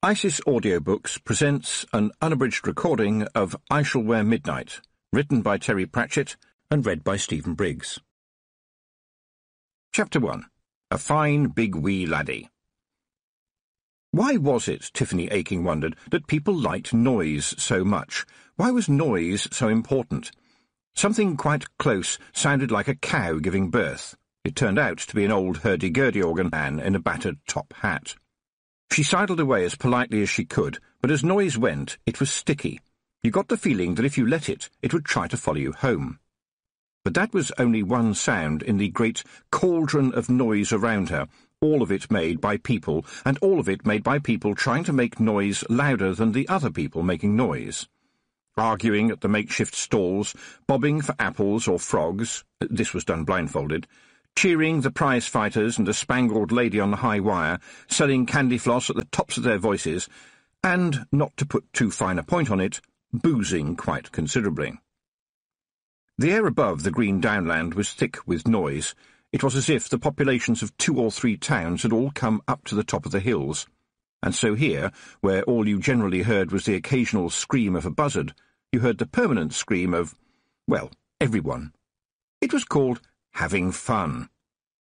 ISIS Audiobooks presents an unabridged recording of I Shall Wear Midnight, written by Terry Pratchett and read by Stephen Briggs. Chapter 1. A Fine Big Wee Laddie. Why was it, Tiffany Aching wondered, that people liked noise so much? Why was noise so important? Something quite close sounded like a cow giving birth. It turned out to be an old hurdy-gurdy organ man in a battered top hat. She sidled away as politely as she could, but as noise went, it was sticky. You got the feeling that if you let it, it would try to follow you home. But that was only one sound in the great cauldron of noise around her, all of it made by people, and all of it made by people trying to make noise louder than the other people making noise. Arguing at the makeshift stalls, bobbing for apples or frogs, this was done blindfolded, cheering the prize fighters and the spangled lady on the high wire, selling candy floss at the tops of their voices, and, not to put too fine a point on it, boozing quite considerably. The air above the green downland was thick with noise. It was as if the populations of 2 or 3 towns had all come up to the top of the hills. And so here, where all you generally heard was the occasional scream of a buzzard, you heard the permanent scream of, well, everyone. It was called having fun.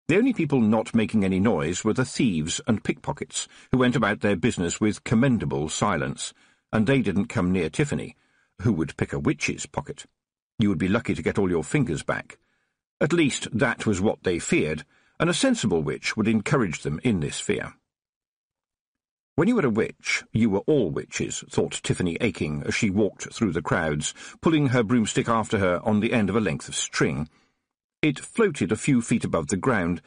The only people not making any noise were the thieves and pickpockets, who went about their business with commendable silence, and they didn't come near Tiffany, who would pick a witch's pocket. You would be lucky to get all your fingers back. At least that was what they feared, and a sensible witch would encourage them in this fear. When you were a witch, you were all witches, thought Tiffany Aching as she walked through the crowds, pulling her broomstick after her on the end of a length of string. It floated a few feet above the ground.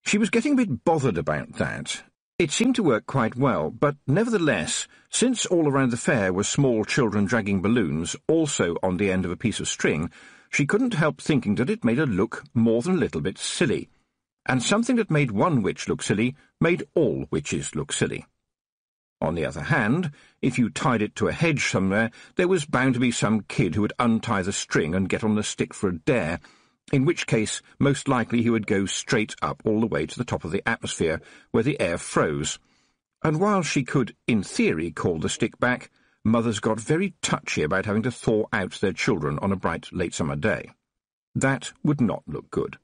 She was getting a bit bothered about that. It seemed to work quite well, but nevertheless, since all around the fair were small children dragging balloons, also on the end of a piece of string, she couldn't help thinking that it made her look more than a little bit silly. And something that made one witch look silly made all witches look silly. On the other hand, if you tied it to a hedge somewhere, there was bound to be some kid who would untie the string and get on the stick for a dare, in which case most likely he would go straight up all the way to the top of the atmosphere, where the air froze. And while she could, in theory, call the stick back, mothers got very touchy about having to thaw out their children on a bright late summer day. That would not look good.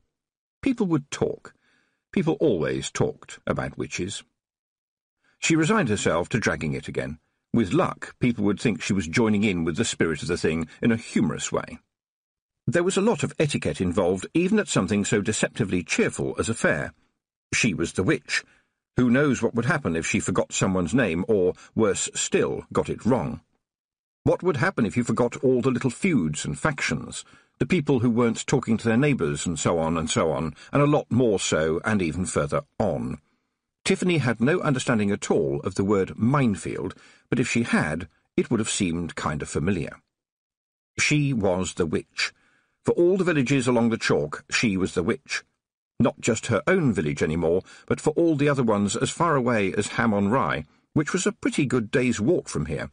People would talk. People always talked about witches. She resigned herself to dragging it again. With luck, people would think she was joining in with the spirit of the thing in a humorous way. There was a lot of etiquette involved, even at something so deceptively cheerful as a fair. She was the witch. Who knows what would happen if she forgot someone's name, or, worse still, got it wrong? What would happen if you forgot all the little feuds and factions, the people who weren't talking to their neighbours, and so on, and a lot more so, and even further on? Tiffany had no understanding at all of the word minefield, but if she had, it would have seemed kind of familiar. She was the witch. For all the villages along the chalk, she was the witch. Not just her own village anymore, but for all the other ones as far away as Ham on Rye, which was a pretty good day's walk from here.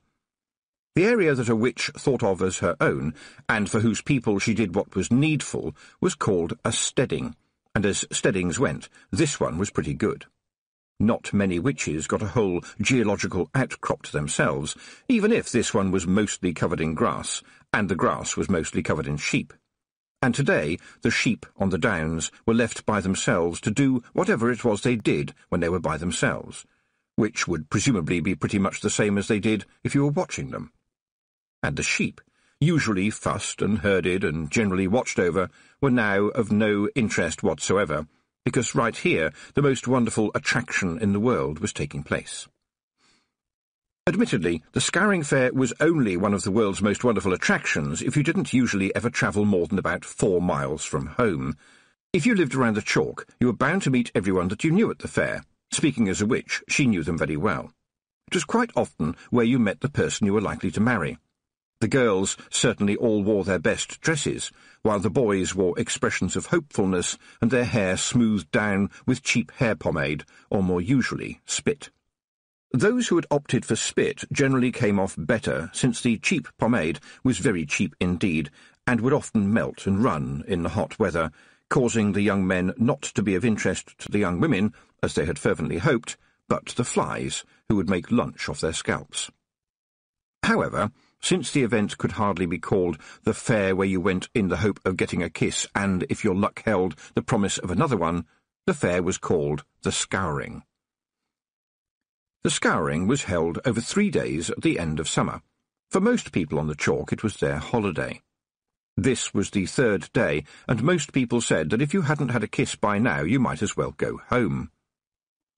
The area that a witch thought of as her own, and for whose people she did what was needful, was called a steading, and as steadings went, this one was pretty good. Not many witches got a whole geological outcrop to themselves, even if this one was mostly covered in grass, and the grass was mostly covered in sheep. And today the sheep on the downs were left by themselves to do whatever it was they did when they were by themselves, which would presumably be pretty much the same as they did if you were watching them. And the sheep, usually fussed and herded and generally watched over, were now of no interest whatsoever, because right here the most wonderful attraction in the world was taking place. Admittedly, the Scouring Fair was only one of the world's most wonderful attractions if you didn't usually ever travel more than about 4 miles from home. If you lived around the chalk, you were bound to meet everyone that you knew at the fair. Speaking as a witch, she knew them very well. It was quite often where you met the person you were likely to marry. The girls certainly all wore their best dresses, while the boys wore expressions of hopefulness and their hair smoothed down with cheap hair pomade, or more usually spit. Those who had opted for spit generally came off better, since the cheap pomade was very cheap indeed, and would often melt and run in the hot weather, causing the young men not to be of interest to the young women, as they had fervently hoped, but the flies, who would make lunch off their scalps. However, since the event could hardly be called the fair where you went in the hope of getting a kiss and, if your luck held, the promise of another one, the fair was called the Scouring. The Scouring was held over 3 days at the end of summer. For most people on the chalk it was their holiday. This was the 3rd day, and most people said that if you hadn't had a kiss by now you might as well go home.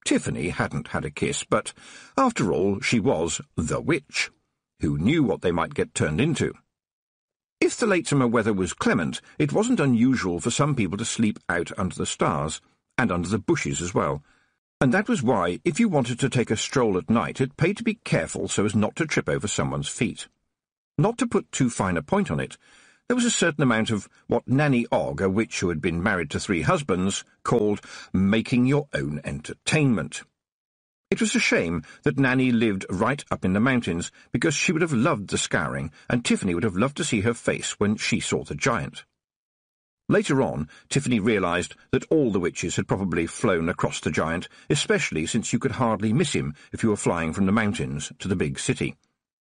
Tiffany hadn't had a kiss, but, after all, she was the witch, who knew what they might get turned into. If the late summer weather was clement, it wasn't unusual for some people to sleep out under the stars, and under the bushes as well. And that was why, if you wanted to take a stroll at night, it paid to be careful so as not to trip over someone's feet. Not to put too fine a point on it, there was a certain amount of what Nanny Ogg, a witch who had been married to 3 husbands, called making your own entertainment. It was a shame that Nanny lived right up in the mountains, because she would have loved the Scouring, and Tiffany would have loved to see her face when she saw the giant. Later on, Tiffany realised that all the witches had probably flown across the giant, especially since you could hardly miss him if you were flying from the mountains to the big city.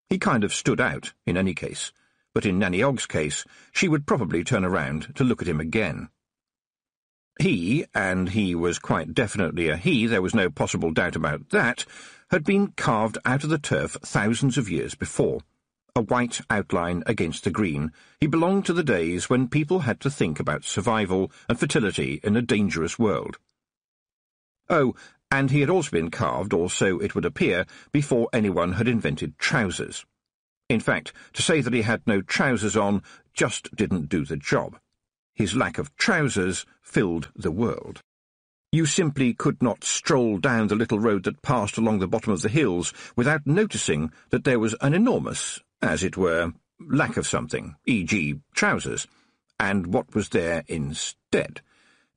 He kind of stood out, in any case, but in Nanny Ogg's case, she would probably turn around to look at him again. He, and he was quite definitely a he, there was no possible doubt about that, had been carved out of the turf thousands of years before. A white outline against the green, he belonged to the days when people had to think about survival and fertility in a dangerous world. Oh, and he had also been carved, or so it would appear, before anyone had invented trousers. In fact, to say that he had no trousers on just didn't do the job. His lack of trousers filled the world. You simply could not stroll down the little road that passed along the bottom of the hills without noticing that there was an enormous, as it were, lack of something, e.g. trousers. And what was there instead?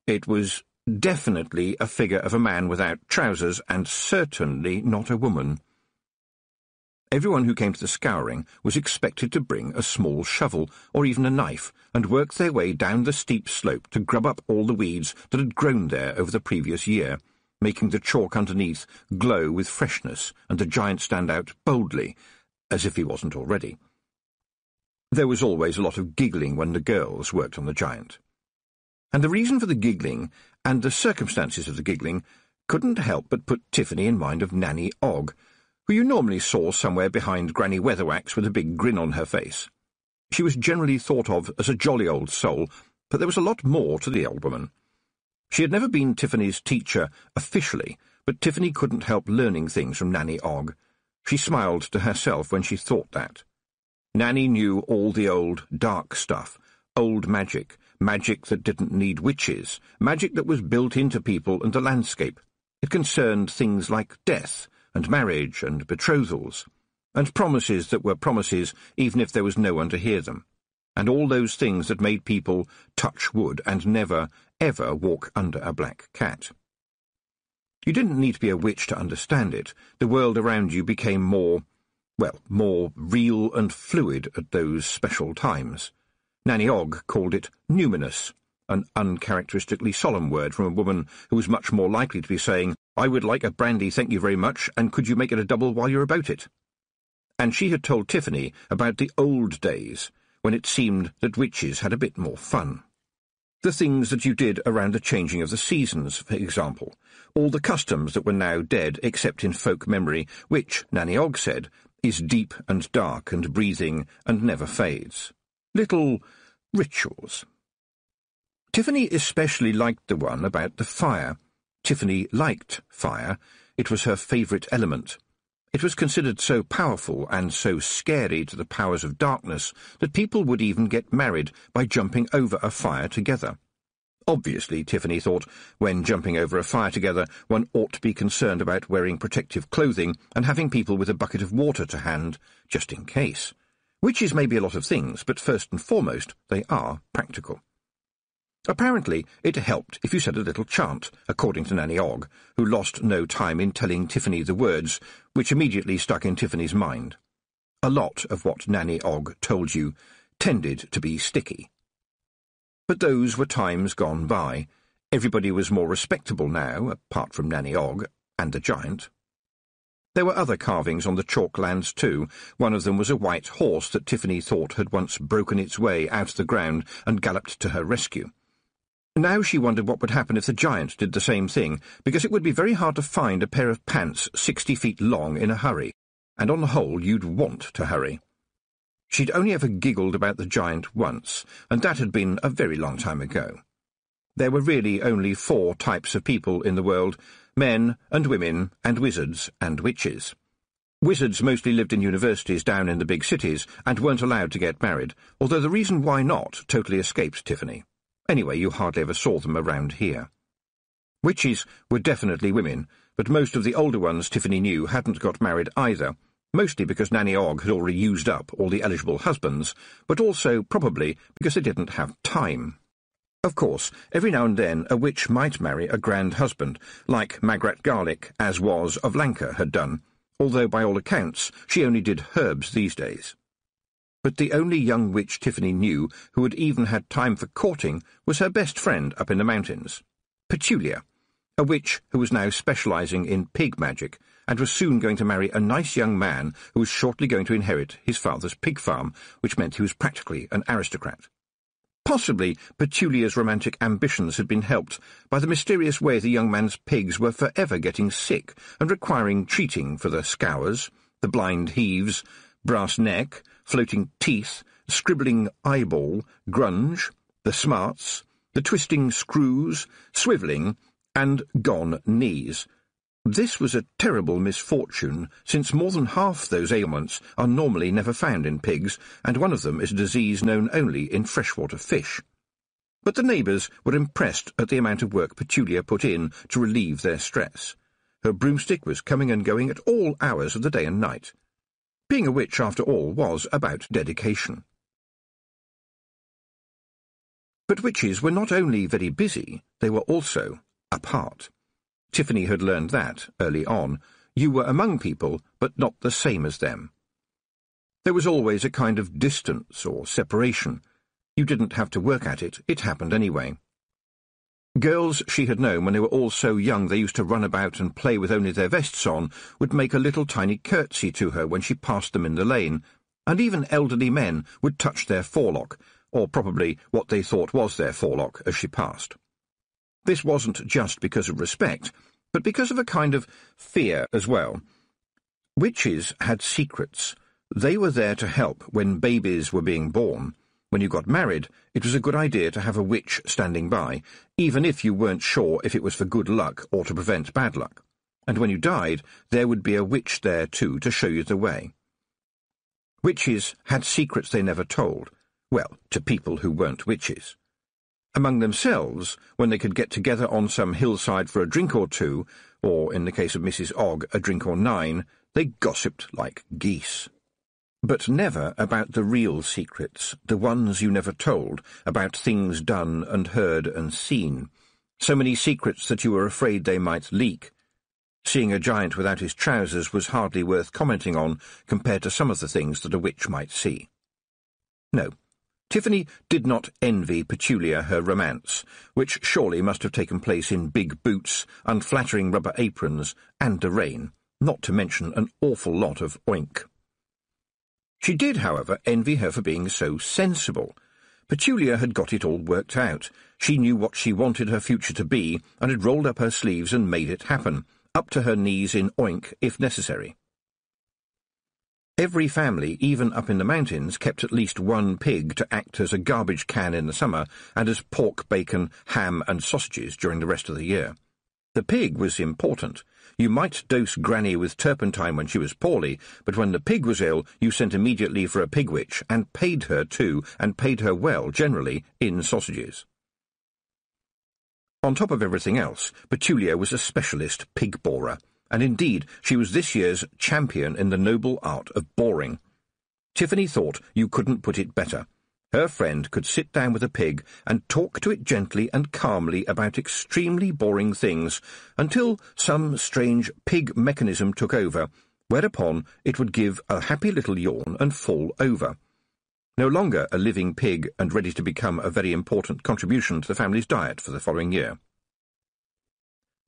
It was definitely a figure of a man without trousers, and certainly not a woman. Everyone who came to the Scouring was expected to bring a small shovel, or even a knife, and work their way down the steep slope to grub up all the weeds that had grown there over the previous year, making the chalk underneath glow with freshness and the giant stand out boldly, as if he wasn't already. There was always a lot of giggling when the girls worked on the giant. And the reason for the giggling, and the circumstances of the giggling, couldn't help but put Tiffany in mind of Nanny Ogg, who you normally saw somewhere behind Granny Weatherwax with a big grin on her face. She was generally thought of as a jolly old soul, but there was a lot more to the old woman. She had never been Tiffany's teacher officially, but Tiffany couldn't help learning things from Nanny Ogg. She smiled to herself when she thought that. Nanny knew all the old, dark stuff, old magic, magic that didn't need witches, magic that was built into people and the landscape. It concerned things like death, and marriage, and betrothals, and promises that were promises even if there was no one to hear them, and all those things that made people touch wood and never, ever walk under a black cat. You didn't need to be a witch to understand it. The world around you became more real and fluid at those special times. Nanny Ogg called it numinous, an uncharacteristically solemn word from a woman who was much more likely to be saying, "I would like a brandy, thank you very much, and could you make it a double while you're about it?" And she had told Tiffany about the old days, when it seemed that witches had a bit more fun. The things that you did around the changing of the seasons, for example, all the customs that were now dead except in folk memory, which, Nanny Ogg said, is deep and dark and breathing and never fades. Little rituals. Tiffany especially liked the one about the fire. Tiffany liked fire. It was her favourite element. It was considered so powerful and so scary to the powers of darkness that people would even get married by jumping over a fire together. Obviously, Tiffany thought, when jumping over a fire together, one ought to be concerned about wearing protective clothing and having people with a bucket of water to hand, just in case. Witches may be a lot of things, but first and foremost, they are practical. Apparently, it helped if you said a little chant, according to Nanny Ogg, who lost no time in telling Tiffany the words, which immediately stuck in Tiffany's mind. A lot of what Nanny Ogg told you tended to be sticky. But those were times gone by. Everybody was more respectable now, apart from Nanny Ogg and the giant. There were other carvings on the chalklands too. One of them was a white horse that Tiffany thought had once broken its way out of the ground and galloped to her rescue. Now she wondered what would happen if the giant did the same thing, because it would be very hard to find a pair of pants 60 feet long in a hurry, and on the whole you'd want to hurry. She'd only ever giggled about the giant once, and that had been a very long time ago. There were really only 4 types of people in the world: men and women and wizards and witches. Wizards mostly lived in universities down in the big cities and weren't allowed to get married, although the reason why not totally escaped Tiffany. Anyway, you hardly ever saw them around here. Witches were definitely women, but most of the older ones Tiffany knew hadn't got married either, mostly because Nanny Ogg had already used up all the eligible husbands, but also probably because they didn't have time. Of course, every now and then a witch might marry a grand husband, like Magrat Garlick, as Was of Lanka had done, although by all accounts she only did herbs these days. But the only young witch Tiffany knew who had even had time for courting was her best friend up in the mountains, Petulia, a witch who was now specialising in pig magic and was soon going to marry a nice young man who was shortly going to inherit his father's pig farm, which meant he was practically an aristocrat. Possibly Petulia's romantic ambitions had been helped by the mysterious way the young man's pigs were forever getting sick and requiring treating for the scours, the blind heaves, brass neck, floating teeth, scribbling eyeball, grunge, the smarts, the twisting screws, swivelling, and gone knees. This was a terrible misfortune, since more than half those ailments are normally never found in pigs, and one of them is a disease known only in freshwater fish. But the neighbours were impressed at the amount of work Petulia put in to relieve their stress. Her broomstick was coming and going at all hours of the day and night. Being a witch, after all, was about dedication. But witches were not only very busy, they were also apart. Tiffany had learned that early on. You were among people, but not the same as them. There was always a kind of distance or separation. You didn't have to work at it, it happened anyway. Girls she had known when they were all so young they used to run about and play with only their vests on would make a little tiny curtsy to her when she passed them in the lane, and even elderly men would touch their forelock, or probably what they thought was their forelock, as she passed. This wasn't just because of respect, but because of a kind of fear as well. Witches had secrets. They were there to help when babies were being born. When you got married, it was a good idea to have a witch standing by, even if you weren't sure if it was for good luck or to prevent bad luck. And when you died, there would be a witch there too to show you the way. Witches had secrets they never told, well, to people who weren't witches. Among themselves, when they could get together on some hillside for a drink or two, or, in the case of Mrs. Ogg, a drink or 9, they gossiped like geese. But never about the real secrets, the ones you never told, about things done and heard and seen. So many secrets that you were afraid they might leak. Seeing a giant without his trousers was hardly worth commenting on compared to some of the things that a witch might see. No, Tiffany did not envy Petulia her romance, which surely must have taken place in big boots, unflattering rubber aprons, and the rain, not to mention an awful lot of oink. She did, however, envy her for being so sensible. Petulia had got it all worked out. She knew what she wanted her future to be, and had rolled up her sleeves and made it happen, up to her knees in oink if necessary. Every family, even up in the mountains, kept at least one pig to act as a garbage can in the summer and as pork, bacon, ham and sausages during the rest of the year. The pig was important. You might dose Granny with turpentine when she was poorly, but when the pig was ill, you sent immediately for a pig witch, and paid her too, and paid her well, generally, in sausages. On top of everything else, Petulia was a specialist pig borer, and indeed she was this year's champion in the noble art of boring. Tiffany thought you couldn't put it better. Her friend could sit down with a pig and talk to it gently and calmly about extremely boring things until some strange pig mechanism took over, whereupon it would give a happy little yawn and fall over. No longer a living pig and ready to become a very important contribution to the family's diet for the following year.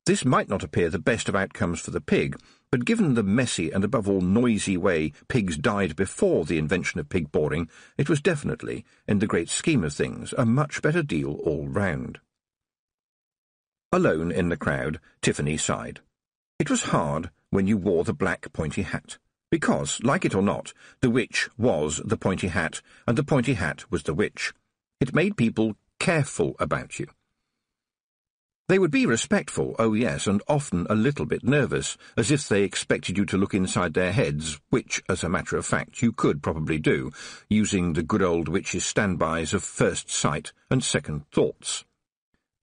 This might not appear the best of outcomes for the pig, but given the messy and above all noisy way pigs died before the invention of pig boring, it was definitely, in the great scheme of things, a much better deal all round. Alone in the crowd, Tiffany sighed. It was hard when you wore the black pointy hat, because, like it or not, the witch was the pointy hat, and the pointy hat was the witch. It made people careful about you. They would be respectful, oh yes, and often a little bit nervous, as if they expected you to look inside their heads, which, as a matter of fact, you could probably do, using the good old witch's standbys of first sight and second thoughts.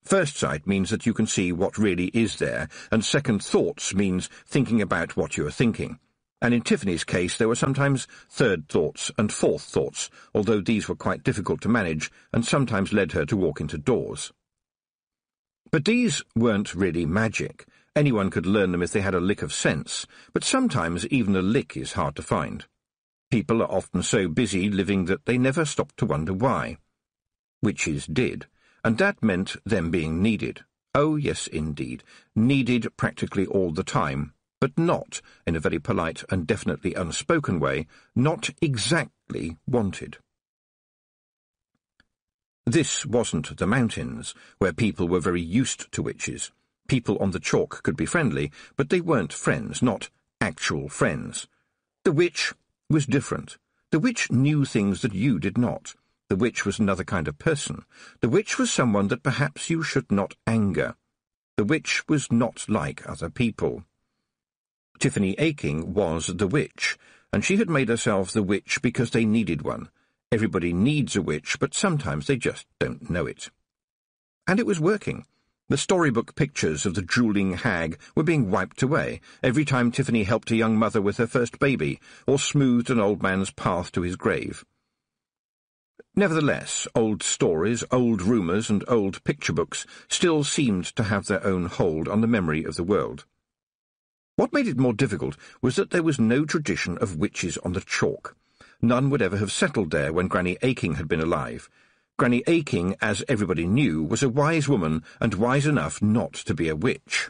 First sight means that you can see what really is there, and second thoughts means thinking about what you are thinking. And in Tiffany's case there were sometimes third thoughts and fourth thoughts, although these were quite difficult to manage and sometimes led her to walk into doors. But these weren't really magic. Anyone could learn them if they had a lick of sense, but sometimes even a lick is hard to find. People are often so busy living that they never stop to wonder why. Witches did, and that meant them being needed. Oh, yes, indeed, needed practically all the time, but not, in a very polite and definitely unspoken way, not exactly wanted. This wasn't the mountains, where people were very used to witches. People on the chalk could be friendly, but they weren't friends, not actual friends. The witch was different. The witch knew things that you did not. The witch was another kind of person. The witch was someone that perhaps you should not anger. The witch was not like other people. Tiffany Aching was the witch, and she had made herself the witch because they needed one. Everybody needs a witch, but sometimes they just don't know it. And it was working. The storybook pictures of the drooling hag were being wiped away every time Tiffany helped a young mother with her first baby, or smoothed an old man's path to his grave. Nevertheless, old stories, old rumours, and old picture books still seemed to have their own hold on the memory of the world. What made it more difficult was that there was no tradition of witches on the chalk. None would ever have settled there when Granny Aching had been alive. Granny Aching, as everybody knew, was a wise woman, and wise enough not to be a witch.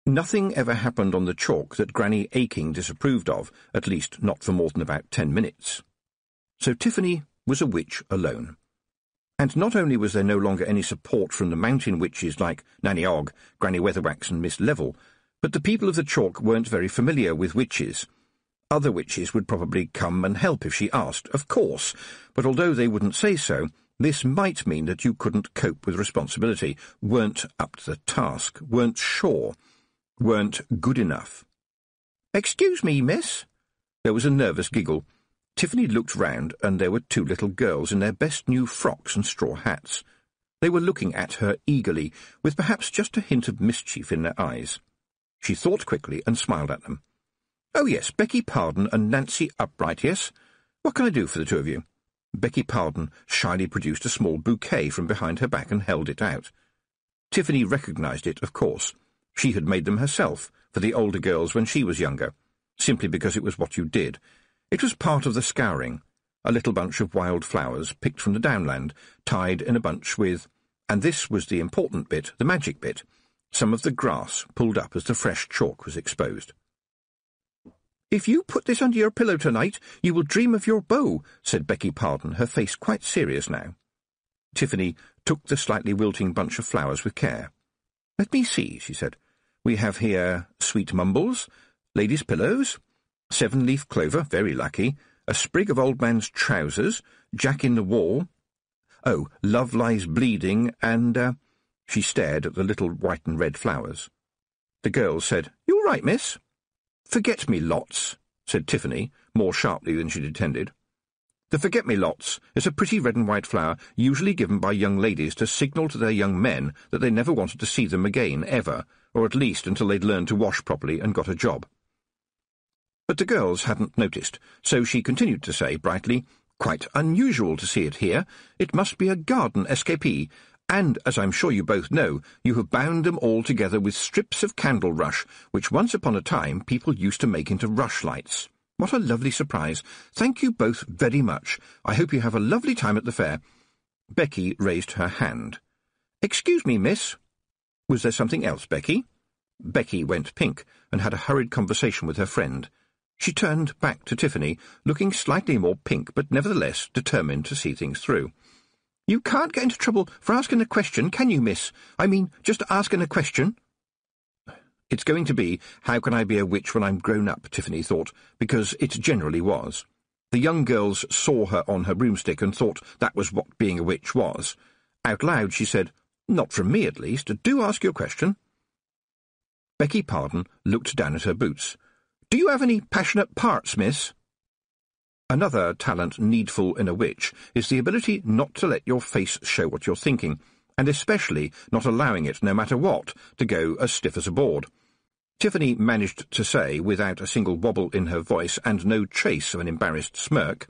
Nothing ever happened on the chalk that Granny Aching disapproved of, at least not for more than about 10 minutes. So Tiffany was a witch alone. And not only was there no longer any support from the mountain witches like Nanny Ogg, Granny Weatherwax and Miss Level, but the people of the chalk weren't very familiar with witches. Other witches would probably come and help if she asked, of course, but although they wouldn't say so, this might mean that you couldn't cope with responsibility, weren't up to the task, weren't sure, weren't good enough. "Excuse me, miss?" There was a nervous giggle. Tiffany looked round, and there were two little girls in their best new frocks and straw hats. They were looking at her eagerly, with perhaps just a hint of mischief in their eyes. She thought quickly and smiled at them. "Oh, yes, Becky Pardon and Nancy Upright, yes? What can I do for the two of you?" Becky Pardon shyly produced a small bouquet from behind her back and held it out. Tiffany recognised it, of course. She had made them herself, for the older girls when she was younger, simply because it was what you did. It was part of the scouring, a little bunch of wild flowers picked from the downland, tied in a bunch with, and this was the important bit, the magic bit, some of the grass pulled up as the fresh chalk was exposed. "If you put this under your pillow tonight, you will dream of your beau," said Becky Pardon, her face quite serious now. Tiffany took the slightly wilting bunch of flowers with care. "Let me see," she said. "We have here sweet mumbles, ladies' pillows, 7-leaf clover, very lucky, a sprig of old man's trousers, Jack in the wall. Oh, love lies bleeding, and, She stared at the little white and red flowers. The girls said, "You all right, miss?" "Forget-me-lots," said Tiffany, more sharply than she'd intended. The forget-me-lots is a pretty red and white flower usually given by young ladies to signal to their young men that they never wanted to see them again, ever, or at least until they'd learned to wash properly and got a job. But the girls hadn't noticed, so she continued to say brightly, "Quite unusual to see it here. It must be a garden escapee, and, as I'm sure you both know, you have bound them all together with strips of candle rush, which once upon a time people used to make into rushlights. What a lovely surprise. Thank you both very much. I hope you have a lovely time at the fair." Becky raised her hand. "Excuse me, miss. Was there something else, Becky?" Becky went pink and had a hurried conversation with her friend. She turned back to Tiffany, looking slightly more pink but nevertheless determined to see things through. "You can't get into trouble for asking a question, can you, miss? I mean, just asking a question." It's going to be, how can I be a witch when I'm grown up, Tiffany thought, because it generally was. The young girls saw her on her broomstick and thought that was what being a witch was. Out loud she said, "Not from me, at least. Do ask your question." Becky Pardon looked down at her boots. "Do you have any passionate parts, miss?" Another talent needful in a witch is the ability not to let your face show what you're thinking, and especially not allowing it, no matter what, to go as stiff as a board. Tiffany managed to say, without a single wobble in her voice and no trace of an embarrassed smirk,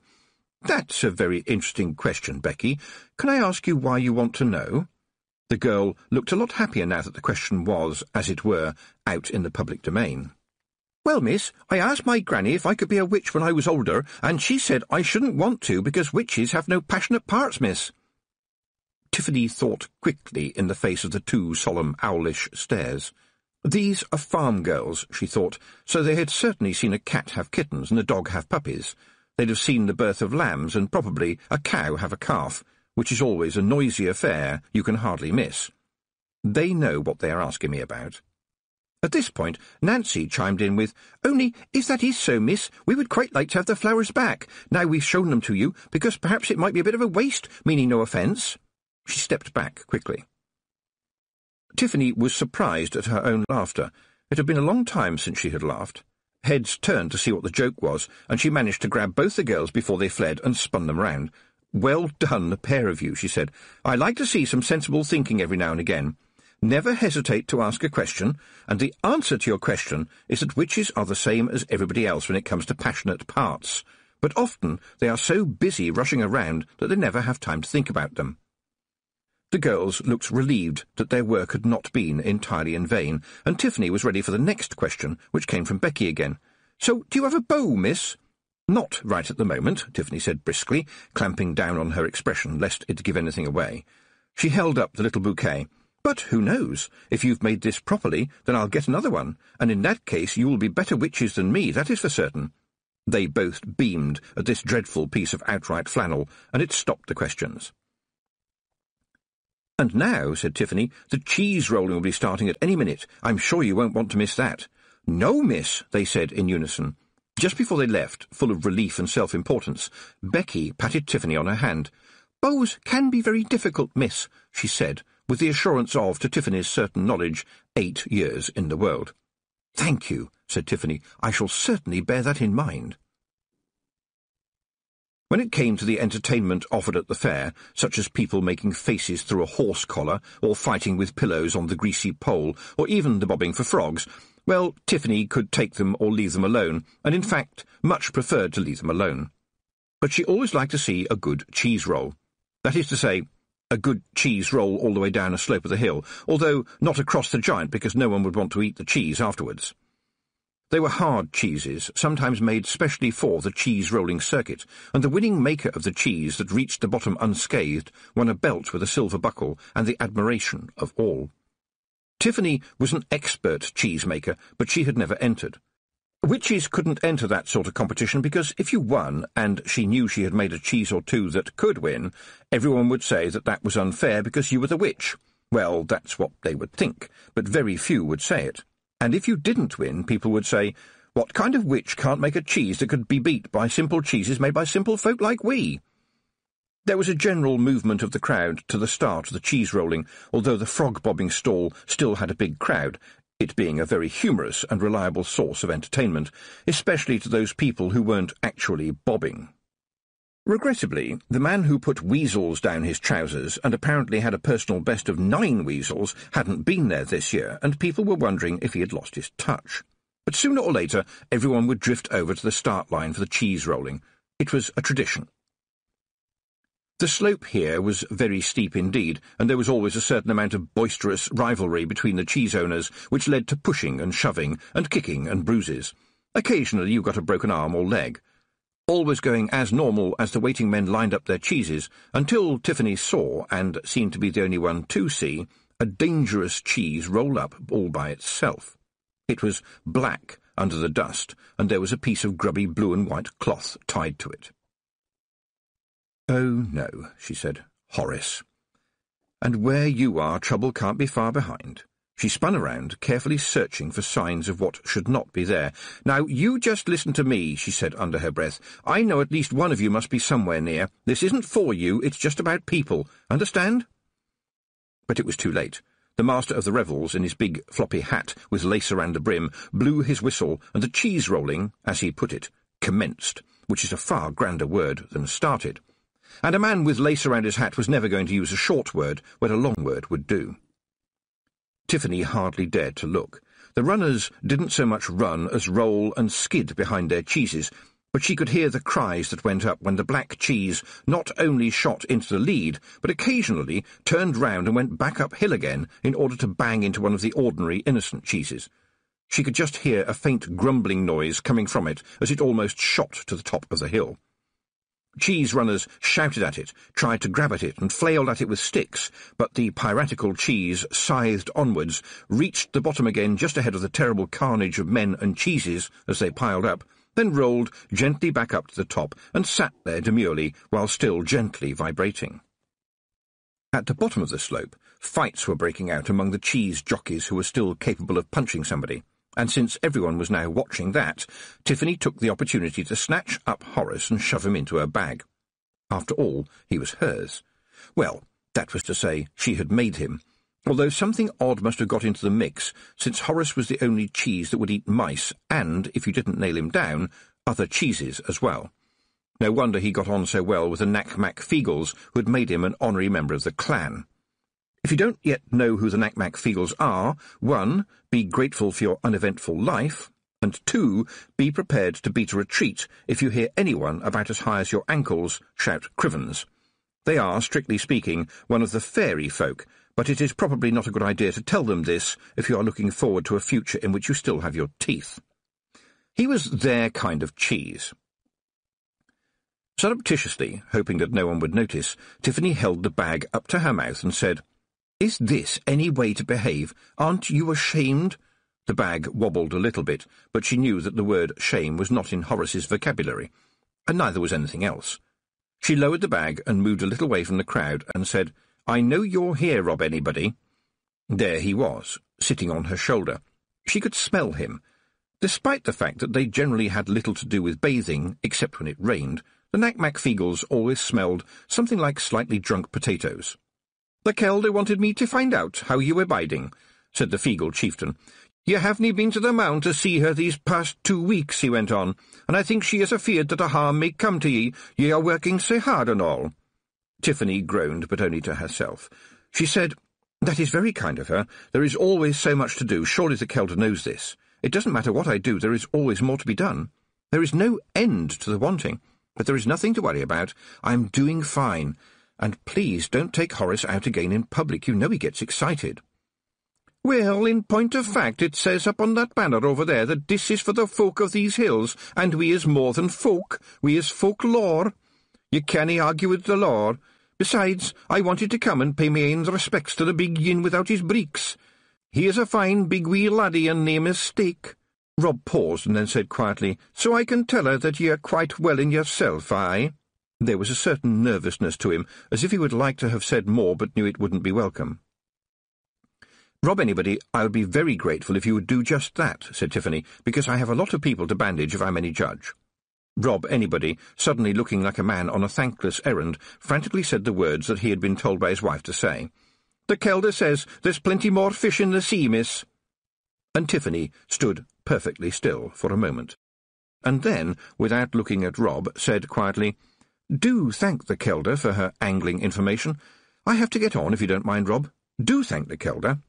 "That's a very interesting question, Becky. Can I ask you why you want to know?" The girl looked a lot happier now that the question was, as it were, out in the public domain. "Well, miss, I asked my granny if I could be a witch when I was older, and she said I shouldn't want to because witches have no passionate parts, miss." Tiffany thought quickly in the face of the two solemn, owlish stares. These are farm girls, she thought, so they had certainly seen a cat have kittens and a dog have puppies. They'd have seen the birth of lambs and probably a cow have a calf, which is always a noisy affair you can hardly miss. They know what they are asking me about. At this point, Nancy chimed in with, "Only, if that is so, miss, we would quite like to have the flowers back, now we've shown them to you, because perhaps it might be a bit of a waste, meaning no offence." She stepped back quickly. Tiffany was surprised at her own laughter. It had been a long time since she had laughed. Heads turned to see what the joke was, and she managed to grab both the girls before they fled and spun them round. "Well done, the pair of you," she said. "I like to see some sensible thinking every now and again. Never hesitate to ask a question, and the answer to your question is that witches are the same as everybody else when it comes to passionate parts, but often they are so busy rushing around that they never have time to think about them." The girls looked relieved that their work had not been entirely in vain, and Tiffany was ready for the next question, which came from Becky again. "So, do you have a bow, miss?" "Not right at the moment," Tiffany said briskly, clamping down on her expression lest it give anything away. She held up the little bouquet. "But who knows? If you've made this properly, then I'll get another one, and in that case you will be better witches than me, that is for certain." They both beamed at this dreadful piece of outright flannel, and it stopped the questions. "And now," said Tiffany, "the cheese rolling will be starting at any minute. I'm sure you won't want to miss that." "No, miss," they said in unison. Just before they left, full of relief and self-importance, Becky patted Tiffany on her hand. "Bows can be very difficult, miss," she said, with the assurance of, to Tiffany's certain knowledge, 8 years in the world. "Thank you," said Tiffany. "I shall certainly bear that in mind." When it came to the entertainment offered at the fair, such as people making faces through a horse collar, or fighting with pillows on the greasy pole, or even the bobbing for frogs, well, Tiffany could take them or leave them alone, and in fact much preferred to leave them alone. But she always liked to see a good cheese roll. That is to say, a good cheese roll all the way down a slope of the hill, although not across the giant because no one would want to eat the cheese afterwards. They were hard cheeses, sometimes made specially for the cheese-rolling circuit, and the winning maker of the cheese that reached the bottom unscathed won a belt with a silver buckle and the admiration of all. Tiffany was an expert cheese-maker, but she had never entered. Witches couldn't enter that sort of competition because if you won, and she knew she had made a cheese or two that could win, everyone would say that that was unfair because you were the witch. Well, that's what they would think, but very few would say it. And if you didn't win, people would say, "What kind of witch can't make a cheese that could be beat by simple cheeses made by simple folk like we?" There was a general movement of the crowd to the start of the cheese rolling, although the frog-bobbing stall still had a big crowd, it being a very humorous and reliable source of entertainment, especially to those people who weren't actually bobbing. Regrettably, the man who put weasels down his trousers and apparently had a personal best of 9 weasels hadn't been there this year, and people were wondering if he had lost his touch. But sooner or later, everyone would drift over to the start line for the cheese rolling. It was a tradition. The slope here was very steep indeed, and there was always a certain amount of boisterous rivalry between the cheese owners, which led to pushing and shoving, and kicking and bruises. Occasionally you got a broken arm or leg. All was going as normal as the waiting men lined up their cheeses, until Tiffany saw, and seemed to be the only one to see, A dangerous cheese rolled up all by itself. It was black under the dust, and there was a piece of grubby blue and white cloth tied to it. "Oh, no," she said. "Horace. And where you are, trouble can't be far behind." She spun around, carefully searching for signs of what should not be there. "Now, you just listen to me," she said under her breath. "I know at least one of you must be somewhere near. This isn't for you, it's just about people. Understand?" But it was too late. The master of the revels, in his big floppy hat with lace around the brim, blew his whistle, and the cheese rolling, as he put it, commenced, which is a far grander word than started. And a man with lace around his hat was never going to use a short word when a long word would do. Tiffany hardly dared to look. The runners didn't so much run as roll and skid behind their cheeses, but she could hear the cries that went up when the black cheese not only shot into the lead, but occasionally turned round and went back uphill again in order to bang into one of the ordinary innocent cheeses. She could just hear a faint grumbling noise coming from it as it almost shot to the top of the hill. Cheese runners shouted at it, tried to grab at it, and flailed at it with sticks, but the piratical cheese scythed onwards, reached the bottom again just ahead of the terrible carnage of men and cheeses as they piled up, then rolled gently back up to the top and sat there demurely while still gently vibrating. At the bottom of the slope, fights were breaking out among the cheese jockeys who were still capable of punching somebody. And since everyone was now watching that, Tiffany took the opportunity to snatch up Horace and shove him into her bag. After all, he was hers. Well, that was to say, she had made him, although something odd must have got into the mix, since Horace was the only cheese that would eat mice, and, if you didn't nail him down, other cheeses as well. No wonder he got on so well with the Knack-Mack-Feagles, who had made him an honorary member of the clan. If you don't yet know who the Knack-Mack-Feagles are, 1. Be grateful for your uneventful life, and 2. Be prepared to beat a retreat if you hear anyone about as high as your ankles shout Crivens. They are, strictly speaking, one of the fairy folk, but it is probably not a good idea to tell them this if you are looking forward to a future in which you still have your teeth. He was their kind of cheese. Surreptitiously, hoping that no one would notice, Tiffany held the bag up to her mouth and said, "Is this any way to behave? Aren't you ashamed?" The bag wobbled a little bit, but she knew that the word shame was not in Horace's vocabulary, and neither was anything else. She lowered the bag and moved a little way from the crowd and said, "I know you're here, Rob anybody." There he was, sitting on her shoulder. She could smell him. Despite the fact that they generally had little to do with bathing, except when it rained, the Knack-Mack-Feagles always smelled something like slightly drunk potatoes. "The Kelder wanted me to find out how you were biding," said the Feagle chieftain. "You haven't been to the Mound to see her these past 2 weeks," he went on, "and I think she is afeard that a harm may come to ye are working so hard and all." Tiffany groaned, but only to herself. She said, "That is very kind of her. There is always so much to do. Surely the Kelder knows this. It doesn't matter what I do, there is always more to be done. There is no end to the wanting, but there is nothing to worry about. I am doing fine. And please don't take Horace out again in public. You know he gets excited." "Well, in point of fact, it says up on that banner over there that this is for the folk of these hills, and we is more than folk. We is folklore. You can't argue with the law. Besides, I wanted to come and pay my ain respects to the big yin without his breeks. He is a fine big wee laddie, and name is Steak." Rob paused and then said quietly, "So I can tell her that ye are quite well in yourself, aye?" There was a certain nervousness to him, as if he would like to have said more but knew it wouldn't be welcome. "Rob anybody, I'll be very grateful if you would do just that," said Tiffany, "because I have a lot of people to bandage if I'm any judge." Rob anybody, suddenly looking like a man on a thankless errand, frantically said the words that he had been told by his wife to say. "The Kelder says there's plenty more fish in the sea, miss." And Tiffany stood perfectly still for a moment, and then, without looking at Rob, said quietly, "Do thank the Kelder for her angling information. I have to get on, if you don't mind, Rob. Do thank the Kelder."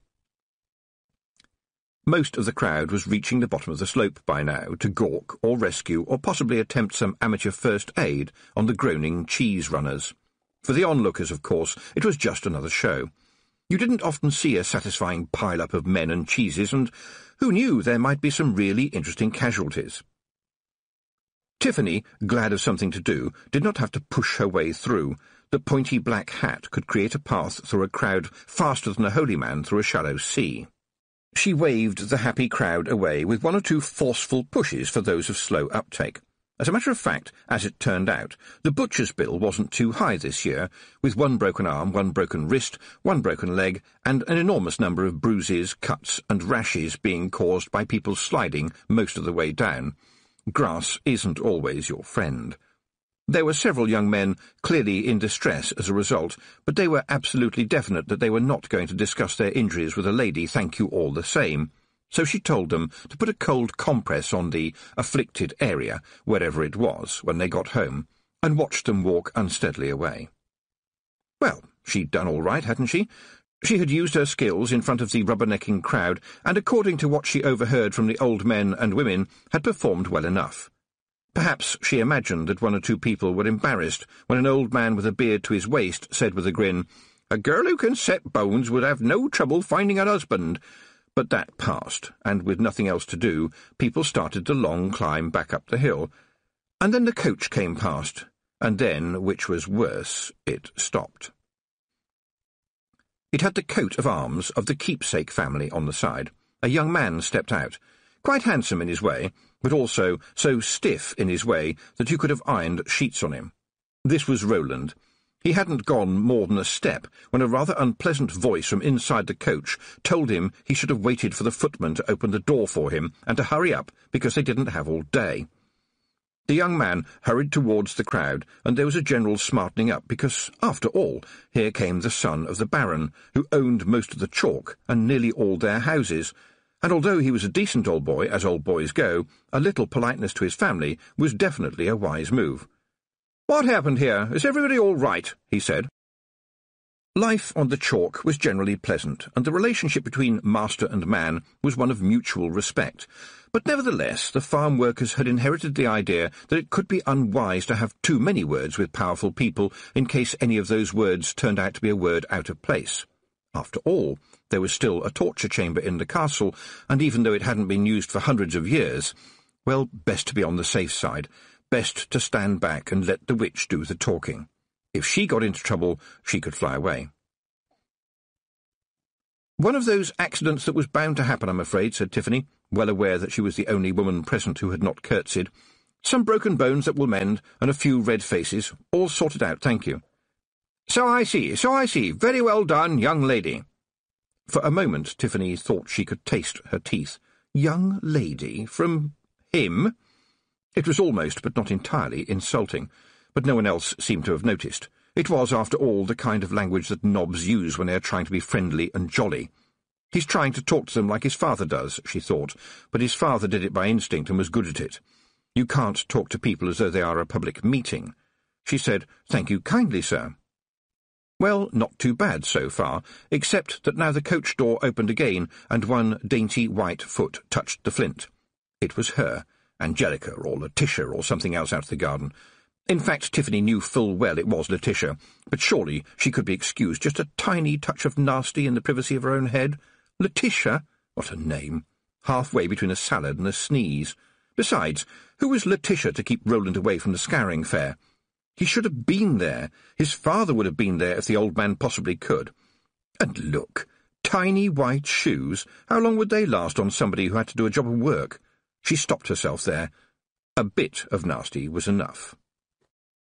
Most of the crowd was reaching the bottom of the slope by now to gawk or rescue or possibly attempt some amateur first aid on the groaning cheese runners. For the onlookers, of course, it was just another show. You didn't often see a satisfying pile-up of men and cheeses, and who knew there might be some really interesting casualties. Tiffany, glad of something to do, did not have to push her way through. The pointy black hat could create a path through a crowd faster than a holy man through a shallow sea. She waved the happy crowd away with one or two forceful pushes for those of slow uptake. As a matter of fact, as it turned out, the butcher's bill wasn't too high this year, with one broken arm, one broken wrist, one broken leg, and an enormous number of bruises, cuts, and rashes being caused by people sliding most of the way down. Grass isn't always your friend. There were several young men clearly in distress as a result, but they were absolutely definite that they were not going to discuss their injuries with a lady, thank you all the same. So she told them to put a cold compress on the afflicted area, wherever it was, when they got home, and watched them walk unsteadily away. Well, she'd done all right, hadn't she? She had used her skills in front of the rubbernecking crowd, and according to what she overheard from the old men and women, had performed well enough. Perhaps she imagined that one or two people were embarrassed when an old man with a beard to his waist said with a grin, "A girl who can set bones would have no trouble finding a husband." But that passed, and with nothing else to do, people started the long climb back up the hill. And then the coach came past, and then, which was worse, it stopped. It had the coat of arms of the Keepsake family on the side. A young man stepped out, quite handsome in his way, but also so stiff in his way that you could have ironed sheets on him. This was Roland. He hadn't gone more than a step when a rather unpleasant voice from inside the coach told him he should have waited for the footman to open the door for him and to hurry up because they didn't have all day. The young man hurried towards the crowd, and there was a general smartening up because, after all, here came the son of the Baron, who owned most of the chalk and nearly all their houses, and although he was a decent old boy, as old boys go, a little politeness to his family was definitely a wise move. "What happened here? Is everybody all right?" he said. Life on the chalk was generally pleasant, and the relationship between master and man was one of mutual respect. But nevertheless, the farm workers had inherited the idea that it could be unwise to have too many words with powerful people in case any of those words turned out to be a word out of place. After all, there was still a torture chamber in the castle, and even though it hadn't been used for hundreds of years, well, best to be on the safe side. Best to stand back and let the witch do the talking. If she got into trouble, she could fly away. "One of those accidents that was bound to happen, I'm afraid," said Tiffany, well aware that she was the only woman present who had not curtsied. "Some broken bones that will mend, and a few red faces. All sorted out, thank you." So I see. Very well done, young lady." For a moment Tiffany thought she could taste her teeth. Young lady? From him? It was almost, but not entirely, insulting, but no one else seemed to have noticed. It was, after all, the kind of language that knobs use when they are trying to be friendly and jolly. He's trying to talk to them like his father does, she thought, but his father did it by instinct and was good at it. You can't talk to people as though they are a public meeting. She said, "Thank you kindly, sir." Well, not too bad so far, except that now the coach door opened again and one dainty white foot touched the flint. It was her. Angelica or Letitia or something else out of the garden. In fact, Tiffany knew full well it was Letitia, but surely she could be excused just a tiny touch of nasty in the privacy of her own head. Letitia? What a name. Halfway between a salad and a sneeze. Besides, who was Letitia to keep Roland away from the scouring fair? He should have been there. His father would have been there if the old man possibly could. And look, tiny white shoes. How long would they last on somebody who had to do a job of work? She stopped herself there. A bit of nasty was enough.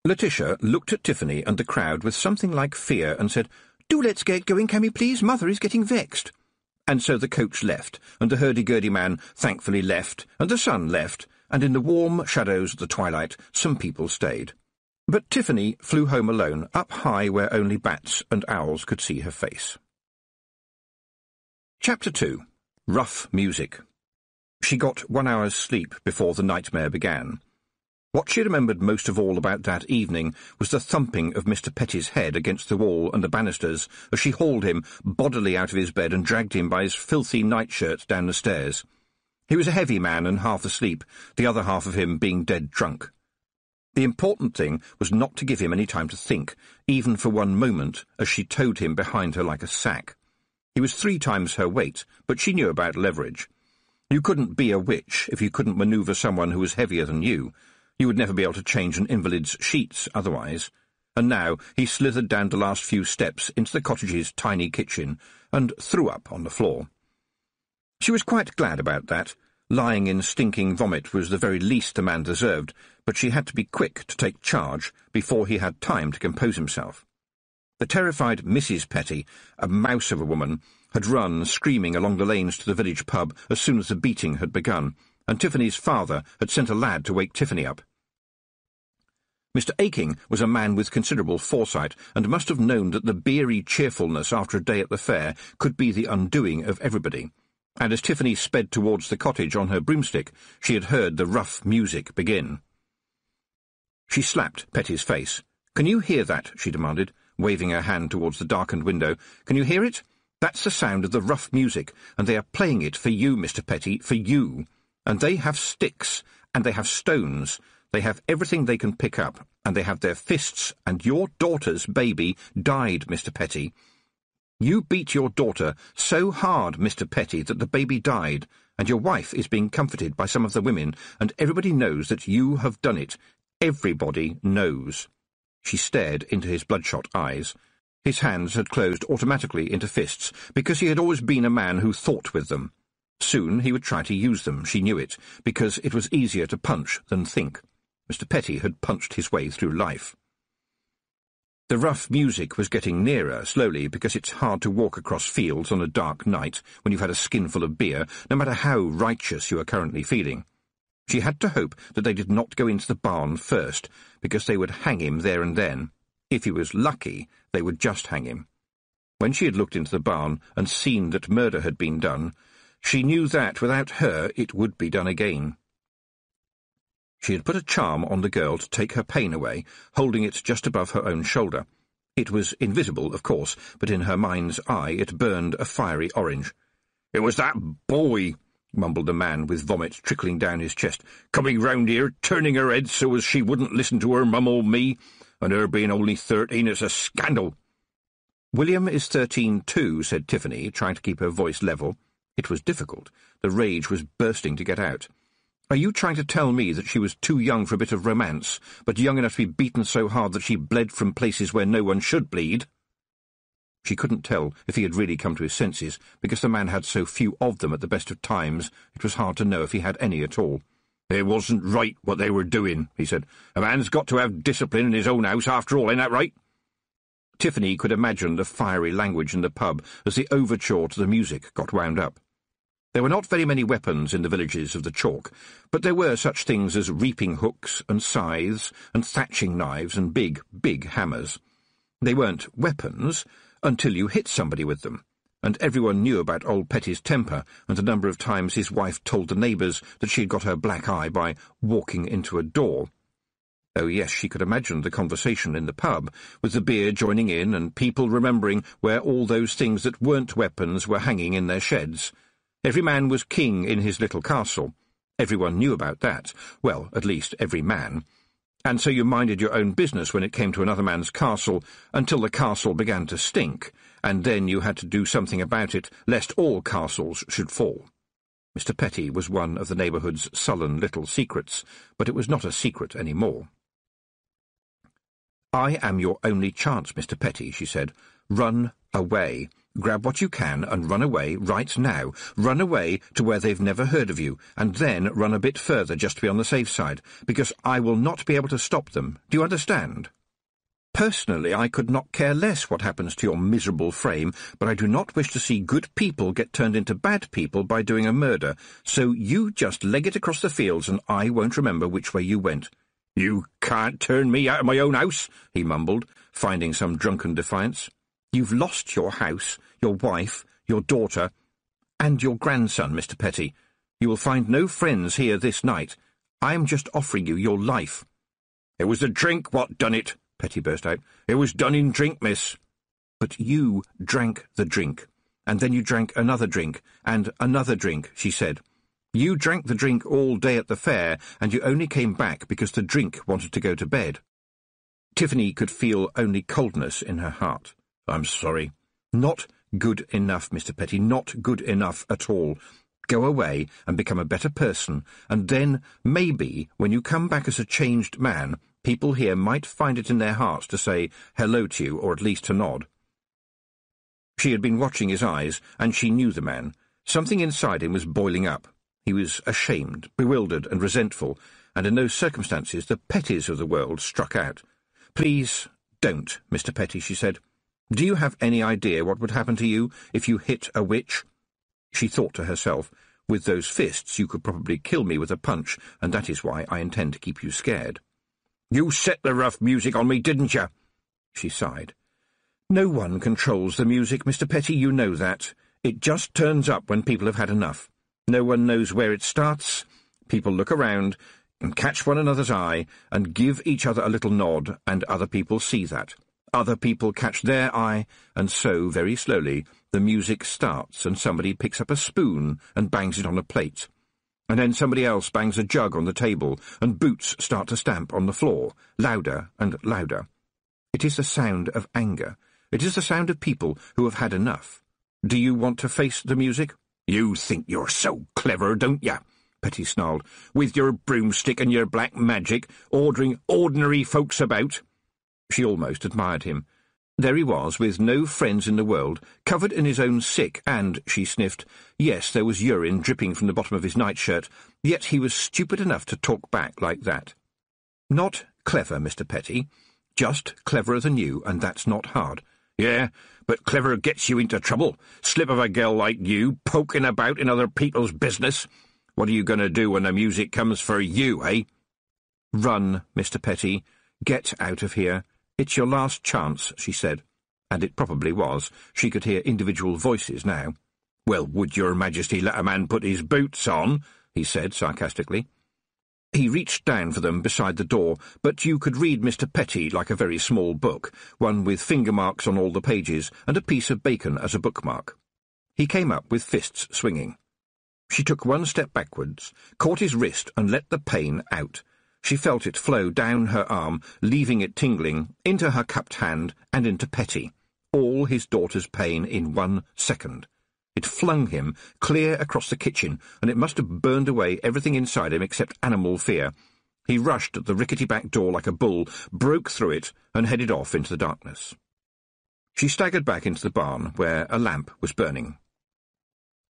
Letitia looked at Tiffany and the crowd with something like fear and said, "Do let's get going, can we please? Mother is getting vexed." And so the coach left, and the hurdy-gurdy man thankfully left, and the sun left, and in the warm shadows of the twilight some people stayed. But Tiffany flew home alone, up high where only bats and owls could see her face. Chapter 2. Rough Music. She got 1 hour's sleep before the nightmare began. What she remembered most of all about that evening was the thumping of Mr. Petty's head against the wall and the banisters as she hauled him bodily out of his bed and dragged him by his filthy nightshirt down the stairs. He was a heavy man and half asleep, the other half of him being dead drunk. The important thing was not to give him any time to think, even for one moment, as she towed him behind her like a sack. He was 3 times her weight, but she knew about leverage. You couldn't be a witch if you couldn't manoeuvre someone who was heavier than you. You would never be able to change an invalid's sheets otherwise. and now he slithered down the last few steps into the cottage's tiny kitchen and threw up on the floor. She was quite glad about that. Lying in stinking vomit was the very least the man deserved, but she had to be quick to take charge before he had time to compose himself. The terrified Mrs. Petty, a mouse of a woman, had run screaming along the lanes to the village pub as soon as the beating had begun, and Tiffany's father had sent a lad to wake Tiffany up. Mr. Aking was a man with considerable foresight, and must have known that the beery cheerfulness after a day at the fair could be the undoing of everybody, and as Tiffany sped towards the cottage on her broomstick, she had heard the rough music begin. She slapped Petty's face. "Can you hear that?" she demanded, waving her hand towards the darkened window. "Can you hear it? That's the sound of the rough music, and they are playing it for you, Mr. Petty, for you. And they have sticks, and they have stones, they have everything they can pick up, and they have their fists, and your daughter's baby died, Mr. Petty. You beat your daughter so hard, Mr. Petty, that the baby died, and your wife is being comforted by some of the women, and everybody knows that you have done it. Everybody knows." She stared into his bloodshot eyes. His hands had closed automatically into fists, because he had always been a man who thought with them. Soon he would try to use them, she knew it, because it was easier to punch than think. Mr. Petty had punched his way through life. The rough music was getting nearer, slowly, because it's hard to walk across fields on a dark night when you've had a skinful of beer, no matter how righteous you are currently feeling. She had to hope that they did not go into the barn first, because they would hang him there and then. If he was lucky, they would just hang him. When she had looked into the barn and seen that murder had been done, she knew that, without her, it would be done again. She had put a charm on the girl to take her pain away, holding it just above her own shoulder. It was invisible, of course, but in her mind's eye it burned a fiery orange. "It was that boy," mumbled the man with vomit trickling down his chest, "coming round here, turning her head so as she wouldn't listen to her mum or me, and her being only 13, it's a scandal." "William is 13 too," said Tiffany, trying to keep her voice level. It was difficult. The rage was bursting to get out. "Are you trying to tell me that she was too young for a bit of romance, but young enough to be beaten so hard that she bled from places where no one should bleed?" She couldn't tell if he had really come to his senses, because the man had so few of them at the best of times. It was hard to know if he had any at all. "It wasn't right what they were doing," he said. "A man's got to have discipline in his own house after all, ain't that right?" Tiffany could imagine the fiery language in the pub as the overture to the music got wound up. There were not very many weapons in the villages of the chalk, but there were such things as reaping hooks and scythes and thatching knives and big, big hammers. They weren't weapons until you hit somebody with them, and everyone knew about old Petty's temper and the number of times his wife told the neighbours that she had got her black eye by walking into a door. Oh yes, she could imagine the conversation in the pub, with the beer joining in and people remembering where all those things that weren't weapons were hanging in their sheds. Every man was king in his little castle. Everyone knew about that. Well, at least every man. And so you minded your own business when it came to another man's castle, until the castle began to stink, and then you had to do something about it, lest all castles should fall. Mr. Petty was one of the neighbourhood's sullen little secrets, but it was not a secret any more. "I am your only chance, Mr. Petty," she said. "Run away. Grab what you can and run away right now. Run away to where they've never heard of you, and then run a bit further just to be on the safe side, because I will not be able to stop them. Do you understand? Personally, I could not care less what happens to your miserable frame, but I do not wish to see good people get turned into bad people by doing a murder, so you just leg it across the fields and I won't remember which way you went." "You can't turn me out of my own house," he mumbled, finding some drunken defiance. "You've lost your house, your wife, your daughter, and your grandson, Mr. Petty. You will find no friends here this night. I am just offering you your life." "It was the drink what done it," Petty burst out. "It was done in drink, miss." "But you drank the drink, and then you drank another drink, and another drink," she said. "You drank the drink all day at the fair, and you only came back because the drink wanted to go to bed." Tiffany could feel only coldness in her heart. "I'm sorry." "Not good enough, Mr. Petty, not good enough at all. Go away and become a better person, and then, maybe, when you come back as a changed man, People here might find it in their hearts to say hello to you, or at least to nod. She had been watching his eyes, and she knew the man. Something inside him was boiling up. He was ashamed, bewildered, and resentful, and in those circumstances the Pettys of the world struck out. "Please don't, Mr. Petty," she said. "Do you have any idea what would happen to you if you hit a witch?" She thought to herself, "With those fists you could probably kill me with a punch, and that is why I intend to keep you scared." "You set the rough music on me, didn't you?" She sighed. "No one controls the music, Mr. Petty, you know that. It just turns up when people have had enough. No one knows where it starts. People look around and catch one another's eye and give each other a little nod, and other people see that. Other people catch their eye, and so, very slowly, the music starts, and somebody picks up a spoon and bangs it on a plate. And then somebody else bangs a jug on the table, and boots start to stamp on the floor, louder and louder. It is the sound of anger. It is the sound of people who have had enough. Do you want to face the music?" "You think you're so clever, don't you?" Petty snarled. "With your broomstick and your black magic, ordering ordinary folks about." She almost admired him. There he was, with no friends in the world, covered in his own sick, and, she sniffed, yes, there was urine dripping from the bottom of his nightshirt, yet he was stupid enough to talk back like that. "Not clever, Mr. Petty. Just cleverer than you, and that's not hard." "Yeah, but clever gets you into trouble. Slip of a girl like you, poking about in other people's business. What are you going to do when the music comes for you, eh?" "Run, Mr. Petty. Get out of here. It's your last chance," she said. And it probably was. She could hear individual voices now. "Well, would your Majesty let a man put his boots on?" he said sarcastically. He reached down for them beside the door, but you could read Mr. Petty like a very small book, one with finger marks on all the pages and a piece of bacon as a bookmark. He came up with fists swinging. She took one step backwards, caught his wrist and let the pain out. She felt it flow down her arm, leaving it tingling, into her cupped hand and into Petty. All his daughter's pain in 1 second. It flung him clear across the kitchen, and it must have burned away everything inside him except animal fear. He rushed at the rickety back door like a bull, broke through it, and headed off into the darkness. She staggered back into the barn, where a lamp was burning.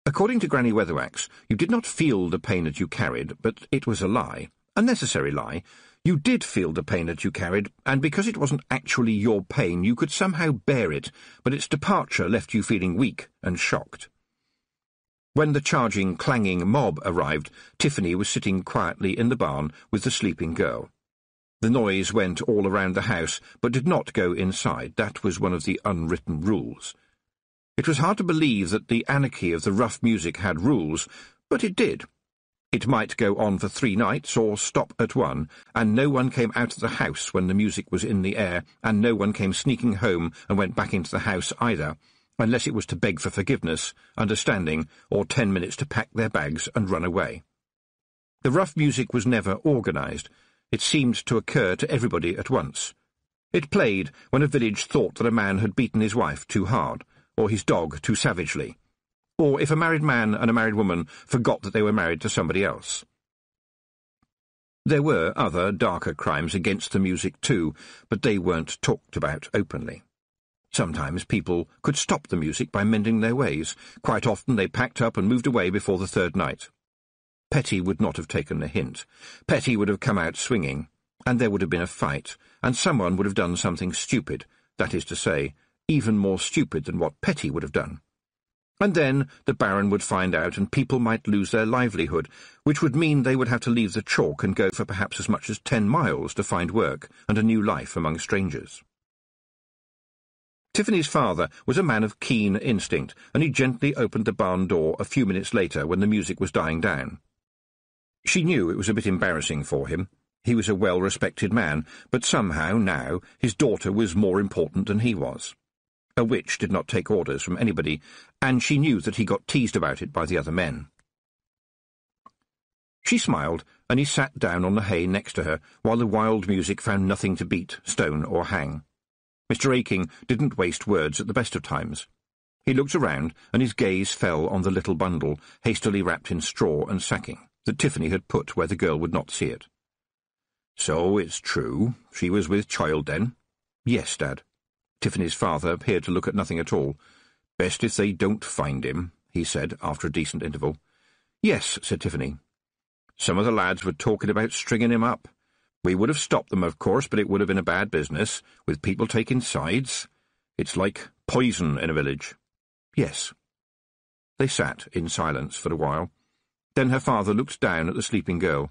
According to Granny Weatherwax, you did not feel the pain that you carried, but it was a lie, a necessary lie. You did feel the pain that you carried, and because it wasn't actually your pain, you could somehow bear it, but its departure left you feeling weak and shocked. When the charging, clanging mob arrived, Tiffany was sitting quietly in the barn with the sleeping girl. The noise went all around the house, but did not go inside. That was one of the unwritten rules. It was hard to believe that the anarchy of the rough music had rules, but it did. It might go on for 3 nights, or stop at 1, and no one came out of the house when the music was in the air, and no one came sneaking home and went back into the house either, unless it was to beg for forgiveness, understanding, or 10 minutes to pack their bags and run away. The rough music was never organised. It seemed to occur to everybody at once. It played when a village thought that a man had beaten his wife too hard, or his dog too savagely, or if a married man and a married woman forgot that they were married to somebody else. There were other, darker crimes against the music too, but they weren't talked about openly. Sometimes people could stop the music by mending their ways. Quite often they packed up and moved away before the 3rd night. Petty would not have taken the hint. Petty would have come out swinging, and there would have been a fight, and someone would have done something stupid, that is to say, even more stupid than what Petty would have done. And then the Baron would find out, and people might lose their livelihood, which would mean they would have to leave the chalk and go for perhaps as much as 10 miles to find work and a new life among strangers. Tiffany's father was a man of keen instinct, and he gently opened the barn door a few minutes later when the music was dying down. She knew it was a bit embarrassing for him. He was a well-respected man, but somehow, now, his daughter was more important than he was. A witch did not take orders from anybody, and she knew that he got teased about it by the other men. She smiled, and he sat down on the hay next to her, while the wild music found nothing to beat, stone, or hang. Mr. Aking didn't waste words at the best of times. He looked around, and his gaze fell on the little bundle, hastily wrapped in straw and sacking, that Tiffany had put where the girl would not see it. So it's true. She was with child, then? Yes, Dad. Tiffany's father appeared to look at nothing at all. Best if they don't find him, he said, after a decent interval. Yes, said Tiffany. Some of the lads were talking about stringing him up. We would have stopped them, of course, but it would have been a bad business, with people taking sides. It's like poison in a village. Yes. They sat in silence for a while. Then her father looked down at the sleeping girl.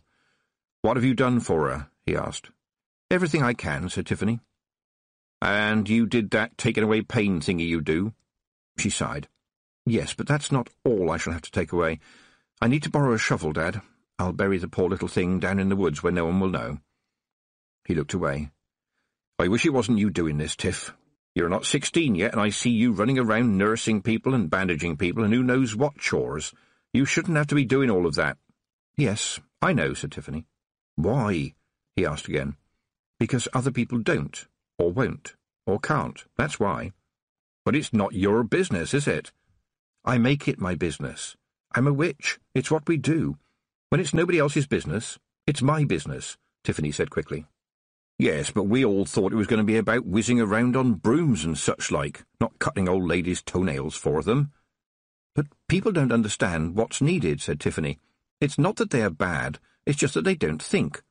What have you done for her? He asked. Everything I can, said Tiffany. And you did that taking away pain thingy you do? She sighed. Yes, but that's not all I shall have to take away. I need to borrow a shovel, Dad. I'll bury the poor little thing down in the woods where no one will know. He looked away. I wish it wasn't you doing this, Tiff. You're not 16 yet, and I see you running around nursing people and bandaging people and who knows what chores. You shouldn't have to be doing all of that. Yes, I know, said Tiffany. Why? He asked again. Because other people don't, or won't, or can't. That's why. But it's not your business, is it? I make it my business. I'm a witch. It's what we do. When it's nobody else's business, it's my business, Tiffany said quickly. Yes, but we all thought it was going to be about whizzing around on brooms and such like, not cutting old ladies' toenails for them. But people don't understand what's needed, said Tiffany. It's not that they are bad, it's just that they don't think.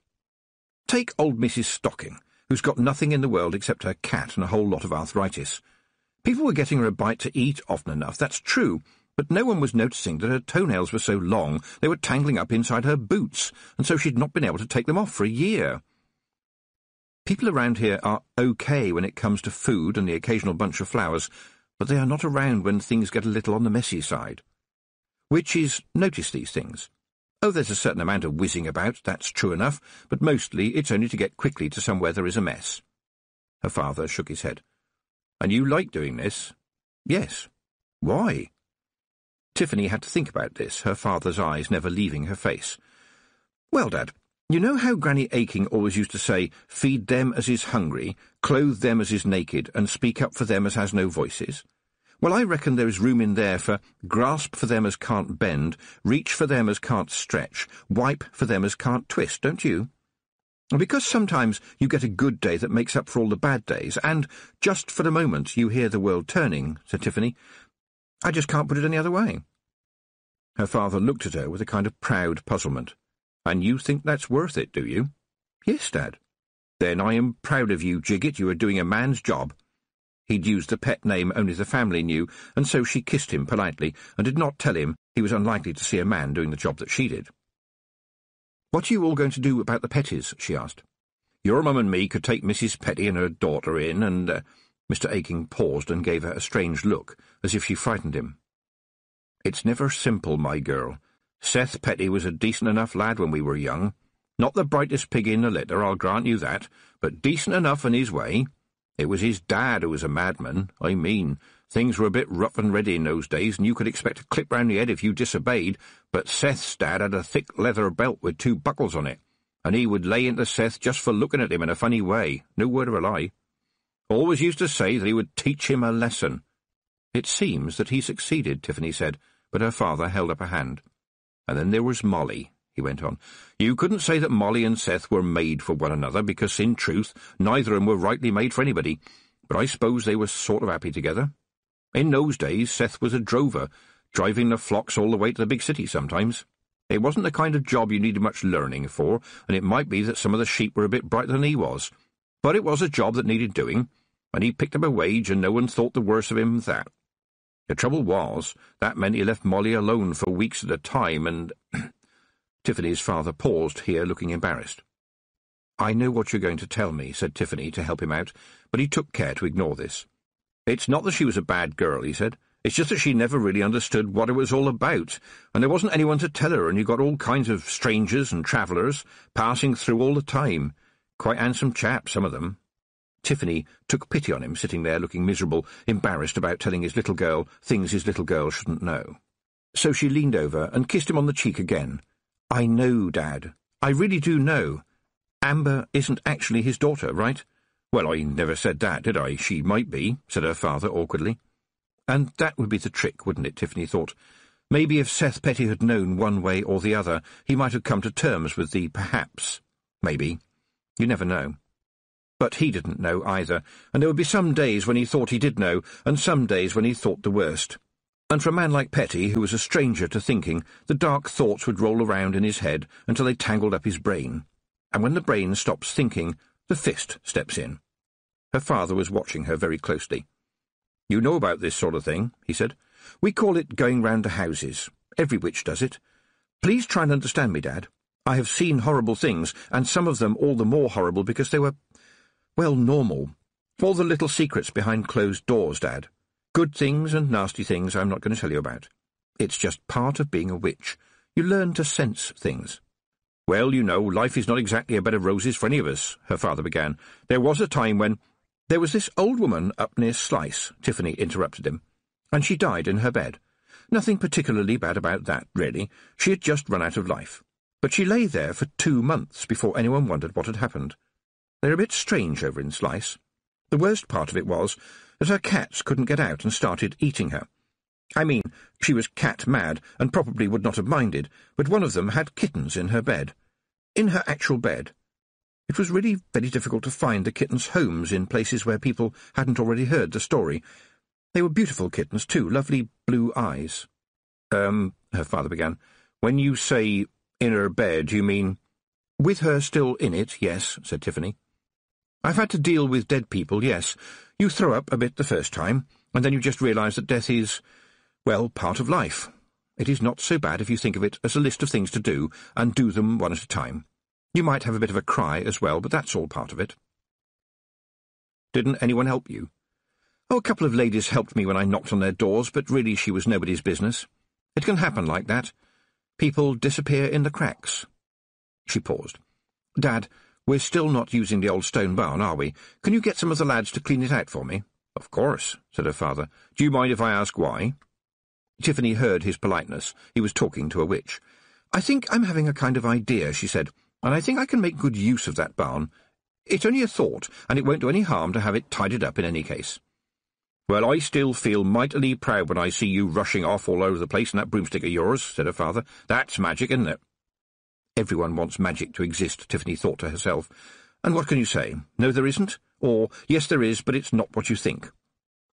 Take old Mrs. Stocking, who's got nothing in the world except her cat and a whole lot of arthritis. People were getting her a bite to eat often enough, that's true, but no one was noticing that her toenails were so long they were tangling up inside her boots, and so she'd not been able to take them off for a year. People around here are okay when it comes to food and the occasional bunch of flowers, but they are not around when things get a little on the messy side. Witches notice these things. Oh, there's a certain amount of whizzing about, that's true enough, but mostly it's only to get quickly to somewhere there is a mess. Her father shook his head. And you like doing this? Yes. Why? Tiffany had to think about this, her father's eyes never leaving her face. Well, Dad, you know how Granny Aching always used to say, feed them as is hungry, clothe them as is naked, and speak up for them as has no voices? Well, I reckon there is room in there for grasp for them as can't bend, reach for them as can't stretch, wipe for them as can't twist, don't you? And because sometimes you get a good day that makes up for all the bad days, and just for the moment you hear the world turning, said Tiffany, I just can't put it any other way. Her father looked at her with a kind of proud puzzlement. And you think that's worth it, do you? Yes, Dad. Then I am proud of you, Jiggit. You are doing a man's job. He'd used the pet name only the family knew, and so she kissed him politely, and did not tell him he was unlikely to see a man doing the job that she did. What are you all going to do about the Petties? She asked. Your mum and me could take Mrs. Petty and her daughter in, and... Mr. Aching paused and gave her a strange look, as if she frightened him. It's never simple, my girl. Seth Petty was a decent enough lad when we were young. Not the brightest pig in the litter, I'll grant you that, but decent enough in his way. It was his dad who was a madman. I mean, things were a bit rough and ready in those days, and you could expect a clip round the head if you disobeyed, but Seth's dad had a thick leather belt with 2 buckles on it, and he would lay into Seth just for looking at him in a funny way, no word of a lie. Always used to say that he would teach him a lesson. It seems that he succeeded, Tiffany said, but her father held up a hand. And then there was Molly, he went on. You couldn't say that Molly and Seth were made for one another, because, in truth, neither of them were rightly made for anybody, but I suppose they were sort of happy together. In those days, Seth was a drover, driving the flocks all the way to the big city sometimes. It wasn't the kind of job you needed much learning for, and it might be that some of the sheep were a bit brighter than he was, but it was a job that needed doing, and he picked up a wage, and no one thought the worse of him for that. The trouble was, that meant he left Molly alone for weeks at a time, and... Tiffany's father paused here, looking embarrassed. I know what you're going to tell me, said Tiffany to help him out, but he took care to ignore this. It's not that she was a bad girl, he said. It's just that she never really understood what it was all about, and there wasn't anyone to tell her, and you got all kinds of strangers and travellers passing through all the time. Quite handsome chaps, some of them. Tiffany took pity on him, sitting there looking miserable, embarrassed about telling his little girl things his little girl shouldn't know. So she leaned over and kissed him on the cheek again. I know, Dad. I really do know. Amber isn't actually his daughter, right? Well, I never said that, did I? She might be, said her father awkwardly. And that would be the trick, wouldn't it, Tiffany thought. Maybe if Seth Petty had known one way or the other, he might have come to terms with the perhaps. Maybe. You never know. But he didn't know either, and there would be some days when he thought he did know, and some days when he thought the worst. And for a man like Petty, who was a stranger to thinking, the dark thoughts would roll around in his head until they tangled up his brain. And when the brain stops thinking, the fist steps in. Her father was watching her very closely. "You know about this sort of thing," he said. "We call it going round to houses. Every witch does it. Please try and understand me, Dad. I have seen horrible things, and some of them all the more horrible because they were, well, normal. All the little secrets behind closed doors, Dad. Good things and nasty things I'm not going to tell you about. It's just part of being a witch. You learn to sense things." "Well, you know, life is not exactly a bed of roses for any of us," her father began. "There was a time when—" "There was this old woman up near Slice," Tiffany interrupted him, "and she died in her bed. Nothing particularly bad about that, really. She had just run out of life. But she lay there for 2 months before anyone wondered what had happened. They're a bit strange over in Slice. The worst part of it was that her cats couldn't get out and started eating her. I mean, she was cat-mad and probably would not have minded, but one of them had kittens in her bed. In her actual bed. It was really very difficult to find the kittens' homes in places where people hadn't already heard the story. They were beautiful kittens, too, lovely blue eyes." Her father began. "When you say in her bed, you mean—" "With her still in it, yes," said Tiffany. "I've had to deal with dead people, yes. You throw up a bit the first time, and then you just realise that death is, well, part of life. It is not so bad if you think of it as a list of things to do, and do them one at a time. You might have a bit of a cry as well, but that's all part of it." "Didn't anyone help you?" "Oh, a couple of ladies helped me when I knocked on their doors, but really she was nobody's business. It can happen like that. People disappear in the cracks." She paused. "Dad, we're still not using the old stone barn, are we? Can you get some of the lads to clean it out for me?" "Of course," said her father. "Do you mind if I ask why?" Tiffany heard his politeness. He was talking to a witch. "I think I'm having a kind of idea," she said, "and I think I can make good use of that barn. It's only a thought, and it won't do any harm to have it tidied up in any case." "Well, I still feel mightily proud when I see you rushing off all over the place in that broomstick of yours," said her father. "That's magic, isn't it?" Everyone wants magic to exist, Tiffany thought to herself. And what can you say? No, there isn't? Or, yes, there is, but it's not what you think.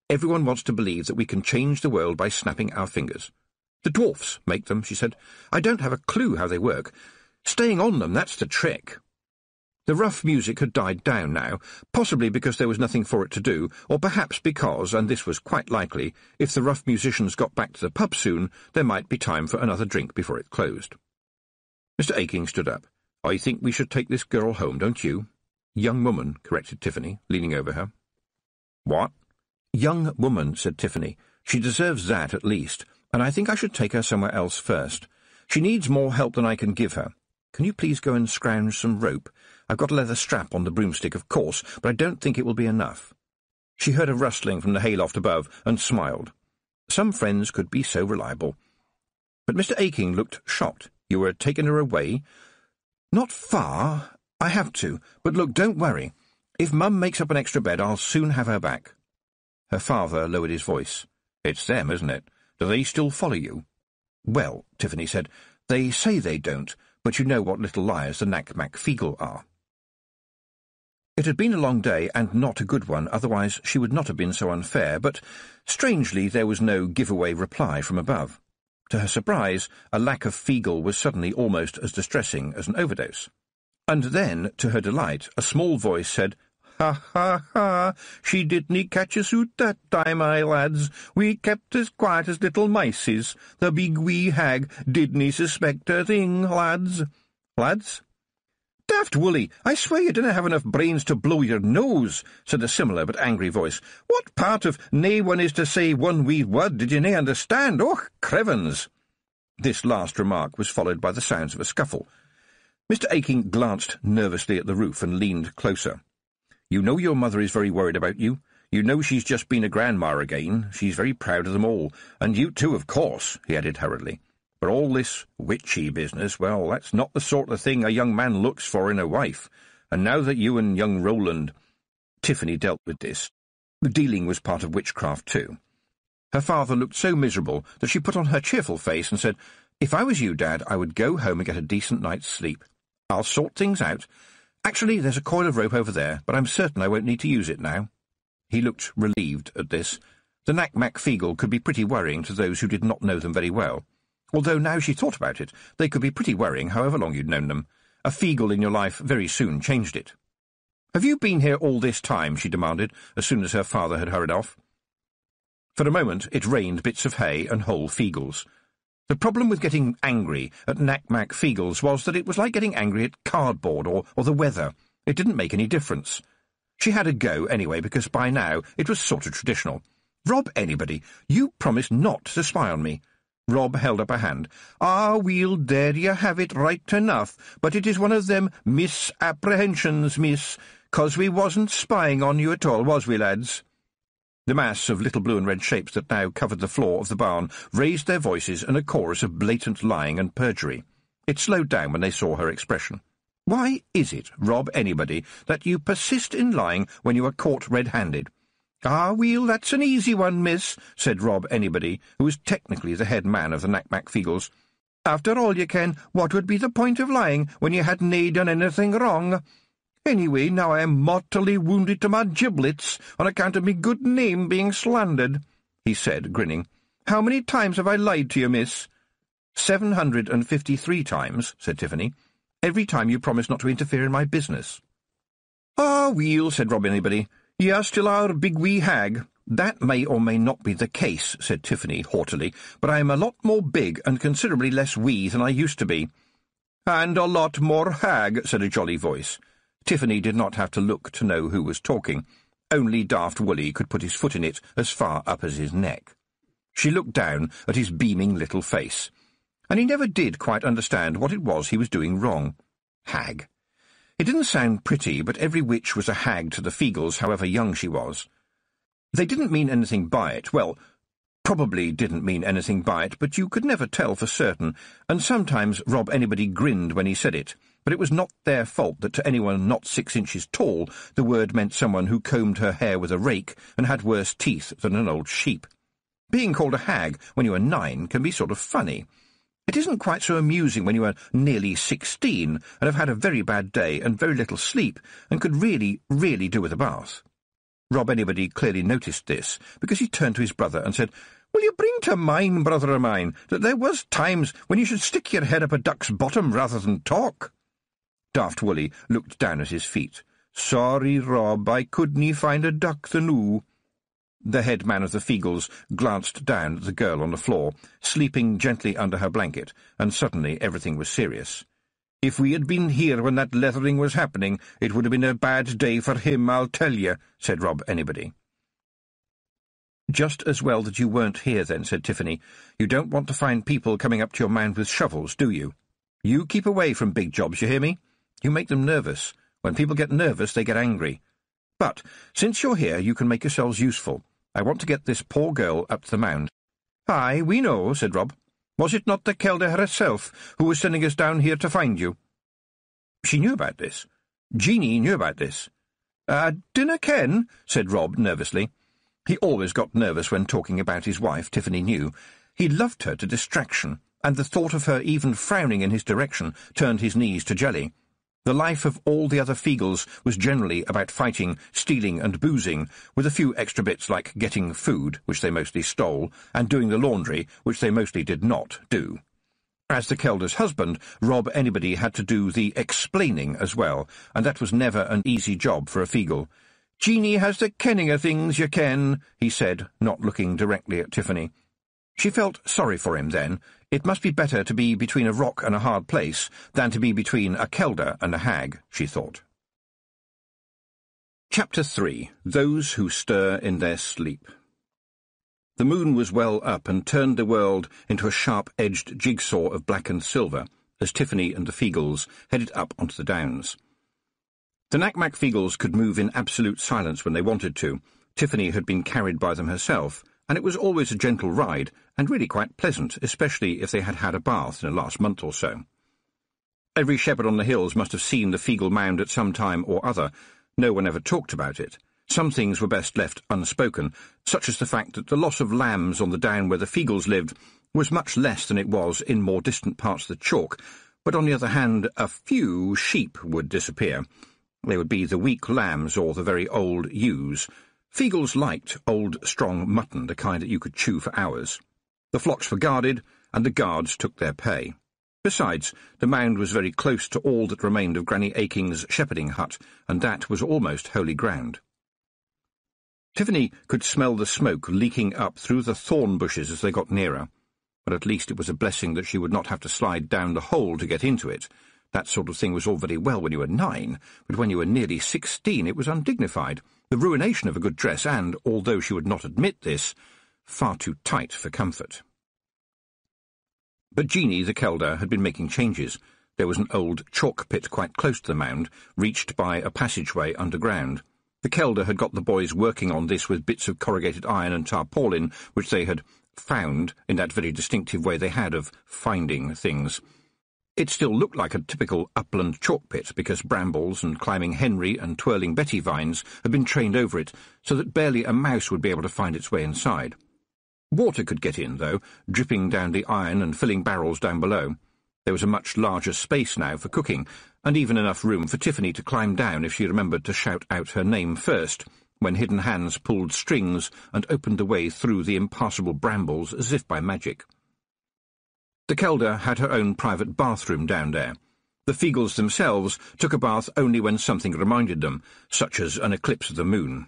Everyone wants to believe that we can change the world by snapping our fingers. "The dwarfs make them," she said. "I don't have a clue how they work. Staying on them, that's the trick." The rough music had died down now, possibly because there was nothing for it to do, or perhaps because, and this was quite likely, if the rough musicians got back to the pub soon, there might be time for another drink before it closed. Mr. Aking stood up. "I think we should take this girl home, don't you?" "Young woman," corrected Tiffany, leaning over her. "What?" "Young woman," said Tiffany. "She deserves that, at least, and I think I should take her somewhere else first. She needs more help than I can give her. Can you please go and scrounge some rope? I've got a leather strap on the broomstick, of course, but I don't think it will be enough." She heard a rustling from the hayloft above and smiled. Some friends could be so reliable. But Mr. Aking looked shocked. "You were taking her away?" "Not far. I have to. But look, don't worry. If Mum makes up an extra bed, I'll soon have her back." Her father lowered his voice. "It's them, isn't it? Do they still follow you?" "Well," Tiffany said, "they say they don't, but you know what little liars the Knack-Mack-Feegle are." It had been a long day, and not a good one, otherwise she would not have been so unfair, but, strangely, there was no giveaway reply from above. To her surprise, a lack of Feegle was suddenly almost as distressing as an overdose. And then, to her delight, a small voice said, "Ha, ha, ha! She didn't catch us out that time, my lads. We kept as quiet as little mices. The big wee hag didn't suspect a thing, lads." "Lads?" "Daft Woolly, I swear you didn't have enough brains to blow your nose," said a similar but angry voice. "What part of nae one is to say one wee word did you nae understand? Och, crevens!" This last remark was followed by the sounds of a scuffle. Mr. Aking glanced nervously at the roof and leaned closer. "You know your mother is very worried about you. You know she's just been a grandma again. She's very proud of them all. And you too, of course," he added hurriedly. "But all this witchy business, well, that's not the sort of thing a young man looks for in a wife. And now that you and young Roland—" Tiffany dealt with this. The dealing was part of witchcraft too. Her father looked so miserable that she put on her cheerful face and said, "If I was you, Dad, I would go home and get a decent night's sleep. I'll sort things out. Actually, there's a coil of rope over there, but I'm certain I won't need to use it now." He looked relieved at this. The Knack-Mack Feegle could be pretty worrying to those who did not know them very well. Although now she thought about it, they could be pretty worrying however long you'd known them. A Feegle in your life very soon changed it. "Have you been here all this time?" she demanded, as soon as her father had hurried off. For a moment it rained bits of hay and whole Feegles. The problem with getting angry at Knack-Mack Feegles was that it was like getting angry at cardboard or the weather. It didn't make any difference. She had a go anyway, because by now it was sort of traditional. "Rob Anybody, you promised not to spy on me." Rob held up a hand. "Ah, well, there you have it right enough, but it is one of them misapprehensions, miss, 'cause we wasn't spying on you at all, was we, lads?" The mass of little blue and red shapes that now covered the floor of the barn raised their voices in a chorus of blatant lying and perjury. It slowed down when they saw her expression. "Why is it, Rob Anybody, that you persist in lying when you are caught red-handed?" "Ah, well, that's an easy one, miss," said Rob Anybody, who was technically the head man of the Knack-Mack Feegles. "After all, you ken, what would be the point of lying when you had nae done anything wrong? Anyway, now I am mortally wounded to my giblets on account of me good name being slandered," he said, grinning. "How many times have I lied to you, miss?" 753 times, said Tiffany. "Every time you promised not to interfere in my business." "Ah, well," said Rob Anybody, "ye are still our big wee hag." "That may or may not be the case," said Tiffany haughtily, "but I am a lot more big and considerably less wee than I used to be." "And a lot more hag," said a jolly voice. Tiffany did not have to look to know who was talking. Only Daft Woolly could put his foot in it as far up as his neck. She looked down at his beaming little face, and he never did quite understand what it was he was doing wrong. Hag. It didn't sound pretty, but every witch was a hag to the Feegles, however young she was. They didn't mean anything by it. Well, probably didn't mean anything by it, but you could never tell for certain, and sometimes Rob Anybody grinned when he said it, but it was not their fault that to anyone not 6 inches tall the word meant someone who combed her hair with a rake and had worse teeth than an old sheep. Being called a hag when you are 9 can be sort of funny. It isn't quite so amusing when you are nearly 16 and have had a very bad day and very little sleep and could really, really do with a bath. Rob Anybody clearly noticed this, because he turned to his brother and said, "Will you bring to mind, brother of mine, that there was times when you should stick your head up a duck's bottom rather than talk?" Daft Woolly looked down at his feet. "Sorry, Rob, I couldn't find a duck the noo." The head man of the Feegles glanced down at the girl on the floor, sleeping gently under her blanket, and suddenly everything was serious. "If we had been here when that leathering was happening, it would have been a bad day for him, I'll tell you," said Rob Anybody. "Just as well that you weren't here then," said Tiffany. "You don't want to find people coming up to your mound with shovels, do you? You keep away from big jobs, you hear me? You make them nervous. When people get nervous, they get angry. But, since you're here, you can make yourselves useful. I want to get this poor girl up to the mound." "Aye, we know," said Rob. "Was it not the Kelda herself who was sending us down here to find you?" She knew about this. Jeanie knew about this. "Dinna ken," said Rob nervously. He always got nervous when talking about his wife, Tiffany knew. He loved her to distraction, and the thought of her even frowning in his direction turned his knees to jelly. The life of all the other Feegles was generally about fighting, stealing and boozing, with a few extra bits like getting food, which they mostly stole, and doing the laundry, which they mostly did not do. As the Kelda's husband, Rob Anybody had to do the explaining as well, and that was never an easy job for a Feegle. "Jeanie has the kenning of things, you ken," he said, not looking directly at Tiffany. She felt sorry for him then. It must be better to be between a rock and a hard place than to be between a Kelda and a hag, she thought. Chapter 3. Those Who Stir in Their Sleep. The moon was well up and turned the world into a sharp-edged jigsaw of black and silver as Tiffany and the Feegles headed up onto the downs. The Knack-Mack Feegles could move in absolute silence when they wanted to. Tiffany had been carried by them herself, and it was always a gentle ride, and really quite pleasant, especially if they had had a bath in the last month or so. Every shepherd on the hills must have seen the Feegle mound at some time or other. No one ever talked about it. Some things were best left unspoken, such as the fact that the loss of lambs on the down where the Feegles lived was much less than it was in more distant parts of the chalk, but on the other hand a few sheep would disappear. They would be the weak lambs or the very old ewes. Feagles liked old, strong mutton, the kind that you could chew for hours. The flocks were guarded, and the guards took their pay. Besides, the mound was very close to all that remained of Granny Aking's shepherding hut, and that was almost holy ground. Tiffany could smell the smoke leaking up through the thorn bushes as they got nearer, but at least it was a blessing that she would not have to slide down the hole to get into it. That sort of thing was all very well when you were 9, but when you were nearly 16 it was undignified, the ruination of a good dress and, although she would not admit this, far too tight for comfort. But Jeanie the Kelder had been making changes. There was an old chalk pit quite close to the mound, reached by a passageway underground. The Kelder had got the boys working on this with bits of corrugated iron and tarpaulin, which they had found in that very distinctive way they had of finding things. It still looked like a typical upland chalk pit, because brambles and climbing Henry and twirling Betty vines had been trained over it, so that barely a mouse would be able to find its way inside. Water could get in, though, dripping down the iron and filling barrels down below. There was a much larger space now for cooking, and even enough room for Tiffany to climb down if she remembered to shout out her name first, when hidden hands pulled strings and opened the way through the impassable brambles as if by magic. The Kelder had her own private bathroom down there. The Feagles themselves took a bath only when something reminded them, such as an eclipse of the moon.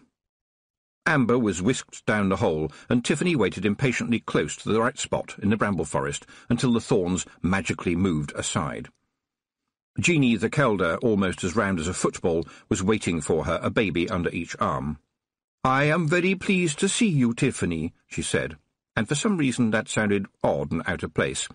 Amber was whisked down the hole, and Tiffany waited impatiently close to the right spot in the bramble forest until the thorns magically moved aside. Jeanie the Kelder, almost as round as a football, was waiting for her, a baby under each arm. "I am very pleased to see you, Tiffany," she said, and for some reason that sounded odd and out of place.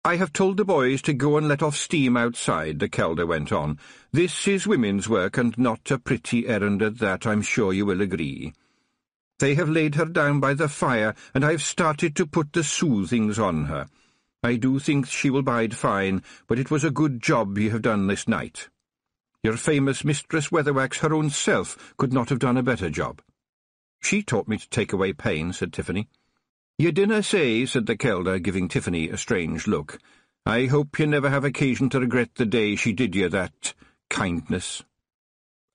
"I have told the boys to go and let off steam outside," the Kelder went on. "This is women's work, and not a pretty errand at that, I'm sure you will agree. They have laid her down by the fire, and I have started to put the soothings on her. I do think she will bide fine, but it was a good job you have done this night. Your famous Mistress Weatherwax, her own self, could not have done a better job." "She taught me to take away pain," said Tiffany. "You dinna say," said the Kelder, giving Tiffany a strange look. "I hope you never have occasion to regret the day she did you that kindness."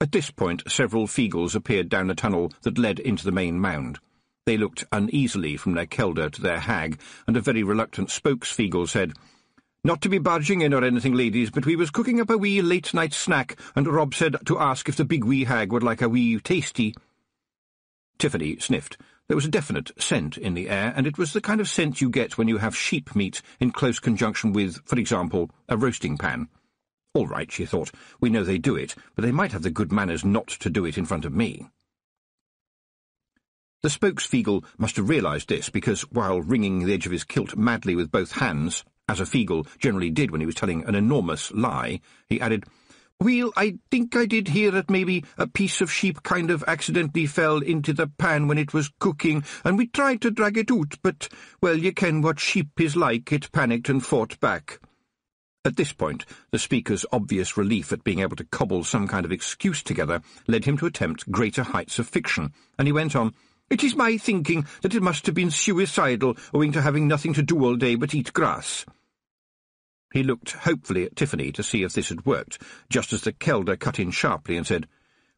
At this point several Feagles appeared down the tunnel that led into the main mound. They looked uneasily from their Kelder to their hag, and a very reluctant spokes-Feagle said, "Not to be barging in or anything, ladies, but we was cooking up a wee late-night snack, and Rob said to ask if the big wee hag would like a wee tasty." Tiffany sniffed. There was a definite scent in the air, and it was the kind of scent you get when you have sheep meat in close conjunction with, for example, a roasting pan. All right, she thought, we know they do it, but they might have the good manners not to do it in front of me. The spokes-Feagle must have realised this, because while wringing the edge of his kilt madly with both hands, as a Feagle generally did when he was telling an enormous lie, he added, "Well, I think I did hear that maybe a piece of sheep kind of accidentally fell into the pan when it was cooking, and we tried to drag it out, but, well, you ken what sheep is like, it panicked and fought back." At this point, the speaker's obvious relief at being able to cobble some kind of excuse together led him to attempt greater heights of fiction, and he went on, "It is my thinking that it must have been suicidal, owing to having nothing to do all day but eat grass." He looked hopefully at Tiffany to see if this had worked, just as the Kelder cut in sharply and said,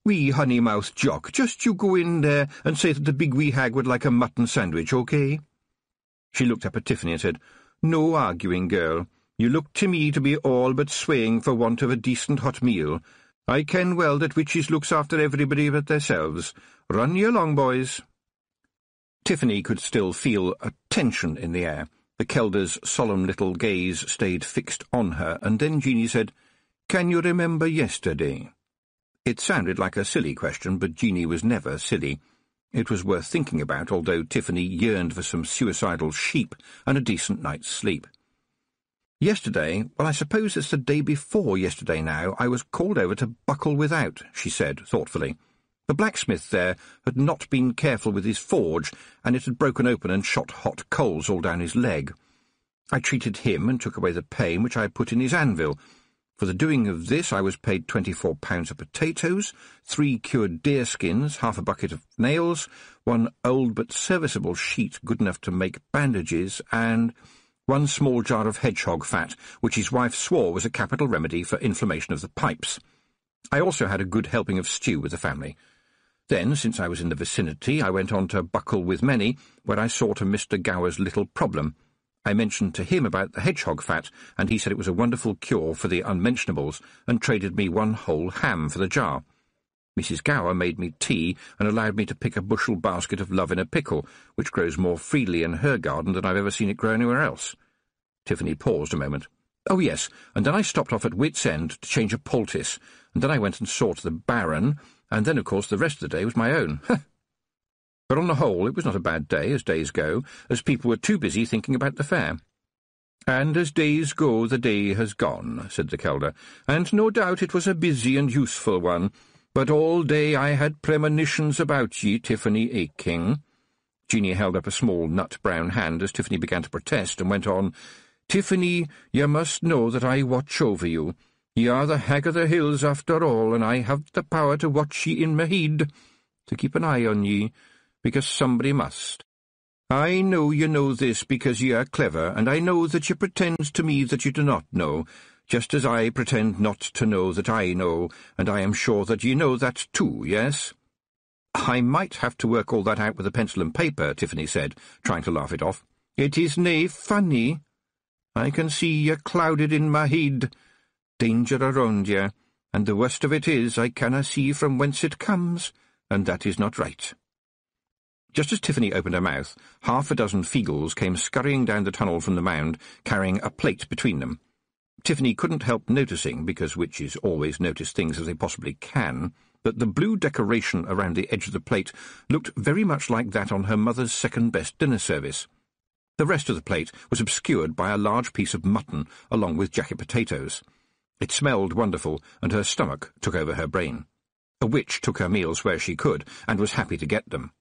"Wee honey-mouthed Jock, just you go in there and say that the big wee hag would like a mutton sandwich, okay?" She looked up at Tiffany and said, "No arguing, girl. You look to me to be all but swaying for want of a decent hot meal. I ken well that witches looks after everybody but theirselves. Run you along, boys." Tiffany could still feel a tension in the air. The Kelder's solemn little gaze stayed fixed on her, and then Jeanie said, "Can you remember yesterday?" It sounded like a silly question, but Jeanie was never silly. It was worth thinking about, although Tiffany yearned for some suicidal sheep and a decent night's sleep. "Yesterday, well, I suppose it's the day before yesterday now, I was called over to buckle without," she said thoughtfully. "The blacksmith there had not been careful with his forge, and it had broken open and shot hot coals all down his leg. I treated him and took away the pain which I had put in his anvil. For the doing of this I was paid 24 pounds of potatoes, 3 cured deerskins, half a bucket of nails, 1 old but serviceable sheet good enough to make bandages, and 1 small jar of hedgehog fat, which his wife swore was a capital remedy for inflammation of the pipes. I also had a good helping of stew with the family. Then, since I was in the vicinity, I went on to Buckle with Many, where I saw to Mr. Gower's little problem. I mentioned to him about the hedgehog fat, and he said it was a wonderful cure for the unmentionables, and traded me one whole ham for the jar. Mrs. Gower made me tea and allowed me to pick a bushel basket of love in a pickle, which grows more freely in her garden than I've ever seen it grow anywhere else. Tiffany paused a moment. Oh, yes, and then I stopped off at Wit's End to change a poultice, and then I went and saw to the Baron, and then, of course, the rest of the day was my own. But on the whole, it was not a bad day, as days go, as people were too busy thinking about the fair. And as days go, the day has gone, said the Kelder, and no doubt it was a busy and useful one, but all day I had premonitions about ye, Tiffany Aking. Jeanie held up a small nut-brown hand as Tiffany began to protest, and went on, Tiffany, ye must know that I watch over you. Ye are the hag of the hills after all, and I have the power to watch ye in my heed, to keep an eye on ye, because somebody must. I know ye know this because ye are clever, and I know that ye pretend to me that ye do not know, just as I pretend not to know that I know, and I am sure that ye know that too, yes? I might have to work all that out with a pencil and paper, Tiffany said, trying to laugh it off. It is nae funny. I can see ye clouded in my head. Danger around ye, and the worst of it is I canna see from whence it comes, and that is not right. Just as Tiffany opened her mouth, half a dozen Feagles came scurrying down the tunnel from the mound, carrying a plate between them. Tiffany couldn't help noticing, because witches always notice things as they possibly can, that the blue decoration around the edge of the plate looked very much like that on her mother's second-best dinner service. The rest of the plate was obscured by a large piece of mutton, along with jacket potatoes. It smelled wonderful, and her stomach took over her brain. A witch took her meals where she could, and was happy to get them.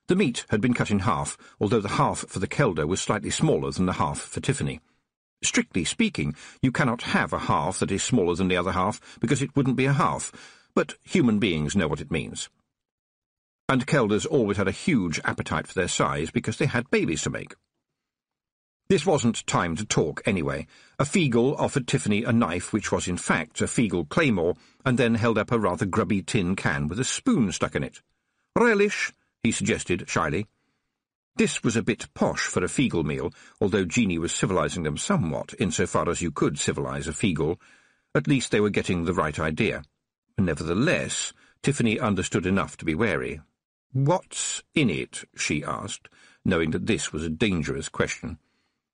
The meat had been cut in half, although the half for the Kelder was slightly smaller than the half for Tiffany. Strictly speaking, you cannot have a half that is smaller than the other half, because it wouldn't be a half, but human beings know what it means. And Kelders always had a huge appetite for their size, because they had babies to make. This wasn't time to talk, anyway. A Feagle offered Tiffany a knife which was in fact a Feagle claymore, and then held up a rather grubby tin can with a spoon stuck in it. Relish, he suggested shyly. This was a bit posh for a Feagle meal, although Jeanie was civilizing them somewhat, insofar as you could civilize a Feagle. At least they were getting the right idea. Nevertheless, Tiffany understood enough to be wary. "What's in it?" she asked, knowing that this was a dangerous question.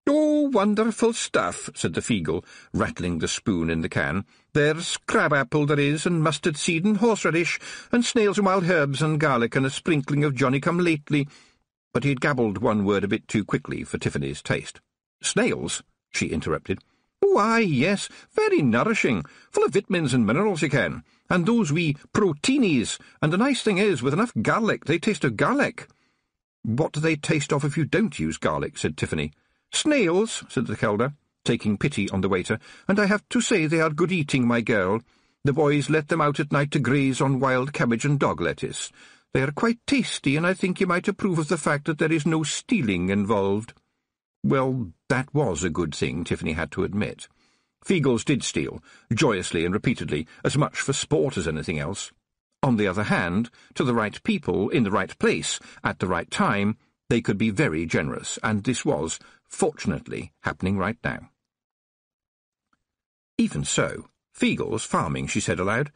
"Oh, wonderful stuff," said the Feagle, rattling the spoon in the can. "There's crab-apple there is, and mustard seed and horseradish, and snails and wild herbs and garlic, and a sprinkling of Johnny-come-lately." But he had gabbled one word a bit too quickly for Tiffany's taste. "Snails?" she interrupted. "Why, yes, very nourishing, full of vitamins and minerals, you can, and those wee proteinies, and the nice thing is, with enough garlic, they taste of garlic." "What do they taste of if you don't use garlic?" said Tiffany. "Snails," said the Kelder, taking pity on the waiter, "and I have to say they are good eating, my girl. The boys let them out at night to graze on wild cabbage and dog lettuce. They are quite tasty, and I think you might approve of the fact that there is no stealing involved." Well, that was a good thing, Tiffany had to admit. Feagles did steal, joyously and repeatedly, as much for sport as anything else. On the other hand, to the right people, in the right place, at the right time, they could be very generous, and this was, fortunately, happening right now. Even so, Feagle's farming, she said aloud.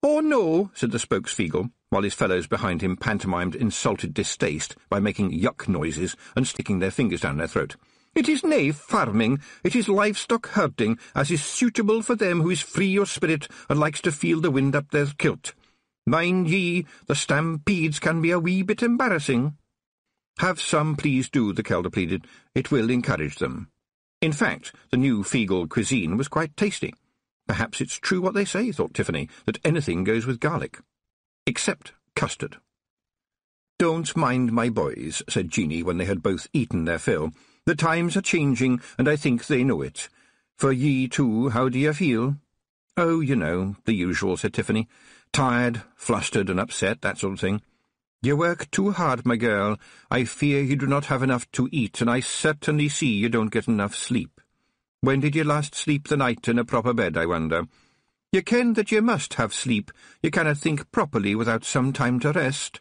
"Oh, no," said the spokes-Feagle, while his fellows behind him pantomimed insulted distaste by making yuck noises and sticking their fingers down their throat. "It is nae farming, it is livestock herding, as is suitable for them who is free of spirit and likes to feel the wind up their kilt. Mind ye, the stampedes can be a wee bit embarrassing." "Have some, please do," the Kelder pleaded. "It will encourage them." In fact, the new Feagle cuisine was quite tasty. Perhaps it's true what they say, thought Tiffany, that anything goes with garlic. Except custard. "Don't mind my boys," said Jeanie when they had both eaten their fill. "The times are changing, and I think they know it. For ye, too, how do you feel?" "Oh, you know, the usual," said Tiffany. "Tired, flustered and upset, that sort of thing." "You work too hard, my girl. I fear you do not have enough to eat, and I certainly see you don't get enough sleep. When did you last sleep the night in a proper bed, I wonder?" "Ye ken that ye must have sleep. Ye cannot think properly without some time to rest.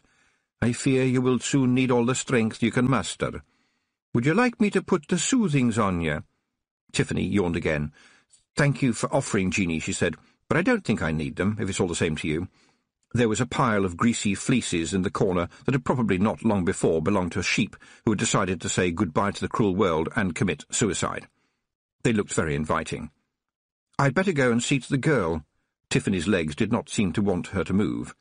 I fear you will soon need all the strength you can muster. Would you like me to put the soothings on ye?" Tiffany yawned again. "Thank you for offering, Jeanie," she said, "but I don't think I need them, if it's all the same to you." There was a pile of greasy fleeces in the corner that had probably not long before belonged to a sheep who had decided to say goodbye to the cruel world and commit suicide. They looked very inviting. "I'd better go and see to the girl." Tiffany's legs did not seem to want her to move.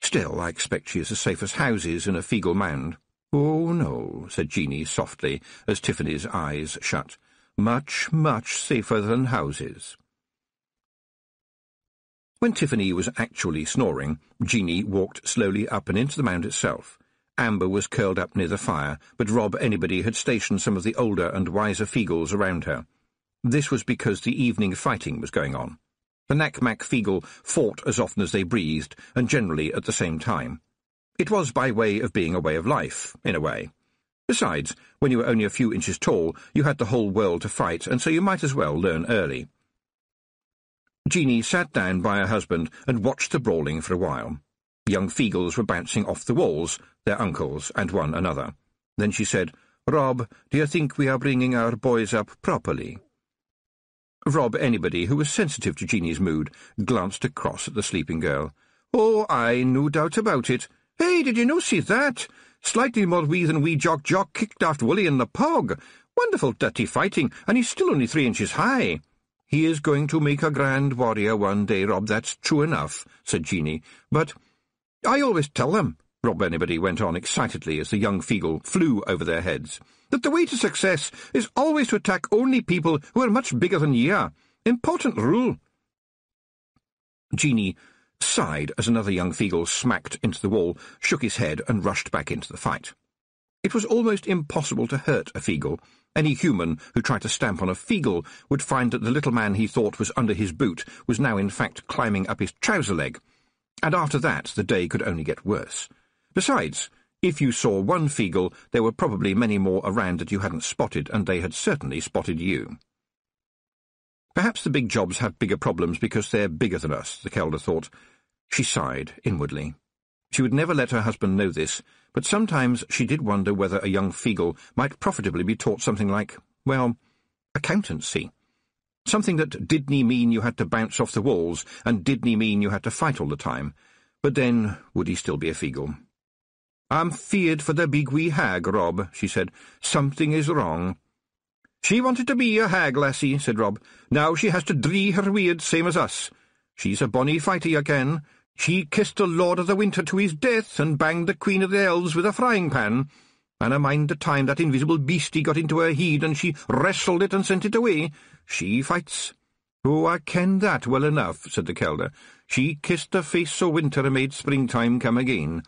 "Still, I expect she is as safe as houses in a feegle mound." "Oh, no," said Jeanie softly, as Tiffany's eyes shut. "Much, much safer than houses." When Tiffany was actually snoring, Jeanie walked slowly up and into the mound itself. Amber was curled up near the fire, but Rob Anybody had stationed some of the older and wiser Feagles around her. This was because the evening fighting was going on. The Knack-Mack Feagle fought as often as they breathed, and generally at the same time. It was by way of being a way of life, in a way. Besides, when you were only a few inches tall, you had the whole world to fight, and so you might as well learn early. Jeanie sat down by her husband and watched the brawling for a while. Young Feagles were bouncing off the walls, their uncles and one another. Then she said, "Rob, do you think we are bringing our boys up properly?" Rob Anybody, who was sensitive to Jeanie's mood, glanced across at the sleeping girl. "Oh, aye, no doubt about it. Hey, did you no see that? Slightly more wee than wee Jock kicked aft Wooly in the pog. Wonderful dirty fighting, and he's still only 3 inches high." "He is going to make a grand warrior one day, Rob, that's true enough," said Jeanie. "But I always tell them," Rob Anybody went on excitedly as the young Feagle flew over their heads, "that the way to success is always to attack only people who are much bigger than ye are. Important rule." Jeanie sighed as another young Feagle smacked into the wall, shook his head, and rushed back into the fight. It was almost impossible to hurt a Feagle. Any human who tried to stamp on a Feagle would find that the little man he thought was under his boot was now in fact climbing up his trouser leg, and after that the day could only get worse. Besides, if you saw one Feagle, there were probably many more around that you hadn't spotted, and they had certainly spotted you. Perhaps the big jobs have bigger problems because they're bigger than us, the Kelder thought. She sighed inwardly. She would never let her husband know this, but sometimes she did wonder whether a young Feagle might profitably be taught something like, well, accountancy. Something that didn't mean you had to bounce off the walls, and didn't mean you had to fight all the time. But then, would he still be a Feagle? "I'm feared for the big wee hag, Rob," she said. "Something is wrong." "She wanted to be a hag, lassie," said Rob. "Now she has to dree her weird, same as us. She's a bonny fighter, ye ken. She kissed the Lord of the Winter to his death, and banged the Queen of the Elves with a frying-pan. And I mind the time that invisible beastie got into her head, and she wrestled it and sent it away. She fights." "Oh, I ken that well enough," said the Kelder. "She kissed the face o' winter and made springtime come again.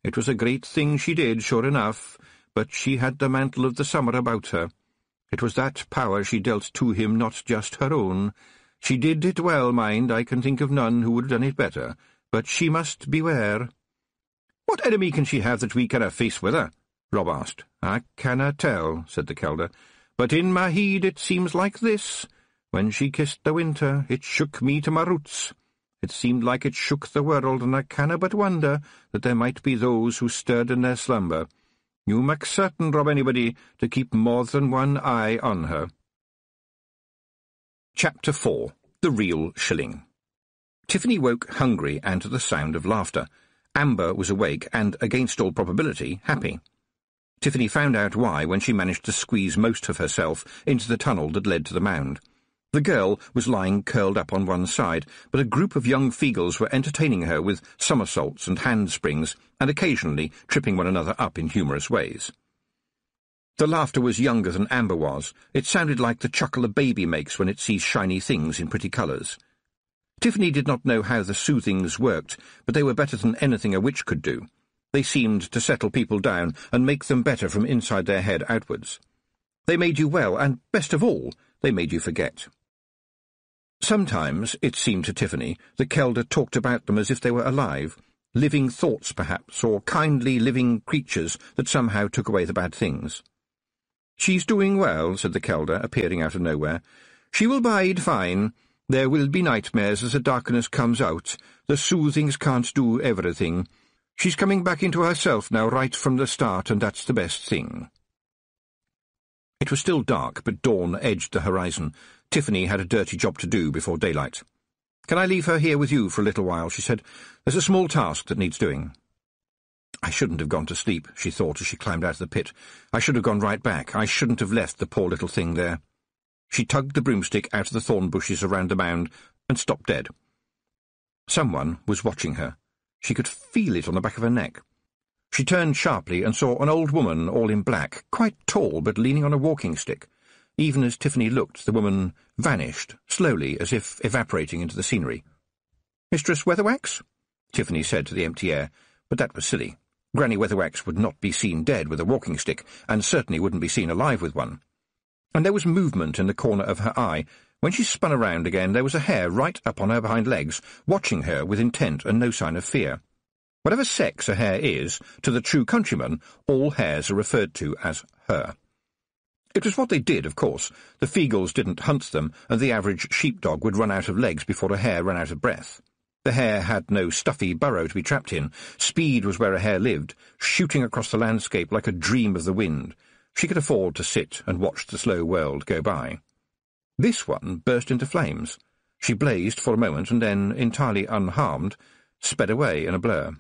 It was a great thing she did, sure enough, but she had the mantle of the summer about her. It was that power she dealt to him, not just her own. She did it well, mind, I can think of none who would have done it better, but she must beware." "What enemy can she have that we canna face with her?" Rob asked. "I canna tell," said the Kelder, "but in my heed it seems like this. When she kissed the winter, it shook me to my roots. It seemed like it shook the world, and I canna but wonder that there might be those who stirred in their slumber. You mak certain, Rob Anybody, to keep more than one eye on her." Chapter 4. The Real Shilling. Tiffany woke hungry and to the sound of laughter. Amber was awake and, against all probability, happy. Tiffany found out why when she managed to squeeze most of herself into the tunnel that led to the mound. The girl was lying curled up on one side, but a group of young Feagles were entertaining her with somersaults and handsprings, and occasionally tripping one another up in humorous ways. The laughter was younger than Amber was. It sounded like the chuckle a baby makes when it sees shiny things in pretty colours. Tiffany did not know how the soothings worked, but they were better than anything a witch could do. They seemed to settle people down and make them better from inside their head outwards. They made you well, and, best of all, they made you forget. Sometimes, it seemed to Tiffany, the Kelder talked about them as if they were alive, living thoughts perhaps, or kindly living creatures that somehow took away the bad things. "She's doing well," said the Kelder, appearing out of nowhere. "She will bide fine. There will be nightmares as the darkness comes out. The soothings can't do everything. She's coming back into herself now right from the start, and that's the best thing." It was still dark, but dawn edged the horizon. Tiffany had a dirty job to do before daylight. "Can I leave her here with you for a little while?" she said. "There's a small task that needs doing." "I shouldn't have gone to sleep," she thought as she climbed out of the pit. "I should have gone right back. I shouldn't have left the poor little thing there." She tugged the broomstick out of the thorn bushes around the mound and stopped dead. Someone was watching her. She could feel it on the back of her neck. She turned sharply and saw an old woman all in black, quite tall but leaning on a walking stick. Even as Tiffany looked, the woman vanished, slowly, as if evaporating into the scenery. "Mistress Weatherwax?" Tiffany said to the empty air, but that was silly. Granny Weatherwax would not be seen dead with a walking stick, and certainly wouldn't be seen alive with one. And there was movement in the corner of her eye. When she spun around again, there was a hare right up on her behind legs, watching her with intent and no sign of fear. Whatever sex a hare is, to the true countryman, all hares are referred to as her. It was what they did, of course. The Feagles didn't hunt them, and the average sheepdog would run out of legs before a hare ran out of breath. The hare had no stuffy burrow to be trapped in. Speed was where a hare lived, shooting across the landscape like a dream of the wind. She could afford to sit and watch the slow world go by. This one burst into flames. She blazed for a moment and then, entirely unharmed, sped away in a blur.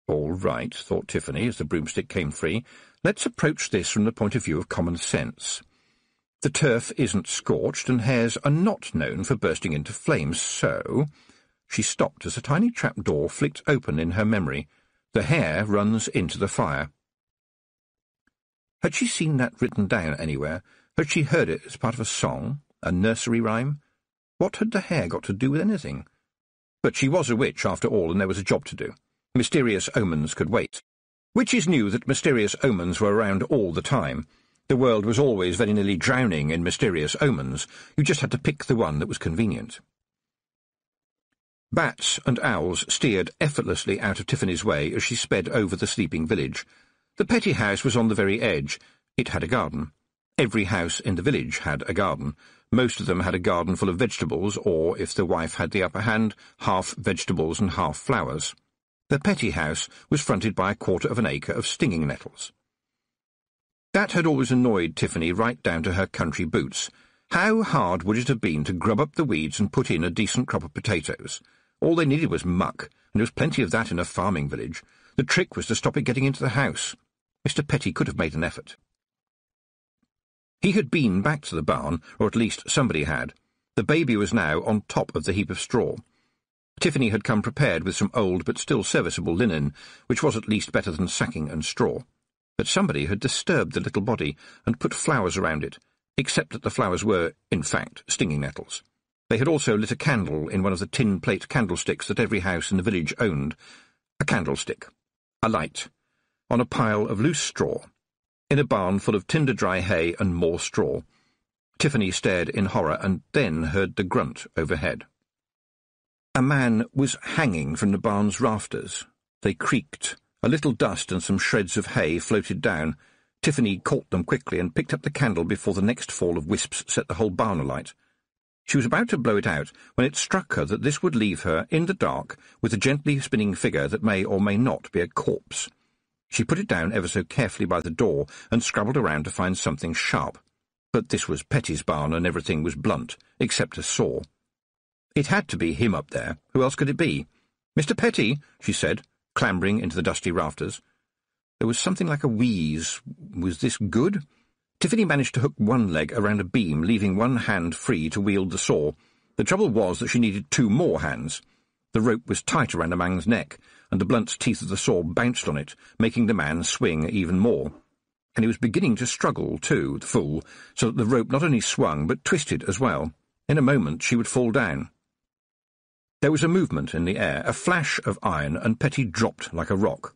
"All right," thought Tiffany as the broomstick came free. "Let's approach this from the point of view of common sense. The turf isn't scorched, and hares are not known for bursting into flames, so—" She stopped as a tiny trap-door flicked open in her memory. "The hare runs into the fire." Had she seen that written down anywhere? Had she heard it as part of a song, a nursery rhyme? What had the hare got to do with anything? But she was a witch, after all, and there was a job to do. Mysterious omens could wait. Witches knew that mysterious omens were around all the time. The world was always very nearly drowning in mysterious omens. You just had to pick the one that was convenient. Bats and owls steered effortlessly out of Tiffany's way as she sped over the sleeping village. The Petty house was on the very edge. It had a garden. Every house in the village had a garden. Most of them had a garden full of vegetables, or, if the wife had the upper hand, half vegetables and half flowers. The Petty house was fronted by 1/4 of an acre of stinging nettles. That had always annoyed Tiffany right down to her country boots. How hard would it have been to grub up the weeds and put in a decent crop of potatoes? All they needed was muck, and there was plenty of that in a farming village. The trick was to stop it getting into the house. Mr. Petty could have made an effort. He had been back to the barn, or at least somebody had. The baby was now on top of the heap of straw. Tiffany had come prepared with some old but still serviceable linen, which was at least better than sacking and straw. But somebody had disturbed the little body and put flowers around it, except that the flowers were, in fact, stinging nettles. They had also lit a candle in one of the tin plate candlesticks that every house in the village owned. A candlestick. A light. On a pile of loose straw. In a barn full of tinder-dry hay and more straw. Tiffany stared in horror and then heard the grunt overhead. A man was hanging from the barn's rafters. They creaked. A little dust and some shreds of hay floated down. Tiffany caught them quickly and picked up the candle before the next fall of wisps set the whole barn alight. She was about to blow it out when it struck her that this would leave her in the dark with a gently spinning figure that may or may not be a corpse. She put it down ever so carefully by the door and scrabbled around to find something sharp. But this was Petty's barn and everything was blunt, except a saw. It had to be him up there. Who else could it be? "Mr. Petty," she said, clambering into the dusty rafters. There was something like a wheeze. Was this good? Tiffany managed to hook one leg around a beam, leaving one hand free to wield the saw. The trouble was that she needed 2 more hands. The rope was tight around the man's neck, and the blunt teeth of the saw bounced on it, making the man swing even more. And he was beginning to struggle, too, the fool, so that the rope not only swung, but twisted as well. In a moment she would fall down. There was a movement in the air, a flash of iron, and Petty dropped like a rock.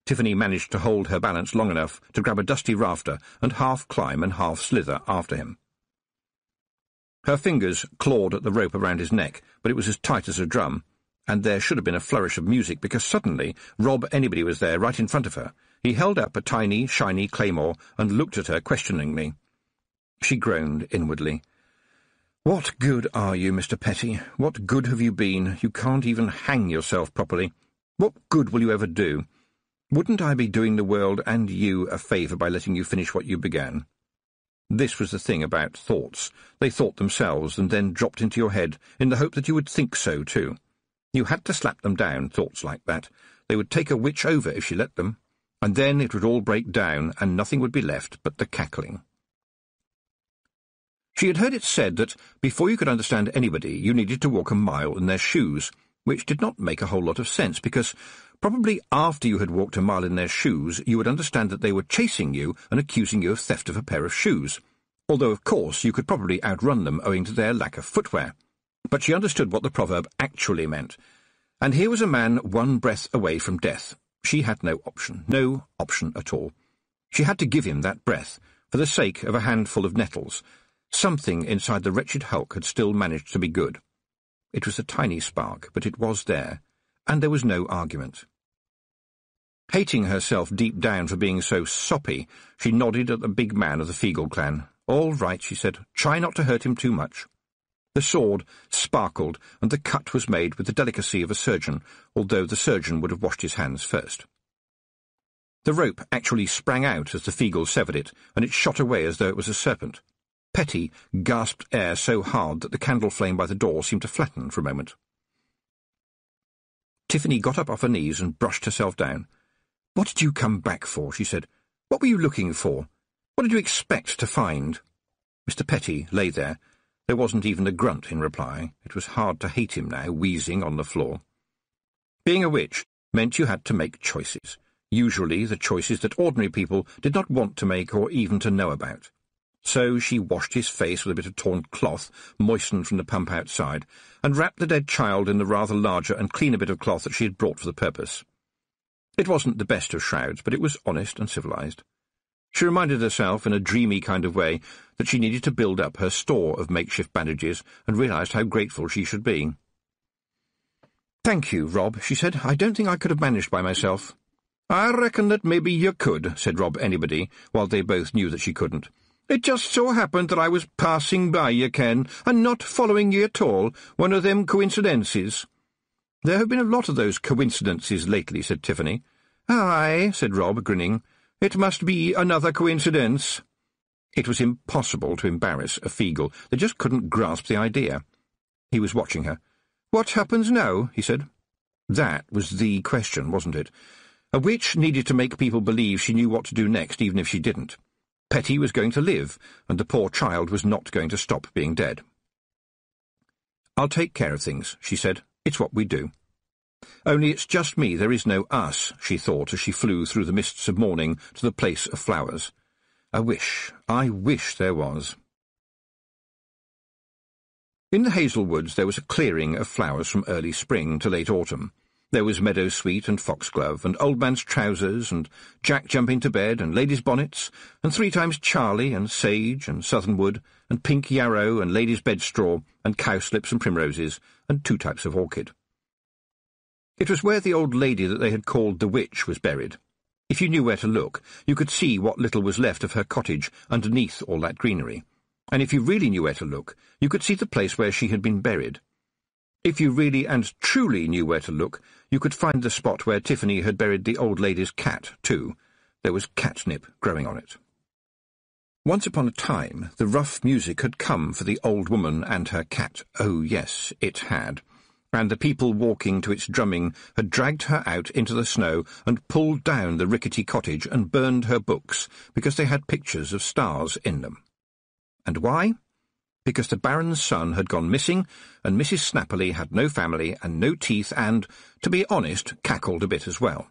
Tiffany managed to hold her balance long enough to grab a dusty rafter and half climb and half slither after him. Her fingers clawed at the rope around his neck, but it was as tight as a drum, and there should have been a flourish of music because suddenly Rob Anybody was there right in front of her. He held up a tiny, shiny claymore and looked at her questioningly. She groaned inwardly. "What good are you, Mr. Petty? What good have you been? You can't even hang yourself properly. What good will you ever do? Wouldn't I be doing the world and you a favour by letting you finish what you began?" This was the thing about thoughts. They thought themselves and then dropped into your head in the hope that you would think so too. You had to slap them down, thoughts like that. They would take a witch over if she let them, and then it would all break down and nothing would be left but the cackling. She had heard it said that before you could understand anybody, you needed to walk a mile in their shoes, which did not make a whole lot of sense, because probably after you had walked a mile in their shoes, you would understand that they were chasing you and accusing you of theft of a pair of shoes, although of course you could probably outrun them owing to their lack of footwear. But she understood what the proverb actually meant, and here was a man one breath away from death. She had no option at all. She had to give him that breath, for the sake of a handful of nettles. Something inside the wretched hulk had still managed to be good. It was a tiny spark, but it was there, and there was no argument. Hating herself deep down for being so soppy, she nodded at the big man of the Feagle clan. "All right," she said. "Try not to hurt him too much." The sword sparkled, and the cut was made with the delicacy of a surgeon, although the surgeon would have washed his hands first. The rope actually sprang out as the Feagle severed it, and it shot away as though it was a serpent. Petty gasped air so hard that the candle flame by the door seemed to flatten for a moment. Tiffany got up off her knees and brushed herself down. "What did you come back for?" she said. "What were you looking for? What did you expect to find?" Mr. Petty lay there. There wasn't even a grunt in reply. It was hard to hate him now, wheezing on the floor. Being a witch meant you had to make choices, usually the choices that ordinary people did not want to make or even to know about. So she washed his face with a bit of torn cloth, moistened from the pump outside, and wrapped the dead child in the rather larger and cleaner bit of cloth that she had brought for the purpose. It wasn't the best of shrouds, but it was honest and civilized. She reminded herself, in a dreamy kind of way, that she needed to build up her store of makeshift bandages, and realized how grateful she should be. "Thank you, Rob," she said. "I don't think I could have managed by myself." "I reckon that maybe you could," said Rob Anybody, while they both knew that she couldn't. "It just so happened that I was passing by you, Ken, and not following you at all. One of them coincidences." "There have been a lot of those coincidences lately," said Tiffany. "Aye," said Rob, grinning. "It must be another coincidence." It was impossible to embarrass a Feagle. They just couldn't grasp the idea. He was watching her. "What happens now?" he said. That was the question, wasn't it? A witch needed to make people believe she knew what to do next, even if she didn't. Petty was going to live, and the poor child was not going to stop being dead. "I'll take care of things," she said. "It's what we do." "Only it's just me, there is no us," she thought as she flew through the mists of morning to the place of flowers. I wish there was. In the hazel woods there was a clearing of flowers from early spring to late autumn. There was meadowsweet and foxglove, and old man's trousers, and Jack jumping to bed, and ladies' bonnets, and 3 times Charlie, and sage, and southernwood, and pink yarrow, and ladies' bedstraw, and cowslips and primroses, and 2 types of orchid. It was where the old lady that they had called the witch was buried. If you knew where to look, you could see what little was left of her cottage underneath all that greenery. And if you really knew where to look, you could see the place where she had been buried. If you really and truly knew where to look, you could find the spot where Tiffany had buried the old lady's cat, too. There was catnip growing on it. Once upon a time, the rough music had come for the old woman and her cat. Oh, yes, it had. And the people walking to its drumming had dragged her out into the snow and pulled down the rickety cottage and burned her books because they had pictures of stars in them. And why? Because the Baron's son had gone missing, and Mrs. Snapperly had no family and no teeth and, to be honest, cackled a bit as well.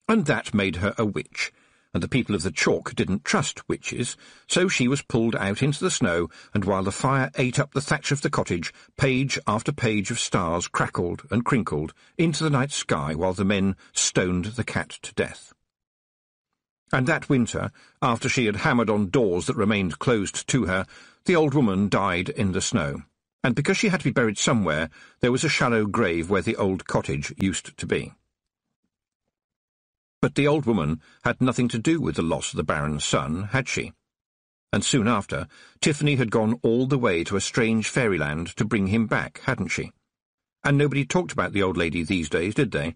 And that made her a witch, and the people of the chalk didn't trust witches, so she was pulled out into the snow, and while the fire ate up the thatch of the cottage, page after page of stars crackled and crinkled into the night sky while the men stoned the cat to death. And that winter, after she had hammered on doors that remained closed to her, the old woman died in the snow, and because she had to be buried somewhere, there was a shallow grave where the old cottage used to be. But the old woman had nothing to do with the loss of the Baron's son, had she? And soon after, Tiffany had gone all the way to a strange fairyland to bring him back, hadn't she? And nobody talked about the old lady these days, did they?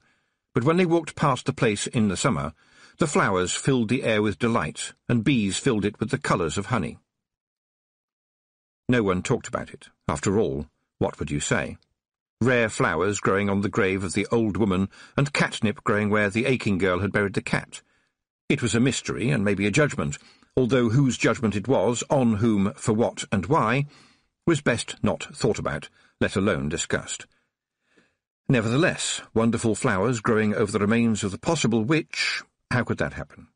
But when they walked past the place in the summer, the flowers filled the air with delight, and bees filled it with the colours of honey. No one talked about it. After all, what would you say? Rare flowers growing on the grave of the old woman, and catnip growing where the aching girl had buried the cat. It was a mystery, and maybe a judgment, although whose judgment it was, on whom, for what, and why, was best not thought about, let alone discussed. Nevertheless, wonderful flowers growing over the remains of the possible witch, how could that happen?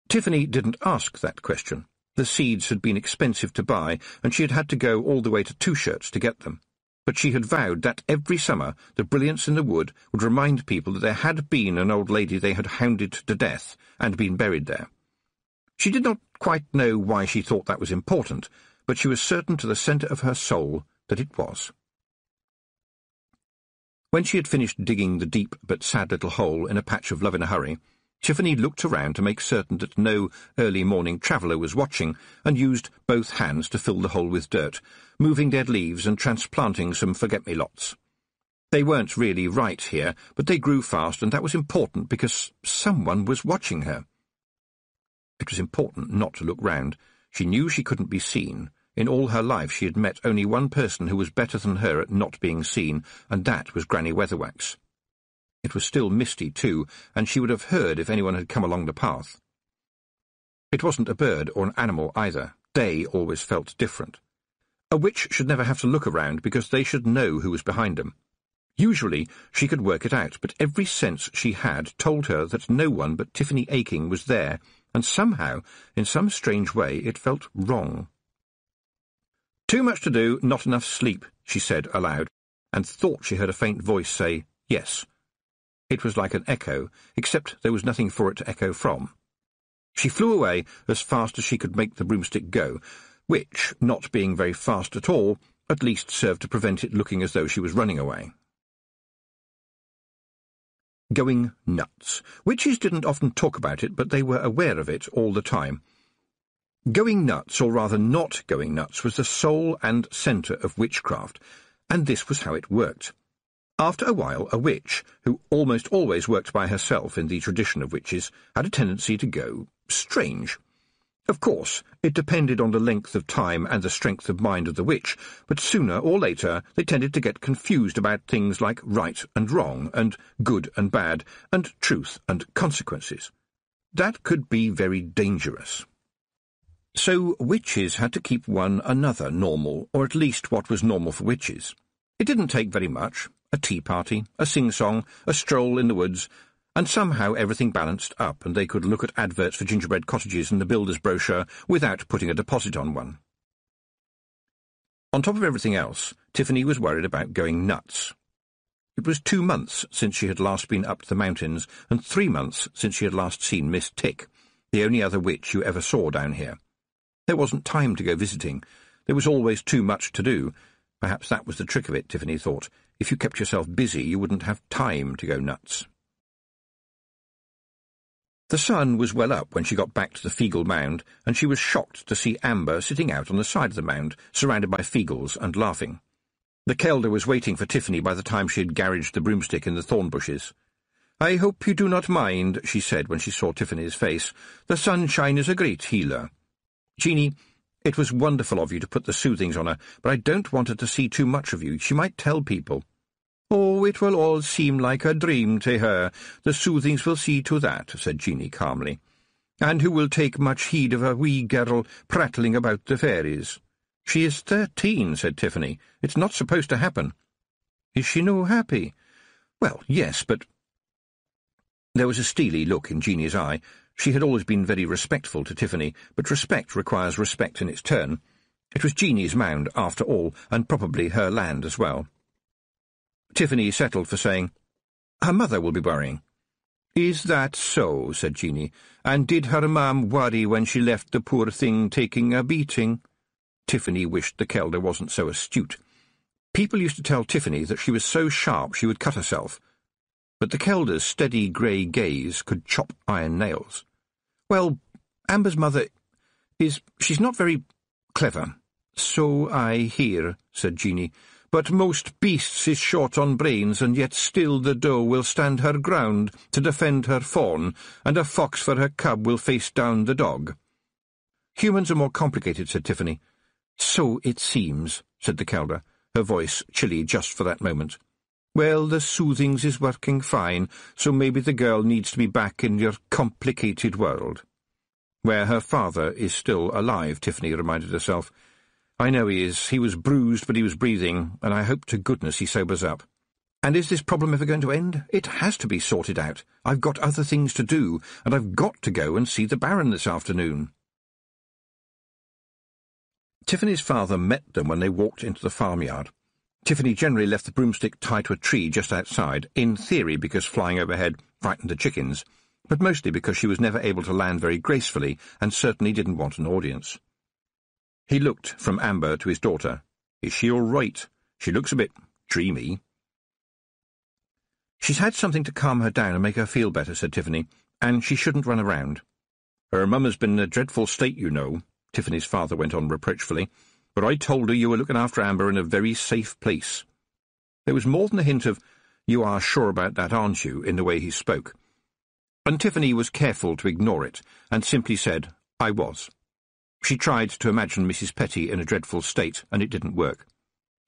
Tiffany didn't ask that question. The seeds had been expensive to buy, and she had had to go all the way to Two Shirts to get them. But she had vowed that every summer the brilliants in the wood would remind people that there had been an old lady they had hounded to death and been buried there. She did not quite know why she thought that was important, but she was certain to the centre of her soul that it was. When she had finished digging the deep but sad little hole in a patch of Love-in-a-Hurry, Tiffany looked around to make certain that no early-morning traveller was watching, and used both hands to fill the hole with dirt, moving dead leaves and transplanting some forget-me-lots. They weren't really right here, but they grew fast, and that was important because someone was watching her. It was important not to look round. She knew she couldn't be seen. In all her life she had met only one person who was better than her at not being seen, and that was Granny Weatherwax. It was still misty, too, and she would have heard if anyone had come along the path. It wasn't a bird or an animal either. They always felt different. A witch should never have to look around because they should know who was behind them. Usually she could work it out, but every sense she had told her that no one but Tiffany Aching was there, and somehow, in some strange way, it felt wrong. "Too much to do, not enough sleep," she said aloud, and thought she heard a faint voice say, "Yes." It was like an echo, except there was nothing for it to echo from. She flew away as fast as she could make the broomstick go, which, not being very fast at all, at least served to prevent it looking as though she was running away. Going nuts. Witches didn't often talk about it, but they were aware of it all the time. Going nuts, or rather not going nuts, was the soul and centre of witchcraft, and this was how it worked. After a while, a witch, who almost always worked by herself in the tradition of witches, had a tendency to go strange. Of course, it depended on the length of time and the strength of mind of the witch, but sooner or later they tended to get confused about things like right and wrong, and good and bad, and truth and consequences. That could be very dangerous. So witches had to keep one another normal, or at least what was normal for witches. It didn't take very much. A tea party, a sing-song, a stroll in the woods, and somehow everything balanced up, and they could look at adverts for gingerbread cottages in the builder's brochure without putting a deposit on one. On top of everything else, Tiffany was worried about going nuts. It was 2 months since she had last been up the mountains, and 3 months since she had last seen Miss Tick, the only other witch you ever saw down here. There wasn't time to go visiting. There was always too much to do. Perhaps that was the trick of it, Tiffany thought. If you kept yourself busy, you wouldn't have time to go nuts. The sun was well up when she got back to the Feagle Mound, and she was shocked to see Amber sitting out on the side of the mound, surrounded by Feagles, and laughing. The Kelder was waiting for Tiffany by the time she had garaged the broomstick in the thorn bushes. "I hope you do not mind," she said when she saw Tiffany's face. "The sunshine is a great healer. Jeanie, it was wonderful of you to put the soothings on her, but I don't want her to see too much of you. She might tell people." "Oh, it will all seem like a dream to her. The soothings will see to that," said Jeanie calmly. "And who will take much heed of a wee girl prattling about the fairies?" "She is 13, said Tiffany. "It's not supposed to happen." "Is she no happy?" "Well, yes, but—" There was a steely look in Jeanie's eye. She had always been very respectful to Tiffany, but respect requires respect in its turn. It was Jeanie's mound, after all, and probably her land as well. Tiffany settled for saying, "Her mother will be worrying." "Is that so?" said Jeanie. "And did her mum worry when she left the poor thing taking a beating?" Tiffany wished the Kelder wasn't so astute. People used to tell Tiffany that she was so sharp she would cut herself. But the Kelder's steady grey gaze could chop iron nails. "Well, Amber's mother she's not very clever. So I hear, said Jeanie, but most beasts is short on brains, and yet still the doe will stand her ground to defend her fawn, and a fox for her cub will face down the dog. Humans are more complicated, said Tiffany. So it seems, said the Kelder, her voice chilly just for that moment. Well, the soothings is working fine, so maybe the girl needs to be back in your complicated world. Where her father is still alive, Tiffany reminded herself. I know he is. He was bruised, but he was breathing, and I hope to goodness he sobers up. And is this problem ever going to end? It has to be sorted out. I've got other things to do, and I've got to go and see the Baron this afternoon. Tiffany's father met them when they walked into the farmyard. Tiffany generally left the broomstick tied to a tree just outside, in theory because flying overhead frightened the chickens, but mostly because she was never able to land very gracefully and certainly didn't want an audience. He looked from Amber to his daughter. Is she all right? She looks a bit dreamy. She's had something to calm her down and make her feel better, said Tiffany, and she shouldn't run around. Her mum has been in a dreadful state, you know, Tiffany's father went on reproachfully, but I told her you were looking after Amber in a very safe place. There was more than a hint of, you are sure about that, aren't you, in the way he spoke. And Tiffany was careful to ignore it, and simply said, I was. She tried to imagine Mrs. Petty in a dreadful state, and it didn't work.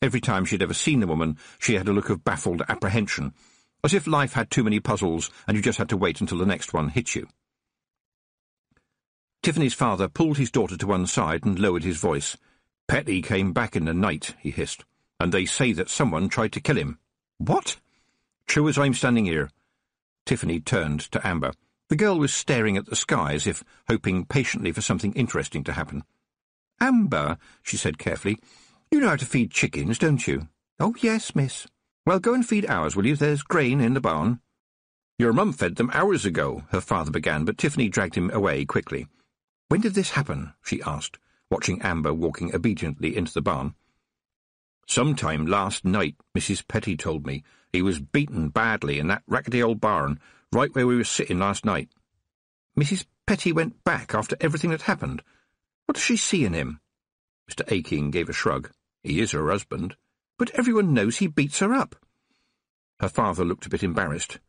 Every time she'd ever seen the woman, she had a look of baffled apprehension, as if life had too many puzzles and you just had to wait until the next one hit you. Tiffany's father pulled his daughter to one side and lowered his voice. Petty came back in the night, he hissed, and they say that someone tried to kill him. What? True as I'm standing here. Tiffany turned to Amber. The girl was staring at the sky as if hoping patiently for something interesting to happen. Amber, she said carefully, you know how to feed chickens, don't you? Oh, yes, miss. Well, go and feed ours, will you? There's grain in the barn. Your mum fed them hours ago, her father began, but Tiffany dragged him away quickly. When did this happen? She asked, watching Amber walking obediently into the barn. Sometime last night, Mrs. Petty told me. He was beaten badly in that rackety old barn, right where we were sitting last night. Mrs. Petty went back after everything that happened. What does she see in him? Mr. Aking gave a shrug. He is her husband, but everyone knows he beats her up. Her father looked a bit embarrassed.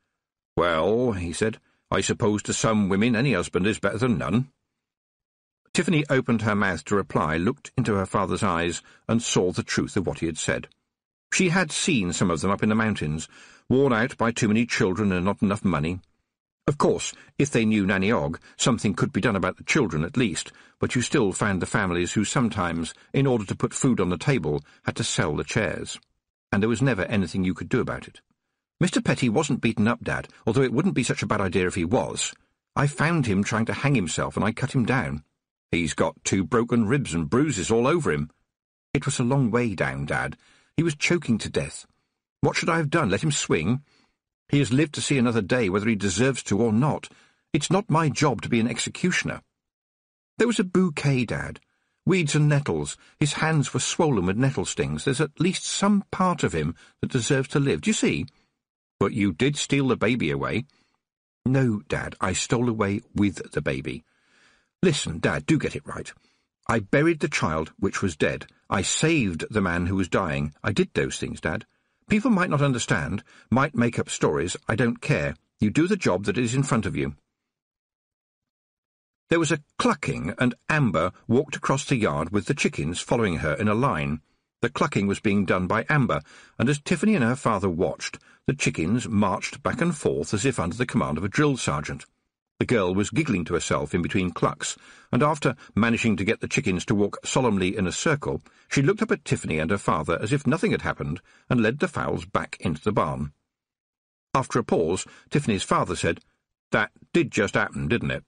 Well, he said, I suppose to some women any husband is better than none. Tiffany opened her mouth to reply, looked into her father's eyes, and saw the truth of what he had said. She had seen some of them up in the mountains, worn out by too many children and not enough money. Of course, if they knew Nanny Og, something could be done about the children at least, but you still found the families who sometimes, in order to put food on the table, had to sell the chairs. And there was never anything you could do about it. Mr. Petty wasn't beaten up, Dad, although it wouldn't be such a bad idea if he was. I found him trying to hang himself, and I cut him down. He's got 2 broken ribs and bruises all over him. It was a long way down, Dad. He was choking to death. What should I have done? Let him swing? He has lived to see another day, whether he deserves to or not. It's not my job to be an executioner. There was a bouquet, Dad. Weeds and nettles. His hands were swollen with nettle stings. There's at least some part of him that deserves to live. Do you see? But you did steal the baby away. No, Dad, I stole away with the baby. Listen, Dad, do get it right. I buried the child, which was dead. I saved the man who was dying. I did those things, Dad. People might not understand, might make up stories. I don't care. You do the job that is in front of you. There was a clucking, and Amber walked across the yard with the chickens following her in a line. The clucking was being done by Amber, and as Tiffany and her father watched, the chickens marched back and forth as if under the command of a drill sergeant. The girl was giggling to herself in between clucks, and after managing to get the chickens to walk solemnly in a circle, she looked up at Tiffany and her father as if nothing had happened and led the fowls back into the barn. After a pause, Tiffany's father said, That did just happen, didn't it?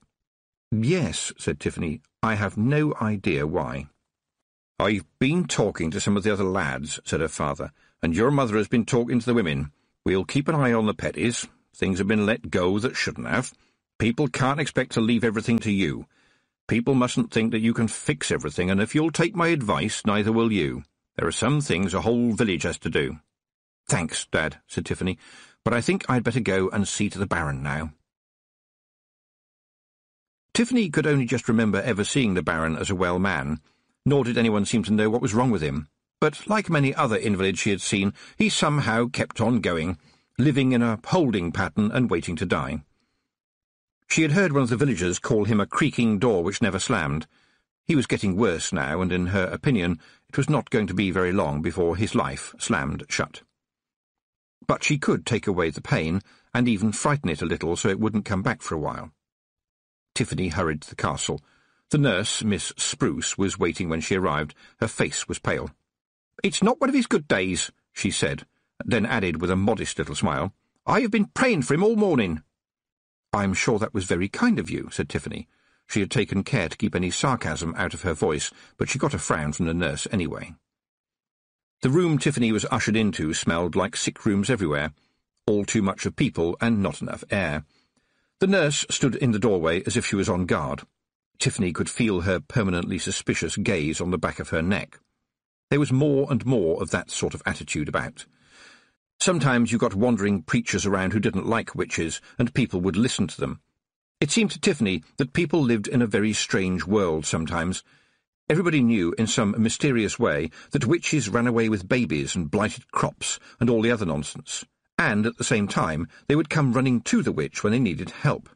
Yes, said Tiffany. I have no idea why. I've been talking to some of the other lads, said her father, and your mother has been talking to the women. We'll keep an eye on the Petties. Things have been let go that shouldn't have. People can't expect to leave everything to you. People mustn't think that you can fix everything, and if you'll take my advice, neither will you. There are some things a whole village has to do. Thanks, Dad, said Tiffany, but I think I'd better go and see to the Baron now. Tiffany could only just remember ever seeing the Baron as a well man, nor did anyone seem to know what was wrong with him. But like many other invalids she had seen, he somehow kept on going, living in a holding pattern and waiting to die. She had heard one of the villagers call him a creaking door which never slammed. He was getting worse now, and in her opinion it was not going to be very long before his life slammed shut. But she could take away the pain, and even frighten it a little so it wouldn't come back for a while. Tiffany hurried to the castle. The nurse, Miss Spruce, was waiting when she arrived. Her face was pale. "It's not one of his good days," she said, then added with a modest little smile, "I have been praying for him all morning." "I'm sure that was very kind of you," said Tiffany. She had taken care to keep any sarcasm out of her voice, but she got a frown from the nurse anyway. The room Tiffany was ushered into smelled like sick rooms everywhere, all too much of people and not enough air. The nurse stood in the doorway as if she was on guard. Tiffany could feel her permanently suspicious gaze on the back of her neck. There was more and more of that sort of attitude about. Sometimes you got wandering preachers around who didn't like witches, and people would listen to them. It seemed to Tiffany that people lived in a very strange world sometimes. Everybody knew in some mysterious way that witches ran away with babies and blighted crops and all the other nonsense, and at the same time they would come running to the witch when they needed help.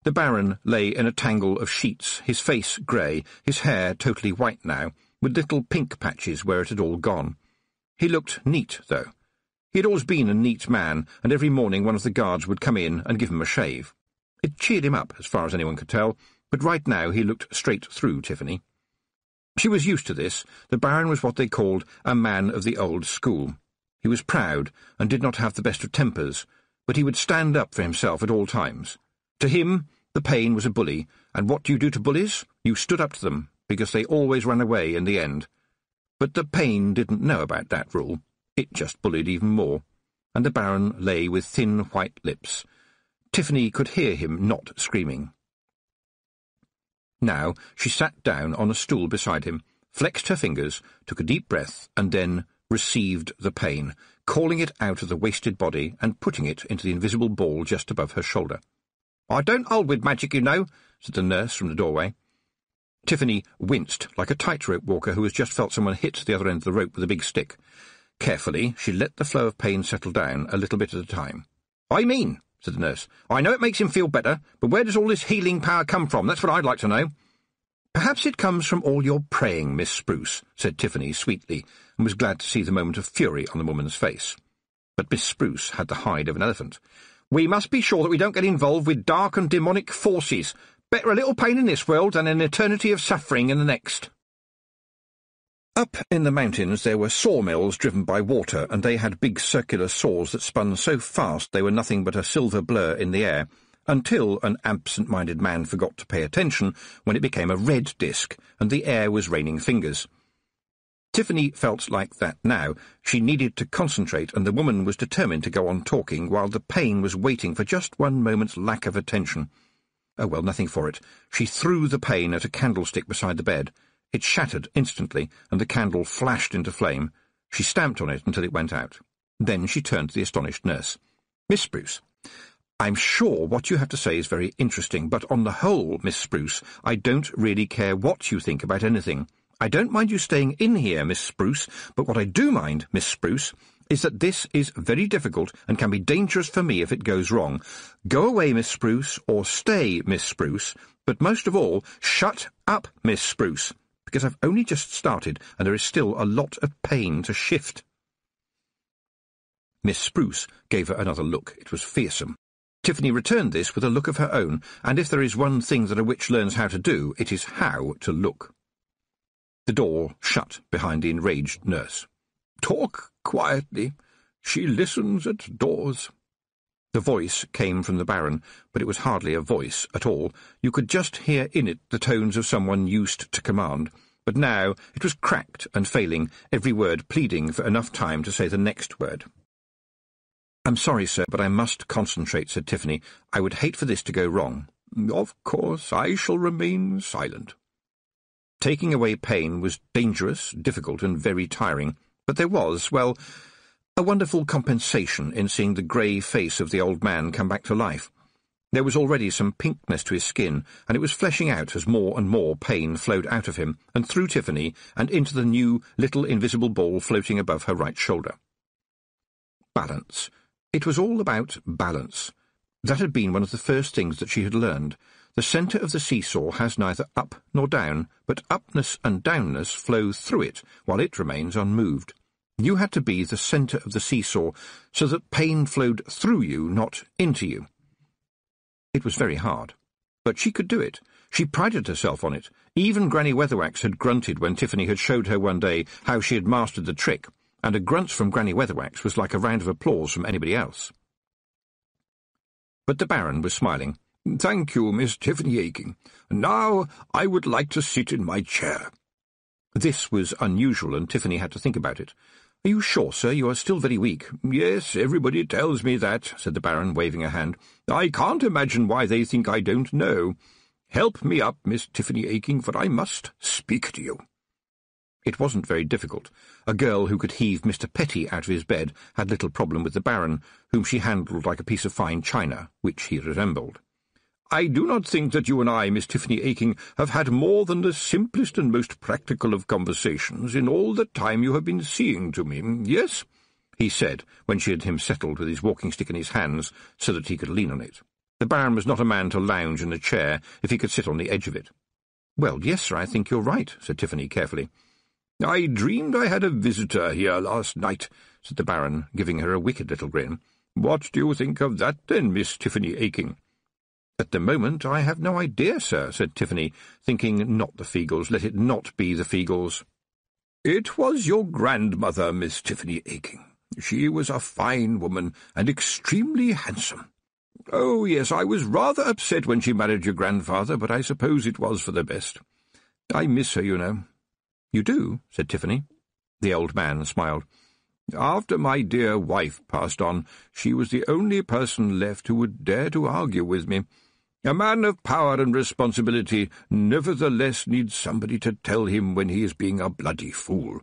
The Baron lay in a tangle of sheets, his face grey, his hair totally white now, with little pink patches where it had all gone. He looked neat, though. He had always been a neat man, and every morning one of the guards would come in and give him a shave. It cheered him up, as far as anyone could tell, but right now he looked straight through Tiffany. She was used to this. The Baron was what they called a man of the old school. He was proud, and did not have the best of tempers, but he would stand up for himself at all times. To him, the pain was a bully, and what do you do to bullies? You stood up to them, because they always ran away in the end. But the pain didn't know about that rule. It just bullied even more, and the Baron lay with thin white lips. Tiffany could hear him not screaming. Now she sat down on a stool beside him, flexed her fingers, took a deep breath, and then received the pain, calling it out of the wasted body and putting it into the invisible ball just above her shoulder. "I don't hold with magic, you know," said the nurse from the doorway. Tiffany winced like a tightrope walker who has just felt someone hit the other end of the rope with a big stick. Carefully, she let the flow of pain settle down a little bit at a time. "I mean," said the nurse, "I know it makes him feel better, but where does all this healing power come from? That's what I'd like to know." "Perhaps it comes from all your praying, Miss Spruce," said Tiffany sweetly, and was glad to see the moment of fury on the woman's face. But Miss Spruce had the hide of an elephant. "We must be sure that we don't get involved with dark and demonic forces. Better a little pain in this world than an eternity of suffering in the next." Up in the mountains there were sawmills driven by water, and they had big circular saws that spun so fast they were nothing but a silver blur in the air, until an absent-minded man forgot to pay attention when it became a red disk, and the air was raining fingers. Tiffany felt like that now. She needed to concentrate, and the woman was determined to go on talking while the pain was waiting for just one moment's lack of attention. Oh, well, nothing for it. She threw the pain at a candlestick beside the bed. It shattered instantly, and the candle flashed into flame. She stamped on it until it went out. Then she turned to the astonished nurse. "Miss Spruce, I'm sure what you have to say is very interesting, but on the whole, Miss Spruce, I don't really care what you think about anything. I don't mind you staying in here, Miss Spruce, but what I do mind, Miss Spruce, is that this is very difficult and can be dangerous for me if it goes wrong. Go away, Miss Spruce, or stay, Miss Spruce, but most of all, shut up, Miss Spruce, because I've only just started and there is still a lot of pain to shift." Miss Spruce gave her another look. It was fearsome. Tiffany returned this with a look of her own, and if there is one thing that a witch learns how to do, it is how to look. The door shut behind the enraged nurse. "Talk quietly. She listens at doors." The voice came from the Baron, but it was hardly a voice at all. You could just hear in it the tones of someone used to command, but now it was cracked and failing, every word pleading for enough time to say the next word. "I'm sorry, sir, but I must concentrate," said Tiffany. "I would hate for this to go wrong." "Of course, I shall remain silent." Taking away pain was dangerous, difficult, and very tiring, but there was, well, a wonderful compensation in seeing the grey face of the old man come back to life. There was already some pinkness to his skin, and it was fleshing out as more and more pain flowed out of him and through Tiffany and into the new little invisible ball floating above her right shoulder. Balance. It was all about balance. That had been one of the first things that she had learned. The centre of the seesaw has neither up nor down, but upness and downness flow through it, while it remains unmoved. You had to be the centre of the seesaw, so that pain flowed through you, not into you. It was very hard, but she could do it. She prided herself on it. Even Granny Weatherwax had grunted when Tiffany had showed her one day how she had mastered the trick, and a grunt from Granny Weatherwax was like a round of applause from anybody else. But the Baron was smiling. "Thank you, Miss Tiffany Aching. Now I would like to sit in my chair." This was unusual, and Tiffany had to think about it. "Are you sure, sir, you are still very weak?" "Yes, everybody tells me that," said the Baron, waving a hand. "I can't imagine why they think I don't know. Help me up, Miss Tiffany Aching, for I must speak to you." It wasn't very difficult. A girl who could heave Mr. Petty out of his bed had little problem with the Baron, whom she handled like a piece of fine china, which he resembled. "I do not think that you and I, Miss Tiffany Aching, have had more than the simplest and most practical of conversations in all the time you have been seeing to me, yes?" he said, when she had him settled with his walking-stick in his hands so that he could lean on it. The Baron was not a man to lounge in a chair if he could sit on the edge of it. "Well, yes, sir, I think you're right," said Tiffany carefully. "I dreamed I had a visitor here last night," said the Baron, giving her a wicked little grin. "What do you think of that, then, Miss Tiffany Aching?" "At the moment I have no idea, sir," said Tiffany, thinking not the Feagles, let it not be the Feagles. "It was your grandmother, Miss Tiffany Aching. She was a fine woman, and extremely handsome. Oh, yes, I was rather upset when she married your grandfather, but I suppose it was for the best. I miss her, you know." "You do?" said Tiffany. The old man smiled. "After my dear wife passed on, she was the only person left who would dare to argue with me. A man of power and responsibility nevertheless needs somebody to tell him when he is being a bloody fool.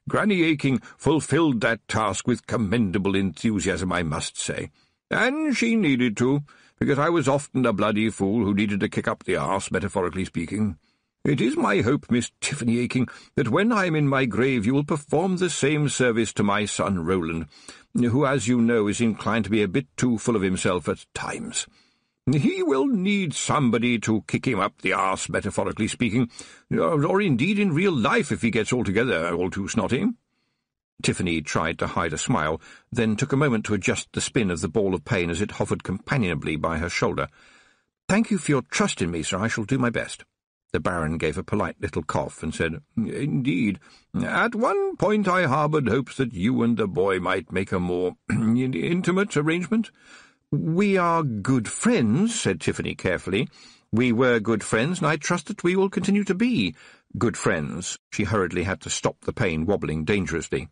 Granny Aching fulfilled that task with commendable enthusiasm, I must say. And she needed to, because I was often a bloody fool who needed to kick up the arse, metaphorically speaking. It is my hope, Miss Tiffany Aching, that when I am in my grave you will perform the same service to my son Roland, who, as you know, is inclined to be a bit too full of himself at times. He will need somebody to kick him up the arse, metaphorically speaking, or indeed in real life if he gets altogether all too snotty." Tiffany tried to hide a smile, then took a moment to adjust the spin of the ball of pain as it hovered companionably by her shoulder. "Thank you for your trust in me, sir. I shall do my best." The Baron gave a polite little cough and said, "Indeed. At one point I harboured hopes that you and the boy might make a more intimate arrangement." "We are good friends," said Tiffany carefully. "We were good friends, and I trust that we will continue to be good friends." She hurriedly had to stop the pain wobbling dangerously.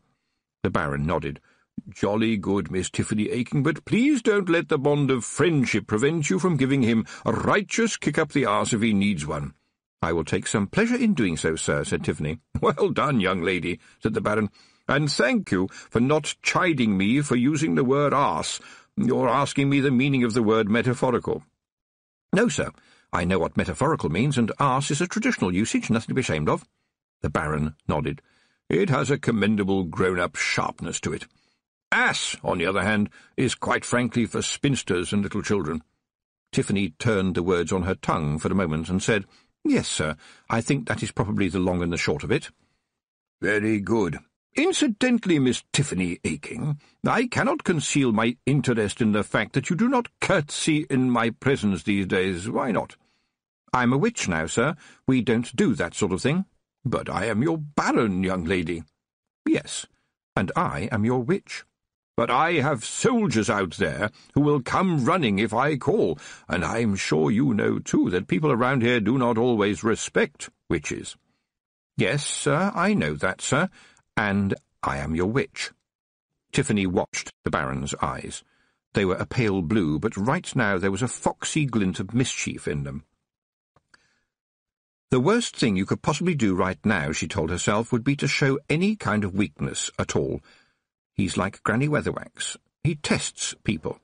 The Baron nodded. "Jolly good, Miss Tiffany Aching, but please don't let the bond of friendship prevent you from giving him a righteous kick-up-the-arse if he needs one." "I will take some pleasure in doing so, sir," said Tiffany. "Well done, young lady," said the Baron, "and thank you for not chiding me for using the word arse, or asking me the meaning of the word metaphorical." "No, sir. I know what metaphorical means, and arse is a traditional usage, nothing to be ashamed of." The Baron nodded. "It has a commendable grown-up sharpness to it. Ass, on the other hand, is quite frankly for spinsters and little children." Tiffany turned the words on her tongue for a moment and said, "Yes, sir, I think that is probably the long and the short of it." "Very good. Incidentally, Miss Tiffany Aching, I cannot conceal my interest in the fact that you do not curtsy in my presence these days. Why not?" "I'm a witch now, sir. We don't do that sort of thing." "But I am your Baron, young lady." "Yes, and I am your witch." "But I have soldiers out there who will come running if I call, and I'm sure you know, too, that people around here do not always respect witches." "Yes, sir, I know that, sir, and I am your witch." Tiffany watched the Baron's eyes. They were a pale blue, but right now there was a foxy glint of mischief in them. The worst thing you could possibly do right now, she told herself, would be to show any kind of weakness at all. He's like Granny Weatherwax. He tests people.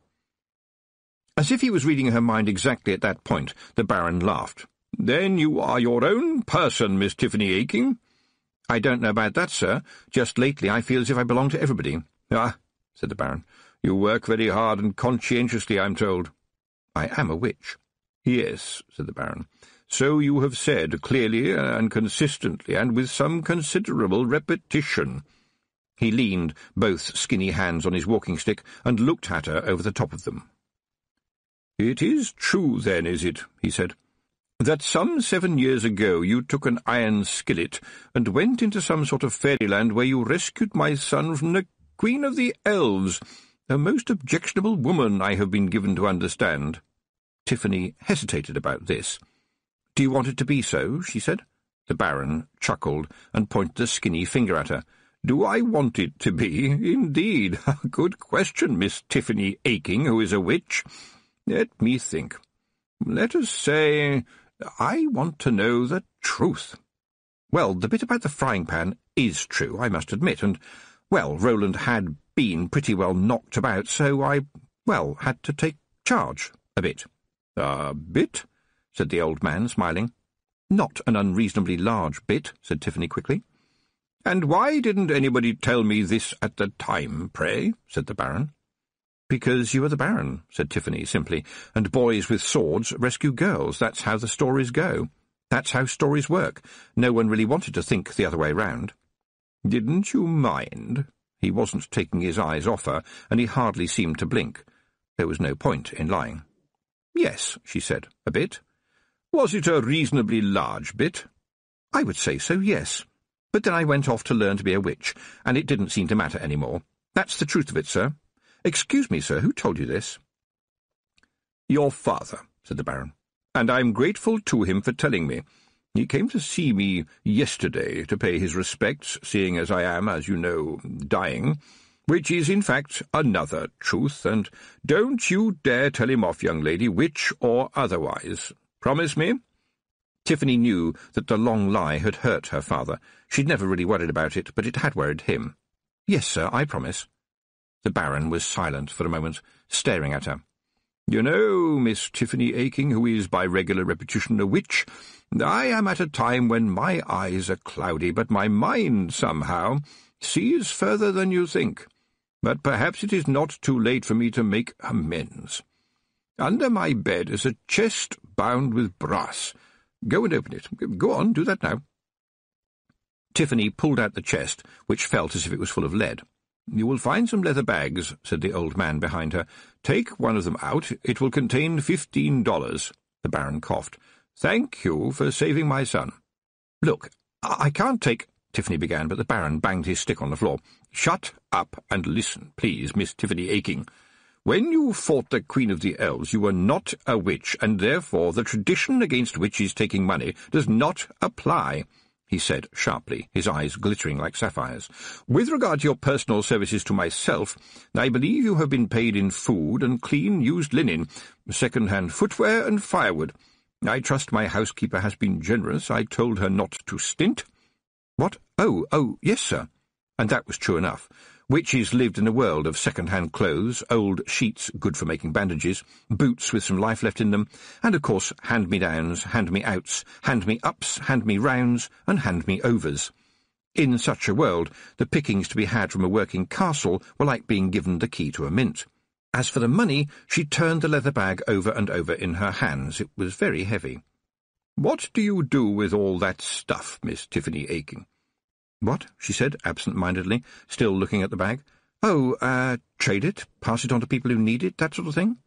As if he was reading her mind exactly at that point, the Baron laughed. "Then you are your own person, Miss Tiffany Aking." "I don't know about that, sir. Just lately I feel as if I belong to everybody." "Ah," said the Baron, "you work very hard and conscientiously, I'm told." "I am a witch." "Yes," said the Baron. "So you have said, clearly and consistently, and with some considerable repetition." He leaned both skinny hands on his walking-stick and looked at her over the top of them. "It is true, then, is it," he said, "that some 7 years ago you took an iron skillet and went into some sort of fairyland where you rescued my son from the Queen of the Elves, a most objectionable woman, I have been given to understand." Tiffany hesitated about this. "Do you want it to be so?" she said. The Baron chuckled and pointed a skinny finger at her. "Do I want it to be? Indeed. Good question, Miss Tiffany Aking, who is a witch. Let me think. Let us say, I want to know the truth." Well, the bit about the frying pan is true, I must admit, and, well, Roland had been pretty well knocked about, so I, had to take charge a bit. "A bit?" said the old man, smiling. "Not an unreasonably large bit," said Tiffany quickly. "And why didn't anybody tell me this at the time, pray?" said the Baron. "Because you are the Baron," said Tiffany simply, "and boys with swords rescue girls. That's how the stories go. That's how stories work. No one really wanted to think the other way round." "Didn't you mind?" He wasn't taking his eyes off her, and he hardly seemed to blink. There was no point in lying. "Yes," she said, "a bit." "Was it a reasonably large bit?" "I would say so, yes. But then I went off to learn to be a witch, and it didn't seem to matter any more. That's the truth of it, sir. Excuse me, sir, who told you this?" "Your father," said the Baron, "and I'm grateful to him for telling me. He came to see me yesterday to pay his respects, seeing as I am, as you know, dying, which is, in fact, another truth, and don't you dare tell him off, young lady, witch or otherwise. Promise me?" Tiffany knew that the long lie had hurt her father. She'd never really worried about it, but it had worried him. "Yes, sir, I promise." The Baron was silent for a moment, staring at her. "You know, Miss Tiffany Aking, who is by regular repetition a witch, I am at a time when my eyes are cloudy, but my mind, somehow, sees further than you think. But perhaps it is not too late for me to make amends. Under my bed is a chest bound with brass. Go and open it. Go on, do that now." Tiffany pulled out the chest, which felt as if it was full of lead. "You will find some leather bags," said the old man behind her. "Take one of them out. It will contain $15. The Baron coughed. "Thank you for saving my son." "Look, I can't take—" Tiffany began, but the Baron banged his stick on the floor. "Shut up and listen, please, Miss Tiffany Aking. When you fought the Queen of the Elves, you were not a witch, and therefore the tradition against witches taking money does not apply," he said sharply, his eyes glittering like sapphires. "With regard to your personal services to myself, I believe you have been paid in food and clean used linen, second-hand footwear and firewood. I trust my housekeeper has been generous. I told her not to stint." "What? Oh, yes, sir." And that was true enough. Witches lived in a world of second-hand clothes, old sheets good for making bandages, boots with some life left in them, and, of course, hand-me-downs, hand-me-outs, hand-me-ups, hand-me-rounds, and hand-me-overs. In such a world, the pickings to be had from a working castle were like being given the key to a mint. As for the money, she turned the leather bag over and over in her hands. It was very heavy. "What do you do with all that stuff, Miss Tiffany Aking?" "What?" she said, absent-mindedly, still looking at the bag. Trade it, pass it on to people who need it, that sort of thing."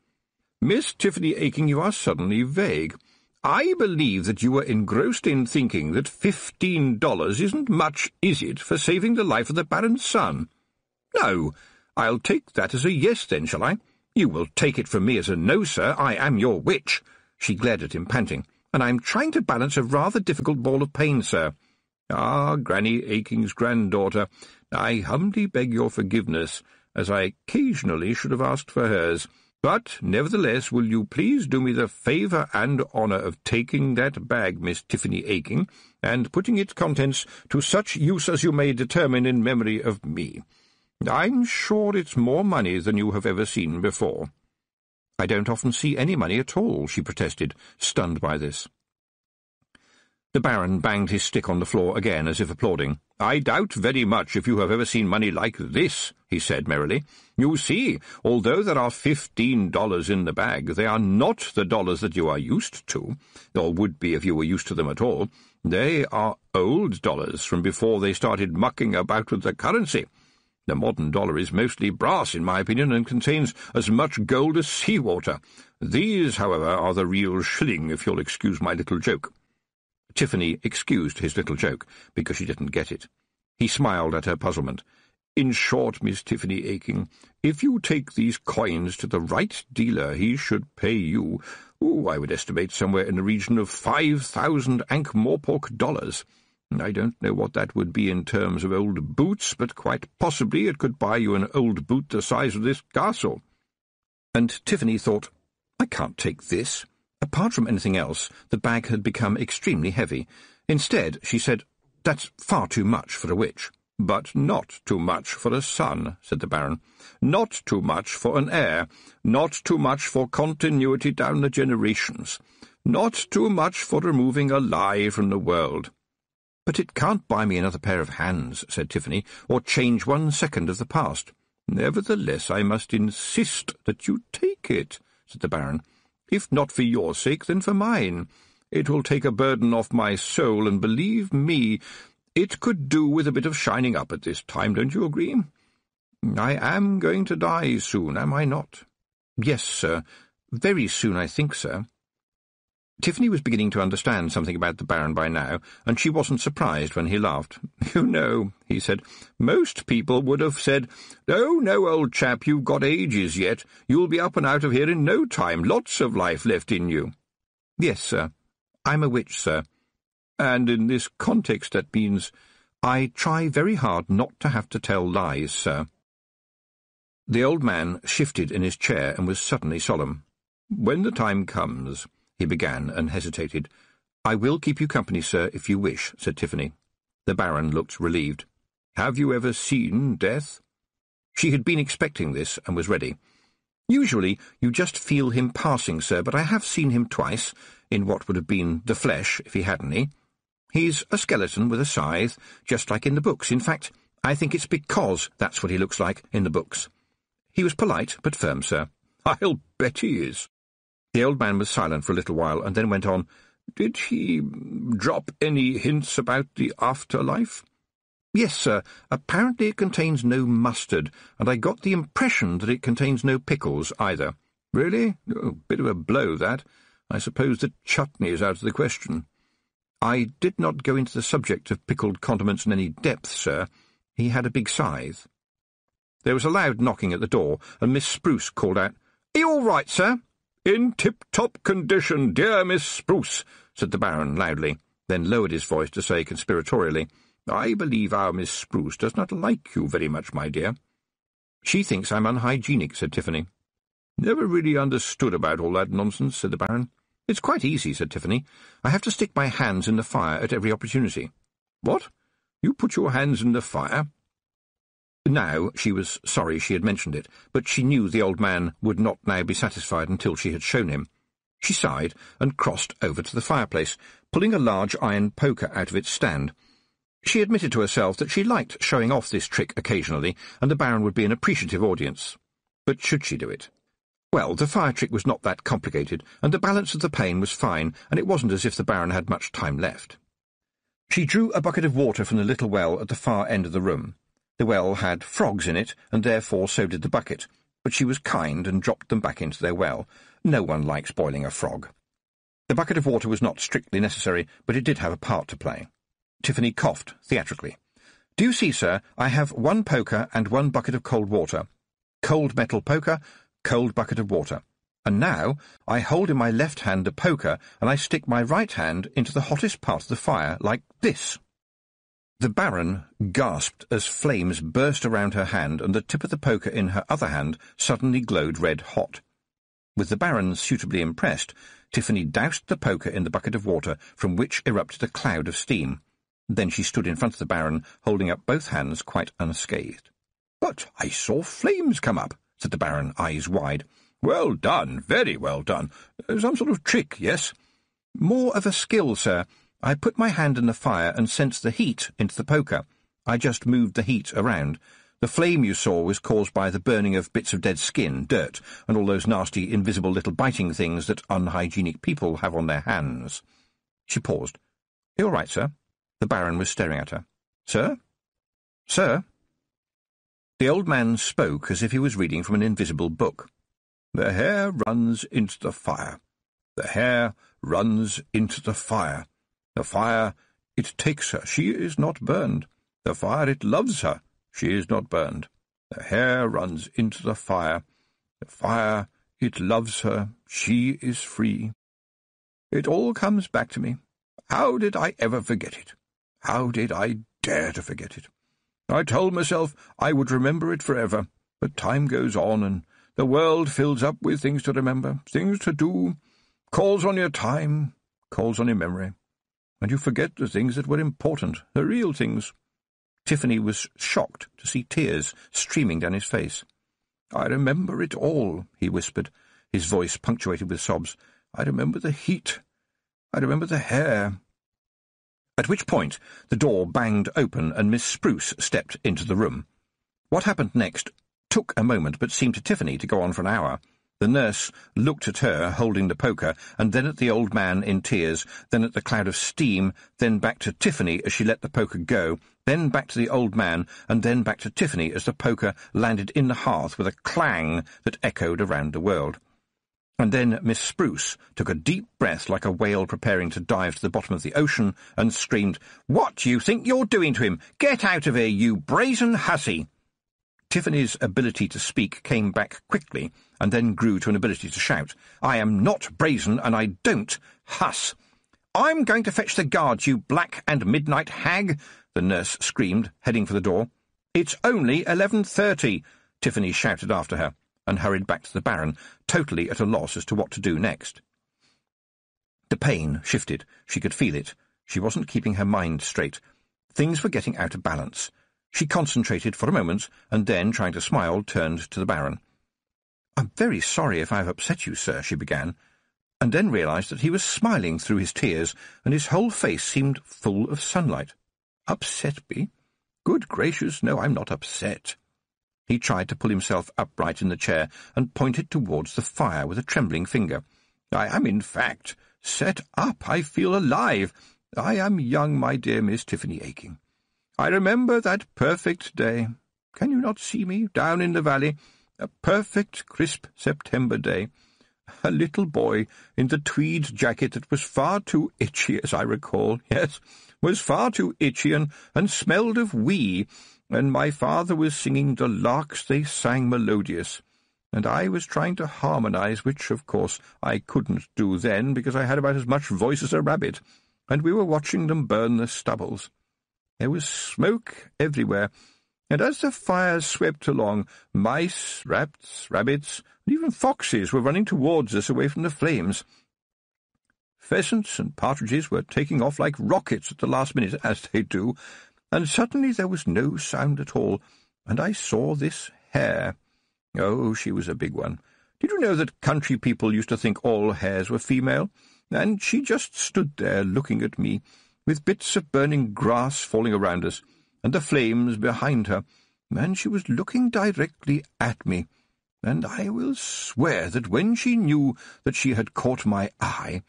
"Miss Tiffany Aking, you are suddenly vague. I believe that you were engrossed in thinking that $15 isn't much, is it, for saving the life of the Baron's son? No, I'll take that as a yes, then, shall I? You will take it from me as a no, sir. I am your witch." She glared at him, panting. "And I'm trying to balance a rather difficult ball of pain, sir. Ah, Granny Aking's granddaughter, I humbly beg your forgiveness, as I occasionally should have asked for hers. But, nevertheless, will you please do me the favour and honour of taking that bag, Miss Tiffany Aking, and putting its contents to such use as you may determine in memory of me. I'm sure it's more money than you have ever seen before." "I don't often see any money at all," she protested, stunned by this. The Baron banged his stick on the floor again, as if applauding. "I doubt very much if you have ever seen money like this," he said merrily. "You see, although there are $15 in the bag, they are not the dollars that you are used to, or would be if you were used to them at all. They are old dollars from before they started mucking about with the currency. The modern dollar is mostly brass, in my opinion, and contains as much gold as seawater. These, however, are the real shilling, if you'll excuse my little joke." Tiffany excused his little joke, because she didn't get it. He smiled at her puzzlement. "In short, Miss Tiffany Aching, if you take these coins to the right dealer, he should pay you, I would estimate somewhere in the region of 5,000 Ankh-Morpork dollars. I don't know what that would be in terms of old boots, but quite possibly it could buy you an old boot the size of this castle." And Tiffany thought, "I can't take this." Apart from anything else, the bag had become extremely heavy. Instead, she said, "That's far too much for a witch." "But not too much for a son," said the Baron. "Not too much for an heir. Not too much for continuity down the generations. Not too much for removing a lie from the world." "But it can't buy me another pair of hands," said Tiffany, "or change 1 second of the past." "Nevertheless, I must insist that you take it," said the Baron. "If not for your sake, then for mine. It will take a burden off my soul, and believe me, it could do with a bit of shining up at this time, don't you agree? I am going to die soon, am I not?" "Yes, sir. Very soon, I think, sir." Tiffany was beginning to understand something about the Baron by now, and she wasn't surprised when he laughed. "You know," he said, "most people would have said, 'Oh, no, old chap, you've got ages yet. You'll be up and out of here in no time. Lots of life left in you.'" "Yes, sir. I'm a witch, sir. And in this context that means I try very hard not to have to tell lies, sir." The old man shifted in his chair and was suddenly solemn. "When the time comes," he began, and hesitated. "I will keep you company, sir, if you wish," said Tiffany. The Baron looked relieved. "Have you ever seen death?" She had been expecting this, and was ready. "Usually you just feel him passing, sir, but I have seen him twice, in what would have been the flesh, if he had any. He's a skeleton with a scythe, just like in the books. In fact, I think it's because that's what he looks like in the books. He was polite, but firm, sir." "I'll bet he is." The old man was silent for a little while, and then went on, "Did he drop any hints about the afterlife?" "Yes, sir. Apparently it contains no mustard, and I got the impression that it contains no pickles either." "Really? Oh, bit of a blow, that. I suppose the chutney is out of the question." "I did not go into the subject of pickled condiments in any depth, sir. He had a big scythe." There was a loud knocking at the door, and Miss Spruce called out, "Are you all right, sir?" "In tip-top condition, dear Miss Spruce," said the Baron loudly, then lowered his voice to say conspiratorially, "I believe our Miss Spruce does not like you very much, my dear." "She thinks I'm unhygienic," said Tiffany. "Never really understood about all that nonsense," said the Baron. "It's quite easy," said Tiffany. "I have to stick my hands in the fire at every opportunity." "What? You put your hands in the fire?" Now she was sorry she had mentioned it, but she knew the old man would not now be satisfied until she had shown him. She sighed and crossed over to the fireplace, pulling a large iron poker out of its stand. She admitted to herself that she liked showing off this trick occasionally, and the Baron would be an appreciative audience. But should she do it? Well, the fire trick was not that complicated, and the balance of the pane was fine, and it wasn't as if the Baron had much time left. She drew a bucket of water from the little well at the far end of the room. The well had frogs in it, and therefore so did the bucket, but she was kind and dropped them back into their well. No one likes boiling a frog. The bucket of water was not strictly necessary, but it did have a part to play. Tiffany coughed theatrically. "Do you see, sir, I have 1 poker and 1 bucket of cold water. Cold metal poker, cold bucket of water. And now I hold in my left hand a poker, and I stick my right hand into the hottest part of the fire, like this." The Baron gasped as flames burst around her hand, and the tip of the poker in her other hand suddenly glowed red-hot. With the Baron suitably impressed, Tiffany doused the poker in the bucket of water, from which erupted a cloud of steam. Then she stood in front of the Baron, holding up both hands quite unscathed. "But I saw flames come up," said the Baron, eyes wide. "Well done, very well done. Some sort of trick, yes?" "More of a skill, sir. I put my hand in the fire and sensed the heat into the poker. I just moved the heat around. The flame you saw was caused by the burning of bits of dead skin, dirt, and all those nasty, invisible little biting things that unhygienic people have on their hands." She paused. "Are you all right, sir?" The Baron was staring at her. "Sir? Sir?" The old man spoke as if he was reading from an invisible book. "The hare runs into the fire. The hare runs into the fire. The fire, it takes her. She is not burned. The fire, it loves her. She is not burned. The hare runs into the fire. The fire, it loves her. She is free. It all comes back to me. How did I ever forget it? How did I dare to forget it? I told myself I would remember it forever, but time goes on, and the world fills up with things to remember, things to do, calls on your time, calls on your memory, and you forget the things that were important, the real things." Tiffany was shocked to see tears streaming down his face. "I remember it all," he whispered, his voice punctuated with sobs. "I remember the heat. I remember the hair." At which point the door banged open and Miss Spruce stepped into the room. What happened next took a moment, but seemed to Tiffany to go on for an hour. The nurse looked at her, holding the poker, and then at the old man in tears, then at the cloud of steam, then back to Tiffany as she let the poker go, then back to the old man, and then back to Tiffany as the poker landed in the hearth with a clang that echoed around the world. And then Miss Spruce took a deep breath like a whale preparing to dive to the bottom of the ocean and screamed, "What do you think you're doing to him? Get out of here, you brazen hussy!" Tiffany's ability to speak came back quickly and then grew to an ability to shout. "I am not brazen, and I don't huss." "I'm going to fetch the guards, you black and midnight hag," the nurse screamed, heading for the door. "It's only 11:30, Tiffany shouted after her, and hurried back to the Baron, totally at a loss as to what to do next. The pain shifted. She could feel it. She wasn't keeping her mind straight. Things were getting out of balance. She concentrated for a moment, and then, trying to smile, turned to the Baron. "I'm very sorry if I've upset you, sir," she began, and then realised that he was smiling through his tears, and his whole face seemed full of sunlight. "Upset me? Good gracious, no, I'm not upset." He tried to pull himself upright in the chair and pointed towards the fire with a trembling finger. "I am, in fact, set up. I feel alive. I am young, my dear Miss Tiffany Aching. I remember that perfect day. Can you not see me, down in the valley? A perfect, crisp September day. A little boy in the tweed jacket that was far too itchy, as I recall, yes, was far too itchy and smelled of wee, and my father was singing the larks they sang melodious, and I was trying to harmonize, which, of course, I couldn't do then, because I had about as much voice as a rabbit, and we were watching them burn the stubbles. There was smoke everywhere, and as the fire swept along, mice, rats, rabbits, and even foxes were running towards us away from the flames. Pheasants and partridges were taking off like rockets at the last minute, as they do, and suddenly there was no sound at all, and I saw this hare. Oh, she was a big one. Did you know that country people used to think all hares were female? And she just stood there looking at me, with bits of burning grass falling around us, and the flames behind her, and she was looking directly at me, and I will swear that when she knew that she had caught my eye,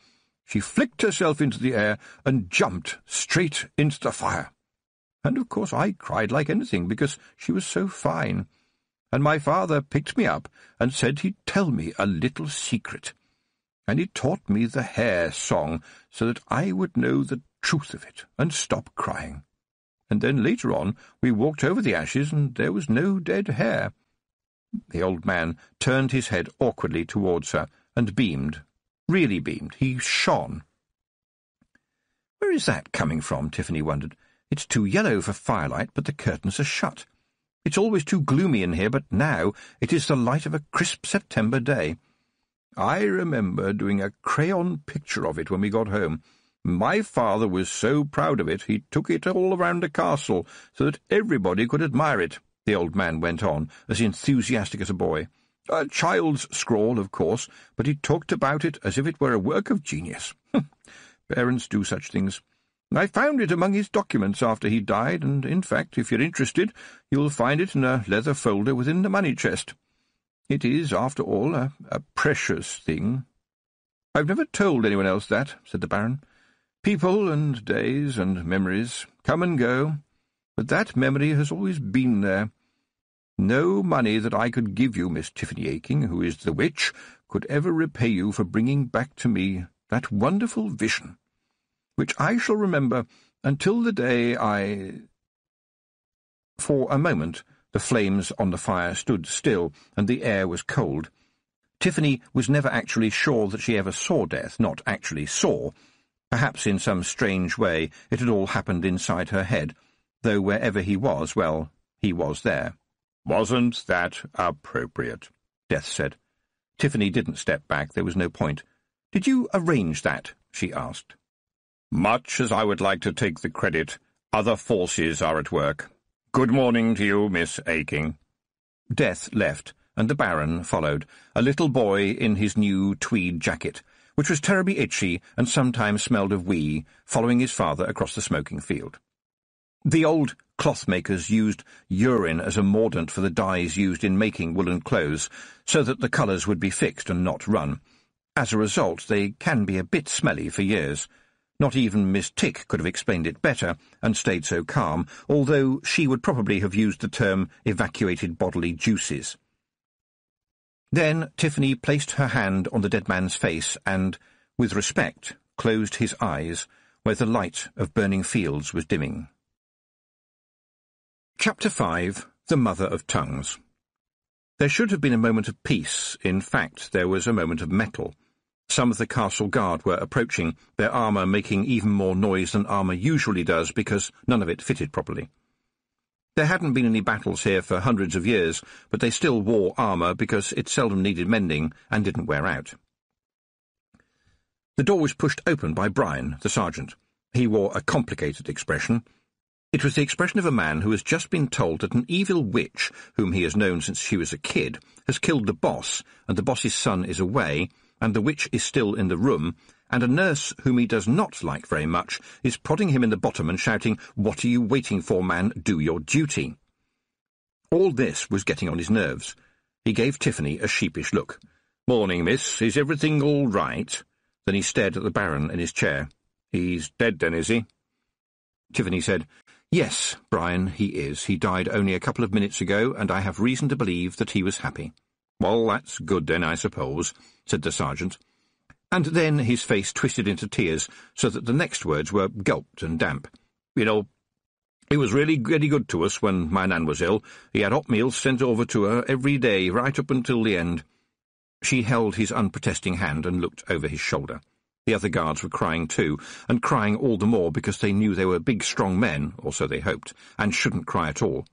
she flicked herself into the air and jumped straight into the fire. And of course I cried like anything, because she was so fine, and my father picked me up and said he'd tell me a little secret, and he taught me the hare song so that I would know the truth of it and stop crying. And then later on we walked over the ashes, and there was no dead hare." The old man turned his head awkwardly towards her and beamed, really beamed. He shone. "Where is that coming from?" Tiffany wondered. "It's too yellow for firelight, but the curtains are shut. It's always too gloomy in here, but now it is the light of a crisp September day. I remember doing a crayon picture of it when we got home. My father was so proud of it, he took it all around the castle so that everybody could admire it," the old man went on, as enthusiastic as a boy. A child's scrawl, of course, but he talked about it as if it were a work of genius. Parents do such things. I found it among his documents after he died, and, in fact, if you're interested, you'll find it in a leather folder within the money chest. It is, after all, a precious thing. I've never told anyone else that, said the Baron. People and days and memories come and go, but that memory has always been there. No money that I could give you, Miss Tiffany Aking, who is the witch, could ever repay you for bringing back to me that wonderful vision, which I shall remember until the day I— For a moment the flames on the fire stood still, and the air was cold. Tiffany was never actually sure that she ever saw death, not actually saw. Perhaps in some strange way it had all happened inside her head, though wherever he was, well, he was there. "Wasn't that appropriate?" Death said. Tiffany didn't step back. There was no point. "Did you arrange that?" she asked. "Much as I would like to take the credit, other forces are at work. Good morning to you, Miss Aking." Death left, and the Baron followed, a little boy in his new tweed jacket, which was terribly itchy and sometimes smelled of wee, following his father across the smoking field. The old cloth-makers used urine as a mordant for the dyes used in making woolen clothes, so that the colours would be fixed and not run. As a result, they can be a bit smelly for years. Not even Miss Tick could have explained it better, and stayed so calm, although she would probably have used the term evacuated bodily juices. Then Tiffany placed her hand on the dead man's face and, with respect, closed his eyes, where the light of burning fields was dimming. Chapter 5. The Mother of Tongues. There should have been a moment of peace. In fact, there was a moment of mettle. Some of the castle guard were approaching, their armour making even more noise than armour usually does because none of it fitted properly. There hadn't been any battles here for hundreds of years, but they still wore armour because it seldom needed mending and didn't wear out. The door was pushed open by Brian, the sergeant. He wore a complicated expression. It was the expression of a man who has just been told that an evil witch, whom he has known since she was a kid, has killed the boss, and the boss's son is away, and the witch is still in the room, and a nurse whom he does not like very much is prodding him in the bottom and shouting, "What are you waiting for, man? Do your duty." All this was getting on his nerves. He gave Tiffany a sheepish look. "Morning, miss. Is everything all right?" Then he stared at the Baron in his chair. "He's dead, then, is he?" Tiffany said, "Yes, Brian, he is. He died only a couple of minutes ago, and I have reason to believe that he was happy." "Well, that's good, then, I suppose," said the sergeant. And then his face twisted into tears, so that the next words were gulped and damp. "You know, he was really very good to us when my Nan was ill. He had hot meals sent over to her every day, right up until the end." She held his unprotesting hand and looked over his shoulder. The other guards were crying too, and crying all the more because they knew they were big, strong men, or so they hoped, and shouldn't cry at all.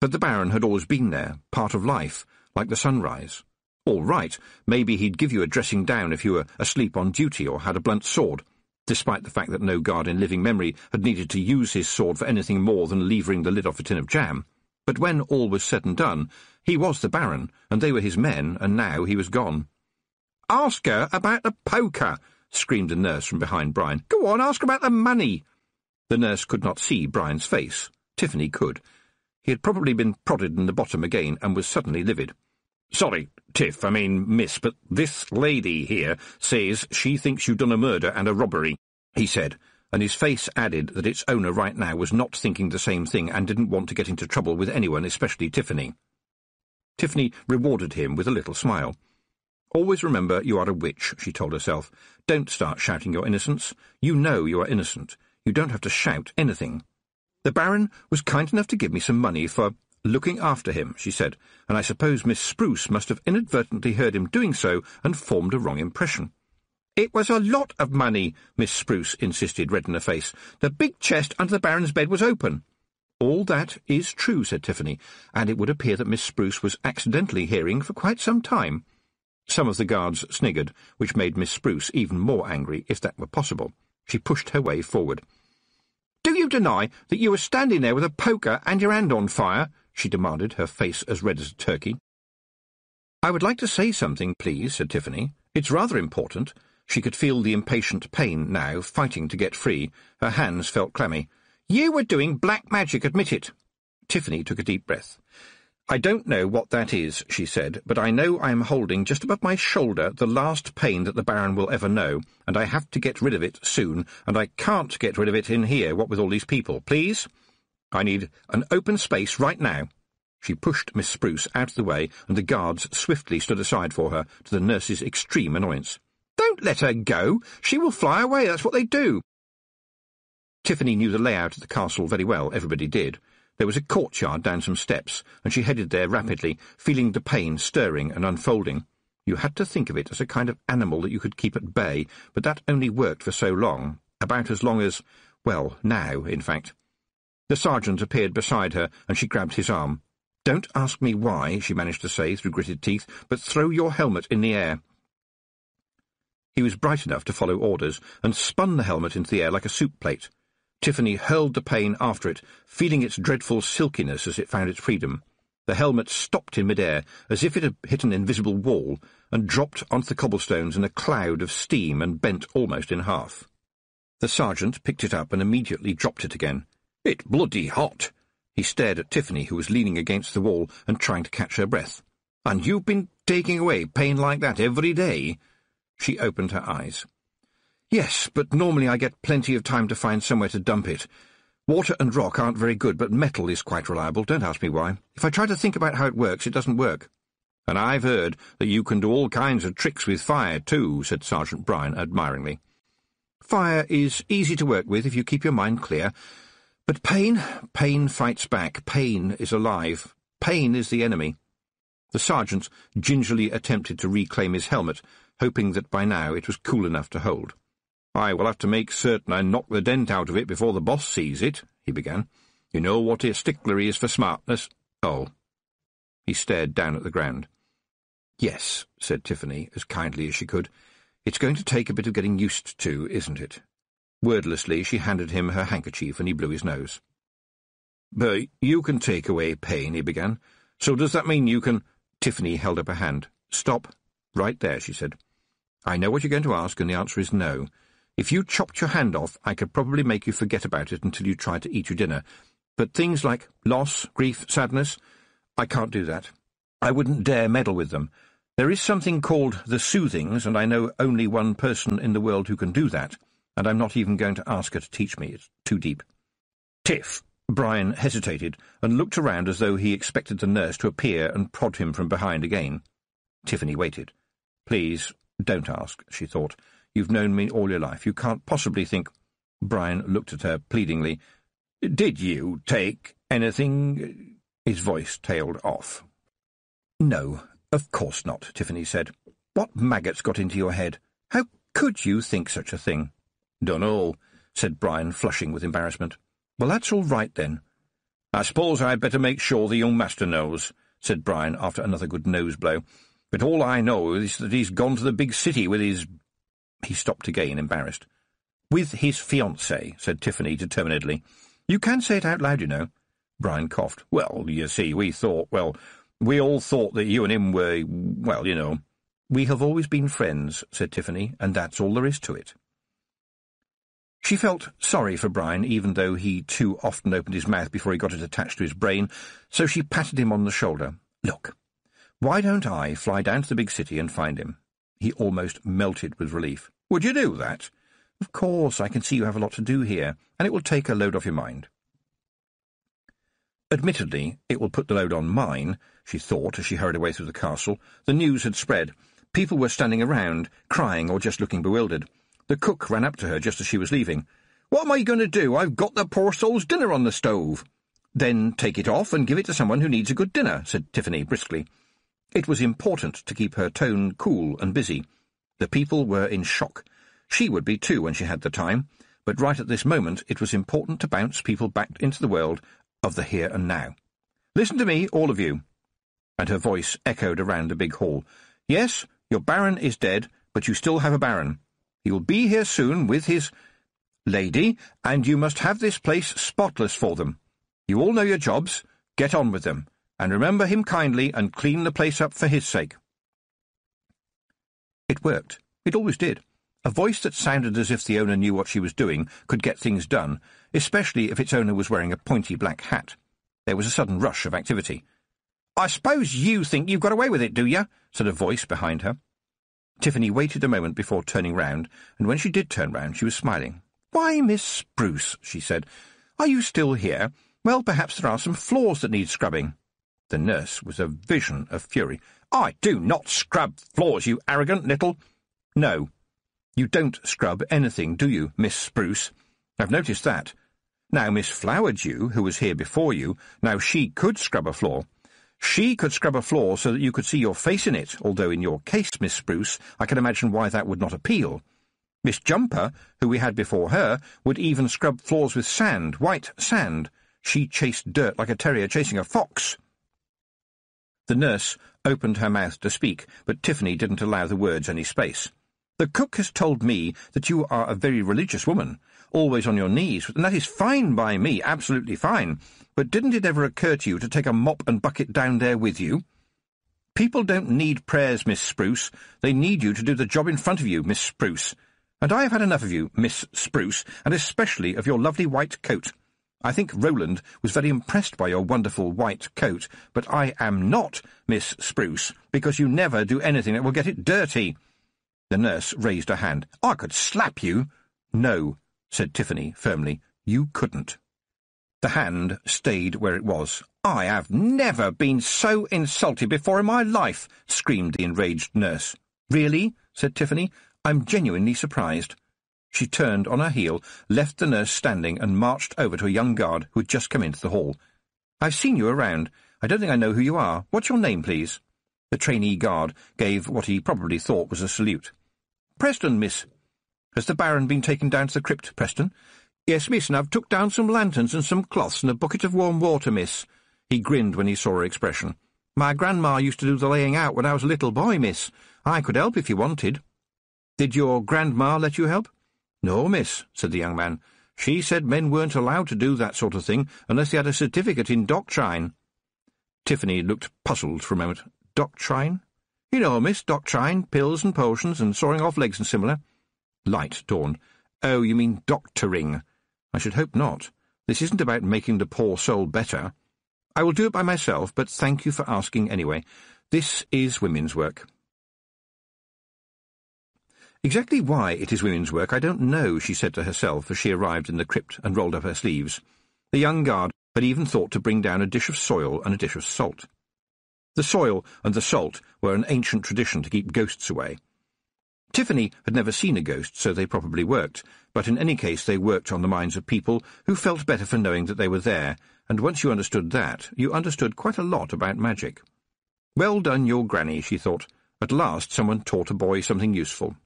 But the Baron had always been there, part of life, like the sunrise. All right, maybe he'd give you a dressing down if you were asleep on duty or had a blunt sword, despite the fact that no guard in living memory had needed to use his sword for anything more than levering the lid off a tin of jam. But when all was said and done, he was the Baron, and they were his men, and now he was gone. "Ask her about the poker," screamed a nurse from behind Brian. "Go on, ask her about the money." The nurse could not see Brian's face. Tiffany could. He had probably been prodded in the bottom again and was suddenly livid. "Sorry, Tiff, miss, but this lady here says she thinks you done a murder and a robbery," he said, and his face added that its owner right now was not thinking the same thing and didn't want to get into trouble with anyone, especially Tiffany. Tiffany rewarded him with a little smile. "Always remember you are a witch," she told herself. "Don't start shouting your innocence. You know you are innocent. You don't have to shout anything." "The Baron was kind enough to give me some money for looking after him," she said, "and I suppose Miss Spruce must have inadvertently heard him doing so and formed a wrong impression." "It was a lot of money," Miss Spruce insisted, red in the face. "The big chest under the Baron's bed was open." "All that is true," said Tiffany, "and it would appear that Miss Spruce was accidentally hearing for quite some time." Some of the guards sniggered, which made Miss Spruce even more angry, if that were possible. She pushed her way forward. "Do you deny that you were standing there with a poker and your hand on fire?" she demanded, her face as red as a turkey. "I would like to say something, please," said Tiffany. "It's rather important." She could feel the impatient pain now, fighting to get free. Her hands felt clammy. "You were doing black magic, admit it." Tiffany took a deep breath. "I don't know what that is," she said, "but I know I am holding just above my shoulder the last pain that the Baron will ever know, and I have to get rid of it soon, and I can't get rid of it in here, what with all these people. Please? I need an open space right now." She pushed Miss Spruce out of the way, and the guards swiftly stood aside for her, to the nurse's extreme annoyance. "Don't let her go. She will fly away. That's what they do." Tiffany knew the layout of the castle very well. Everybody did. There was a courtyard down some steps, and she headed there rapidly, feeling the pain stirring and unfolding. You had to think of it as a kind of animal that you could keep at bay, but that only worked for so long, about as long as, well, now, in fact. The sergeant appeared beside her, and she grabbed his arm. "Don't ask me why," she managed to say through gritted teeth, "but throw your helmet in the air." He was bright enough to follow orders, and spun the helmet into the air like a soup plate. Tiffany hurled the pain after it, feeling its dreadful silkiness as it found its freedom. The helmet stopped in mid-air, as if it had hit an invisible wall, and dropped onto the cobblestones in a cloud of steam and bent almost in half. The sergeant picked it up and immediately dropped it again. "It's bloody hot." He stared at Tiffany, who was leaning against the wall and trying to catch her breath. "And you've been taking away pain like that every day?" She opened her eyes. "Yes, but normally I get plenty of time to find somewhere to dump it. Water and rock aren't very good, but metal is quite reliable. Don't ask me why. If I try to think about how it works, it doesn't work." "And I've heard that you can do all kinds of tricks with fire, too," said Sergeant Bryan admiringly. "Fire is easy to work with if you keep your mind clear. But pain fights back. Pain is alive. Pain is the enemy." The sergeant gingerly attempted to reclaim his helmet, hoping that by now it was cool enough to hold. "I will have to make certain I knock the dent out of it before the boss sees it," he began. "You know what a stickler he is for smartness." "Oh." He stared down at the ground. "Yes," said Tiffany, as kindly as she could. "It's going to take a bit of getting used to, isn't it?" Wordlessly, she handed him her handkerchief, and he blew his nose. "But you can take away pain," he began. "So does that mean you can—" Tiffany held up a hand. "Stop. Right there," she said. "I know what you're going to ask, and the answer is no. If you chopped your hand off, I could probably make you forget about it until you tried to eat your dinner. But things like loss, grief, sadness, I can't do that. I wouldn't dare meddle with them. There is something called the soothings, and I know only one person in the world who can do that, and I'm not even going to ask her to teach me. It's too deep." "Tiff!" Bryan hesitated, and looked around as though he expected the nurse to appear and prod him from behind again. Tiffany waited. "Please, don't ask," she thought. "You've known me all your life. You can't possibly think—" Bryan looked at her pleadingly. "Did you take anything—" His voice tailed off. "No, of course not," Tiffany said. "What maggots got into your head? How could you think such a thing?" "Dunno," said Bryan, flushing with embarrassment. "Well, that's all right, then." "I suppose I'd better make sure the young master knows," said Bryan after another good nose-blow. "But all I know is that he's gone to the big city with his—" He stopped again, embarrassed. "With his fiancée," said Tiffany determinedly. "You can say it out loud, you know." Bryan coughed. "Well, you see, we all thought that you and him were, well, you know." "We have always been friends," said Tiffany, "and that's all there is to it." She felt sorry for Bryan, even though he too often opened his mouth before he got it attached to his brain, so she patted him on the shoulder. "Look, why don't I fly down to the big city and find him?" He almost melted with relief. "Would you do that?" "Of course, I can see you have a lot to do here, and it will take a load off your mind." Admittedly, it will put the load on mine, she thought as she hurried away through the castle. The news had spread. People were standing around, crying or just looking bewildered. The cook ran up to her just as she was leaving. "What am I going to do? I've got the poor soul's dinner on the stove." "Then take it off and give it to someone who needs a good dinner," said Tiffany briskly. It was important to keep her tone cool and busy. The people were in shock. She would be too when she had the time, but right at this moment it was important to bounce people back into the world of the here and now. "Listen to me, all of you." And her voice echoed around the big hall. "Yes, your Baron is dead, but you still have a Baron. He will be here soon with his lady, and you must have this place spotless for them. You all know your jobs. Get on with them, and remember him kindly and clean the place up for his sake." It worked. It always did. A voice that sounded as if the owner knew what she was doing could get things done, especially if its owner was wearing a pointy black hat. There was a sudden rush of activity. "I suppose you think you've got away with it, do you?" said a voice behind her. Tiffany waited a moment before turning round, and when she did turn round she was smiling. "Why, Miss Spruce," she said, "are you still here? Well, perhaps there are some floors that need scrubbing." The nurse was a vision of fury. "I do not scrub floors, you arrogant little—" "No, you don't scrub anything, do you, Miss Spruce? I've noticed that. Now, Miss Flowerdew, who was here before you, now she could scrub a floor. She could scrub a floor so that you could see your face in it, although in your case, Miss Spruce, I can imagine why that would not appeal. Miss Jumper, who we had before her, would even scrub floors with sand, white sand. She chased dirt like a terrier chasing a fox." The nurse opened her mouth to speak, but Tiffany didn't allow the words any space. "The cook has told me that you are a very religious woman, always on your knees, and that is fine by me, absolutely fine. But didn't it ever occur to you to take a mop and bucket down there with you? People don't need prayers, Miss Spruce. They need you to do the job in front of you, Miss Spruce. And I have had enough of you, Miss Spruce, and especially of your lovely white coat. I think Roland was very impressed by your wonderful white coat, but I am not Miss Spruce, because you never do anything that will get it dirty." The nurse raised her hand. "I could slap you." "No," said Tiffany firmly, "you couldn't." The hand stayed where it was. "I have never been so insulted before in my life," screamed the enraged nurse. "Really?" said Tiffany. "I'm genuinely surprised." She turned on her heel, left the nurse standing, and marched over to a young guard who had just come into the hall. "I've seen you around. I don't think I know who you are. What's your name, please?" The trainee guard gave what he probably thought was a salute. "Preston, miss." "Has the Baron been taken down to the crypt, Preston?" "Yes, miss, and I've took down some lanterns and some cloths and a bucket of warm water, miss." He grinned when he saw her expression. "My grandma used to do the laying out when I was a little boy, miss. I could help if you wanted." "Did your grandma let you help?" "No, miss," said the young man. "She said men weren't allowed to do that sort of thing unless they had a certificate in doctrine." Tiffany looked puzzled for a moment. "Doctrine?" "You know, miss, doctrine, pills and potions and sawing off legs and similar." Light dawned. "Oh, you mean doctoring. I should hope not. This isn't about making the poor soul better. I will do it by myself, but thank you for asking anyway. This is women's work." "Exactly why it is women's work I don't know," she said to herself as she arrived in the crypt and rolled up her sleeves. The young guard had even thought to bring down a dish of soil and a dish of salt. The soil and the salt were an ancient tradition to keep ghosts away. Tiffany had never seen a ghost, so they probably worked, but in any case they worked on the minds of people who felt better for knowing that they were there, and once you understood that, you understood quite a lot about magic. Well done, your granny, she thought. At last someone taught a boy something useful.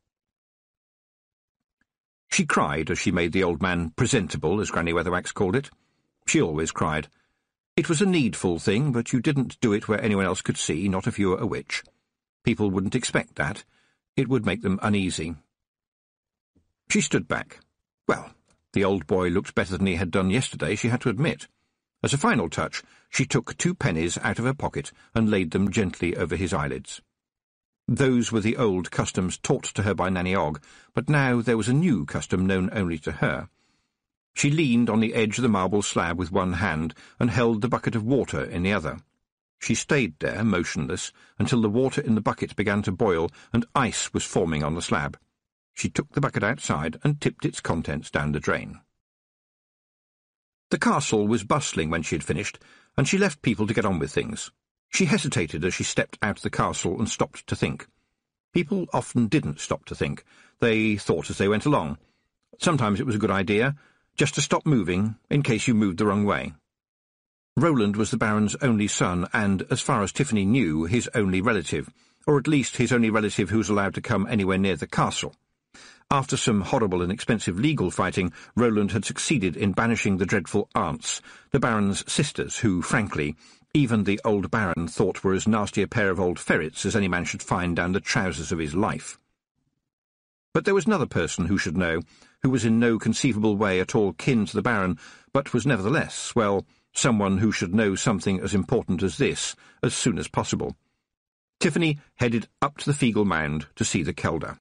She cried as she made the old man presentable, as Granny Weatherwax called it. She always cried. It was a needful thing, but you didn't do it where anyone else could see, not if you were a witch. People wouldn't expect that. It would make them uneasy. She stood back. Well, the old boy looked better than he had done yesterday, she had to admit. As a final touch, she took 2 pennies out of her pocket and laid them gently over his eyelids. Those were the old customs taught to her by Nanny Ogg, but now there was a new custom known only to her. She leaned on the edge of the marble slab with one hand and held the bucket of water in the other. She stayed there, motionless, until the water in the bucket began to boil and ice was forming on the slab. She took the bucket outside and tipped its contents down the drain. The castle was bustling when she had finished, and she left people to get on with things. She hesitated as she stepped out of the castle and stopped to think. People often didn't stop to think. They thought as they went along. Sometimes it was a good idea, just to stop moving, in case you moved the wrong way. Roland was the Baron's only son and, as far as Tiffany knew, his only relative, or at least his only relative who was allowed to come anywhere near the castle. After some horrible and expensive legal fighting, Roland had succeeded in banishing the dreadful aunts, the Baron's sisters, who, frankly, even the old Baron thought were as nasty a pair of old ferrets as any man should find down the trousers of his life. But there was another person who should know, who was in no conceivable way at all kin to the Baron, but was nevertheless, well, someone who should know something as important as this, as soon as possible. Tiffany headed up to the Feagle Mound to see the Kelda.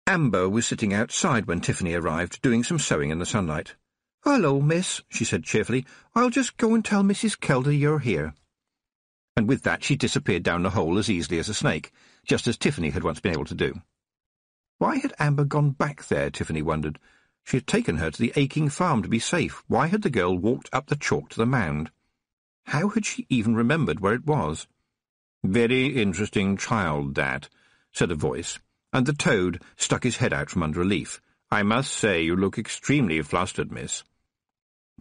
Amber was sitting outside when Tiffany arrived, doing some sewing in the sunlight. "Hello, miss," she said cheerfully. "I'll just go and tell Mrs. Kelda you're here." And with that she disappeared down the hole as easily as a snake, just as Tiffany had once been able to do. Why had Amber gone back there, Tiffany wondered. She had taken her to the Aching Farm to be safe. Why had the girl walked up the chalk to the mound? How had she even remembered where it was? "Very interesting child, that," said a voice, and the toad stuck his head out from under a leaf. "I must say you look extremely flustered, miss."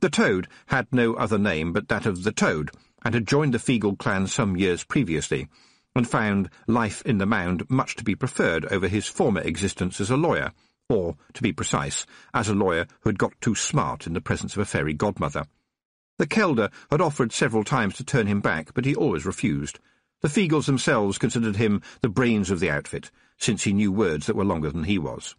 The toad had no other name but that of the Toad, and had joined the Feagle clan some years previously, and found life in the mound much to be preferred over his former existence as a lawyer, or, to be precise, as a lawyer who had got too smart in the presence of a fairy godmother. The Kelda had offered several times to turn him back, but he always refused. The Feagles themselves considered him the brains of the outfit, since he knew words that were longer than he was.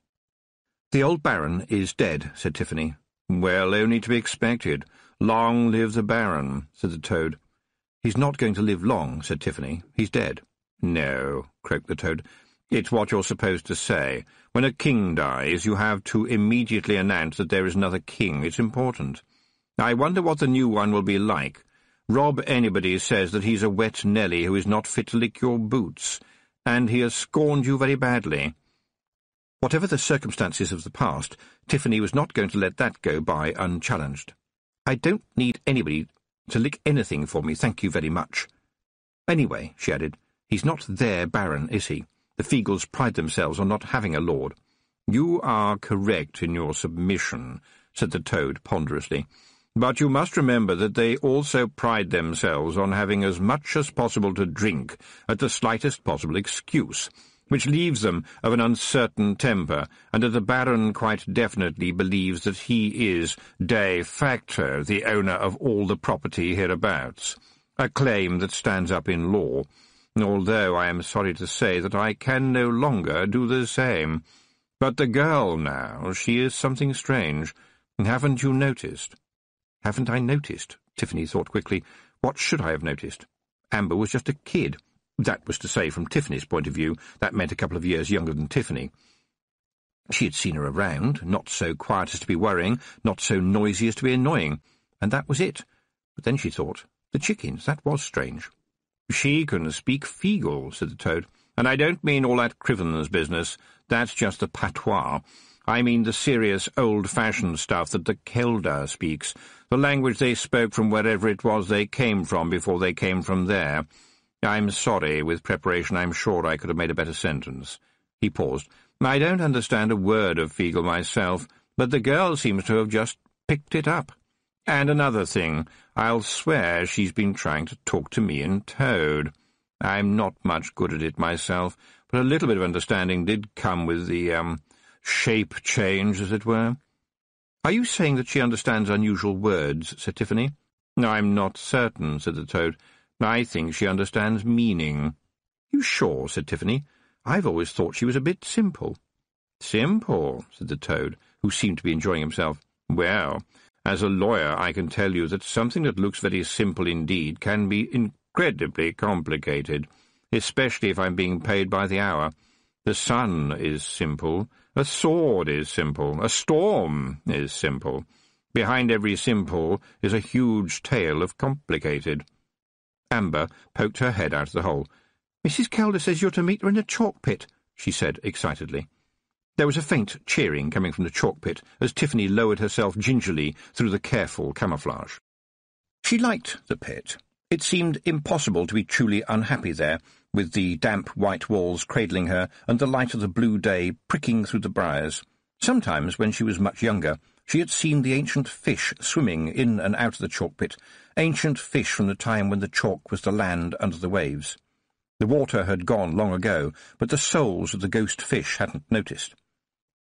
"The old Baron is dead," said Tiffany. "Well, only to be expected. Long live the Baron," said the Toad. "He's not going to live long," said Tiffany. "He's dead." "No," croaked the Toad. "It's what you're supposed to say. When a king dies, you have to immediately announce that there is another king. It's important. I wonder what the new one will be like. Rob Anybody says that he's a wet Nelly who is not fit to lick your boots, and he has scorned you very badly." Whatever the circumstances of the past, Tiffany was not going to let that go by unchallenged. "I don't need anybody to lick anything for me, thank you very much. Anyway," she added, "he's not their Baron, is he? The Feagles pride themselves on not having a lord." "You are correct in your submission," said the Toad ponderously. "But you must remember that they also pride themselves on having as much as possible to drink at the slightest possible excuse, which leaves them of an uncertain temper, and that the Baron quite definitely believes that he is, de facto, the owner of all the property hereabouts, a claim that stands up in law, although I am sorry to say that I can no longer do the same. But the girl now, she is something strange. Haven't you noticed?" "Haven't I noticed?" Tiffany thought quickly. What should I have noticed? Amber was just a kid. That was to say, from Tiffany's point of view, that meant a couple of years younger than Tiffany. She had seen her around, not so quiet as to be worrying, not so noisy as to be annoying, and that was it. But then she thought, the chickens, that was strange. "She can speak Feagle," said the Toad, "and I don't mean all that Crivens business. That's just the patois. I mean the serious, old-fashioned stuff that the Kelda speaks, the language they spoke from wherever it was they came from before they came from there. I'm sorry, with preparation I'm sure I could have made a better sentence." He paused. "I don't understand a word of Feagle myself, but the girl seems to have just picked it up. And another thing, I'll swear she's been trying to talk to me in Toad. I'm not much good at it myself, but a little bit of understanding did come with the, shape change, as it were." "Are you saying that she understands unusual words?" said Tiffany. "I'm not certain," said the Toad. "I think she understands meaning." "You sure?" said Tiffany. "I've always thought she was a bit simple." "Simple?" said the Toad, who seemed to be enjoying himself. "Well, as a lawyer I can tell you that something that looks very simple indeed can be incredibly complicated, especially if I'm being paid by the hour. The sun is simple, a sword is simple, a storm is simple. Behind every simple is a huge tale of complicated." Amber poked her head out of the hole. "Mrs. Kelda says you're to meet her in the chalk pit," she said excitedly. There was a faint cheering coming from the chalk pit as Tiffany lowered herself gingerly through the careful camouflage. She liked the pit. It seemed impossible to be truly unhappy there, with the damp white walls cradling her and the light of the blue day pricking through the briars. Sometimes, when she was much younger, she had seen the ancient fish swimming in and out of the chalk pit, ancient fish from the time when the chalk was the land under the waves. The water had gone long ago, but the souls of the ghost fish hadn't noticed.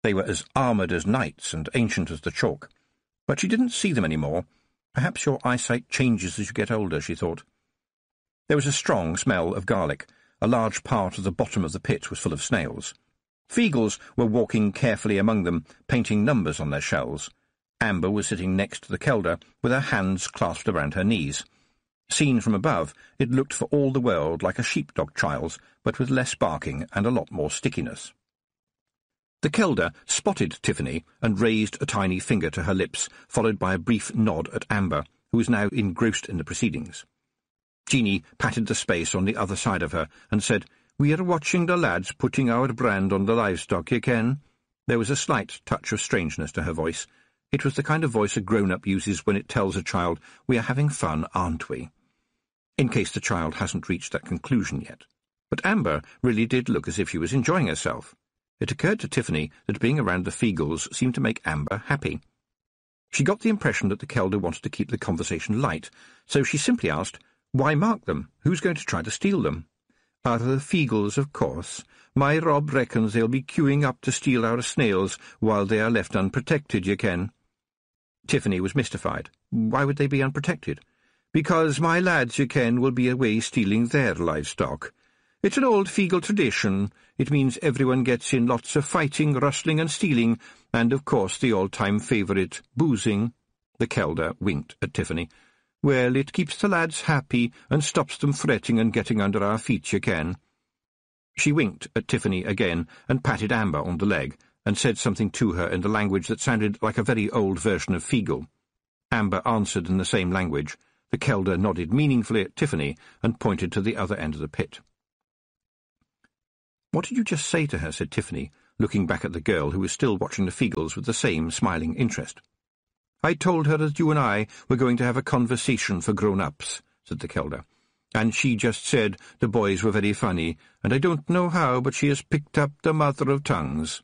They were as armoured as knights and ancient as the chalk. But she didn't see them any more. Perhaps your eyesight changes as you get older, she thought. There was a strong smell of garlic. A large part of the bottom of the pit was full of snails. Feagles were walking carefully among them, painting numbers on their shells. Amber was sitting next to the Kelda, with her hands clasped around her knees. Seen from above, it looked for all the world like a sheepdog trials, but with less barking and a lot more stickiness. The Kelder spotted Tiffany and raised a tiny finger to her lips, followed by a brief nod at Amber, who was now engrossed in the proceedings. Jeanie patted the space on the other side of her and said, "We are watching the lads putting our brand on the livestock, you ken." There was a slight touch of strangeness to her voice. It was the kind of voice a grown-up uses when it tells a child, "We are having fun, aren't we?" In case the child hasn't reached that conclusion yet. But Amber really did look as if she was enjoying herself. It occurred to Tiffany that being around the Feagles seemed to make Amber happy. She got the impression that the Kelder wanted to keep the conversation light, so she simply asked, "Why mark them? Who's going to try to steal them?" "The Feagles, of course. My Rob reckons they'll be queuing up to steal our snails while they are left unprotected, you ken." Tiffany was mystified. Why would they be unprotected? "Because my lads, you ken, will be away stealing their livestock. It's an old Feagle tradition. It means everyone gets in lots of fighting, rustling and stealing, and, of course, the all-time favourite, boozing." The Kelder winked at Tiffany. "Well, it keeps the lads happy and stops them fretting and getting under our feet, you ken." She winked at Tiffany again and patted Amber on the leg and said something to her in the language that sounded like a very old version of Feagle. Amber answered in the same language. The Kelder nodded meaningfully at Tiffany and pointed to the other end of the pit. "What did you just say to her?" said Tiffany, looking back at the girl who was still watching the Feagles with the same smiling interest. "I told her that you and I were going to have a conversation for grown-ups," said the Kelder. "And she just said the boys were very funny, and I don't know how, but she has picked up the mother of tongues.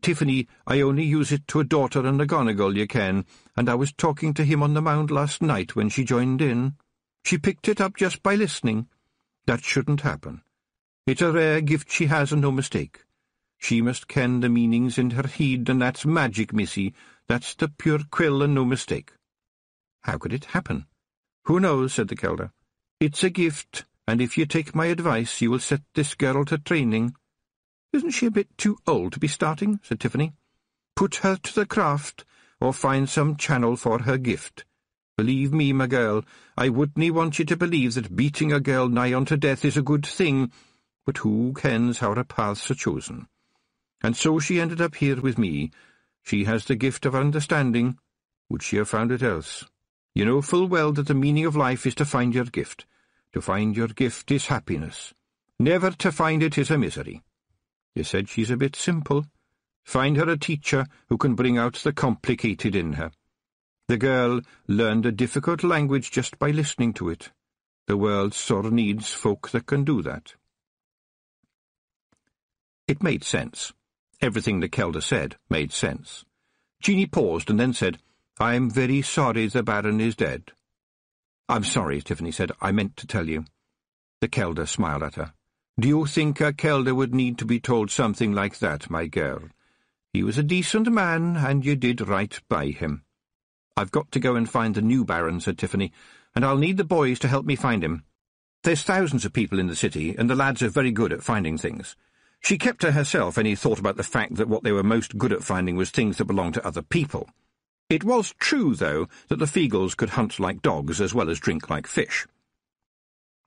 Tiffany, I only use it to a daughter and a Gonigal, you ken, and I was talking to him on the mound last night when she joined in. She picked it up just by listening. That shouldn't happen. It's a rare gift she has, and no mistake. She must ken the meanings in her heed, and that's magic, missy. That's the pure quill, and no mistake." "How could it happen?" "Who knows," said the Kelder. "It's a gift, and if you take my advice, you will set this girl to training." "Isn't she a bit too old to be starting?" said Tiffany. "Put her to the craft, or find some channel for her gift. Believe me, my girl, I wouldn't want you to believe that beating a girl nigh unto death is a good thing, but who kens how her paths are chosen? And so she ended up here with me. She has the gift of understanding. Would she have found it else? You know full well that the meaning of life is to find your gift. To find your gift is happiness. Never to find it is a misery. You said she's a bit simple. Find her a teacher who can bring out the complicated in her. The girl learned a difficult language just by listening to it. The world sore needs folk that can do that." It made sense. Everything the Kelder said made sense. Jeanie paused and then said, "I'm very sorry the Baron is dead." "I'm sorry," Tiffany said. "I meant to tell you." The Kelder smiled at her. "Do you think a Kelder would need to be told something like that, my girl? He was a decent man, and you did right by him." "I've got to go and find the new Baron," said Tiffany, "and I'll need the boys to help me find him. There's thousands of people in the city, and the lads are very good at finding things." She kept to herself any thought about the fact that what they were most good at finding was things that belonged to other people. It was true, though, that the Feagles could hunt like dogs as well as drink like fish.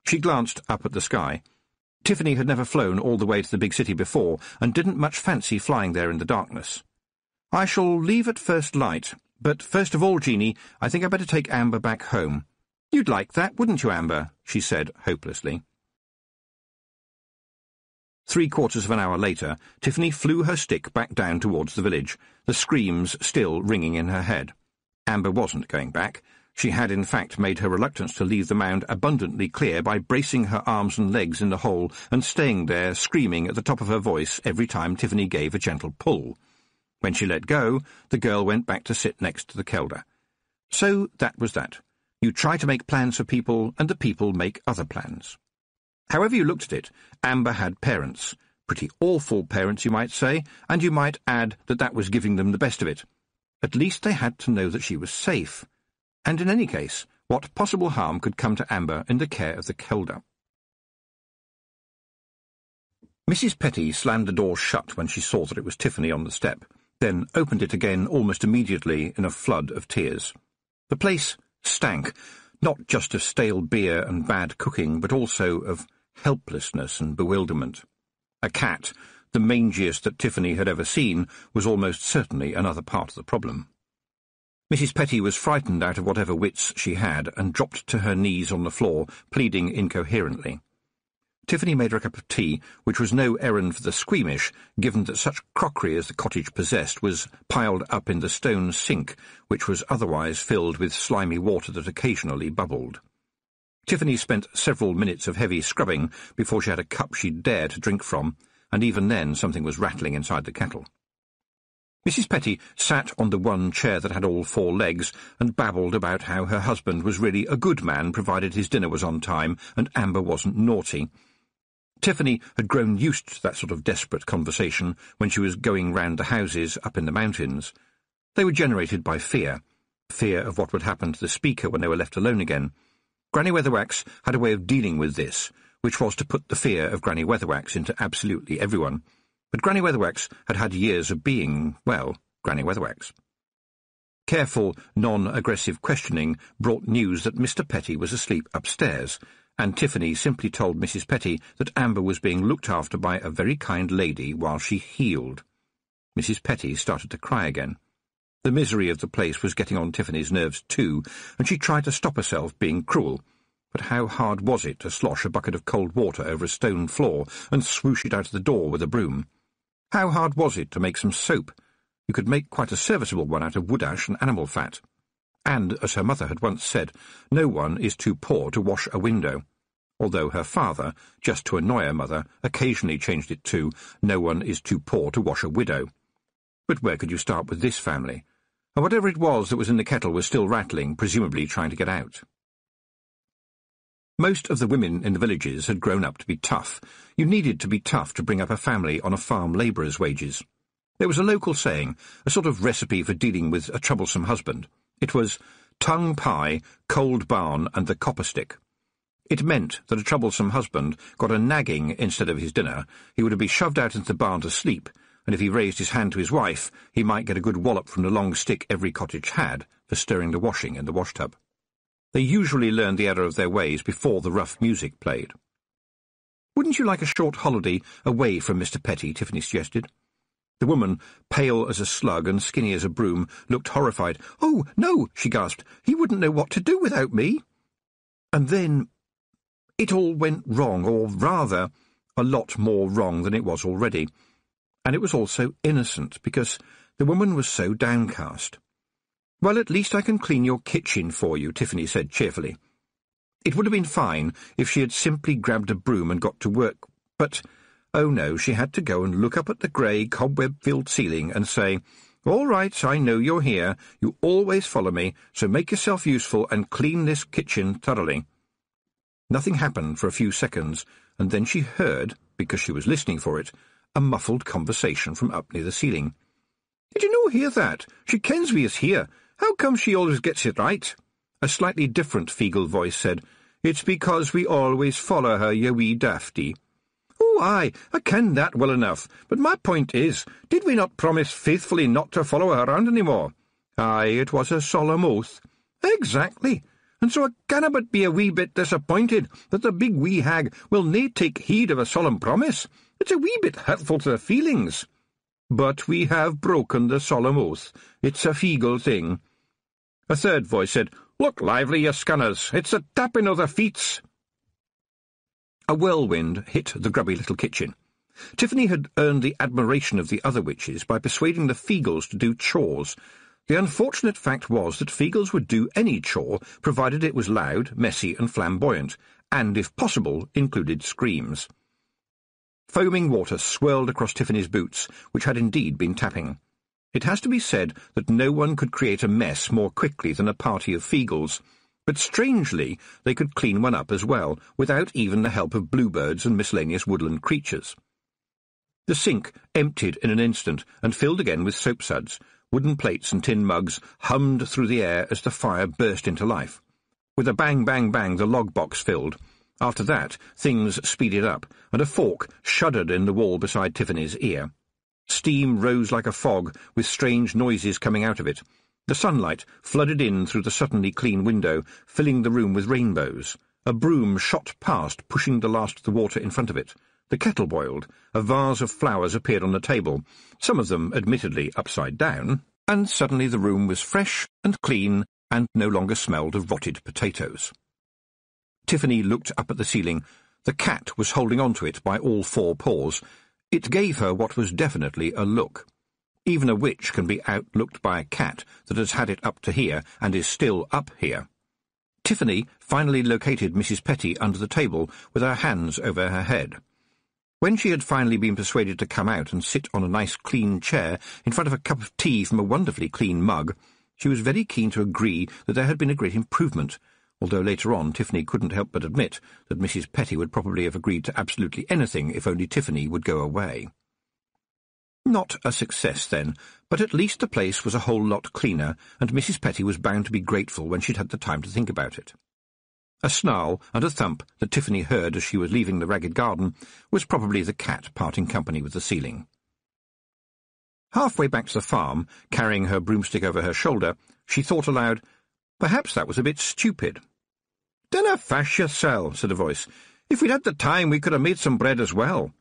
She glanced up at the sky. Tiffany had never flown all the way to the big city before, and didn't much fancy flying there in the darkness. "I shall leave at first light, but first of all, Jeanie, I think I'd better take Amber back home." "You'd like that, wouldn't you, Amber?" she said hopelessly. 3/4 of an hour later, Tiffany flew her stick back down towards the village, the screams still ringing in her head. Amber wasn't going back. She had, in fact, made her reluctance to leave the mound abundantly clear by bracing her arms and legs in the hole and staying there, screaming at the top of her voice every time Tiffany gave a gentle pull. When she let go, the girl went back to sit next to the Kelder. So that was that. You try to make plans for people, and the people make other plans. However you looked at it, Amber had parents. Pretty awful parents, you might say, and you might add that that was giving them the best of it. At least they had to know that she was safe. And in any case, what possible harm could come to Amber in the care of the Kelder? Mrs. Petty slammed the door shut when she saw that it was Tiffany on the step, then opened it again almost immediately in a flood of tears. The place stank. not just of stale beer and bad cooking, but also of helplessness and bewilderment. A cat, the mangiest that Tiffany had ever seen, was almost certainly another part of the problem. Mrs. Petty was frightened out of whatever wits she had and dropped to her knees on the floor, pleading incoherently. Tiffany made her a cup of tea, which was no errand for the squeamish, given that such crockery as the cottage possessed was piled up in the stone sink, which was otherwise filled with slimy water that occasionally bubbled. Tiffany spent several minutes of heavy scrubbing before she had a cup she'd dare to drink from, and even then something was rattling inside the kettle. Mrs. Petty sat on the one chair that had all four legs and babbled about how her husband was really a good man provided his dinner was on time and Amber wasn't naughty. Tiffany had grown used to that sort of desperate conversation when she was going round the houses up in the mountains. They were generated by fear of what would happen to the speaker when they were left alone again. Granny Weatherwax had a way of dealing with this, which was to put the fear of Granny Weatherwax into absolutely everyone. But Granny Weatherwax had had years of being, well, Granny Weatherwax. Careful, non-aggressive questioning brought news that Mr. Petty was asleep upstairs, and Tiffany simply told Mrs. Petty that Amber was being looked after by a very kind lady while she healed. Mrs. Petty started to cry again. The misery of the place was getting on Tiffany's nerves too, and she tried to stop herself being cruel. But how hard was it to slosh a bucket of cold water over a stone floor and swoosh it out of the door with a broom? How hard was it to make some soap? You could make quite a serviceable one out of wood ash and animal fat. And, as her mother had once said, no one is too poor to wash a window, although her father, just to annoy her mother, occasionally changed it to, no one is too poor to wash a widow. But where could you start with this family? And whatever it was that was in the kettle was still rattling, presumably trying to get out. Most of the women in the villages had grown up to be tough. You needed to be tough to bring up a family on a farm labourer's wages. There was a local saying, a sort of recipe for dealing with a troublesome husband. It was tongue pie, cold barn, and the copper stick. It meant that a troublesome husband got a nagging instead of his dinner. He would be shoved out into the barn to sleep, and if he raised his hand to his wife, he might get a good wallop from the long stick every cottage had for stirring the washing in the washtub. They usually learned the error of their ways before the rough music played. "Wouldn't you like a short holiday away from Mr. Petty?" Tiffany suggested. The woman, pale as a slug and skinny as a broom, looked horrified. "Oh, no," she gasped. "He wouldn't know what to do without me." And then it all went wrong, or rather, a lot more wrong than it was already. And it was all so innocent, because the woman was so downcast. "Well, at least I can clean your kitchen for you," Tiffany said cheerfully. It would have been fine if she had simply grabbed a broom and got to work, but, oh no, she had to go and look up at the grey, cobweb-filled ceiling and say, "All right, I know you're here. You always follow me, so make yourself useful and clean this kitchen thoroughly." Nothing happened for a few seconds, and then she heard, because she was listening for it, a muffled conversation from up near the ceiling. "Did you no hear that? She kens we is here. How come she always gets it right?" A slightly different feeble voice said, "It's because we always follow her, ye wee dafty." "Oh, aye, I ken that well enough, but my point is, did we not promise faithfully not to follow her around any more?" "Aye, it was a solemn oath." "Exactly, and so I canna but be a wee bit disappointed that the big wee hag will nae take heed of a solemn promise. It's a wee bit hurtful to the feelings." "But we have broken the solemn oath. It's a feegle thing." A third voice said, "Look lively, ye scunners. It's the tapping o' the feets." A whirlwind hit the grubby little kitchen. Tiffany had earned the admiration of the other witches by persuading the Feagles to do chores. The unfortunate fact was that Feagles would do any chore, provided it was loud, messy, and flamboyant, and, if possible, included screams. Foaming water swirled across Tiffany's boots, which had indeed been tapping. It has to be said that no one could create a mess more quickly than a party of Feagles, but strangely they could clean one up as well, without even the help of bluebirds and miscellaneous woodland creatures. The sink emptied in an instant and filled again with soapsuds. Wooden plates and tin mugs hummed through the air as the fire burst into life. With a bang, bang, bang, the log box filled. After that, things speeded up, and a fork shuddered in the wall beside Tiffany's ear. Steam rose like a fog, with strange noises coming out of it. The sunlight flooded in through the suddenly clean window, filling the room with rainbows. A broom shot past, pushing the last of the water in front of it. The kettle boiled. A vase of flowers appeared on the table, some of them admittedly upside down, and suddenly the room was fresh and clean and no longer smelled of rotted potatoes. Tiffany looked up at the ceiling. The cat was holding on to it by all four paws. It gave her what was definitely a look. Even a witch can be outlooked by a cat that has had it up to here and is still up here. Tiffany finally located Mrs. Petty under the table with her hands over her head. When she had finally been persuaded to come out and sit on a nice clean chair in front of a cup of tea from a wonderfully clean mug, she was very keen to agree that there had been a great improvement, although later on Tiffany couldn't help but admit that Mrs. Petty would probably have agreed to absolutely anything if only Tiffany would go away. Not a success, then, but at least the place was a whole lot cleaner, and Mrs. Petty was bound to be grateful when she'd had the time to think about it. A snarl and a thump that Tiffany heard as she was leaving the ragged garden was probably the cat parting company with the ceiling. Halfway back to the farm, carrying her broomstick over her shoulder, she thought aloud, "Perhaps that was a bit stupid." "Dinna fash yoursel," said a voice. "If we'd had the time, we could have made some bread as well."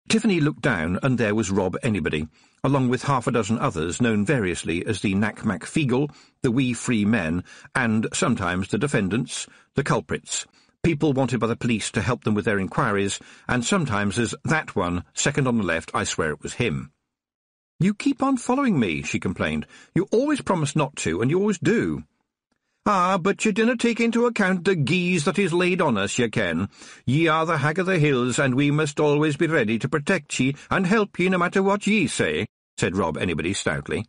Tiffany looked down, and there was Rob Anybody, along with half a dozen others known variously as the Knack-Mack Feegle, the Wee Free Men, and sometimes the defendants, the culprits, people wanted by the police to help them with their inquiries, and sometimes as that one, second on the left, I swear it was him. "You keep on following me," she complained. "You always promise not to, and you always do." "Ah, but ye dinna take into account the geese that is laid on us, ye ken. Ye are the Hag of the Hills, and we must always be ready to protect ye and help ye no matter what ye say," said Rob Anybody stoutly.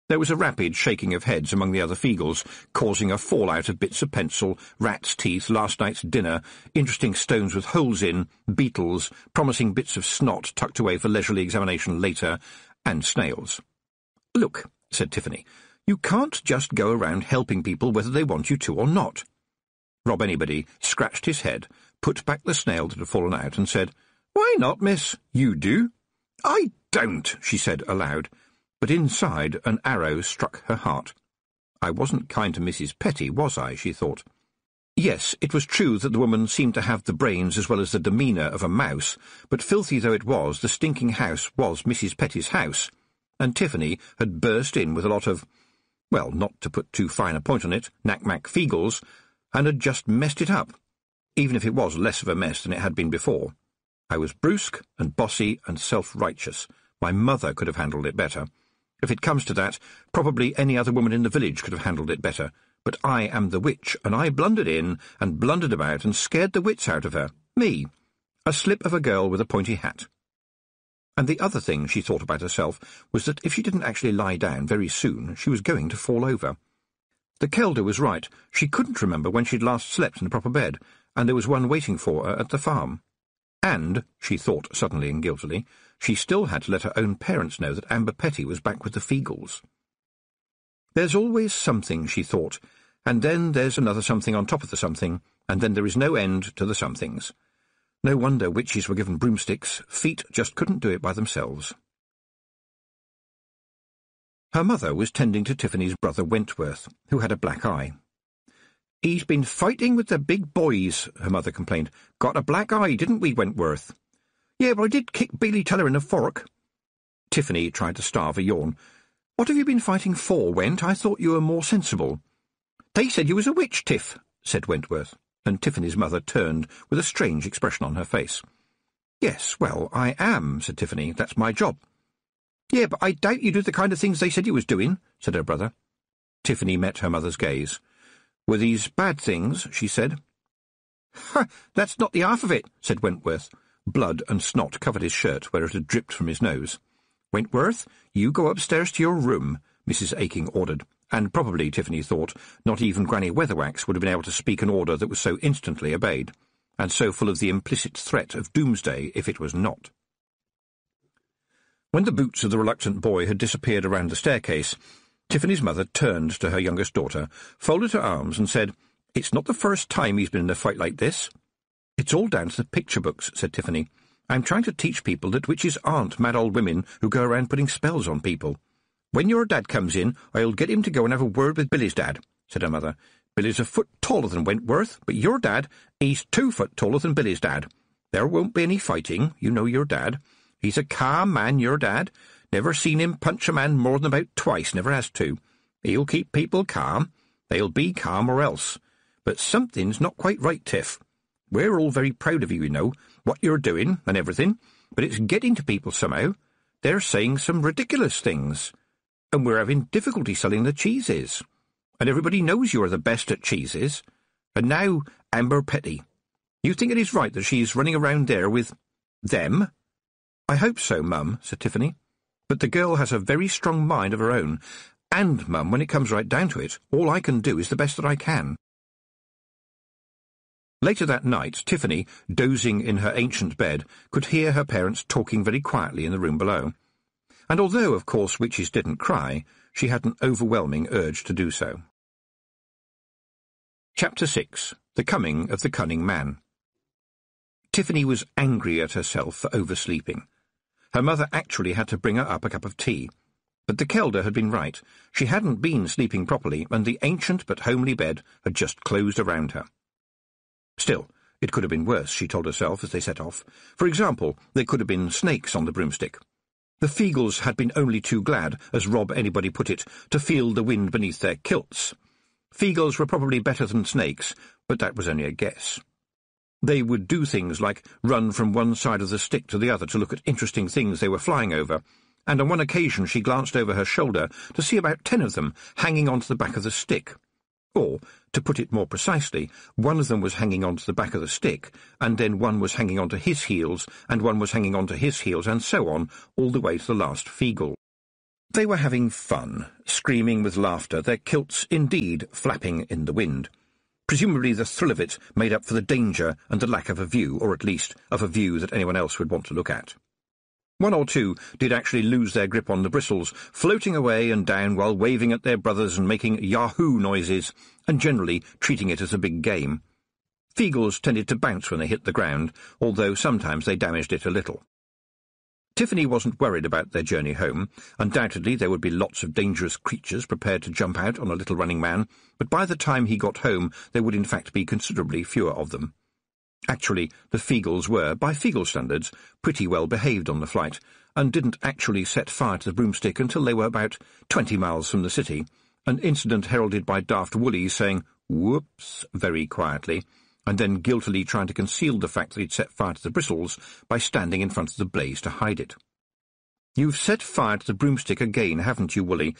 There was a rapid shaking of heads among the other Feegles, causing a fallout of bits of pencil, rat's teeth, last night's dinner, interesting stones with holes in, beetles, promising bits of snot tucked away for leisurely examination later, and snails. "Look," said Tiffany, "you can't just go around helping people whether they want you to or not." Rob Anybody scratched his head, put back the snail that had fallen out, and said, "Why not, miss? You do." "I don't," she said aloud, but inside an arrow struck her heart. I wasn't kind to Mrs. Petty, was I, she thought. Yes, it was true that the woman seemed to have the brains as well as the demeanour of a mouse, but filthy though it was, the stinking house was Mrs. Petty's house, and Tiffany had burst in with a lot of, well, not to put too fine a point on it, Knack-Mack Feegles, and had just messed it up, even if it was less of a mess than it had been before. I was brusque and bossy and self-righteous. My mother could have handled it better. If it comes to that, probably any other woman in the village could have handled it better. But I am the witch, and I blundered in and blundered about and scared the wits out of her. Me, a slip of a girl with a pointy hat. And the other thing she thought about herself was that if she didn't actually lie down very soon, she was going to fall over. The Kelder was right. She couldn't remember when she'd last slept in a proper bed, and there was one waiting for her at the farm. And, she thought suddenly and guiltily, she still had to let her own parents know that Amber Petty was back with the Feegles. There's always something, she thought, and then there's another something on top of the something, and then there is no end to the somethings. No wonder witches were given broomsticks. Feet just couldn't do it by themselves. Her mother was tending to Tiffany's brother Wentworth, who had a black eye. "He's been fighting with the big boys," her mother complained. "Got a black eye, didn't we, Wentworth?" "Yeah, but I did kick Bailey Teller in the fork." Tiffany tried to starve a yawn. "What have you been fighting for, Went? I thought you were more sensible." "They said you was a witch, Tiff," said Wentworth, and Tiffany's mother turned with a strange expression on her face. "Yes, well, I am," said Tiffany. "That's my job." "Yeah, but I doubt you do the kind of things they said you was doing," said her brother. Tiffany met her mother's gaze. "Were these bad things?" she said. "Ha! That's not the half of it," said Wentworth. Blood and snot covered his shirt where it had dripped from his nose. "Wentworth, you go upstairs to your room," Mrs. Aking ordered, and probably, Tiffany thought, not even Granny Weatherwax would have been able to speak an order that was so instantly obeyed, and so full of the implicit threat of doomsday if it was not. When the boots of the reluctant boy had disappeared around the staircase, Tiffany's mother turned to her youngest daughter, folded her arms, and said, "It's not the first time he's been in a fight like this." "It's all down to the picture books," said Tiffany. "I'm trying to teach people that witches aren't mad old women who go around putting spells on people. "When your dad comes in, I'll get him to go and have a word with Billy's dad," said her mother. "Billy's a foot taller than Wentworth, but your dad, he's 2 foot taller than Billy's dad. There won't be any fighting, you know your dad. He's a calm man, your dad. Never seen him punch a man more than about twice, never has to. He'll keep people calm. They'll be calm or else. But something's not quite right, Tiff. We're all very proud of you, you know, what you're doing and everything, but it's getting to people somehow. They're saying some ridiculous things. And we're having difficulty selling the cheeses. And everybody knows you're the best at cheeses. And now Amber Petty. You think it is right that she's running around there with them?" "I hope so, Mum," said Tiffany. "But the girl has a very strong mind of her own. And, Mum, when it comes right down to it, all I can do is the best that I can." Later that night, Tiffany, dozing in her ancient bed, could hear her parents talking very quietly in the room below. And although, of course, witches didn't cry, she had an overwhelming urge to do so. Chapter 6. The Coming of the Cunning Man. Tiffany was angry at herself for oversleeping. Her mother actually had to bring her up a cup of tea. But the Kelder had been right. She hadn't been sleeping properly, and the ancient but homely bed had just closed around her. Still, it could have been worse, she told herself as they set off. For example, there could have been snakes on the broomstick. The Feagles had been only too glad, as Rob anybody put it, to feel the wind beneath their kilts. Feagles were probably better than snakes, but that was only a guess. They would do things like run from one side of the stick to the other to look at interesting things they were flying over, and on one occasion she glanced over her shoulder to see about 10 of them hanging onto the back of the stick. Or, to put it more precisely, one of them was hanging onto the back of the stick, and then one was hanging onto his heels, and one was hanging onto his heels, and so on, all the way to the last Feagle. They were having fun, screaming with laughter, their kilts indeed flapping in the wind. Presumably the thrill of it made up for the danger and the lack of a view, or at least of a view that anyone else would want to look at. One or two did actually lose their grip on the bristles, floating away and down while waving at their brothers and making yahoo noises, and generally treating it as a big game. Feagles tended to bounce when they hit the ground, although sometimes they damaged it a little. Tiffany wasn't worried about their journey home. Undoubtedly there would be lots of dangerous creatures prepared to jump out on a little running man, but by the time he got home there would in fact be considerably fewer of them. Actually, the Feagles were, by Feagle standards, pretty well behaved on the flight, and didn't actually set fire to the broomstick until they were about 20 miles from the city, an incident heralded by Daft Woolly saying, "Whoops," very quietly, and then guiltily trying to conceal the fact that he'd set fire to the bristles by standing in front of the blaze to hide it. "You've set fire to the broomstick again, haven't you, Woolly?"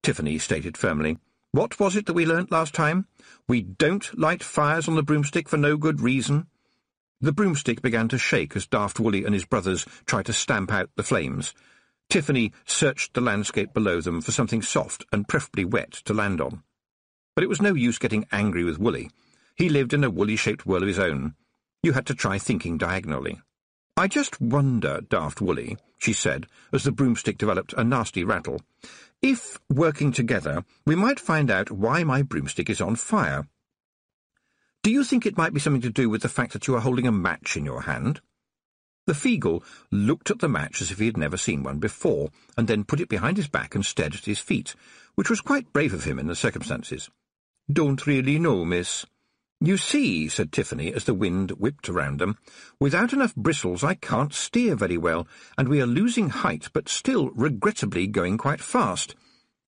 Tiffany stated firmly. "What was it that we learnt last time? We don't light fires on the broomstick for no good reason." The broomstick began to shake as Daft Woolly and his brothers tried to stamp out the flames. Tiffany searched the landscape below them for something soft and preferably wet to land on. But it was no use getting angry with Woolly. He lived in a woolly-shaped world of his own. You had to try thinking diagonally. "I just wonder, Daft Woolly," she said, as the broomstick developed a nasty rattle, "if, working together, we might find out why my broomstick is on fire. Do you think it might be something to do with the fact that you are holding a match in your hand?" The Feagle looked at the match as if he had never seen one before, and then put it behind his back and stared at his feet, which was quite brave of him in the circumstances. "Don't really know, miss." "You see," said Tiffany, as the wind whipped around them, "without enough bristles I can't steer very well, and we are losing height, but still regrettably going quite fast.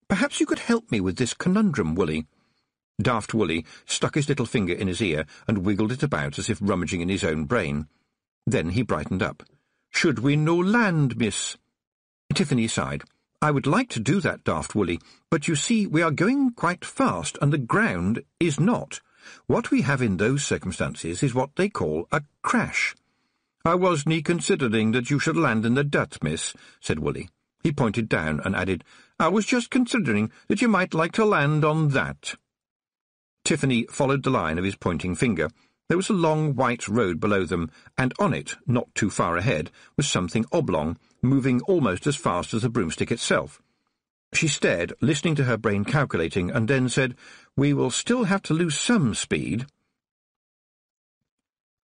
Perhaps you could help me with this conundrum, Woolly." Daft Woolly stuck his little finger in his ear and wiggled it about as if rummaging in his own brain. Then he brightened up. "Should we no land, miss?" Tiffany sighed. "I would like to do that, Daft Woolly, but you see we are going quite fast and the ground is not. What we have in those circumstances is what they call a crash." "I wasn't considering that you should land in the dirt, miss," said Woolly. He pointed down and added, "I was just considering that you might like to land on that." Tiffany followed the line of his pointing finger. There was a long white road below them, and on it, not too far ahead, was something oblong, moving almost as fast as the broomstick itself. She stared, listening to her brain calculating, and then said, "We will still have to lose some speed."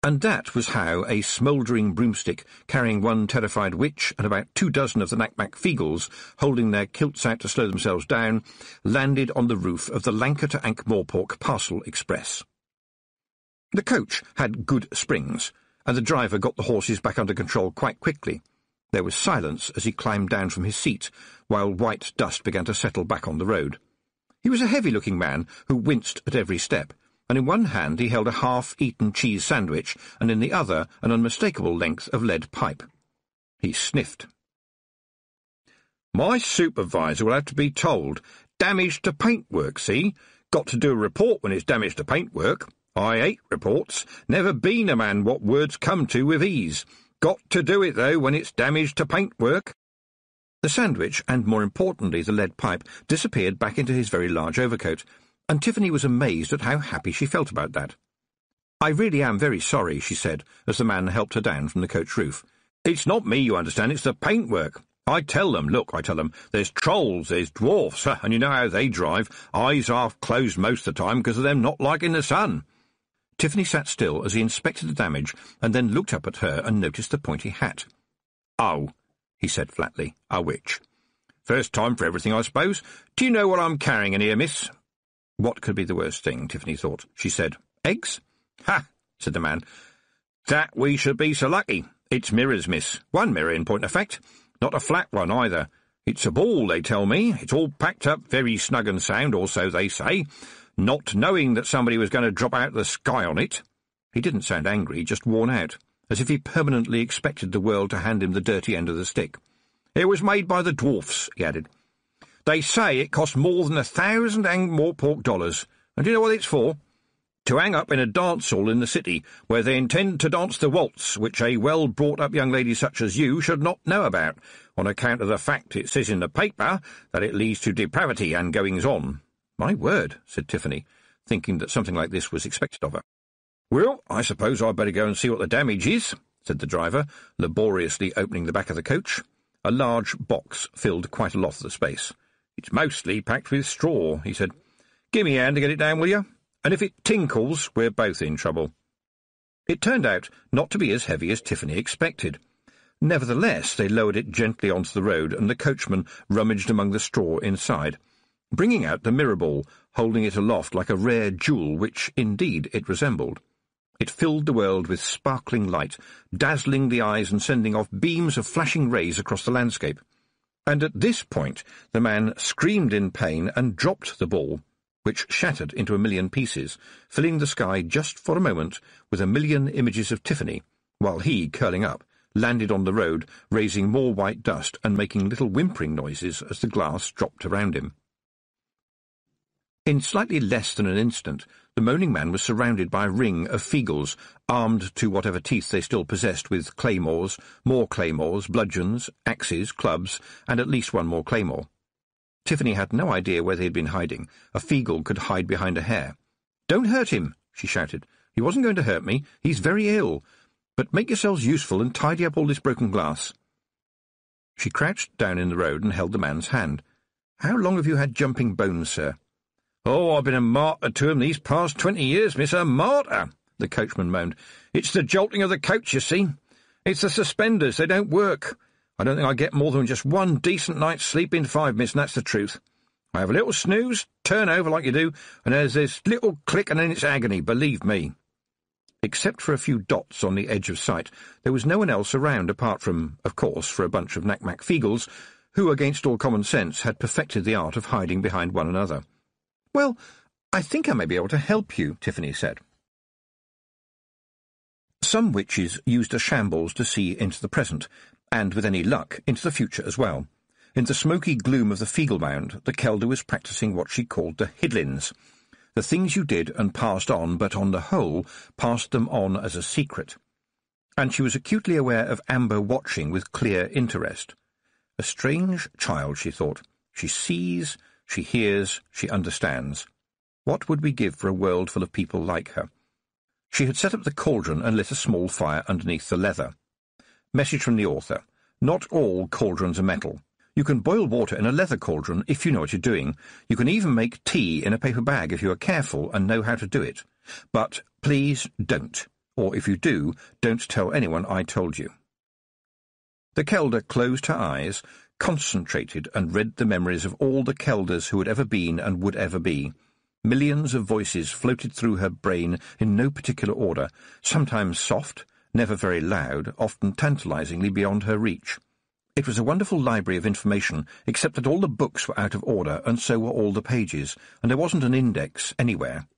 And that was how a smouldering broomstick, carrying one terrified witch and about 24 of the Knack-Mack Feagles, holding their kilts out to slow themselves down, landed on the roof of the Lanka to Ankh-Morpork Parcel Express. The coach had good springs, and the driver got the horses back under control quite quickly. There was silence as he climbed down from his seat, while white dust began to settle back on the road. He was a heavy-looking man who winced at every step, and in one hand he held a half-eaten cheese sandwich, and in the other an unmistakable length of lead pipe. He sniffed. "My supervisor will have to be told. Damage to paintwork, see? Got to do a report when it's damage to paintwork. I hate reports. Never been a man what words come to with ease. Got to do it, though, when it's damage to paintwork." The sandwich, and more importantly the lead pipe, disappeared back into his very large overcoat, and Tiffany was amazed at how happy she felt about that. "I really am very sorry," she said, as the man helped her down from the coach roof. "It's not me, you understand, it's the paintwork. I tell them, there's trolls, there's dwarfs, and you know how they drive, eyes half closed most of the time because of them not liking the sun." Tiffany sat still as he inspected the damage, and then looked up at her and noticed the pointy hat. "Oh," he said flatly, "a witch. First time for everything, I suppose. Do you know what I'm carrying in here, miss?" What could be the worst thing, Tiffany thought. She said, "Eggs?" "Ha!" said the man. "That we should be so lucky. It's mirrors, miss. One mirror, in point of fact. Not a flat one, either. It's a ball, they tell me. It's all packed up very snug and sound, or so they say, not knowing that somebody was going to drop out of the sky on it." He didn't sound angry, just worn out, as if he permanently expected the world to hand him the dirty end of the stick. "It was made by the dwarfs," he added. "They say it cost more than 1,000 Ankh-Morpork dollars. And do you know what it's for? To hang up in a dance hall in the city, where they intend to dance the waltz, which a well-brought-up young lady such as you should not know about, on account of the fact it says in the paper that it leads to depravity and goings-on." "My word," said Tiffany, thinking that something like this was expected of her. "Well, I suppose I'd better go and see what the damage is," said the driver, laboriously opening the back of the coach. A large box filled quite a lot of the space. "It's mostly packed with straw," he said. "Give me a hand to get it down, will you? And if it tinkles, we're both in trouble." It turned out not to be as heavy as Tiffany expected. Nevertheless, they lowered it gently onto the road, and the coachman rummaged among the straw inside, bringing out the mirror ball, holding it aloft like a rare jewel, which, indeed, it resembled. It filled the world with sparkling light, dazzling the eyes and sending off beams of flashing rays across the landscape. And at this point the man screamed in pain and dropped the ball, which shattered into 1,000,000 pieces, filling the sky just for a moment with 1,000,000 images of Tiffany, while he, curling up, landed on the road, raising more white dust and making little whimpering noises as the glass dropped around him. In slightly less than an instant, the moaning man was surrounded by a ring of Feagles, armed to whatever teeth they still possessed with claymores, more claymores, bludgeons, axes, clubs, and at least one more claymore. Tiffany had no idea where they had been hiding. A Feagle could hide behind a hare. "Don't hurt him," she shouted. "He wasn't going to hurt me. He's very ill. But make yourselves useful and tidy up all this broken glass." She crouched down in the road and held the man's hand. "How long have you had jumping bones, sir?" "Oh, I've been a martyr to 'em these past 20 years, miss, a martyr," the coachman moaned. "It's the jolting of the coach, you see. It's the suspenders, they don't work. I don't think I get more than just one decent night's sleep in 5, miss, and that's the truth. I have a little snooze, turn over like you do, and there's this little click and then it's agony, believe me." Except for a few dots on the edge of sight, there was no one else around apart from, of course, for a bunch of Knack-Mack Feagles, who, against all common sense, had perfected the art of hiding behind one another. "Well, I think I may be able to help you," Tiffany said. Some witches used a shambles to see into the present, and, with any luck, into the future as well. In the smoky gloom of the Feagle Mound, the Kelder was practising what she called the Hidlins, the things you did and passed on, but on the whole passed them on as a secret. And she was acutely aware of Amber watching with clear interest. A strange child, she thought. She sees, she hears, she understands. What would we give for a world full of people like her? She had set up the cauldron and lit a small fire underneath the leather. Message from the author. Not all cauldrons are metal. You can boil water in a leather cauldron if you know what you're doing. You can even make tea in a paper bag if you are careful and know how to do it. But please don't. or if you do, don't tell anyone I told you." The Kelder closed her eyes, concentrated, and read the memories of all the Kelders who had ever been and would ever be. Millions of voices floated through her brain in no particular order, sometimes soft, never very loud, often tantalizingly beyond her reach. It was a wonderful library of information, except that all the books were out of order, and so were all the pages, and there wasn't an index anywhere.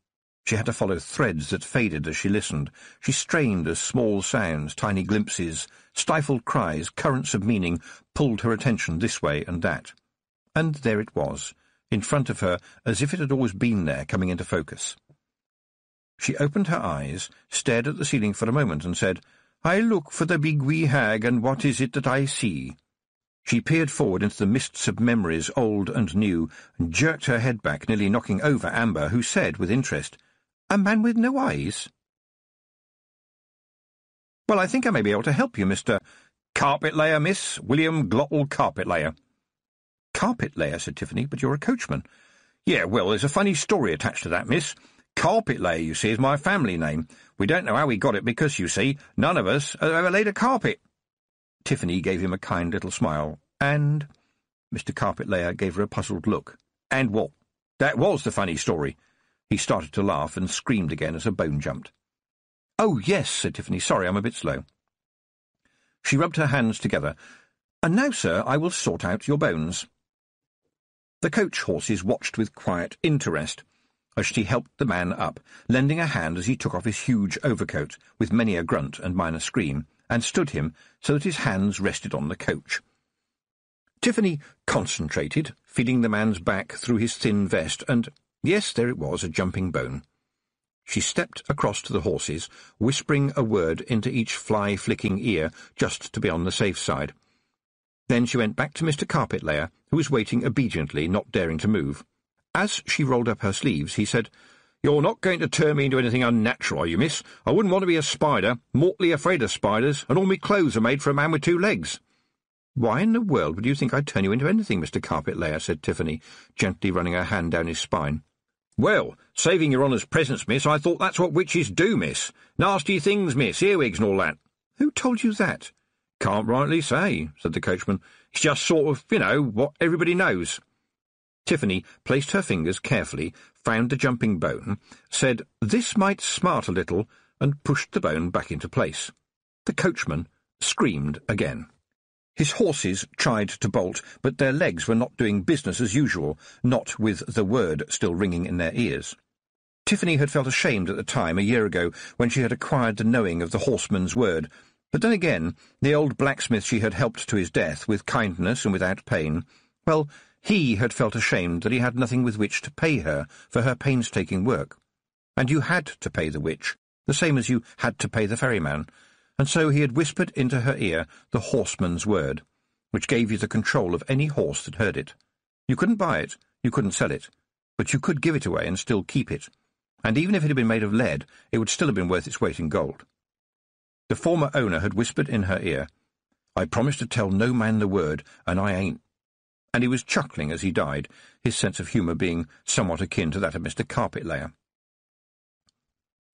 She had to follow threads that faded as she listened. She strained as small sounds, tiny glimpses, stifled cries, currents of meaning pulled her attention this way and that. And there it was, in front of her, as if it had always been there, coming into focus. She opened her eyes, stared at the ceiling for a moment, and said, "I look for the big wee hag, and what is it that I see?" She peered forward into the mists of memories, old and new, and jerked her head back, nearly knocking over Amber, who said, with interest, "A man with no eyes?" "Well, I think I may be able to help you, Mr. Carpet-layer, miss. William Glottal Carpet-layer." "Carpet-layer," said Tiffany, "but you're a coachman." "Yeah, well, there's a funny story attached to that, miss. Carpet-layer, you see, is my family name. We don't know how we got it because, you see, none of us have ever laid a carpet." Tiffany gave him a kind little smile. "And?" Mr. Carpet-layer gave her a puzzled look. "And what? That was the funny story." He started to laugh and screamed again as a bone jumped. "Oh, yes," said Tiffany. "Sorry, I'm a bit slow." She rubbed her hands together. "And now, sir, I will sort out your bones." The coach horses watched with quiet interest as she helped the man up, lending a hand as he took off his huge overcoat, with many a grunt and minor scream, and stood him so that his hands rested on the coach. Tiffany concentrated, feeling the man's back through his thin vest, and, yes, there it was, a jumping bone. She stepped across to the horses, whispering a word into each fly-flicking ear, just to be on the safe side. Then she went back to Mr. Carpet-layer, who was waiting obediently, not daring to move. As she rolled up her sleeves, he said, "You're not going to turn me into anything unnatural, are you, miss? I wouldn't want to be a spider, mortally afraid of spiders, and all my clothes are made for a man with 2 legs." "Why in the world would you think I'd turn you into anything, Mr. Carpet-layer?" said Tiffany, gently running her hand down his spine. "Well, saving your honour's presence, miss, I thought that's what witches do, miss. Nasty things, miss, earwigs and all that." "Who told you that?" "Can't rightly say," said the coachman. "It's just sort of, what everybody knows." Tiffany placed her fingers carefully, found the jumping bone, said, "This might smart a little," and pushed the bone back into place. The coachman screamed again. His horses tried to bolt, but their legs were not doing business as usual, not with the word still ringing in their ears. Tiffany had felt ashamed at the time, a year ago, when she had acquired the knowing of the horseman's word, but then again, the old blacksmith she had helped to his death, with kindness and without pain, well, he had felt ashamed that he had nothing with which to pay her for her painstaking work. And you had to pay the witch, the same as you had to pay the ferryman, and so he had whispered into her ear the horseman's word, which gave you the control of any horse that heard it. You couldn't buy it, you couldn't sell it, but you could give it away and still keep it, and even if it had been made of lead, it would still have been worth its weight in gold. The former owner had whispered in her ear, "I promised to tell no man the word, and I ain't." And he was chuckling as he died, his sense of humour being somewhat akin to that of Mr. Carpet-layer.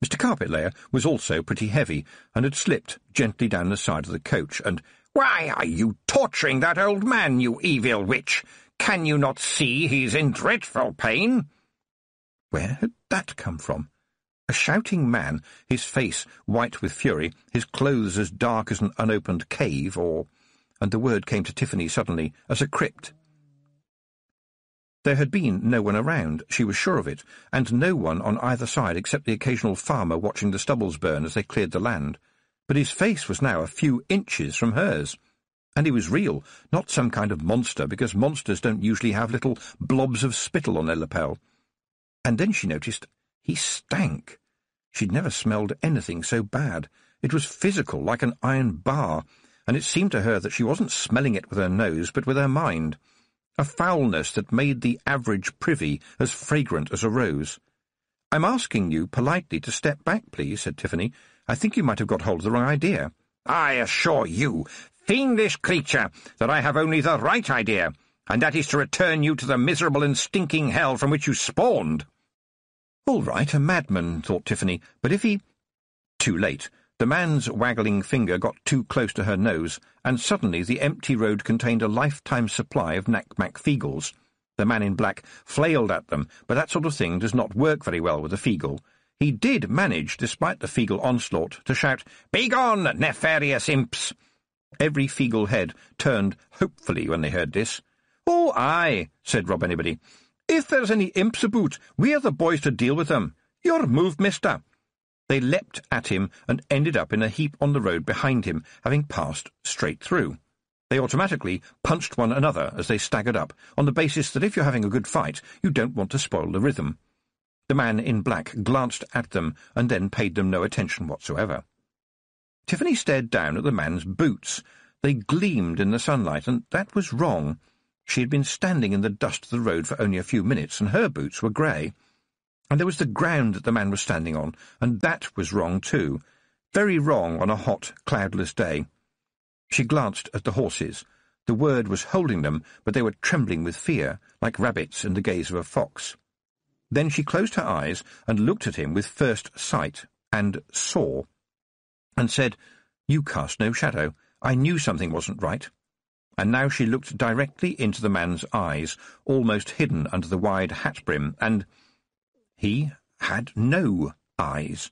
Mr. Carpet-layer was also pretty heavy, and had slipped gently down the side of the coach, and, "Why are you torturing that old man, you evil witch? Can you not see he's in dreadful pain?" Where had that come from? A shouting man, his face white with fury, his clothes as dark as an unopened cave, or— and the word came to Tiffany suddenly, as a crypt. There had been no one around, she was sure of it, and no one on either side except the occasional farmer watching the stubbles burn as they cleared the land. But his face was now a few inches from hers. And he was real, not some kind of monster, because monsters don't usually have little blobs of spittle on their lapel. And then she noticed he stank. She'd never smelled anything so bad. It was physical, like an iron bar, and it seemed to her that she wasn't smelling it with her nose, but with her mind. A foulness that made the average privy as fragrant as a rose. "I'm asking you politely to step back, please," said Tiffany. "I think you might have got hold of the wrong idea." "I assure you, fiendish creature, that I have only the right idea, and that is to return you to the miserable and stinking hell from which you spawned." All right, a madman, thought Tiffany, but if he— too late. The man's waggling finger got too close to her nose, and suddenly the empty road contained a lifetime supply of Knack-Mack Feagles. The man in black flailed at them, but that sort of thing does not work very well with a Feagle. He did manage, despite the Feagle onslaught, to shout, "Begone, nefarious imps!" Every Feagle head turned hopefully when they heard this. "Oh, aye," said Rob Anybody. "If there's any imps about, we're the boys to deal with them. You're moved, mister." They leapt at him and ended up in a heap on the road behind him, having passed straight through. They automatically punched one another as they staggered up, on the basis that if you're having a good fight, you don't want to spoil the rhythm. The man in black glanced at them and then paid them no attention whatsoever. Tiffany stared down at the man's boots. They gleamed in the sunlight, and that was wrong. She had been standing in the dust of the road for only a few minutes, and her boots were grey. And there was the ground that the man was standing on, and that was wrong too. Very wrong on a hot, cloudless day. She glanced at the horses. The word was holding them, but they were trembling with fear, like rabbits in the gaze of a fox. Then she closed her eyes and looked at him with first sight, and saw, and said, "You cast no shadow. I knew something wasn't right." And now she looked directly into the man's eyes, almost hidden under the wide hat brim, and he had no eyes.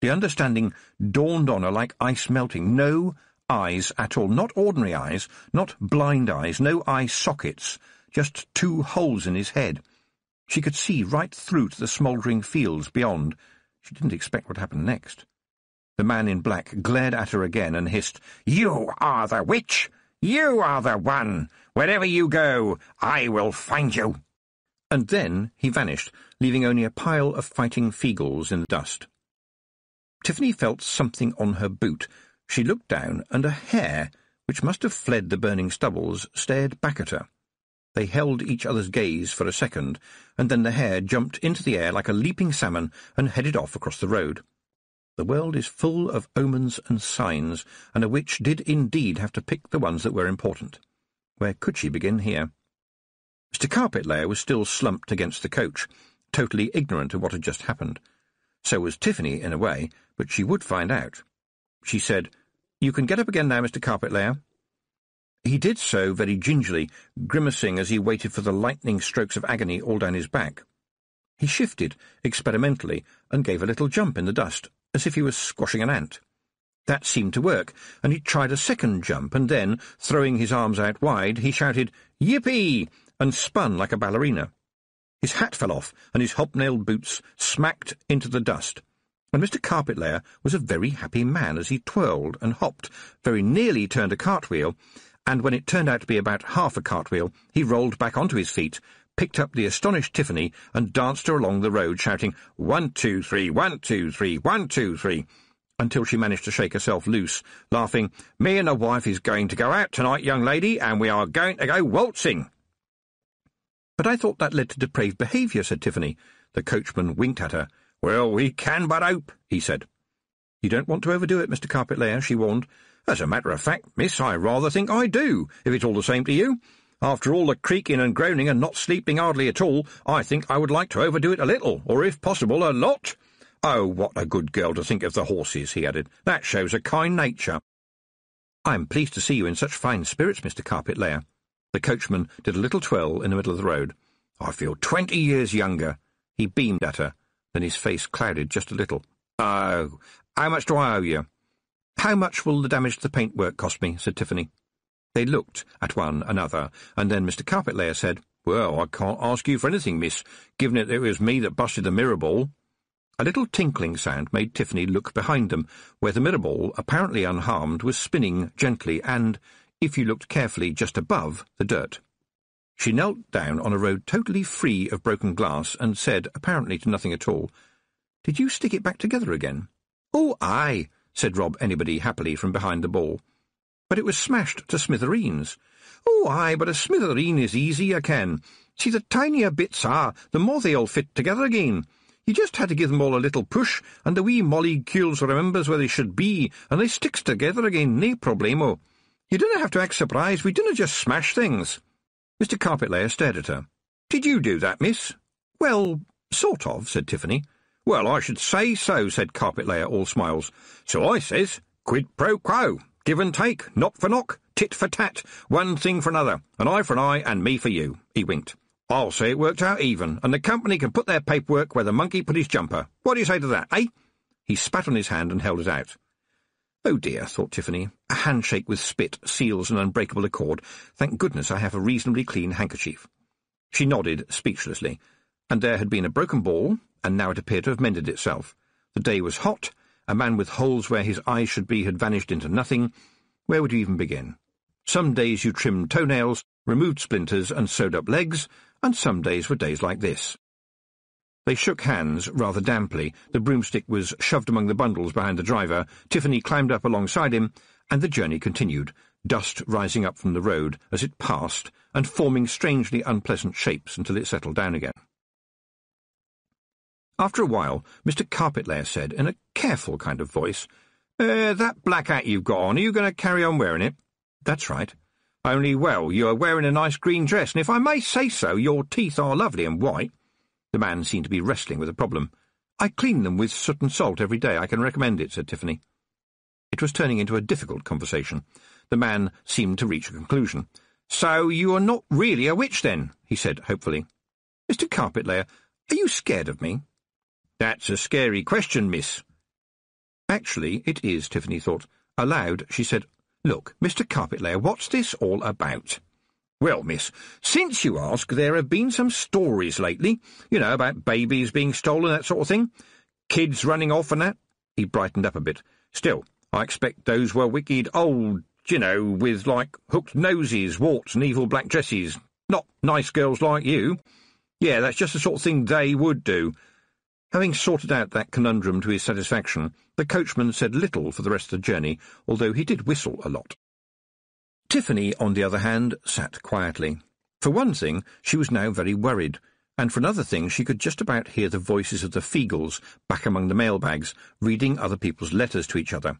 The understanding dawned on her like ice melting. No eyes at all. Not ordinary eyes, not blind eyes, no eye sockets, just two holes in his head. She could see right through to the smouldering fields beyond. She didn't expect what happened next. The man in black glared at her again and hissed, "You are the witch! You are the one! Wherever you go, I will find you!" And then he vanished, leaving only a pile of fighting Feagles in the dust. Tiffany felt something on her boot. She looked down, and a hare, which must have fled the burning stubbles, stared back at her. They held each other's gaze for a second, and then the hare jumped into the air like a leaping salmon and headed off across the road. The world is full of omens and signs, and a witch did indeed have to pick the ones that were important. Where could she begin here? Mr. Carpetlayer was still slumped against the coach, totally ignorant of what had just happened. So was Tiffany, in a way, but she would find out. She said, "You can get up again now, Mr. Carpetlayer." He did so very gingerly, grimacing as he waited for the lightning strokes of agony all down his back. He shifted, experimentally, and gave a little jump in the dust, as if he was squashing an ant. That seemed to work, and he tried a second jump, and then, throwing his arms out wide, he shouted, "Yippee!" and spun like a ballerina. His hat fell off, and his hobnailed boots smacked into the dust, and Mr. Carpetlayer was a very happy man as he twirled and hopped, very nearly turned a cartwheel, and when it turned out to be about half a cartwheel, he rolled back onto his feet, picked up the astonished Tiffany, and danced her along the road, shouting, 1, 2, 3, 1, 2, 3, 1, 2, 3, until she managed to shake herself loose, laughing, "Me and the wife is going to go out tonight, young lady, and we are going to go waltzing." "But I thought that led to depraved behaviour," said Tiffany. The coachman winked at her. "Well, we can but hope," he said. "You don't want to overdo it, Mr. Carpetlayer," she warned. "As a matter of fact, miss, I rather think I do, if it's all the same to you. After all the creaking and groaning and not sleeping hardly at all, I think I would like to overdo it a little, or if possible, a lot. Oh, what a good girl to think of the horses," he added. "That shows a kind nature." "I am pleased to see you in such fine spirits, Mr. Carpetlayer." The coachman did a little twirl in the middle of the road. "I feel 20 years younger." He beamed at her. Then his face clouded just a little. "Oh, how much do I owe you?" "How much will the damage to the paintwork cost me?" said Tiffany. They looked at one another, and then Mr. Carpetlayer said, "Well, I can't ask you for anything, miss, given it was me that busted the mirror ball." A little tinkling sound made Tiffany look behind them, where the mirror ball, apparently unharmed, was spinning gently and, if you looked carefully, just above the dirt. She knelt down on a road totally free of broken glass and said, apparently to nothing at all, "Did you stick it back together again?" "Oh, aye," said Rob Anybody happily from behind the ball. "But it was smashed to smithereens." "Oh, aye, but a smithereen is easy, I can. See, the tinier bits are, the more they all fit together again. You just had to give them all a little push, and the wee molecules remembers where they should be, and they sticks together again, nae problemo. You dinna have to act surprised, we dinna just smash things." Mr. Carpetlayer stared at her. "Did you do that, miss?" "Well, sort of," said Tiffany. "Well, I should say so," said Carpet Layer, all smiles. "So I says, quid pro quo, give and take, knock for knock, tit for tat, one thing for another, an eye for an eye and me for you." He winked. "I'll say it worked out even, and the company can put their paperwork where the monkey put his jumper. What do you say to that, eh?" He spat on his hand and held it out. Oh dear, thought Tiffany, a handshake with spit seals an unbreakable accord. Thank goodness I have a reasonably clean handkerchief. She nodded speechlessly, and there had been a broken ball, and now it appeared to have mended itself. The day was hot, a man with holes where his eyes should be had vanished into nothing. Where would you even begin? Some days you trimmed toenails, removed splinters, and sewed up legs, and some days were days like this. They shook hands rather damply. The broomstick was shoved among the bundles behind the driver. Tiffany climbed up alongside him, and the journey continued, dust rising up from the road as it passed, and forming strangely unpleasant shapes until it settled down again. After a while, Mr. Carpet Layer said, in a careful kind of voice, "That black hat you've got on, are you going to carry on wearing it?" "That's right." "Only, well, you are wearing a nice green dress, and if I may say so, your teeth are lovely and white." The man seemed to be wrestling with a problem. "I clean them with soot and salt every day. I can recommend it," said Tiffany. It was turning into a difficult conversation. The man seemed to reach a conclusion. "So you are not really a witch, then?" he said hopefully. "Mr. Carpet Layer, are you scared of me?" "That's a scary question, miss." Actually, it is, Tiffany thought. Aloud, she said, "Look, Mr. Carpet Layer, what's this all about?" "Well, miss, since you ask, there have been some stories lately, about babies being stolen, that sort of thing. Kids running off and that." He brightened up a bit. "Still, I expect those were wicked old, with, hooked noses, warts and evil black dresses. Not nice girls like you. Yeah, that's just the sort of thing they would do." Having sorted out that conundrum to his satisfaction, the coachman said little for the rest of the journey, although he did whistle a lot. Tiffany, on the other hand, sat quietly. For one thing, she was now very worried, and for another thing she could just about hear the voices of the Feagles back among the mailbags, reading other people's letters to each other.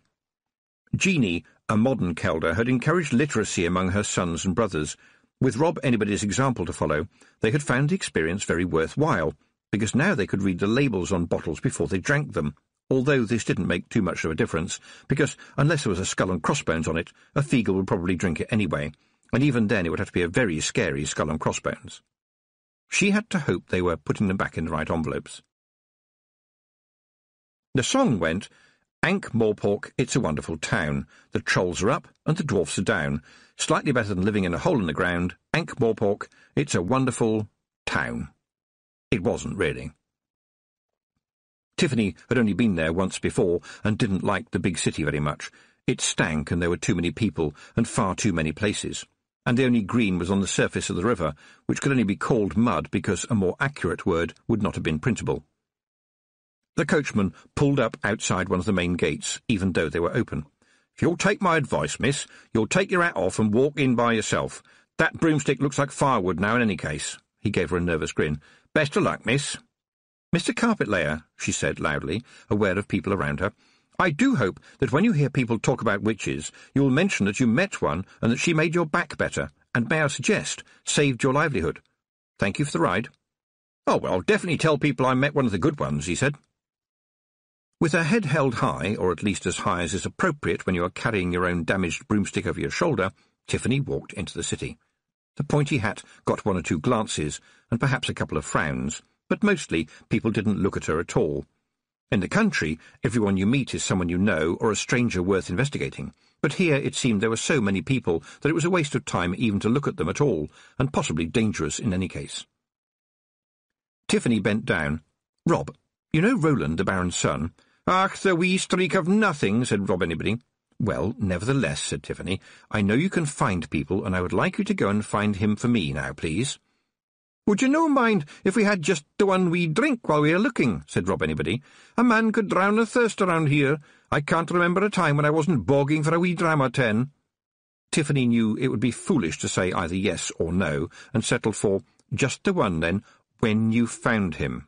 Jeanie, a modern Kelder, had encouraged literacy among her sons and brothers. With Rob Anybody's example to follow, they had found the experience very worthwhile, because now they could read the labels on bottles before they drank them, although this didn't make too much of a difference, because unless there was a skull and crossbones on it, a Feagle would probably drink it anyway, and even then it would have to be a very scary skull and crossbones. She had to hope they were putting them back in the right envelopes. The song went, "Ankh-Morpork, it's a wonderful town. The trolls are up and the dwarfs are down. Slightly better than living in a hole in the ground. Ankh-Morpork, it's a wonderful town." It wasn't, really. Tiffany had only been there once before and didn't like the big city very much. It stank and there were too many people and far too many places. And the only green was on the surface of the river, which could only be called mud because a more accurate word would not have been printable. The coachman pulled up outside one of the main gates, even though they were open. "If you'll take my advice, miss, you'll take your hat off and walk in by yourself. That broomstick looks like firewood now in any case." He gave her a nervous grin. "Best of luck, miss." "Mr. Carpet Layer," she said loudly, aware of people around her, "I do hope that when you hear people talk about witches, you'll mention that you met one and that she made your back better, and may I suggest, saved your livelihood. Thank you for the ride." "Oh, well, I'll definitely tell people I met one of the good ones," he said. With her head held high, or at least as high as is appropriate when you are carrying your own damaged broomstick over your shoulder, Tiffany walked into the city. The pointy hat got one or two glances, and perhaps a couple of frowns, but mostly people didn't look at her at all. In the country, everyone you meet is someone you know or a stranger worth investigating, but here it seemed there were so many people that it was a waste of time even to look at them at all, and possibly dangerous in any case. Tiffany bent down. "Rob, you know Roland, the Baron's son?" "Ach, the wee streak of nothing," said Rob Anybody. "Well, nevertheless," said Tiffany, "I know you can find people, and I would like you to go and find him for me now, please." "Would you no mind if we had just the one wee drink while we are looking?" said Rob Anybody. "A man could drown of thirst around here. I can't remember a time when I wasn't bogging for a wee dram or 10. Tiffany knew it would be foolish to say either yes or no, and settled for just the one, then, when you found him.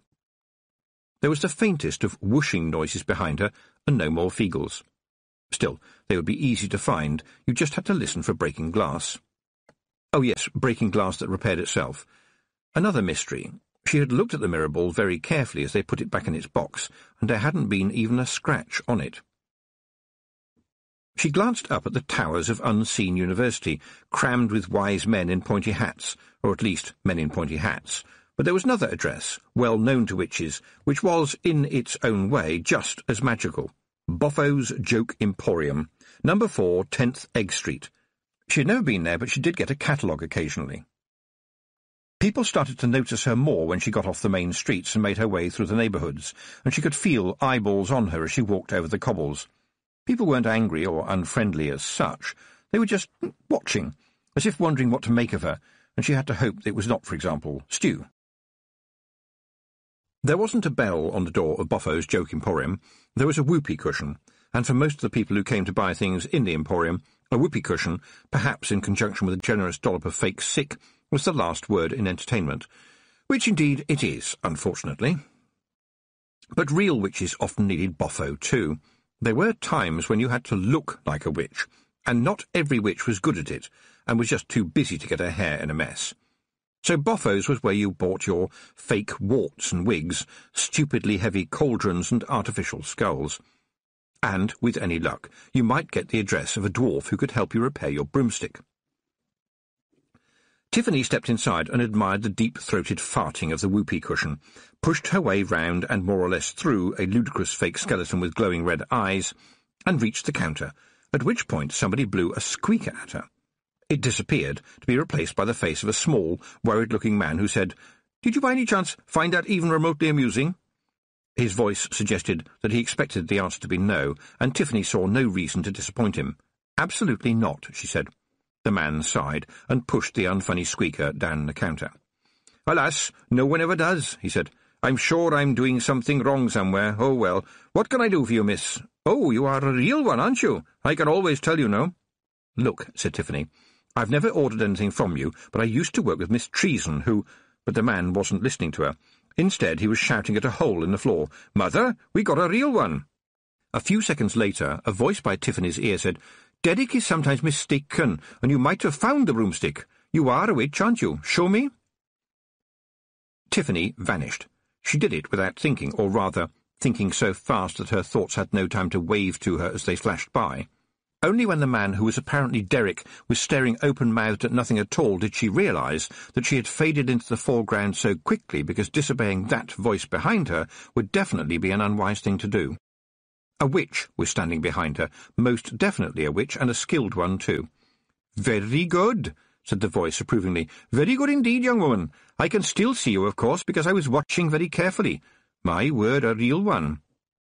There was the faintest of whooshing noises behind her, and no more Feagles. Still, they would be easy to find. You just had to listen for breaking glass. Oh yes, breaking glass that repaired itself. Another mystery. She had looked at the mirror ball very carefully as they put it back in its box, and there hadn't been even a scratch on it. She glanced up at the towers of Unseen University, crammed with wise men in pointy hats, or at least men in pointy hats, but there was another address, well known to witches, which was, in its own way, just as magical. Boffo's Joke Emporium, No. 4, 10th Egg Street. She had never been there, but she did get a catalogue occasionally. People started to notice her more when she got off the main streets and made her way through the neighbourhoods, and she could feel eyeballs on her as she walked over the cobbles. People weren't angry or unfriendly as such. They were just watching, as if wondering what to make of her, and she had to hope it was not, for example, stew. There wasn't a bell on the door of Boffo's Joke Emporium. There was a whoopee cushion, and for most of the people who came to buy things in the Emporium, a whoopee cushion, perhaps in conjunction with a generous dollop of fake sick, was the last word in entertainment, which indeed it is, unfortunately. But real witches often needed Boffo too. There were times when you had to look like a witch, and not every witch was good at it, and was just too busy to get her hair in a mess. So Boffo's was where you bought your fake warts and wigs, stupidly heavy cauldrons and artificial skulls. And, with any luck, you might get the address of a dwarf who could help you repair your broomstick. Tiffany stepped inside and admired the deep-throated farting of the whoopee cushion, pushed her way round and more or less through a ludicrous fake skeleton with glowing red eyes, and reached the counter, at which point somebody blew a squeaker at her. It disappeared, to be replaced by the face of a small, worried-looking man who said, "Did you by any chance find that even remotely amusing?" His voice suggested that he expected the answer to be no, and Tiffany saw no reason to disappoint him. "Absolutely not," she said. The man sighed and pushed the unfunny squeaker down the counter. "Alas, no one ever does," he said. "I'm sure I'm doing something wrong somewhere. Oh, well, what can I do for you, miss? Oh, you are a real one, aren't you? I can always tell, you know." "Look," said Tiffany, "I've never ordered anything from you, but I used to work with Miss Treason, who—" But the man wasn't listening to her. Instead, he was shouting at a hole in the floor, "Mother, we got a real one!" A few seconds later, a voice by Tiffany's ear said, "Derek is sometimes mistaken, and you might have found the broomstick. You are a witch, aren't you? Show me." Tiffany vanished. She did it without thinking, or rather, thinking so fast that her thoughts had no time to wave to her as they flashed by. Only when the man who was apparently Derek was staring open-mouthed at nothing at all did she realise that she had faded into the foreground so quickly because disobeying that voice behind her would definitely be an unwise thing to do. A witch was standing behind her, most definitely a witch, and a skilled one too. "Very good," said the voice approvingly. "Very good indeed, young woman. I can still see you, of course, because I was watching very carefully. My word, a real one."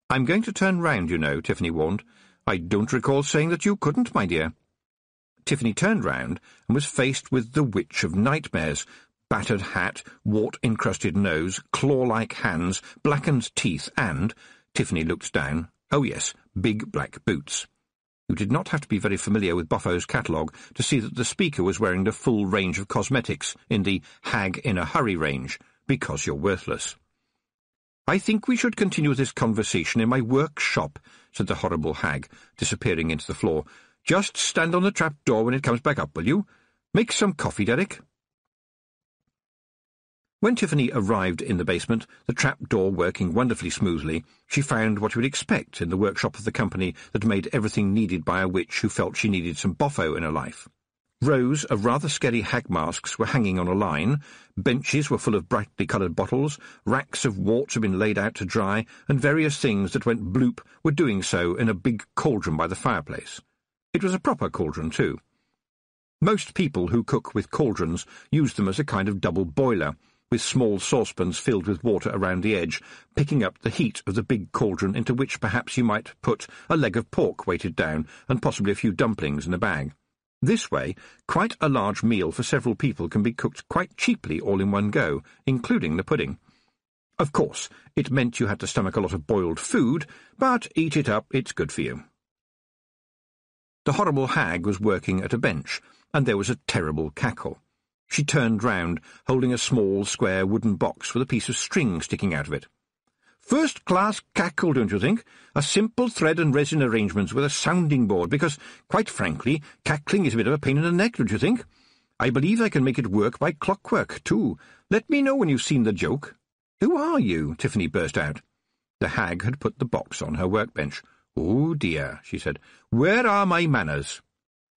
"I'm going to turn round, you know," Tiffany warned. "I don't recall saying that you couldn't, my dear." Tiffany turned round and was faced with the witch of nightmares. Battered hat, wart-encrusted nose, claw-like hands, blackened teeth, and, Tiffany looked down, oh yes, big black boots. You did not have to be very familiar with Boffo's catalogue to see that the speaker was wearing the full range of cosmetics in the hag-in-a-hurry range, because you're worthless. "I think we should continue this conversation in my workshop," said the horrible hag, disappearing into the floor. "Just stand on the trap-door when it comes back up, will you? Make some coffee, Derek." When Tiffany arrived in the basement, the trap-door working wonderfully smoothly, she found what you would expect in the workshop of the company that made everything needed by a witch who felt she needed some Boffo in her life. Rows of rather scary hag masks were hanging on a line, benches were full of brightly coloured bottles, racks of warts had been laid out to dry, and various things that went bloop were doing so in a big cauldron by the fireplace. It was a proper cauldron, too. Most people who cook with cauldrons use them as a kind of double boiler, with small saucepans filled with water around the edge, picking up the heat of the big cauldron into which perhaps you might put a leg of pork weighted down and possibly a few dumplings in a bag. This way, quite a large meal for several people can be cooked quite cheaply all in one go, including the pudding. Of course, it meant you had to stomach a lot of boiled food, but eat it up, it's good for you. The horrible hag was working at a bench, and there was a terrible cackle. She turned round, holding a small, square wooden box with a piece of string sticking out of it. "First-class cackle, don't you think? A simple thread and resin arrangements with a sounding board, because, quite frankly, cackling is a bit of a pain in the neck, don't you think? I believe I can make it work by clockwork, too. Let me know when you've seen the joke." "Who are you?" Tiffany burst out. The hag had put the box on her workbench. "Oh, dear," she said. "Where are my manners?"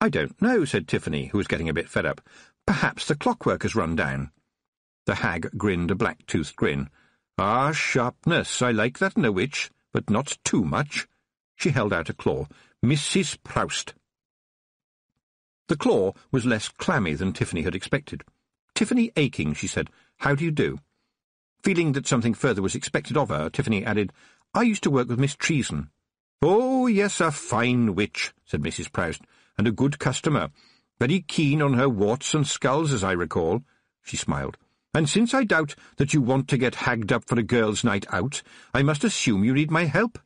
"I don't know," said Tiffany, who was getting a bit fed up. "Perhaps the clockwork has run down." The hag grinned a black-toothed grin. "Ah, sharpness, I like that in a witch, but not too much." She held out a claw. "Mrs. Proust." The claw was less clammy than Tiffany had expected. "Tiffany Aking," she said. "How do you do?" Feeling that something further was expected of her, Tiffany added, "I used to work with Miss Treason." "Oh, yes, a fine witch," said Mrs. Proust, "and a good customer. Very keen on her warts and skulls, as I recall." She smiled. "And since I doubt that you want to get hagged up for a girls' night out, I must assume you need my help.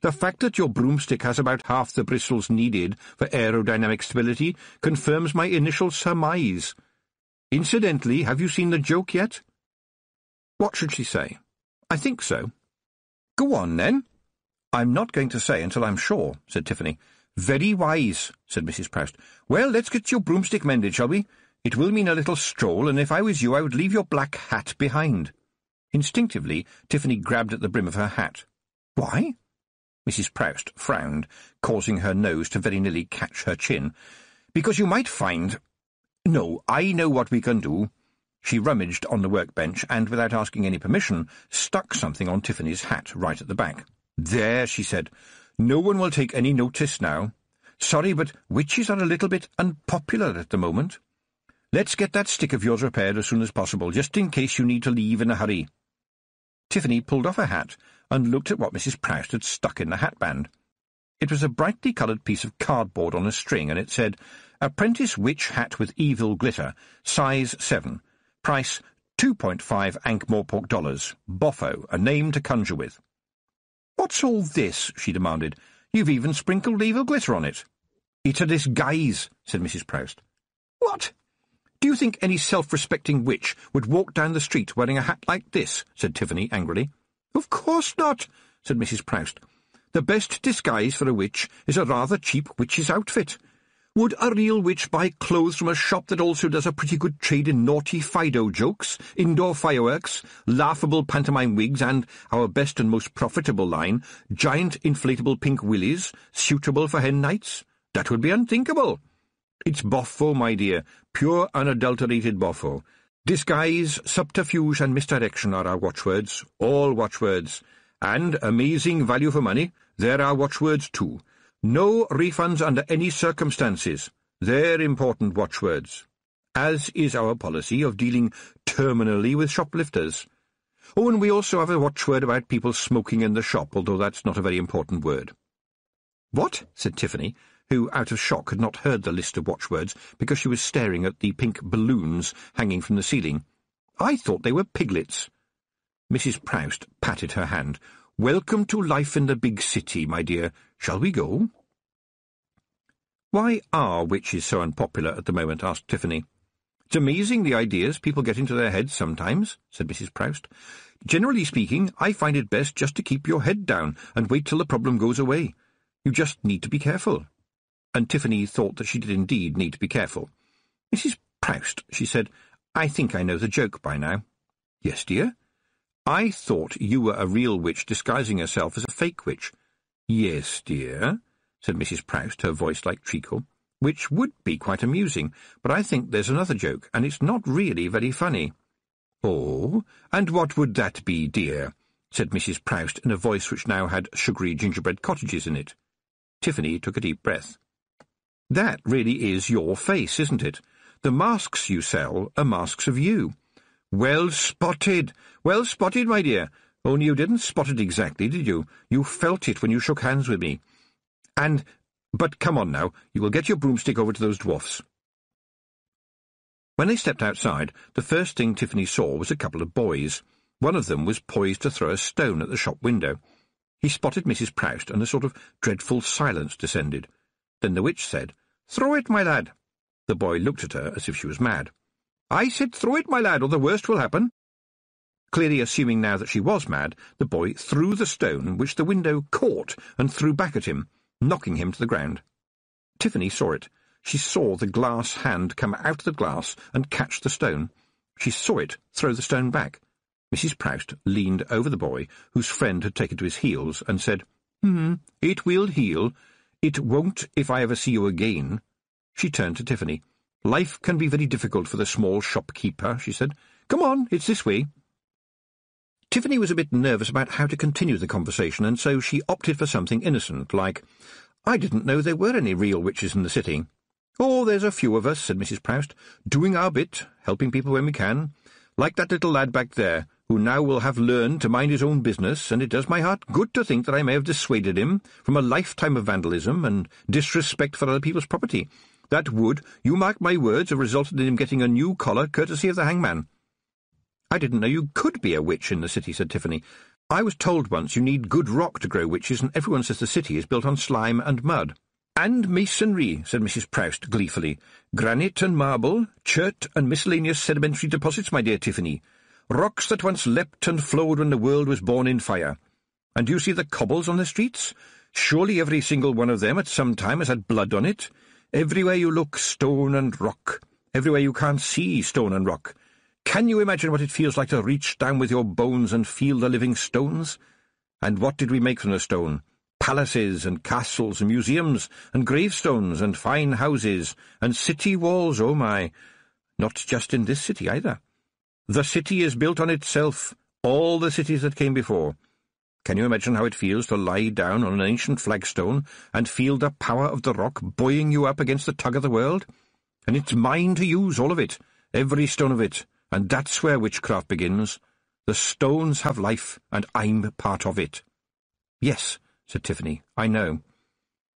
The fact that your broomstick has about half the bristles needed for aerodynamic stability confirms my initial surmise. Incidentally, have you seen the joke yet?" What should she say? "I think so." "Go on, then." "I'm not going to say until I'm sure," said Tiffany. "Very wise," said Mrs. Proust. "Well, let's get your broomstick mended, shall we? It will mean a little stroll, and if I was you, I would leave your black hat behind." Instinctively, Tiffany grabbed at the brim of her hat. "Why?" Mrs. Proust frowned, causing her nose to very nearly catch her chin. "Because you might find— No, I know what we can do." She rummaged on the workbench and, without asking any permission, stuck something on Tiffany's hat right at the back. "There," she said. "No one will take any notice now. Sorry, but witches are a little bit unpopular at the moment. Let's get that stick of yours repaired as soon as possible, just in case you need to leave in a hurry." Tiffany pulled off her hat and looked at what Mrs. Proust had stuck in the hatband. It was a brightly coloured piece of cardboard on a string, and it said, "Apprentice Witch Hat with Evil Glitter, size 7. Price $2.5 Ankh-Morpork dollars. Boffo, a name to conjure with." "What's all this?" she demanded. "You've even sprinkled evil glitter on it." "It's a disguise," said Mrs. Proust. "What? Do you think any self-respecting witch would walk down the street wearing a hat like this?" said Tiffany angrily. "Of course not," said Mrs. Proust. "The best disguise for a witch is a rather cheap witch's outfit. Would a real witch buy clothes from a shop that also does a pretty good trade in naughty Fido jokes, indoor fireworks, laughable pantomime wigs, and our best and most profitable line, giant inflatable pink willies, suitable for hen nights? That would be unthinkable. It's boffo, my dear, pure unadulterated boffo. Disguise, subterfuge, and misdirection are our watchwords, all watchwords. And, amazing value for money, there are watchwords too. No refunds under any circumstances. They're important watchwords. As is our policy of dealing terminally with shoplifters. Oh, and we also have a watchword about people smoking in the shop, although that's not a very important word." "What?" said Tiffany, who, out of shock, had not heard the list of watchwords because she was staring at the pink balloons hanging from the ceiling. "I thought they were piglets." Mrs. Proust patted her hand. "Welcome to life in the big city, my dear. Shall we go?" "Why are witches so unpopular at the moment?" asked Tiffany. "It's amazing the ideas people get into their heads sometimes," said Mrs. Proust. "Generally speaking, I find it best just to keep your head down and wait till the problem goes away. You just need to be careful." And Tiffany thought that she did indeed need to be careful. "Mrs. Proust," she said, "I think I know the joke by now." "Yes, dear?" "I thought you were a real witch disguising herself as a fake witch." "Yes, dear," said Mrs. Proust, her voice like treacle, "which would be quite amusing, but I think there's another joke, and it's not really very funny." "Oh, and what would that be, dear?" said Mrs. Proust in a voice which now had sugary gingerbread cottages in it. Tiffany took a deep breath. "That really is your face, isn't it? The masks you sell are masks of you." "Well spotted! Well spotted, my dear. Only you didn't spot it exactly, did you? You felt it when you shook hands with me. But come on now, you will get your broomstick over to those dwarfs." When they stepped outside, the first thing Tiffany saw was a couple of boys. One of them was poised to throw a stone at the shop window. He spotted Mrs. Proust, and a sort of dreadful silence descended. Then the witch said, "Throw it, my lad." The boy looked at her as if she was mad. "I said throw it, my lad, or the worst will happen." Clearly assuming now that she was mad, the boy threw the stone, which the window caught and threw back at him, knocking him to the ground. Tiffany saw it. She saw the glass hand come out of the glass and catch the stone. She saw it throw the stone back. Mrs. Proust leaned over the boy, whose friend had taken to his heels, and said, "It will heal. It won't if I ever see you again." She turned to Tiffany. "Life can be very difficult for the small shopkeeper," she said. "Come on, it's this way." Tiffany was a bit nervous about how to continue the conversation, and so she opted for something innocent, like, "I didn't know there were any real witches in the city." "Oh, there's a few of us," said Mrs. Proust, "doing our bit, helping people when we can, like that little lad back there, who now will have learned to mind his own business, and it does my heart good to think that I may have dissuaded him from a lifetime of vandalism and disrespect for other people's property. That would, you mark my words, have resulted in him getting a new collar courtesy of the hangman." "I didn't know you could be a witch in the city," said Tiffany. "I was told once you need good rock to grow witches, and everyone says the city is built on slime and mud." "And masonry," said Mrs. Proust gleefully. "Granite and marble, chert and miscellaneous sedimentary deposits, my dear Tiffany. Rocks that once leapt and flowed when the world was born in fire. And do you see the cobbles on the streets? Surely every single one of them at some time has had blood on it. Everywhere you look, stone and rock. Everywhere you can't see, stone and rock. Can you imagine what it feels like to reach down with your bones and feel the living stones? And what did we make from the stone? Palaces and castles and museums and gravestones and fine houses and city walls, oh my. Not just in this city either. The city is built on itself, all the cities that came before. Can you imagine how it feels to lie down on an ancient flagstone and feel the power of the rock buoying you up against the tug of the world? And it's mine to use, all of it, every stone of it, and that's where witchcraft begins. The stones have life, and I'm part of it." "Yes," said Tiffany, "I know."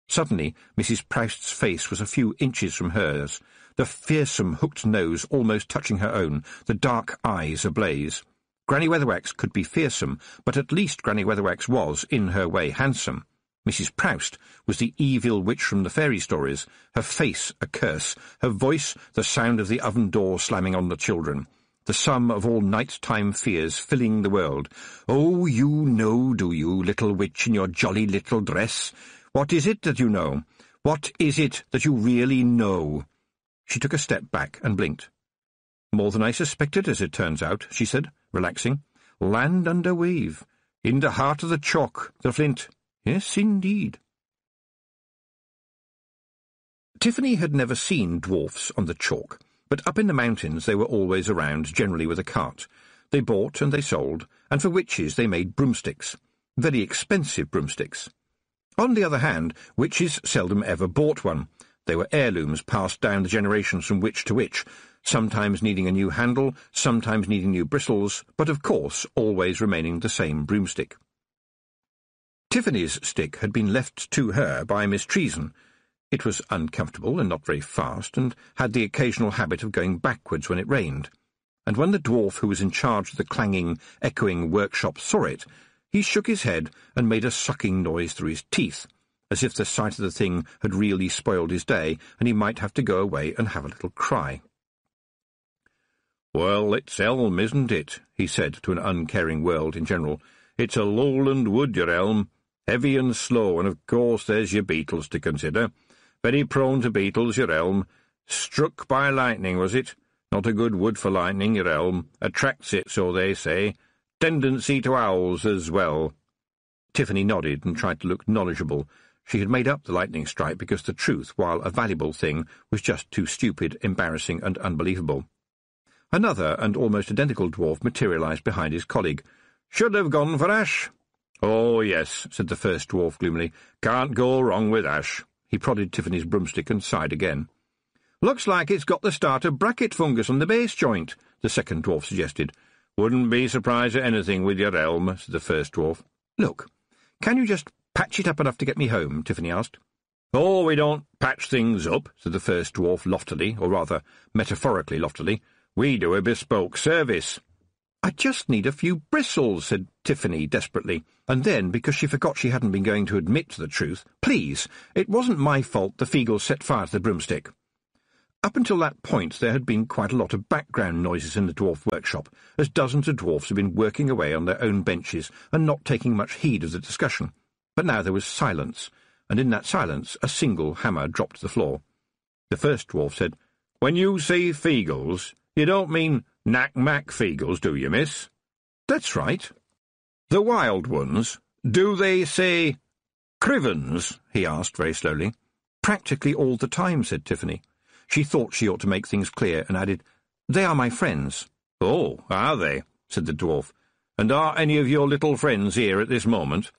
Suddenly Mrs. Proust's face was a few inches from hers, the fearsome hooked nose almost touching her own, the dark eyes ablaze. Granny Weatherwax could be fearsome, but at least Granny Weatherwax was, in her way, handsome. Mrs. Proust was the evil witch from the fairy stories, her face a curse, her voice the sound of the oven door slamming on the children, the sum of all night-time fears filling the world. "Oh, you know, do you, little witch in your jolly little dress? What is it that you know? What is it that you really know?" She took a step back and blinked. "More than I suspected, as it turns out," she said, relaxing. "Land under wave, in the heart of the chalk, the flint. Yes, indeed." Tiffany had never seen dwarfs on the chalk, but up in the mountains they were always around, generally with a cart. They bought and they sold, and for witches they made broomsticks. Very expensive broomsticks. On the other hand, witches seldom ever bought one. They were heirlooms passed down the generations from witch to witch, sometimes needing a new handle, sometimes needing new bristles, but of course always remaining the same broomstick. Tiffany's stick had been left to her by Miss Treason. It was uncomfortable and not very fast, and had the occasional habit of going backwards when it rained. And when the dwarf who was in charge of the clanging, echoing workshop saw it, he shook his head and made a sucking noise through his teeth, as if the sight of the thing had really spoiled his day, and he might have to go away and have a little cry. "Well, it's elm, isn't it?" he said to an uncaring world in general. "It's a lowland wood, your elm, heavy and slow, and of course there's your beetles to consider. Very prone to beetles, your elm. Struck by lightning, was it? Not a good wood for lightning, your elm. Attracts it, so they say. Tendency to owls as well." Tiffany nodded and tried to look knowledgeable. She had made up the lightning strike because the truth, while a valuable thing, was just too stupid, embarrassing, and unbelievable. Another and almost identical dwarf materialized behind his colleague. "Should have gone for ash." "Oh, yes," said the first dwarf gloomily. "Can't go wrong with ash." He prodded Tiffany's broomstick and sighed again. "Looks like it's got the start of bracket fungus on the base joint," the second dwarf suggested. "Wouldn't be surprised at anything with your elm," said the first dwarf. "Look, can you just patch it up enough to get me home?" Tiffany asked. "Oh, we don't patch things up," said the first dwarf loftily, or rather, metaphorically loftily. "We do a bespoke service." "I just need a few bristles," said Tiffany desperately, and then, because she forgot she hadn't been going to admit the truth, "Please, it wasn't my fault the Feagles set fire to the broomstick." Up until that point there had been quite a lot of background noises in the dwarf workshop, as dozens of dwarfs had been working away on their own benches and not taking much heed of the discussion. But now there was silence, and in that silence a single hammer dropped to the floor. The first dwarf said, "When you say Feagles, you don't mean Knack-Mack Feagles, do you, miss?" "That's right." "The wild ones, do they say Crivens?" he asked very slowly. "Practically all the time," said Tiffany. She thought she ought to make things clear, and added, "They are my friends." "Oh, are they?" said the dwarf. "And are any of your little friends here at this moment?"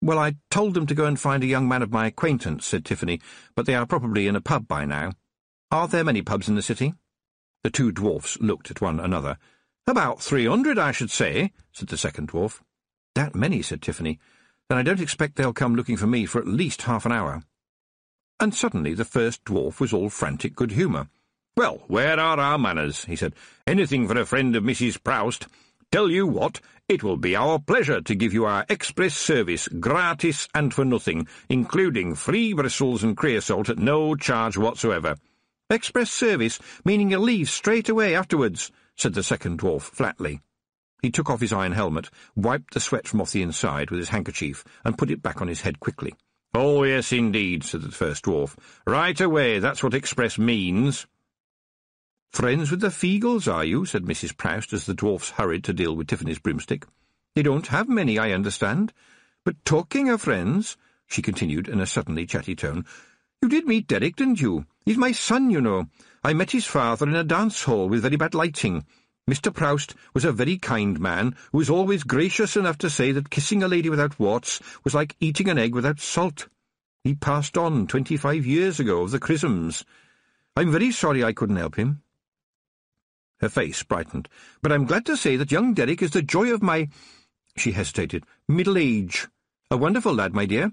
"Well, I told them to go and find a young man of my acquaintance," said Tiffany, "but they are probably in a pub by now. Are there many pubs in the city?" The two dwarfs looked at one another. "About 300, I should say," said the second dwarf. "That many," said Tiffany. "Then I don't expect they'll come looking for me for at least half an hour." And suddenly the first dwarf was all frantic good humour. "Well, where are our manners?" he said. "Anything for a friend of Mrs. Proust. Tell you what, it will be our pleasure to give you our express service, gratis and for nothing, including free bristles and creosote at no charge whatsoever." "Express service, meaning you'll leave straight away afterwards," said the second dwarf flatly. He took off his iron helmet, wiped the sweat from off the inside with his handkerchief, and put it back on his head quickly. "Oh, yes, indeed," said the first dwarf. "Right away, that's what express means." "Friends with the Feagles, are you?" said Mrs. Proust, as the dwarfs hurried to deal with Tiffany's broomstick. "They don't have many, I understand. But talking of friends," she continued in a suddenly chatty tone, "you did meet Derek, didn't you? He's my son, you know. I met his father in a dance-hall with very bad lighting. Mr. Proust was a very kind man, who was always gracious enough to say that kissing a lady without warts was like eating an egg without salt. He passed on 25 years ago of the chrisms. I'm very sorry I couldn't help him." Her face brightened. "But I'm glad to say that young Derek is the joy of my—" she hesitated— "middle age. A wonderful lad, my dear.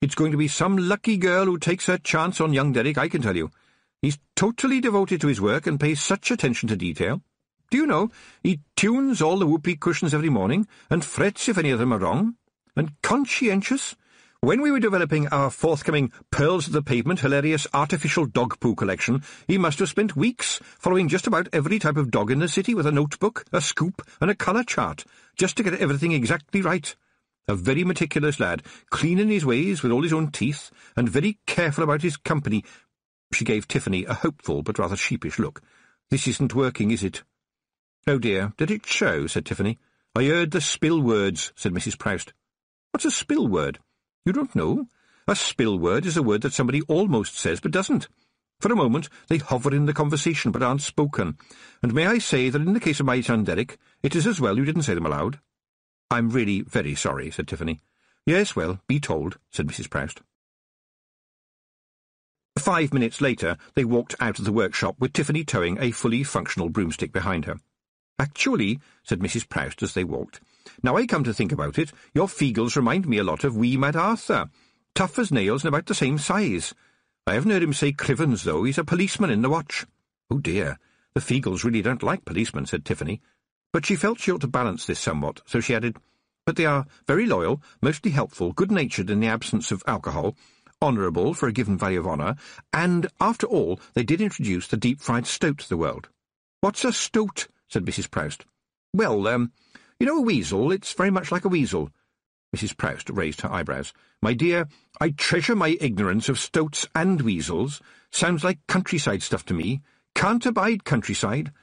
It's going to be some lucky girl who takes her chance on young Derek, I can tell you. He's totally devoted to his work and pays such attention to detail. Do you know, he tunes all the whoopee cushions every morning, and frets if any of them are wrong. And conscientious. When we were developing our forthcoming Pearls of the Pavement hilarious artificial dog poo collection, he must have spent weeks following just about every type of dog in the city with a notebook, a scoop, and a colour chart, just to get everything exactly right. A very meticulous lad, clean in his ways with all his own teeth, and very careful about his company." She gave Tiffany a hopeful but rather sheepish look. "This isn't working, is it?" "Oh dear, did it show?" said Tiffany. "I heard the spill words," said Mrs. Proust. "What's a spill word? You don't know? A spill word is a word that somebody almost says but doesn't. For a moment they hover in the conversation but aren't spoken, and may I say that in the case of my son Derek, it is as well you didn't say them aloud." "I'm really very sorry," said Tiffany. "Yes, well, be told," said Mrs. Proust. 5 minutes later they walked out of the workshop with Tiffany towing a fully functional broomstick behind her. "Actually," said Mrs. Proust as they walked, "now I come to think about it, your Feagles remind me a lot of wee Mad Arthur. Tough as nails and about the same size. I haven't heard him say Crivens, though. He's a policeman in the watch." "Oh dear, the Feagles really don't like policemen," said Tiffany. But she felt she ought to balance this somewhat, so she added, "But they are very loyal, mostly helpful, good-natured in the absence of alcohol, honourable for a given value of honour, and, after all, they did introduce the deep-fried stoat to the world." "What's a stoat?" said Mrs. Proust. "Well, you know a weasel? It's very much like a weasel." Mrs. Proust raised her eyebrows. "My dear, I treasure my ignorance of stoats and weasels. Sounds like countryside stuff to me. Can't abide countryside.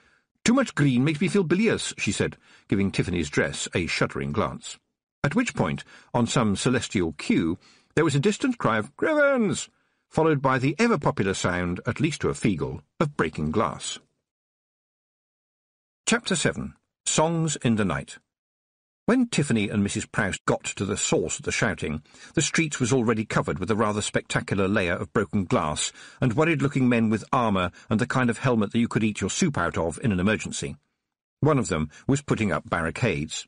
Too much green makes me feel bilious," she said, giving Tiffany's dress a shuddering glance. At which point, on some celestial cue, there was a distant cry of "Crivens!" followed by the ever-popular sound, at least to a Feagle, of breaking glass. Chapter 7. Songs in the Night. When Tiffany and Mrs. Proust got to the source of the shouting, the street was already covered with a rather spectacular layer of broken glass and worried-looking men with armour and the kind of helmet that you could eat your soup out of in an emergency. One of them was putting up barricades.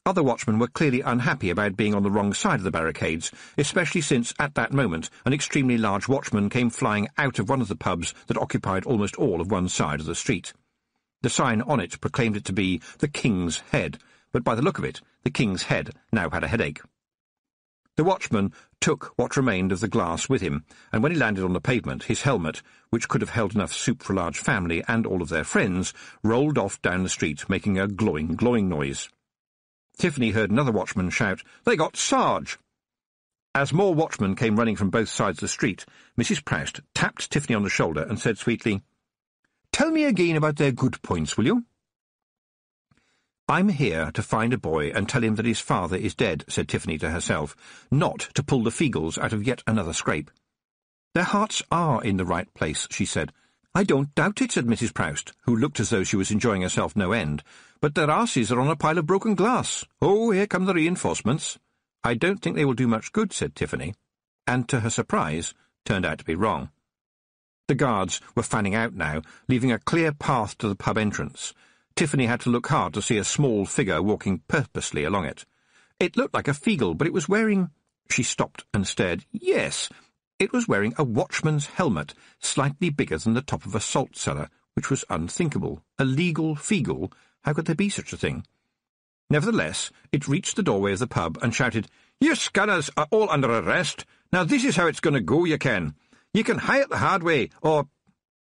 Other watchmen were clearly unhappy about being on the wrong side of the barricades, especially since, at that moment, an extremely large watchman came flying out of one of the pubs that occupied almost all of one side of the street. The sign on it proclaimed it to be the King's Head, but by the look of it, the King's Head now had a headache. The watchman took what remained of the glass with him, and when he landed on the pavement, his helmet, which could have held enough soup for a large family and all of their friends, rolled off down the street, making a glowing noise. Tiffany heard another watchman shout, "They got Sarge!" As more watchmen came running from both sides of the street, Mrs. Proust tapped Tiffany on the shoulder and said sweetly, "Tell me again about their good points, will you?" "I'm here to find a boy and tell him that his father is dead," said Tiffany to herself, "not to pull the Feagles out of yet another scrape." "Their hearts are in the right place," she said. "I don't doubt it," said Mrs. Proust, who looked as though she was enjoying herself no end, "but their arses are on a pile of broken glass. Oh, here come the reinforcements." "I don't think they will do much good," said Tiffany, and to her surprise turned out to be wrong. The guards were fanning out now, leaving a clear path to the pub entrance. Tiffany had to look hard to see a small figure walking purposely along it. It looked like a Feagle, but it was wearing— She stopped and stared. Yes, it was wearing a watchman's helmet, slightly bigger than the top of a salt cellar, which was unthinkable. A legal Feagle? How could there be such a thing? Nevertheless, it reached the doorway of the pub and shouted, "You scanners are all under arrest. Now this is how it's going to go, you can. You can hie it the hard way, or—"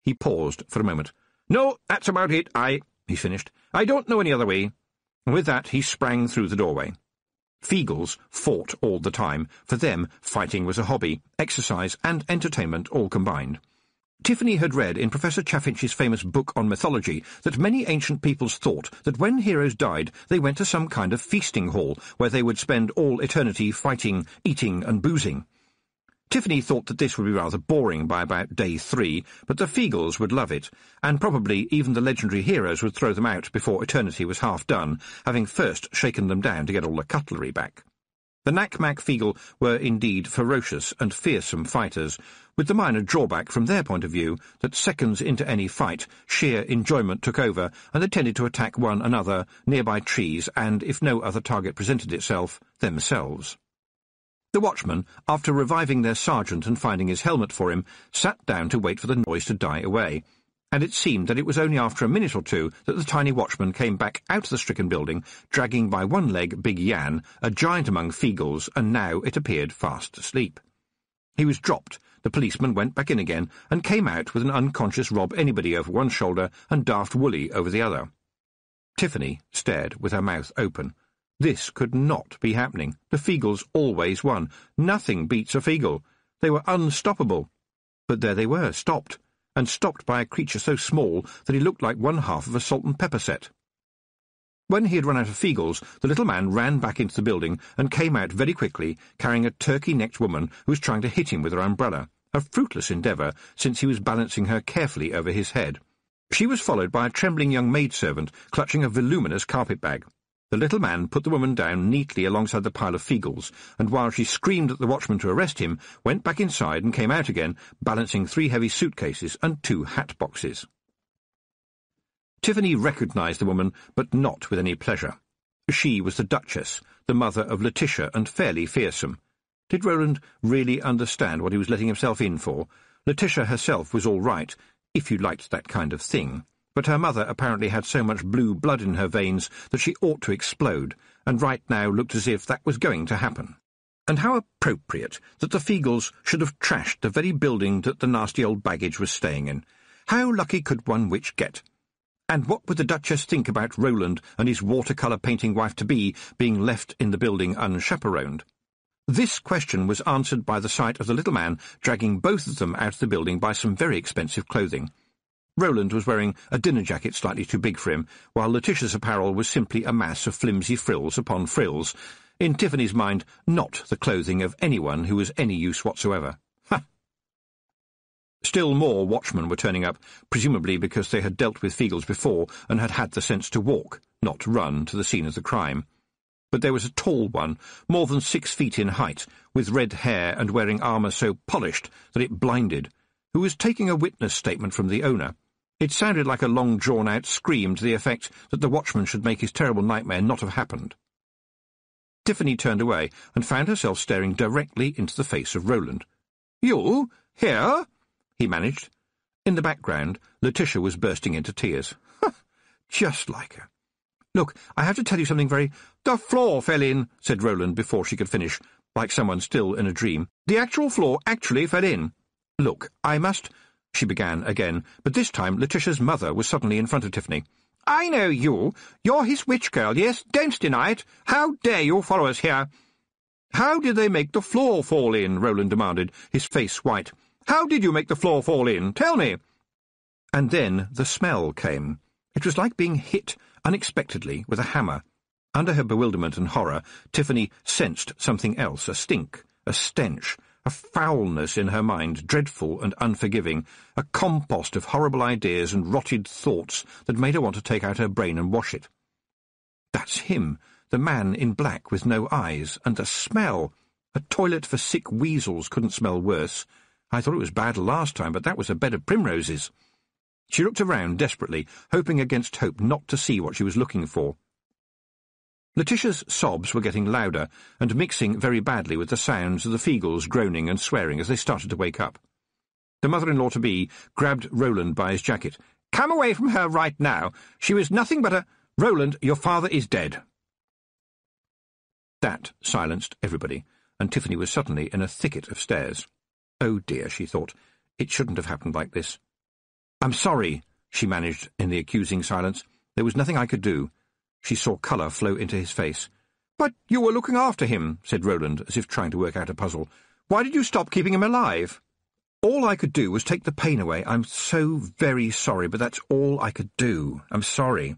He paused for a moment. "No, that's about it, he finished. "I don't know any other way." And with that he sprang through the doorway. Feagles fought all the time. For them, fighting was a hobby, exercise and entertainment all combined. Tiffany had read in Professor Chaffinch's famous book on mythology that many ancient peoples thought that when heroes died they went to some kind of feasting hall where they would spend all eternity fighting, eating and boozing. Tiffany thought that this would be rather boring by about day 3, but the Feagles would love it, and probably even the legendary heroes would throw them out before eternity was half done, having first shaken them down to get all the cutlery back. The Nac-Mac Feagle were indeed ferocious and fearsome fighters, with the minor drawback from their point of view that seconds into any fight, sheer enjoyment took over, and they tended to attack one another, nearby trees, and, if no other target presented itself, themselves. The watchmen, after reviving their sergeant and finding his helmet for him, sat down to wait for the noise to die away, and it seemed that it was only after a minute or two that the tiny watchman came back out of the stricken building, dragging by one leg Big Yan, a giant among Feagles, and now, it appeared, fast asleep. He was dropped, the policeman went back in again, and came out with an unconscious Rob Anybody over one shoulder and Daft Woolly over the other. Tiffany stared with her mouth open. This could not be happening. The Feagles always won. Nothing beats a Feagle. They were unstoppable. But there they were, stopped, and stopped by a creature so small that he looked like one half of a salt and pepper set. When he had run out of Feagles, the little man ran back into the building and came out very quickly, carrying a turkey-necked woman who was trying to hit him with her umbrella, a fruitless endeavour, since he was balancing her carefully over his head. She was followed by a trembling young maidservant clutching a voluminous carpet-bag. The little man put the woman down neatly alongside the pile of Feagles, and while she screamed at the watchman to arrest him, went back inside and came out again, balancing 3 heavy suitcases and 2 hat boxes. Tiffany recognised the woman, but not with any pleasure. She was the Duchess, the mother of Letitia, and fairly fearsome. Did Roland really understand what he was letting himself in for? Letitia herself was all right, if you liked that kind of thing. But her mother apparently had so much blue blood in her veins that she ought to explode, and right now looked as if that was going to happen. And how appropriate that the Feagles should have trashed the very building that the nasty old baggage was staying in. How lucky could one witch get? And what would the Duchess think about Roland and his watercolour painting wife-to-be being left in the building unchaperoned? This question was answered by the sight of the little man dragging both of them out of the building by some very expensive clothing. Roland was wearing a dinner jacket slightly too big for him, while Letitia's apparel was simply a mass of flimsy frills upon frills. In Tiffany's mind, not the clothing of anyone who was any use whatsoever. Ha! Still more watchmen were turning up, presumably because they had dealt with Feagles before and had had the sense to walk, not run, to the scene of the crime. But there was a tall one, more than 6 feet in height, with red hair and wearing armour so polished that it blinded, who was taking a witness statement from the owner. It sounded like a long drawn-out scream to the effect that the watchman should make his terrible nightmare not have happened. Tiffany turned away and found herself staring directly into the face of Roland. "You? Here?" he managed. In the background, Letitia was bursting into tears. Just like her. "Look, I have to tell you something very—" "The floor fell in," said Roland before she could finish, like someone still in a dream. "The actual floor actually fell in." "Look, I must—" she began again, but this time Letitia's mother was suddenly in front of Tiffany. "I know you. You're his witch girl, yes? Don't deny it. How dare you follow us here?" "How did they make the floor fall in?" Roland demanded, his face white. "How did you make the floor fall in? Tell me." And then the smell came. It was like being hit unexpectedly with a hammer. Under her bewilderment and horror, Tiffany sensed something else, a stink, a stench, a foulness in her mind, dreadful and unforgiving, a compost of horrible ideas and rotted thoughts that made her want to take out her brain and wash it. That's him, the man in black with no eyes, and the smell. A toilet for sick weasels couldn't smell worse. I thought it was bad last time, but that was a bed of primroses. She looked around desperately, hoping against hope not to see what she was looking for. Letitia's sobs were getting louder and mixing very badly with the sounds of the Feagles groaning and swearing as they started to wake up. The mother-in-law-to-be grabbed Roland by his jacket. "Come away from her right now. She was nothing but a— Roland, your father is dead." That silenced everybody, and Tiffany was suddenly in a thicket of stairs. Oh dear, she thought, it shouldn't have happened like this. "I'm sorry," she managed in the accusing silence. There was nothing I could do. She saw colour flow into his face. "But you were looking after him," said Roland, as if trying to work out a puzzle. "Why did you stop keeping him alive?" "All I could do was take the pain away. I'm so very sorry, but that's all I could do. I'm sorry."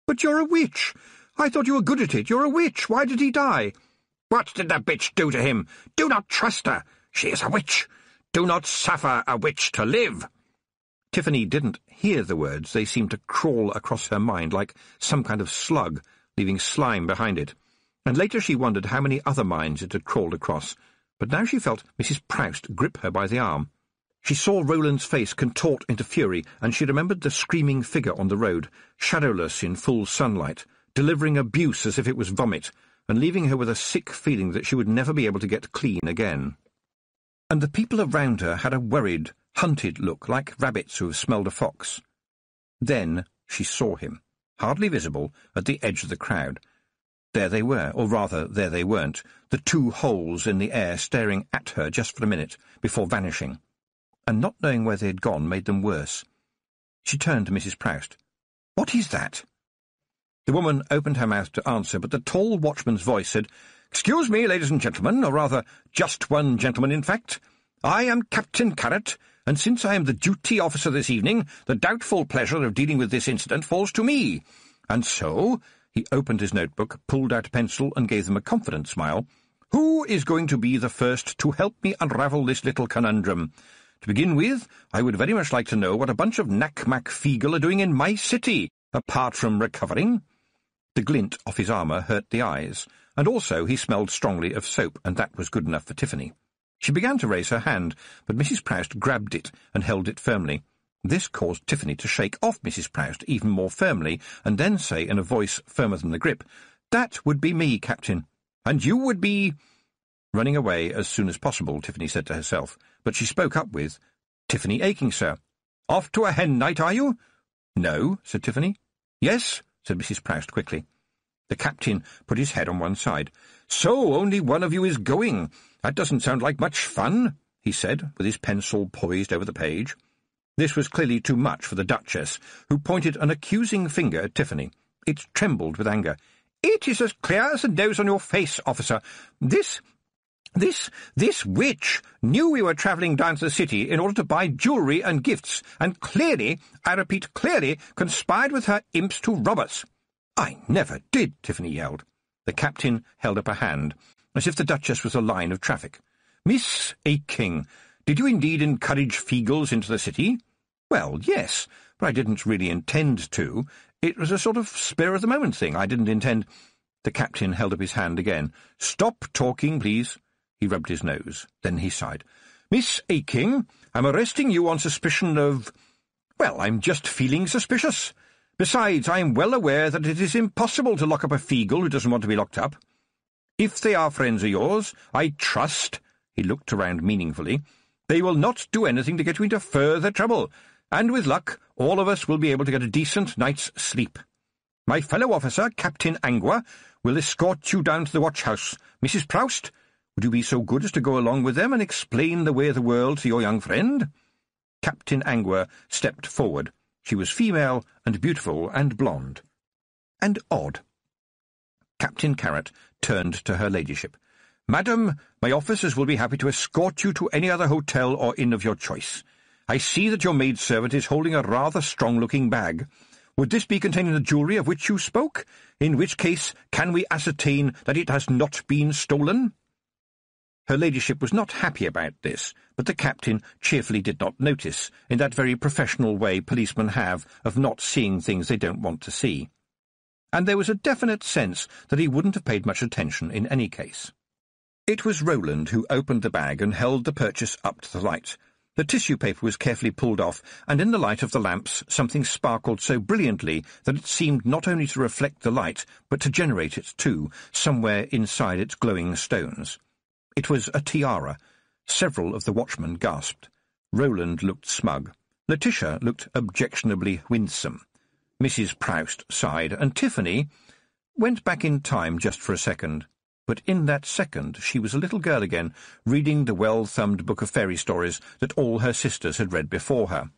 "But you're a witch. I thought you were good at it. You're a witch. Why did he die?" "What did the bitch do to him? Do not trust her. She is a witch. Do not suffer a witch to live." Tiffany didn't hear the words. They seemed to crawl across her mind like some kind of slug, leaving slime behind it. And later she wondered how many other minds it had crawled across. But now she felt Mrs. Proust grip her by the arm. She saw Roland's face contort into fury, and she remembered the screaming figure on the road, shadowless in full sunlight, delivering abuse as if it was vomit, and leaving her with a sick feeling that she would never be able to get clean again. And the people around her had a worried, hunted look, like rabbits who have smelled a fox. Then she saw him, hardly visible, at the edge of the crowd. There they were, or rather, there they weren't, the two holes in the air staring at her just for a minute, before vanishing. And not knowing where they had gone made them worse. She turned to Mrs. Proust. "What is that?" The woman opened her mouth to answer, but the tall watchman's voice said, "Excuse me, ladies and gentlemen, or rather, just one gentleman, in fact. I am Captain Carrot, and since I am the duty officer this evening, the doubtful pleasure of dealing with this incident falls to me. And so," he opened his notebook, pulled out a pencil, and gave them a confident smile, "who is going to be the first to help me unravel this little conundrum? To begin with, I would very much like to know what a bunch of knack-mack Feagle are doing in my city, apart from recovering." The glint off his armour hurt the eyes, and also he smelled strongly of soap, and that was good enough for Tiffany. She began to raise her hand, but Mrs. Proust grabbed it and held it firmly. This caused Tiffany to shake off Mrs. Proust even more firmly, and then say in a voice firmer than the grip, "That would be me, Captain. And you would be—" Running away as soon as possible, Tiffany said to herself, but she spoke up with, "Tiffany Aking, sir." "Off to a hen night, are you?" "No," said Tiffany. "Yes," said Mrs. Proust quickly. The captain put his head on one side. "So only one of you is going. That doesn't sound like much fun," he said, with his pencil poised over the page. This was clearly too much for the Duchess, who pointed an accusing finger at Tiffany. It trembled with anger. "It is as clear as the nose on your face, officer. This witch knew we were travelling down to the city in order to buy jewellery and gifts, and clearly, I repeat clearly, conspired with her imps to rob us." "I never did," Tiffany yelled. The captain held up a hand, as if the Duchess was a line of traffic. "Miss Aking, did you indeed encourage Feagles into the city?" "Well, yes, but I didn't really intend to. It was a sort of spur-of-the-moment thing. I didn't intend—" The captain held up his hand again. "Stop talking, please." He rubbed his nose. Then he sighed. "Miss Aking, I'm arresting you on suspicion of— Well, I'm just feeling suspicious. Besides, I am well aware that it is impossible to lock up a Feagle who doesn't want to be locked up. If they are friends of yours, I trust," he looked around meaningfully, "they will not do anything to get you into further trouble, and with luck, all of us will be able to get a decent night's sleep. My fellow officer, Captain Angua, will escort you down to the watch-house. Mrs. Proust, would you be so good as to go along with them and explain the way of the world to your young friend?" Captain Angua stepped forward. She was female and beautiful and blonde. And odd. Captain Carrot turned to her ladyship. Madam, my officers will be happy to escort you to any other hotel or inn of your choice. I see that your maidservant is holding a rather strong-looking bag. Would this be containing the jewellery of which you spoke? In which case, can we ascertain that it has not been stolen?" Her ladyship was not happy about this, but the captain cheerfully did not notice, in that very professional way policemen have of not seeing things they don't want to see. And there was a definite sense that he wouldn't have paid much attention in any case. It was Roland who opened the bag and held the purchase up to the light. The tissue paper was carefully pulled off, and in the light of the lamps something sparkled so brilliantly that it seemed not only to reflect the light, but to generate it too, somewhere inside its glowing stones. It was a tiara. Several of the watchmen gasped. Roland looked smug. Letitia looked objectionably winsome. Mrs. Proust sighed, and Tiffany went back in time just for a second. But in that second she was a little girl again, reading the well-thumbed book of fairy stories that all her sisters had read before her.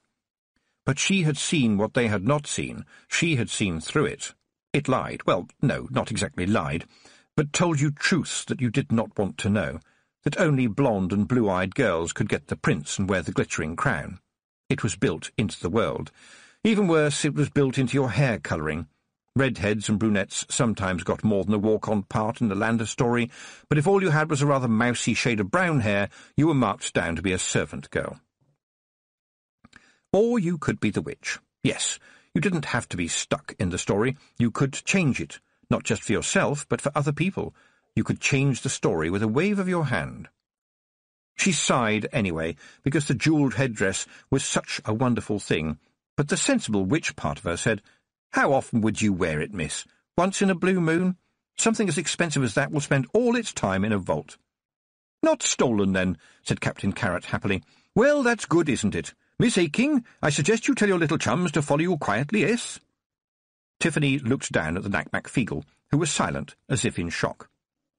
But she had seen what they had not seen. She had seen through it. It lied. Well, no, not exactly lied, but told you truths that you did not want to know, that only blonde and blue-eyed girls could get the prince and wear the glittering crown. It was built into the world. Even worse, it was built into your hair colouring. Redheads and brunettes sometimes got more than a walk-on part in the Lander story, but if all you had was a rather mousy shade of brown hair, you were marked down to be a servant girl. Or you could be the witch. Yes, you didn't have to be stuck in the story. You could change it, not just for yourself, but for other people. You could change the story with a wave of your hand. She sighed anyway, because the jewelled headdress was such a wonderful thing, but the sensible witch part of her said, "How often would you wear it, miss? Once in a blue moon? Something as expensive as that will spend all its time in a vault." "Not stolen, then," said Captain Carrot happily. "Well, that's good, isn't it? Miss Aking, I suggest you tell your little chums to follow you quietly, yes?" Tiffany looked down at the Knack-Mac-Feegle, who was silent, as if in shock.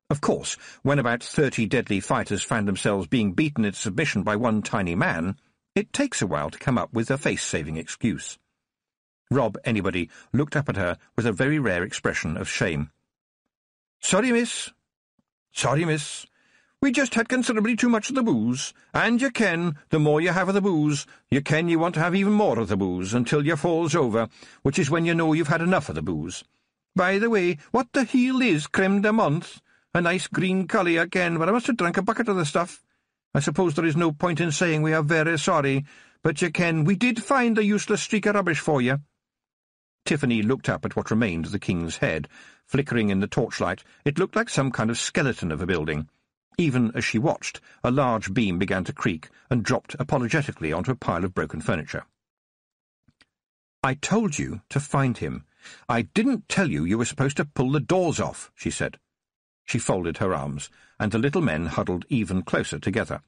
Of course, when about 30 deadly fighters found themselves being beaten into submission by one tiny man, it takes a while to come up with a face-saving excuse. Rob Anybody looked up at her with a very rare expression of shame. "Sorry, miss. Sorry, miss. We just had considerably too much of the booze, and you ken, the more you have of the booze, you ken you want to have even more of the booze until you falls over, which is when you know you've had enough of the booze. By the way, what the heel is creme de menthe? A nice green colour again, but I must have drunk a bucket of the stuff. I suppose there is no point in saying we are very sorry, but you ken, we did find a useless streak of rubbish for you." Tiffany looked up at what remained of the king's head. Flickering in the torchlight, it looked like some kind of skeleton of a building. Even as she watched, a large beam began to creak and dropped apologetically onto a pile of broken furniture. "I told you to find him. I didn't tell you were supposed to pull the doors off," she said. She folded her arms, and the little men huddled even closer together.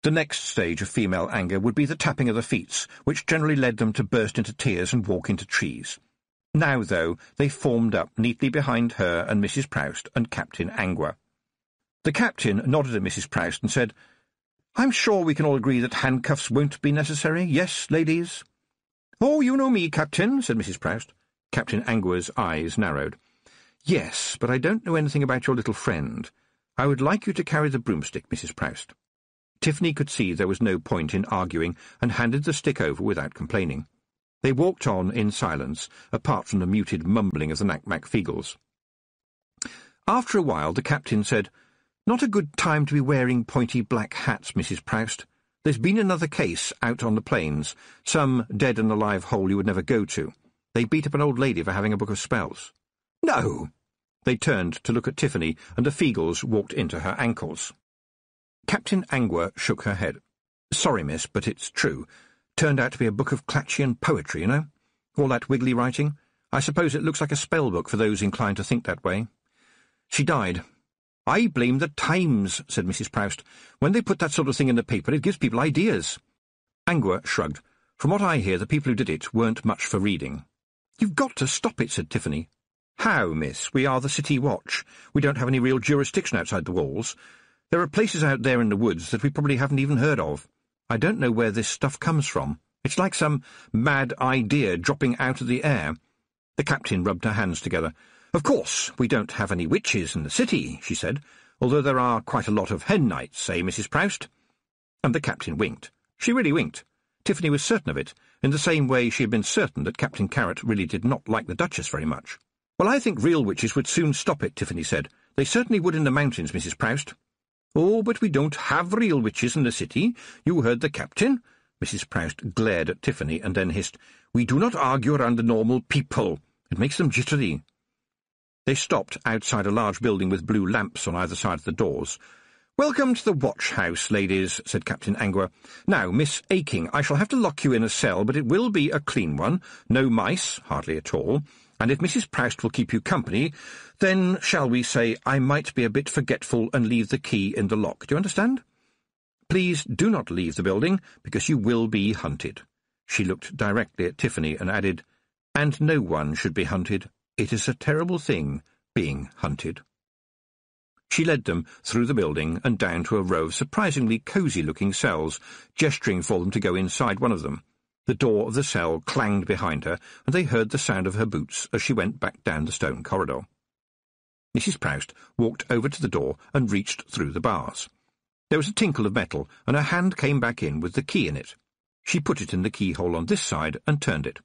The next stage of female anger would be the tapping of the feet, which generally led them to burst into tears and walk into trees. Now, though, they formed up neatly behind her and Mrs. Proust and Captain Angua. The captain nodded at Mrs. Proust and said, "I'm sure we can all agree that handcuffs won't be necessary, yes, ladies?" "Oh, you know me, Captain," said Mrs. Proust. Captain Angua's eyes narrowed. "Yes, but I don't know anything about your little friend. I would like you to carry the broomstick, Mrs. Proust." Tiffany could see there was no point in arguing, and handed the stick over without complaining. They walked on in silence, apart from the muted mumbling of the Knack-Mac-Feegles. After a while the captain said, "Not a good time to be wearing pointy black hats, Mrs. Proust. There's been another case out on the plains, some dead-and-alive hole you would never go to. They beat up an old lady for having a book of spells." "No!" They turned to look at Tiffany, and the Feegles walked into her ankles. Captain Angua shook her head. "Sorry, miss, but it's true. Turned out to be a book of Clatchian poetry, you know. All that wiggly writing. I suppose it looks like a spell book for those inclined to think that way. She died." "I blame the Times," said Mrs. Proust. "When they put that sort of thing in the paper, it gives people ideas." Angua shrugged. "From what I hear, the people who did it weren't much for reading." "You've got to stop it," said Tiffany. "How, miss? We are the City Watch. We don't have any real jurisdiction outside the walls. There are places out there in the woods that we probably haven't even heard of. I don't know where this stuff comes from. It's like some mad idea dropping out of the air." The captain rubbed her hands together. "Of course, we don't have any witches in the city," she said. although there are quite a lot of hen nights, eh, Mrs. Proust?" And the captain winked. She really winked. Tiffany was certain of it, in the same way she had been certain that Captain Carrot really did not like the Duchess very much. "Well, I think real witches would soon stop it," Tiffany said. "They certainly would in the mountains, Mrs. Proust." "Oh, but we don't have real witches in the city. You heard the captain." Mrs. Proust glared at Tiffany and then hissed, "We do not argue around the normal people. It makes them jittery." They stopped outside a large building with blue lamps on either side of the doors. "Welcome to the watch-house, ladies," said Captain Angua. "Now, Miss Aking, I shall have to lock you in a cell, but it will be a clean one. No mice, hardly at all. And if Mrs. Proust will keep you company, then, shall we say, I might be a bit forgetful and leave the key in the lock. Do you understand? Please do not leave the building, because you will be hunted." She looked directly at Tiffany and added, "And no one should be hunted. It is a terrible thing, being hunted." She led them through the building and down to a row of surprisingly cosy-looking cells, gesturing for them to go inside one of them. The door of the cell clanged behind her, and they heard the sound of her boots as she went back down the stone corridor. Mrs. Proust walked over to the door and reached through the bars. There was a tinkle of metal, and her hand came back in with the key in it. She put it in the keyhole on this side and turned it.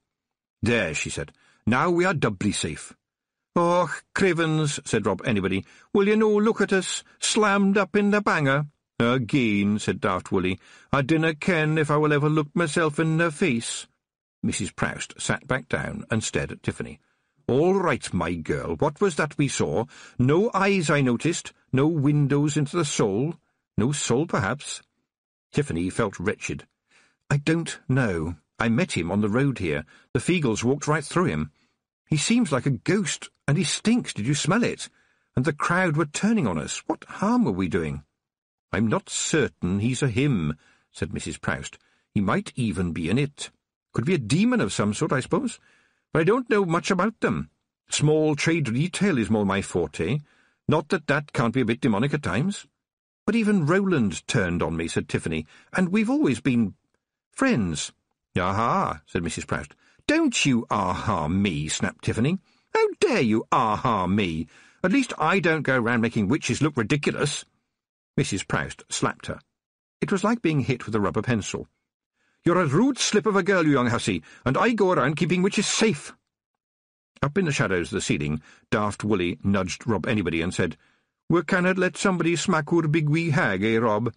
"There," she said. "Now we are doubly safe." "Och, cravens," said Rob Anybody, "will you no look at us, slammed up in the banger?" "Again," said Daft Woolly, "I dinna ken if I will ever look myself in the face." Mrs. Proust sat back down and stared at Tiffany. "All right, my girl, what was that we saw? No eyes, I noticed, no windows into the soul. No soul, perhaps?" Tiffany felt wretched. "I don't know. I met him on the road here. The Feagles walked right through him. He seems like a ghost, and he stinks. Did you smell it? And the crowd were turning on us. What harm were we doing?" "I'm not certain he's a him," said Mrs. Proust. "He might even be an it. Could be a demon of some sort, I suppose. But I don't know much about them. Small trade retail is more my forte. Not that that can't be a bit demonic at times." "But even Roland turned on me," said Tiffany, "and we've always been friends." "Aha," said Mrs. Proust. "Don't you aha me," snapped Tiffany. "How dare you aha me? At least I don't go round making witches look ridiculous." Mrs. Proust slapped her. It was like being hit with a rubber pencil. "You're a rude slip of a girl, you young hussy, and I go around keeping witches safe." Up in the shadows of the ceiling, Daft Woolly nudged Rob Anybody and said, "We cannot let somebody smack our big wee hag, eh, Rob?"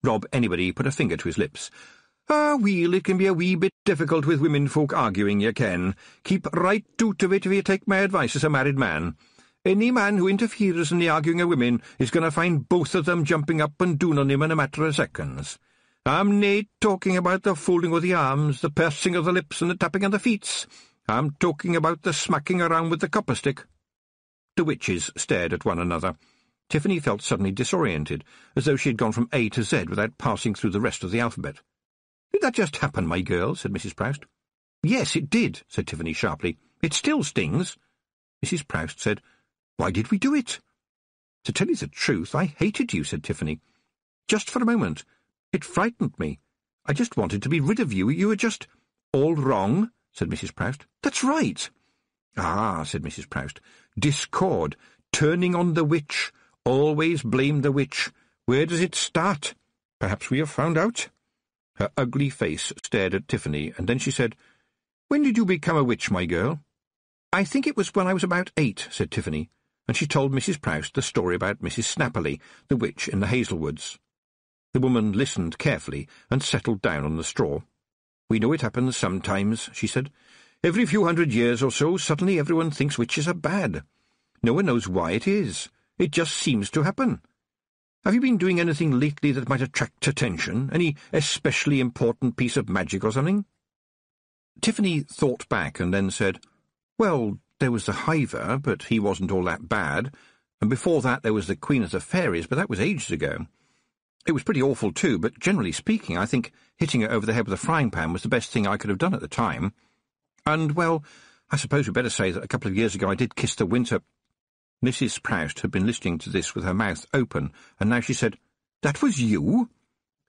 Rob Anybody put a finger to his lips. "Ah, weel, it can be a wee bit difficult with women folk arguing, ye ken. Keep right out of it if you take my advice as a married man. Any man who interferes in the arguing of women is going to find both of them jumping up and down on him in a matter of seconds. I'm nae talking about the folding of the arms, the pursing of the lips, and the tapping of the feet. I'm talking about the smacking around with the copper stick." The witches stared at one another. Tiffany felt suddenly disoriented, as though she had gone from A to Z without passing through the rest of the alphabet. "Did that just happen, my girl?" said Mrs. Proust. "Yes, it did," said Tiffany sharply. "It still stings." Mrs. Proust said, "Why did we do it?" "To tell you the truth, I hated you," said Tiffany. "Just for a moment. It frightened me. I just wanted to be rid of you. You were just—" "All wrong," said Mrs. Proust. "That's right." "Ah," said Mrs. Proust. "Discord. Turning on the witch. Always blame the witch. Where does it start? Perhaps we have found out." Her ugly face stared at Tiffany, and then she said, "When did you become a witch, my girl?" "I think it was when I was about 8, said Tiffany, and she told Mrs. Proust the story about Mrs. Snapperly, the witch in the Hazelwoods. The woman listened carefully and settled down on the straw. "We know it happens sometimes," she said. "Every few 100 years or so, suddenly everyone thinks witches are bad. No one knows why it is. It just seems to happen. Have you been doing anything lately that might attract attention? Any especially important piece of magic or something?" Tiffany thought back and then said, "Well, there was the Hiver, but he wasn't all that bad, and before that there was the Queen of the Fairies, but that was ages ago. It was pretty awful too, but generally speaking, I think hitting her over the head with a frying pan was the best thing I could have done at the time. And, well, I suppose we'd better say that a couple of years ago I did kiss the winter—" Mrs. Proust had been listening to this with her mouth open, and now she said, "That was you?"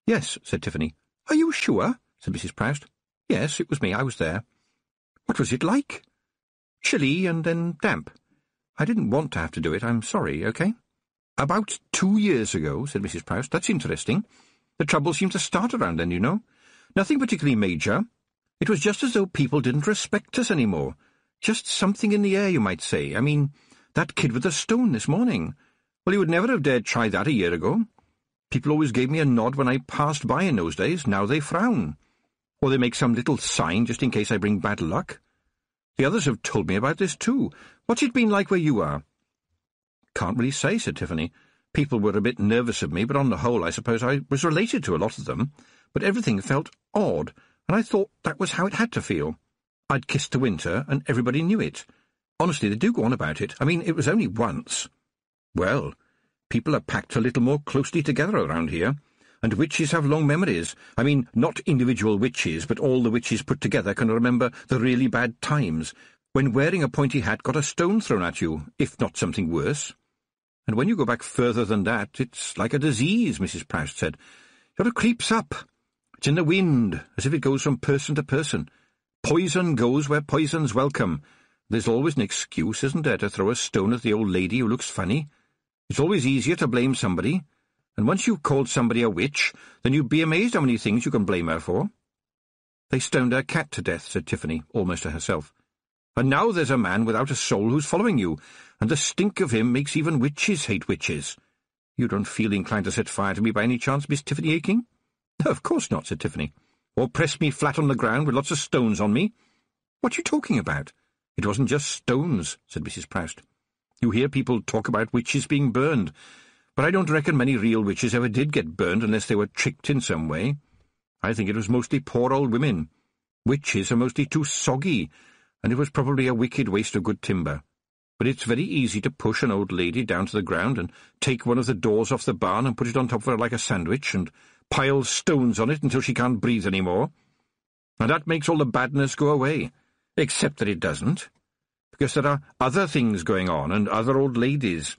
"Yes," said Tiffany. "Are you sure?" said Mrs. Proust. "Yes, it was me. I was there." "What was it like?" "Chilly and then damp. I didn't want to have to do it. I'm sorry, OK?" "About 2 years ago," said Mrs. Proust. "That's interesting. The trouble seemed to start around then, you know. Nothing particularly major. It was just as though people didn't respect us any more. Just something in the air, you might say. I mean, that kid with the stone this morning. Well, you would never have dared try that a year ago. People always gave me a nod when I passed by in those days. Now they frown. Or they make some little sign just in case I bring bad luck. The others have told me about this too. What's it been like where you are?" "Can't really say," said Tiffany. "People were a bit nervous of me, but on the whole I suppose I was related to a lot of them. But everything felt odd, and I thought that was how it had to feel. I'd kissed the winter, and everybody knew it. Honestly, they do go on about it. I mean, it was only once." "Well, people are packed a little more closely together around here. And witches have long memories. I mean, not individual witches, but all the witches put together can remember the really bad times, when wearing a pointy hat got a stone thrown at you, if not something worse. And when you go back further than that, it's like a disease," Mrs. Proust said. "It sort of creeps up. It's in the wind, as if it goes from person to person. Poison goes where poison's welcome. There's always an excuse, isn't there, to throw a stone at the old lady who looks funny? It's always easier to blame somebody. And once you've called somebody a witch, then you'd be amazed how many things you can blame her for." "They stoned our cat to death," said Tiffany, almost to herself. "And now there's a man without a soul who's following you, and the stink of him makes even witches hate witches. You don't feel inclined to set fire to me by any chance, Miss Tiffany Aking?" "No, of course not," said Tiffany. "Or press me flat on the ground with lots of stones on me?" "What are you talking about?" "It wasn't just stones," said Mrs. Proust. "You hear people talk about witches being burned, but I don't reckon many real witches ever did get burned unless they were tricked in some way. I think it was mostly poor old women. Witches are mostly too soggy, and it was probably a wicked waste of good timber. But it's very easy to push an old lady down to the ground and take one of the doors off the barn and put it on top of her like a sandwich and pile stones on it until she can't breathe any more. And that makes all the badness go away, except that it doesn't, because there are other things going on and other old ladies.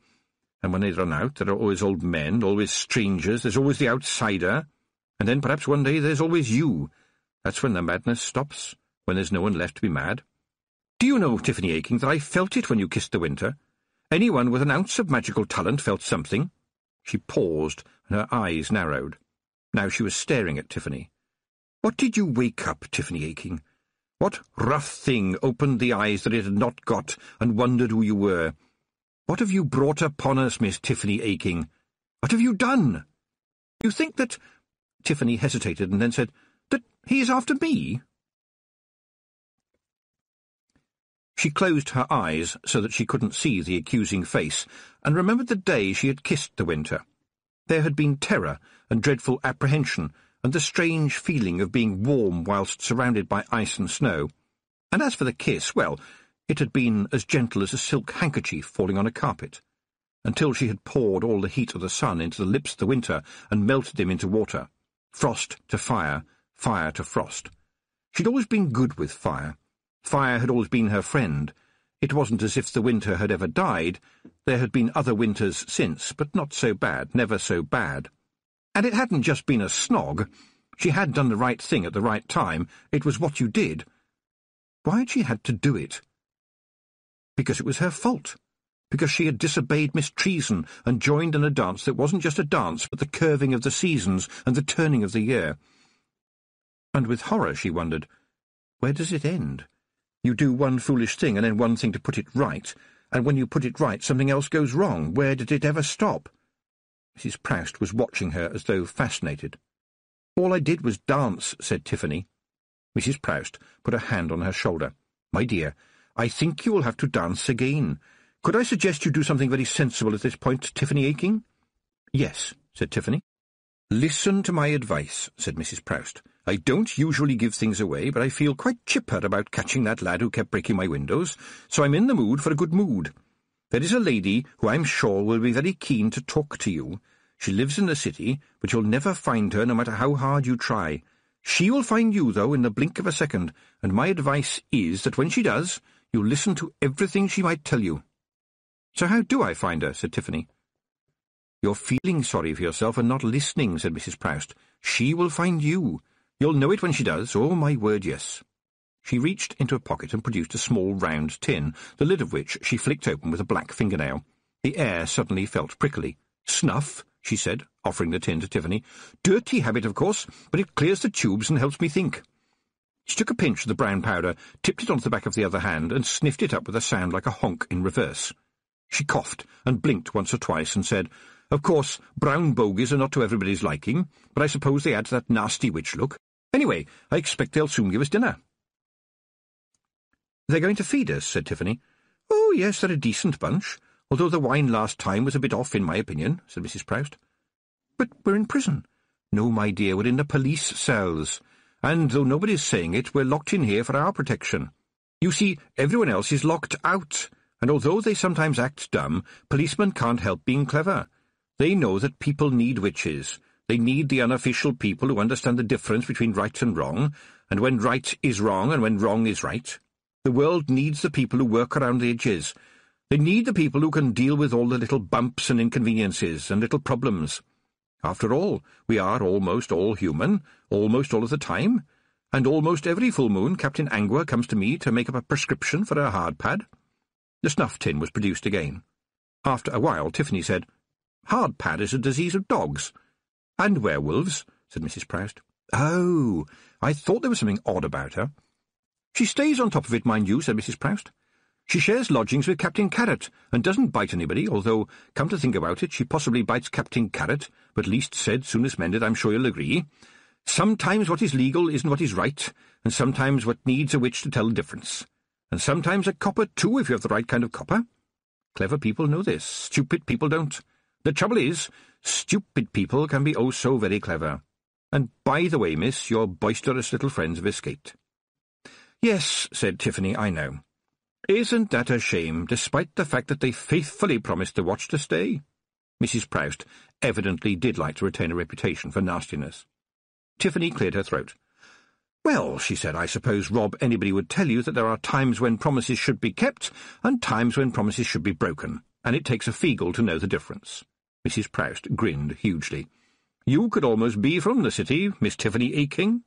And when they run out, there are always old men, always strangers, there's always the outsider, and then perhaps one day there's always you. That's when the madness stops, when there's no one left to be mad. Do you know, Tiffany Aking, that I felt it when you kissed the winter? Anyone with an ounce of magical talent felt something." She paused, and her eyes narrowed. Now she was staring at Tiffany. "What did you wake up, Tiffany Aking? What rough thing opened the eyes that it had not got and wondered who you were? What have you brought upon us, Miss Tiffany Aking? What have you done? You think that—" Tiffany hesitated and then said, "that he is after me?" She closed her eyes so that she couldn't see the accusing face, and remembered the day she had kissed the winter. There had been terror and dreadful apprehension, and the strange feeling of being warm whilst surrounded by ice and snow. And as for the kiss, well, it had been as gentle as a silk handkerchief falling on a carpet, until she had poured all the heat of the sun into the lips of the winter and melted them into water, frost to fire, fire to frost. She'd always been good with fire. Fire had always been her friend. It wasn't as if the winter had ever died. There had been other winters since, but not so bad, never so bad. And it hadn't just been a snog. She had done the right thing at the right time. It was what you did. Why had she had to do it? Because it was her fault. Because she had disobeyed Miss Treason and joined in a dance that wasn't just a dance, but the curving of the seasons and the turning of the year. And with horror she wondered, where does it end? You do one foolish thing and then one thing to put it right, and when you put it right something else goes wrong. Where did it ever stop? Mrs. Proust was watching her as though fascinated. "All I did was dance," said Tiffany. Mrs. Proust put a hand on her shoulder. "My dear, I think you will have to dance again. Could I suggest you do something very sensible at this point, Tiffany Aking?" "Yes," said Tiffany. "Listen to my advice," said Mrs. Proust. "I don't usually give things away, but I feel quite chipper about catching that lad who kept breaking my windows, so I'm in the mood for a good mood. There is a lady who I'm sure will be very keen to talk to you. She lives in the city, but you'll never find her no matter how hard you try. She will find you, though, in the blink of a second, and my advice is that when she does, you listen to everything she might tell you." "So how do I find her?" said Tiffany. "You're feeling sorry for yourself and not listening," said Mrs. Proust. "She will find you. You'll know it when she does. Oh, my word, yes." She reached into a pocket and produced a small round tin, the lid of which she flicked open with a black fingernail. The air suddenly felt prickly. "Snuff," she said, offering the tin to Tiffany. "Dirty habit, of course, but it clears the tubes and helps me think." She took a pinch of the brown powder, tipped it onto the back of the other hand, and sniffed it up with a sound like a honk in reverse. She coughed and blinked once or twice and said, "Of course, brown bogies are not to everybody's liking, but I suppose they add to that nasty witch look. Anyway, I expect they'll soon give us dinner." "They're going to feed us," said Tiffany. "Oh, yes, they're a decent bunch, although the wine last time was a bit off, in my opinion," said Mrs. Proust. "But we're in prison." "No, my dear, we're in the police cells. And though nobody's saying it, we're locked in here for our protection. You see, everyone else is locked out, and although they sometimes act dumb, policemen can't help being clever. They know that people need witches. They need the unofficial people who understand the difference between right and wrong, and when right is wrong and when wrong is right. The world needs the people who work around the edges. They need the people who can deal with all the little bumps and inconveniences and little problems. After all, we are almost all human, almost all of the time, and almost every full moon Captain Angua comes to me to make up a prescription for a hard pad." The snuff tin was produced again. After a while, Tiffany said, "Hard pad is a disease of dogs." "And werewolves," said Mrs. Proust. "Oh, I thought there was something odd about her." "She stays on top of it, mind you," said Mrs. Proust. "She shares lodgings with Captain Carrot, and doesn't bite anybody, although, come to think about it, she possibly bites Captain Carrot, but least said, soonest mended, I'm sure you'll agree. Sometimes what is legal isn't what is right, and sometimes what needs a witch to tell the difference. And sometimes a copper, too, if you have the right kind of copper. Clever people know this. Stupid people don't. The trouble is, stupid people can be oh so very clever. And by the way, miss, your boisterous little friends have escaped." "Yes," said Tiffany, "I know. Isn't that a shame, despite the fact that they faithfully promised the watch to stay?" Mrs. Proust evidently did like to retain a reputation for nastiness. Tiffany cleared her throat. "Well," she said, "I suppose, Rob, anybody would tell you that there are times when promises should be kept and times when promises should be broken, and it takes a Feagle to know the difference." Mrs. Proust grinned hugely. "You could almost be from the city, Miss Tiffany Aking."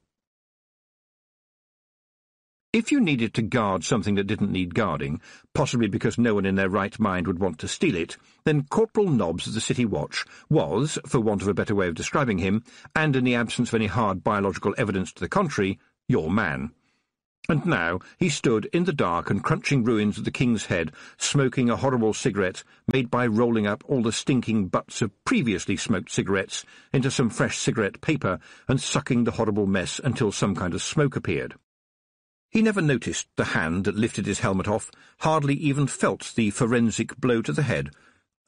If you needed to guard something that didn't need guarding, possibly because no one in their right mind would want to steal it, then Corporal Nobbs of the City Watch was, for want of a better way of describing him, and in the absence of any hard biological evidence to the contrary, your man. And now he stood in the dark and crunching ruins of the King's Head, smoking a horrible cigarette made by rolling up all the stinking butts of previously smoked cigarettes into some fresh cigarette paper and sucking the horrible mess until some kind of smoke appeared. He never noticed the hand that lifted his helmet off, hardly even felt the forensic blow to the head,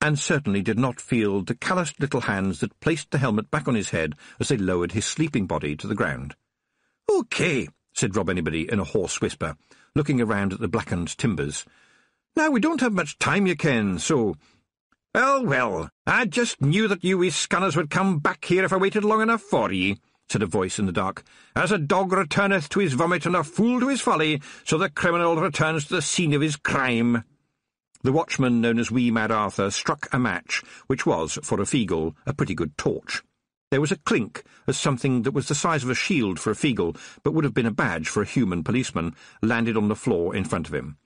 and certainly did not feel the calloused little hands that placed the helmet back on his head as they lowered his sleeping body to the ground. "OK," said Rob Anybody in a hoarse whisper, looking around at the blackened timbers. "Now, we don't have much time, you ken, so—" Well, I just knew that you wee scanners would come back here if I waited long enough for ye," said a voice in the dark. "As a dog returneth to his vomit and a fool to his folly, so the criminal returns to the scene of his crime." The watchman known as Wee Mad Arthur struck a match, which was, for a Feagle, a pretty good torch. There was a clink, as something that was the size of a shield for a Feagle, but would have been a badge for a human policeman, landed on the floor in front of him.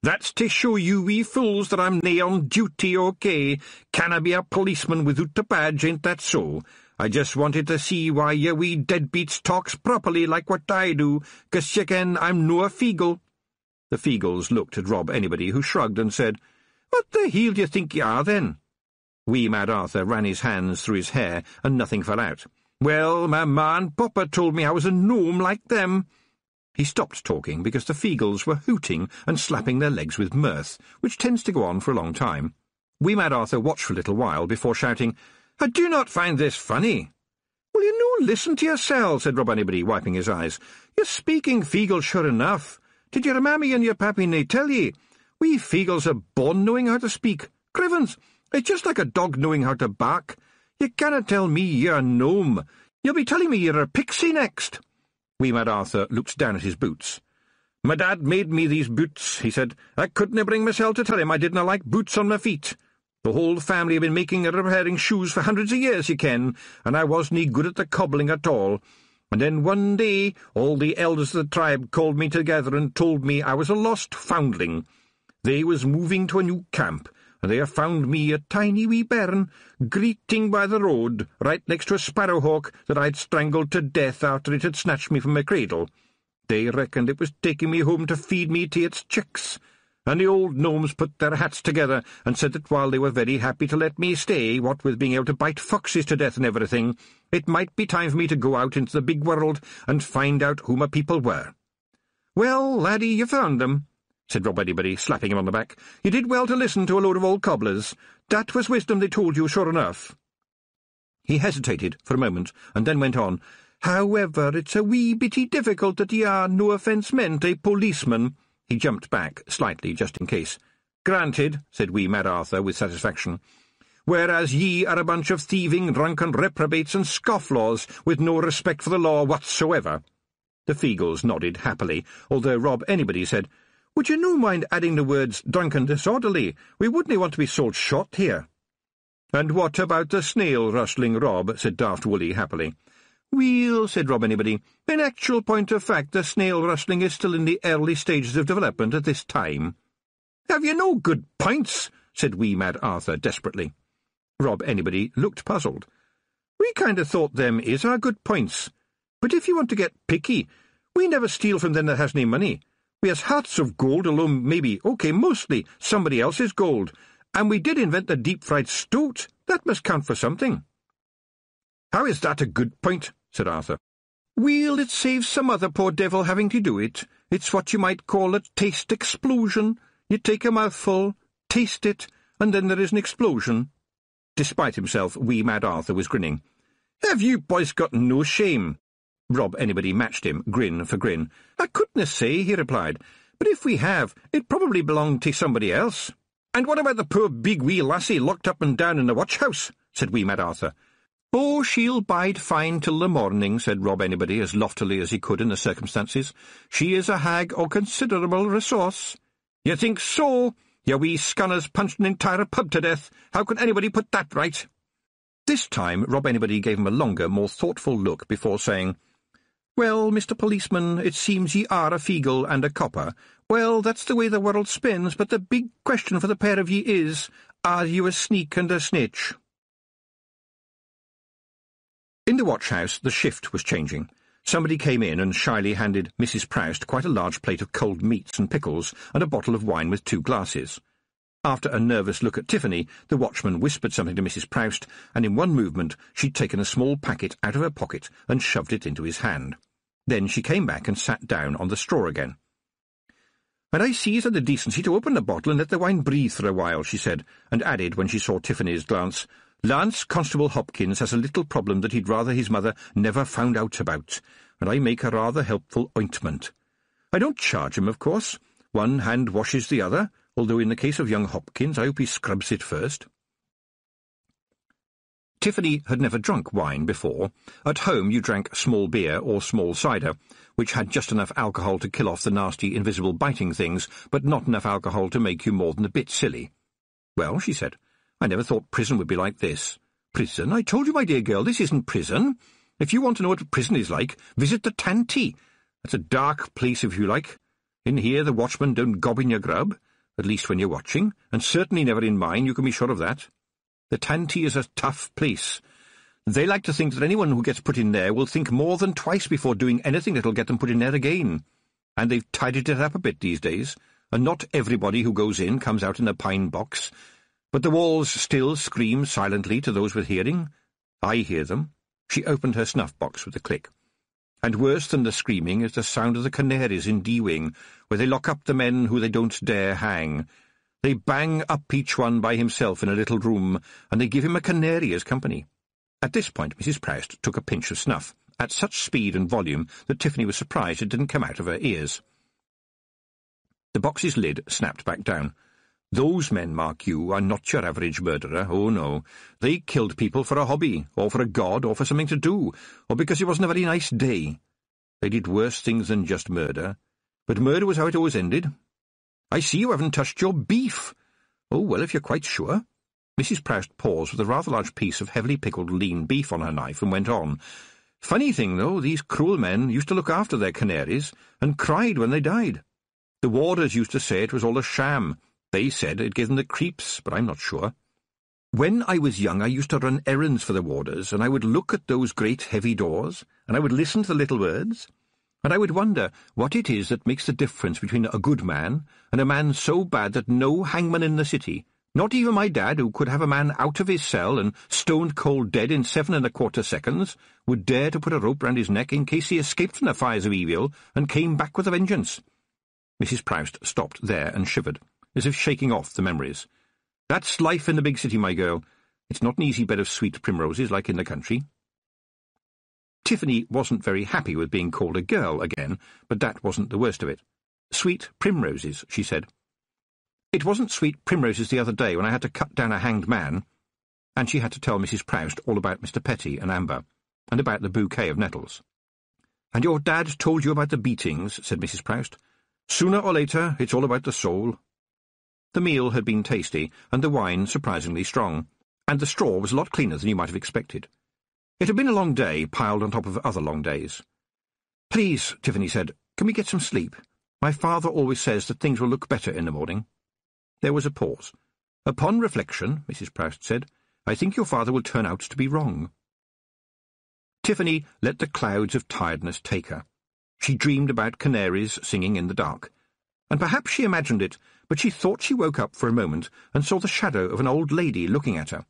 "That's to show you wee fools that I'm nae on duty, OK? Can I be a policeman without a badge, ain't that so? I just wanted to see why ye wee deadbeats talks properly like what I do, 'cause ye ken I'm no a Feagle." The Feagles looked at Rob Anybody, who shrugged and said, "What the hell do you think ye are, then?" Wee Mad Arthur ran his hands through his hair, and nothing fell out. "Well, my ma and papa told me I was a gnome like them." He stopped talking because the Feagles were hooting and slapping their legs with mirth, which tends to go on for a long time. Wee Mad Arthur watched for a little while before shouting, "I do not find this funny." "Will you no listen to yourself?" said Rob Anybody, wiping his eyes. "You're speaking Feagle sure enough. Did your mammy and your pappy nae tell ye? We Feagles are born knowing how to speak. Crivens, it's just like a dog knowing how to bark. You cannot tell me you're a gnome. You'll be telling me you're a pixie next." Wee Mad Arthur looked down at his boots. "My dad made me these boots," he said. "I couldna bring myself to tell him I didna like boots on my feet. The whole family have been making and repairing shoes for hundreds of years, ye ken, and I wasn't good at the cobbling at all. And then one day all the elders of the tribe called me together and told me I was a lost foundling. They was moving to a new camp, and they have found me, a tiny wee bairn, greeting by the road, right next to a sparrowhawk that I'd strangled to death after it had snatched me from my cradle. They reckoned it was taking me home to feed me to its chicks, and the old gnomes put their hats together and said that while they were very happy to let me stay, what with being able to bite foxes to death and everything, it might be time for me to go out into the big world and find out who my people were. "Well, laddie, you found them," said Rob Anybody, slapping him on the back. "You did well to listen to a load of old cobblers. That was wisdom they told you, sure enough." He hesitated for a moment, and then went on. "However, it's a wee bitty difficult that ye are, no offence meant, a policeman." He jumped back slightly, just in case. "Granted," said wee Mad Arthur with satisfaction. "Whereas ye are a bunch of thieving, drunken reprobates and scofflaws, with no respect for the law whatsoever." The Feagles nodded happily, although Rob Anybody said, "Would you no mind adding the words drunken disorderly? We wouldn't want to be sold shot here." "And what about the snail-rustling, Rob?" said Daft Woolly happily. "Weel," said Rob Anybody, "in actual point of fact, the snail-rustling is still in the early stages of development at this time." "Have you no good points?" said wee Mad Arthur desperately. Rob Anybody looked puzzled. "We kind of thought them is our good points. But if you want to get picky, we never steal from them that has any money. We has hearts of gold, although maybe, mostly, somebody else's gold. And we did invent the deep-fried stoat. That must count for something." "How is that a good point?" said Arthur. "Well, it saves some other poor devil having to do it. It's what you might call a taste explosion. You take a mouthful, taste it, and then there is an explosion." Despite himself, wee Mad Arthur was grinning. "Have you boys got no shame?" Rob Anybody matched him, grin for grin. "I couldn't say," he replied, "but if we have, it probably belonged to somebody else." "And what about the poor big wee lassie locked up and down in the watch-house?" said wee Mad Arthur. "Oh, she'll bide fine till the morning," said Rob Anybody as loftily as he could in the circumstances. "She is a hag o' considerable resource." "You think so? Your wee scunners punched an entire pub to death. How can anybody put that right?" This time Rob Anybody gave him a longer, more thoughtful look before saying, "Well, Mr. Policeman, it seems ye are a Feagle and a copper. Well, that's the way the world spins, but the big question for the pair of ye is, are you a sneak and a snitch?" In the watch-house, the shift was changing. Somebody came in and shyly handed Mrs. Proust quite a large plate of cold meats and pickles and a bottle of wine with 2 glasses. After a nervous look at Tiffany, the watchman whispered something to Mrs. Proust, and in one movement she'd taken a small packet out of her pocket and shoved it into his hand. Then she came back and sat down on the straw again. "And I see he's had the decency to open the bottle and let the wine breathe for a while," she said, and added, when she saw Tiffany's glance, "Lance Constable Hopkins has a little problem that he'd rather his mother never found out about, and I make a rather helpful ointment. I don't charge him, of course. One hand washes the other, although in the case of young Hopkins I hope he scrubs it first." Tiffany had never drunk wine before. At home you drank small beer or small cider, which had just enough alcohol to kill off the nasty invisible biting things, but not enough alcohol to make you more than a bit silly. "Well," she said, "I never thought prison would be like this." "Prison? I told you, my dear girl, this isn't prison. If you want to know what prison is like, visit the Tanty. That's a dark place, if you like. In here the watchmen don't gob in your grub, at least when you're watching, and certainly never in mine, you can be sure of that. The Tanty is a tough place. They like to think that anyone who gets put in there will think more than twice before doing anything that'll get them put in there again. And they've tidied it up a bit these days, and not everybody who goes in comes out in a pine box. But the walls still scream silently to those with hearing. I hear them." She opened her snuff-box with a click. "And worse than the screaming is the sound of the canaries in D-Wing, where they lock up the men who they don't dare hang. They bang up each one by himself in a little room, and they give him a canary as company." At this point Mrs. Proust took a pinch of snuff, at such speed and volume that Tiffany was surprised it didn't come out of her ears. The box's lid snapped back down. "Those men, mark you, are not your average murderer. Oh, no. They killed people for a hobby, or for a god, or for something to do, or because it wasn't a very nice day. They did worse things than just murder. But murder was how it always ended. I see you haven't touched your beef. Oh, well, if you're quite sure." Mrs. Proust paused with a rather large piece of heavily pickled lean beef on her knife and went on. "Funny thing, though, these cruel men used to look after their canaries, and cried when they died. The warders used to say it was all a sham. They said it gave them the creeps, but I'm not sure. When I was young, I used to run errands for the warders, and I would look at those great heavy doors, and I would listen to the little words, and I would wonder what it is that makes the difference between a good man and a man so bad that no hangman in the city, not even my dad, who could have a man out of his cell and stoned cold dead in 7¼ seconds, would dare to put a rope round his neck in case he escaped from the fires of evil and came back with a vengeance. Mrs. Proust stopped there and shivered, as if shaking off the memories. That's life in the big city, my girl. It's not an easy bed of sweet primroses like in the country. Tiffany wasn't very happy with being called a girl again, but that wasn't the worst of it. Sweet primroses, she said. It wasn't sweet primroses the other day when I had to cut down a hanged man. And she had to tell Mrs. Proust all about Mr. Petty and Amber, and about the bouquet of nettles. And your dad told you about the beatings, said Mrs. Proust. Sooner or later, it's all about the soul. The meal had been tasty, and the wine surprisingly strong, and the straw was a lot cleaner than you might have expected. It had been a long day, piled on top of other long days. Please, Tiffany said, can we get some sleep? My father always says that things will look better in the morning. There was a pause. Upon reflection, Mrs. Proust said, I think your father will turn out to be wrong. Tiffany let the clouds of tiredness take her. She dreamed about canaries singing in the dark, and perhaps she imagined it, but she thought she woke up for a moment and saw the shadow of an old lady looking at her.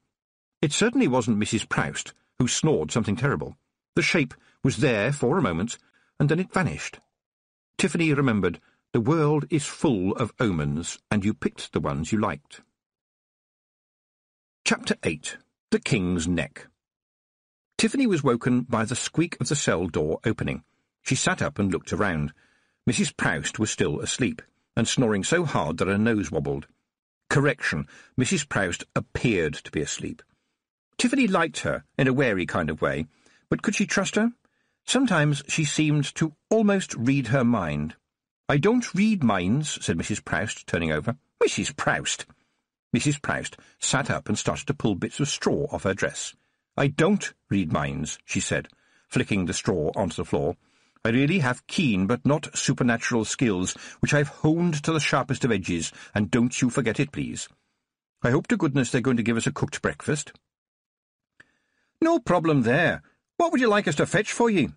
It certainly wasn't Mrs. Proust, who snored something terrible. The shape was there for a moment, and then it vanished. Tiffany remembered, the world is full of omens, and you picked the ones you liked. Chapter 8. The King's Neck. Tiffany was woken by the squeak of the cell door opening. She sat up and looked around. Mrs. Proust was still asleep, and snoring so hard that her nose wobbled. Correction, Mrs. Proust appeared to be asleep. Tiffany liked her, in a wary kind of way, but could she trust her? Sometimes she seemed to almost read her mind. I don't read minds, said Mrs. Proust, turning over. Mrs. Proust! Mrs. Proust sat up and started to pull bits of straw off her dress. I don't read minds, she said, flicking the straw onto the floor. I really have keen but not supernatural skills, which I've honed to the sharpest of edges, and don't you forget it, please. I hope to goodness they're going to give us a cooked breakfast. No problem there. What would you like us to fetch for ye?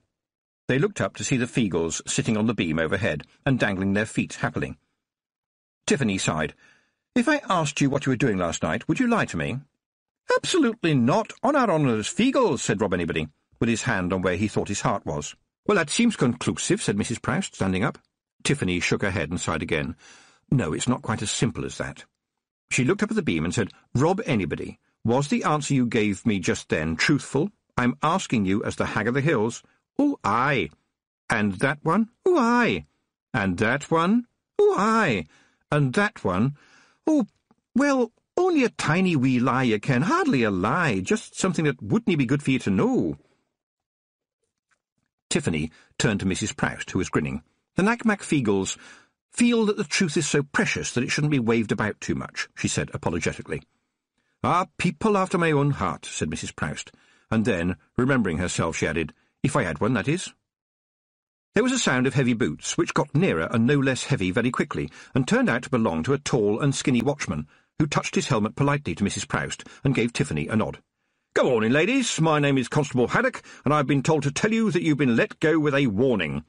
They looked up to see the Feagles sitting on the beam overhead and dangling their feet happily. Tiffany sighed. If I asked you what you were doing last night, would you lie to me? Absolutely not, on our honour as Feagles, said Rob Anybody, with his hand on where he thought his heart was. Well, that seems conclusive, said Mrs. Proust, standing up. Tiffany shook her head and sighed again. No, it's not quite as simple as that. She looked up at the beam and said, Rob Anybody, was the answer you gave me just then truthful? I'm asking you as the Hag of the Hills. Oh, aye. And that one? Oh, aye. And that one? Oh, aye. And that one? Oh, well, only a tiny wee lie you ken, hardly a lie, just something that wouldn't be good for you to know. Tiffany turned to Mrs. Proust, who was grinning. The Knack-Mack Feagles feel that the truth is so precious that it shouldn't be waved about too much, she said apologetically. Ah, people after my own heart, said Mrs. Proust, and then, remembering herself, she added, if I had one, that is. There was a sound of heavy boots, which got nearer and no less heavy very quickly, and turned out to belong to a tall and skinny watchman, who touched his helmet politely to Mrs. Proust and gave Tiffany a nod. Good morning, ladies. My name is Constable Haddock, and I've been told to tell you that you've been let go with a warning,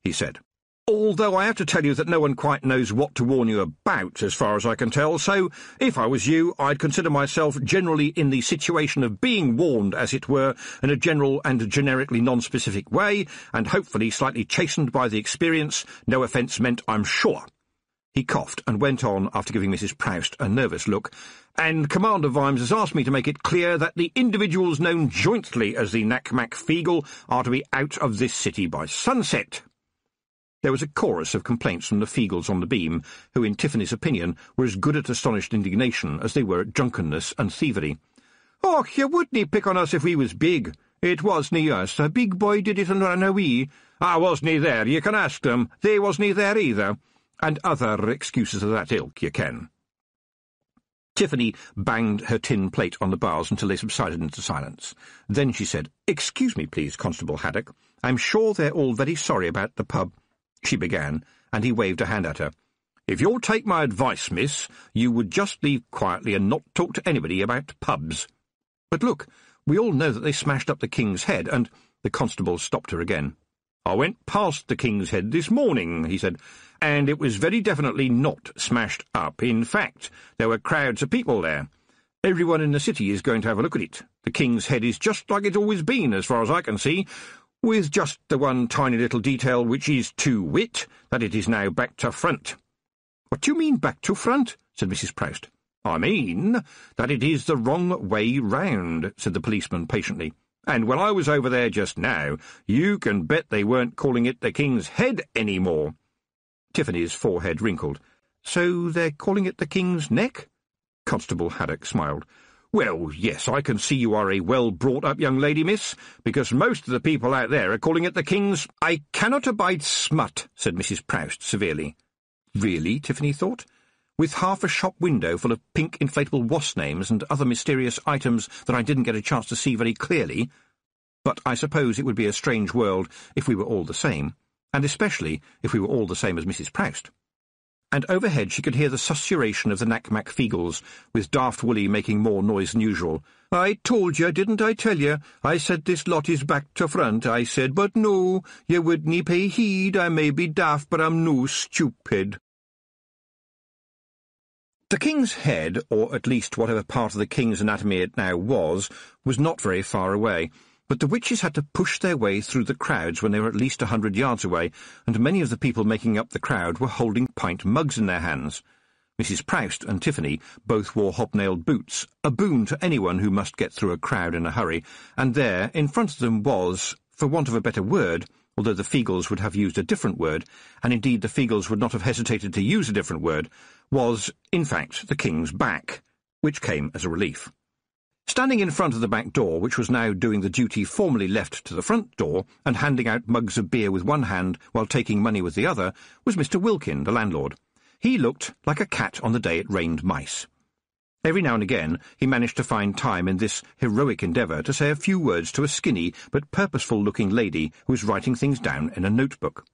he said. Although I have to tell you that no one quite knows what to warn you about, as far as I can tell, so if I was you, I'd consider myself generally in the situation of being warned, as it were, in a general and generically non-specific way, and hopefully slightly chastened by the experience, no offence meant, I'm sure. He coughed and went on after giving Mrs. Proust a nervous look, and Commander Vimes has asked me to make it clear that the individuals known jointly as the Knack-Mack Feagle are to be out of this city by sunset. There was a chorus of complaints from the Feagles on the beam, who, in Tiffany's opinion, were as good at astonished indignation as they were at drunkenness and thievery. "Och, you wouldn't pick on us if we was big. It wasn't us. A big boy did it and ran away. I wasn't there, you can ask them. They wasn't there either." And other excuses of that ilk, you can. Tiffany banged her tin plate on the bars until they subsided into silence. Then she said, "Excuse me, please, Constable Haddock. I'm sure they're all very sorry about the pub—" she began, and he waved a hand at her. If you'll take my advice, miss, you would just leave quietly and not talk to anybody about pubs. But look, we all know that they smashed up the King's Head, and—" The constable stopped her again. "I went past the King's Head this morning," he said, "and it was very definitely not smashed up. In fact, there were crowds of people there. Everyone in the city is going to have a look at it. The King's Head is just like it's always been, as far as I can see, with just the one tiny little detail, which is to wit, that it is now back to front." "What do you mean, back to front?" said Mrs. Proust. "I mean that it is the wrong way round," said the policeman patiently. "And when I was over there just now, you can bet they weren't calling it the King's Head any more." Tiffany's forehead wrinkled. "So they're calling it the King's Neck?" Constable Haddock smiled. "Well, yes, I can see you are a well-brought-up young lady, miss, because most of the people out there are calling it the King's—" "I cannot abide smut," said Mrs. Proust severely. Really, Tiffany thought? With half a shop window full of pink inflatable wasp names and other mysterious items that I didn't get a chance to see very clearly. But I suppose it would be a strange world if we were all the same, and especially if we were all the same as Mrs. Proust. And overhead she could hear the susurration of the Knack-Mack Feagles, with Daft Woolly making more noise than usual. "I told you, didn't I tell you? I said this lot is back to front, I said, but no, you wouldn't pay heed. I may be daft, but I'm no stupid." The King's Head, or at least whatever part of the King's anatomy it now was not very far away, but the witches had to push their way through the crowds when they were at least 100 yards away, and many of the people making up the crowd were holding pint mugs in their hands. Mrs. Proust and Tiffany both wore hobnailed boots, a boon to anyone who must get through a crowd in a hurry, and there, in front of them was, for want of a better word, although the Feagles would have used a different word, and indeed the Feagles would not have hesitated to use a different word, was, in fact, the King's back, which came as a relief. Standing in front of the back door, which was now doing the duty formerly left to the front door, and handing out mugs of beer with one hand while taking money with the other, was Mr. Wilkin, the landlord. He looked like a cat on the day it rained mice. Every now and again he managed to find time in this heroic endeavour to say a few words to a skinny but purposeful-looking lady who was writing things down in a notebook.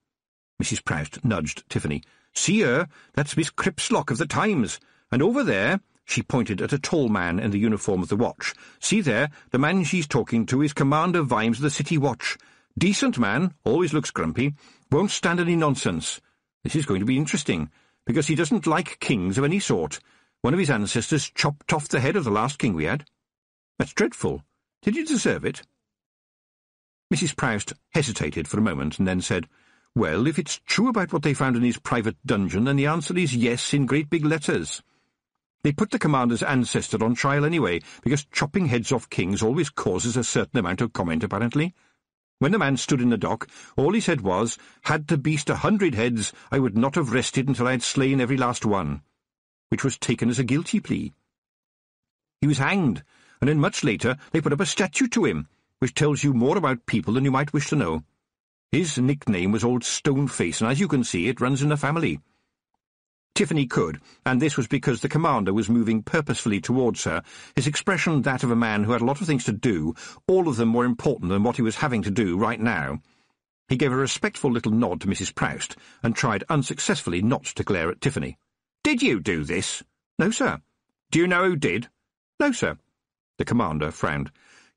Mrs. Proust nudged Tiffany. "See her? That's Miss Cripslock of the Times. And over there—" she pointed at a tall man in the uniform of the watch. "See there, the man she's talking to is Commander Vimes of the City Watch. Decent man, always looks grumpy, won't stand any nonsense. This is going to be interesting, because he doesn't like kings of any sort. One of his ancestors chopped off the head of the last king we had. That's dreadful. Did you deserve it?" Mrs. Proust hesitated for a moment and then said, "Well, if it's true about what they found in his private dungeon, then the answer is yes in great big letters. They put the commander's ancestor on trial anyway, because chopping heads off kings always causes a certain amount of comment, apparently. When the man stood in the dock, all he said was, 'Had the beast 100 heads, I would not have rested until I had slain every last one,' which was taken as a guilty plea. He was hanged, and then much later they put up a statue to him, which tells you more about people than you might wish to know. His nickname was Old Stoneface, and as you can see, it runs in the family." Tiffany could, and this was because the commander was moving purposefully towards her, his expression that of a man who had a lot of things to do, all of them more important than what he was having to do right now. He gave a respectful little nod to Mrs. Proust, and tried unsuccessfully not to glare at Tiffany. "Did you do this?" "No, sir." "Do you know who did?" "No, sir." The commander frowned.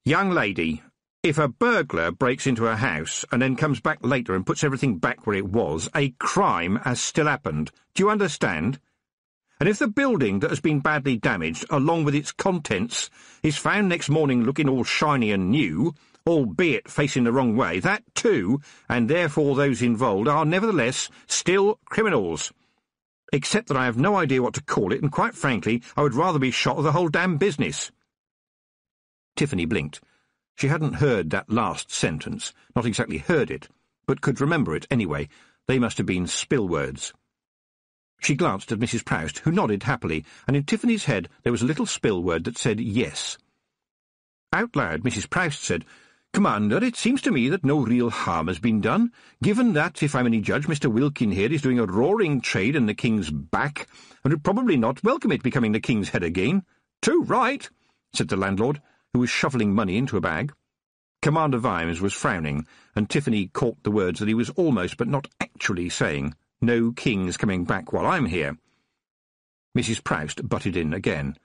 "Young lady, if a burglar breaks into a house and then comes back later and puts everything back where it was, a crime has still happened. Do you understand? And if the building that has been badly damaged, along with its contents, is found next morning looking all shiny and new, albeit facing the wrong way, that too, and therefore those involved, are nevertheless still criminals. Except that I have no idea what to call it, and quite frankly, I would rather be shot of the whole damn business." Tiffany blinked. She hadn't heard that last sentence, not exactly heard it, but could remember it anyway. They must have been spill words. She glanced at Mrs. Proust, who nodded happily, and in Tiffany's head there was a little spill word that said yes. Out loud, Mrs. Proust said, "Commander, it seems to me that no real harm has been done, given that, if I'm any judge, Mr. Wilkin here is doing a roaring trade in the King's back, and would probably not welcome it becoming the King's head again." "Too right," said the landlord, who was shoveling money into a bag. Commander Vimes was frowning, and Tiffany caught the words that he was almost but not actually saying. No king's coming back while I'm here." Mrs. Proust butted in again.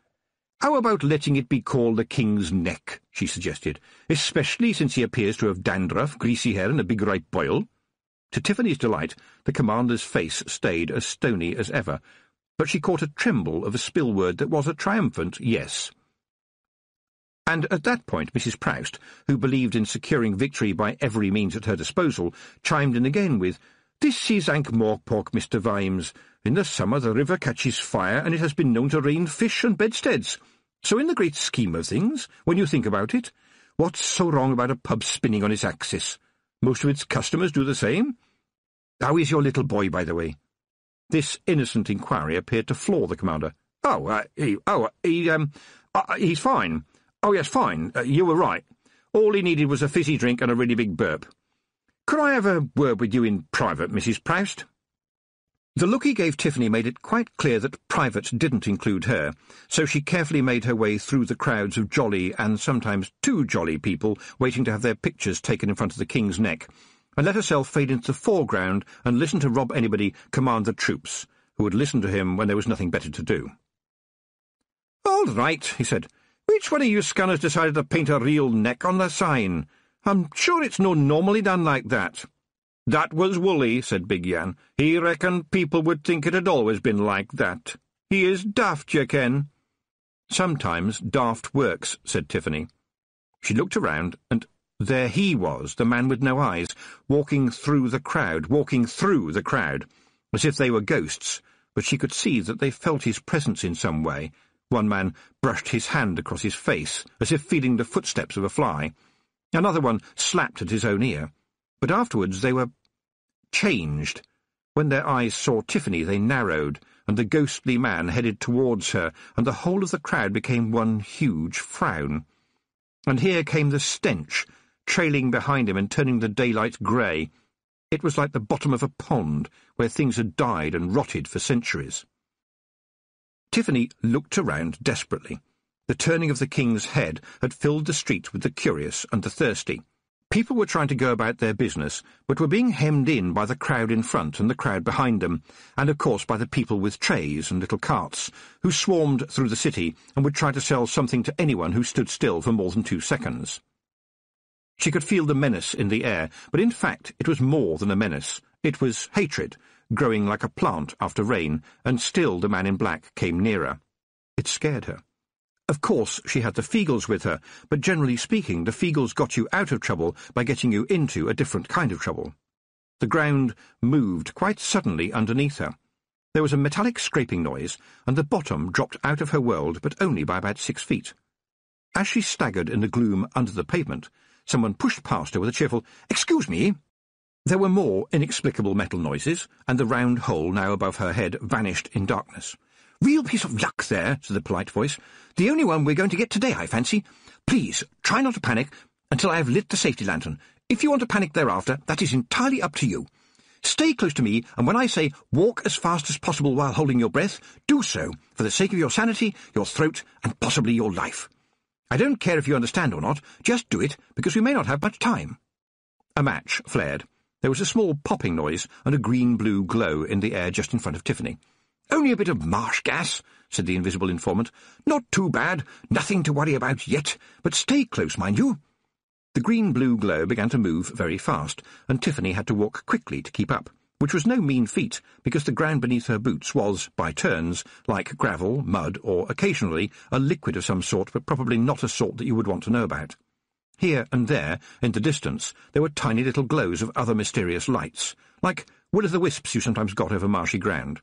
"How about letting it be called the King's Neck?" she suggested, "especially since he appears to have dandruff, greasy hair, and a big ripe boil." To Tiffany's delight, the commander's face stayed as stony as ever, but she caught a tremble of a spill word that was a triumphant yes. And at that point Mrs. Proust, who believed in securing victory by every means at her disposal, chimed in again with, "This is Ankh-Morpork, Mr. Vimes. In the summer the river catches fire, and it has been known to rain fish and bedsteads. So in the great scheme of things, when you think about it, what's so wrong about a pub spinning on its axis? Most of its customers do the same. How is your little boy, by the way?" This innocent inquiry appeared to floor the commander. He's fine. Oh, yes, fine. You were right. All he needed was a fizzy drink and a really big burp. Could I have a word with you in private, Mrs. Proust?" The look he gave Tiffany made it quite clear that private didn't include her, so she carefully made her way through the crowds of jolly and sometimes too jolly people waiting to have their pictures taken in front of the King's Neck, and let herself fade into the foreground and listen to Rob Anybody command the troops, who would listen to him when there was nothing better to do. "All right," he said. "Which one of you scanners decided to paint a real neck on the sign? I'm sure it's no normally done like that." "That was Woolley," said Big Yan. "He reckoned people would think it had always been like that. He is daft, you ken." "Sometimes daft works," said Tiffany. She looked around, and there he was, the man with no eyes, walking through the crowd, as if they were ghosts, but she could see that they felt his presence in some way. One man brushed his hand across his face, as if feeling the footsteps of a fly. Another one slapped at his own ear. But afterwards they were changed. When their eyes saw Tiffany, they narrowed, and the ghostly man headed towards her, and the whole of the crowd became one huge frown. And here came the stench, trailing behind him and turning the daylight grey. It was like the bottom of a pond, where things had died and rotted for centuries. Tiffany looked around desperately. The turning of the king's head had filled the street with the curious and the thirsty. People were trying to go about their business, but were being hemmed in by the crowd in front and the crowd behind them, and of course by the people with trays and little carts, who swarmed through the city and would try to sell something to anyone who stood still for more than 2 seconds. She could feel the menace in the air, but in fact it was more than a menace. It was hatred, growing like a plant after rain, and still the man in black came nearer. It scared her. Of course, she had the Feagles with her, but generally speaking, the Feagles got you out of trouble by getting you into a different kind of trouble. The ground moved quite suddenly underneath her. There was a metallic scraping noise, and the bottom dropped out of her world, but only by about 6 feet. As she staggered in the gloom under the pavement, someone pushed past her with a cheerful, "Excuse me." There were more inexplicable metal noises, and the round hole now above her head vanished in darkness. "Real piece of luck there," said the polite voice. "The only one we're going to get today, I fancy. Please, try not to panic until I have lit the safety lantern. If you want to panic thereafter, that is entirely up to you. Stay close to me, and when I say walk as fast as possible while holding your breath, do so, for the sake of your sanity, your throat, and possibly your life. I don't care if you understand or not, just do it, because we may not have much time." A match flared. There was a small popping noise and a green-blue glow in the air just in front of Tiffany. "Only a bit of marsh gas," said the invisible informant. "Not too bad, nothing to worry about yet, but stay close, mind you." The green-blue glow began to move very fast, and Tiffany had to walk quickly to keep up, which was no mean feat, because the ground beneath her boots was, by turns, like gravel, mud, or, occasionally, a liquid of some sort, but probably not a sort that you would want to know about. Here and there, in the distance, there were tiny little glows of other mysterious lights, like will-o'-the-wisps you sometimes got over marshy ground.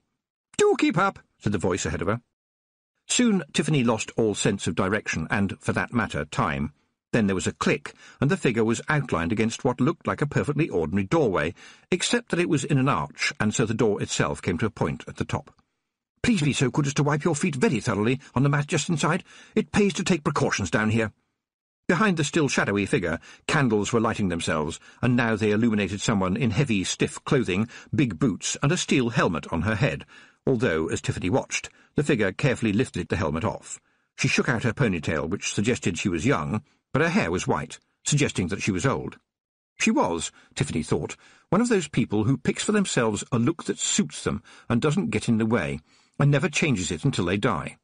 "Do keep up," said the voice ahead of her. Soon Tiffany lost all sense of direction and, for that matter, time. Then there was a click, and the figure was outlined against what looked like a perfectly ordinary doorway, except that it was in an arch, and so the door itself came to a point at the top. "Please be so good as to wipe your feet very thoroughly on the mat just inside. It pays to take precautions down here." Behind the still shadowy figure, candles were lighting themselves, and now they illuminated someone in heavy, stiff clothing, big boots, and a steel helmet on her head, although, as Tiffany watched, the figure carefully lifted the helmet off. She shook out her ponytail, which suggested she was young, but her hair was white, suggesting that she was old. She was, Tiffany thought, one of those people who picks for themselves a look that suits them and doesn't get in the way, and never changes it until they die.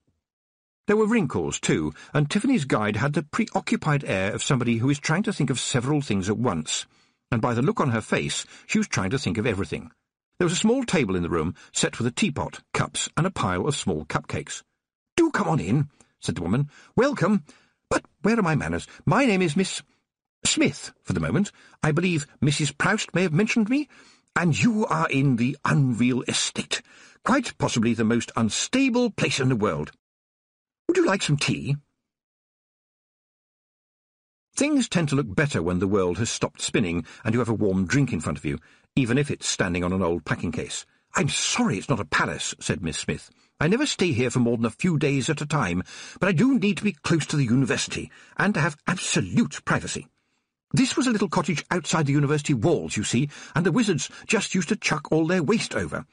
There were wrinkles, too, and Tiffany's guide had the preoccupied air of somebody who is trying to think of several things at once, and by the look on her face she was trying to think of everything. There was a small table in the room, set with a teapot, cups, and a pile of small cupcakes. "Do come on in," said the woman. "Welcome. But where are my manners? My name is Miss Smith, for the moment. I believe Mrs. Proust may have mentioned me. And you are in the Unreal Estate, quite possibly the most unstable place in the world. Would you like some tea?" Things tend to look better when the world has stopped spinning and you have a warm drink in front of you, even if it's standing on an old packing case. "I'm sorry it's not a palace," said Miss Smith. "I never stay here for more than a few days at a time, but I do need to be close to the university, and to have absolute privacy. This was a little cottage outside the university walls, you see, and the wizards just used to chuck all their waste over.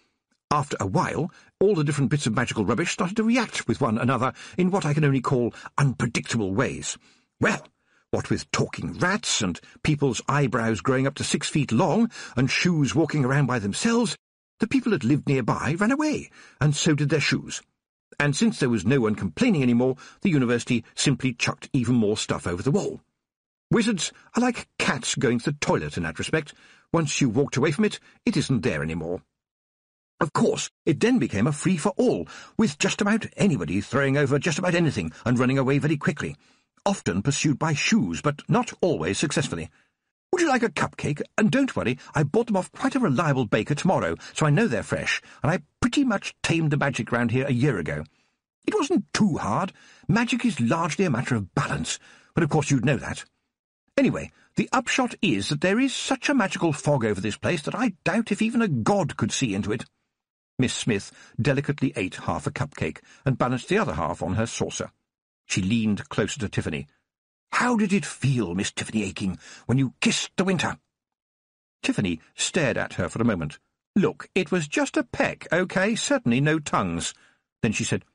After a while, all the different bits of magical rubbish started to react with one another in what I can only call unpredictable ways. Well, what with talking rats, and people's eyebrows growing up to 6 feet long, and shoes walking around by themselves, the people that lived nearby ran away, and so did their shoes. And since there was no one complaining any more, the university simply chucked even more stuff over the wall. Wizards are like cats going to the toilet in that respect. Once you walked away from it, it isn't there any more. Of course, it then became a free-for-all, with just about anybody throwing over just about anything and running away very quickly, often pursued by shoes, but not always successfully. Would you like a cupcake? And don't worry, I bought them off quite a reliable baker tomorrow, so I know they're fresh, and I pretty much tamed the magic round here a year ago. It wasn't too hard. Magic is largely a matter of balance, but of course you'd know that. Anyway, the upshot is that there is such a magical fog over this place that I doubt if even a god could see into it." Miss Smith delicately ate half a cupcake and balanced the other half on her saucer. She leaned closer to Tiffany. "How did it feel, Miss Tiffany Aching, when you kissed the winter?" Tiffany stared at her for a moment. "Look, it was just a peck, OK? Certainly no tongues." Then she said,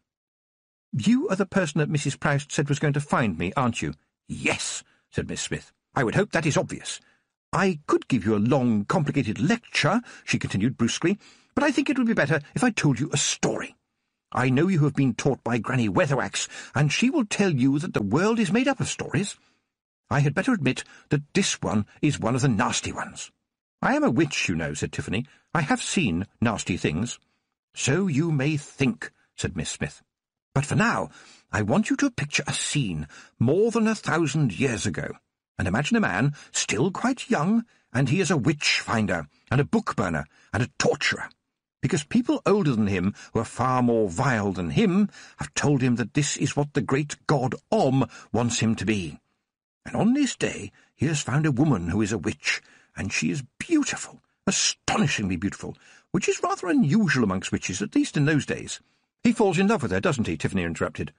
"You are the person that Mrs. Proust said was going to find me, aren't you?" "Yes," said Miss Smith. "I would hope that is obvious. I could give you a long, complicated lecture," she continued brusquely, "but I think it would be better if I told you a story. I know you have been taught by Granny Weatherwax, and she will tell you that the world is made up of stories. I had better admit that this one is one of the nasty ones." "I am a witch, you know," said Tiffany. "I have seen nasty things." "So you may think," said Miss Smith. "But for now, I want you to picture a scene more than 1,000 years ago, and imagine a man still quite young, and he is a witch-finder, and a book-burner, and a torturer, because people older than him, who are far more vile than him, have told him that this is what the great god Om wants him to be. And on this day he has found a woman who is a witch, and she is beautiful, astonishingly beautiful, which is rather unusual amongst witches, at least in those days." "He falls in love with her, doesn't he?" Tiffany interrupted.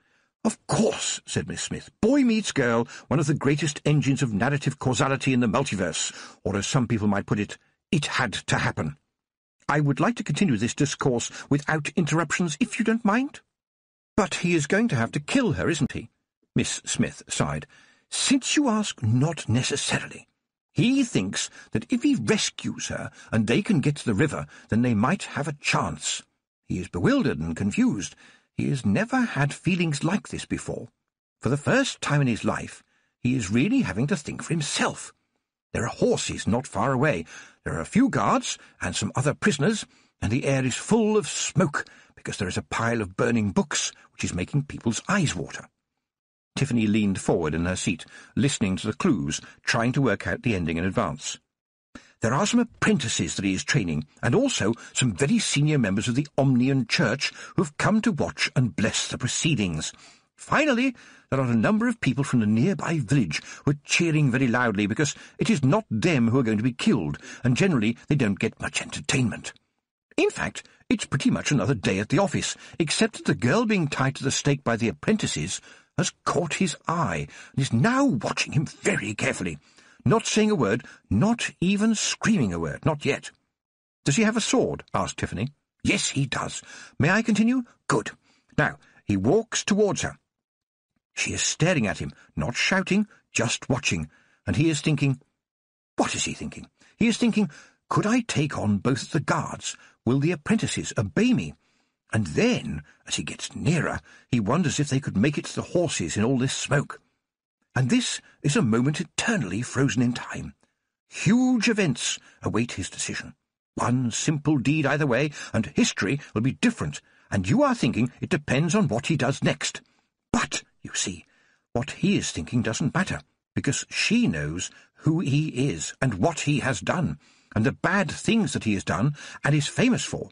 "Of course," said Miss Smith. "Boy meets girl, one of the greatest engines of narrative causality in the multiverse, or as some people might put it, it had to happen. I would like to continue this discourse without interruptions, if you don't mind." "But he is going to have to kill her, isn't he?" Miss Smith sighed. "Since you ask, not necessarily. He thinks that if he rescues her and they can get to the river, then they might have a chance. He is bewildered and confused. He has never had feelings like this before. For the first time in his life, he is really having to think for himself. There are horses not far away. There are a few guards and some other prisoners, and the air is full of smoke because there is a pile of burning books which is making people's eyes water." Tiffany leaned forward in her seat, listening to the clues, trying to work out the ending in advance. "There are some apprentices that he is training, and also some very senior members of the Omnian Church who have come to watch and bless the proceedings. Finally, there are a number of people from the nearby village who are cheering very loudly because it is not them who are going to be killed, and generally they don't get much entertainment. In fact, it's pretty much another day at the office, except that the girl being tied to the stake by the apprentices has caught his eye and is now watching him very carefully. Not saying a word, not even screaming a word, not yet." "Does he have a sword?" asked Tiffany. "Yes, he does. May I continue? Good. Now, he walks towards her. She is staring at him, not shouting, just watching, and he is thinking, What is he thinking? He is thinking, could I take on both the guards? Will the apprentices obey me? And then, as he gets nearer, he wonders if they could make it to the horses in all this smoke. And this is a moment eternally frozen in time. Huge events await his decision. One simple deed either way, and history will be different, and you are thinking it depends on what he does next. But, you see, what he is thinking doesn't matter, because she knows who he is and what he has done, and the bad things that he has done and is famous for.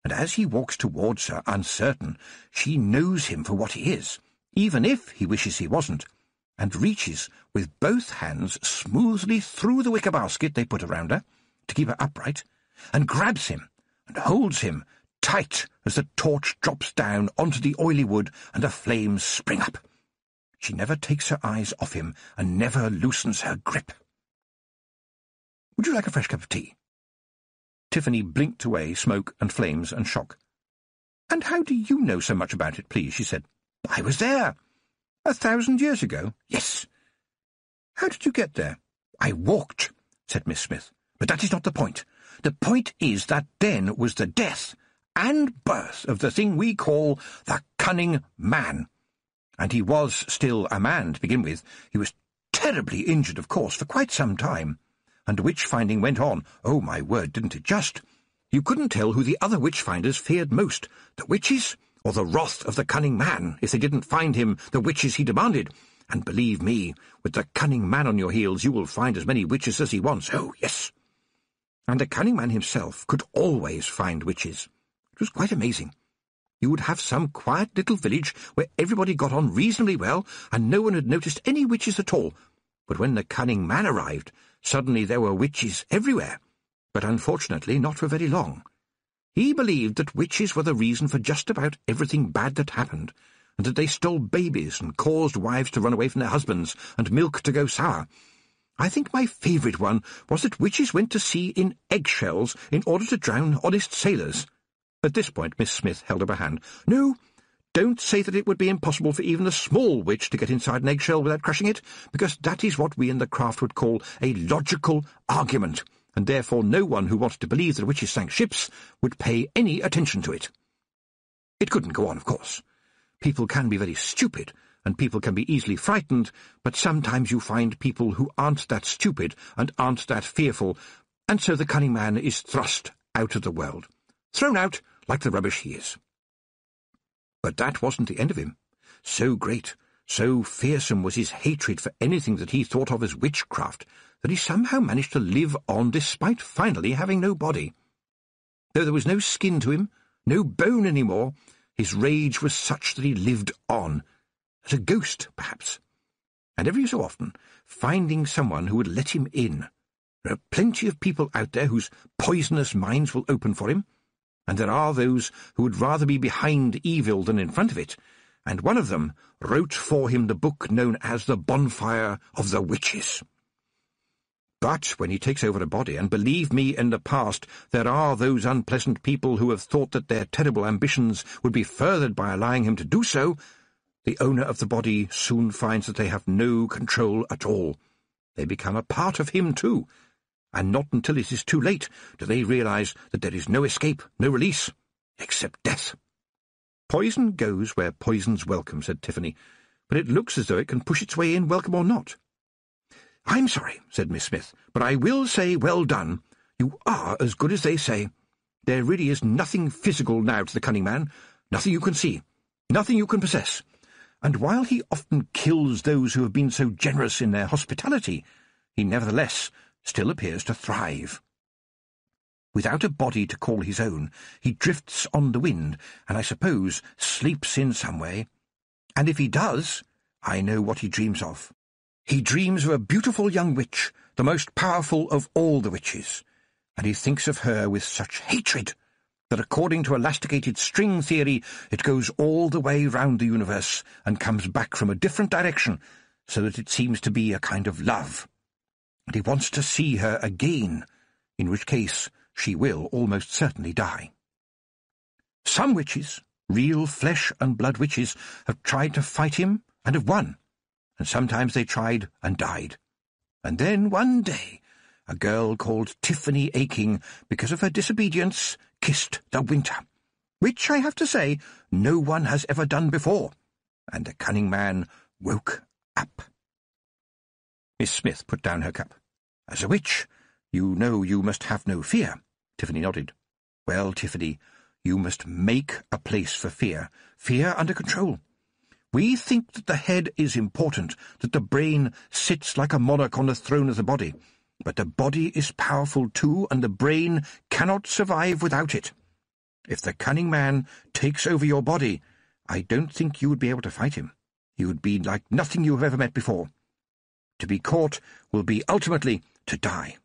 And as he walks towards her, uncertain, she knows him for what he is, even if he wishes he wasn't, and reaches with both hands smoothly through the wicker basket they put around her, to keep her upright, and grabs him, and holds him tight as the torch drops down onto the oily wood and the flames spring up. She never takes her eyes off him, and never loosens her grip. "Would you like a fresh cup of tea?" Tiffany blinked away smoke and flames and shock. "And how do you know so much about it, please?" she said. "I was there. 1,000 years ago." "Yes." "How did you get there?" "I walked," said Miss Smith. "But that is not the point. The point is that then was the death and birth of the thing we call the Cunning Man. And he was still a man to begin with. He was terribly injured, of course, for quite some time. And witch-finding went on. Oh, my word, didn't it just? You couldn't tell who the other witch-finders feared most, the witches or the wrath of the Cunning Man, if they didn't find him the witches he demanded. And believe me, with the Cunning Man on your heels, you will find as many witches as he wants. Oh, yes. And the Cunning Man himself could always find witches. It was quite amazing. You would have some quiet little village where everybody got on reasonably well, and no one had noticed any witches at all. But when the Cunning Man arrived, suddenly there were witches everywhere, but unfortunately not for very long. He believed that witches were the reason for just about everything bad that happened, and that they stole babies and caused wives to run away from their husbands and milk to go sour. I think my favourite one was that witches went to sea in eggshells in order to drown honest sailors. At this point Miss Smith held up her hand. "No, don't say that it would be impossible for even a small witch to get inside an eggshell without crushing it, because that is what we in the craft would call a logical argument, and therefore no one who wanted to believe that witches sank ships would pay any attention to it." It couldn't go on, of course. People can be very stupid, and people can be easily frightened, but sometimes you find people who aren't that stupid and aren't that fearful, and so the Cunning Man is thrust out of the world, thrown out like the rubbish he is. But that wasn't the end of him. So great, so fearsome was his hatred for anything that he thought of as witchcraft, that he somehow managed to live on despite finally having no body. Though there was no skin to him, no bone any more, his rage was such that he lived on, as a ghost, perhaps, and every so often finding someone who would let him in. There are plenty of people out there whose poisonous minds will open for him, and there are those who would rather be behind evil than in front of it, and one of them wrote for him the book known as The Bonfire of the Witches. But when he takes over a body, and believe me, in the past there are those unpleasant people who have thought that their terrible ambitions would be furthered by allowing him to do so, the owner of the body soon finds that they have no control at all. They become a part of him too, and not until it is too late do they realize that there is no escape, no release, except death. "Poison goes where poison's welcome," said Tiffany, "but it looks as though it can push its way in, welcome or not." "I'm sorry," said Miss Smith, "but I will say well done. You are as good as they say. There really is nothing physical now to the Cunning Man, nothing you can see, nothing you can possess. And while he often kills those who have been so generous in their hospitality, he nevertheless still appears to thrive. Without a body to call his own, he drifts on the wind, and I suppose sleeps in some way. And if he does, I know what he dreams of. He dreams of a beautiful young witch, the most powerful of all the witches, and he thinks of her with such hatred that according to elasticated string theory it goes all the way round the universe and comes back from a different direction, so that it seems to be a kind of love. And he wants to see her again, in which case she will almost certainly die. Some witches, real flesh and blood witches, have tried to fight him and have won, and sometimes they tried and died. And then one day A girl called Tiffany Aching, because of her disobedience, kissed the winter, which, I have to say, no one has ever done before. And the cunning man woke up. Miss Smith put down her cup. As a witch, you know you must have no fear. Tiffany nodded. Well, Tiffany, you must make a place for fear. Fear under control. We think that the head is important, that the brain sits like a monarch on the throne of the body. But the body is powerful too, and the brain cannot survive without it. If the cunning man takes over your body, I don't think you would be able to fight him. He would be like nothing you have ever met before. To be caught will be ultimately to die.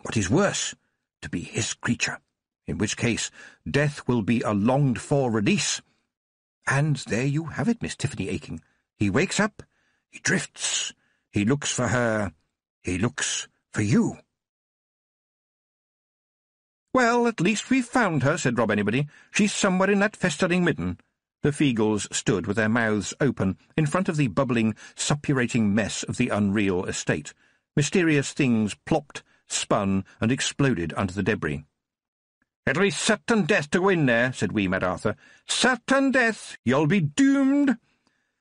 What is worse, to be his creature, in which case death will be a longed-for release. And there you have it, Miss Tiffany Aching. He wakes up, he drifts, he looks for her, he looks for you. Well, at least we've found her, said Rob Anybody. She's somewhere in that festering midden. The Feagles stood with their mouths open in front of the bubbling, suppurating mess of the unreal estate. Mysterious things plopped, spun, and exploded under the debris. "It'll be certain death to go in there," said wee Mad Arthur. "Certain death. You'll be doomed."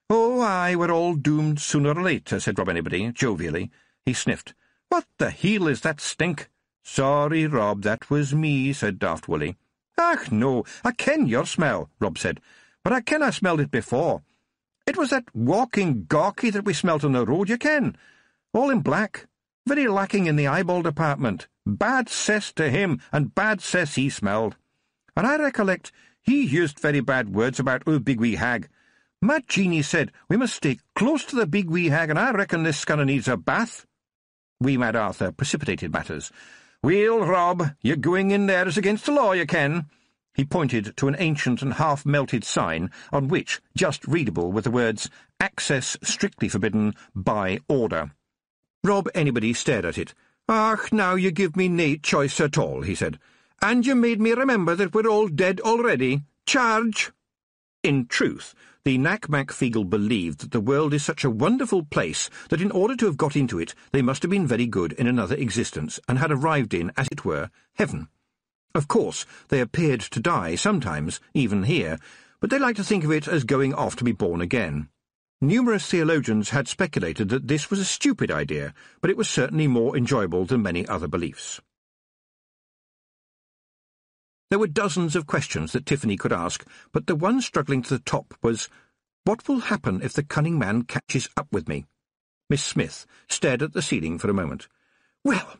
"Oh, aye, we're all doomed sooner or later," said Rob Anybody, jovially. He sniffed. "What the heel is that stink?" "Sorry, Rob, that was me," said Daft Willie. "Ach, no, I ken your smell," Rob said, "but I ken I smelled it before. It was that walking gawky that we smelt on the road, you ken. All in black, very lacking in the eyeball department. Bad cess to him, and bad cess he smelled. And I recollect he used very bad words about big wee hag. Mad Jeanie said we must stay close to the big wee hag, and I reckon this scunner needs a bath." Wee Mad Arthur precipitated matters. "Well, Rob, you're going in there as against the law, you ken." He pointed to an ancient and half-melted sign on which, just readable, were the words, "Access strictly forbidden by order." Rob Anybody stared at it. "Ach, now you give me nae choice at all," he said. "And you made me remember that we're all dead already. Charge!" In truth, the Knack-Mack Feagle believed that the world is such a wonderful place that in order to have got into it they must have been very good in another existence and had arrived in, as it were, heaven. Of course, they appeared to die sometimes, even here, but they liked to think of it as going off to be born again. Numerous theologians had speculated that this was a stupid idea, but it was certainly more enjoyable than many other beliefs. There were dozens of questions that Tiffany could ask, but the one struggling to the top was, "What will happen if the cunning man catches up with me?" Miss Smith stared at the ceiling for a moment. "Well,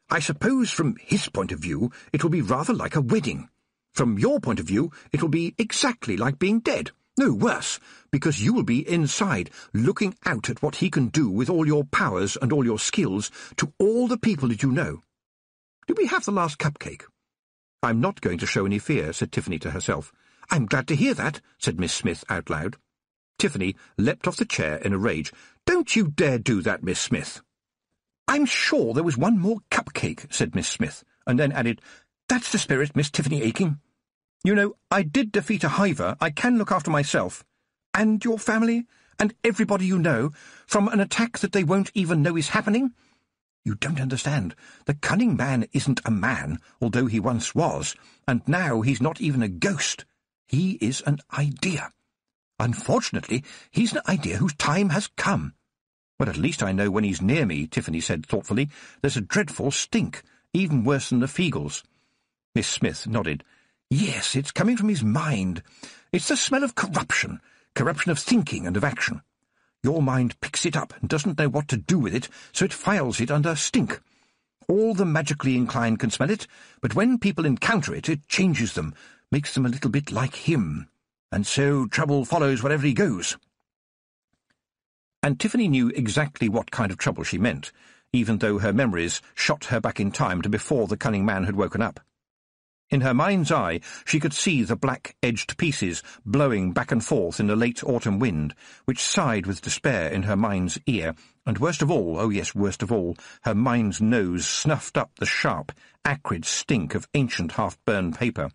I suppose from his point of view it will be rather like a wedding. From your point of view it will be exactly like being dead. No, worse, because you will be inside, looking out at what he can do with all your powers and all your skills to all the people that you know. Did we have the last cupcake?" "I'm not going to show any fear," said Tiffany to herself. "I'm glad to hear that," said Miss Smith out loud. Tiffany leapt off the chair in a rage. "Don't you dare do that, Miss Smith." "I'm sure there was one more cupcake," said Miss Smith, and then added, "That's the spirit, Miss Tiffany Aching. You know, I did defeat a hiver. I can look after myself. And your family, and everybody you know, from an attack that they won't even know is happening. You don't understand. The cunning man isn't a man, although he once was, and now he's not even a ghost. He is an idea. Unfortunately, he's an idea whose time has come." "But at least I know when he's near me," Tiffany said thoughtfully. "There's a dreadful stink, even worse than the Feagles." Miss Smith nodded. "Yes, it's coming from his mind. It's the smell of corruption of thinking and of action. Your mind picks it up and doesn't know what to do with it, so it files it under stink. All the magically inclined can smell it, but when people encounter it, it changes them, makes them a little bit like him. And so trouble follows wherever he goes." And Tiffany knew exactly what kind of trouble she meant, even though her memories shot her back in time to before the cunning man had woken up. In her mind's eye she could see the black-edged pieces blowing back and forth in the late autumn wind, which sighed with despair in her mind's ear, and worst of all, oh yes, worst of all, her mind's nose snuffed up the sharp, acrid stink of ancient half-burned paper.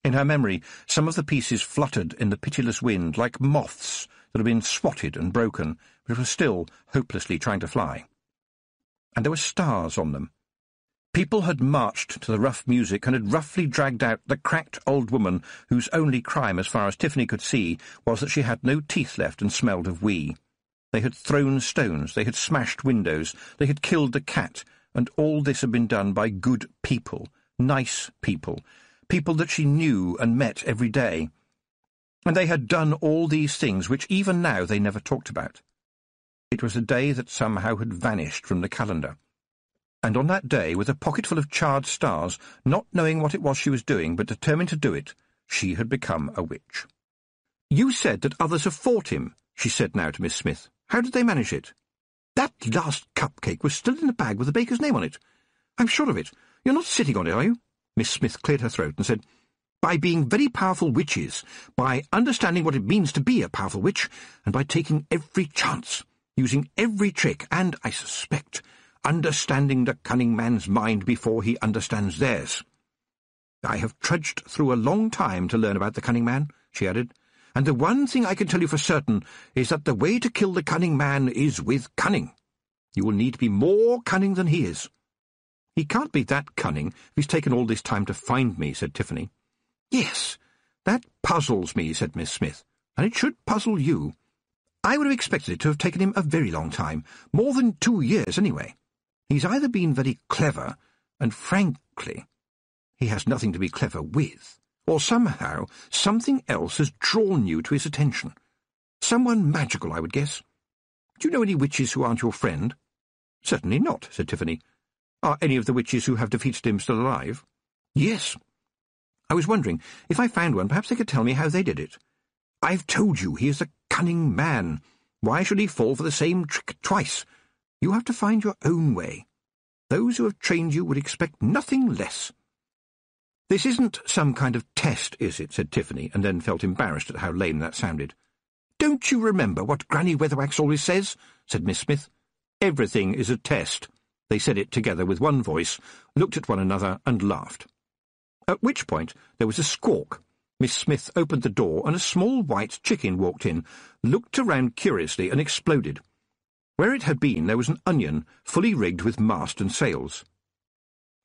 In her memory, some of the pieces fluttered in the pitiless wind like moths that had been swatted and broken, but were still hopelessly trying to fly. And there were stars on them, People had marched to the rough music and had roughly dragged out the cracked old woman whose only crime, as far as Tiffany could see, was that she had no teeth left and smelled of wee. They had thrown stones, they had smashed windows, they had killed the cat, and all this had been done by good people, nice people, people that she knew and met every day. And they had done all these things which even now they never talked about. It was a day that somehow had vanished from the calendar. And on that day, with a pocketful of charred stars, not knowing what it was she was doing, but determined to do it, she had become a witch. "You said that others have fought him," she said now to Miss Smith. "How did they manage it?" "That last cupcake was still in the bag with the baker's name on it. I'm sure of it. You're not sitting on it, are you?" Miss Smith cleared her throat and said, "By being very powerful witches, by understanding what it means to be a powerful witch, and by taking every chance, using every trick, and, I suspect, understanding the cunning man's mind before he understands theirs. I have trudged through a long time to learn about the cunning man," she added, "and the one thing I can tell you for certain is that the way to kill the cunning man is with cunning. You will need to be more cunning than he is." "He can't be that cunning if he's taken all this time to find me," said Tiffany. "Yes, that puzzles me," said Miss Smith, "and it should puzzle you. I would have expected it to have taken him a very long time, more than 2 years anyway. He's either been very clever, and frankly, he has nothing to be clever with, or somehow something else has drawn you to his attention. Someone magical, I would guess. Do you know any witches who aren't your friend?" "Certainly not," said Tiffany. "Are any of the witches who have defeated him still alive?" "Yes. I was wondering, if I found one, perhaps they could tell me how they did it. I've told you he is a cunning man. Why should he fall for the same trick twice? You have to find your own way. Those who have trained you would expect nothing less." "This isn't some kind of test, is it?" said Tiffany, and then felt embarrassed at how lame that sounded. "Don't you remember what Granny Weatherwax always says?" said Miss Smith. "Everything is a test." They said it together with one voice, looked at one another, and laughed. At which point there was a squawk. Miss Smith opened the door, and a small white chicken walked in, looked around curiously, and exploded. Where it had been there was an onion, fully rigged with mast and sails.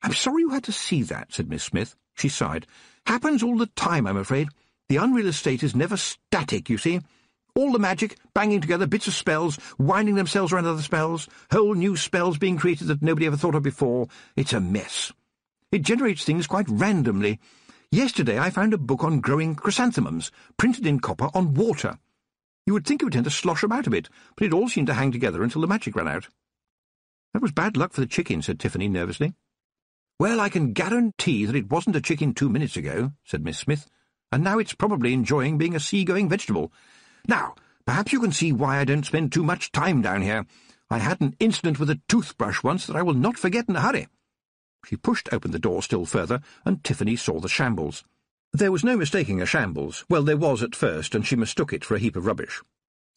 "I'm sorry you had to see that," said Miss Smith. She sighed. "Happens all the time, I'm afraid. The unreal estate is never static, you see. All the magic, banging together bits of spells, winding themselves around other spells, whole new spells being created that nobody ever thought of before. It's a mess. It generates things quite randomly. Yesterday I found a book on growing chrysanthemums, printed in copper on water. You would think it would tend to slosh about a bit, but it all seemed to hang together until the magic ran out." "That was bad luck for the chicken," said Tiffany nervously. "Well, I can guarantee that it wasn't a chicken 2 minutes ago," said Miss Smith, "and now it's probably enjoying being a sea-going vegetable. Now, perhaps you can see why I don't spend too much time down here. I had an incident with a toothbrush once that I will not forget in a hurry." She pushed open the door still further, and Tiffany saw the shambles. There was no mistaking a shambles. Well, there was at first, and she mistook it for a heap of rubbish.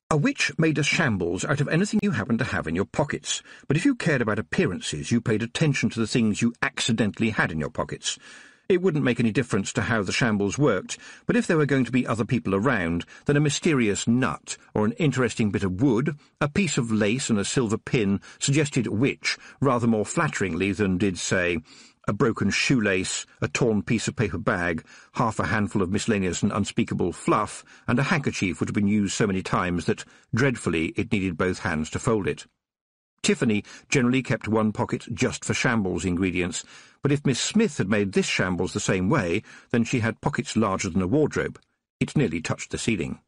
A witch made a shambles out of anything you happened to have in your pockets, but if you cared about appearances, you paid attention to the things you accidentally had in your pockets. It wouldn't make any difference to how the shambles worked, but if there were going to be other people around, then a mysterious nut, or an interesting bit of wood, a piece of lace and a silver pin suggested witch rather more flatteringly than did, say, a broken shoelace, a torn piece of paper bag, half a handful of miscellaneous and unspeakable fluff, and a handkerchief which had been used so many times that, dreadfully, it needed both hands to fold it. Tiffany generally kept one pocket just for shambles ingredients, but if Miss Smith had made this shambles the same way, then she had pockets larger than a wardrobe. It nearly touched the ceiling.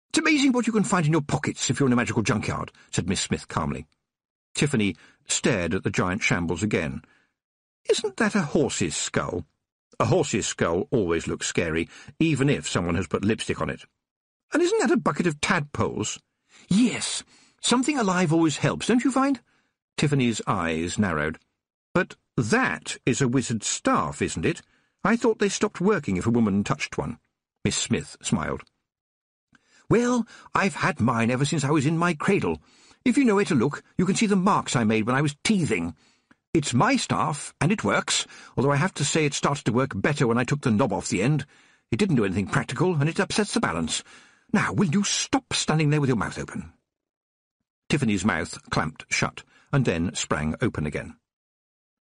"It's amazing what you can find in your pockets if you're in a magical junkyard," said Miss Smith calmly. Tiffany stared at the giant shambles again. "Isn't that a horse's skull?" "A horse's skull always looks scary, even if someone has put lipstick on it." "And isn't that a bucket of tadpoles?" "Yes. Something alive always helps, don't you find?" Tiffany's eyes narrowed. "But that is a wizard's staff, isn't it? I thought they stopped working if a woman touched one." Miss Smith smiled. "Well, I've had mine ever since I was in my cradle. If you know where to look, you can see the marks I made when I was teething. It's my staff, and it works, although I have to say it started to work better when I took the knob off the end. It didn't do anything practical, and it upsets the balance. Now, will you stop standing there with your mouth open?" Tiffany's mouth clamped shut, and then sprang open again.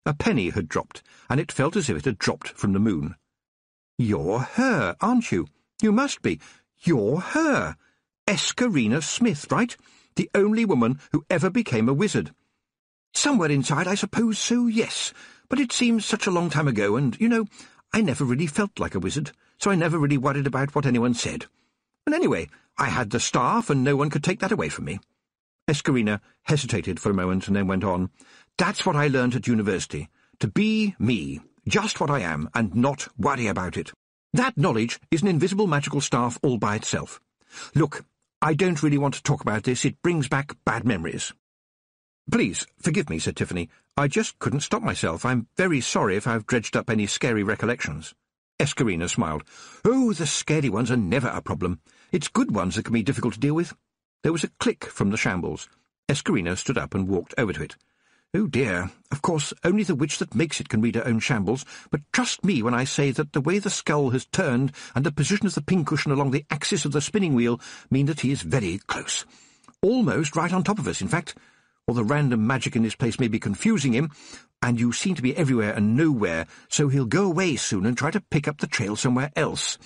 A penny had dropped, and it felt as if it had dropped from the moon. "You're her, aren't you? You must be. You're her. Escarina Smith, right? The only woman who ever became a wizard." "Somewhere inside, I suppose so, yes. But it seems such a long time ago, and, I never really felt like a wizard, so I never really worried about what anyone said. And anyway, I had the staff, and no one could take that away from me." Escarina hesitated for a moment and then went on. "That's what I learned at university. To be me, just what I am, and not worry about it. That knowledge is an invisible magical staff all by itself. Look, I don't really want to talk about this. It brings back bad memories." "Please, forgive me," said Tiffany. "I just couldn't stop myself. I'm very sorry if I've dredged up any scary recollections." Escarina smiled. "Oh, the scary ones are never a problem. It's good ones that can be difficult to deal with." There was a click from the shambles. Escarina stood up and walked over to it. "Oh dear, of course only the witch that makes it can read her own shambles, but trust me when I say that the way the skull has turned and the position of the pincushion along the axis of the spinning wheel mean that he is very close. Almost right on top of us, in fact. Or the random magic in this place may be confusing him, and you seem to be everywhere and nowhere, so he'll go away soon and try to pick up the trail somewhere else.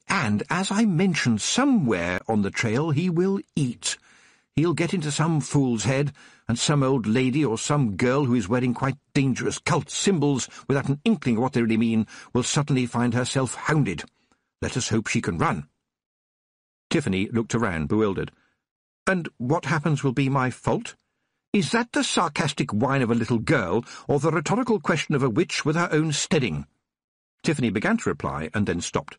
And, as I mentioned, somewhere on the trail he will eat. He'll get into some fool's head, and some old lady or some girl who is wearing quite dangerous cult symbols without an inkling of what they really mean will suddenly find herself hounded. Let us hope she can run." Tiffany looked around, bewildered. "And what happens will be my fault? Is that the sarcastic whine of a little girl, or the rhetorical question of a witch with her own steading?" Tiffany began to reply, and then stopped.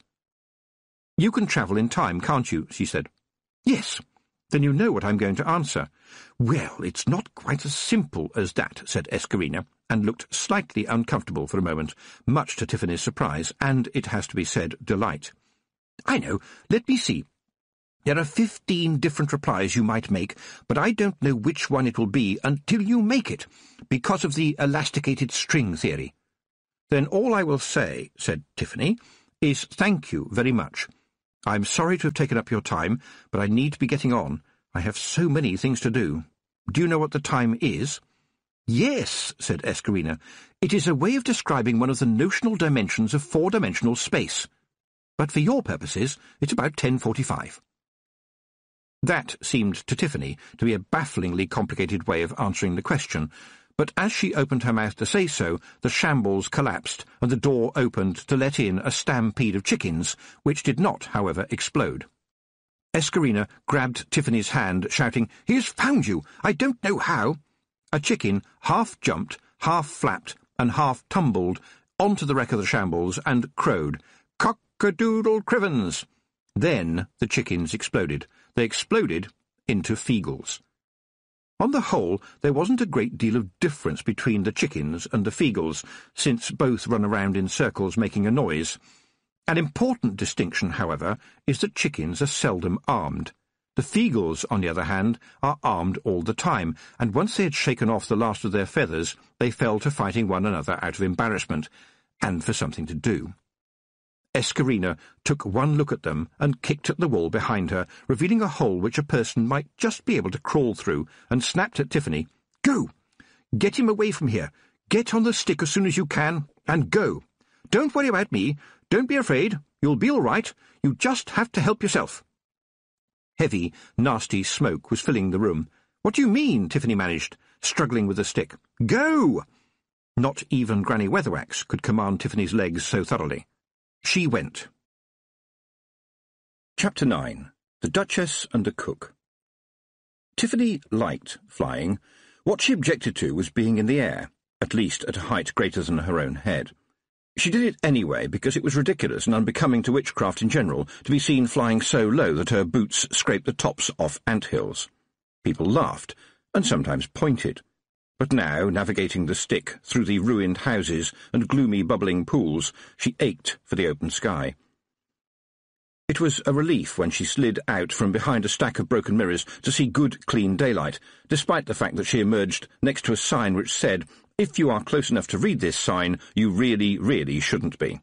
"You can travel in time, can't you?" she said. "Yes." "Then you know what I'm going to answer." "Well, it's not quite as simple as that," said Escarina, and looked slightly uncomfortable for a moment, much to Tiffany's surprise, and, it has to be said, delight. "I know. Let me see. There are 15 different replies you might make, but I don't know which one it will be until you make it, because of the elasticated string theory." "Then all I will say," said Tiffany, "is thank you very much. I'm sorry to have taken up your time, but I need to be getting on. I have so many things to do. Do you know what the time is?" "Yes," said Escarina. "It is a way of describing one of the notional dimensions of four-dimensional space. But for your purposes, it's about 10:45. That seemed to Tiffany to be a bafflingly complicated way of answering the question, but as she opened her mouth to say so, the shambles collapsed, and the door opened to let in a stampede of chickens, which did not, however, explode. Escarina grabbed Tiffany's hand, shouting, "He has found you! I don't know how!" A chicken half jumped, half flapped, and half tumbled onto the wreck of the shambles and crowed, "Cock-a-doodle-crivens!" Then the chickens exploded. They exploded into Feagles. On the whole, there wasn't a great deal of difference between the chickens and the Feagles, since both run around in circles making a noise. An important distinction, however, is that chickens are seldom armed. The Feagles, on the other hand, are armed all the time, and once they had shaken off the last of their feathers, they fell to fighting one another out of embarrassment, and for something to do. Escarina took one look at them and kicked at the wall behind her, revealing a hole which a person might just be able to crawl through, and snapped at Tiffany, "Go! Get him away from here. Get on the stick as soon as you can, and go. Don't worry about me. Don't be afraid. You'll be all right. You just have to help yourself." Heavy, nasty smoke was filling the room. "What do you mean?" Tiffany managed, struggling with the stick. "Go!" Not even Granny Weatherwax could command Tiffany's legs so thoroughly. She went. Chapter 9. The Duchess and the Cook. Tiffany liked flying. What she objected to was being in the air, at least at a height greater than her own head. She did it anyway because it was ridiculous and unbecoming to witchcraft in general to be seen flying so low that her boots scraped the tops off ant-hills. People laughed, and sometimes pointed. But now, navigating the stick through the ruined houses and gloomy bubbling pools, she ached for the open sky. It was a relief when she slid out from behind a stack of broken mirrors to see good, clean daylight, despite the fact that she emerged next to a sign which said, "If you are close enough to read this sign, you really, really shouldn't be."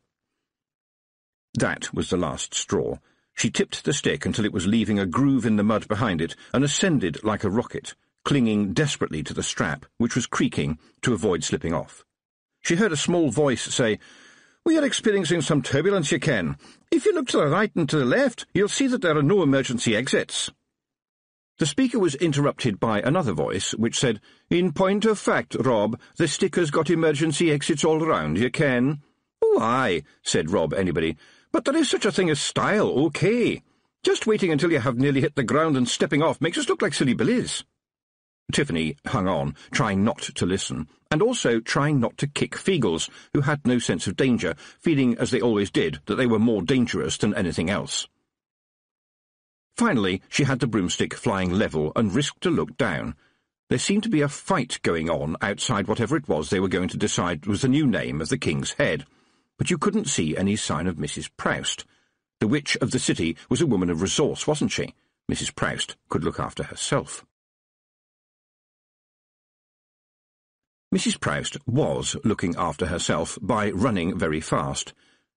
That was the last straw. She tipped the stick until it was leaving a groove in the mud behind it and ascended like a rocket, clinging desperately to the strap, which was creaking, to avoid slipping off. She heard a small voice say, "We are experiencing some turbulence, you can. If you look to the right and to the left, you'll see that there are no emergency exits." The speaker was interrupted by another voice, which said, "In point of fact, Rob, the stick has got emergency exits all round, you can." "Oh, aye," said Rob Anybody, "but there is such a thing as style, OK. Just waiting until you have nearly hit the ground and stepping off makes us look like silly billies." Tiffany hung on, trying not to listen, and also trying not to kick Feagles, who had no sense of danger, feeling, as they always did, that they were more dangerous than anything else. Finally, she had the broomstick flying level and risked a look down. There seemed to be a fight going on outside whatever it was they were going to decide was the new name of the King's Head, but you couldn't see any sign of Mrs. Proust. The witch of the city was a woman of resource, wasn't she? Mrs. Proust could look after herself. Mrs. Proust was looking after herself by running very fast.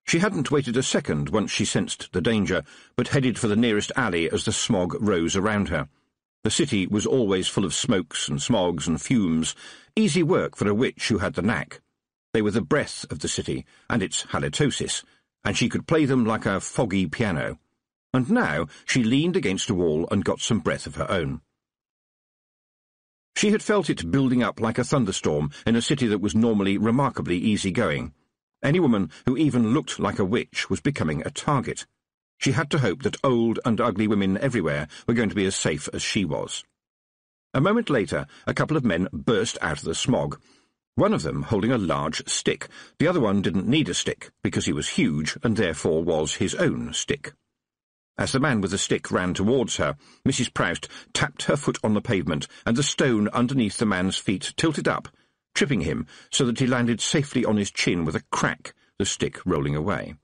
She hadn't waited a second once she sensed the danger, but headed for the nearest alley as the smog rose around her. The city was always full of smokes and smogs and fumes, easy work for a witch who had the knack. They were the breath of the city, and its halitosis, and she could play them like a foggy piano. And now she leaned against a wall and got some breath of her own. She had felt it building up like a thunderstorm in a city that was normally remarkably easy-going. Any woman who even looked like a witch was becoming a target. She had to hope that old and ugly women everywhere were going to be as safe as she was. A moment later, a couple of men burst out of the smog, one of them holding a large stick. The other one didn't need a stick, because he was huge and therefore was his own stick. As the man with the stick ran towards her, Mrs. Proust tapped her foot on the pavement, and the stone underneath the man's feet tilted up, tripping him so that he landed safely on his chin with a crack, the stick rolling away.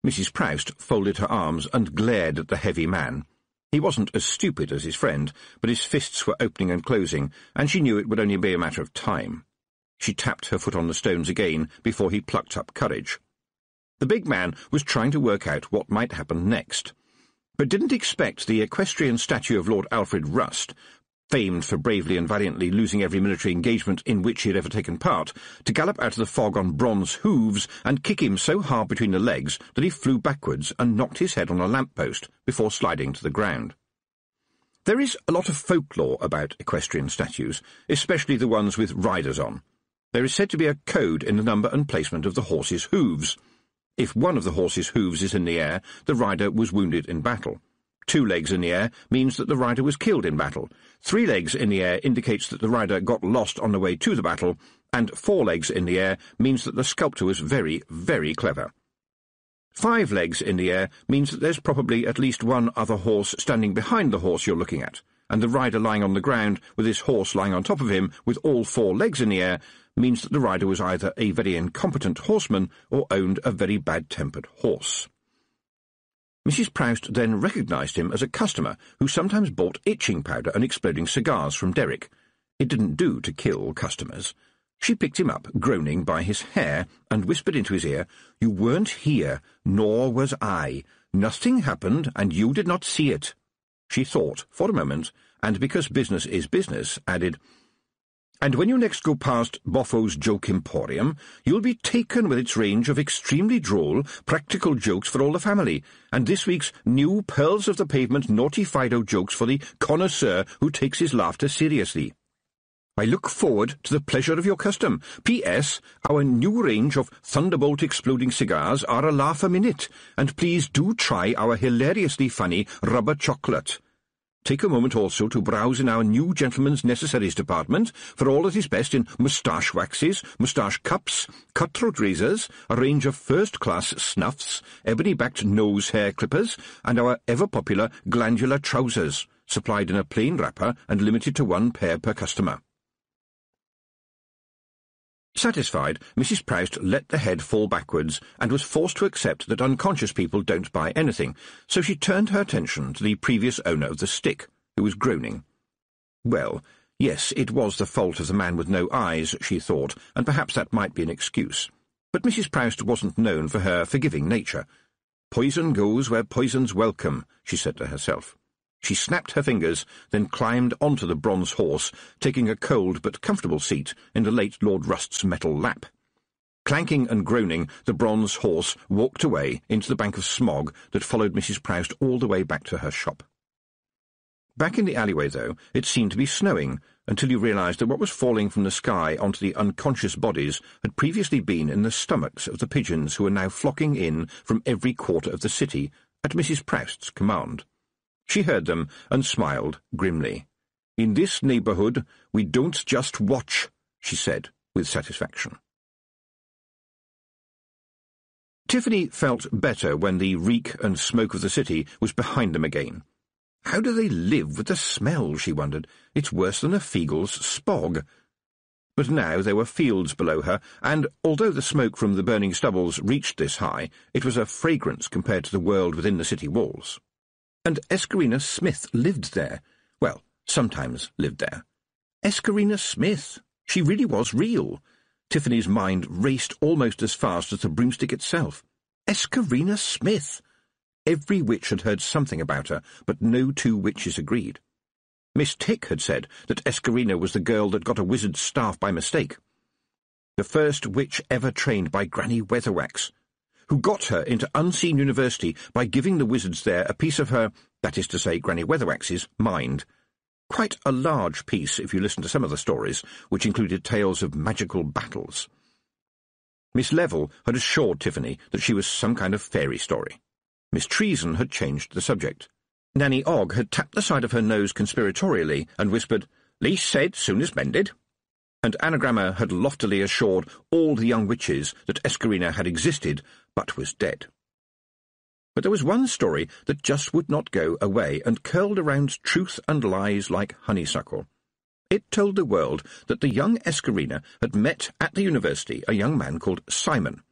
Mrs. Proust folded her arms and glared at the heavy man. He wasn't as stupid as his friend, but his fists were opening and closing, and she knew it would only be a matter of time. She tapped her foot on the stones again before he plucked up courage. The big man was trying to work out what might happen next, but didn't expect the equestrian statue of Lord Alfred Rust, famed for bravely and valiantly losing every military engagement in which he had ever taken part, to gallop out of the fog on bronze hooves and kick him so hard between the legs that he flew backwards and knocked his head on a lamp-post before sliding to the ground. There is a lot of folklore about equestrian statues, especially the ones with riders on. There is said to be a code in the number and placement of the horse's hooves. If one of the horse's hooves is in the air, the rider was wounded in battle. 2 legs in the air means that the rider was killed in battle. 3 legs in the air indicates that the rider got lost on the way to the battle, and 4 legs in the air means that the sculptor was very, very clever. 5 legs in the air means that there's probably at least one other horse standing behind the horse you're looking at, and the rider lying on the ground with his horse lying on top of him with all 4 legs in the air means that the rider was either a very incompetent horseman or owned a very bad-tempered horse. Mrs. Proust then recognised him as a customer who sometimes bought itching powder and exploding cigars from Derrick. It didn't do to kill customers. She picked him up, groaning, by his hair, and whispered into his ear, "You weren't here, nor was I. Nothing happened, and you did not see it." She thought for a moment, and because business is business, added, "And when you next go past Boffo's Joke Emporium, you'll be taken with its range of extremely droll, practical jokes for all the family, and this week's new Pearls of the Pavement Naughty Fido jokes for the connoisseur who takes his laughter seriously. I look forward to the pleasure of your custom. P.S. Our new range of Thunderbolt exploding cigars are a laugh a minute, and please do try our hilariously funny rubber chocolate. Take a moment also to browse in our new gentleman's necessaries department for all that is best in moustache waxes, moustache cups, cutthroat razors, a range of first-class snuffs, ebony-backed nose hair clippers, and our ever-popular glandular trousers, supplied in a plain wrapper and limited to 1 pair per customer." Satisfied, Mrs. Proust let the head fall backwards and was forced to accept that unconscious people don't buy anything, so she turned her attention to the previous owner of the stick, who was groaning. Well, yes, it was the fault of the man with no eyes, she thought, and perhaps that might be an excuse. But Mrs. Proust wasn't known for her forgiving nature. "Poison goes where poison's welcome," she said to herself. She snapped her fingers, then climbed onto the bronze horse, taking a cold but comfortable seat in the late Lord Rust's metal lap. Clanking and groaning, the bronze horse walked away into the bank of smog that followed Mrs. Proust all the way back to her shop. Back in the alleyway, though, it seemed to be snowing, until you realised that what was falling from the sky onto the unconscious bodies had previously been in the stomachs of the pigeons who were now flocking in from every quarter of the city at Mrs. Proust's command. She heard them and smiled grimly. "In this neighbourhood we don't just watch," she said with satisfaction. Tiffany felt better when the reek and smoke of the city was behind them again. How do they live with the smell, she wondered. It's worse than a Fiegel's spog. But now there were fields below her, and although the smoke from the burning stubbles reached this high, it was a fragrance compared to the world within the city walls. And Escarina Smith lived there. Well, sometimes lived there. Escarina Smith! She really was real. Tiffany's mind raced almost as fast as the broomstick itself. Escarina Smith! Every witch had heard something about her, but no two witches agreed. Miss Tick had said that Escarina was the girl that got a wizard's staff by mistake. The first witch ever trained by Granny Weatherwax, who got her into Unseen University by giving the wizards there a piece of her, that is to say, Granny Weatherwax's, mind. Quite a large piece, if you listen to some of the stories, which included tales of magical battles. Miss Level had assured Tiffany that she was some kind of fairy story. Miss Treason had changed the subject. Nanny Ogg had tapped the side of her nose conspiratorially and whispered, "Least said, soon as mended." And Anagramma had loftily assured all the young witches that Escarina had existed, but was dead. But there was one story that just would not go away and curled around truth and lies like honeysuckle. It told the world that the young Escarina had met at the university a young man called Simon,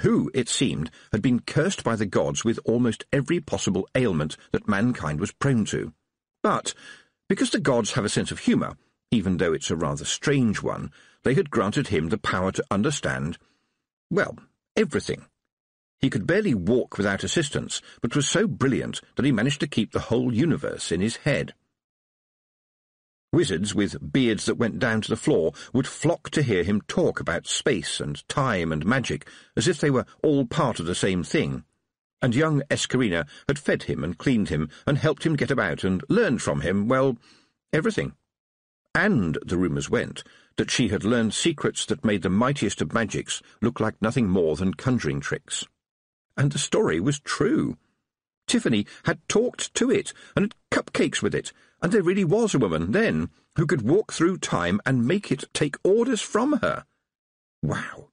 who, it seemed, had been cursed by the gods with almost every possible ailment that mankind was prone to. But, because the gods have a sense of humour, even though it's a rather strange one, they had granted him the power to understand, well, everything. He could barely walk without assistance, but was so brilliant that he managed to keep the whole universe in his head. Wizards with beards that went down to the floor would flock to hear him talk about space and time and magic, as if they were all part of the same thing. And young Escarina had fed him and cleaned him and helped him get about and learned from him, well, everything. And, the rumours went, that she had learned secrets that made the mightiest of magics look like nothing more than conjuring tricks. And the story was true. Tiffany had talked to it and had cupcakes with it, and there really was a woman then who could walk through time and make it take orders from her. Wow.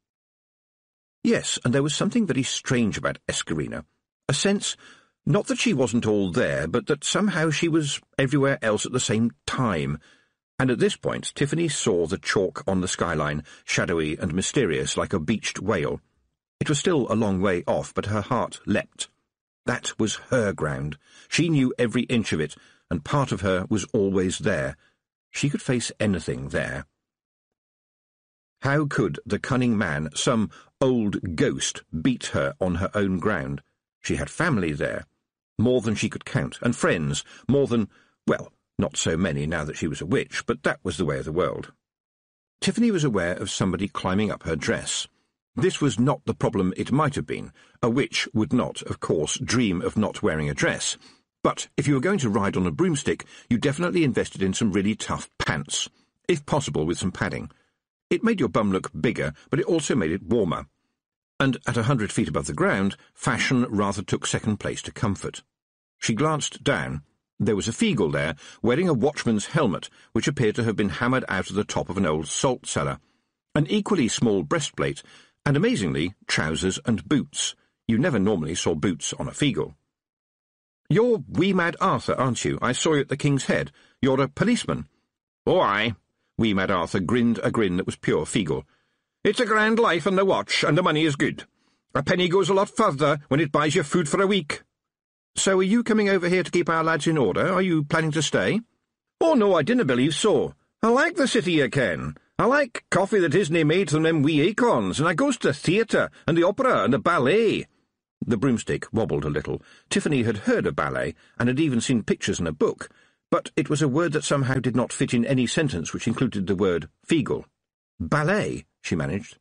Yes, and there was something very strange about Escarina. A sense, not that she wasn't all there, but that somehow she was everywhere else at the same time. And at this point Tiffany saw the chalk on the skyline, shadowy and mysterious like a beached whale. It was still a long way off, but her heart leapt. That was her ground. She knew every inch of it, and part of her was always there. She could face anything there. How could the cunning man, some old ghost, beat her on her own ground? She had family there, more than she could count, and friends, more than, well, not so many now that she was a witch, but that was the way of the world. Tiffany was aware of somebody climbing up her dress. This was not the problem it might have been. A witch would not, of course, dream of not wearing a dress. But if you were going to ride on a broomstick, you definitely invested in some really tough pants, if possible with some padding. It made your bum look bigger, but it also made it warmer. And at 100 feet above the ground, fashion rather took second place to comfort. She glanced down. There was a Fiegel there, wearing a watchman's helmet, which appeared to have been hammered out of the top of an old salt cellar, an equally small breastplate, and, amazingly, trousers and boots. You never normally saw boots on a Fiegel. "You're Wee Mad Arthur, aren't you? I saw you at the King's Head. You're a policeman." "Oh, aye." Wee Mad Arthur grinned a grin that was pure Fiegel. "It's a grand life and the watch, and the money is good. A penny goes a lot further when it buys you food for a week." "So are you coming over here to keep our lads in order? Are you planning to stay?" "Oh, no, I didn't believe so. I like the city, you ken. I like coffee that isn't made from them wee acorns, and I goes to the theatre and the opera and the ballet." The broomstick wobbled a little. Tiffany had heard of ballet, and had even seen pictures in a book, but it was a word that somehow did not fit in any sentence which included the word Feagle. Ballet, she managed.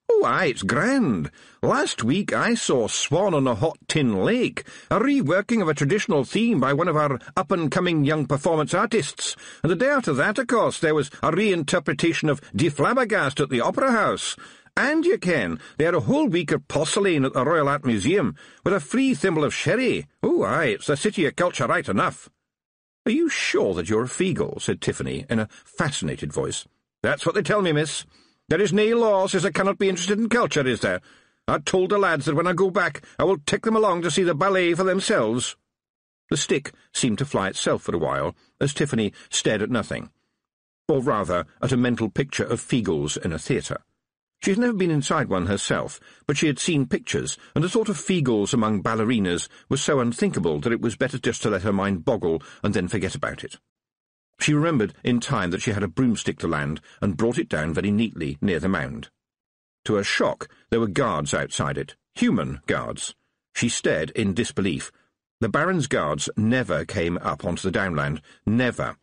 Oh, aye, it's grand. Last week I saw Swan on a Hot Tin Lake, a reworking of a traditional theme by one of our up-and-coming young performance artists, and the day after that, of course, there was a reinterpretation of Die Flabbergast at the Opera House. And, you ken, they had a whole week of porcelain at the Royal Art Museum, with a free thimble of sherry. Oh, aye, it's the city of culture right enough. Are you sure that you're a Feagle? Said Tiffany, in a fascinated voice. That's what they tell me, miss. There is nae law says I cannot be interested in culture, is there? I told the lads that when I go back I will take them along to see the ballet for themselves. The stick seemed to fly itself for a while, as Tiffany stared at nothing. Or rather, at a mental picture of Feagles in a theatre. She had never been inside one herself, but she had seen pictures, and the thought of Feagles among ballerinas was so unthinkable that it was better just to let her mind boggle and then forget about it. She remembered in time that she had a broomstick to land and brought it down very neatly near the mound. To her shock, there were guards outside it, human guards. She stared in disbelief. The Baron's guards never came up onto the downland, never.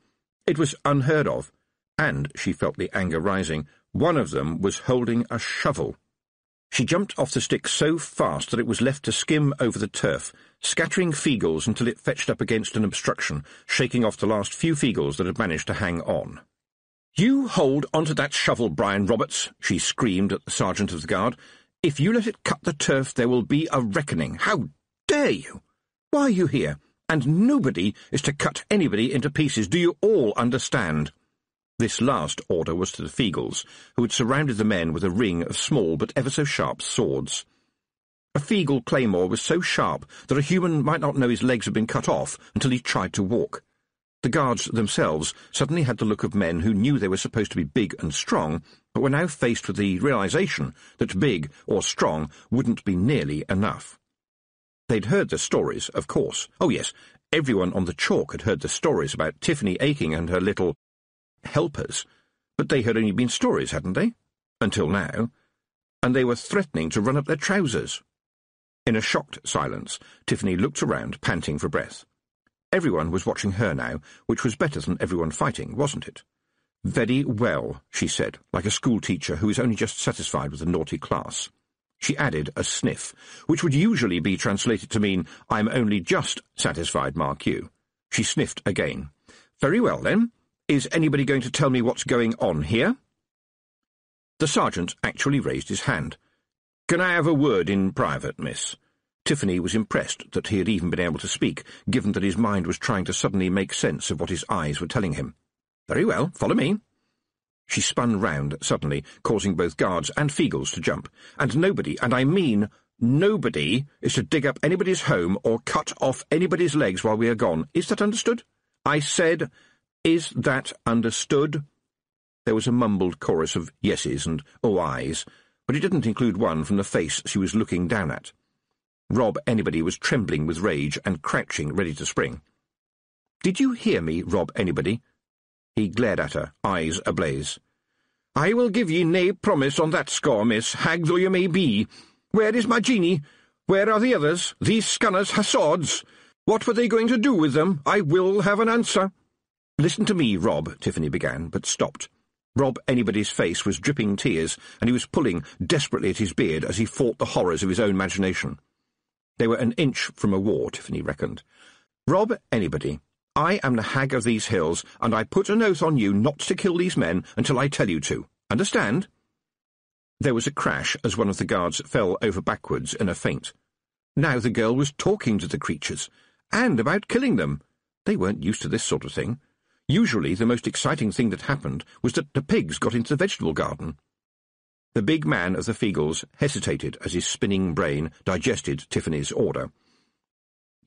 It was unheard of, and, she felt the anger rising, one of them was holding a shovel. She jumped off the stick so fast that it was left to skim over the turf, scattering Feagles until it fetched up against an obstruction, shaking off the last few Feagles that had managed to hang on. "You hold onto that shovel, Brian Roberts," she screamed at the sergeant of the guard. "If you let it cut the turf, there will be a reckoning. How dare you? Why are you here? And nobody is to cut anybody into pieces. Do you all understand?" This last order was to the Feagles, who had surrounded the men with a ring of small but ever so sharp swords. A Feagle claymore was so sharp that a human might not know his legs had been cut off until he tried to walk. The guards themselves suddenly had the look of men who knew they were supposed to be big and strong, but were now faced with the realization that big or strong wouldn't be nearly enough. They'd heard the stories, of course. Oh yes, everyone on the chalk had heard the stories about Tiffany Aching and her little helpers, but they had only been stories, hadn't they? Until now. And they were threatening to run up their trousers. In a shocked silence, Tiffany looked around, panting for breath. Everyone was watching her now, which was better than everyone fighting, wasn't it? "Very well," she said, like a schoolteacher who is only just satisfied with a naughty class. She added a sniff, which would usually be translated to mean, "I'm only just satisfied, mark you." She sniffed again. "Very well, then. Is anybody going to tell me what's going on here?" The sergeant actually raised his hand. "Can I have a word in private, miss?" Tiffany was impressed that he had even been able to speak, given that his mind was trying to suddenly make sense of what his eyes were telling him. "Very well, follow me." She spun round suddenly, causing both guards and Feagles to jump. "And nobody, and I mean nobody, is to dig up anybody's home or cut off anybody's legs while we are gone. Is that understood? I said, is that understood?" There was a mumbled chorus of yeses and oh-ayes, but it didn't include one from the face she was looking down at. Rob Anybody was trembling with rage and crouching, ready to spring. "Did you hear me, Rob Anybody?" He glared at her, eyes ablaze. "I will give ye nae promise on that score, miss, hag though you may be. Where is my genie? Where are the others, these Scunners Hassods? What were they going to do with them? I will have an answer." "Listen to me, Rob," Tiffany began, but stopped. Rob Anybody's face was dripping tears, and he was pulling desperately at his beard as he fought the horrors of his own imagination. They were an inch from a war, Tiffany reckoned. "Rob Anybody, I am the hag of these hills, and I put an oath on you not to kill these men until I tell you to. Understand?" There was a crash as one of the guards fell over backwards in a faint. Now the girl was talking to the creatures, and about killing them. They weren't used to this sort of thing. Usually the most exciting thing that happened was that the pigs got into the vegetable garden. The big man of the Feagles hesitated as his spinning brain digested Tiffany's order.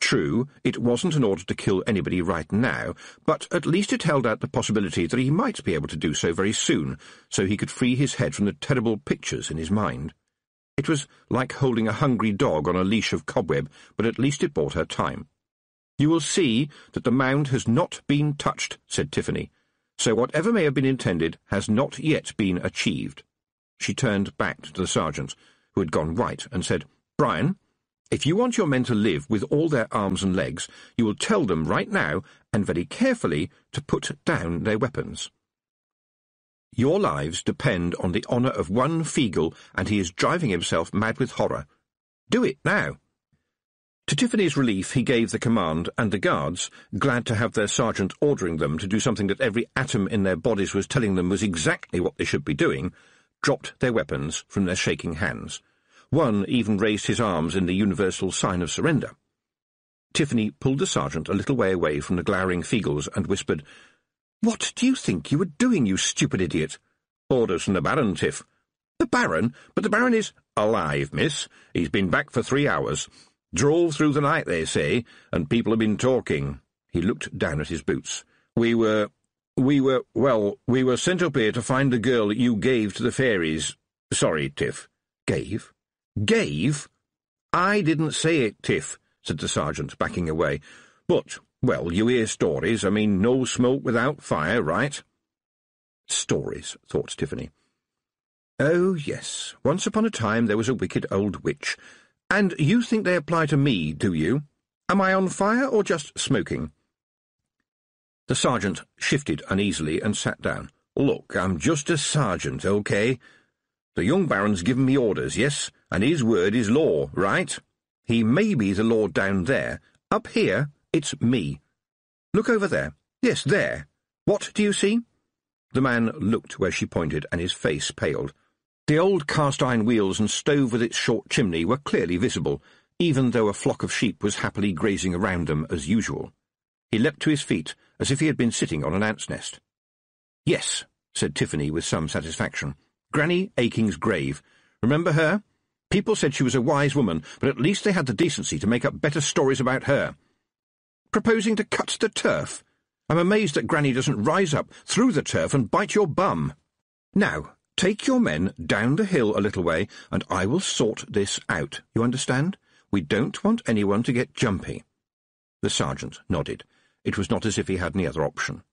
True, it wasn't an order to kill anybody right now, but at least it held out the possibility that he might be able to do so very soon, so he could free his head from the terrible pictures in his mind. It was like holding a hungry dog on a leash of cobweb, but at least it bought her time. "You will see that the mound has not been touched," said Tiffany, "so whatever may have been intended has not yet been achieved." She turned back to the sergeant, who had gone white, and said, "Brian, If you want your men to live with all their arms and legs, you will tell them right now, and very carefully, to put down their weapons. Your lives depend on the honour of one Feegle, and he is driving himself mad with horror. Do it now." To Tiffany's relief, he gave the command, and the guards, glad to have their sergeant ordering them to do something that every atom in their bodies was telling them was exactly what they should be doing, dropped their weapons from their shaking hands. One even raised his arms in the universal sign of surrender. Tiffany pulled the sergeant a little way away from the glowering Feegles and whispered, "What do you think you were doing, you stupid idiot?" "Orders from the Baron, Tiff." "The Baron? But the Baron is—" "Alive, miss. He's been back for 3 hours. Drove through the night, they say, and people have been talking." He looked down at his boots. We were sent up here to find the girl that you gave to the fairies." "Sorry, Tiff." "Gave? Gave?" "I didn't say it, Tiff," said the sergeant, backing away. "But, well, you hear stories. I mean, no smoke without fire, right?" Stories, thought Tiffany. Oh, yes, once upon a time there was a wicked old witch. And you think they apply to me, do you? Am I on fire or just smoking? The sergeant shifted uneasily and sat down. "Look, I'm just a sergeant, OK? The young Baron's given me orders, yes, and his word is law, right? He may be the law down there. Up here, it's me. Look over there. Yes, there. What do you see?" The man looked where she pointed, and his face paled. The old cast-iron wheels and stove with its short chimney were clearly visible, even though a flock of sheep was happily grazing around them as usual. He leapt to his feet, as if he had been sitting on an ant's nest. "Yes," said Tiffany with some satisfaction. "Granny Aking's grave. Remember her? People said she was a wise woman, but at least they had the decency to make up better stories about her. Proposing to cut the turf? I'm amazed that Granny doesn't rise up through the turf and bite your bum. Now, take your men down the hill a little way, and I will sort this out. You understand? We don't want anyone to get jumpy." The sergeant nodded. It was not as if he had any other option.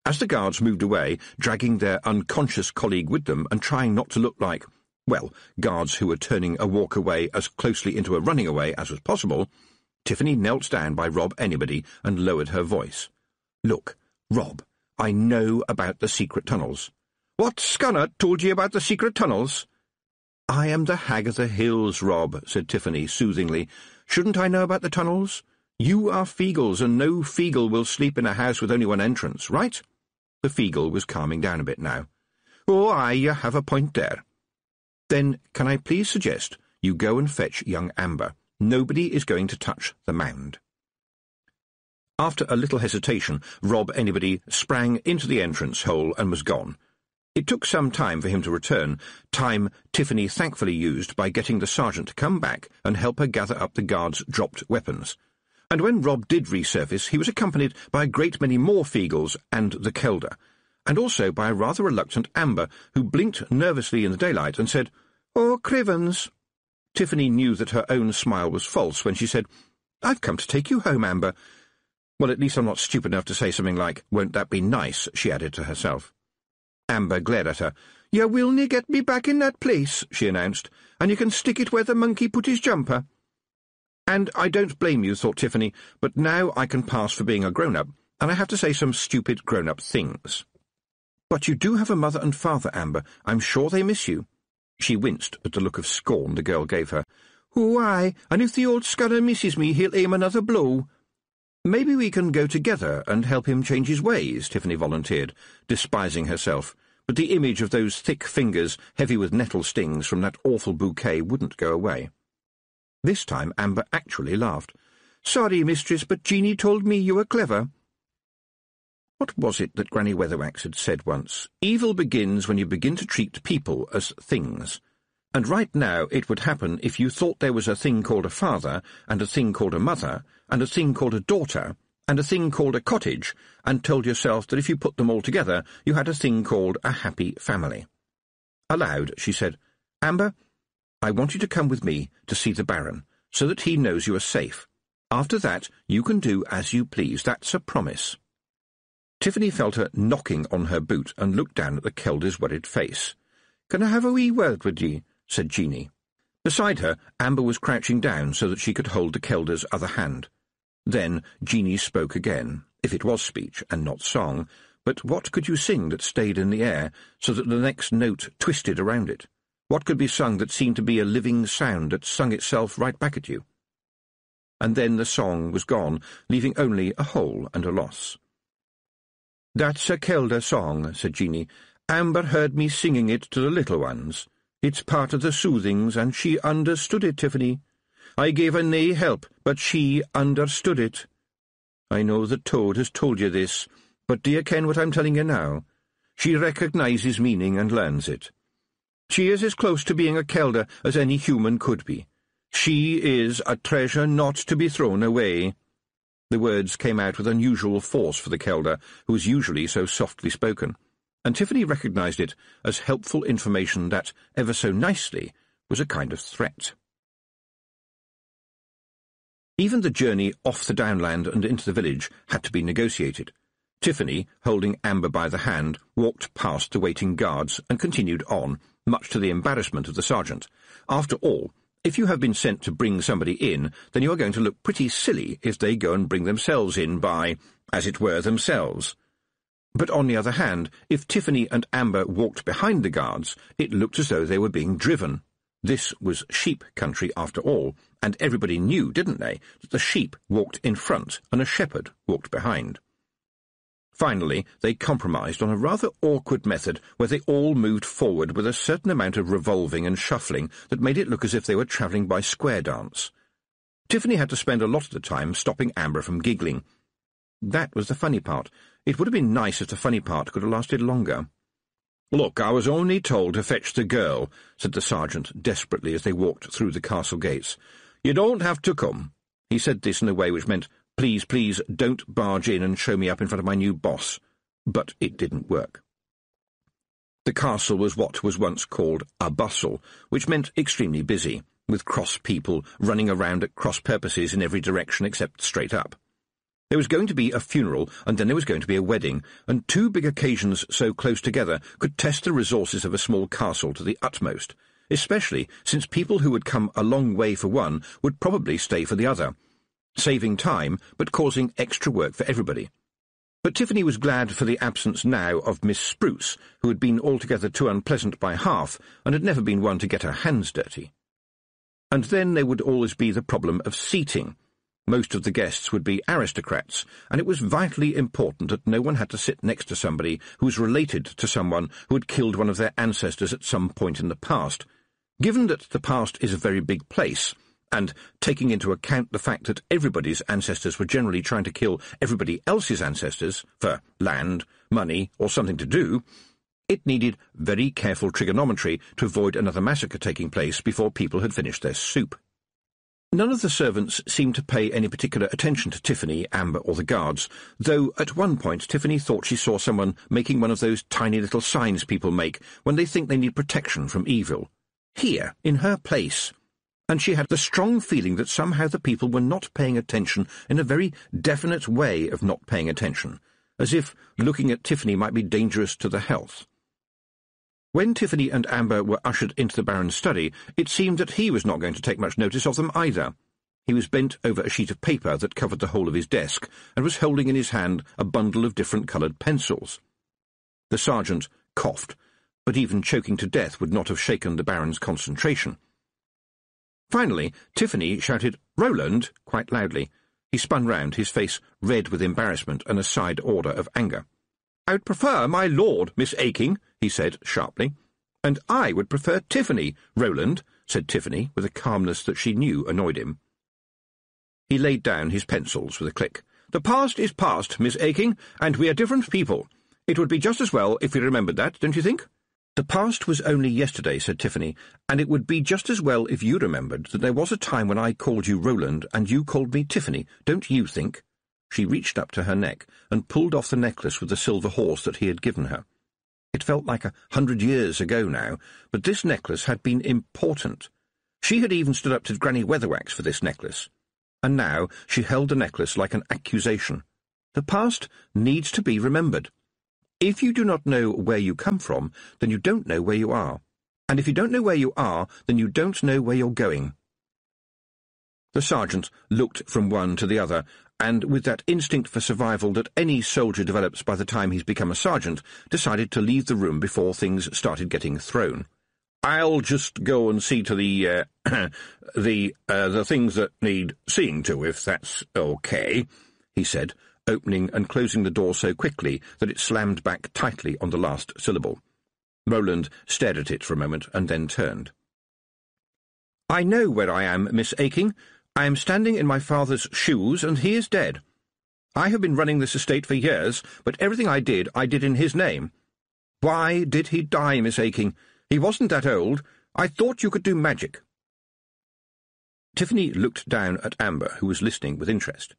As the guards moved away, dragging their unconscious colleague with them and trying not to look like, well, guards who were turning a walk away as closely into a running away as was possible, Tiffany knelt down by Rob Anybody and lowered her voice. "Look, Rob, I know about the secret tunnels." "What Scunner told you about the secret tunnels?" "I am the Hag of the Hills, Rob," said Tiffany soothingly. "Shouldn't I know about the tunnels? You are Feegles, and no Feegle will sleep in a house with only one entrance, right?" The Feegle was calming down a bit now. "Oh, aye, you have a point there." "Then can I please suggest you go and fetch young Amber? Nobody is going to touch the mound." After a little hesitation, Rob Anybody sprang into the entrance hole and was gone. It took some time for him to return, time Tiffany thankfully used by getting the sergeant to come back and help her gather up the guards' dropped weapons. And when Rob did resurface, he was accompanied by a great many more Feegles and the Kelder, and also by a rather reluctant Amber, who blinked nervously in the daylight and said, "Oh, Crivens." Tiffany knew that her own smile was false when she said, "I've come to take you home, Amber." Well, at least I'm not stupid enough to say something like, "Won't that be nice?" she added to herself. Amber glared at her. "You will nae get me back in that place," she announced, "and you can stick it where the monkey put his jumper." And I don't blame you, thought Tiffany, but now I can pass for being a grown-up, and I have to say some stupid grown-up things. "But you do have a mother and father, Amber. I'm sure they miss you." She winced at the look of scorn the girl gave her. "Oh, aye, and if the old Scunner misses me, he'll aim another blow." "Maybe we can go together and help him change his ways," Tiffany volunteered, despising herself, but the image of those thick fingers heavy with nettle stings from that awful bouquet wouldn't go away. This time Amber actually laughed. "Sorry, mistress, but Jeanie told me you were clever." What was it that Granny Weatherwax had said once? Evil begins when you begin to treat people as things. And right now it would happen if you thought there was a thing called a father, and a thing called a mother, and a thing called a daughter, and a thing called a cottage, and told yourself that if you put them all together, you had a thing called a happy family. Aloud, she said, "Amber, I want you to come with me to see the Baron, so that he knows you are safe. After that, you can do as you please. That's a promise." Tiffany felt her knocking on her boot and looked down at the Kelder's worried face. "Can I have a wee word with ye?" said Jeanie. Beside her, Amber was crouching down so that she could hold the Kelder's other hand. Then Jeanie spoke again, if it was speech and not song, but what could you sing that stayed in the air, so that the next note twisted around it? What could be sung that seemed to be a living sound that sung itself right back at you? And then the song was gone, leaving only a hole and a loss. "That's a Kelder song," said Jeanie. "Amber heard me singing it to the little ones. It's part of the soothings, and she understood it, Tiffany. I gave her nae help, but she understood it. I know that Toad has told you this, but do you ken what I'm telling you now? She recognises meaning and learns it. She is as close to being a Kelder as any human could be. She is a treasure not to be thrown away." The words came out with unusual force for the Kelder, who was usually so softly spoken, and Tiffany recognised it as helpful information that, ever so nicely, was a kind of threat. Even the journey off the downland and into the village had to be negotiated. Tiffany, holding Amber by the hand, walked past the waiting guards and continued on, much to the embarrassment of the sergeant. After all, if you have been sent to bring somebody in, then you are going to look pretty silly if they go and bring themselves in by, as it were, themselves. But on the other hand, if Tiffany and Amber walked behind the guards, it looked as though they were being driven. This was sheep country after all, and everybody knew, didn't they, that the sheep walked in front and a shepherd walked behind. Finally, they compromised on a rather awkward method where they all moved forward with a certain amount of revolving and shuffling that made it look as if they were travelling by square dance. Tiffany had to spend a lot of the time stopping Amber from giggling. That was the funny part. It would have been nice if the funny part could have lasted longer. "Look, I was only told to fetch the girl," said the sergeant desperately as they walked through the castle gates. "You don't have to come." He said this in a way which meant, "Please, please, don't barge in and show me up in front of my new boss." But it didn't work. The castle was what was once called a bustle, which meant extremely busy, with cross people running around at cross purposes in every direction except straight up. There was going to be a funeral, and then there was going to be a wedding, and two big occasions so close together could test the resources of a small castle to the utmost, especially since people who had come a long way for one would probably stay for the other, saving time but causing extra work for everybody. But Tiffany was glad for the absence now of Miss Spruce, who had been altogether too unpleasant by half, and had never been one to get her hands dirty. And then there would always be the problem of seating. Most of the guests would be aristocrats, and it was vitally important that no one had to sit next to somebody who was related to someone who had killed one of their ancestors at some point in the past. Given that the past is a very big place, and taking into account the fact that everybody's ancestors were generally trying to kill everybody else's ancestors for land, money, or something to do, it needed very careful trigonometry to avoid another massacre taking place before people had finished their soup. None of the servants seemed to pay any particular attention to Tiffany, Amber, or the guards, though at one point Tiffany thought she saw someone making one of those tiny little signs people make when they think they need protection from evil. Here, in her place. And she had the strong feeling that somehow the people were not paying attention in a very definite way of not paying attention, as if looking at Tiffany might be dangerous to the health. When Tiffany and Amber were ushered into the Baron's study, it seemed that he was not going to take much notice of them either. He was bent over a sheet of paper that covered the whole of his desk, and was holding in his hand a bundle of different-coloured pencils. The sergeant coughed, but even choking to death would not have shaken the Baron's concentration. Finally, Tiffany shouted, "Roland!" quite loudly. He spun round, his face red with embarrassment and a side order of anger. "I would prefer my lord, Miss Aking," he said sharply. "And I would prefer Tiffany, Roland," said Tiffany, with a calmness that she knew annoyed him. He laid down his pencils with a click. "The past is past, Miss Aking, and we are different people. It would be just as well if we remembered that, don't you think?" "The past was only yesterday," said Tiffany, "and it would be just as well if you remembered that there was a time when I called you Roland and you called me Tiffany, don't you think?" She reached up to her neck and pulled off the necklace with the silver horse that he had given her. It felt like 100 years ago now, but this necklace had been important. She had even stood up to Granny Weatherwax for this necklace. And now she held the necklace like an accusation. The past needs to be remembered. If you do not know where you come from, then you don't know where you are. And if you don't know where you are, then you don't know where you're going." The sergeant looked from one to the other, and with that instinct for survival that any soldier develops by the time he's become a sergeant, decided to leave the room before things started getting thrown. "I'll just go and see to the things that need seeing to, if that's okay," he said, opening and closing the door so quickly that it slammed back tightly on the last syllable. Roland stared at it for a moment and then turned. "I know where I am, Miss Aking. I am standing in my father's shoes, and he is dead. I have been running this estate for years, but everything I did in his name. Why did he die, Miss Aking? He wasn't that old. I thought you could do magic." Tiffany looked down at Amber, who was listening with interest.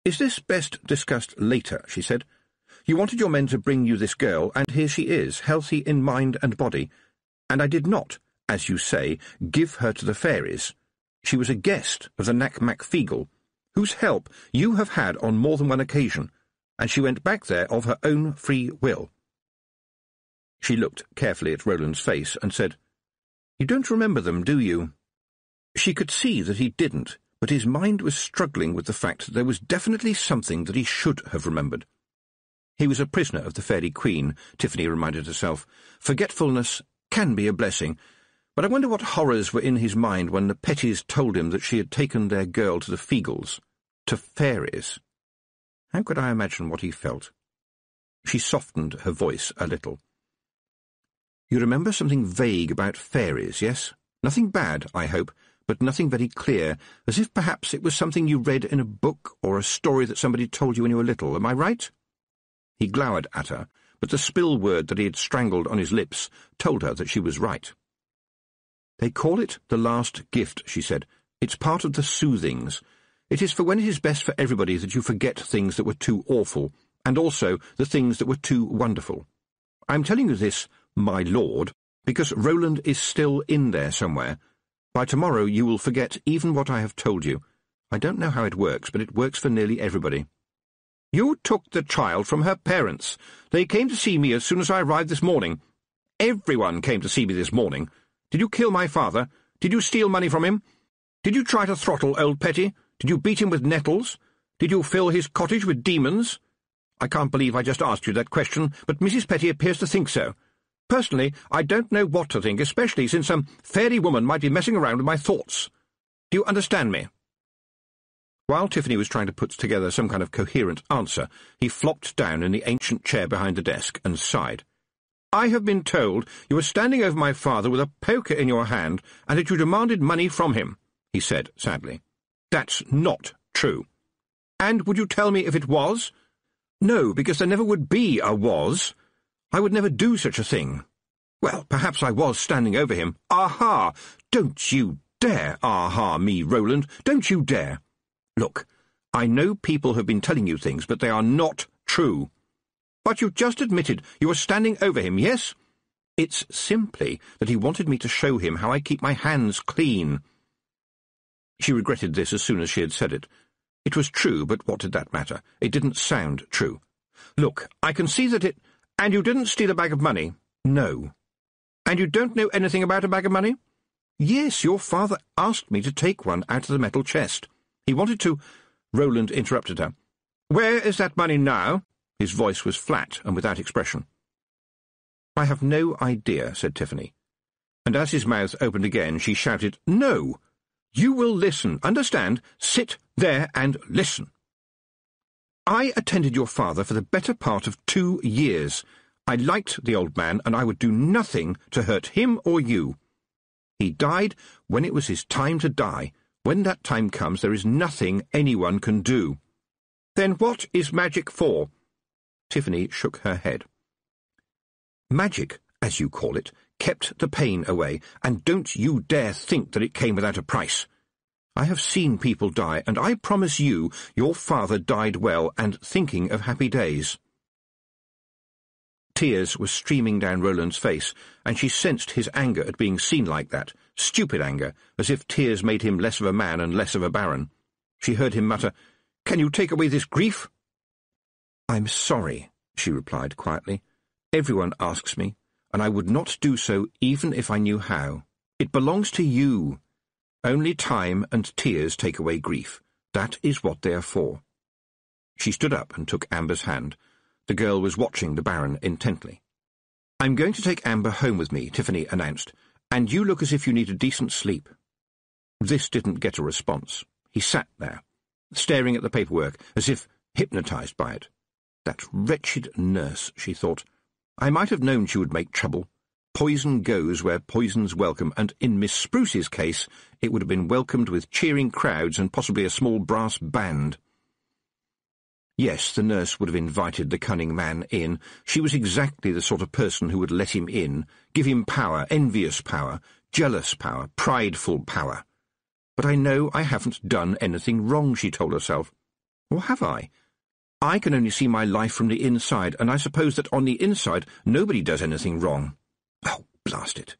"Is this best discussed later?" she said. "You wanted your men to bring you this girl, and here she is, healthy in mind and body. And I did not, as you say, give her to the fairies. She was a guest of the Nak-Mak-Feegle, whose help you have had on more than one occasion, and she went back there of her own free will." She looked carefully at Roland's face and said, "You don't remember them, do you?" She could see that he didn't, but his mind was struggling with the fact that there was definitely something that he should have remembered. He was a prisoner of the Fairy Queen, Tiffany reminded herself. Forgetfulness can be a blessing, but I wonder what horrors were in his mind when the Petties told him that she had taken their girl to the Feegles, to fairies. How could I imagine what he felt? She softened her voice a little. "You remember something vague about fairies, yes? Nothing bad, I hope, but nothing very clear, as if perhaps it was something you read in a book or a story that somebody told you when you were little. Am I right?" He glowered at her, but the spill word that he had strangled on his lips told her that she was right. "They call it the last gift," she said. "It's part of the soothings. It is for when it is best for everybody that you forget things that were too awful, and also the things that were too wonderful. I'm telling you this, my lord, because Roland is still in there somewhere. By tomorrow you will forget even what I have told you. I don't know how it works, but it works for nearly everybody." "You took the child from her parents. They came to see me as soon as I arrived this morning. Everyone came to see me this morning. Did you kill my father? Did you steal money from him? Did you try to throttle old Petty? Did you beat him with nettles? Did you fill his cottage with demons? I can't believe I just asked you that question, but Mrs. Petty appears to think so. Personally, I don't know what to think, especially since some fairy woman might be messing around with my thoughts. Do you understand me?" While Tiffany was trying to put together some kind of coherent answer, he flopped down in the ancient chair behind the desk and sighed. "I have been told you were standing over my father with a poker in your hand and that you demanded money from him," he said sadly. "That's not true. And would you tell me if it was?" "No, because there never would be a was. I would never do such a thing. Well, perhaps I was standing over him. Aha! Don't you dare aha me, Roland. Don't you dare. Look, I know people have been telling you things, but they are not true. But you just admitted you were standing over him, yes? It's simply that he wanted me to show him how I keep my hands clean." She regretted this as soon as she had said it. It was true, but what did that matter? It didn't sound true. "Look, I can see that it— And you didn't steal a bag of money?" "No." "And you don't know anything about a bag of money?" "Yes, your father asked me to take one out of the metal chest. He wanted to—" Roland interrupted her. "Where is that money now?" His voice was flat and without expression. "I have no idea," said Tiffany. And as his mouth opened again, she shouted, "No! You will listen, understand? Sit there and listen. I attended your father for the better part of 2 years. I liked the old man, and I would do nothing to hurt him or you. He died when it was his time to die. When that time comes, there is nothing anyone can do." "Then what is magic for?" Tiffany shook her head. "Magic, as you call it, kept the pain away, and don't you dare think that it came without a price. I have seen people die, and I promise you your father died well and thinking of happy days." Tears were streaming down Roland's face, and she sensed his anger at being seen like that, stupid anger, as if tears made him less of a man and less of a baron. She heard him mutter, "Can you take away this grief?" "I'm sorry," she replied quietly. "Everyone asks me. and I would not do so even if I knew how. It belongs to you. Only time and tears take away grief. That is what they are for." She stood up and took Amber's hand. The girl was watching the Baron intently. "I'm going to take Amber home with me," Tiffany announced, "and you look as if you need a decent sleep." This didn't get a response. He sat there, staring at the paperwork, as if hypnotized by it. That wretched nurse, she thought. I might have known she would make trouble. Poison goes where poison's welcome, and in Miss Spruce's case, it would have been welcomed with cheering crowds and possibly a small brass band. Yes, the nurse would have invited the cunning man in. She was exactly the sort of person who would let him in, give him power, envious power, jealous power, prideful power. But I know I haven't done anything wrong, she told herself. Or have I? I can only see my life from the inside, and I suppose that on the inside nobody does anything wrong. Oh, blast it.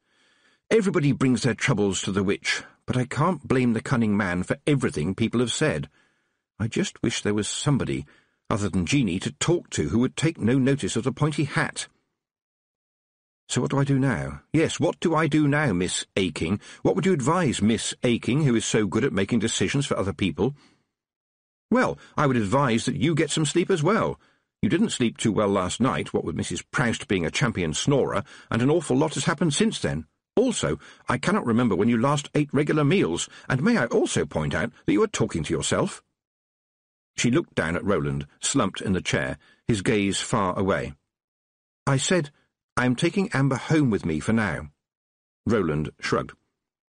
Everybody brings their troubles to the witch, but I can't blame the cunning man for everything people have said. I just wish there was somebody, other than Jeanie, to talk to who would take no notice of the pointy hat. So what do I do now? Yes, what do I do now, Miss Aking? What would you advise Miss Aking, who is so good at making decisions for other people? Well, I would advise that you get some sleep as well. You didn't sleep too well last night, what with Mrs. Proust being a champion snorer, and an awful lot has happened since then. Also, I cannot remember when you last ate regular meals, and may I also point out that you are talking to yourself? She looked down at Roland, slumped in the chair, his gaze far away. I said, I am taking Amber home with me for now. Roland shrugged.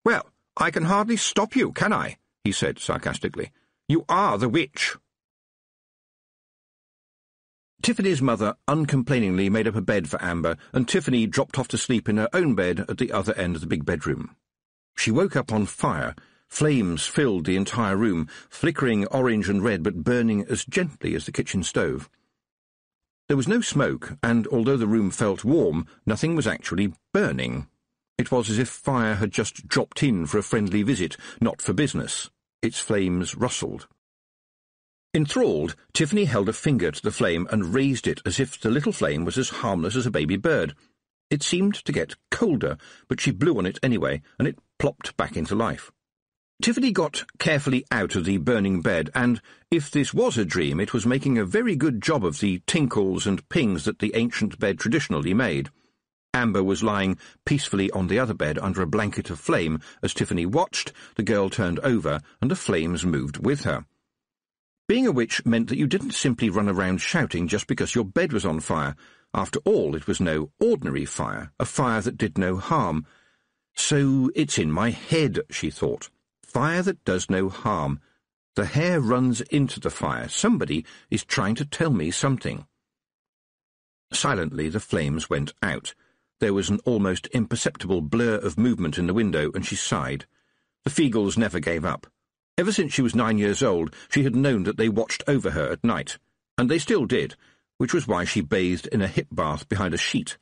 Well, I can hardly stop you, can I? He said sarcastically. You are the witch. Tiffany's mother uncomplainingly made up a bed for Amber, and Tiffany dropped off to sleep in her own bed at the other end of the big bedroom. She woke up on fire. Flames filled the entire room, flickering orange and red but burning as gently as the kitchen stove. There was no smoke, and although the room felt warm, nothing was actually burning. It was as if fire had just dropped in for a friendly visit, not for business. Its flames rustled. Enthralled, Tiffany held a finger to the flame and raised it as if the little flame was as harmless as a baby bird. It seemed to get colder, but she blew on it anyway, and it plopped back into life. Tiffany got carefully out of the burning bed, and, if this was a dream, it was making a very good job of the tinkles and pings that the ancient bed traditionally made. Amber was lying peacefully on the other bed under a blanket of flame. As Tiffany watched, the girl turned over, and the flames moved with her. Being a witch meant that you didn't simply run around shouting just because your bed was on fire. After all, it was no ordinary fire, a fire that did no harm. So it's in my head, she thought. Fire that does no harm. The hair runs into the fire. Somebody is trying to tell me something. Silently, the flames went out. There was an almost imperceptible blur of movement in the window, and she sighed. The Feagles never gave up. Ever since she was 9 years old, she had known that they watched over her at night, and they still did, which was why she bathed in a hip bath behind a sheet.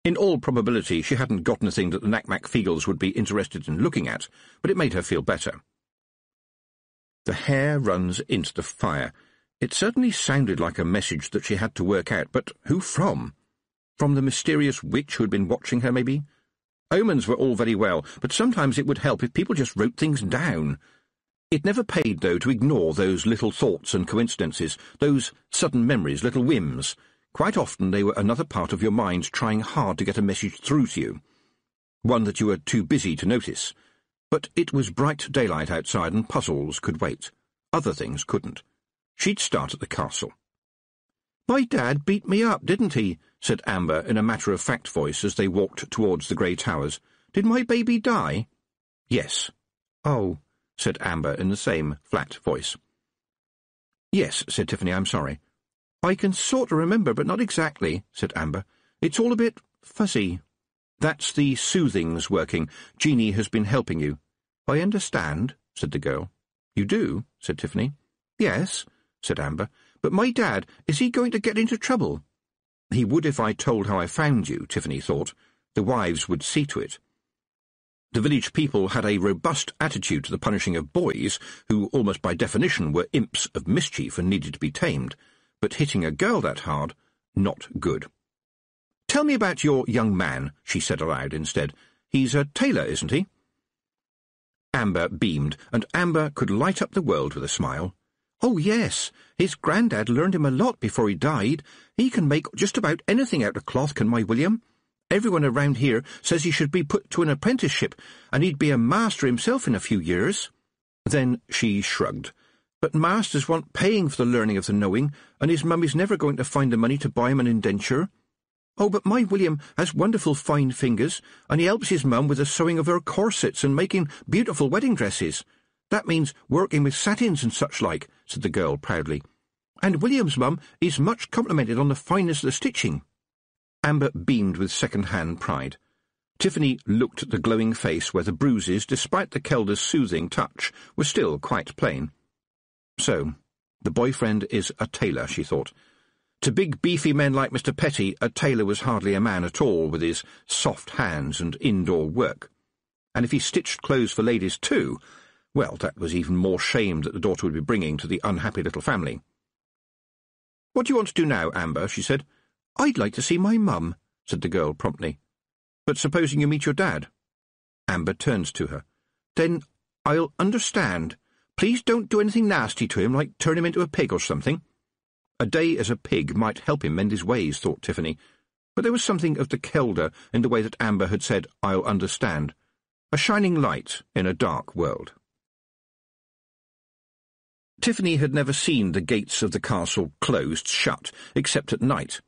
In all probability, she hadn't got anything that the Knack-Mack Feagles would be interested in looking at, but it made her feel better. The hair runs into the fire. It certainly sounded like a message that she had to work out, but who from? From the mysterious witch who had been watching her, maybe? Omens were all very well, but sometimes it would help if people just wrote things down. It never paid, though, to ignore those little thoughts and coincidences, those sudden memories, little whims. Quite often they were another part of your mind trying hard to get a message through to you, one that you were too busy to notice. But it was bright daylight outside, and puzzles could wait. Other things couldn't. She'd start at the castle. "My dad beat me up, didn't he?" said Amber in a matter-of-fact voice as they walked towards the grey towers. "Did my baby die?" "Yes." "Oh," said Amber in the same flat voice. "Yes," said Tiffany, "I'm sorry." "I can sort of remember, but not exactly," said Amber. "It's all a bit fuzzy." "That's the soothings working. Jeanie has been helping you." "I understand," said the girl. "You do?" said Tiffany. "Yes," said Amber. "But my dad, is he going to get into trouble?" "He would if I told how I found you," Tiffany thought. The wives would see to it. The village people had a robust attitude to the punishing of boys, who almost by definition were imps of mischief and needed to be tamed, but hitting a girl that hard, not good. Tell me about your young man, she said aloud instead. He's a tailor, isn't he? Amber beamed, and Amber could light up the world with a smile. Oh, yes. His grandad learned him a lot before he died. He can make just about anything out of cloth, can my William. Everyone around here says he should be put to an apprenticeship, and he'd be a master himself in a few years. Then she shrugged. But masters want paying for the learning of the knowing, and his mummy's never going to find the money to buy him an indenture. Oh, but my William has wonderful fine fingers, and he helps his mum with the sewing of her corsets and making beautiful wedding dresses. That means working with satins and such like, said the girl proudly. And William's mum is much complimented on the fineness of the stitching. Amber beamed with second-hand pride. Tiffany looked at the glowing face where the bruises, despite the Kelder's soothing touch, were still quite plain. So, the boyfriend is a tailor, she thought. To big beefy men like Mr. Petty, a tailor was hardly a man at all, with his soft hands and indoor work. And if he stitched clothes for ladies too, well, that was even more shame that the daughter would be bringing to the unhappy little family. "What do you want to do now, Amber?" she said. "I'd like to see my mum," said the girl promptly. "But supposing you meet your dad?" Amber turned to her. "Then I'll understand. Please don't do anything nasty to him, like turn him into a pig or something." A day as a pig might help him mend his ways, thought Tiffany, but there was something of the Kelder in the way that Amber had said, "I'll understand." A shining light in a dark world. Tiffany had never seen the gates of the castle closed shut, except at night.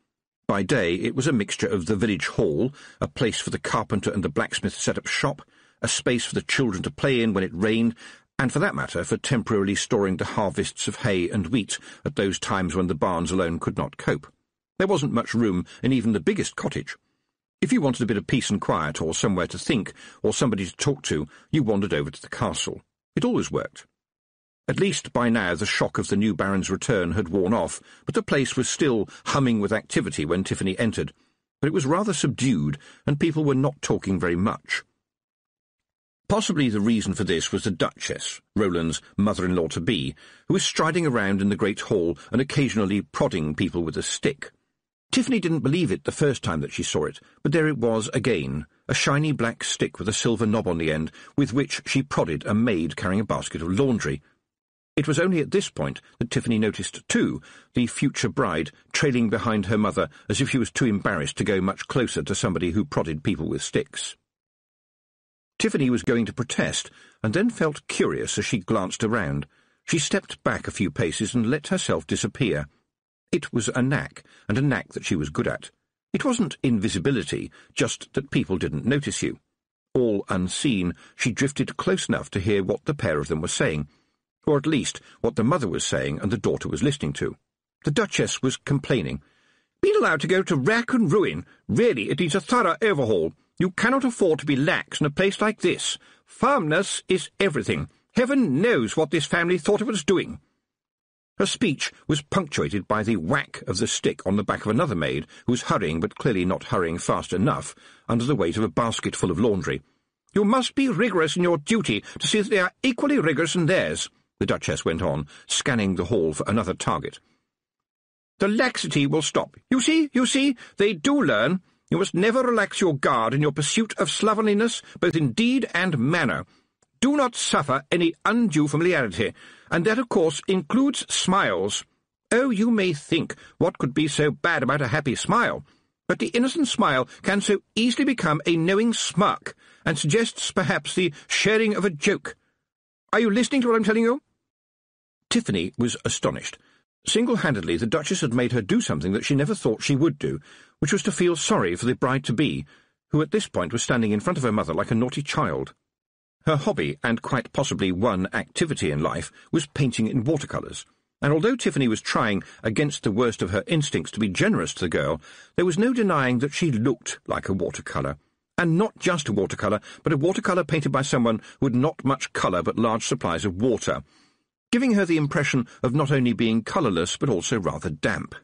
By day it was a mixture of the village hall, a place for the carpenter and the blacksmith to set up shop, a space for the children to play in when it rained, and for that matter for temporarily storing the harvests of hay and wheat at those times when the barns alone could not cope. There wasn't much room in even the biggest cottage. If you wanted a bit of peace and quiet, or somewhere to think, or somebody to talk to, you wandered over to the castle. It always worked. At least by now the shock of the new Baron's return had worn off, but the place was still humming with activity when Tiffany entered. But it was rather subdued, and people were not talking very much. Possibly the reason for this was the Duchess, Roland's mother-in-law-to-be, who was striding around in the great hall and occasionally prodding people with a stick. Tiffany didn't believe it the first time that she saw it, but there it was again, a shiny black stick with a silver knob on the end, with which she prodded a maid carrying a basket of laundry. It was only at this point that Tiffany noticed, too, the future bride trailing behind her mother as if she was too embarrassed to go much closer to somebody who prodded people with sticks. Tiffany was going to protest, and then felt curious as she glanced around. She stepped back a few paces and let herself disappear. It was a knack, and a knack that she was good at. It wasn't invisibility, just that people didn't notice you. All unseen, she drifted close enough to hear what the pair of them were saying, or at least what the mother was saying and the daughter was listening to. The Duchess was complaining. "Been allowed to go to rack and ruin. Really, it needs a thorough overhaul. You cannot afford to be lax in a place like this. Firmness is everything. Heaven knows what this family thought it was doing." Her speech was punctuated by the whack of the stick on the back of another maid, who was hurrying, but clearly not hurrying fast enough, under the weight of a basket full of laundry. "You must be rigorous in your duty to see that they are equally rigorous in theirs," the Duchess went on, scanning the hall for another target. "The laxity will stop. You see, they do learn. You must never relax your guard in your pursuit of slovenliness, both in deed and manner. Do not suffer any undue familiarity, and that, of course, includes smiles. Oh, you may think, what could be so bad about a happy smile? But the innocent smile can so easily become a knowing smirk, and suggests, perhaps, the sharing of a joke. Are you listening to what I'm telling you?" Tiffany was astonished. Single-handedly, the Duchess had made her do something that she never thought she would do, which was to feel sorry for the bride-to-be, who at this point was standing in front of her mother like a naughty child. Her hobby, and quite possibly one activity in life, was painting in watercolours, and although Tiffany was trying, against the worst of her instincts, to be generous to the girl, there was no denying that she looked like a watercolour. And not just a watercolour, but a watercolour painted by someone who had not much colour but large supplies of water, giving her the impression of not only being colourless but also rather damp.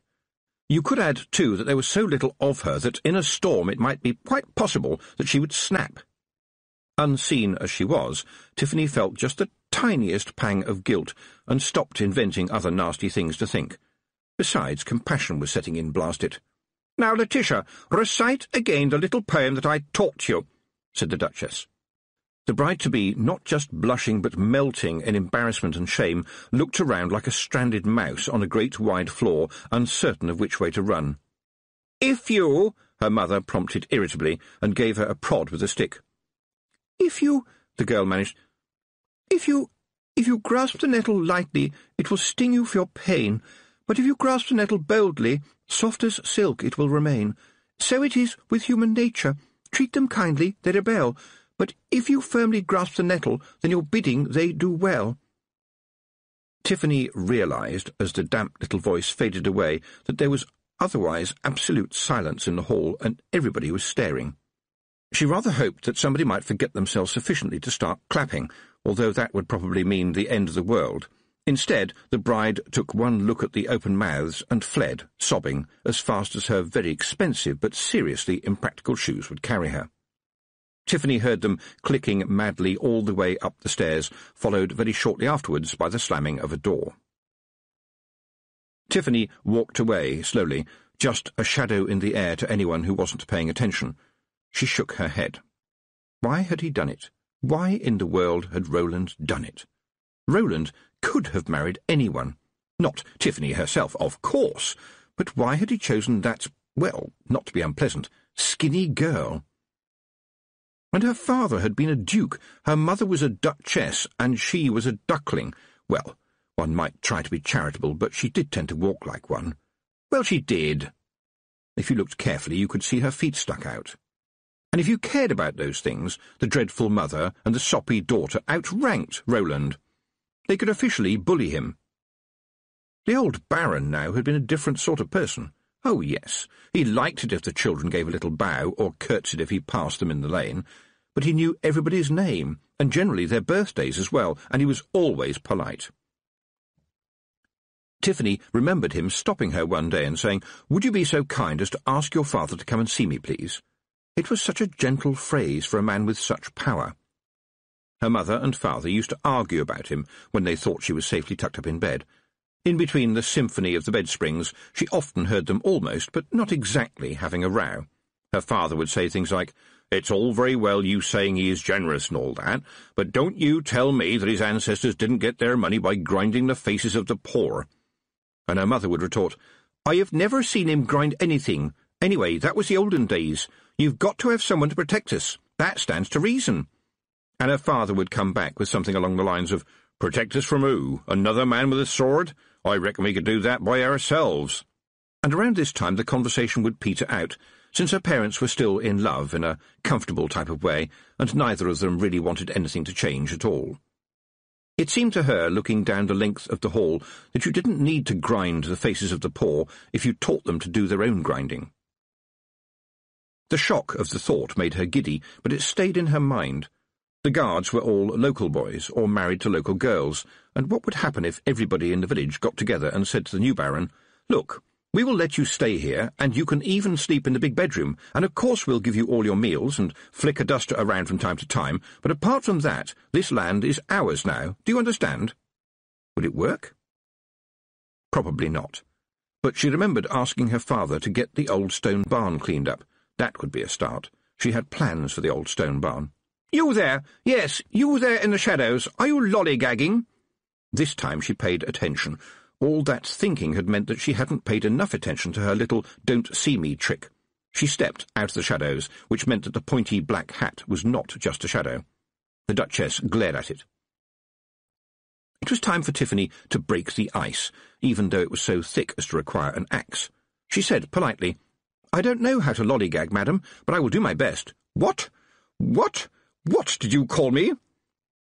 You could add, too, that there was so little of her that in a storm it might be quite possible that she would snap. Unseen as she was, Tiffany felt just the tiniest pang of guilt and stopped inventing other nasty things to think. Besides, compassion was setting in, blast it. "Now, Letitia, recite again the little poem that I taught you," said the Duchess. The bride-to-be, not just blushing but melting in embarrassment and shame, looked around like a stranded mouse on a great wide floor, uncertain of which way to run. "If you," her mother prompted irritably, and gave her a prod with a stick. "If you," the girl managed, If you grasp the nettle lightly, it will sting you for your pain, but if you grasp the nettle boldly, soft as silk it will remain. So it is with human nature. Treat them kindly, they rebel, but if you firmly grasp the nettle, then your bidding they do well." Tiffany realised, as the damp little voice faded away, that there was otherwise absolute silence in the hall, and everybody was staring. She rather hoped that somebody might forget themselves sufficiently to start clapping, although that would probably mean the end of the world. Instead, the bride took one look at the open mouths and fled, sobbing, as fast as her very expensive but seriously impractical shoes would carry her. Tiffany heard them clicking madly all the way up the stairs, followed very shortly afterwards by the slamming of a door. Tiffany walked away slowly, just a shadow in the air to anyone who wasn't paying attention. She shook her head. Why had he done it? Why in the world had Roland done it? Roland could have married anyone. Not Tiffany herself, of course, but why had he chosen that, well, not to be unpleasant, skinny girl? And her father had been a duke, her mother was a duchess, and she was a duckling. Well, one might try to be charitable, but she did tend to walk like one. Well, she did. If you looked carefully, you could see her feet stuck out. And if you cared about those things, the dreadful mother and the soppy daughter outranked Roland. They could officially bully him. The old Baron now had been a different sort of person. Oh, yes, he liked it if the children gave a little bow or curtsied if he passed them in the lane, but he knew everybody's name, and generally their birthdays as well, and he was always polite. Tiffany remembered him stopping her one day and saying, "Would you be so kind as to ask your father to come and see me, please?" It was such a gentle phrase for a man with such power. Her mother and father used to argue about him when they thought she was safely tucked up in bed. In between the symphony of the bedsprings, she often heard them almost, but not exactly, having a row. Her father would say things like, "It's all very well you saying he is generous and all that, but don't you tell me that his ancestors didn't get their money by grinding the faces of the poor." And her mother would retort, "I have never seen him grind anything. Anyway, that was the olden days. You've got to have someone to protect us. That stands to reason." And her father would come back with something along the lines of, "Protect us from who? Another man with a sword? I reckon we could do that by ourselves." And around this time the conversation would peter out, since her parents were still in love in a comfortable type of way, and neither of them really wanted anything to change at all. It seemed to her, looking down the length of the hall, that you didn't need to grind the faces of the poor if you taught them to do their own grinding. The shock of the thought made her giddy, but it stayed in her mind. The guards were all local boys, or married to local girls, and what would happen if everybody in the village got together and said to the new Baron, "Look, we will let you stay here, and you can even sleep in the big bedroom, and of course we'll give you all your meals and flick a duster around from time to time, but apart from that, this land is ours now. Do you understand?" Would it work? Probably not. But she remembered asking her father to get the old stone barn cleaned up. That would be a start. She had plans for the old stone barn. "You there! Yes, you there in the shadows! Are you lollygagging?" This time she paid attention. All that thinking had meant that she hadn't paid enough attention to her little don't-see-me trick. She stepped out of the shadows, which meant that the pointy black hat was not just a shadow. The Duchess glared at it. It was time for Tiffany to break the ice, even though it was so thick as to require an axe. She said politely, "I don't know how to lollygag, madam, but I will do my best." "What? What? What did you call me?"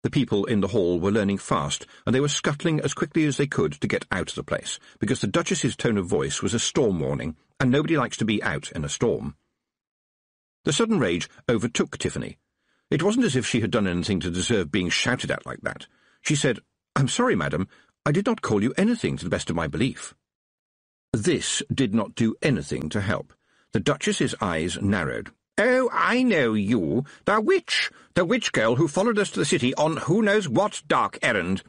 The people in the hall were learning fast, and they were scuttling as quickly as they could to get out of the place, because the Duchess's tone of voice was a storm warning, and nobody likes to be out in a storm. The sudden rage overtook Tiffany. It wasn't as if she had done anything to deserve being shouted at like that. She said, "I'm sorry, madam, I did not call you anything to the best of my belief." This did not do anything to help. The Duchess's eyes narrowed. "Oh, I know you, the witch girl who followed us to the city on who knows what dark errand.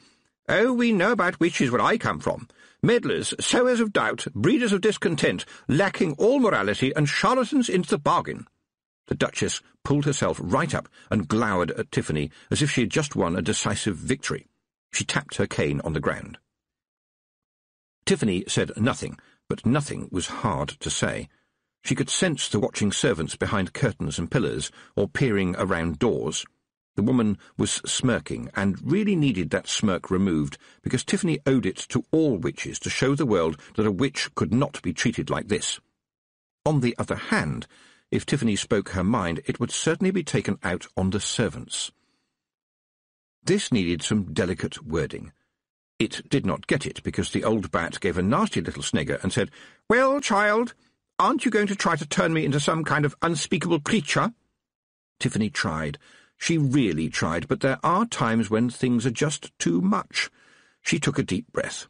"Oh, we know about witches where I come from. Meddlers, sowers of doubt, breeders of discontent, lacking all morality, and charlatans into the bargain." The Duchess pulled herself right up and glowered at Tiffany as if she had just won a decisive victory. She tapped her cane on the ground. Tiffany said nothing, but nothing was hard to say. She could sense the watching servants behind curtains and pillars, or peering around doors. The woman was smirking, and really needed that smirk removed, because Tiffany owed it to all witches to show the world that a witch could not be treated like this. On the other hand, if Tiffany spoke her mind, it would certainly be taken out on the servants. This needed some delicate wording. It did not get it, because the old bat gave a nasty little snigger and said, "Well, child, aren't you going to try to turn me into some kind of unspeakable creature?" Tiffany tried. She really tried, but there are times when things are just too much. She took a deep breath.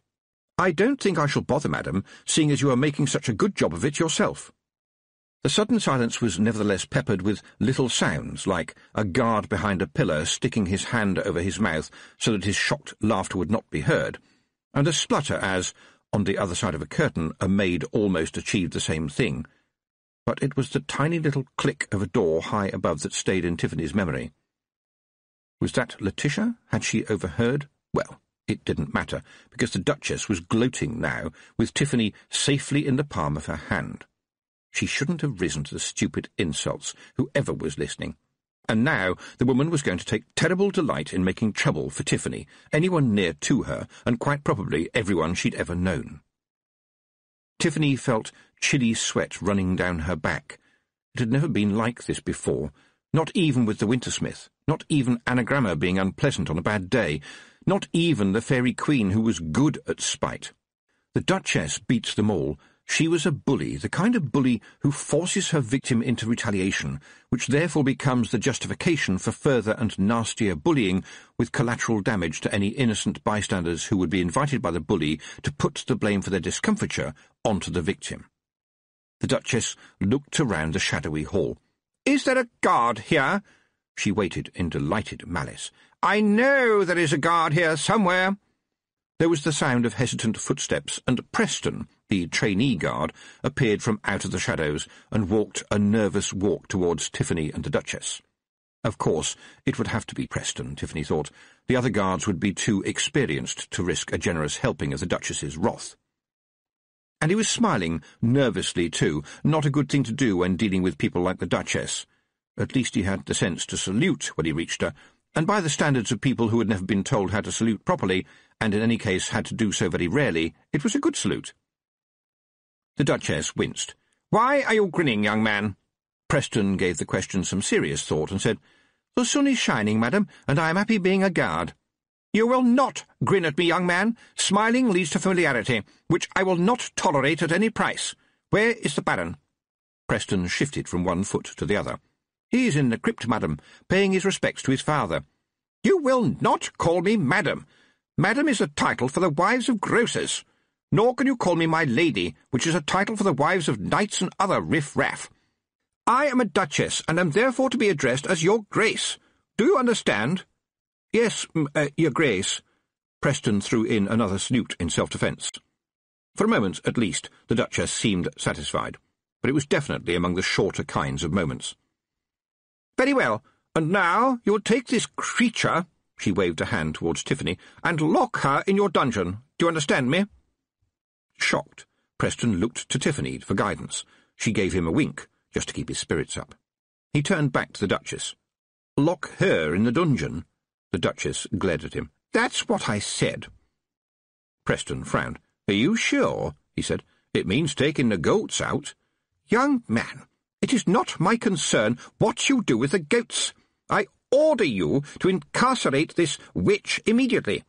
"I don't think I shall bother, madam, seeing as you are making such a good job of it yourself." The sudden silence was nevertheless peppered with little sounds, like a guard behind a pillar sticking his hand over his mouth so that his shocked laughter would not be heard, and a splutter as, on the other side of a curtain, a maid almost achieved the same thing. But it was the tiny little click of a door high above that stayed in Tiffany's memory. Was that Letitia? Had she overheard? Well, it didn't matter, because the Duchess was gloating now, with Tiffany safely in the palm of her hand. She shouldn't have risen to the stupid insults, whoever was listening. And now the woman was going to take terrible delight in making trouble for Tiffany, anyone near to her, and quite probably everyone she'd ever known. Tiffany felt chilly sweat running down her back. It had never been like this before, not even with the Wintersmith, not even Anagramma being unpleasant on a bad day, not even the Fairy Queen who was good at spite. The Duchess beats them all. She was a bully, the kind of bully who forces her victim into retaliation, which therefore becomes the justification for further and nastier bullying, with collateral damage to any innocent bystanders who would be invited by the bully to put the blame for their discomfiture onto the victim. The Duchess looked around the shadowy hall. "Is there a guard here?" She waited in delighted malice. "I know there is a guard here somewhere." There was the sound of hesitant footsteps, and Preston, the trainee guard, appeared from out of the shadows and walked a nervous walk towards Tiffany and the Duchess. Of course, it would have to be Preston, Tiffany thought. The other guards would be too experienced to risk a generous helping of the Duchess's wrath. And he was smiling, nervously too, not a good thing to do when dealing with people like the Duchess. At least he had the sense to salute when he reached her, and by the standards of people who had never been told how to salute properly, and in any case had to do so very rarely, it was a good salute. The Duchess winced. "Why are you grinning, young man?" Preston gave the question some serious thought and said, "The sun is shining, madam, and I am happy being a guard." "You will not grin at me, young man. Smiling leads to familiarity, which I will not tolerate at any price. Where is the Baron?" Preston shifted from one foot to the other. "He is in the crypt, madam, paying his respects to his father." "You will not call me madam. Madam is a title for the wives of grocers. Nor can you call me my lady, which is a title for the wives of knights and other riff-raff. I am a duchess, and am therefore to be addressed as your grace. Do you understand?" "Yes, your grace." Preston threw in another salute in self-defence. For a moment, at least, the Duchess seemed satisfied, but it was definitely among the shorter kinds of moments. "Very well, and now you will take this creature," she waved a hand towards Tiffany, "and lock her in your dungeon. Do you understand me?" Shocked, Preston looked to Tiffany for guidance. She gave him a wink, just to keep his spirits up. He turned back to the Duchess. "Lock her in the dungeon?" The Duchess glared at him. "That's what I said." Preston frowned. "Are you sure?" he said. "It means taking the goats out." "Young man, it is not my concern what you do with the goats. I order you to incarcerate this witch immediately.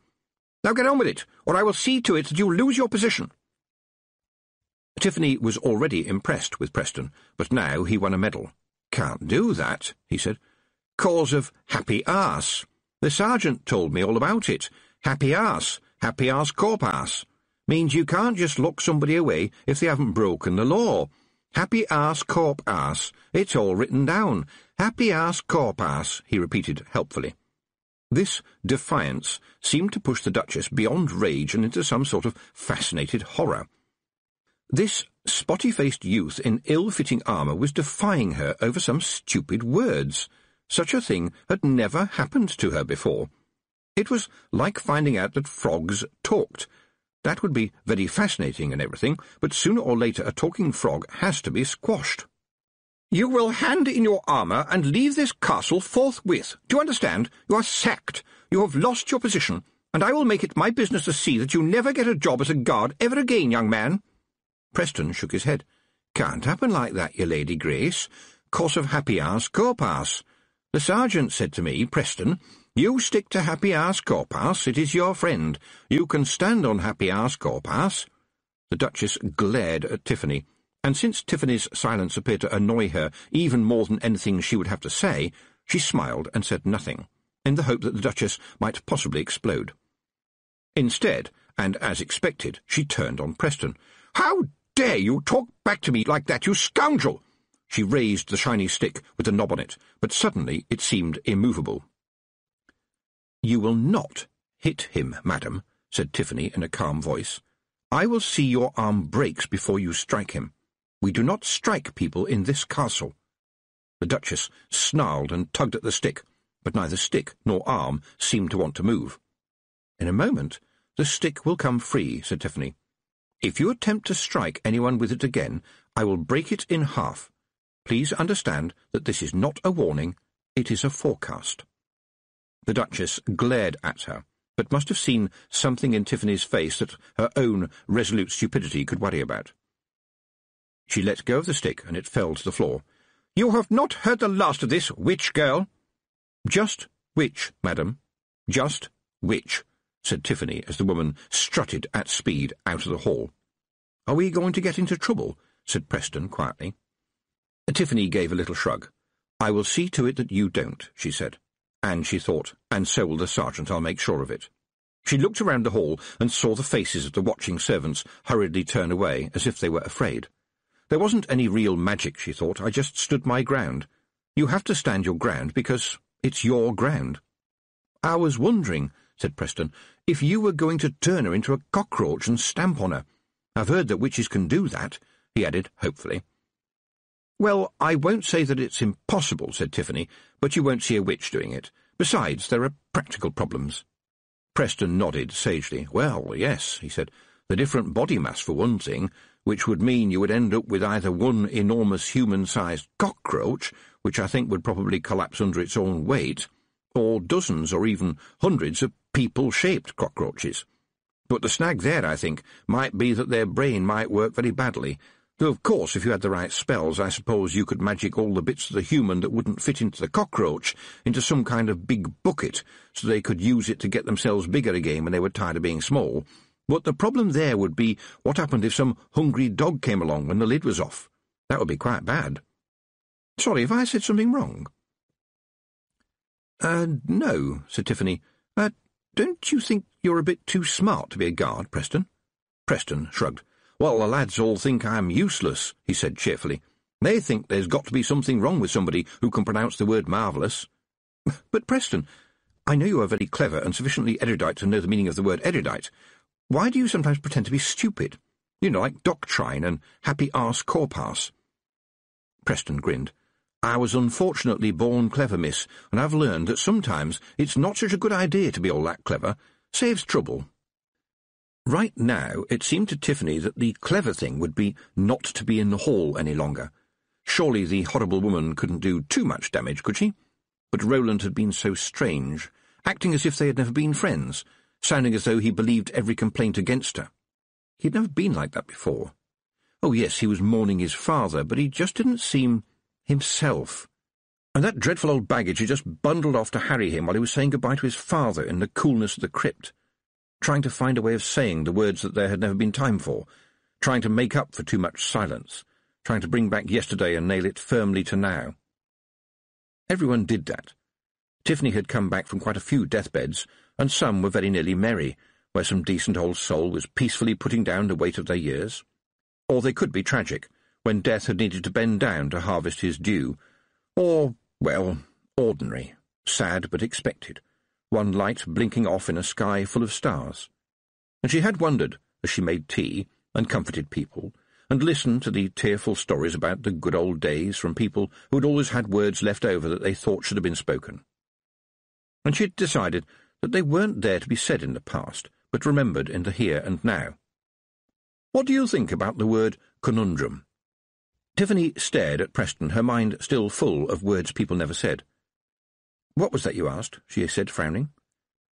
Now get on with it, or I will see to it that you lose your position." Tiffany was already impressed with Preston, but now he won a medal. "Can't do that," he said. "Cause of happy arse. The sergeant told me all about it. Happy arse corp arse. Means you can't just lock somebody away if they haven't broken the law. Happy arse corp arse. It's all written down. Happy arse corp arse," he repeated helpfully. This defiance seemed to push the Duchess beyond rage and into some sort of fascinated horror. This spotty-faced youth in ill-fitting armour was defying her over some stupid words. Such a thing had never happened to her before. It was like finding out that frogs talked. That would be very fascinating and everything, but sooner or later a talking frog has to be squashed. "You will hand in your armour and leave this castle forthwith. Do you understand? You are sacked. You have lost your position, and I will make it my business to see that you never get a job as a guard ever again, young man." Preston shook his head. "Can't happen like that, your Lady Grace. Course of Happy-Ass Corpass. The sergeant said to me, 'Preston, you stick to Happy-Ass Corpass. It is your friend. You can stand on Happy-Ass Corpass.'" The Duchess glared at Tiffany, and since Tiffany's silence appeared to annoy her even more than anything she would have to say, she smiled and said nothing, in the hope that the Duchess might possibly explode. Instead, and as expected, she turned on Preston. "How dare you talk back to me like that, you scoundrel!" She raised the shiny stick with the knob on it, but suddenly it seemed immovable. "You will not hit him, madam," said Tiffany in a calm voice. "I will see your arm breaks before you strike him. We do not strike people in this castle." The Duchess snarled and tugged at the stick, but neither stick nor arm seemed to want to move. "In a moment, the stick will come free," said Tiffany. "If you attempt to strike anyone with it again, I will break it in half. Please understand that this is not a warning, it is a forecast." The Duchess glared at her, but must have seen something in Tiffany's face that her own resolute stupidity could worry about. She let go of the stick, and it fell to the floor. "You have not heard the last of this, witch girl." "Just witch, madam. Just witch," said Tiffany as the woman strutted at speed out of the hall. "Are we going to get into trouble?" said Preston quietly. Tiffany gave a little shrug. "I will see to it that you don't," she said. And she thought, "And so will the sergeant, I'll make sure of it." She looked around the hall and saw the faces of the watching servants hurriedly turn away, as if they were afraid. There wasn't any real magic, she thought. I just stood my ground. You have to stand your ground because it's your ground. "I was wondering," said Preston, "if you were going to turn her into a cockroach and stamp on her. I've heard that witches can do that," he added hopefully. "Well, I won't say that it's impossible," said Tiffany, "but you won't see a witch doing it. Besides, there are practical problems." Preston nodded sagely. "Well, yes," he said. "The different body mass, for one thing, which would mean you would end up with either one enormous human-sized cockroach, which I think would probably collapse under its own weight, or dozens or even hundreds of people-shaped cockroaches. But the snag there, I think, might be that their brain might work very badly, though of course if you had the right spells I suppose you could magic all the bits of the human that wouldn't fit into the cockroach into some kind of big bucket so they could use it to get themselves bigger again when they were tired of being small. But the problem there would be what happened if some hungry dog came along when the lid was off. That would be quite bad. Sorry, have I said something wrong?" No," said Tiffany. Don't you think you're a bit too smart to be a guard, Preston?" Preston shrugged. "Well, the lads all think I'm useless," he said cheerfully. "They think there's got to be something wrong with somebody who can pronounce the word marvellous." "But, Preston, I know you are very clever and sufficiently erudite to know the meaning of the word erudite. Why do you sometimes pretend to be stupid? You know, like doctrine and Happy-Ass Corpass." Preston grinned. "I was unfortunately born clever, miss, and I've learned that sometimes it's not such a good idea to be all that clever. Saves trouble." Right now, it seemed to Tiffany that the clever thing would be not to be in the hall any longer. Surely the horrible woman couldn't do too much damage, could she? But Roland had been so strange, acting as if they had never been friends, sounding as though he believed every complaint against her. He had never been like that before. Oh yes, he was mourning his father, but he just didn't seem himself. And that dreadful old baggage had just bundled off to harry him while he was saying goodbye to his father in the coolness of the crypt, trying to find a way of saying the words that there had never been time for, trying to make up for too much silence, trying to bring back yesterday and nail it firmly to now. Everyone did that. Tiffany had come back from quite a few deathbeds, and some were very nearly merry, where some decent old soul was peacefully putting down the weight of their years. Or they could be tragic, when death had needed to bend down to harvest his due, or, well, ordinary, sad but expected, one light blinking off in a sky full of stars. And she had wondered, as she made tea and comforted people, and listened to the tearful stories about the good old days from people who had always had words left over that they thought should have been spoken. And she had decided that they weren't there to be said in the past, but remembered in the here and now. "What do you think about the word conundrum?" Tiffany stared at Preston, her mind still full of words people never said. "What was that you asked?" she said, frowning.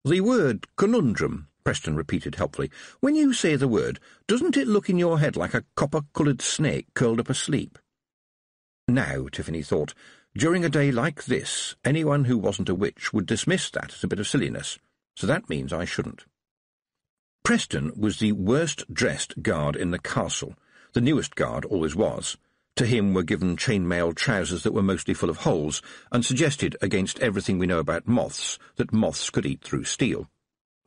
"The word conundrum," Preston repeated helpfully. "When you say the word, doesn't it look in your head like a copper-coloured snake curled up asleep?" Now, Tiffany thought, during a day like this, anyone who wasn't a witch would dismiss that as a bit of silliness, so that means I shouldn't. Preston was the worst-dressed guard in the castle. The newest guard always was. To him were given chain-mail trousers that were mostly full of holes, and suggested, against everything we know about moths, that moths could eat through steel.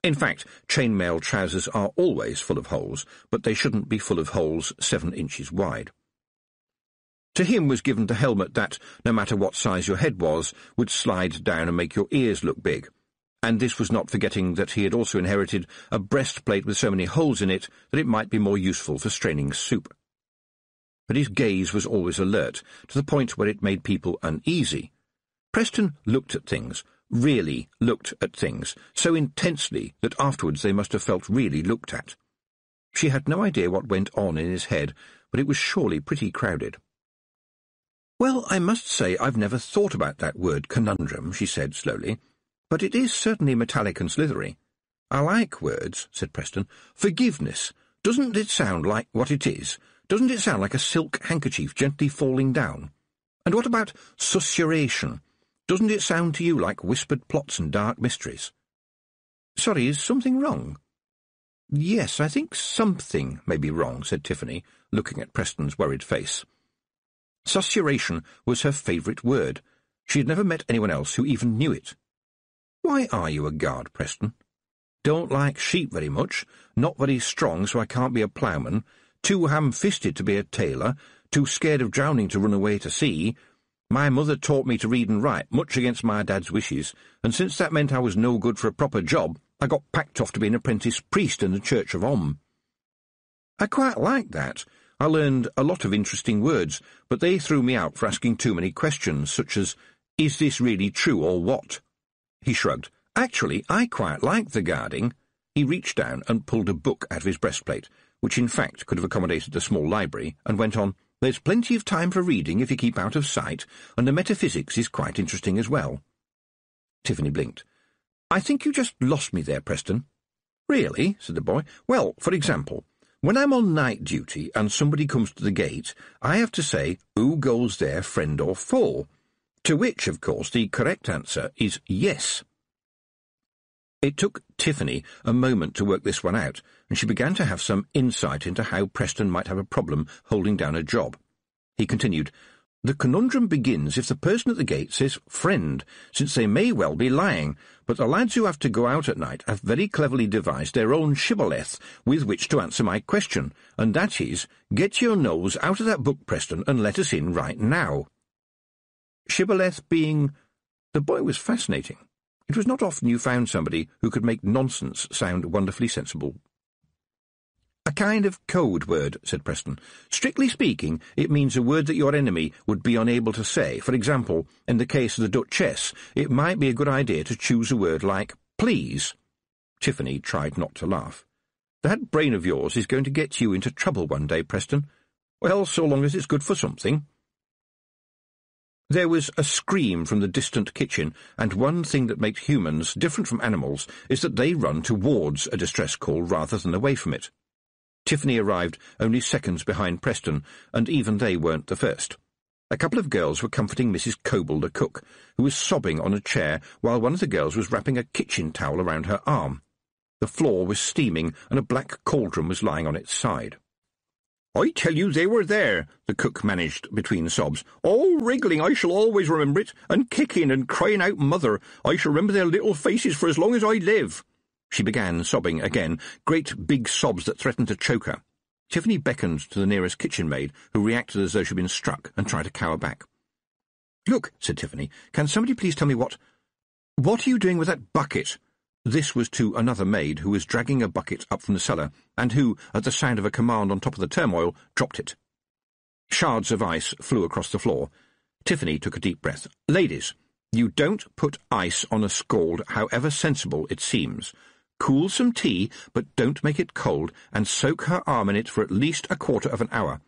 In fact, chain-mail trousers are always full of holes, but they shouldn't be full of holes 7 inches wide. To him was given the helmet that, no matter what size your head was, would slide down and make your ears look big, and this was not forgetting that he had also inherited a breastplate with so many holes in it that it might be more useful for straining soup. But his gaze was always alert, to the point where it made people uneasy. Preston looked at things, really looked at things, so intensely that afterwards they must have felt really looked at. She had no idea what went on in his head, but it was surely pretty crowded. "Well, I must say I've never thought about that word conundrum," she said slowly, "but it is certainly metallic and slithery." "I like words," said Preston. "Forgiveness. Doesn't it sound like what it is? Doesn't it sound like a silk handkerchief gently falling down? And what about susurration? Doesn't it sound to you like whispered plots and dark mysteries?" "Sorry, is something wrong?" "Yes, I think something may be wrong," said Tiffany, looking at Preston's worried face. Susurration was her favourite word. She had never met anyone else who even knew it. "Why are you a guard, Preston?" "Don't like sheep very much, not very strong so I can't be a ploughman, too ham-fisted to be a tailor, too scared of drowning to run away to sea. My mother taught me to read and write, much against my dad's wishes, and since that meant I was no good for a proper job, I got packed off to be an apprentice priest in the Church of Om." "I quite like that. I learned a lot of interesting words, but they threw me out for asking too many questions, such as, 'Is this really true or what?'" He shrugged. "Actually, I quite like the guarding." He reached down and pulled a book out of his breastplate, which in fact could have accommodated a small library, and went on, "There's plenty of time for reading if you keep out of sight, and the metaphysics is quite interesting as well." Tiffany blinked. "I think you just lost me there, Preston." "Really?" said the boy. "Well, for example, when I'm on night duty and somebody comes to the gate, I have to say, 'Who goes there, friend or foe?' To which, of course, the correct answer is yes." It took Tiffany a moment to work this one out, and she began to have some insight into how Preston might have a problem holding down a job. He continued, "The conundrum begins if the person at the gate says 'friend,' since they may well be lying, but the lads who have to go out at night have very cleverly devised their own shibboleth with which to answer my question, and that is, 'Get your nose out of that book, Preston, and let us in right now.'" Shibboleth being... The boy was fascinating. It was not often you found somebody who could make nonsense sound wonderfully sensible. "A kind of code word," said Preston. "Strictly speaking, it means a word that your enemy would be unable to say. For example, in the case of the Duchess, it might be a good idea to choose a word like please." Tiffany tried not to laugh. "That brain of yours is going to get you into trouble one day, Preston. Well, so long as it's good for something." There was a scream from the distant kitchen, and one thing that makes humans different from animals is that they run towards a distress call rather than away from it. Tiffany arrived only seconds behind Preston, and even they weren't the first. A couple of girls were comforting Mrs. Coble, the cook, who was sobbing on a chair while one of the girls was wrapping a kitchen towel around her arm. The floor was steaming, and a black cauldron was lying on its side. "I tell you they were there," the cook managed between sobs. "All wriggling, I shall always remember it, and kicking and crying out mother. I shall remember their little faces for as long as I live." She began sobbing again, great big sobs that threatened to choke her. Tiffany beckoned to the nearest kitchen maid, who reacted as though she'd been struck and tried to cower back. "Look," said Tiffany, "can somebody please tell me what—" "What are you doing with that bucket?" This was to another maid who was dragging a bucket up from the cellar, and who, at the sound of a command on top of the turmoil, dropped it. Shards of ice flew across the floor. Tiffany took a deep breath. "Ladies, you don't put ice on a scald, however sensible it seems. Cool some tea, but don't make it cold, and soak her arm in it for at least a quarter of an hour.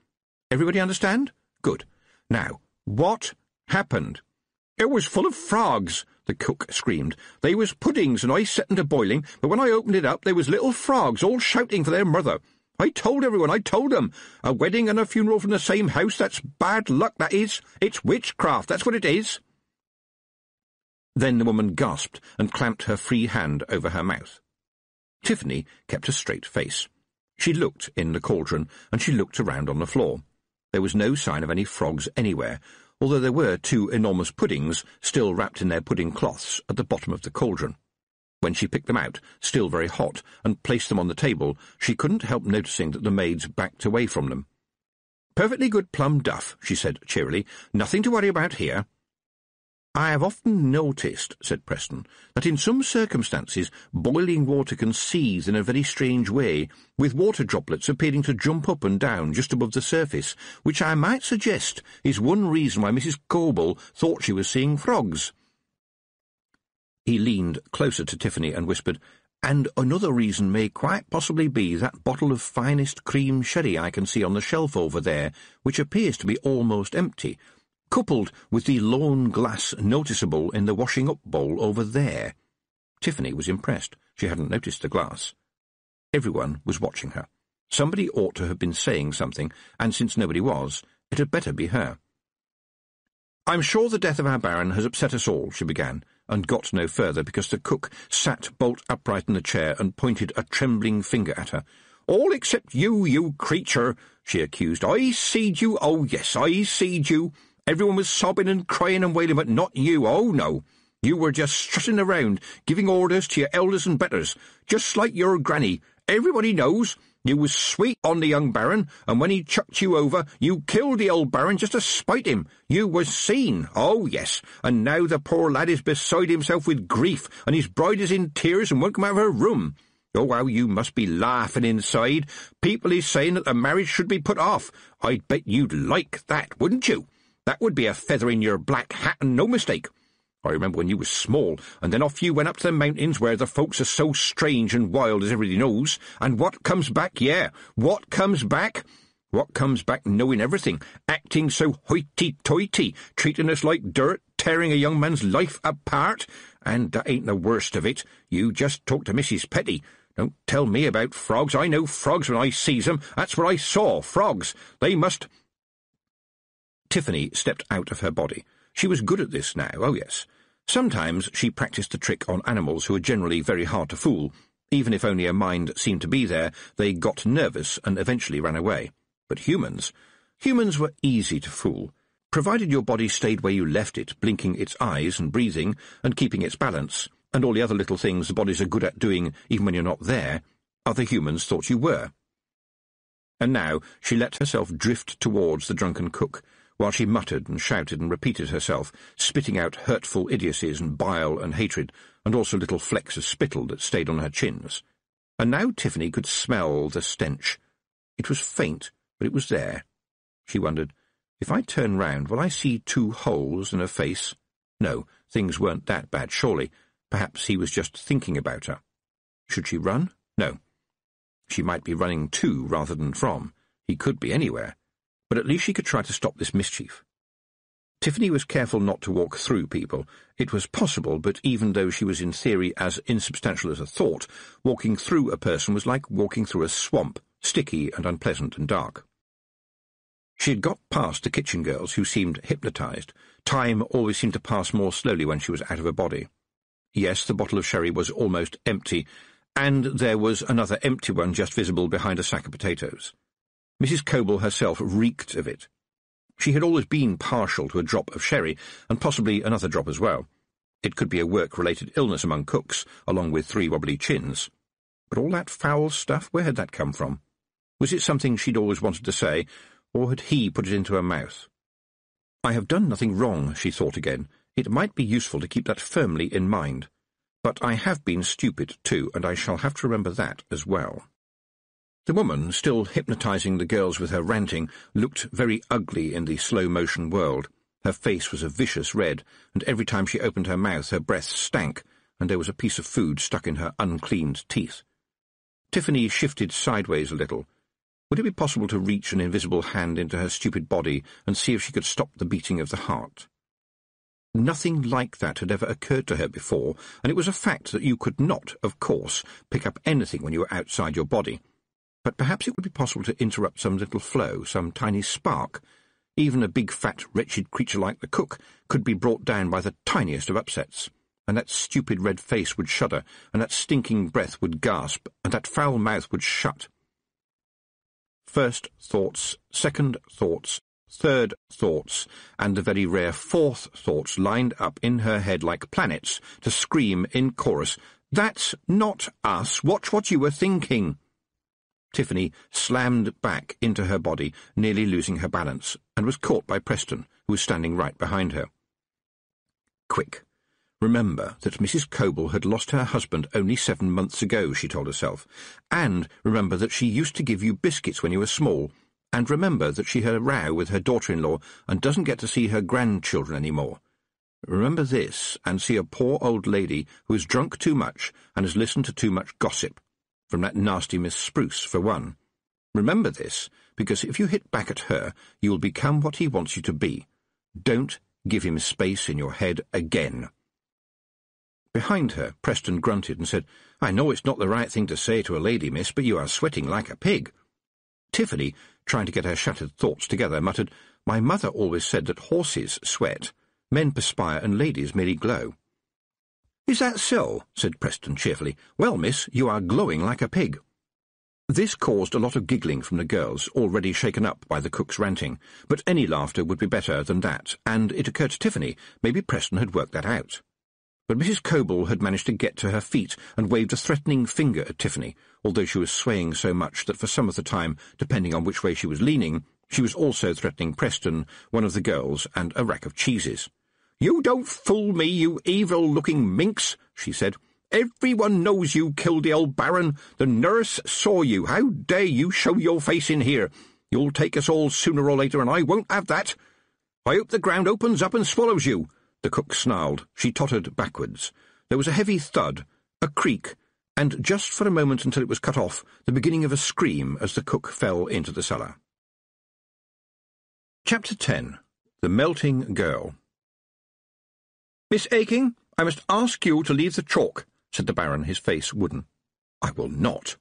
Everybody understand? Good. Now, what happened?" "It was full of frogs," the cook screamed. "They was puddings, and I set 'em to boiling, but when I opened it up, they was little frogs all shouting for their mother. I told everyone, I told 'em. A wedding and a funeral from the same house, that's bad luck, that is. It's witchcraft, that's what it is." Then the woman gasped and clamped her free hand over her mouth. Tiffany kept a straight face. She looked in the cauldron, and she looked around on the floor. There was no sign of any frogs anywhere, although there were 2 enormous puddings still wrapped in their pudding cloths at the bottom of the cauldron. When she picked them out, still very hot, and placed them on the table, she couldn't help noticing that the maids backed away from them. "Perfectly good plum duff," she said cheerily. "Nothing to worry about here." "I have often noticed," said Preston, "that in some circumstances boiling water can seethe in a very strange way, with water droplets appearing to jump up and down just above the surface, which I might suggest is one reason why Mrs. Coble thought she was seeing frogs." He leaned closer to Tiffany and whispered, "And another reason may quite possibly be that bottle of finest cream sherry I can see on the shelf over there, which appears to be almost empty, coupled with the lone glass noticeable in the washing-up bowl over there." Tiffany was impressed. She hadn't noticed the glass. Everyone was watching her. Somebody ought to have been saying something, and since nobody was, it had better be her. "I'm sure the death of our Baron has upset us all," she began, and got no further because the cook sat bolt upright in the chair and pointed a trembling finger at her. "All except you, you creature," she accused. "I seed you, oh yes, I seed you. Everyone was sobbing and crying and wailing, but not you, oh no. You were just strutting around, giving orders to your elders and betters, just like your granny. Everybody knows. You was sweet on the young Baron, and when he chucked you over, you killed the old Baron just to spite him. You was seen, oh yes, and now the poor lad is beside himself with grief, and his bride is in tears and won't come out of her room. Oh, how you must be laughing inside. People is saying that the marriage should be put off. I'd bet you'd like that, wouldn't you? That would be a feather in your black hat, and no mistake. I remember when you was small, and then off you went up to the mountains where the folks are so strange and wild, as everybody knows, and what comes back, what comes back? What comes back knowing everything, acting so hoity-toity, treating us like dirt, tearing a young man's life apart? And that ain't the worst of it. You just talk to Mrs. Petty. Don't tell me about frogs. I know frogs when I sees 'em. That's what I saw, frogs. They must—" Tiffany stepped out of her body. She was good at this now, oh yes. Sometimes she practised the trick on animals who were generally very hard to fool. Even if only a mind seemed to be there, they got nervous and eventually ran away. But humans were easy to fool. Provided your body stayed where you left it, blinking its eyes and breathing and keeping its balance, and all the other little things the bodies are good at doing even when you're not there, other humans thought you were. And now she let herself drift towards the drunken cook, while she muttered and shouted and repeated herself, spitting out hurtful idiocies and bile and hatred, and also little flecks of spittle that stayed on her chins. And now Tiffany could smell the stench. It was faint, but it was there. She wondered, if I turn round, will I see 2 holes in her face? No, things weren't that bad, surely. Perhaps he was just thinking about her. Should she run? No. She might be running to rather than from. He could be anywhere. But at least she could try to stop this mischief. Tiffany was careful not to walk through people. It was possible, but even though she was in theory as insubstantial as a thought, walking through a person was like walking through a swamp, sticky and unpleasant and dark. She had got past the kitchen girls, who seemed hypnotized. Time always seemed to pass more slowly when she was out of her body. Yes, the bottle of sherry was almost empty, and there was another empty one just visible behind a sack of potatoes. Mrs. Coble herself reeked of it. She had always been partial to a drop of sherry, and possibly another drop as well. It could be a work-related illness among cooks, along with 3 wobbly chins. But all that foul stuff, where had that come from? Was it something she'd always wanted to say, or had he put it into her mouth? I have done nothing wrong, she thought again. It might be useful to keep that firmly in mind. But I have been stupid too, and I shall have to remember that as well. The woman, still hypnotizing the girls with her ranting, looked very ugly in the slow-motion world. Her face was a vicious red, and every time she opened her mouth her breath stank, and there was a piece of food stuck in her uncleaned teeth. Tiffany shifted sideways a little. Would it be possible to reach an invisible hand into her stupid body and see if she could stop the beating of the heart? Nothing like that had ever occurred to her before, and it was a fact that you could not, of course, pick up anything when you were outside your body. But perhaps it would be possible to interrupt some little flow, some tiny spark. Even a big, fat, wretched creature like the cook could be brought down by the tiniest of upsets, and that stupid red face would shudder, and that stinking breath would gasp, and that foul mouth would shut. First thoughts, second thoughts, third thoughts, and the very rare fourth thoughts lined up in her head like planets to scream in chorus, "That's not us! Watch what you were thinking!" Tiffany slammed back into her body, nearly losing her balance, and was caught by Preston, who was standing right behind her. Quick. Remember that Mrs. Coble had lost her husband only 7 months ago, she told herself, and remember that she used to give you biscuits when you were small, and remember that she had a row with her daughter-in-law and doesn't get to see her grandchildren any more. Remember this, and see a poor old lady who has drunk too much and has listened to too much gossip. From that nasty Miss Spruce, for one. Remember this, because if you hit back at her, you will become what he wants you to be. Don't give him space in your head again. Behind her, Preston grunted and said, "I know it's not the right thing to say to a lady, miss, but you are sweating like a pig." Tiffany, trying to get her shattered thoughts together, muttered, "My mother always said that horses sweat. Men perspire and ladies merely glow." "Is that so?" said Preston cheerfully. "Well, miss, you are glowing like a pig." This caused a lot of giggling from the girls, already shaken up by the cook's ranting, but any laughter would be better than that, and it occurred to Tiffany maybe Preston had worked that out. But Mrs. Coble had managed to get to her feet and waved a threatening finger at Tiffany, although she was swaying so much that for some of the time, depending on which way she was leaning, she was also threatening Preston, one of the girls, and a rack of cheeses. "You don't fool me, you evil-looking minx," she said. "Everyone knows you killed the old Baron. The nurse saw you. How dare you show your face in here? You'll take us all sooner or later, and I won't have that. I hope the ground opens up and swallows you." The cook snarled. She tottered backwards. There was a heavy thud, a creak, and just for a moment until it was cut off, the beginning of a scream as the cook fell into the cellar. Chapter 10. The Melting Girl. "Miss Aking, I must ask you to leave the chalk," said the Baron, his face wooden. "I will not."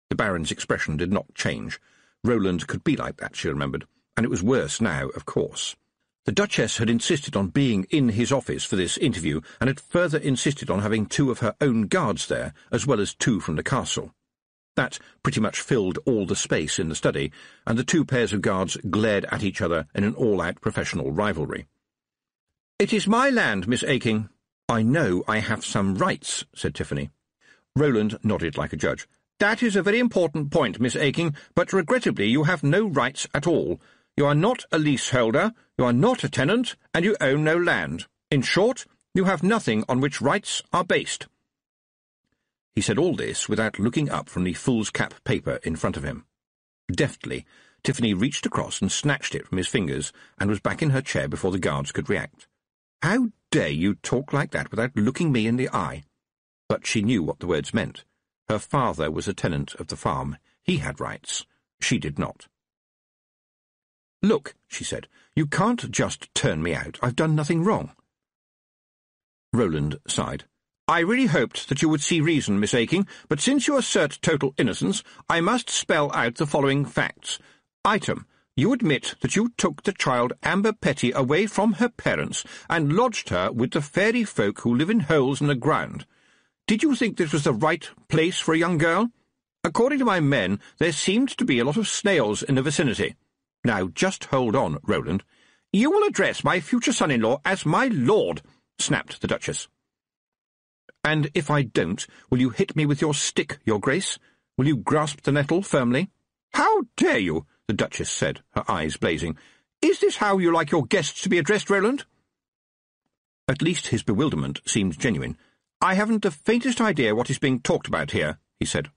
The Baron's expression did not change. Roland could be like that, she remembered, and it was worse now, of course. The Duchess had insisted on being in his office for this interview, and had further insisted on having 2 of her own guards there, as well as 2 from the castle. That pretty much filled all the space in the study, and the 2 pairs of guards glared at each other in an all-out professional rivalry. "It is my land, Miss Aking." "I know I have some rights," said Tiffany. Roland nodded like a judge. "That is a very important point, Miss Aking, but regrettably you have no rights at all. You are not a leaseholder, you are not a tenant, and you own no land. In short, you have nothing on which rights are based." He said all this without looking up from the fool's cap paper in front of him. Deftly, Tiffany reached across and snatched it from his fingers, and was back in her chair before the guards could react. "How dare you talk like that without looking me in the eye?" But she knew what the words meant. Her father was a tenant of the farm. He had rights. She did not. "Look," she said, "you can't just turn me out. I've done nothing wrong." Roland sighed. "I really hoped that you would see reason, Miss Aking, but since you assert total innocence, I must spell out the following facts. Item. You admit that you took the child Amber Petty away from her parents and lodged her with the fairy folk who live in holes in the ground. Did you think this was the right place for a young girl? According to my men, there seemed to be a lot of snails in the vicinity. Now, just hold on, Roland. You will address my future son-in-law as my lord," snapped the Duchess. "And if I don't, will you hit me with your stick, your grace? Will you grasp the nettle firmly?" "How dare you?" the Duchess said, her eyes blazing. "Is this how you like your guests to be addressed, Roland?" At least his bewilderment seemed genuine. "I haven't the faintest idea what is being talked about here," he said.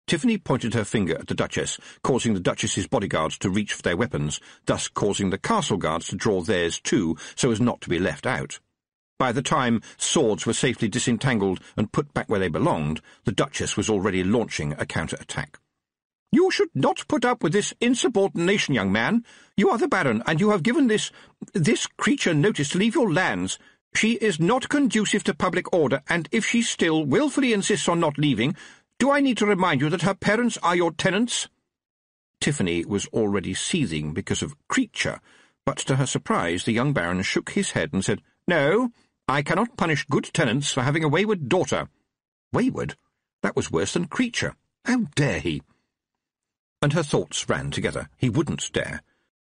Tiffany pointed her finger at the Duchess, causing the Duchess's bodyguards to reach for their weapons, thus causing the castle guards to draw theirs too, so as not to be left out. By the time swords were safely disentangled and put back where they belonged, the Duchess was already launching a counter-attack. "You should not put up with this insubordination, young man. You are the Baron, and you have given this creature notice to leave your lands. She is not conducive to public order, and if she still wilfully insists on not leaving, do I need to remind you that her parents are your tenants?" Tiffany was already seething because of creature, but to her surprise the young Baron shook his head and said, "No, I cannot punish good tenants for having a wayward daughter." Wayward? That was worse than creature. How dare he? And her thoughts ran together. He wouldn't dare.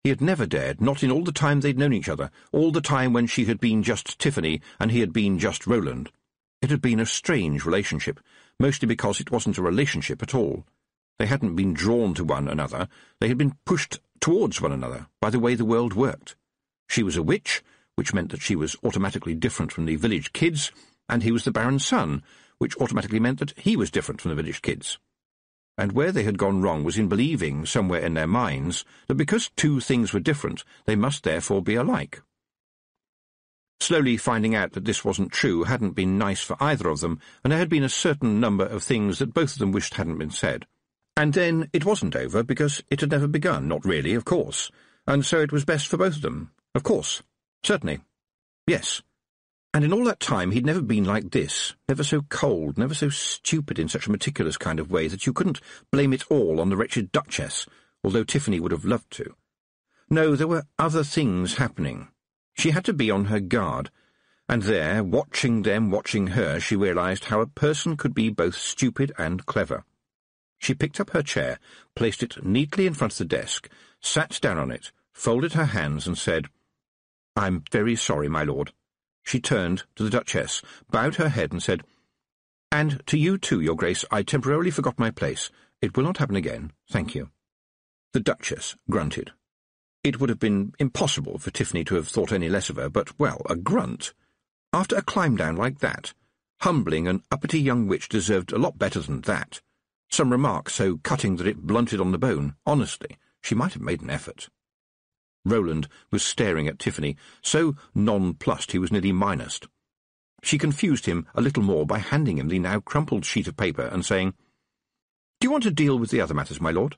He had never dared, not in all the time they'd known each other, all the time when she had been just Tiffany and he had been just Roland. It had been a strange relationship, mostly because it wasn't a relationship at all. They hadn't been drawn to one another, they had been pushed towards one another by the way the world worked. She was a witch, which meant that she was automatically different from the village kids, and he was the Baron's son, which automatically meant that he was different from the village kids. And where they had gone wrong was in believing, somewhere in their minds, that because two things were different, they must therefore be alike. Slowly finding out that this wasn't true hadn't been nice for either of them, and there had been a certain number of things that both of them wished hadn't been said. And then it wasn't over, because it had never begun, not really, of course, and so it was best for both of them. Of course. Certainly. Yes. And in all that time he'd never been like this, never so cold, never so stupid in such a meticulous kind of way that you couldn't blame it all on the wretched Duchess, although Tiffany would have loved to. No, there were other things happening. She had to be on her guard, and there, watching them watching her, she realized how a person could be both stupid and clever. She picked up her chair, placed it neatly in front of the desk, sat down on it, folded her hands, and said, "I'm very sorry, my lord." She turned to the Duchess, bowed her head, and said, "And to you too, your Grace, I temporarily forgot my place. It will not happen again, thank you." The Duchess grunted. It would have been impossible for Tiffany to have thought any less of her, but, well, a grunt. After a climb-down like that, humbling an uppity young witch deserved a lot better than that. Some remark so cutting that it blunted on the bone. Honestly, she might have made an effort. Roland was staring at Tiffany, so nonplussed he was nearly minused. She confused him a little more by handing him the now crumpled sheet of paper and saying, "Do you want to deal with the other matters, my lord?"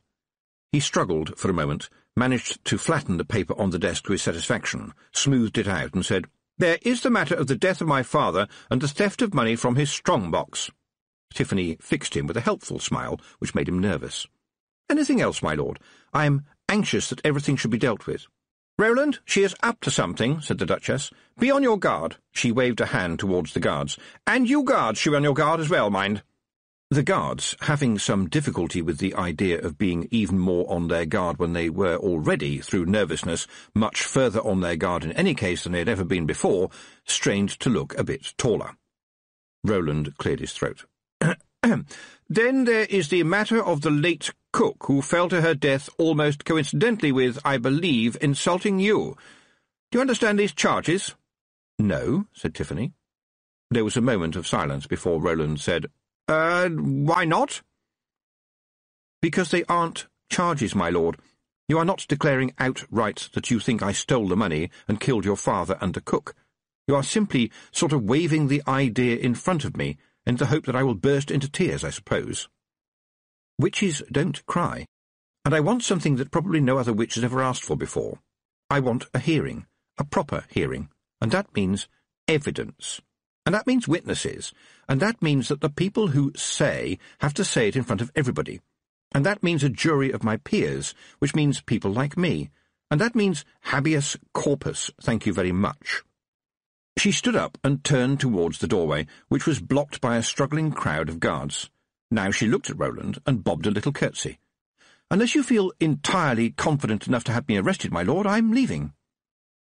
He struggled for a moment, managed to flatten the paper on the desk to his satisfaction, smoothed it out, and said, "There is the matter of the death of my father and the theft of money from his strong-box." Tiffany fixed him with a helpful smile, which made him nervous. "Anything else, my lord? I am anxious that everything should be dealt with." "Roland, she is up to something," said the Duchess. "Be on your guard." She waved a hand towards the guards. "And you guards should be on your guard as well, mind." The guards, having some difficulty with the idea of being even more on their guard when they were already, through nervousness, much further on their guard in any case than they had ever been before, strained to look a bit taller. Roland cleared his throat. "Then there is the matter of the late cook, who fell to her death almost coincidentally with, I believe, insulting you. Do you understand these charges?" "No," said Tiffany. There was a moment of silence before Roland said, Why not?" "Because they aren't charges, my lord. You are not declaring outright that you think I stole the money and killed your father and the cook. You are simply sort of waving the idea in front of me, in the hope that I will burst into tears, I suppose. Witches don't cry, and I want something that probably no other witch has ever asked for before. I want a hearing, a proper hearing, and that means evidence. And that means witnesses, and that means that the people who say have to say it in front of everybody. And that means a jury of my peers, which means people like me. And that means habeas corpus, thank you very much." She stood up and turned towards the doorway, which was blocked by a struggling crowd of guards. Now she looked at Roland and bobbed a little curtsy. "Unless you feel entirely confident enough to have me arrested, my lord, I'm leaving."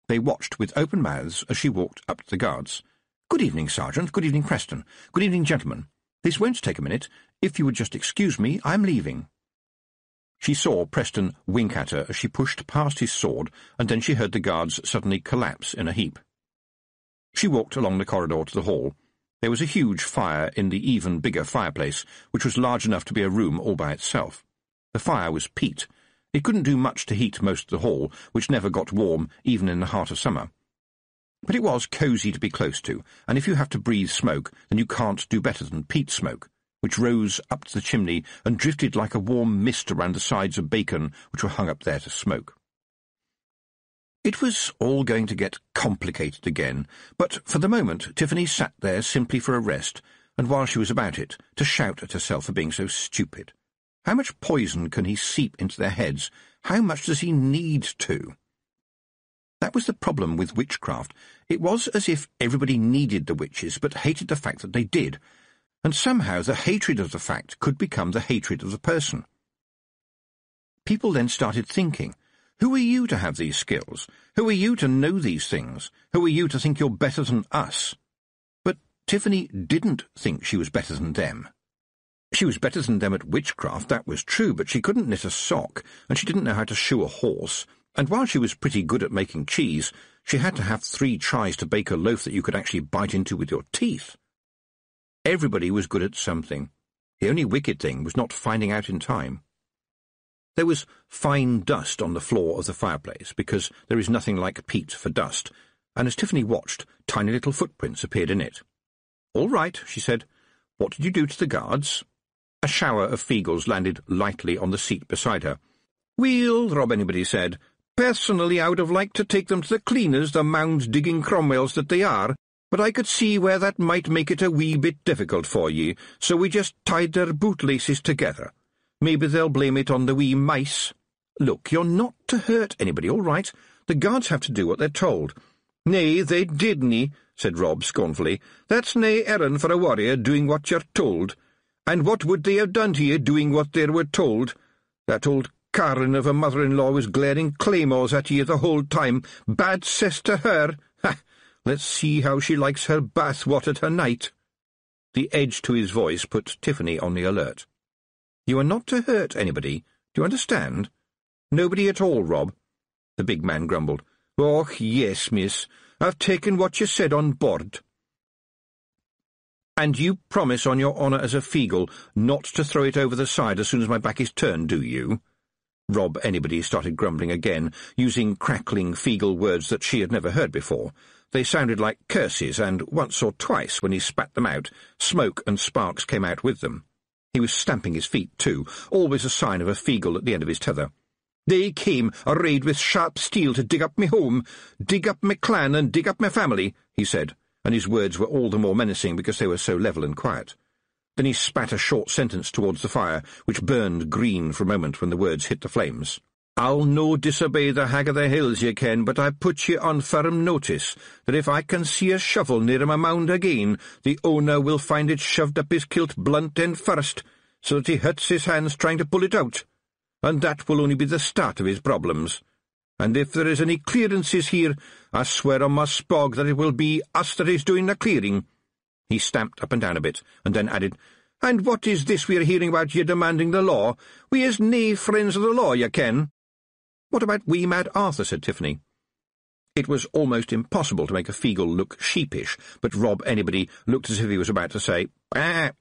They watched with open mouths as she walked up to the guards. "Good evening, Sergeant. Good evening, Preston. Good evening, gentlemen. This won't take a minute. If you would just excuse me, I'm leaving." She saw Preston wink at her as she pushed past his sword, and then she heard the guards suddenly collapse in a heap. She walked along the corridor to the hall. There was a huge fire in the even bigger fireplace, which was large enough to be a room all by itself. The fire was peat. It couldn't do much to heat most of the hall, which never got warm even in the heart of summer. But it was cosy to be close to, and if you have to breathe smoke, then you can't do better than peat smoke, which rose up to the chimney and drifted like a warm mist around the sides of bacon which were hung up there to smoke. It was all going to get complicated again, but for the moment Tiffany sat there simply for a rest, and while she was about it, to shout at herself for being so stupid. How much poison can he seep into their heads? How much does he need to? That was the problem with witchcraft. It was as if everybody needed the witches, but hated the fact that they did, and somehow the hatred of the fact could become the hatred of the person. People then started thinking, who are you to have these skills? Who are you to know these things? Who are you to think you're better than us? But Tiffany didn't think she was better than them. She was better than them at witchcraft, that was true, but she couldn't knit a sock, and she didn't know how to shoe a horse, and while she was pretty good at making cheese, she had to have 3 tries to bake a loaf that you could actually bite into with your teeth. Everybody was good at something. The only wicked thing was not finding out in time. There was fine dust on the floor of the fireplace, because there is nothing like peat for dust, and as Tiffany watched, tiny little footprints appeared in it. "All right," she said. "What did you do to the guards?" A shower of Feagles landed lightly on the seat beside her. "Well," Rob Anybody said, "personally I would have liked to take them to the cleaners, the mound-digging Cromwells that they are, but I could see where that might make it a wee bit difficult for ye, so we just tied their bootlaces together. Maybe they'll blame it on the wee mice. Look, you're not to hurt anybody, all right? The guards have to do what they're told." "Nay, they didn't," said Rob scornfully. "That's nae errand for a warrior, doing what you're told. And what would they have done to you, doing what they were told? That old Karen of a mother-in-law was glaring claymores at you the whole time. Bad cess to her. Ha! Let's see how she likes her bath-water tonight." The edge to his voice put Tiffany on the alert. "You are not to hurt anybody. Do you understand?" "Nobody at all, Rob." The big man grumbled. "Oh, yes, miss. I've taken what you said on board." "And you promise on your honour as a Feagle not to throw it over the side as soon as my back is turned, do you?" Rob Anybody started grumbling again, using crackling Feagle words that she had never heard before. They sounded like curses, and once or twice, when he spat them out, smoke and sparks came out with them. He was stamping his feet, too, always a sign of a Feagle at the end of his tether. "They came arrayed with sharp steel to dig up me home, dig up me clan and dig up me family," he said, and his words were all the more menacing because they were so level and quiet. Then he spat a short sentence towards the fire, which burned green for a moment when the words hit the flames. "I'll no disobey the Hag of the Hills, ye ken, but I put ye on firm notice that if I can see a shovel near my mound again, the owner will find it shoved up his kilt blunt end first, so that he hurts his hands trying to pull it out, and that will only be the start of his problems. And if there is any clearances here, I swear on my spog that it will be us that is doing the clearing." He stamped up and down a bit, and then added, "And what is this we are hearing about ye demanding the law? We is nae friends of the law, ye ken." "What about wee mad Arthur?" said Tiffany. It was almost impossible to make a Feagle look sheepish, but Rob Anybody looked as if he was about to say, "Ah!"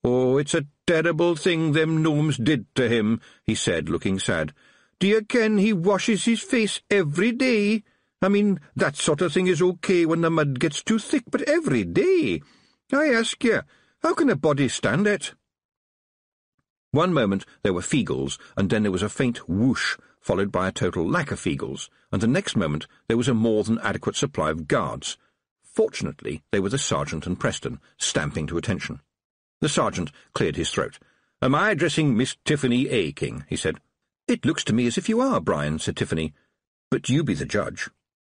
"Oh, it's a terrible thing them gnomes did to him," he said, looking sad. "Do you ken he washes his face every day? I mean, that sort of thing is okay when the mud gets too thick, but every day? I ask you, how can a body stand it?" One moment there were Feagles, and then there was a faint whoosh, followed by a total lack of Feagles, and the next moment there was a more than adequate supply of guards. Fortunately, they were the sergeant and Preston, stamping to attention. The sergeant cleared his throat. "Am I addressing Miss Tiffany Aking?" he said. "It looks to me as if you are, Brian," said Tiffany. "But you be the judge."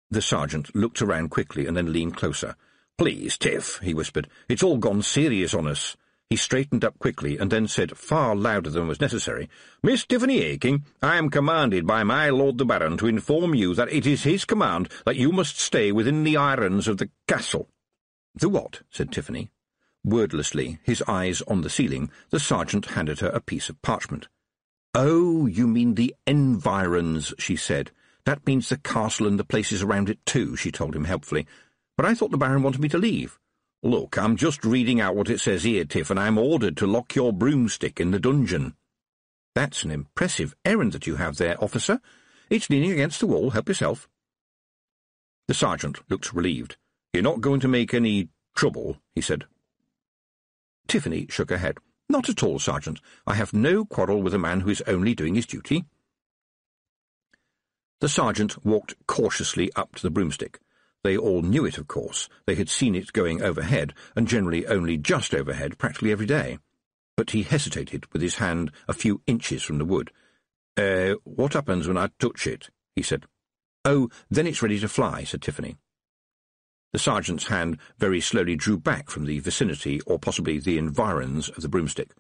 The sergeant looked around quickly and then leaned closer. "Please, Tiff," he whispered, "it's all gone serious on us." He straightened up quickly and then said, far louder than was necessary, "Miss Tiffany Aking, I am commanded by my lord the Baron to inform you that it is his command that you must stay within the irons of the castle." "The what?" said Tiffany. Wordlessly, his eyes on the ceiling, the sergeant handed her a piece of parchment. "Oh, you mean the environs," she said. "That means the castle and the places around it too," she told him helpfully. But I thought the Baron wanted me to leave. Look, I'm just reading out what it says here, Tiff, and I'm ordered to lock your broomstick in the dungeon. That's an impressive errand that you have there, officer. It's leaning against the wall. Help yourself. The sergeant looked relieved. You're not going to make any trouble, he said. Tiffany shook her head. Not at all, Sergeant. I have no quarrel with a man who is only doing his duty. The sergeant walked cautiously up to the broomstick. They all knew it, of course. They had seen it going overhead, and generally only just overhead, practically every day. But he hesitated, with his hand a few inches from the wood. What happens when I touch it? He said. Oh, then it's ready to fly, said Tiffany. The sergeant's hand very slowly drew back from the vicinity, or possibly the environs, of the broomstick.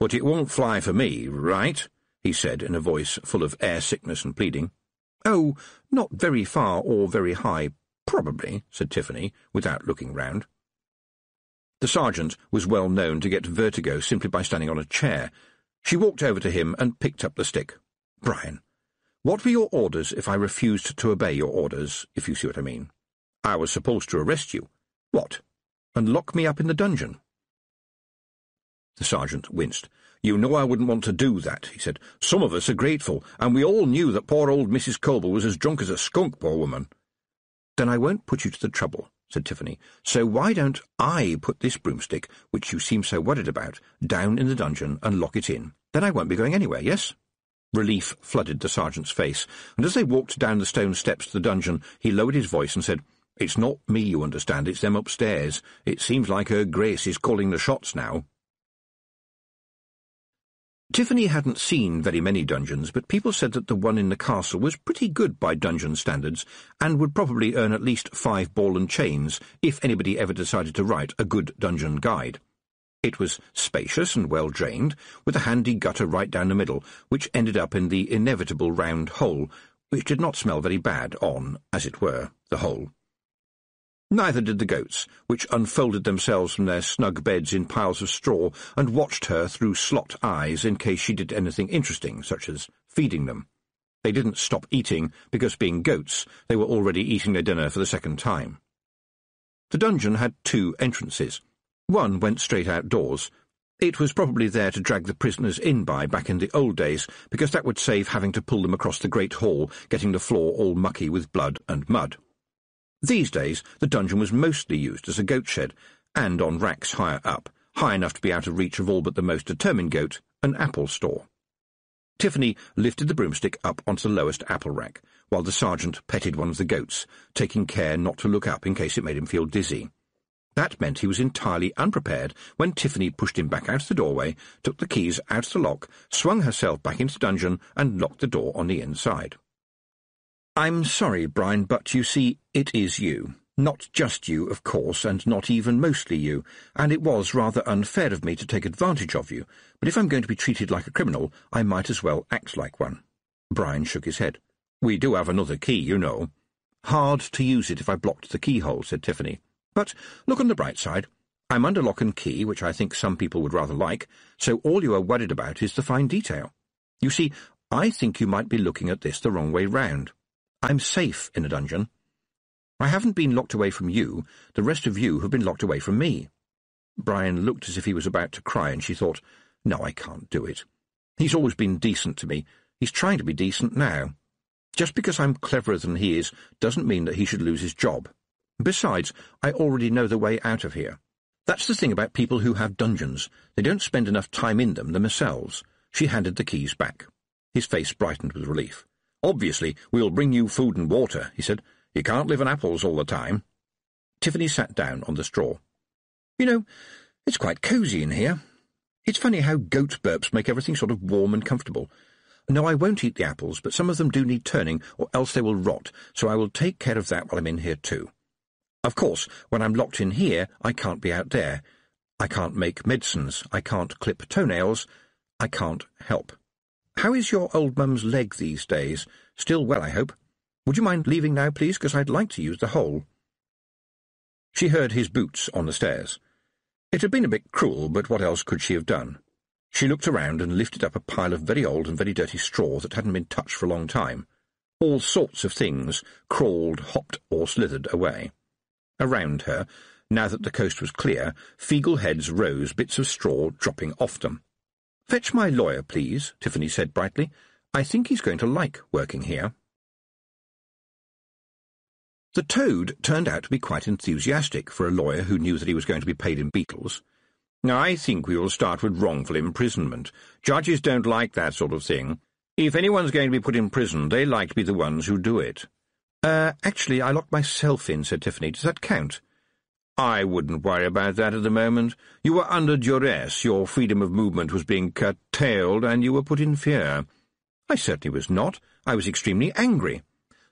But it won't fly for me, right? He said in a voice full of air-sickness and pleading. Oh, not very far or very high, probably, said Tiffany, without looking round. The sergeant was well known to get vertigo simply by standing on a chair. She walked over to him and picked up the stick. Brian, what were your orders if I refused to obey your orders, if you see what I mean? I was supposed to arrest you. What? And lock me up in the dungeon? The sergeant winced. You know I wouldn't want to do that, he said. Some of us are grateful, and we all knew that poor old Mrs. Colby was as drunk as a skunk, poor woman. Then I won't put you to the trouble, said Tiffany. So why don't I put this broomstick, which you seem so worried about, down in the dungeon and lock it in? Then I won't be going anywhere, yes? Relief flooded the sergeant's face, and as they walked down the stone steps to the dungeon, he lowered his voice and said, It's not me, you understand, it's them upstairs. It seems like Her Grace is calling the shots now. Tiffany hadn't seen very many dungeons, but people said that the one in the castle was pretty good by dungeon standards, and would probably earn at least 5 ball and chains if anybody ever decided to write a good dungeon guide. It was spacious and well-drained, with a handy gutter right down the middle, which ended up in the inevitable round hole, which did not smell very bad on, as it were, the hole. Neither did the goats, which unfolded themselves from their snug beds in piles of straw and watched her through slot eyes in case she did anything interesting, such as feeding them. They didn't stop eating because, being goats, they were already eating their dinner for the second time. The dungeon had 2 entrances. One went straight outdoors. It was probably there to drag the prisoners in by back in the old days, because that would save having to pull them across the great hall, getting the floor all mucky with blood and mud. These days, the dungeon was mostly used as a goat shed, and on racks higher up, high enough to be out of reach of all but the most determined goat, an apple store. Tiffany lifted the broomstick up onto the lowest apple rack, while the sergeant petted one of the goats, taking care not to look up in case it made him feel dizzy. That meant he was entirely unprepared when Tiffany pushed him back out of the doorway, took the keys out of the lock, swung herself back into the dungeon, and locked the door on the inside. I'm sorry, Brian, but you see, it is you. Not just you, of course, and not even mostly you, and it was rather unfair of me to take advantage of you, but if I'm going to be treated like a criminal, I might as well act like one. Brian shook his head. We do have another key, you know. Hard to use it if I blocked the keyhole, said Tiffany. But look on the bright side. I'm under lock and key, which I think some people would rather like, so all you are worried about is the fine detail. You see, I think you might be looking at this the wrong way round. I'm safe in a dungeon. I haven't been locked away from you. The rest of you have been locked away from me. Brian looked as if he was about to cry, and she thought, No, I can't do it. He's always been decent to me. He's trying to be decent now. Just because I'm cleverer than he is doesn't mean that he should lose his job. Besides, I already know the way out of here. That's the thing about people who have dungeons. They don't spend enough time in them themselves. She handed the keys back. His face brightened with relief. Obviously, we'll bring you food and water, he said. You can't live on apples all the time. Tiffany sat down on the straw. You know, it's quite cosy in here. It's funny how goat burps make everything sort of warm and comfortable. No, I won't eat the apples, but some of them do need turning, or else they will rot, so I will take care of that while I'm in here too. Of course, when I'm locked in here, I can't be out there. I can't make medicines. I can't clip toenails. I can't help. How is your old mum's leg these days? Still well, I hope. Would you mind leaving now, please, because I'd like to use the hole. She heard his boots on the stairs. It had been a bit cruel, but what else could she have done? She looked around and lifted up a pile of very old and very dirty straw that hadn't been touched for a long time. All sorts of things crawled, hopped, or slithered away. Around her, now that the coast was clear, feeble heads rose, bits of straw dropping off them. "Fetch my lawyer, please," Tiffany said brightly. "I think he's going to like working here." The Toad turned out to be quite enthusiastic for a lawyer who knew that he was going to be paid in beetles. "I think we will start with wrongful imprisonment. Judges don't like that sort of thing. If anyone's going to be put in prison, they like to be the ones who do it." Actually, I locked myself in," said Tiffany. "Does that count?" "I wouldn't worry about that at the moment. You were under duress, your freedom of movement was being curtailed, and you were put in fear." "I certainly was not. I was extremely angry."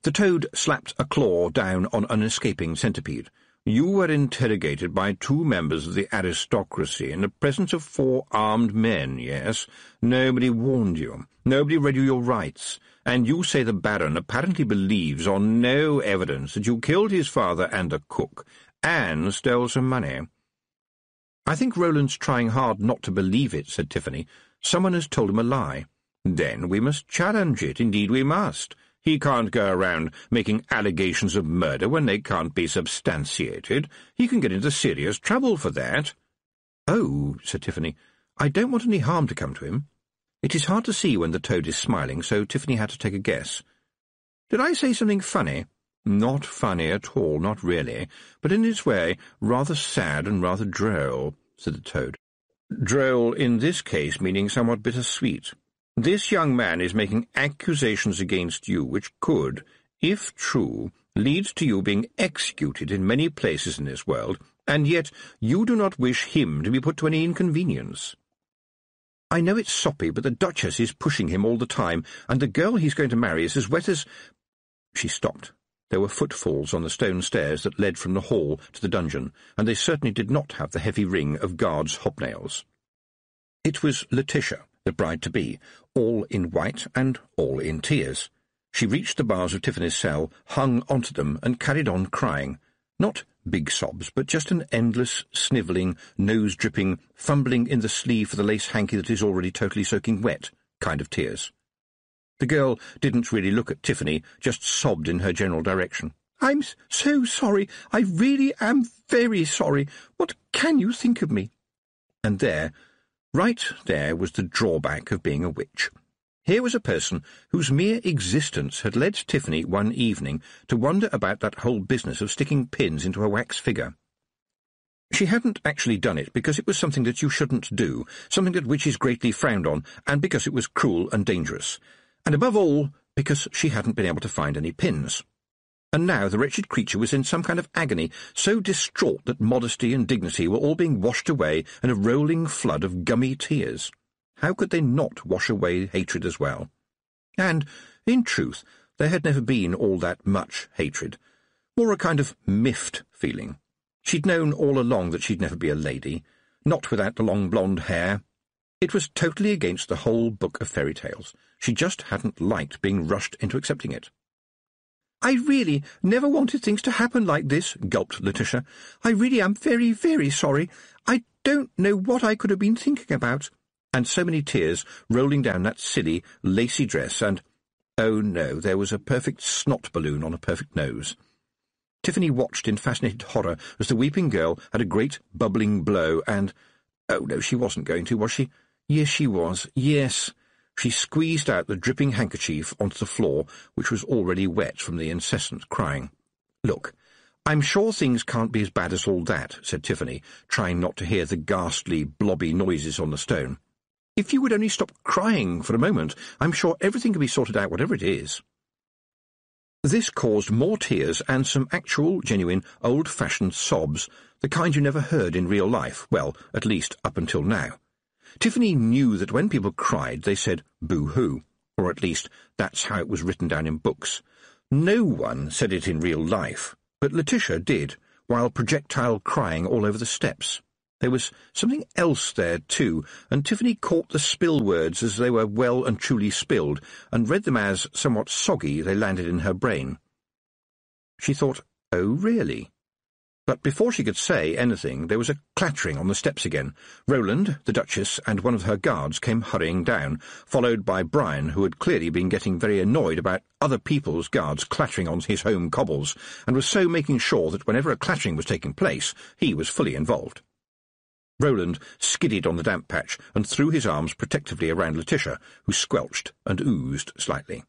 The Toad slapped a claw down on an escaping centipede. "You were interrogated by 2 members of the aristocracy in the presence of 4 armed men, yes? Nobody warned you. Nobody read you your rights. And you say the Baron apparently believes on no evidence that you killed his father and the cook, and stole some money." "I think Roland's trying hard not to believe it," said Tiffany. "Someone has told him a lie." "Then we must challenge it. Indeed we must. He can't go around making allegations of murder when they can't be substantiated. He can get into serious trouble for that." "Oh," said Tiffany, "I don't want any harm to come to him." It is hard to see when the Toad is smiling, so Tiffany had to take a guess. "Did I say something funny?" "Not funny at all, not really, but in its way rather sad and rather droll," said the Toad. "Droll in this case meaning somewhat bittersweet. This young man is making accusations against you which could, if true, lead to you being executed in many places in this world, and yet you do not wish him to be put to any inconvenience. I know it's soppy, but the Duchess is pushing him all the time, and the girl he's going to marry is as wet as—" She stopped. There were footfalls on the stone stairs that led from the hall to the dungeon, and they certainly did not have the heavy ring of guards' hobnails. It was Letitia, the bride-to-be, all in white and all in tears. She reached the bars of Tiffany's cell, hung onto them, and carried on crying. Not big sobs, but just an endless, snivelling, nose-dripping, fumbling in the sleeve for the lace hanky that is already totally soaking wet kind of tears. The girl didn't really look at Tiffany, just sobbed in her general direction. "I'm so sorry. I really am very sorry. What can you think of me?" And there, right there, was the drawback of being a witch. Here was a person whose mere existence had led Tiffany one evening to wonder about that whole business of sticking pins into a wax figure. She hadn't actually done it because it was something that you shouldn't do, something that witches greatly frowned on, and because it was cruel and dangerous, and above all, because she hadn't been able to find any pins. And now the wretched creature was in some kind of agony, so distraught that modesty and dignity were all being washed away in a rolling flood of gummy tears. How could they not wash away hatred as well? And, in truth, there had never been all that much hatred, more a kind of miffed feeling. She'd known all along that she'd never be a lady, not without the long blonde hair. It was totally against the whole book of fairy tales. She just hadn't liked being rushed into accepting it. "I really never wanted things to happen like this," gulped Letitia. "I really am very, very sorry. I don't know what I could have been thinking about." And so many tears rolling down that silly, lacy dress, and, oh no, there was a perfect snot balloon on a perfect nose. Tiffany watched in fascinated horror as the weeping girl had a great bubbling blow, and, oh no, she wasn't going to, was she? Yes, she was, yes. She squeezed out the dripping handkerchief onto the floor, which was already wet from the incessant crying. "Look, I'm sure things can't be as bad as all that," said Tiffany, trying not to hear the ghastly, blobby noises on the stone. "If you would only stop crying for a moment, I'm sure everything can be sorted out, whatever it is." This caused more tears and some actual, genuine, old-fashioned sobs, the kind you never heard in real life, well, at least up until now. Tiffany knew that when people cried, they said boo-hoo, or at least that's how it was written down in books. No one said it in real life, but Letitia did, while projectile crying all over the steps. There was something else there, too, and Tiffany caught the spill words as they were well and truly spilled, and read them as, somewhat soggy, they landed in her brain. She thought, oh, really? But before she could say anything, there was a clattering on the steps again. Roland, the Duchess, and one of her guards came hurrying down, followed by Brian, who had clearly been getting very annoyed about other people's guards clattering on his home cobbles, and was so making sure that whenever a clattering was taking place, he was fully involved. Roland skidded on the damp patch and threw his arms protectively around Letitia, who squelched and oozed slightly.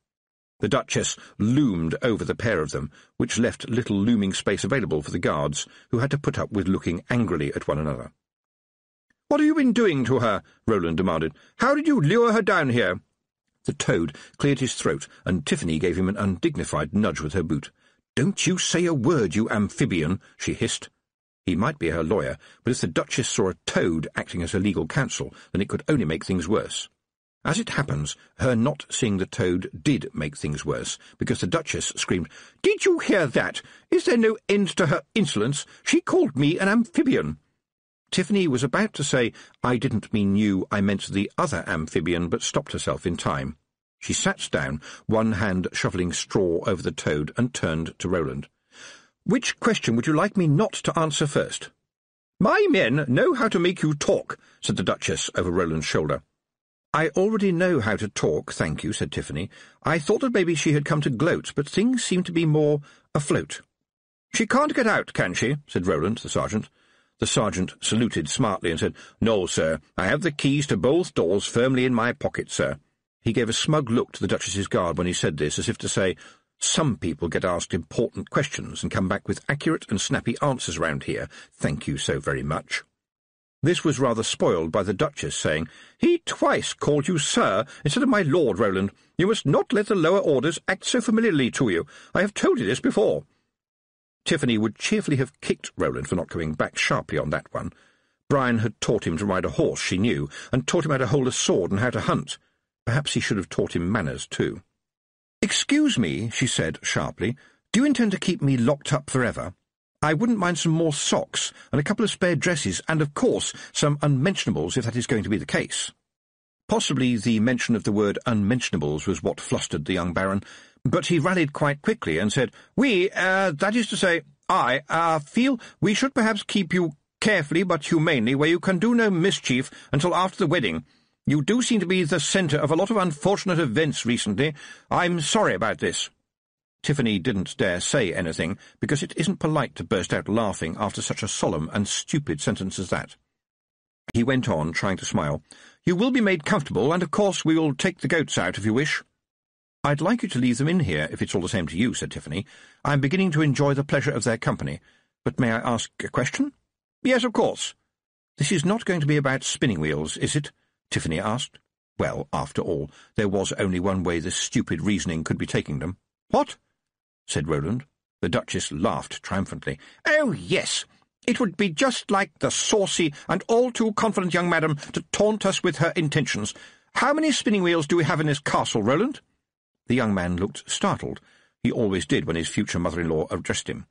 The Duchess loomed over the pair of them, which left little looming space available for the guards, who had to put up with looking angrily at one another. "What have you been doing to her?" Roland demanded. "How did you lure her down here?" The Toad cleared his throat, and Tiffany gave him an undignified nudge with her boot. "Don't you say a word, you amphibian," she hissed. He might be her lawyer, but if the Duchess saw a toad acting as her legal counsel, then it could only make things worse. As it happens, her not seeing the toad did make things worse, because the Duchess screamed, "Did you hear that? Is there no end to her insolence? She called me an amphibian." Tiffany was about to say, "I didn't mean you, I meant the other amphibian," but stopped herself in time. She sat down, one hand shoveling straw over the toad, and turned to Roland. "Which question would you like me not to answer first?" "My men know how to make you talk," said the Duchess over Roland's shoulder. "I already know how to talk, thank you," said Tiffany. "I thought that maybe she had come to gloat, but things seem to be more afloat." "She can't get out, can she?" said Roland, the sergeant. The sergeant saluted smartly and said, "No, sir. I have the keys to both doors firmly in my pocket, sir." He gave a smug look to the Duchess's guard when he said this, as if to say, "Some people get asked important questions and come back with accurate and snappy answers round here. Thank you so very much." This was rather spoiled by the Duchess saying, "He twice called you sir instead of my lord, Roland. You must not let the lower orders act so familiarly to you. I have told you this before." Tiffany would cheerfully have kicked Roland for not coming back sharply on that one. Brian had taught him to ride a horse, she knew, and taught him how to hold a sword and how to hunt. Perhaps he should have taught him manners, too. "Excuse me," she said sharply, "do you intend to keep me locked up forever? I wouldn't mind some more socks and a couple of spare dresses and, of course, some unmentionables if that is going to be the case." Possibly the mention of the word unmentionables was what flustered the young Baron, but he rallied quite quickly and said, that is to say, I feel we should perhaps keep you carefully but humanely where you can do no mischief until after the wedding. You do seem to be the centre of a lot of unfortunate events recently. I'm sorry about this." Tiffany didn't dare say anything, because it isn't polite to burst out laughing after such a solemn and stupid sentence as that. He went on, trying to smile. "You will be made comfortable, and of course we will take the goats out if you wish." "I'd like you to leave them in here, if it's all the same to you," said Tiffany. "I'm beginning to enjoy the pleasure of their company. But may I ask a question?" "Yes, of course." "This is not going to be about spinning wheels, is it?" Tiffany asked. Well, after all, there was only one way this stupid reasoning could be taking them. "What?" said Roland. The Duchess laughed triumphantly. "Oh, yes. It would be just like the saucy and all-too-confident young madam to taunt us with her intentions. How many spinning wheels do we have in this castle, Roland?" The young man looked startled. He always did when his future mother-in-law addressed him.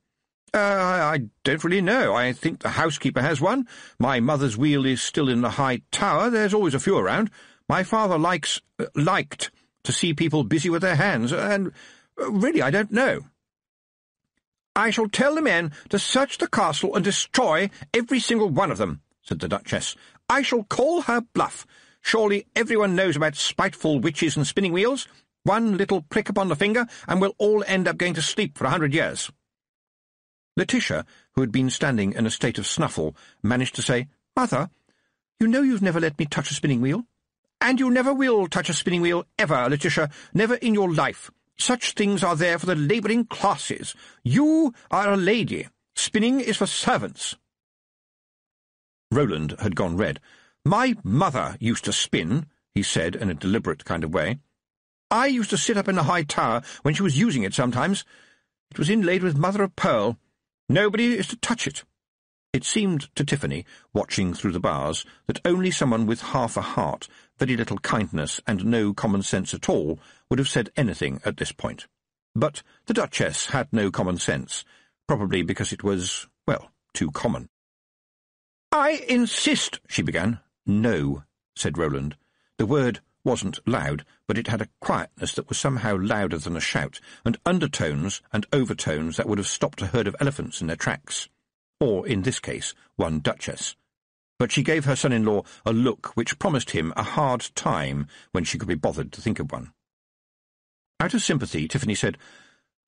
I don't really know. I think the housekeeper has one. My mother's wheel is still in the high tower. There's always a few around. My father liked to see people busy with their hands, and really I don't know." "I shall tell the men to search the castle and destroy every single one of them," said the Duchess. "I shall call her bluff. Surely everyone knows about spiteful witches and spinning wheels. One little prick upon the finger, and we'll all end up going to sleep for 100 years. Letitia, who had been standing in a state of snuffle, managed to say, "Mother, you know you've never let me touch a spinning wheel. And you never will touch a spinning wheel ever, Letitia, never in your life. Such things are there for the labouring classes. You are a lady. Spinning is for servants." Roland had gone red. "My mother used to spin," he said in a deliberate kind of way. "I used to sit up in the high tower when she was using it sometimes. It was inlaid with mother-of-pearl. Nobody is to touch it." It seemed to Tiffany, watching through the bars, that only someone with half a heart, very little kindness, and no common sense at all would have said anything at this point. But the Duchess had no common sense, probably because it was, well, too common. "I insist," she began. "No," said Roland. The word wasn't loud, but it had a quietness that was somehow louder than a shout, and undertones and overtones that would have stopped a herd of elephants in their tracks. or, in this case, one duchess. But she gave her son-in-law a look which promised him a hard time when she could be bothered to think of one. Out of sympathy, Tiffany said,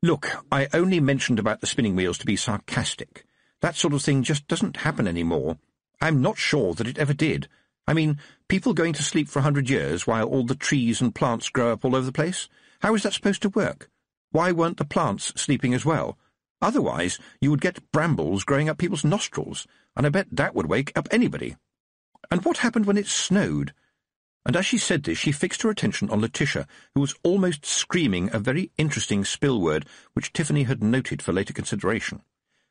"Look, I only mentioned about the spinning wheels to be sarcastic. That sort of thing just doesn't happen any more. I'm not sure that it ever did. I mean, people going to sleep for 100 years while all the trees and plants grow up all over the place? How is that supposed to work? Why weren't the plants sleeping as well? Otherwise, you would get brambles growing up people's nostrils, and I bet that would wake up anybody. And what happened when it snowed?" And as she said this, she fixed her attention on Letitia, who was almost screaming a very interesting spill word which Tiffany had noted for later consideration.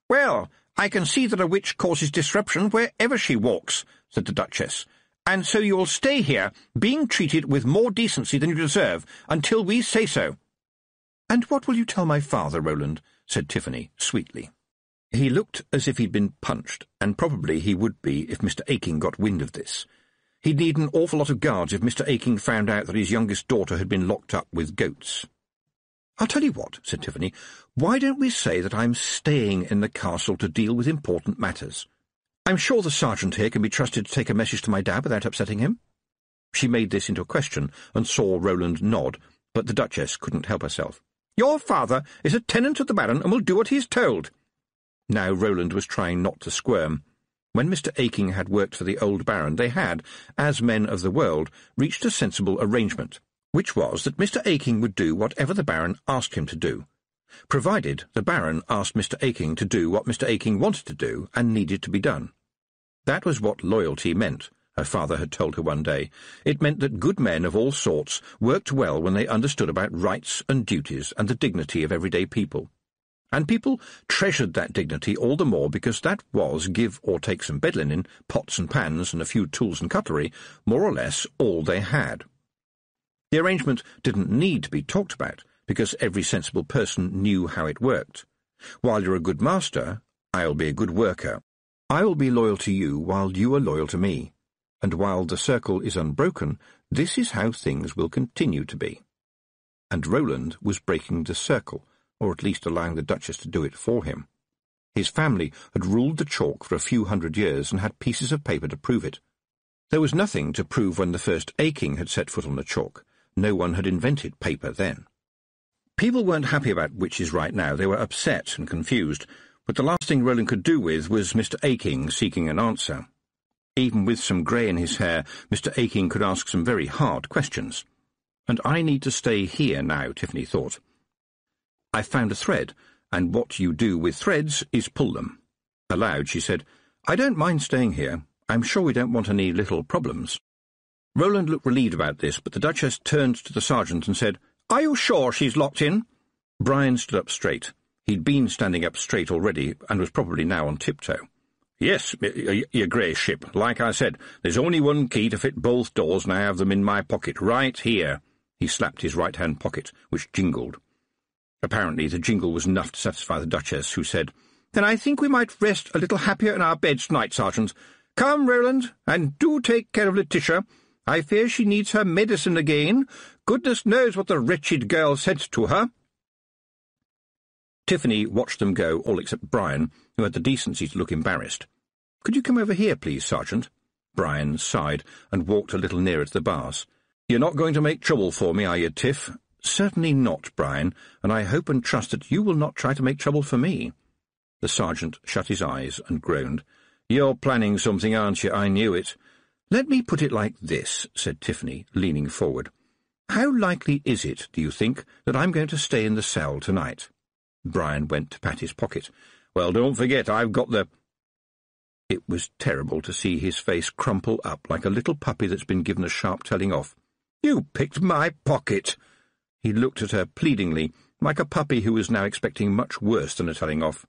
"Well, I can see that a witch causes disruption wherever she walks," said the Duchess, "and so you'll stay here, being treated with more decency than you deserve, until we say so." "And what will you tell my father, Roland?" said Tiffany, sweetly. He looked as if he'd been punched, and probably he would be if Mr. Aking got wind of this. He'd need an awful lot of guards if Mr. Aking found out that his youngest daughter had been locked up with goats. "I'll tell you what," said Tiffany. "Why don't we say that I'm staying in the castle to deal with important matters? I'm sure the sergeant here can be trusted to take a message to my dad without upsetting him." She made this into a question and saw Roland nod, but the Duchess couldn't help herself. "Your father is a tenant of the Baron and will do what he's told." Now Roland was trying not to squirm. When Mr. Aking had worked for the old Baron, they had, as men of the world, reached a sensible arrangement, which was that Mr. Aking would do whatever the Baron asked him to do, provided the Baron asked Mr. Aking to do what Mr. Aking wanted to do and needed to be done. That was what loyalty meant, her father had told her one day. It meant that good men of all sorts worked well when they understood about rights and duties and the dignity of everyday people. And people treasured that dignity all the more because that was, give or take some bed linen, pots and pans, and a few tools and cutlery, more or less all they had. The arrangement didn't need to be talked about, because every sensible person knew how it worked. While you're a good master, I'll be a good worker. I will be loyal to you while you are loyal to me. And while the circle is unbroken, this is how things will continue to be. And Roland was breaking the circle, or at least allowing the Duchess to do it for him. His family had ruled the chalk for a few 100 years and had pieces of paper to prove it. There was nothing to prove when the first Aking had set foot on the chalk. No one had invented paper then. People weren't happy about witches right now. They were upset and confused, but the last thing Roland could do with was Mr. Aking seeking an answer. Even with some grey in his hair, Mr. Aking could ask some very hard questions. And I need to stay here now, Tiffany thought. "I've found a thread, and what you do with threads is pull them." Aloud she said, "I don't mind staying here. I'm sure we don't want any little problems." Roland looked relieved about this, but the Duchess turned to the sergeant and said, "Are you sure she's locked in?" Brian stood up straight. He'd been standing up straight already, and was probably now on tiptoe. "Yes, your Greyship. Like I said, there's only one key to fit both doors, and I have them in my pocket, right here." He slapped his right-hand pocket, which jingled. Apparently the jingle was enough to satisfy the Duchess, who said, "Then I think we might rest a little happier in our beds tonight, Sergeant. Come, Roland, and do take care of Letitia. I fear she needs her medicine again. Goodness knows what the wretched girl said to her." Tiffany watched them go, all except Brian, who had the decency to look embarrassed. "Could you come over here, please, Sergeant?" Brian sighed and walked a little nearer to the bars. "You're not going to make trouble for me, are you, Tiff?" "Certainly not, Brian, and I hope and trust that you will not try to make trouble for me." The sergeant shut his eyes and groaned. "You're planning something, aren't you? I knew it." "Let me put it like this," said Tiffany, leaning forward. "How likely is it, do you think, that I'm going to stay in the cell tonight?" Brian went to pat his pocket. "Well, don't forget, I've got the—" It was terrible to see his face crumple up like a little puppy that's been given a sharp telling off. "You picked my pocket!" He looked at her pleadingly, like a puppy who was now expecting much worse than a telling off.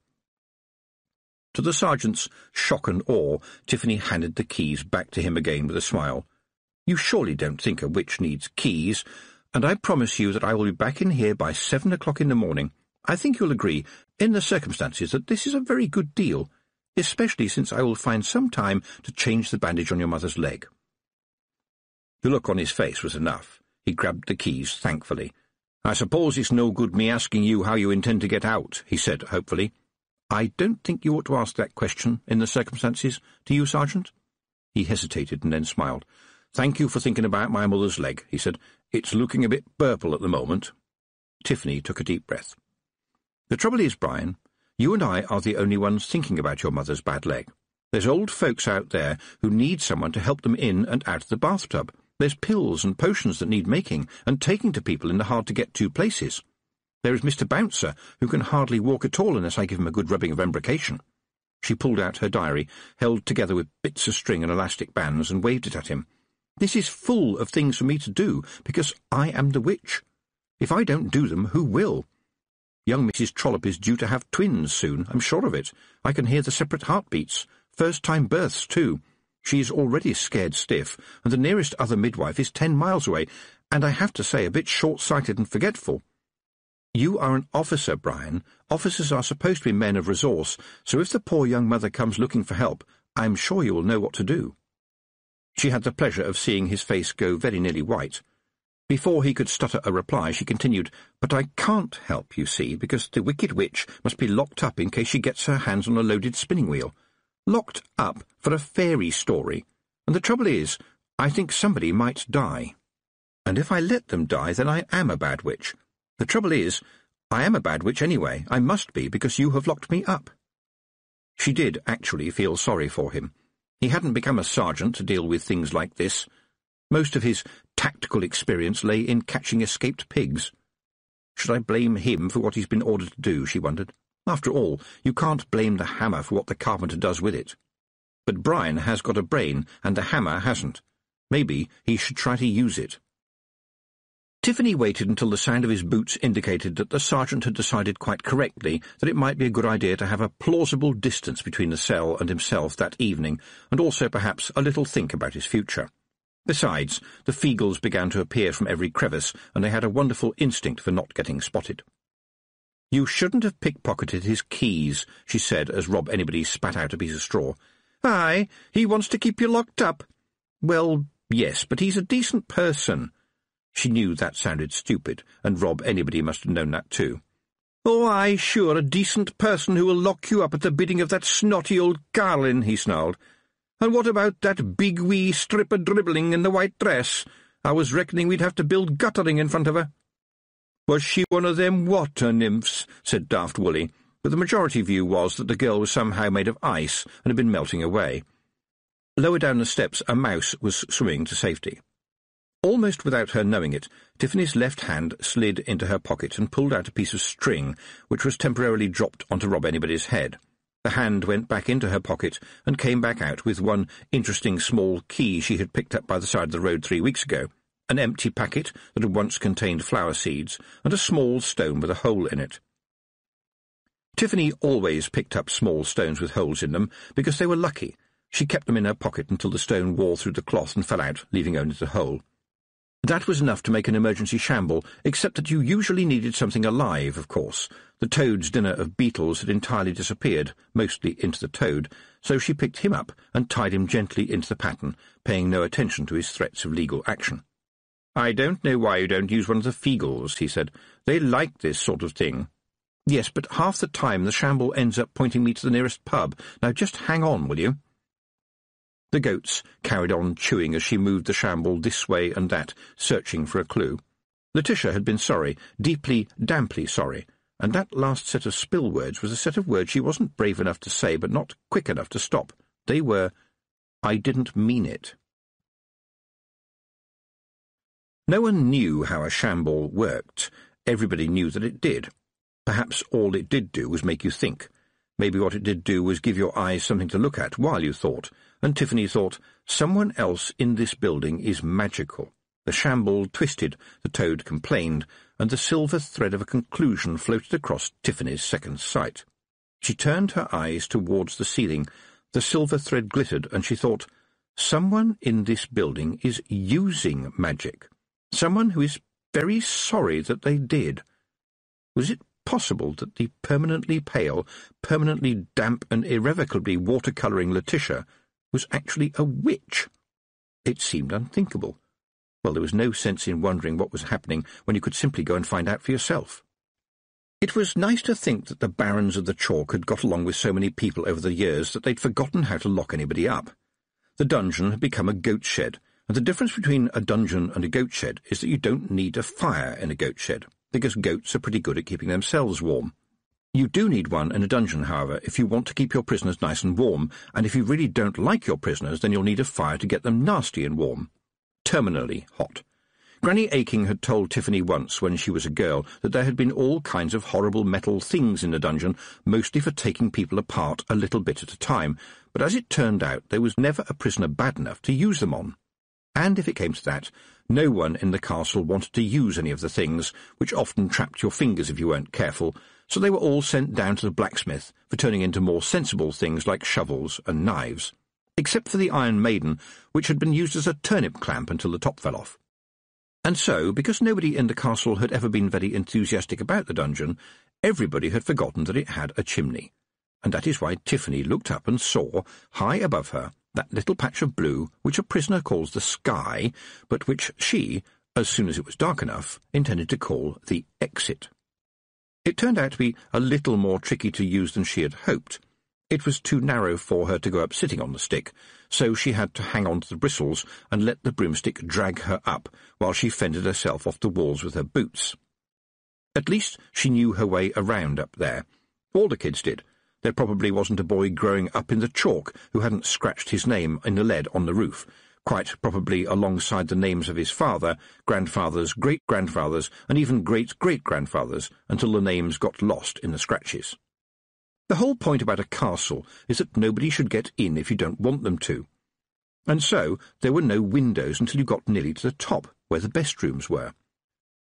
To the sergeant's shock and awe, Tiffany handed the keys back to him again with a smile. "You surely don't think a witch needs keys, and I promise you that I will be back in here by 7 o'clock in the morning. I think you'll agree, in the circumstances, that this is a very good deal, especially since I will find some time to change the bandage on your mother's leg." The look on his face was enough. He grabbed the keys thankfully. "I suppose it's no good me asking you how you intend to get out," he said hopefully. "I don't think you ought to ask that question in the circumstances, do you, Sergeant?" He hesitated and then smiled. "Thank you for thinking about my mother's leg," he said. "It's looking a bit purple at the moment." Tiffany took a deep breath. "The trouble is, Brian, you and I are the only ones thinking about your mother's bad leg. There's old folks out there who need someone to help them in and out of the bathtub. There's pills and potions that need making and taking to people in the hard-to-get-to places. There is Mr. Bouncer, who can hardly walk at all unless I give him a good rubbing of embrocation." She pulled out her diary, held together with bits of string and elastic bands, and waved it at him. "This is full of things for me to do, because I am the witch. If I don't do them, who will? Young Mrs. Trollope is due to have twins soon, I'm sure of it. I can hear the separate heartbeats. First-time births, too. She is already scared stiff, and the nearest other midwife is 10 miles away, and I have to say a bit short-sighted and forgetful. You are an officer, Brian. Officers are supposed to be men of resource, so if the poor young mother comes looking for help, I am sure you will know what to do." She had the pleasure of seeing his face go very nearly white. Before he could stutter a reply, she continued, "But I can't help, you see, because the wicked witch must be locked up in case she gets her hands on a loaded spinning wheel. Locked up for a fairy story. And the trouble is, I think somebody might die. And if I let them die, then I am a bad witch. The trouble is, I am a bad witch anyway. I must be, because you have locked me up." She did actually feel sorry for him. He hadn't become a sergeant to deal with things like this. Most of his tactical experience lay in catching escaped pigs. Should I blame him for what he's been ordered to do, she wondered. After all, you can't blame the hammer for what the carpenter does with it. But Brian has got a brain, and the hammer hasn't. Maybe he should try to use it. Tiffany waited until the sound of his boots indicated that the sergeant had decided quite correctly that it might be a good idea to have a plausible distance between the cell and himself that evening, and also perhaps a little think about his future. Besides, the Feagles began to appear from every crevice, and they had a wonderful instinct for not getting spotted. "You shouldn't have pickpocketed his keys," she said as Rob Anybody spat out a piece of straw. "Aye, he wants to keep you locked up." "Well, yes, but he's a decent person." She knew that sounded stupid, and Rob Anybody must have known that too. "Oh, aye, sure, a decent person who will lock you up at the bidding of that snotty old Carlin," he snarled. "And what about that big wee stripper dribbling in the white dress? I was reckoning we'd have to build guttering in front of her." "Was she one of them water nymphs?" said Daft Woolly, but the majority view was that the girl was somehow made of ice and had been melting away. Lower down the steps a mouse was swimming to safety. Almost without her knowing it, Tiffany's left hand slid into her pocket and pulled out a piece of string, which was temporarily dropped onto Rob Anybody's head. The hand went back into her pocket and came back out with one interesting small key she had picked up by the side of the road 3 weeks ago, an empty packet that had once contained flower seeds, and a small stone with a hole in it. Tiffany always picked up small stones with holes in them because they were lucky. She kept them in her pocket until the stone wore through the cloth and fell out, leaving only the hole. That was enough to make an emergency shamble, except that you usually needed something alive, of course. The toad's dinner of beetles had entirely disappeared, mostly into the toad, so she picked him up and tied him gently into the pattern, paying no attention to his threats of legal action. "I don't know why you don't use one of the Feagles," he said. "They like this sort of thing." "Yes, but half the time the shamble ends up pointing me to the nearest pub. Now just hang on, will you?" The goats carried on chewing as she moved the shamble this way and that, searching for a clue. Letitia had been sorry, deeply, damply sorry, and that last set of spill words was a set of words she wasn't brave enough to say but not quick enough to stop. They were, "I didn't mean it." No one knew how a shamble worked. Everybody knew that it did. Perhaps all it did do was make you think. Maybe what it did do was give your eyes something to look at while you thought, and Tiffany thought, someone else in this building is magical. The shamble twisted, the toad complained, and the silver thread of a conclusion floated across Tiffany's second sight. She turned her eyes towards the ceiling. The silver thread glittered, and she thought, someone in this building is using magic. Someone who is very sorry that they did. Was it possible that the permanently pale, permanently damp and irrevocably watercolouring Letitia was actually a witch? It seemed unthinkable. Well, there was no sense in wondering what was happening when you could simply go and find out for yourself. It was nice to think that the barons of the chalk had got along with so many people over the years that they'd forgotten how to lock anybody up. The dungeon had become a goat shed, and the difference between a dungeon and a goat shed is that you don't need a fire in a goat shed, because goats are pretty good at keeping themselves warm. You do need one in a dungeon, however, if you want to keep your prisoners nice and warm, and if you really don't like your prisoners, then you'll need a fire to get them nasty and warm. Terminally hot. Granny Aching had told Tiffany once, when she was a girl, that there had been all kinds of horrible metal things in the dungeon, mostly for taking people apart a little bit at a time, but as it turned out, there was never a prisoner bad enough to use them on. And if it came to that, no one in the castle wanted to use any of the things, which often trapped your fingers if you weren't careful, so they were all sent down to the blacksmith for turning into more sensible things like shovels and knives, except for the Iron Maiden, which had been used as a turnip clamp until the top fell off. And so, because nobody in the castle had ever been very enthusiastic about the dungeon, everybody had forgotten that it had a chimney, and that is why Tiffany looked up and saw, high above her, that little patch of blue which a prisoner calls the sky, but which she, as soon as it was dark enough, intended to call the exit. It turned out to be a little more tricky to use than she had hoped. It was too narrow for her to go up sitting on the stick, so she had to hang on to the bristles and let the broomstick drag her up while she fended herself off the walls with her boots. At least she knew her way around up there. All the kids did. There probably wasn't a boy growing up in the chalk who hadn't scratched his name in the lead on the roof, quite probably alongside the names of his father, grandfathers, great-grandfathers, and even great-great-grandfathers, until the names got lost in the scratches. The whole point about a castle is that nobody should get in if you don't want them to. And so there were no windows until you got nearly to the top, where the best rooms were.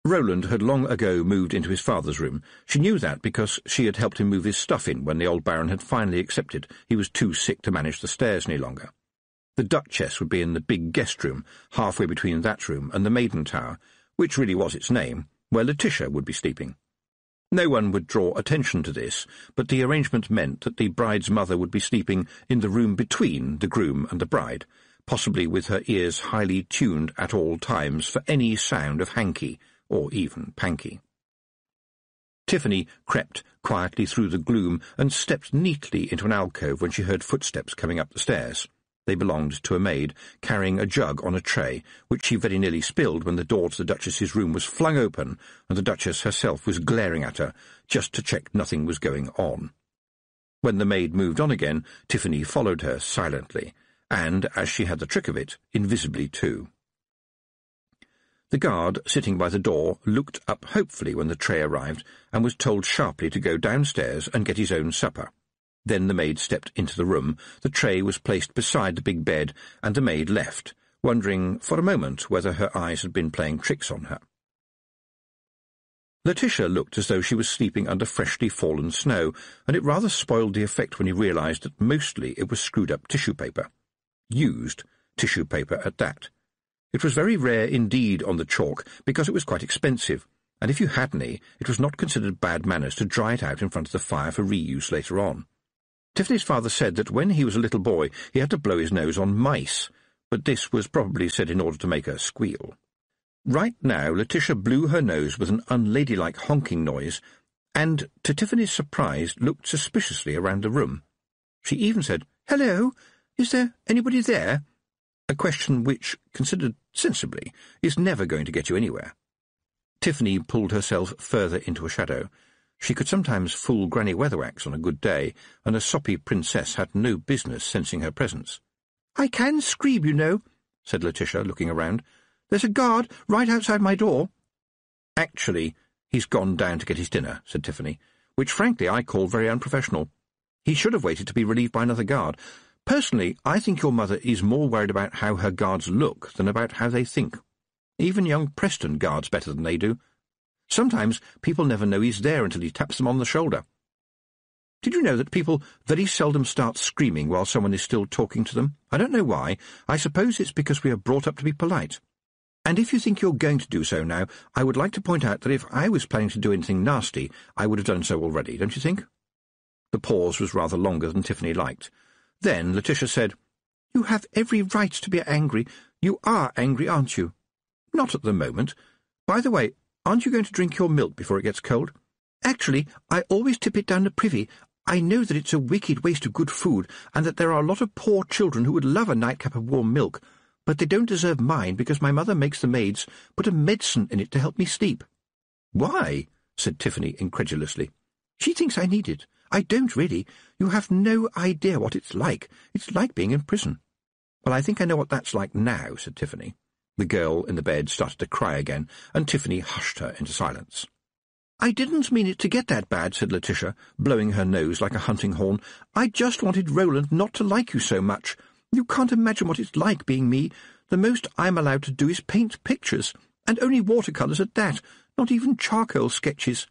Roland had long ago moved into his father's room. She knew that because she had helped him move his stuff in when the old baron had finally accepted he was too sick to manage the stairs any longer. The Duchess would be in the big guest room, halfway between that room and the Maiden Tower, which really was its name, where Letitia would be sleeping. No one would draw attention to this, but the arrangement meant that the bride's mother would be sleeping in the room between the groom and the bride, possibly with her ears highly tuned at all times for any sound of hanky, or even panky. Tiffany crept quietly through the gloom and stepped neatly into an alcove when she heard footsteps coming up the stairs. They belonged to a maid, carrying a jug on a tray, which she very nearly spilled when the door to the Duchess's room was flung open, and the Duchess herself was glaring at her, just to check nothing was going on. When the maid moved on again, Tiffany followed her silently, and, as she had the trick of it, invisibly too. The guard, sitting by the door, looked up hopefully when the tray arrived, and was told sharply to go downstairs and get his own supper. Then the maid stepped into the room, the tray was placed beside the big bed, and the maid left, wondering for a moment whether her eyes had been playing tricks on her. Letitia looked as though she was sleeping under freshly fallen snow, and it rather spoiled the effect when he realized that mostly it was screwed-up tissue paper. Used tissue paper at that. It was very rare indeed on the chalk, because it was quite expensive, and if you had any, it was not considered bad manners to dry it out in front of the fire for reuse later on. Tiffany's father said that when he was a little boy he had to blow his nose on mice, but this was probably said in order to make her squeal. Right now Letitia blew her nose with an unladylike honking noise, and, to Tiffany's surprise, looked suspiciously around the room. She even said, "Hello, is there anybody there?" A question which, considered sensibly, is never going to get you anywhere. Tiffany pulled herself further into a shadow. She could sometimes fool Granny Weatherwax on a good day, and a soppy princess had no business sensing her presence. "I can scream, you know," said Letitia, looking around. "There's a guard right outside my door." "Actually, he's gone down to get his dinner," said Tiffany, which frankly I call very unprofessional. He should have waited to be relieved by another guard. Personally, I think your mother is more worried about how her guards look than about how they think. Even young Preston guards better than they do. Sometimes people never know he's there until he taps them on the shoulder. Did you know that people very seldom start screaming while someone is still talking to them? I don't know why. I suppose it's because we are brought up to be polite. And if you think you're going to do so now, I would like to point out that if I was planning to do anything nasty, I would have done so already, don't you think? The pause was rather longer than Tiffany liked. Then Letitia said, "You have every right to be angry. You are angry, aren't you?" "Not at the moment. By the way, aren't you going to drink your milk before it gets cold?" Actually, I always tip it down the privy. I know that it's a wicked waste of good food, and that there are a lot of poor children who would love a nightcap of warm milk, but they don't deserve mine because my mother makes the maids put a medicine in it to help me sleep." "Why?" said Tiffany incredulously. "She thinks I need it. I don't really. You have no idea what it's like. It's like being in prison." "Well, I think I know what that's like now," said Tiffany. The girl in the bed started to cry again, and Tiffany hushed her into silence. "I didn't mean it to get that bad," said Letitia, blowing her nose like a hunting horn. "I just wanted Roland not to like you so much. You can't imagine what it's like being me. The most I'm allowed to do is paint pictures, and only watercolours at that, not even charcoal sketches."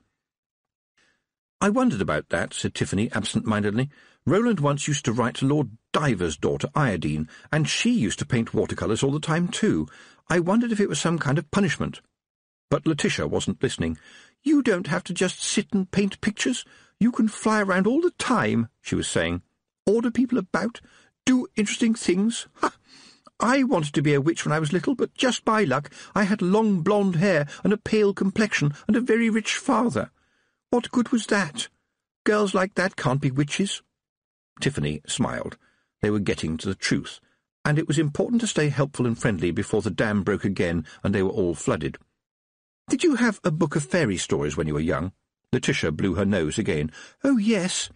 "I wondered about that," said Tiffany absent-mindedly. "Roland once used to write to Lord Diver's daughter, Iodine, and she used to paint watercolours all the time too. I wondered if it was some kind of punishment." But Letitia wasn't listening. "You don't have to just sit and paint pictures. You can fly around all the time," she was saying. "Order people about, do interesting things. Ha! I wanted to be a witch when I was little, but just by luck I had long blonde hair and a pale complexion and a very rich father. What good was that? Girls like that can't be witches." Tiffany smiled. They were getting to the truth, and it was important to stay helpful and friendly before the dam broke again and they were all flooded. "Did you have a book of fairy stories when you were young?" Letitia blew her nose again. "Oh, yes."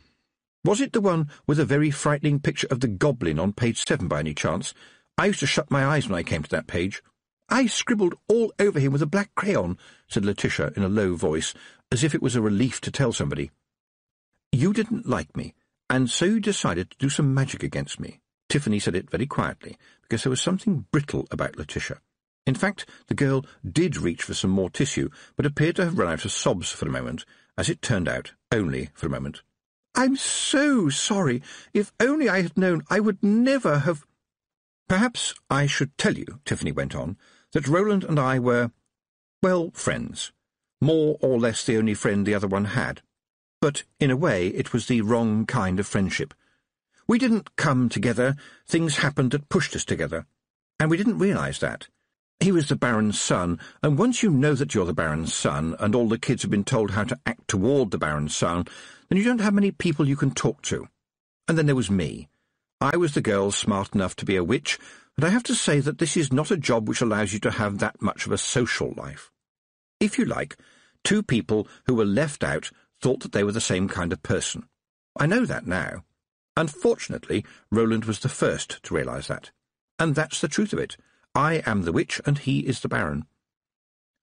"Was it the one with a very frightening picture of the goblin on page 7 by any chance? I used to shut my eyes when I came to that page." "I scribbled all over him with a black crayon," said Letitia in a low voice, as if it was a relief to tell somebody. "You didn't like me, and so you decided to do some magic against me." Tiffany said it very quietly, because there was something brittle about Letitia. In fact, the girl did reach for some more tissue, but appeared to have run out of sobs for a moment, as it turned out, only for a moment. "I'm so sorry. If only I had known, I would never have—" "Perhaps I should tell you," Tiffany went on, "that Roland and I were, well, friends. More or less the only friend the other one had. But, in a way, it was the wrong kind of friendship. We didn't come together. Things happened that pushed us together. And we didn't realise that. He was the Baron's son, and once you know that you're the Baron's son, and all the kids have been told how to act toward the Baron's son, then you don't have many people you can talk to. And then there was me. I was the girl smart enough to be a witch, and I have to say that this is not a job which allows you to have that much of a social life. If you like, two people who were left out thought that they were the same kind of person. I know that now. Unfortunately, Roland was the first to realise that. And that's the truth of it. I am the witch, and he is the Baron.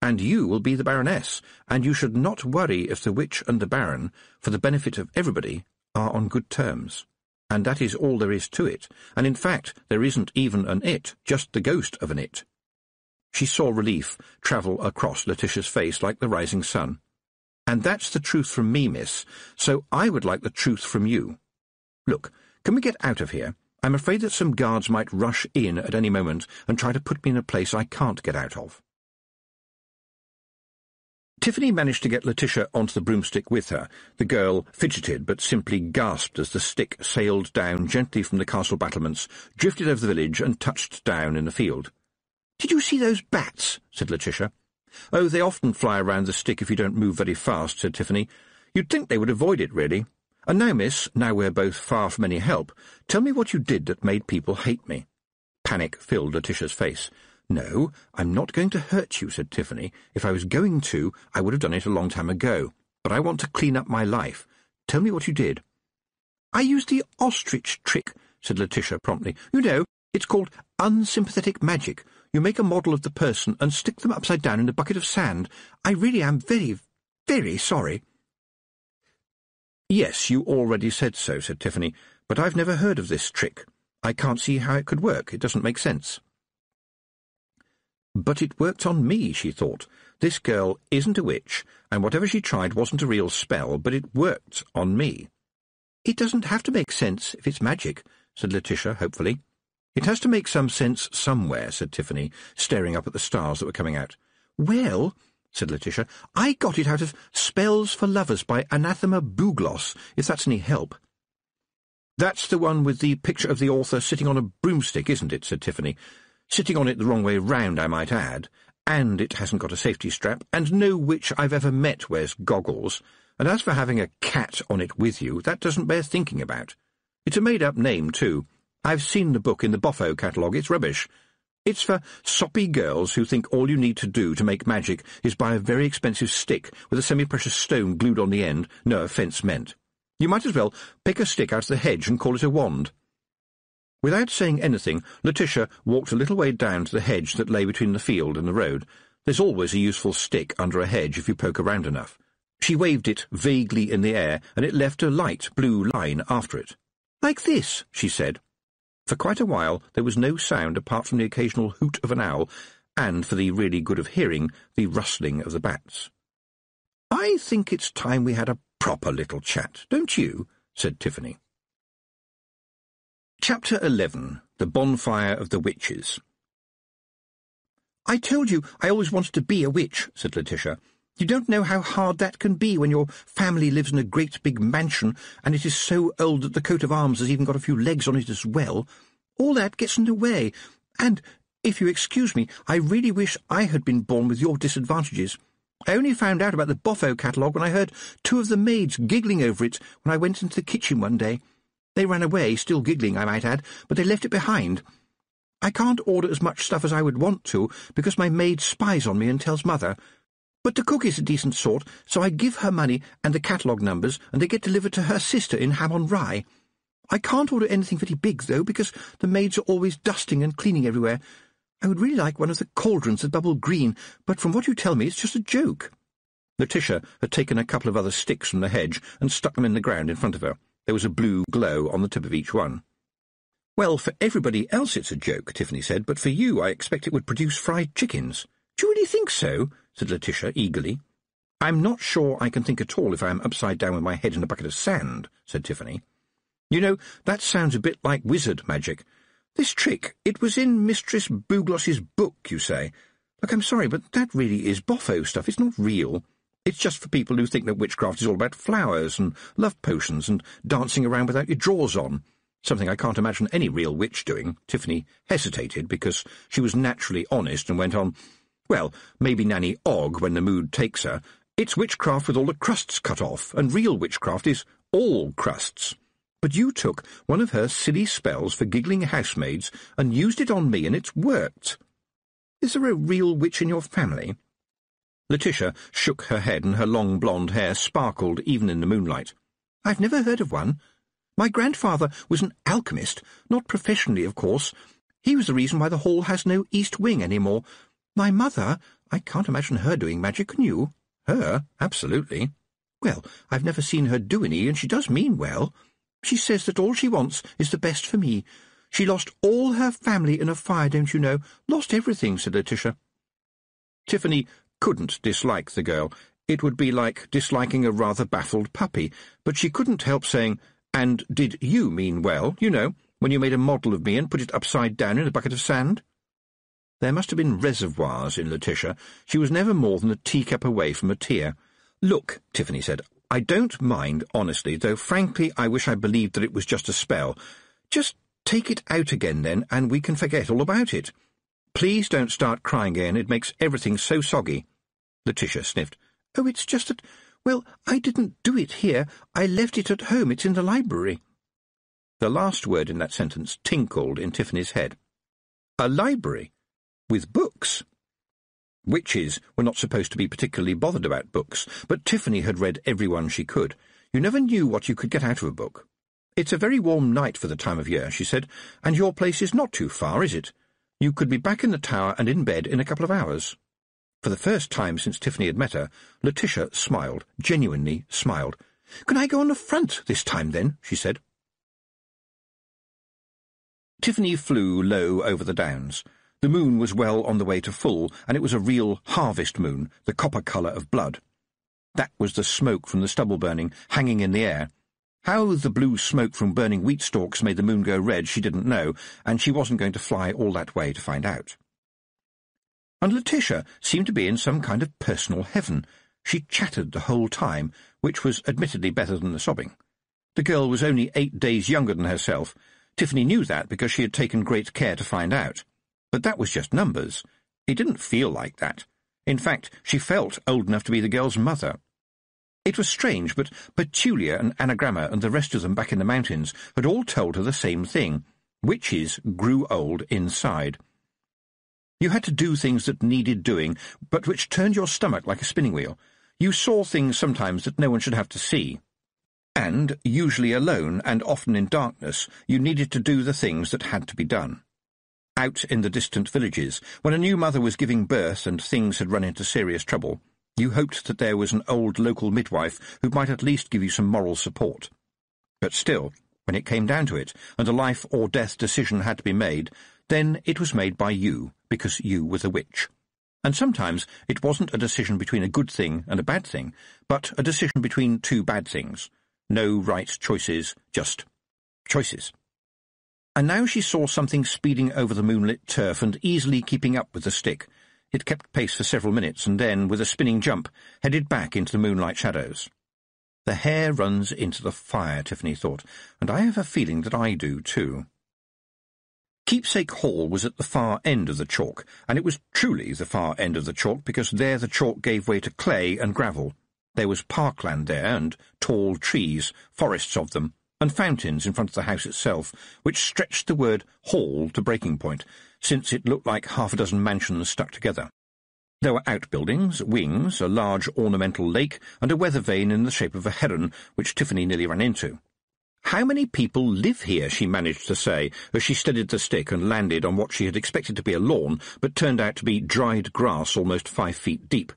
And you will be the Baroness, and you should not worry if the witch and the Baron, for the benefit of everybody, are on good terms. And that is all there is to it, and in fact there isn't even an it, just the ghost of an it." She saw relief travel across Letitia's face like the rising sun. "And that's the truth from me, miss, so I would like the truth from you. Look, can we get out of here? I'm afraid that some guards might rush in at any moment and try to put me in a place I can't get out of." Tiffany managed to get Letitia onto the broomstick with her. The girl fidgeted, but simply gasped as the stick sailed down gently from the castle battlements, drifted over the village, and touched down in the field. "Did you see those bats?" said Letitia. "Oh, they often fly around the stick if you don't move very fast," said Tiffany. "You'd think they would avoid it, really. And now, miss, now we're both far from any help, tell me what you did that made people hate me." Panic filled Letitia's face. "No, I'm not going to hurt you," said Tiffany. "If I was going to, I would have done it a long time ago. But I want to clean up my life. Tell me what you did." "I used the ostrich trick," said Letitia promptly. "You know, it's called unsympathetic magic. You make a model of the person and stick them upside down in a bucket of sand. I really am very, very sorry." "Yes, you already said so," said Tiffany, "but I've never heard of this trick. I can't see how it could work. It doesn't make sense." But it worked on me, she thought. This girl isn't a witch, and whatever she tried wasn't a real spell, but it worked on me. "It doesn't have to make sense if it's magic," said Letitia hopefully. "It has to make some sense somewhere," said Tiffany, staring up at the stars that were coming out. "Well," said Letitia, "I got it out of Spells for Lovers by Anathema Bugloss, if that's any help." "That's the one with the picture of the author sitting on a broomstick, isn't it?" said Tiffany. "Sitting on it the wrong way round, I might add, and it hasn't got a safety strap, and no witch I've ever met wears goggles. And as for having a cat on it with you, that doesn't bear thinking about. It's a made-up name, too. I've seen the book in the Boffo catalogue. It's rubbish. It's for soppy girls who think all you need to do to make magic is buy a very expensive stick with a semi-precious stone glued on the end, no offence meant. You might as well pick a stick out of the hedge and call it a wand. Without saying anything, Letitia walked a little way down to the hedge that lay between the field and the road. There's always a useful stick under a hedge if you poke around enough. She waved it vaguely in the air, and it left a light blue line after it. "Like this," she said. For quite a while there was no sound apart from the occasional hoot of an owl, and, for the really good of hearing, the rustling of the bats. "I think it's time we had a proper little chat, don't you?" said Tiffany. Chapter 11. The Bonfire of the Witches. "I told you I always wanted to be a witch," said Letitia. "You don't know how hard that can be when your family lives in a great big mansion, and it is so old that the coat of arms has even got a few legs on it as well. All that gets in the way, and, if you excuse me, I really wish I had been born with your disadvantages. I only found out about the Boffo catalogue when I heard two of the maids giggling over it when I went into the kitchen one day. They ran away, still giggling, I might add, but they left it behind. I can't order as much stuff as I would want to, because my maid spies on me and tells Mother. But the cook is a decent sort, so I give her money and the catalogue numbers, and they get delivered to her sister in Ham-on-Rye. I can't order anything very big, though, because the maids are always dusting and cleaning everywhere. I would really like one of the cauldrons that bubble green, but from what you tell me, it's just a joke." Letitia had taken a couple of other sticks from the hedge and stuck them in the ground in front of her. There was a blue glow on the tip of each one. "Well, for everybody else it's a joke," Tiffany said, "but for you I expect it would produce fried chickens." "Do you really think so?" said Letitia eagerly. "I'm not sure I can think at all if I am upside down with my head in a bucket of sand," said Tiffany. "You know, that sounds a bit like wizard magic. This trick, it was in Mistress Bugloss's book, you say. Look, I'm sorry, but that really is Boffo stuff. It's not real. It's just for people who think that witchcraft is all about flowers and love potions and dancing around without your drawers on. Something I can't imagine any real witch doing." Tiffany hesitated because she was naturally honest and went on, "Well, maybe Nanny Og when the mood takes her. It's witchcraft with all the crusts cut off, and real witchcraft is all crusts. But you took one of her silly spells for giggling housemaids and used it on me, and it's worked. Is there a real witch in your family?" Letitia shook her head, and her long blonde hair sparkled even in the moonlight. "I've never heard of one. My grandfather was an alchemist, not professionally, of course. He was the reason why the hall has no east wing any more. My mother, I can't imagine her doing magic, can you?" "Her? Absolutely." "Well, I've never seen her do any, and she does mean well. She says that all she wants is the best for me. She lost all her family in a fire, don't you know? Lost everything," said Letitia. Tiffany couldn't dislike the girl. It would be like disliking a rather baffled puppy, but she couldn't help saying, "And did you mean well, you know, when you made a model of me and put it upside down in a bucket of sand?" There must have been reservoirs in Letitia. She was never more than a teacup away from a tear. "Look," Tiffany said, "I don't mind, honestly, though frankly I wish I believed that it was just a spell. Just take it out again then, and we can forget all about it. Please don't start crying again, it makes everything so soggy." Letitia sniffed. "Oh, it's just that, well, I didn't do it here. I left it at home. It's in the library." The last word in that sentence tinkled in Tiffany's head. A library? With books? Witches were not supposed to be particularly bothered about books, but Tiffany had read every one she could. You never knew what you could get out of a book. "It's a very warm night for the time of year," she said, "and your place is not too far, is it? You could be back in the tower and in bed in a couple of hours." For the first time since Tiffany had met her, Letitia smiled, genuinely smiled. "Can I go on the front this time, then?" she said. Tiffany flew low over the downs. The moon was well on the way to full, and it was a real harvest moon, the copper colour of blood. That was the smoke from the stubble burning, hanging in the air. How the blue smoke from burning wheat stalks made the moon go red she didn't know, and she wasn't going to fly all that way to find out. And Letitia seemed to be in some kind of personal heaven. She chattered the whole time, which was admittedly better than the sobbing. The girl was only 8 days younger than herself. Tiffany knew that because she had taken great care to find out. But that was just numbers. It didn't feel like that. In fact, she felt old enough to be the girl's mother. It was strange, but Petulia and Anagramma and the rest of them back in the mountains had all told her the same thing. Witches grew old inside. You had to do things that needed doing, but which turned your stomach like a spinning wheel. You saw things sometimes that no one should have to see. And, usually alone and often in darkness, you needed to do the things that had to be done. Out in the distant villages, when a new mother was giving birth and things had run into serious trouble, you hoped that there was an old local midwife who might at least give you some moral support. But still, when it came down to it, and a life or death decision had to be made, then it was made by you, because you were the witch. And sometimes it wasn't a decision between a good thing and a bad thing, but a decision between two bad things. No right choices, just choices. And now she saw something speeding over the moonlit turf and easily keeping up with the stick. It kept pace for several minutes and then, with a spinning jump, headed back into the moonlight shadows. The hare runs into the fire, Tiffany thought, and I have a feeling that I do too. Keepsake Hall was at the far end of the chalk, and it was truly the far end of the chalk because there the chalk gave way to clay and gravel. There was parkland there, and tall trees, forests of them, and fountains in front of the house itself, which stretched the word hall to breaking point, since it looked like half a dozen mansions stuck together. There were outbuildings, wings, a large ornamental lake, and a weather vane in the shape of a heron, which Tiffany nearly ran into. "How many people live here?" she managed to say, as she steadied the stick and landed on what she had expected to be a lawn, but turned out to be dried grass almost 5 feet deep.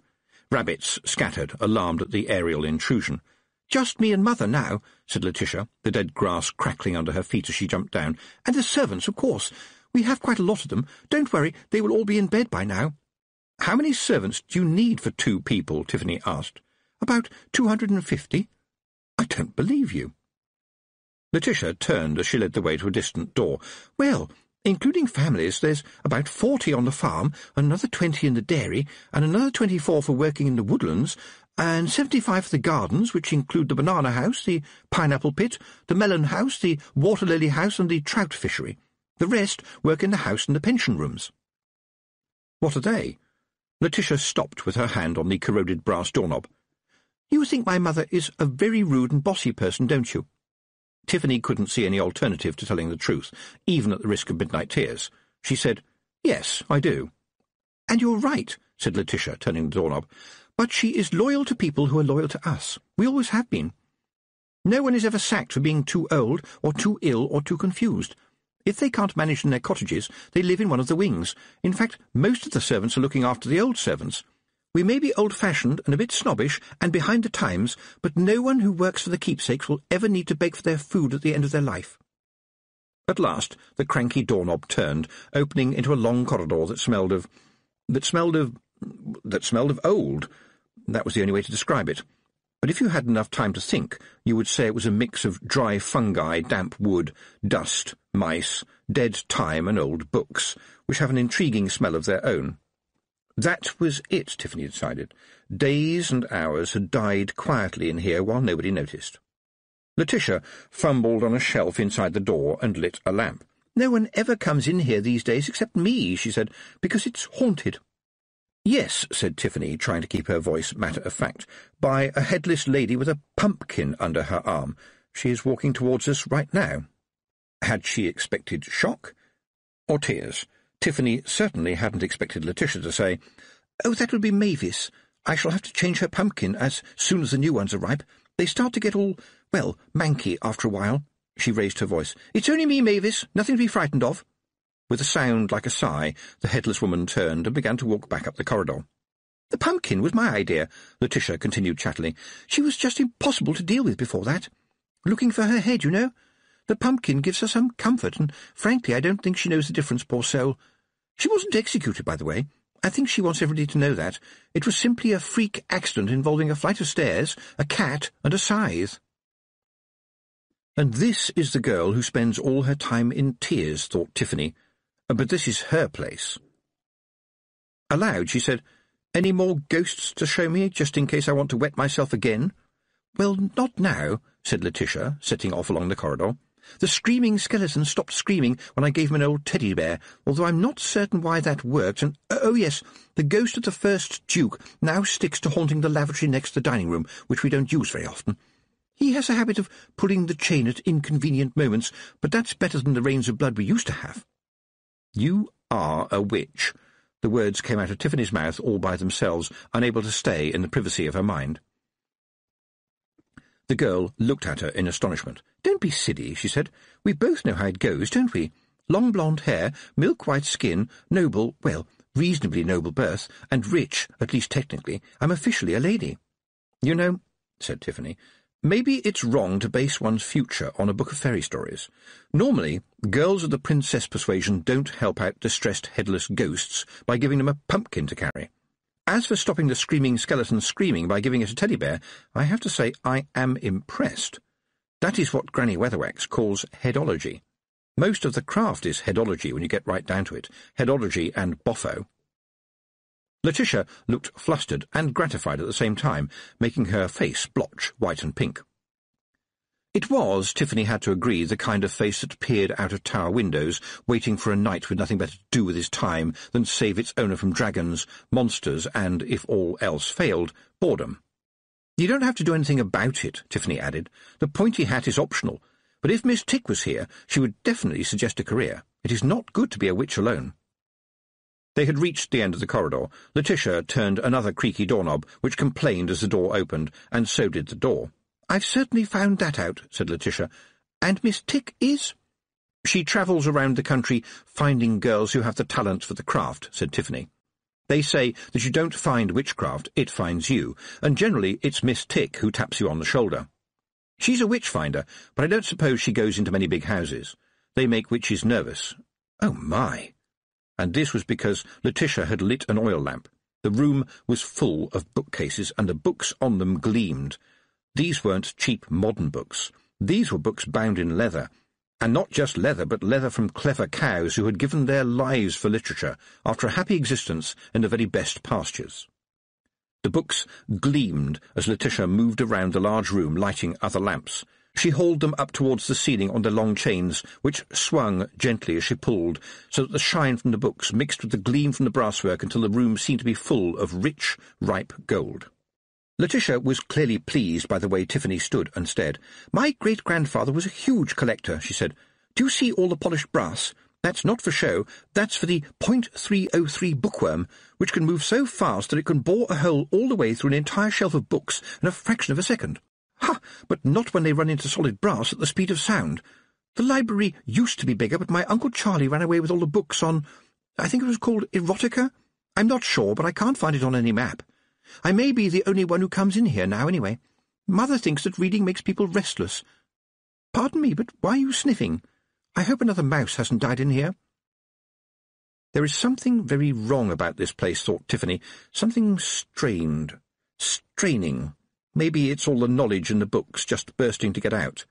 Rabbits scattered, alarmed at the aerial intrusion. "Just me and Mother now," said Letitia, the dead grass crackling under her feet as she jumped down. "And the servants, of course. We have quite a lot of them. Don't worry, they will all be in bed by now." "How many servants do you need for 2 people?" Tiffany asked. "About 250. "I don't believe you." Letitia turned as she led the way to a distant door. "Well, including families, there's about 40 on the farm, another 20 in the dairy, and another 24 for working in the woodlands, and 75 for the gardens, which include the banana house, the pineapple pit, the melon house, the water lily house, and the trout fishery. The rest work in the house and the pension rooms." "What are they?" Letitia stopped with her hand on the corroded brass doorknob. "You think my mother is a very rude and bossy person, don't you?" Tiffany couldn't see any alternative to telling the truth, even at the risk of midnight tears. She said, "Yes, I do." "And you're right," said Letitia, turning the doorknob. "But she is loyal to people who are loyal to us. We always have been. No one is ever sacked for being too old, or too ill, or too confused. If they can't manage in their cottages, they live in one of the wings. In fact, most of the servants are looking after the old servants. We may be old-fashioned and a bit snobbish and behind the times, but no one who works for the Keepsakes will ever need to beg for their food at the end of their life." At last the cranky doorknob turned, opening into a long corridor that smelled of old. That was the only way to describe it. But if you had enough time to think, you would say it was a mix of dry fungi, damp wood, dust, mice, dead time, and old books, which have an intriguing smell of their own. That was it, Tiffany decided. Days and hours had died quietly in here while nobody noticed. Letitia fumbled on a shelf inside the door and lit a lamp. "No one ever comes in here these days except me," she said, "because it's haunted." "Yes," said Tiffany, trying to keep her voice matter-of-fact, "by a headless lady with a pumpkin under her arm. She is walking towards us right now." Had she expected shock or tears? Tiffany certainly hadn't expected Letitia to say, "Oh, that would be Mavis. I shall have to change her pumpkin as soon as the new ones are ripe. They start to get all, well, manky after a while." She raised her voice. "It's only me, Mavis. Nothing to be frightened of." With a sound like a sigh, the headless woman turned and began to walk back up the corridor. "The pumpkin was my idea," Letitia continued chattily. "She was just impossible to deal with before that. Looking for her head, you know. The pumpkin gives her some comfort, and frankly I don't think she knows the difference, poor soul. She wasn't executed, by the way. I think she wants everybody to know that. It was simply a freak accident involving a flight of stairs, a cat, and a scythe." "And this is the girl who spends all her time in tears," thought Tiffany. "But this is her place." Aloud she said, "Any more ghosts to show me, just in case I want to wet myself again?" "Well, not now," said Letitia, setting off along the corridor. The screaming skeleton stopped screaming when I gave him an old teddy bear, although I'm not certain why that worked, and, oh yes, the ghost of the first Duke now sticks to haunting the lavatory next to the dining room, which we don't use very often. He has a habit of pulling the chain at inconvenient moments, but that's better than the rains of blood we used to have. You are a witch. The words came out of Tiffany's mouth all by themselves, unable to stay in the privacy of her mind. The girl looked at her in astonishment. "Don't be silly," she said. "We both know how it goes, don't we? Long blonde hair, milk-white skin, noble, well, reasonably noble birth, and rich, at least technically. I'm officially a lady." "You know," said Tiffany, "maybe it's wrong to base one's future on a book of fairy stories. Normally, girls of the princess persuasion don't help out distressed headless ghosts by giving them a pumpkin to carry. As for stopping the screaming skeleton screaming by giving it a teddy bear, I have to say I am impressed. That is what Granny Weatherwax calls headology. Most of the craft is headology when you get right down to it, headology and boffo." Letitia looked flustered and gratified at the same time, making her face blotch white and pink. It was, Tiffany had to agree, the kind of face that peered out of tower windows, waiting for a knight with nothing better to do with his time than save its owner from dragons, monsters, and, if all else failed, boredom. "You don't have to do anything about it," Tiffany added. "The pointy hat is optional, but if Miss Tick was here, she would definitely suggest a career. It is not good to be a witch alone." They had reached the end of the corridor. Letitia turned another creaky doorknob, which complained as the door opened, and so did the door. "I've certainly found that out," said Letitia. "And Miss Tick is—" "She travels around the country finding girls who have the talent for the craft," said Tiffany. "They say that you don't find witchcraft, it finds you, and generally it's Miss Tick who taps you on the shoulder. She's a witch-finder, but I don't suppose she goes into many big houses. They make witches nervous." "Oh, my!" And this was because Letitia had lit an oil lamp. The room was full of bookcases, and the books on them gleamed. These weren't cheap modern books. These were books bound in leather, and not just leather, but leather from clever cows who had given their lives for literature after a happy existence in the very best pastures. The books gleamed as Letitia moved around the large room, lighting other lamps. She hauled them up towards the ceiling on their long chains, which swung gently as she pulled, so that the shine from the books mixed with the gleam from the brasswork until the room seemed to be full of rich, ripe gold. Letitia was clearly pleased by the way Tiffany stood and stared. "My great-grandfather was a huge collector," she said. "Do you see all the polished brass? That's not for show. That's for the .303 bookworm, which can move so fast that it can bore a hole all the way through an entire shelf of books in a fraction of a second. Ha! But not when they run into solid brass at the speed of sound. The library used to be bigger, but my Uncle Charlie ran away with all the books on— I think it was called erotica? I'm not sure, but I can't find it on any map. I may be the only one who comes in here now, anyway. Mother thinks that reading makes people restless. Pardon me, but why are you sniffing? I hope another mouse hasn't died in here." There is something very wrong about this place, thought Tiffany. Something strained. Straining. Maybe it's all the knowledge in the books just bursting to get out.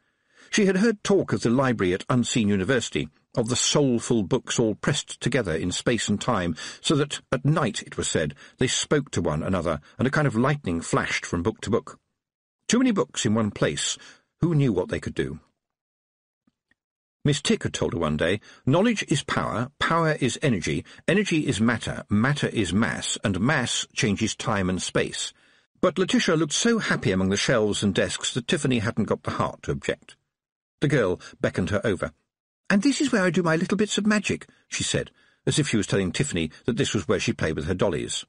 She had heard talk of the library at Unseen University, of the soulful books all pressed together in space and time, so that, at night, it was said, they spoke to one another, and a kind of lightning flashed from book to book. Too many books in one place. Who knew what they could do? Miss Tick had told her one day, "Knowledge is power, power is energy, energy is matter, matter is mass, and mass changes time and space." But Letitia looked so happy among the shelves and desks that Tiffany hadn't got the heart to object. The girl beckoned her over. "And this is where I do my little bits of magic," she said, as if she was telling Tiffany that this was where she played with her dollies.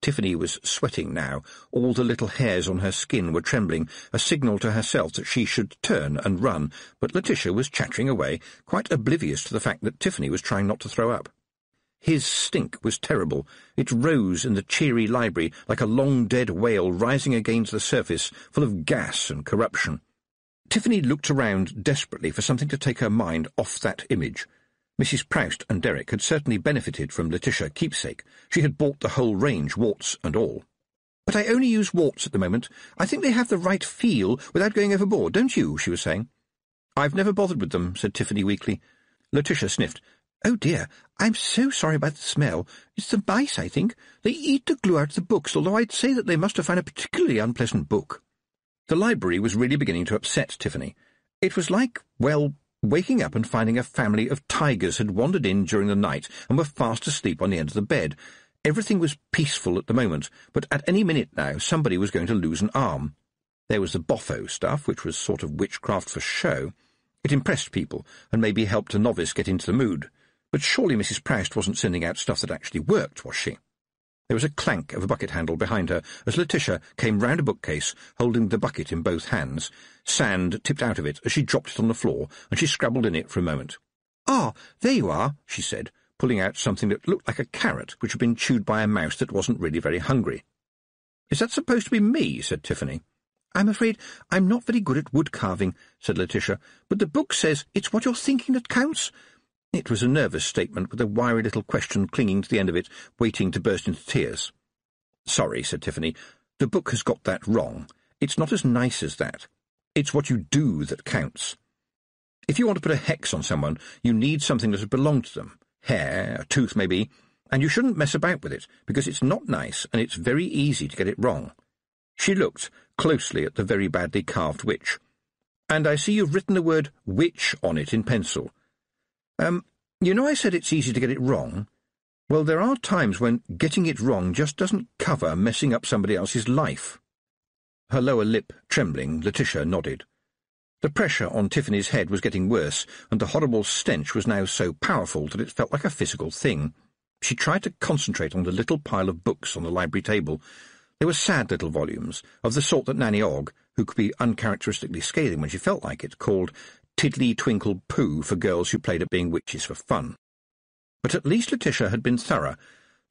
Tiffany was sweating now. All the little hairs on her skin were trembling, a signal to herself that she should turn and run, but Letitia was chattering away, quite oblivious to the fact that Tiffany was trying not to throw up. His stink was terrible. It rose in the cheery library like a long-dead whale rising against the surface, full of gas and corruption. Tiffany looked around desperately for something to take her mind off that image. Mrs. Proust and Derek had certainly benefited from Letitia Keepsake. She had bought the whole range, warts and all. "But I only use warts at the moment. I think they have the right feel without going overboard, don't you?" she was saying. "I've never bothered with them," said Tiffany weakly. Letitia sniffed. "Oh dear, I'm so sorry about the smell. It's the mice, I think. They eat the glue out of the books, although I'd say that they must have found a particularly unpleasant book." The library was really beginning to upset Tiffany. It was like, well, waking up and finding a family of tigers had wandered in during the night and were fast asleep on the end of the bed. Everything was peaceful at the moment, but at any minute now somebody was going to lose an arm. There was the Botho stuff, which was sort of witchcraft for show. It impressed people, and maybe helped a novice get into the mood. But surely Mrs. Proust wasn't sending out stuff that actually worked, was she? There was a clank of a bucket handle behind her as Letitia came round a bookcase, holding the bucket in both hands. Sand tipped out of it as she dropped it on the floor, and she scrabbled in it for a moment. "Ah, there you are," she said, pulling out something that looked like a carrot which had been chewed by a mouse that wasn't really very hungry. "Is that supposed to be me?" said Tiffany. "I'm afraid I'm not very good at wood-carving," said Letitia, "but the book says it's what you're thinking that counts." It was a nervous statement with a wiry little question clinging to the end of it, waiting to burst into tears. "Sorry," said Tiffany. "The book has got that wrong. It's not as nice as that. It's what you do that counts. If you want to put a hex on someone, you need something that has belonged to them. Hair, a tooth maybe, and you shouldn't mess about with it, because it's not nice and it's very easy to get it wrong." She looked closely at the very badly carved witch. "And I see you've written the word witch on it in pencil. You know I said it's easy to get it wrong? Well, there are times when getting it wrong just doesn't cover messing up somebody else's life." Her lower lip trembling, Letitia nodded. The pressure on Tiffany's head was getting worse, and the horrible stench was now so powerful that it felt like a physical thing. She tried to concentrate on the little pile of books on the library table. They were sad little volumes, of the sort that Nanny Ogg, who could be uncharacteristically scathing when she felt like it, called Tiddly Twinkle Pooh for girls who played at being witches for fun. But at least Letitia had been thorough.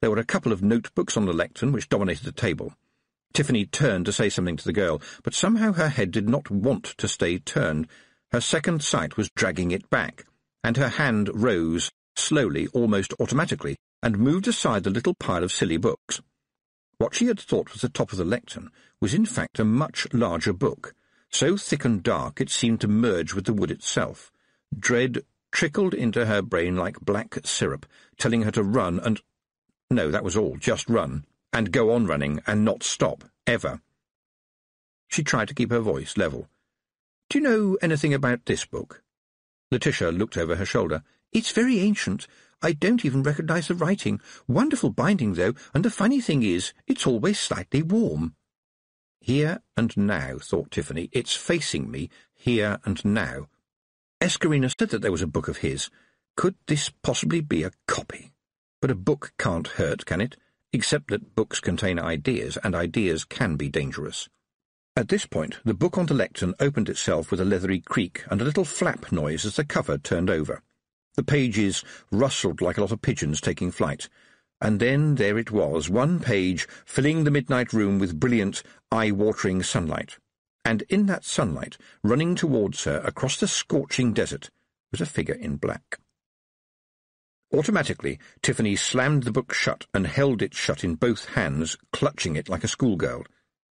There were a couple of notebooks on the lectern which dominated the table. Tiffany turned to say something to the girl, but somehow her head did not want to stay turned. Her second sight was dragging it back, and her hand rose, slowly, almost automatically, and moved aside the little pile of silly books. What she had thought was the top of the lectern was in fact a much larger book, so thick and dark it seemed to merge with the wood itself. Dread trickled into her brain like black syrup, telling her to run and— no, that was all, just run, and go on running and not stop, ever. She tried to keep her voice level. "Do you know anything about this book?" Letitia looked over her shoulder. "It's very ancient. I don't even recognize the writing. Wonderful binding, though, and the funny thing is, it's always slightly warm." Here and now, thought Tiffany. It's facing me, here and now. Escarina said that there was a book of his. Could this possibly be a copy? But a book can't hurt, can it? Except that books contain ideas, and ideas can be dangerous. At this point, the book on the lectern opened itself with a leathery creak and a little flap noise as the cover turned over. The pages rustled like a lot of pigeons taking flight. And then there it was, one page filling the midnight room with brilliant, eye-watering sunlight. And in that sunlight, running towards her across the scorching desert, was a figure in black. Automatically, Tiffany slammed the book shut and held it shut in both hands, clutching it like a schoolgirl.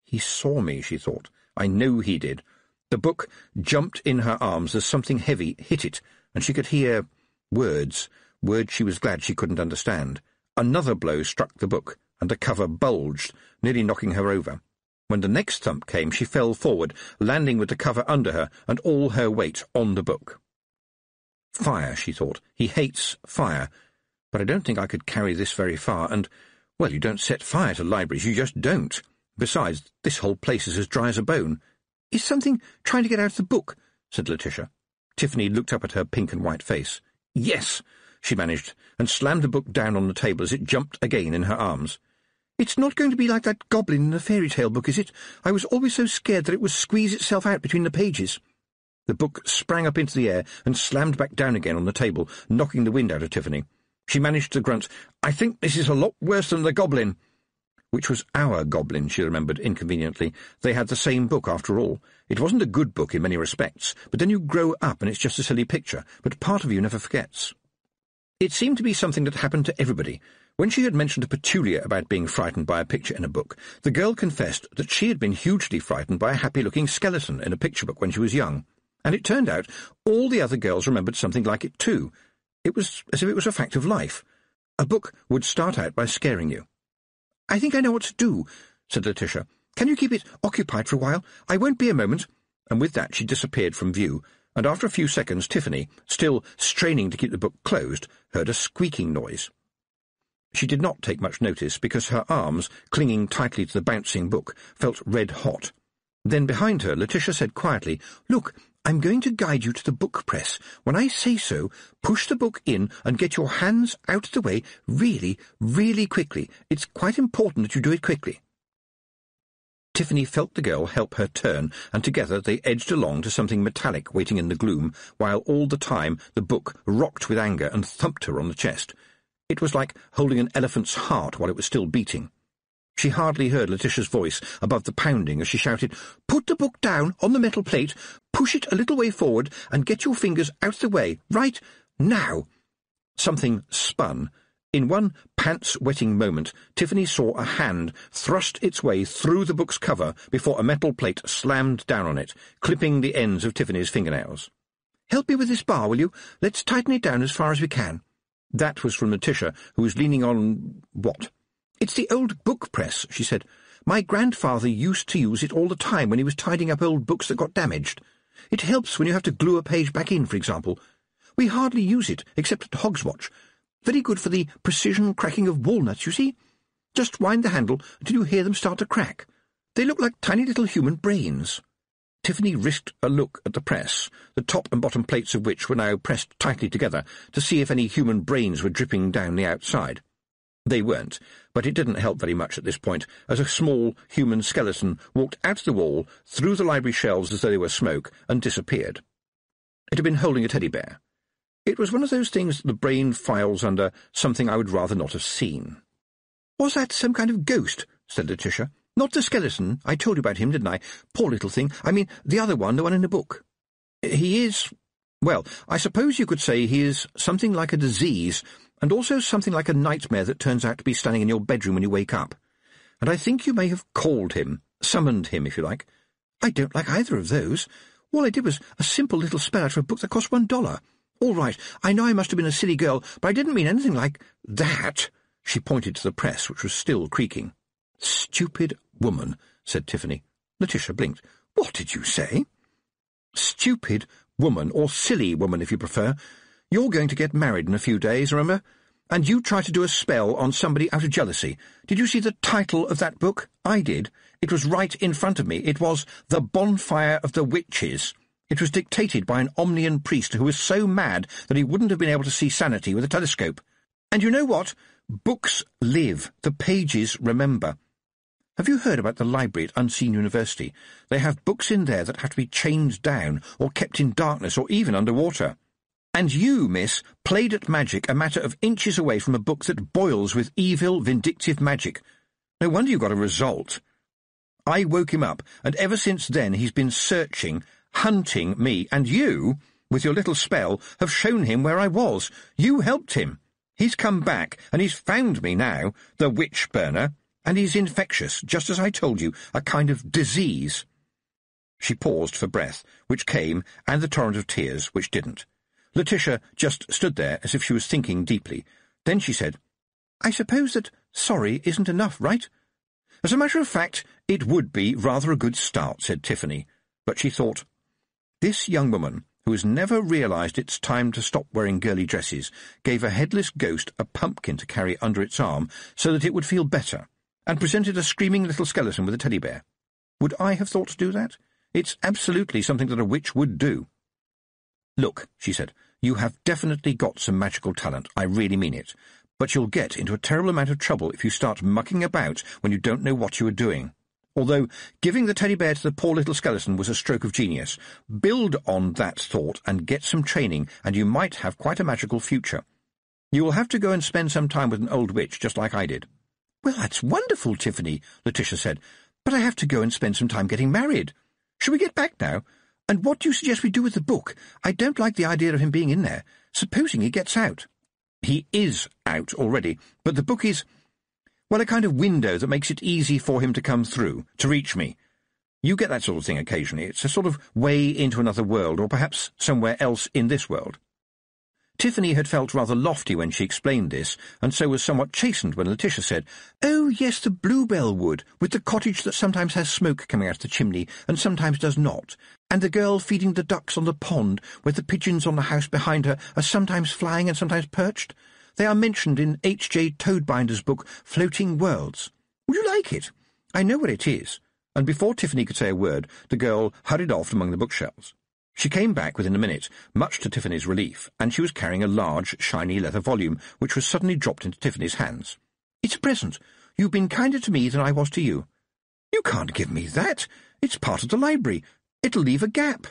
He saw me, she thought. I know he did. The book jumped in her arms as something heavy hit it, and she could hear words she was glad she couldn't understand. Another blow struck the book, and the cover bulged, nearly knocking her over. When the next thump came, she fell forward, landing with the cover under her and all her weight on the book. Fire, she thought. He hates fire. But I don't think I could carry this very far, and, well, you don't set fire to libraries, you just don't. Besides, this whole place is as dry as a bone. "Is something trying to get out of the book?" said Letitia. Tiffany looked up at her pink and white face. "Yes," she managed, and slammed the book down on the table as it jumped again in her arms. "It's not going to be like that goblin in the fairy tale book, is it? I was always so scared that it would squeeze itself out between the pages." The book sprang up into the air and slammed back down again on the table, knocking the wind out of Tiffany. She managed to grunt, "I think this is a lot worse than the goblin." Which was our goblin, she remembered inconveniently. They had the same book, after all. It wasn't a good book in many respects, but then you grow up and it's just a silly picture, but part of you never forgets. It seemed to be something that happened to everybody. When she had mentioned to Petulia about being frightened by a picture in a book, the girl confessed that she had been hugely frightened by a happy-looking skeleton in a picture book when she was young, and it turned out all the other girls remembered something like it too. It was as if it was a fact of life. A book would start out by scaring you. "I think I know what to do," said Letitia. "Can you keep it occupied for a while? I won't be a moment." And with that she disappeared from view, and after a few seconds Tiffany, still straining to keep the book closed, heard a squeaking noise. She did not take much notice because her arms, clinging tightly to the bouncing book, felt red-hot. Then behind her Letitia said quietly, "Look, I'm going to guide you to the book press. When I say so, push the book in and get your hands out of the way really, really quickly. It's quite important that you do it quickly." Tiffany felt the girl help her turn, and together they edged along to something metallic waiting in the gloom, while all the time the book rocked with anger and thumped her on the chest. It was like holding an elephant's heart while it was still beating. She hardly heard Letitia's voice above the pounding as she shouted, "Put the book down on the metal plate, push it a little way forward, and get your fingers out of the way, right now." Something spun. In one pants-wetting moment, Tiffany saw a hand thrust its way through the book's cover before a metal plate slammed down on it, clipping the ends of Tiffany's fingernails. "Help me with this bar, will you? Let's tighten it down as far as we can." That was from Letitia, who was leaning on... what? "It's the old book press," she said. "My grandfather used to use it all the time when he was tidying up old books that got damaged. It helps when you have to glue a page back in, for example. We hardly use it, except at Hogswatch. Very good for the precision cracking of walnuts, you see. Just wind the handle until you hear them start to crack. They look like tiny little human brains." Tiffany risked a look at the press, the top and bottom plates of which were now pressed tightly together, to see if any human brains were dripping down the outside. They weren't, but it didn't help very much at this point, as a small human skeleton walked out of the wall, through the library shelves as though they were smoke, and disappeared. It had been holding a teddy bear. It was one of those things that the brain files under something I would rather not have seen. "Was that some kind of ghost?" said Letitia. "Not the skeleton. I told you about him, didn't I? Poor little thing. I mean, the other one, the one in the book." "He is... well, I suppose you could say he is something like a disease, and also something like a nightmare that turns out to be standing in your bedroom when you wake up. And I think you may have called him, summoned him, if you like." "I don't like either of those. All I did was a simple little spell out of a book that cost $1. All right, I know I must have been a silly girl, but I didn't mean anything like that." She pointed to the press, which was still creaking. "Stupid woman," said Tiffany. Letitia blinked. "What did you say?" "Stupid woman, or silly woman, if you prefer. You're going to get married in a few days, remember? And you tried to do a spell on somebody out of jealousy. Did you see the title of that book? I did. It was right in front of me. It was The Bonfire of the Witches. It was dictated by an Omnian priest who was so mad that he wouldn't have been able to see sanity with a telescope. And you know what? Books live. The pages remember. Have you heard about the library at Unseen University? They have books in there that have to be chained down, or kept in darkness, or even underwater. And you, miss, played at magic a matter of inches away from a book that boils with evil, vindictive magic. No wonder you got a result. I woke him up, and ever since then he's been searching, hunting me, and you, with your little spell, have shown him where I was. You helped him. He's come back, and he's found me now, the witch-burner, and he's infectious, just as I told you, a kind of disease." She paused for breath, which came, and the torrent of tears, which didn't. Letitia just stood there as if she was thinking deeply. Then she said, "I suppose that sorry isn't enough, right?" "As a matter of fact, it would be rather a good start," said Tiffany, but she thought, this young woman, who has never realised it's time to stop wearing girly dresses, gave a headless ghost a pumpkin to carry under its arm so that it would feel better, and presented a screaming little skeleton with a teddy bear. Would I have thought to do that? It's absolutely something that a witch would do. "Look," she said, "you have definitely got some magical talent, I really mean it, but you'll get into a terrible amount of trouble if you start mucking about when you don't know what you are doing. Although giving the teddy bear to the poor little skeleton was a stroke of genius. Build on that thought and get some training, and you might have quite a magical future. You will have to go and spend some time with an old witch, just like I did." "Well, that's wonderful, Tiffany," Letitia said, "but I have to go and spend some time getting married. Shall we get back now? And what do you suggest we do with the book? I don't like the idea of him being in there. Supposing he gets out." "He is out already, but the book is, well, a kind of window that makes it easy for him to come through, to reach me. You get that sort of thing occasionally. It's a sort of way into another world, or perhaps somewhere else in this world." Tiffany had felt rather lofty when she explained this, and so was somewhat chastened when Letitia said, "Oh, yes, the Bluebell Wood, with the cottage that sometimes has smoke coming out of the chimney and sometimes does not, and the girl feeding the ducks on the pond, where the pigeons on the house behind her are sometimes flying and sometimes perched. They are mentioned in H.J. Toadbinder's book, Floating Worlds. Would you like it? I know what it is." And before Tiffany could say a word, the girl hurried off among the bookshelves. She came back within a minute, much to Tiffany's relief, and she was carrying a large, shiny leather volume, which was suddenly dropped into Tiffany's hands. "It's a present. You've been kinder to me than I was to you." "You can't give me that. It's part of the library. It'll leave a gap."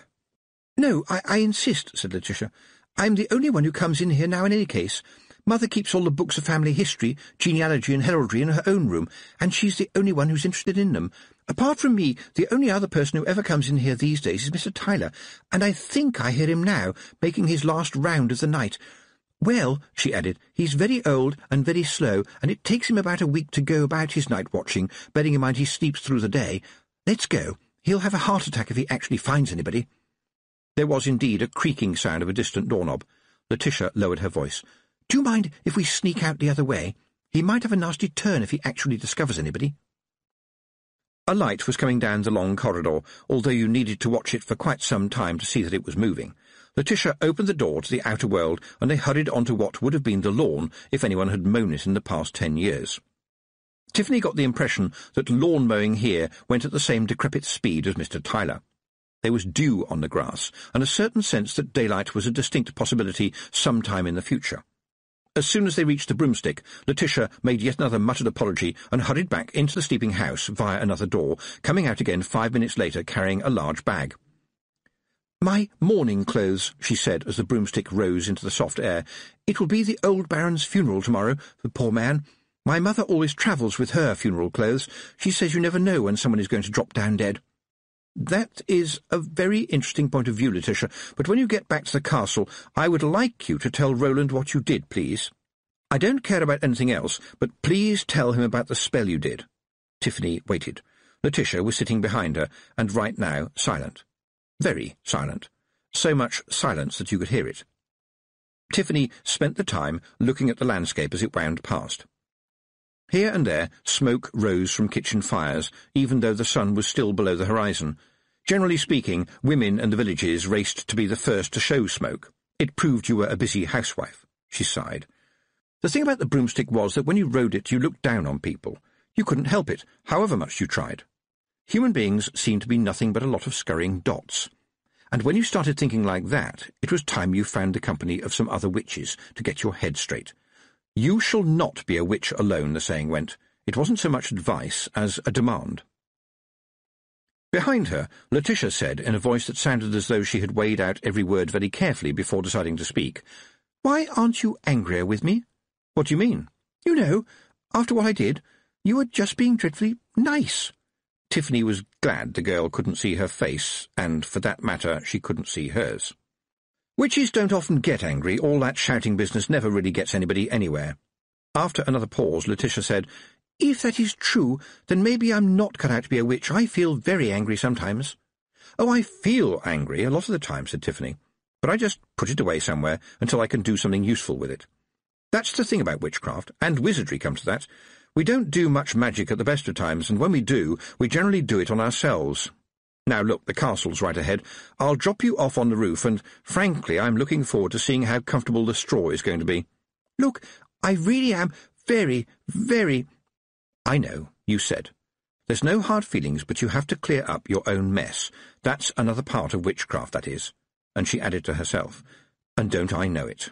"No, I insist," said Letitia. "I'm the only one who comes in here now in any case. Mother keeps all the books of family history, genealogy and heraldry in her own room, and she's the only one who's interested in them. Apart from me, the only other person who ever comes in here these days is Mr. Tyler, and I think I hear him now, making his last round of the night. Well," she added, "he's very old and very slow, and it takes him about a week to go about his night-watching, bearing in mind he sleeps through the day. Let's go. He'll have a heart attack if he actually finds anybody." There was indeed a creaking sound of a distant doorknob. Letitia lowered her voice. "Do you mind if we sneak out the other way? He might have a nasty turn if he actually discovers anybody." A light was coming down the long corridor, although you needed to watch it for quite some time to see that it was moving. Letitia opened the door to the outer world, and they hurried onto what would have been the lawn if anyone had mown it in the past 10 years. Tiffany got the impression that lawn-mowing here went at the same decrepit speed as Mr. Tyler. There was dew on the grass, and a certain sense that daylight was a distinct possibility sometime in the future. As soon as they reached the broomstick, Letitia made yet another muttered apology and hurried back into the sleeping house via another door, coming out again 5 minutes later carrying a large bag. "My mourning clothes," she said as the broomstick rose into the soft air. "It will be the old Baron's funeral tomorrow, the poor man. My mother always travels with her funeral clothes. She says you never know when someone is going to drop down dead." "That is a very interesting point of view, Letitia, but when you get back to the castle, I would like you to tell Roland what you did, please. I don't care about anything else, but please tell him about the spell you did." Tiffany waited. Letitia was sitting behind her, and right now silent. Very silent. So much silence that you could hear it. Tiffany spent the time looking at the landscape as it wound past. Here and there, smoke rose from kitchen fires, even though the sun was still below the horizon. Generally speaking, women in the villages raced to be the first to show smoke. It proved you were a busy housewife. She sighed. The thing about the broomstick was that when you rode it, you looked down on people. You couldn't help it, however much you tried. Human beings seemed to be nothing but a lot of scurrying dots. And when you started thinking like that, it was time you found the company of some other witches to get your head straight. "You shall not be a witch alone," the saying went. It wasn't so much advice as a demand. Behind her, Letitia said, in a voice that sounded as though she had weighed out every word very carefully before deciding to speak, "Why aren't you angrier with me?" "What do you mean?" "You know, after what I did, you were just being dreadfully nice." Tiffany was glad the girl couldn't see her face, and, for that matter, she couldn't see hers. Witches don't often get angry. All that shouting business never really gets anybody anywhere. After another pause, Letitia said, "If that is true, then maybe I'm not cut out to be a witch. I feel very angry sometimes." "Oh, I feel angry a lot of the time," said Tiffany, "but I just put it away somewhere until I can do something useful with it. That's the thing about witchcraft, and wizardry comes to that. We don't do much magic at the best of times, and when we do, we generally do it on ourselves. Now look, the castle's right ahead. I'll drop you off on the roof, and, frankly, I'm looking forward to seeing how comfortable the straw is going to be." "Look, I really am very, very—" "I know," you said. "There's no hard feelings, but you have to clear up your own mess. That's another part of witchcraft, that is." And she added to herself, "And don't I know it?"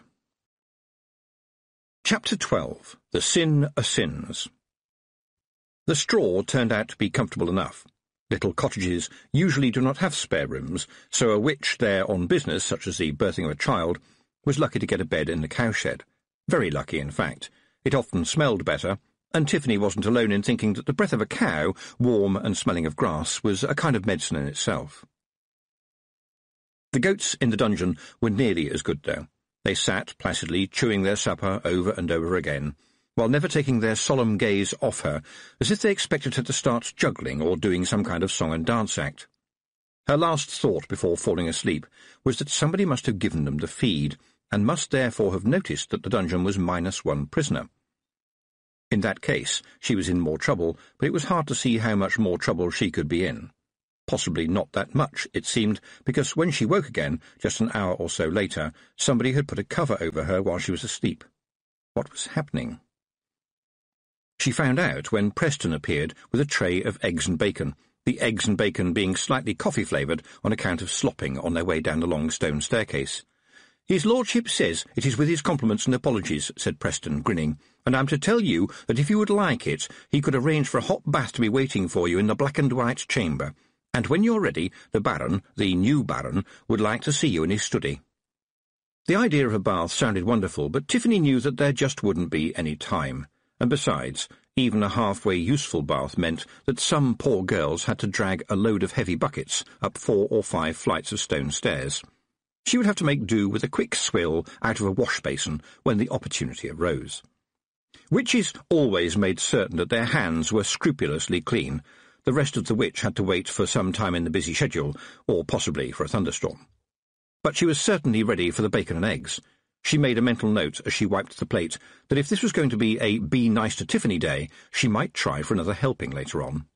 Chapter 12. The Sin o' Sins. The straw turned out to be comfortable enough. Little cottages usually do not have spare rooms, so a witch there on business, such as the birthing of a child, was lucky to get a bed in the cowshed. Very lucky, in fact. It often smelled better, and Tiffany wasn't alone in thinking that the breath of a cow, warm and smelling of grass, was a kind of medicine in itself. The goats in the dungeon were nearly as good, though. They sat placidly, chewing their supper over and over again, while never taking their solemn gaze off her, as if they expected her to start juggling or doing some kind of song and dance act. Her last thought before falling asleep was that somebody must have given them the feed, and must therefore have noticed that the dungeon was -1 prisoner. In that case, she was in more trouble, but it was hard to see how much more trouble she could be in. Possibly not that much, it seemed, because when she woke again, just an hour or so later, somebody had put a cover over her while she was asleep. What was happening? She found out when Preston appeared with a tray of eggs and bacon, the eggs and bacon being slightly coffee-flavoured on account of slopping on their way down the long stone staircase. "His lordship says it is with his compliments and apologies," said Preston, grinning, "and I'm to tell you that if you would like it, he could arrange for a hot bath to be waiting for you in the black and white chamber, and when you're ready, the Baron, the new Baron, would like to see you in his study." The idea of a bath sounded wonderful, but Tiffany knew that there just wouldn't be any time, and besides, even a halfway useful bath meant that some poor girls had to drag a load of heavy buckets up 4 or 5 flights of stone stairs. She would have to make do with a quick swill out of a wash basin when the opportunity arose. Witches always made certain that their hands were scrupulously clean. The rest of the witch had to wait for some time in the busy schedule, or possibly for a thunderstorm. But she was certainly ready for the bacon and eggs. She made a mental note as she wiped the plate that if this was going to be a be nice to Tiffany day, she might try for another helping later on.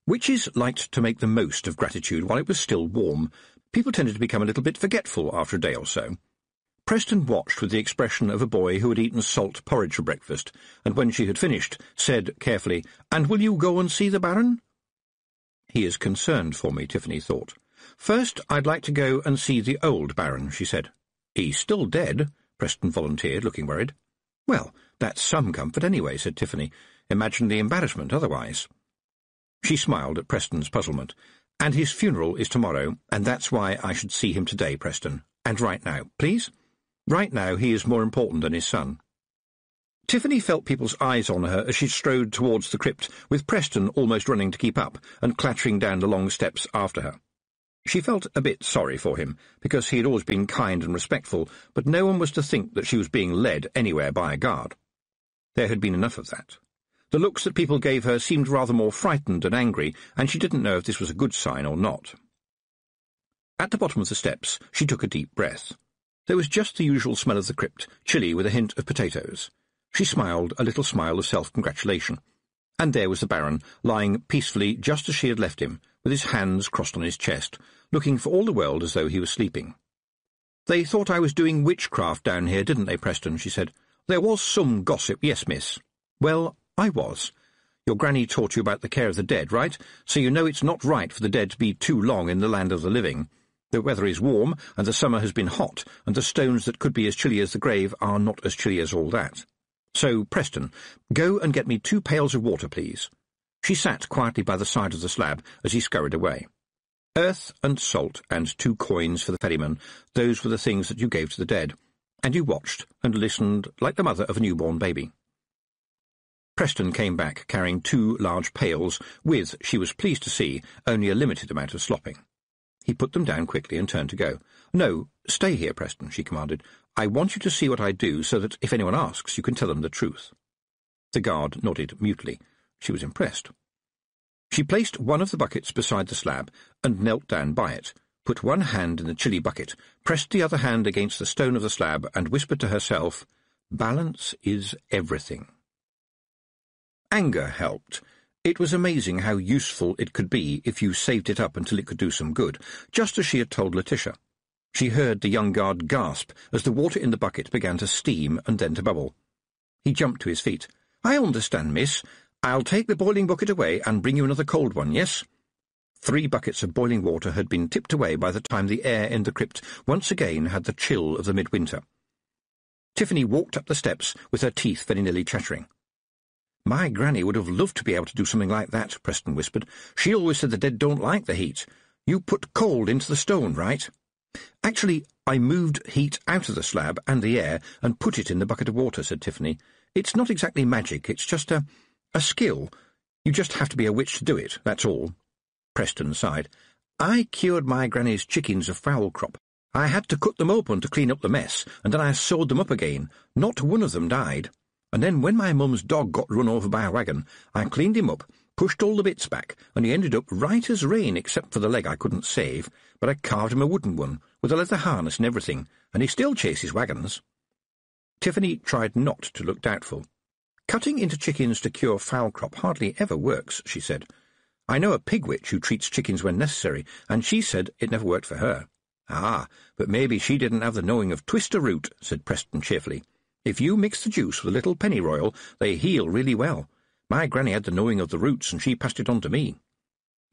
Witches liked to make the most of gratitude while it was still warm. People tended to become a little bit forgetful after a day or so. Preston watched with the expression of a boy who had eaten salt porridge for breakfast, and when she had finished, said carefully, "And will you go and see the Baron?" "He is concerned for me," Tiffany thought. "First, I'd like to go and see the old Baron," she said. "He's still dead," Preston volunteered, looking worried. "Well, that's some comfort anyway," said Tiffany. "Imagine the embarrassment otherwise." She smiled at Preston's puzzlement. "And his funeral is tomorrow, and that's why I should see him today, Preston. And right now, please? Right now he is more important than his son." Tiffany felt people's eyes on her as she strode towards the crypt, with Preston almost running to keep up and clattering down the long steps after her. She felt a bit sorry for him, because he had always been kind and respectful, but no one was to think that she was being led anywhere by a guard. There had been enough of that. The looks that people gave her seemed rather more frightened than angry, and she didn't know if this was a good sign or not. At the bottom of the steps, she took a deep breath. There was just the usual smell of the crypt, chilly with a hint of potatoes. She smiled a little smile of self-congratulation. And there was the Baron, lying peacefully just as she had left him, with his hands crossed on his chest, looking for all the world as though he was sleeping. "They thought I was doing witchcraft down here, didn't they, Preston?" she said. "There was some gossip, yes, miss." "Well, I was. Your granny taught you about the care of the dead, right? So you know it's not right for the dead to be too long in the land of the living. The weather is warm, and the summer has been hot, and the stones that could be as chilly as the grave are not as chilly as all that. So, Preston, go and get me 2 pails of water, please." She sat quietly by the side of the slab as he scurried away. Earth and salt and 2 coins for the ferryman, those were the things that you gave to the dead, and you watched and listened like the mother of a newborn baby. Preston came back carrying 2 large pails with, she was pleased to see, only a limited amount of slopping. He put them down quickly and turned to go. "No, stay here, Preston," she commanded. "I want you to see what I do so that if anyone asks, you can tell them the truth." The guard nodded mutely. She was impressed. She placed one of the buckets beside the slab and knelt down by it, put one hand in the chilly bucket, pressed the other hand against the stone of the slab, and whispered to herself, "Balance is everything." Anger helped. It was amazing how useful it could be if you saved it up until it could do some good, just as she had told Letitia. She heard the young guard gasp as the water in the bucket began to steam and then to bubble. He jumped to his feet. "I understand, miss. I'll take the boiling bucket away and bring you another cold one, yes?" 3 buckets of boiling water had been tipped away by the time the air in the crypt once again had the chill of the midwinter. Tiffany walked up the steps with her teeth very nearly chattering. "My granny would have loved to be able to do something like that," Preston whispered. "She always said the dead don't like the heat. You put cold into the stone, right?" "Actually, I moved heat out of the slab and the air and put it in the bucket of water," said Tiffany. "It's not exactly magic, it's just a skill. You just have to be a witch to do it, that's all." Preston sighed. "I cured my granny's chickens of fowl crop. I had to cut them open to clean up the mess, and then I sewed them up again. Not one of them died. And then when my mum's dog got run over by a wagon, I cleaned him up, pushed all the bits back, and he ended up right as rain except for the leg I couldn't save, but I carved him a wooden one, with a leather harness and everything, and he still chases wagons." Tiffany tried not to look doubtful. "Cutting into chickens to cure fowl crop hardly ever works," she said. "I know a pig witch who treats chickens when necessary, and she said it never worked for her." "Ah, but maybe she didn't have the knowing of twister root," said Preston cheerfully. "If you mix the juice with a little pennyroyal, they heal really well. My granny had the knowing of the roots, and she passed it on to me."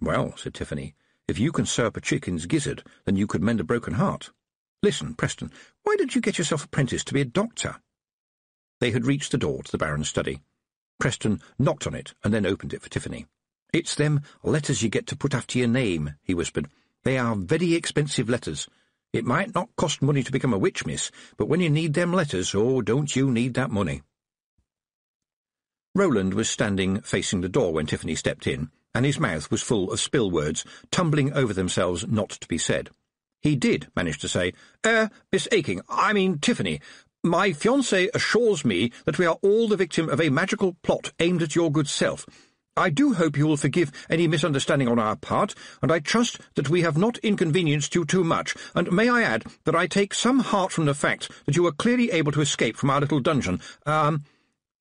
"Well," said Tiffany, "if you can sew up a chicken's gizzard, then you could mend a broken heart. Listen, Preston, why don't you get yourself apprenticed to be a doctor?" They had reached the door to the Baron's study. Preston knocked on it and then opened it for Tiffany. "It's them letters you get to put after your name," he whispered. "They are very expensive letters. It might not cost money to become a witch, miss, but when you need them letters, oh, don't you need that money." Roland was standing facing the door when Tiffany stepped in, and his mouth was full of spill words, tumbling over themselves not to be said. He did manage to say, Miss Tiffany, my fiancé assures me that we are all the victim of a magical plot aimed at your good self. I do hope you will forgive any misunderstanding on our part, and I trust that we have not inconvenienced you too much, and may I add that I take some heart from the fact that you were clearly able to escape from our little dungeon.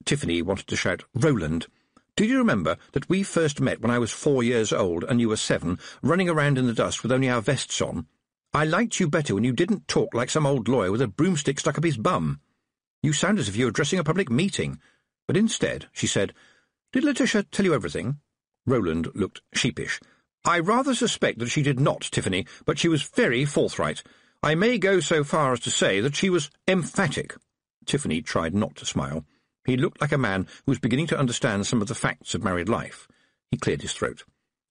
Tiffany wanted to shout, "Roland, do you remember that we first met when I was 4 years old and you were 7, running around in the dust with only our vests on? I liked you better when you didn't talk like some old lawyer with a broomstick stuck up his bum. You sound as if you were addressing a public meeting." But instead, she said, "Did Letitia tell you everything?" Roland looked sheepish. "I rather suspect that she did not, Tiffany, but she was very forthright. I may go so far as to say that she was emphatic." Tiffany tried not to smile. He looked like a man who was beginning to understand some of the facts of married life. He cleared his throat.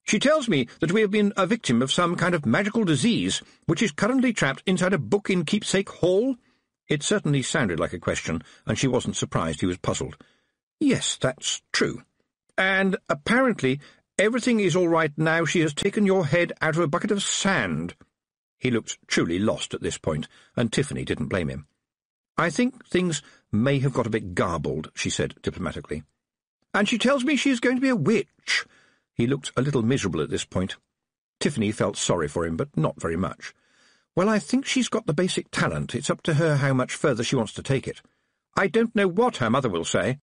"She tells me that we have been a victim of some kind of magical disease, which is currently trapped inside a book in Keepsake Hall?" It certainly sounded like a question, and she wasn't surprised he was puzzled. "Yes, that's true. And apparently everything is all right now she has taken your head out of a bucket of sand." He looked truly lost at this point, and Tiffany didn't blame him. "I think things may have got a bit garbled," she said diplomatically. "And she tells me she is going to be a witch." He looked a little miserable at this point. Tiffany felt sorry for him, but not very much. "Well, I think she's got the basic talent. It's up to her how much further she wants to take it. I don't know what her mother will say."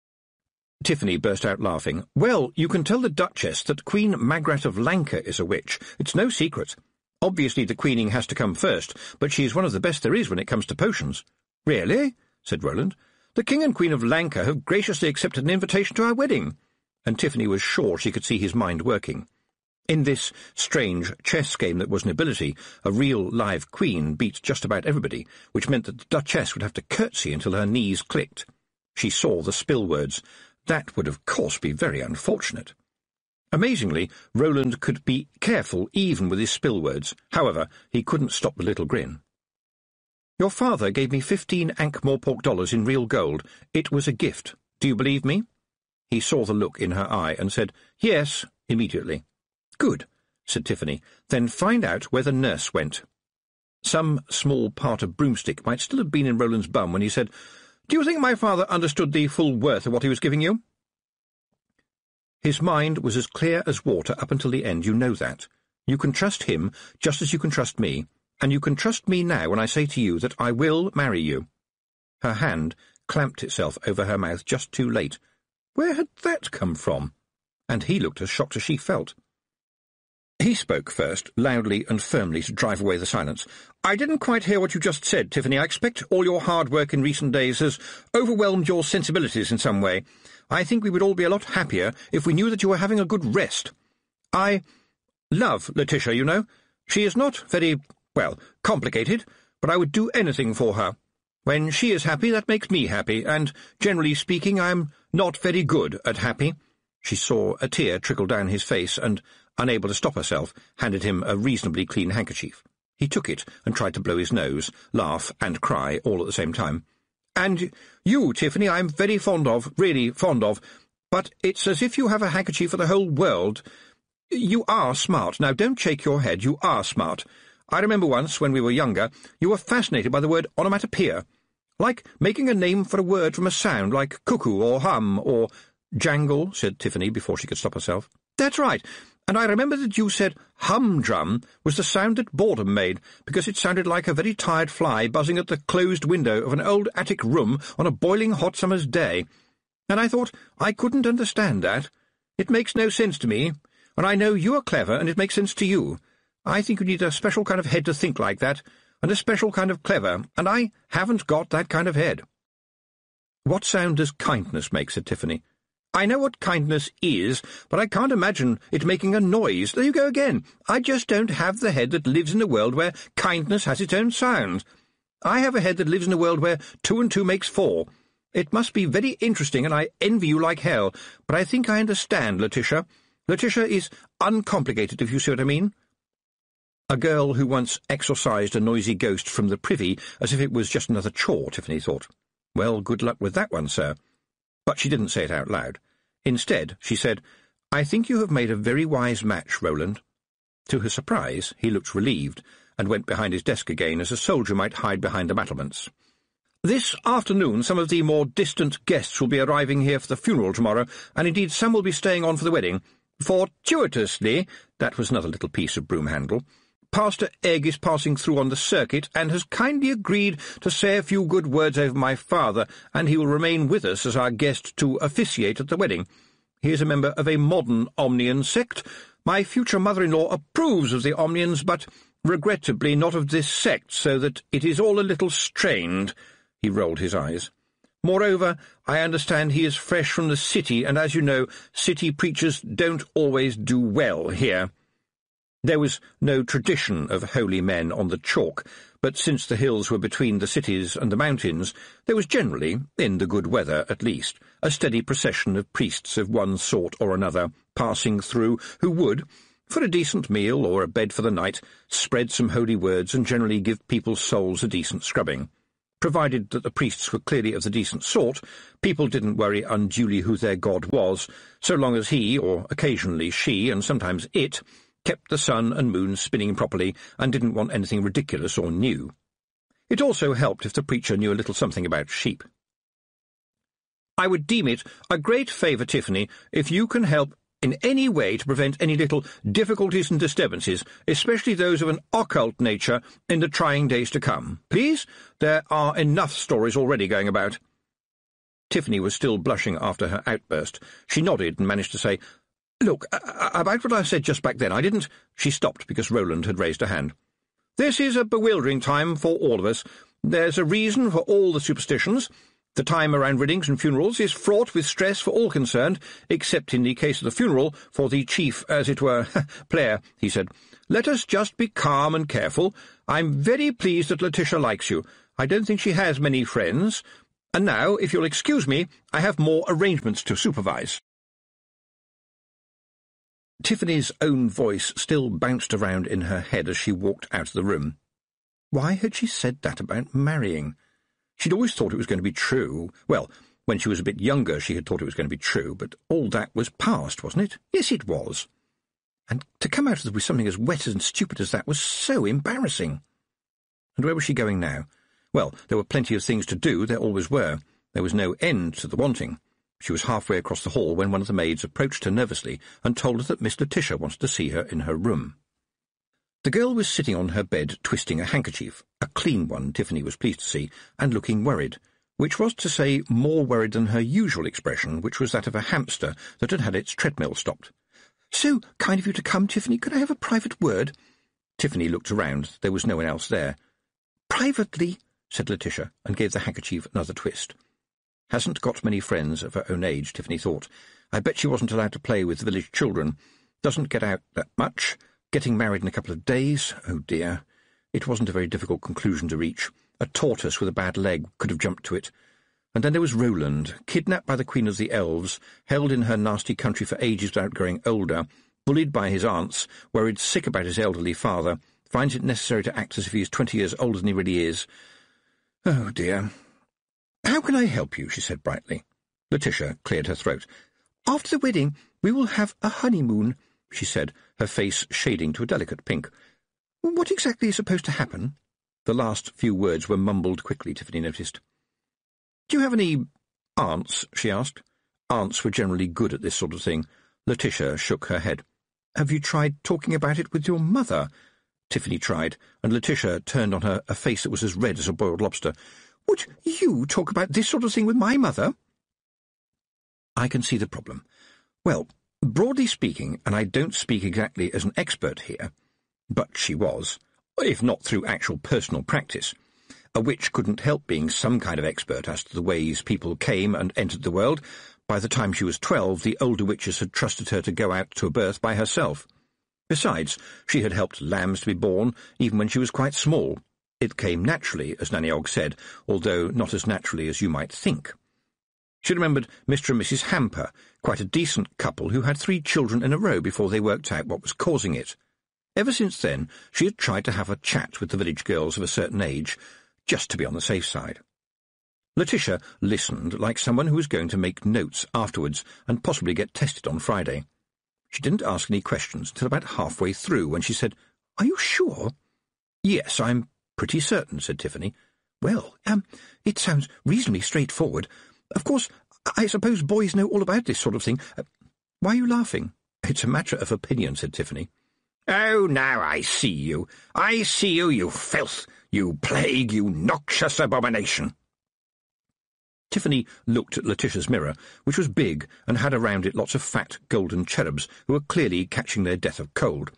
Tiffany burst out laughing. "Well, you can tell the Duchess that Queen Magrat of Lanka is a witch. It's no secret. Obviously the queening has to come first, but she's one of the best there is when it comes to potions." "Really?" said Roland. "The King and Queen of Lanka have graciously accepted an invitation to our wedding." And Tiffany was sure she could see his mind working. In this strange chess game that was nobility, a real live queen beat just about everybody, which meant that the Duchess would have to curtsy until her knees clicked. She saw the spill words. That would, of course, be very unfortunate. Amazingly, Roland could be careful even with his spill words. However, he couldn't stop the little grin. "Your father gave me 15 Ankh-Morpork dollars in real gold. It was a gift. Do you believe me?" He saw the look in her eye and said, "Yes," immediately. "Good," said Tiffany. "Then find out where the nurse went." Some small part of broomstick might still have been in Roland's bum when he said, "Do you think my father understood the full worth of what he was giving you?" His mind was as clear as water up until the end, you know that. You can trust him just as you can trust me, and you can trust me now when I say to you that I will marry you. Her hand clamped itself over her mouth just too late. Where had that come from? And he looked as shocked as she felt. He spoke first, loudly and firmly to drive away the silence. "I didn't quite hear what you just said, Tiffany. I expect all your hard work in recent days has overwhelmed your sensibilities in some way. I think we would all be a lot happier if we knew that you were having a good rest. I love Letitia, you know. She is not very, complicated, but I would do anything for her. When she is happy, that makes me happy, and, generally speaking, I'm not very good at happy." She saw a tear trickle down his face and, unable to stop herself, handed him a reasonably clean handkerchief. He took it and tried to blow his nose, laugh and cry all at the same time. "And you, Tiffany, I'm very fond of, really fond of, but it's as if you have a handkerchief for the whole world. You are smart. Now, don't shake your head. You are smart. I remember once, when we were younger, you were fascinated by the word onomatopoeia, like making a name for a word from a sound, like cuckoo or hum or—" "Jangle," said Tiffany before she could stop herself. That's right. And I remember that you said humdrum was the sound that boredom made, because it sounded like a very tired fly buzzing at the closed window of an old attic room on a boiling hot summer's day. And I thought I couldn't understand that. It makes no sense to me, and I know you are clever, and it makes sense to you. I think you need a special kind of head to think like that, and a special kind of clever, and I haven't got that kind of head. What sound does kindness make? Said Tiffany. I know what kindness is, but I can't imagine it making a noise. There you go again. I just don't have the head that lives in a world where kindness has its own sound. I have a head that lives in a world where 2 and 2 makes 4. It must be very interesting, and I envy you like hell, but I think I understand, Letitia. Letitia is uncomplicated, if you see what I mean. A girl who once exorcised a noisy ghost from the privy as if it was just another chore, Tiffany thought. Well, good luck with that one, sir. But she didn't say it out loud. Instead, she said, I think you have made a very wise match, Roland. To her surprise, he looked relieved, and went behind his desk again as a soldier might hide behind the battlements. This afternoon some of the more distant guests will be arriving here for the funeral tomorrow, and indeed some will be staying on for the wedding. Fortuitously, that was another little piece of broom handle, Pastor Egg is passing through on the circuit, and has kindly agreed to say a few good words over my father, and he will remain with us as our guest to officiate at the wedding. He is a member of a modern Omnian sect. My future mother-in-law approves of the Omnians, but regrettably not of this sect, so that it is all a little strained. He rolled his eyes. Moreover, I understand he is fresh from the city, and as you know, city preachers don't always do well here. There was no tradition of holy men on the chalk, but since the hills were between the cities and the mountains, there was generally, in the good weather at least, a steady procession of priests of one sort or another passing through, who would, for a decent meal or a bed for the night, spread some holy words and generally give people's souls a decent scrubbing. Provided that the priests were clearly of the decent sort, people didn't worry unduly who their god was, so long as he, or occasionally she, and sometimes it, kept the sun and moon spinning properly and didn't want anything ridiculous or new. It also helped if the preacher knew a little something about sheep. I would deem it a great favour, Tiffany, if you can help in any way to prevent any little difficulties and disturbances, especially those of an occult nature, in the trying days to come. Please? There are enough stories already going about. Tiffany was still blushing after her outburst. She nodded and managed to say, Look, about what I said just back then, I didn't— She stopped because Roland had raised a hand. This is a bewildering time for all of us. There's a reason for all the superstitions. The time around weddings and funerals is fraught with stress for all concerned, except in the case of the funeral, for the chief, as it were, player, he said. Let us just be calm and careful. I'm very pleased that Letitia likes you. I don't think she has many friends. And now, if you'll excuse me, I have more arrangements to supervise. Tiffany's own voice still bounced around in her head as she walked out of the room. Why had she said that about marrying? She'd always thought it was going to be true. Well, when she was a bit younger she had thought it was going to be true, but all that was past, wasn't it? Yes, it was. And to come out of it with something as wet and stupid as that was so embarrassing. And where was she going now? Well, there were plenty of things to do, there always were. There was no end to the wanting. She was halfway across the hall when one of the maids approached her nervously and told her that Miss Letitia wanted to see her in her room. The girl was sitting on her bed twisting a handkerchief, a clean one, Tiffany was pleased to see, and looking worried, which was to say more worried than her usual expression, which was that of a hamster that had had its treadmill stopped. So kind of you to come, Tiffany. Could I have a private word? Tiffany looked around. There was no one else there. Privately, said Letitia, and gave the handkerchief another twist. Hasn't got many friends of her own age, Tiffany thought. I bet she wasn't allowed to play with village children. Doesn't get out that much. Getting married in a couple of days. Oh, dear. It wasn't a very difficult conclusion to reach. A tortoise with a bad leg could have jumped to it. And then there was Roland, kidnapped by the Queen of the Elves, held in her nasty country for ages without growing older, bullied by his aunts, worried sick about his elderly father, finds it necessary to act as if he is 20 years older than he really is. Oh, dear. How can I help you? She said brightly. Letitia cleared her throat. After the wedding, we will have a honeymoon, she said, her face shading to a delicate pink. What exactly is supposed to happen? The last few words were mumbled quickly, Tiffany noticed. Do you have any aunts? She asked. Aunts were generally good at this sort of thing. Letitia shook her head. "Have you tried talking about it with your mother?" Tiffany tried, and Letitia turned on her a face that was as red as a boiled lobster. "Would you talk about this sort of thing with my mother?" "I can see the problem. Well, broadly speaking, and I don't speak exactly as an expert here, but she was, if not through actual personal practice. A witch couldn't help being some kind of expert as to the ways people came and entered the world. By the time she was 12, the older witches had trusted her to go out to a birth by herself. Besides, she had helped lambs to be born, even when she was quite small. It came naturally, as Nanny Ogg said, although not as naturally as you might think. She remembered Mr. and Mrs. Hamper, quite a decent couple who had 3 children in a row before they worked out what was causing it. Ever since then, she had tried to have a chat with the village girls of a certain age, just to be on the safe side. Letitia listened like someone who was going to make notes afterwards and possibly get tested on Friday. She didn't ask any questions till about halfway through, when she said, "Are you sure?" "Yes, I'm pretty certain," said Tiffany. "Well, it sounds reasonably straightforward. Of course, I suppose boys know all about this sort of thing. Why are you laughing?" "It's a matter of opinion," said Tiffany. "Oh, now I see you. I see you, you filth, you plague, you noxious abomination." Tiffany looked at Letitia's mirror, which was big and had around it lots of fat golden cherubs who were clearly catching their death of cold.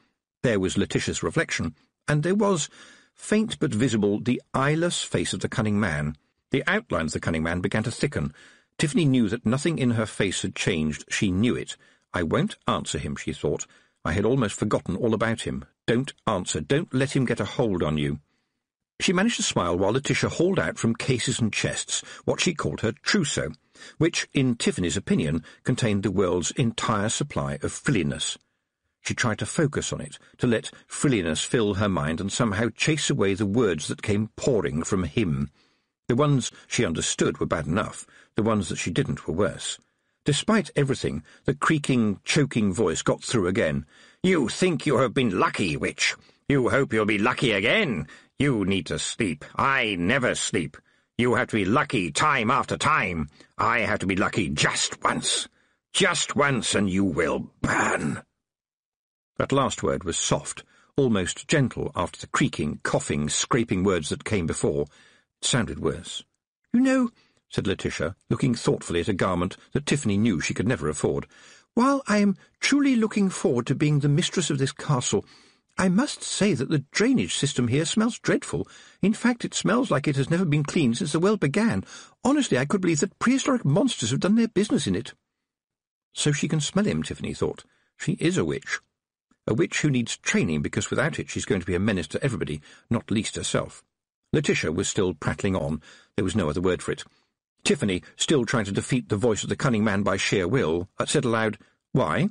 There was Letitia's reflection, and there was, faint but visible, the eyeless face of the cunning man. The outline of the cunning man began to thicken. Tiffany knew that nothing in her face had changed. She knew it. "I won't answer him," she thought. "I had almost forgotten all about him. Don't answer. Don't let him get a hold on you." She managed to smile while Letitia hauled out from cases and chests what she called her trousseau, which, in Tiffany's opinion, contained the world's entire supply of frilliness. She tried to focus on it, to let frilliness fill her mind and somehow chase away the words that came pouring from him. The ones she understood were bad enough, the ones that she didn't were worse. Despite everything, the creaking, choking voice got through again. "You think you have been lucky, witch. You hope you'll be lucky again. You need to sleep. I never sleep. You have to be lucky time after time. I have to be lucky just once. Just once, and you will burn." That last word was soft, almost gentle after the creaking, coughing, scraping words that came before. It sounded worse. "You know," said Letitia, looking thoughtfully at a garment that Tiffany knew she could never afford, "while I am truly looking forward to being the mistress of this castle, I must say that the drainage system here smells dreadful. In fact, it smells like it has never been cleaned since the world began. Honestly, I could believe that prehistoric monsters have done their business in it." So she can smell him, Tiffany thought. She is a witch. A witch who needs training, because without it she's going to be a menace to everybody, not least herself. Letitia was still prattling on. There was no other word for it. Tiffany, still trying to defeat the voice of the cunning man by sheer will, said aloud, "Why?"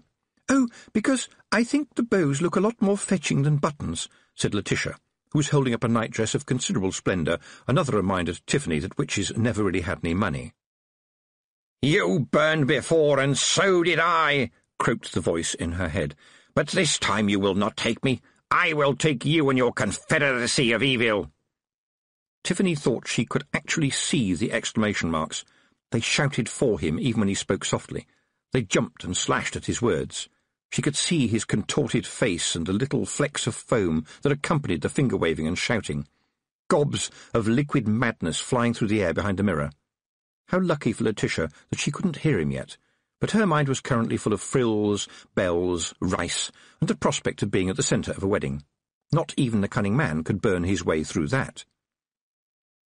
"Oh, because I think the bows look a lot more fetching than buttons," said Letitia, who was holding up a nightdress of considerable splendour, another reminder to Tiffany that witches never really had any money. "You burned before, and so did I," croaked the voice in her head. "But this time you will not take me. I will take you and your confederacy of evil." Tiffany thought she could actually see the exclamation marks. They shouted for him even when he spoke softly. They jumped and slashed at his words. She could see his contorted face and the little flecks of foam that accompanied the finger-waving and shouting. Gobs of liquid madness flying through the air behind the mirror. How lucky for Letitia that she couldn't hear him yet, but her mind was currently full of frills, bells, rice, and the prospect of being at the centre of a wedding. Not even the cunning man could burn his way through that.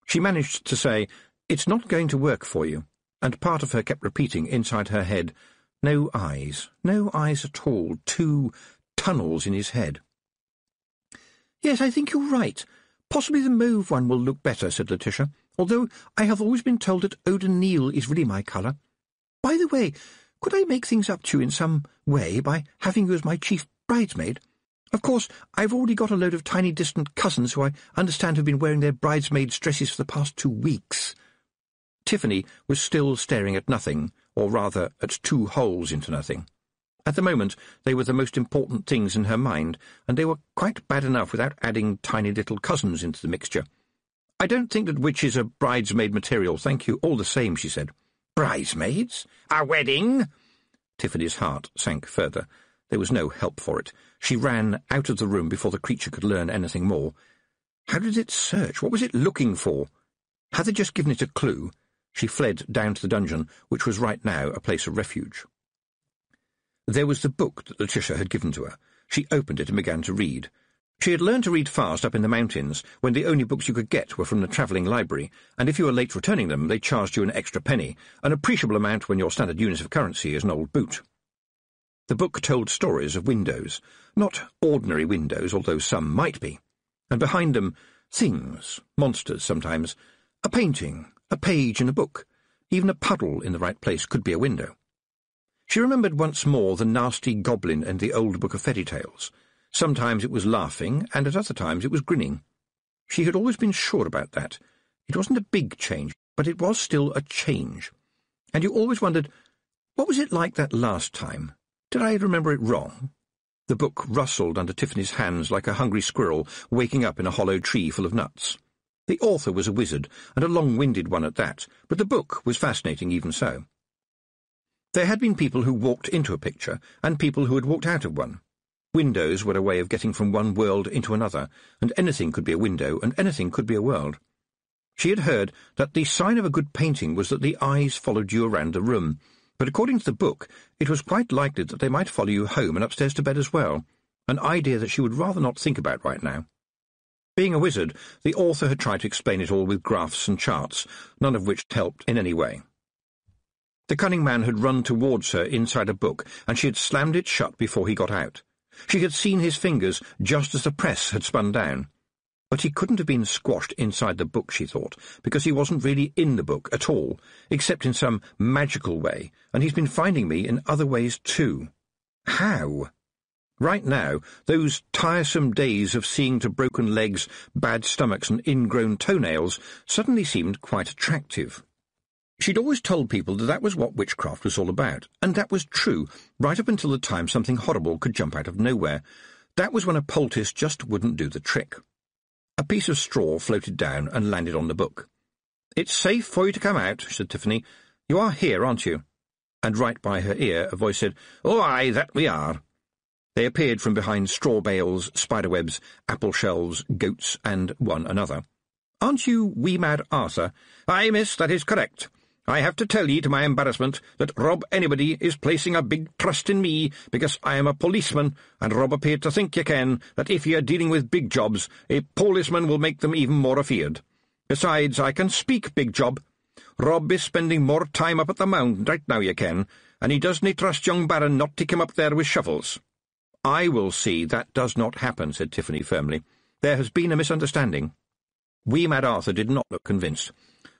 She managed to say, "It's not going to work for you," and part of her kept repeating inside her head, "No eyes at all, 2 tunnels in his head." "Yes, I think you're right. Possibly the mauve one will look better," said Letitia, "although I have always been told that eau de Nil is really my colour. By the way, could I make things up to you in some way by having you as my chief bridesmaid? Of course, I've already got a load of tiny distant cousins who I understand have been wearing their bridesmaids' dresses for the past 2 weeks. Tiffany was still staring at nothing, or rather at 2 holes into nothing. At the moment, they were the most important things in her mind, and they were quite bad enough without adding tiny little cousins into the mixture. "I don't think that witches are bridesmaid material, thank you, all the same," she said. "Bridesmaids? A wedding?" Tiffany's heart sank further. There was no help for it. She ran out of the room before the creature could learn anything more. How did it search? What was it looking for? Had they just given it a clue? She fled down to the dungeon, which was right now a place of refuge. There was the book that Letitia had given to her. She opened it and began to read. She had learned to read fast up in the mountains, when the only books you could get were from the travelling library, and if you were late returning them, they charged you an extra penny, an appreciable amount when your standard unit of currency is an old boot. The book told stories of windows, not ordinary windows, although some might be, and behind them, things, monsters sometimes, a painting, a page in a book, even a puddle in the right place could be a window. She remembered once more the nasty goblin in the old book of fairy tales. Sometimes it was laughing, and at other times it was grinning. She had always been sure about that. It wasn't a big change, but it was still a change. And you always wondered, what was it like that last time? Did I remember it wrong? The book rustled under Tiffany's hands like a hungry squirrel waking up in a hollow tree full of nuts. The author was a wizard, and a long-winded one at that, but the book was fascinating even so. There had been people who walked into a picture, and people who had walked out of one. Windows were a way of getting from one world into another, and anything could be a window, and anything could be a world. She had heard that the sign of a good painting was that the eyes followed you around the room, but according to the book, it was quite likely that they might follow you home and upstairs to bed as well, an idea that she would rather not think about right now. Being a wizard, the author had tried to explain it all with graphs and charts, none of which helped in any way. The cunning man had run towards her inside a book, and she had slammed it shut before he got out. She had seen his fingers just as the press had spun down. But he couldn't have been squashed inside the book, she thought, because he wasn't really in the book at all, except in some magical way, and he's been finding me in other ways too. How? Right now, those tiresome days of seeing to broken legs, bad stomachs, and ingrown toenails suddenly seemed quite attractive. She'd always told people that that was what witchcraft was all about, and that was true, right up until the time something horrible could jump out of nowhere. That was when a poultice just wouldn't do the trick. A piece of straw floated down and landed on the book. "It's safe for you to come out," said Tiffany. "You are here, aren't you?" And right by her ear a voice said, "Oh, aye, that we are." They appeared from behind straw bales, spiderwebs, apple shelves, goats, and one another. "Aren't you wee mad Arthur?" "Aye, miss, that is correct. I have to tell ye, to my embarrassment, that Rob Anybody is placing a big trust in me, because I am a policeman, and Rob appeared to think ye ken that if ye are dealing with big jobs, a policeman will make them even more afeard. Besides, I can speak big job. Rob is spending more time up at the mound right now, ye ken, and he doesn't trust young Baron not to come up there with shovels." "I will see that does not happen," said Tiffany firmly. "There has been a misunderstanding." Wee Mad Arthur did not look convinced.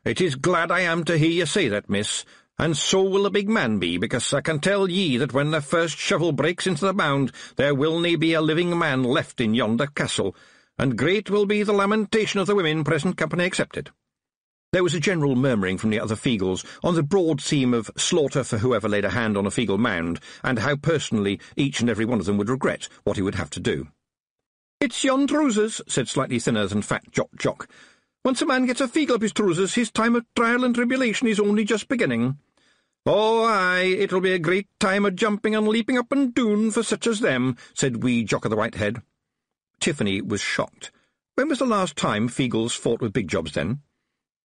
"It is glad I am to hear ye say that, miss, and so will the big man be, because I can tell ye that when the first shovel breaks into the mound, there will nae be a living man left in yonder castle, and great will be the lamentation of the women, present company excepted." There was a general murmuring from the other Feagles on the broad theme of slaughter for whoever laid a hand on a Feagle mound, and how personally each and every one of them would regret what he would have to do. "It's yon trousers," said slightly thinner than fat Jock. "Once a man gets a Feagle up his trousers, his time of trial and tribulation is only just beginning." "Oh, aye, it'll be a great time of jumping and leaping up and down for such as them," said wee Jock of the White Head. Tiffany was shocked. When was the last time Feagles fought with big jobs, then?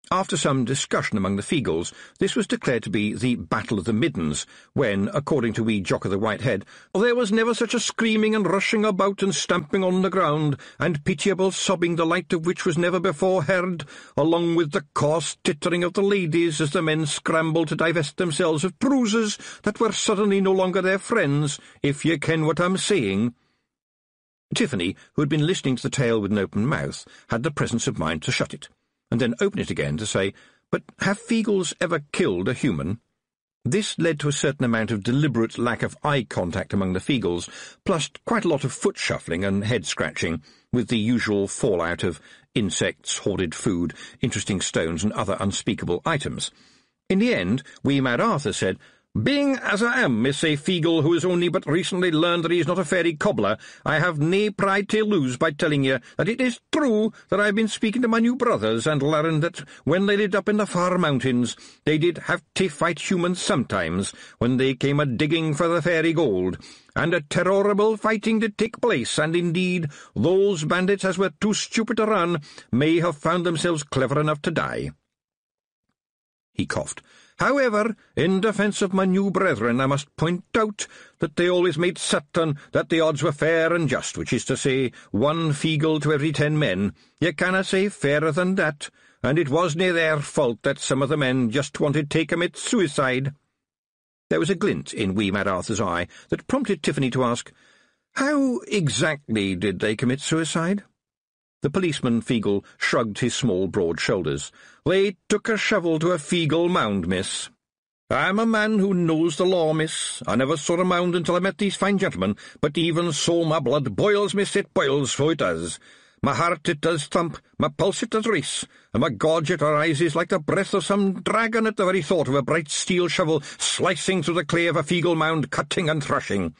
After some discussion among the Feagles, this was declared to be the Battle of the Middens, when, according to wee Jock of the White Head, there was never such a screaming and rushing about and stamping on the ground, and pitiable sobbing the like of which was never before heard, along with the coarse tittering of the ladies as the men scrambled to divest themselves of trousers that were suddenly no longer their friends, if ye ken what I'm saying. Tiffany, who had been listening to the tale with an open mouth, had the presence of mind to shut it, and then open it again to say, "But have Feagles ever killed a human?" This led to a certain amount of deliberate lack of eye contact among the Feagles, plus quite a lot of foot shuffling and head scratching, with the usual fallout of insects, hoarded food, interesting stones, and other unspeakable items. In the end, wee Mad Arthur said, Being as I am, Miss A. Feegle, who has only but recently learned that he is not a fairy cobbler, I have nae pride to lose by telling you that it is true that I have been speaking to my new brothers and learned that when they lived up in the far mountains, they did have to fight humans sometimes when they came a-digging for the fairy gold, and a terrible fighting did take place, and indeed those bandits as were too stupid to run may have found themselves clever enough to die. He coughed. However, in defence of my new brethren, I must point out that they always made certain that the odds were fair and just, which is to say, 1 Feegle to every 10 men. You cannot say fairer than that, and it wasna their fault that some of the men just wanted to commit suicide. There was a glint in wee Mad Arthur's eye that prompted Tiffany to ask, How exactly did they commit suicide? The policeman Feegle shrugged his small, broad shoulders. They took a shovel to a Feegle mound, miss. I'm a man who knows the law, miss. I never saw a mound until I met these fine gentlemen, but even so my blood boils, miss, it boils, so it does. My heart it does thump, my pulse it does race, and my gorge it arises like the breath of some dragon at the very thought of a bright steel shovel slicing through the clay of a Feegle mound, cutting and thrashing.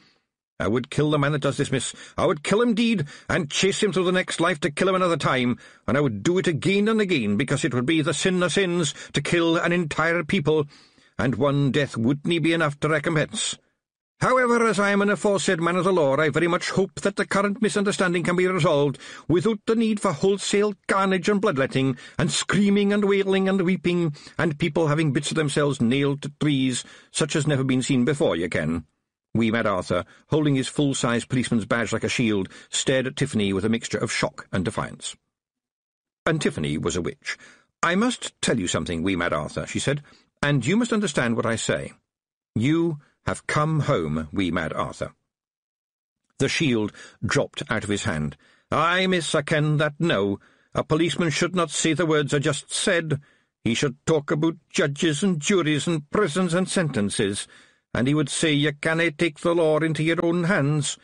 I would kill the man that does this, miss. I would kill him, deed, and chase him through the next life to kill him another time, and I would do it again and again, because it would be the sin of sins to kill an entire people, and one death wouldn't be enough to recompense. However, as I am an aforesaid man of the law, I very much hope that the current misunderstanding can be resolved without the need for wholesale carnage and bloodletting, and screaming and wailing and weeping, and people having bits of themselves nailed to trees, such as never been seen before, you ken. Wee Mad Arthur, holding his full-size policeman's badge like a shield, stared at Tiffany with a mixture of shock and defiance. And Tiffany was a witch. I must tell you something, Wee Mad Arthur, she said, and you must understand what I say. You have come home, Wee Mad Arthur. The shield dropped out of his hand. Aye, miss, I ken that now. A policeman should not say the words I just said. He should talk about judges and juries and prisons and sentences, and he would say you cannae take the law into your own hands.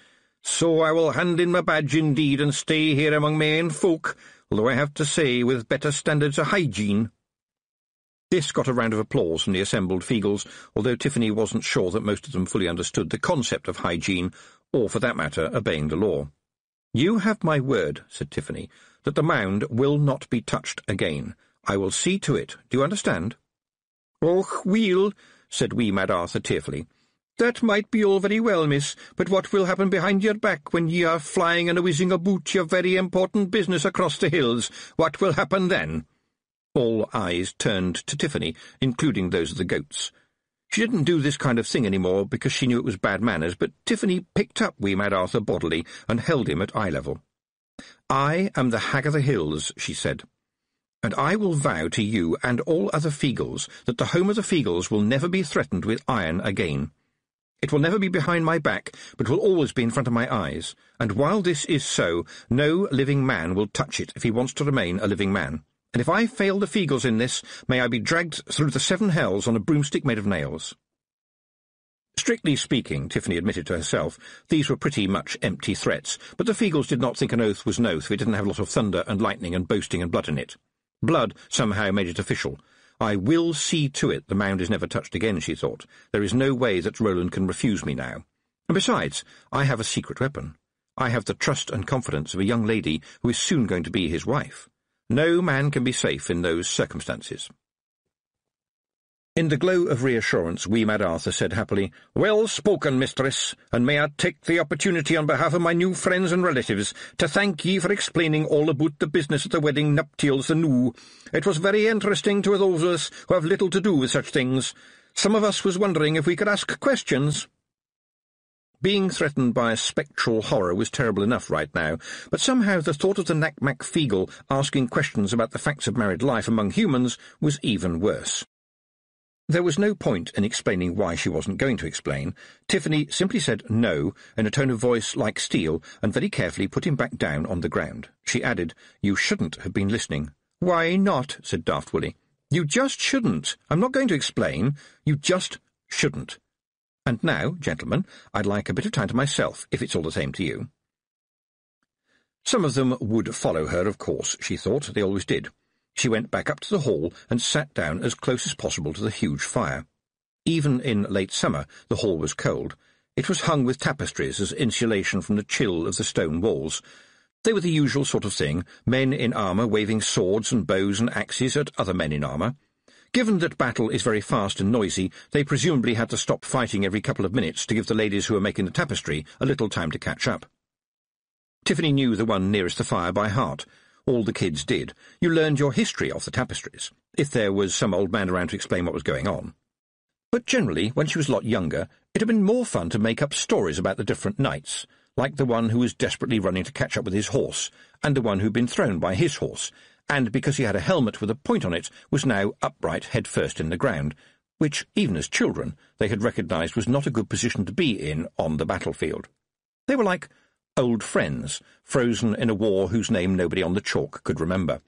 So I will hand in my badge indeed and stay here among my own folk, although I have to say with better standards of hygiene. This got a round of applause from the assembled Feegles, although Tiffany wasn't sure that most of them fully understood the concept of hygiene, or, for that matter, obeying the law. You have my word, said Tiffany, that the mound will not be touched again. I will see to it. Do you understand? Och, weel, said wee Mad Arthur tearfully. That might be all very well, miss, but what will happen behind your back when ye are flying and a-whizzing about your very important business across the hills? What will happen then? All eyes turned to Tiffany, including those of the goats. She didn't do this kind of thing any more because she knew it was bad manners, but Tiffany picked up wee Mad Arthur bodily and held him at eye level. I am the Hag of the Hills, she said, and I will vow to you and all other Feegles that the home of the Feegles will never be threatened with iron again. It will never be behind my back, but will always be in front of my eyes, and while this is so, no living man will touch it if he wants to remain a living man. And if I fail the Feegles in this, may I be dragged through the 7 hells on a broomstick made of nails. Strictly speaking, Tiffany admitted to herself, these were pretty much empty threats, but the Feegles did not think an oath was an oath if it didn't have a lot of thunder and lightning and boasting and blood in it. Blood somehow made it official. I will see to it the mound is never touched again, she thought. There is no way that Roland can refuse me now. And besides, I have a secret weapon. I have the trust and confidence of a young lady who is soon going to be his wife. No man can be safe in those circumstances. In the glow of reassurance, wee Mad Arthur said happily, Well spoken, mistress, and may I take the opportunity on behalf of my new friends and relatives to thank ye for explaining all about the business at the wedding nuptials anew. It was very interesting to those of us who have little to do with such things. Some of us was wondering if we could ask questions. Being threatened by a spectral horror was terrible enough right now, but somehow the thought of the Knack-Mack Feegle asking questions about the facts of married life among humans was even worse. There was no point in explaining why she wasn't going to explain. Tiffany simply said no in a tone of voice like steel and very carefully put him back down on the ground. She added, You shouldn't have been listening. Why not? Said Daft Willie. You just shouldn't. I'm not going to explain. You just shouldn't. And now, gentlemen, I'd like a bit of time to myself, if it's all the same to you. Some of them would follow her, of course, she thought. They always did. She went back up to the hall and sat down as close as possible to the huge fire. Even in late summer, the hall was cold. It was hung with tapestries as insulation from the chill of the stone walls. They were the usual sort of thing, men in armour waving swords and bows and axes at other men in armour. Given that battle is very fast and noisy, they presumably had to stop fighting every couple of minutes to give the ladies who were making the tapestry a little time to catch up. Tiffany knew the one nearest the fire by heart. All the kids did. You learned your history off the tapestries, if there was some old man around to explain what was going on. But generally, when she was a lot younger, it had been more fun to make up stories about the different knights, like the one who was desperately running to catch up with his horse, and the one who'd been thrown by his horse, and because he had a helmet with a point on it, was now upright head first in the ground, which, even as children, they had recognised was not a good position to be in on the battlefield. They were like old friends, frozen in a war whose name nobody on the chalk could remember.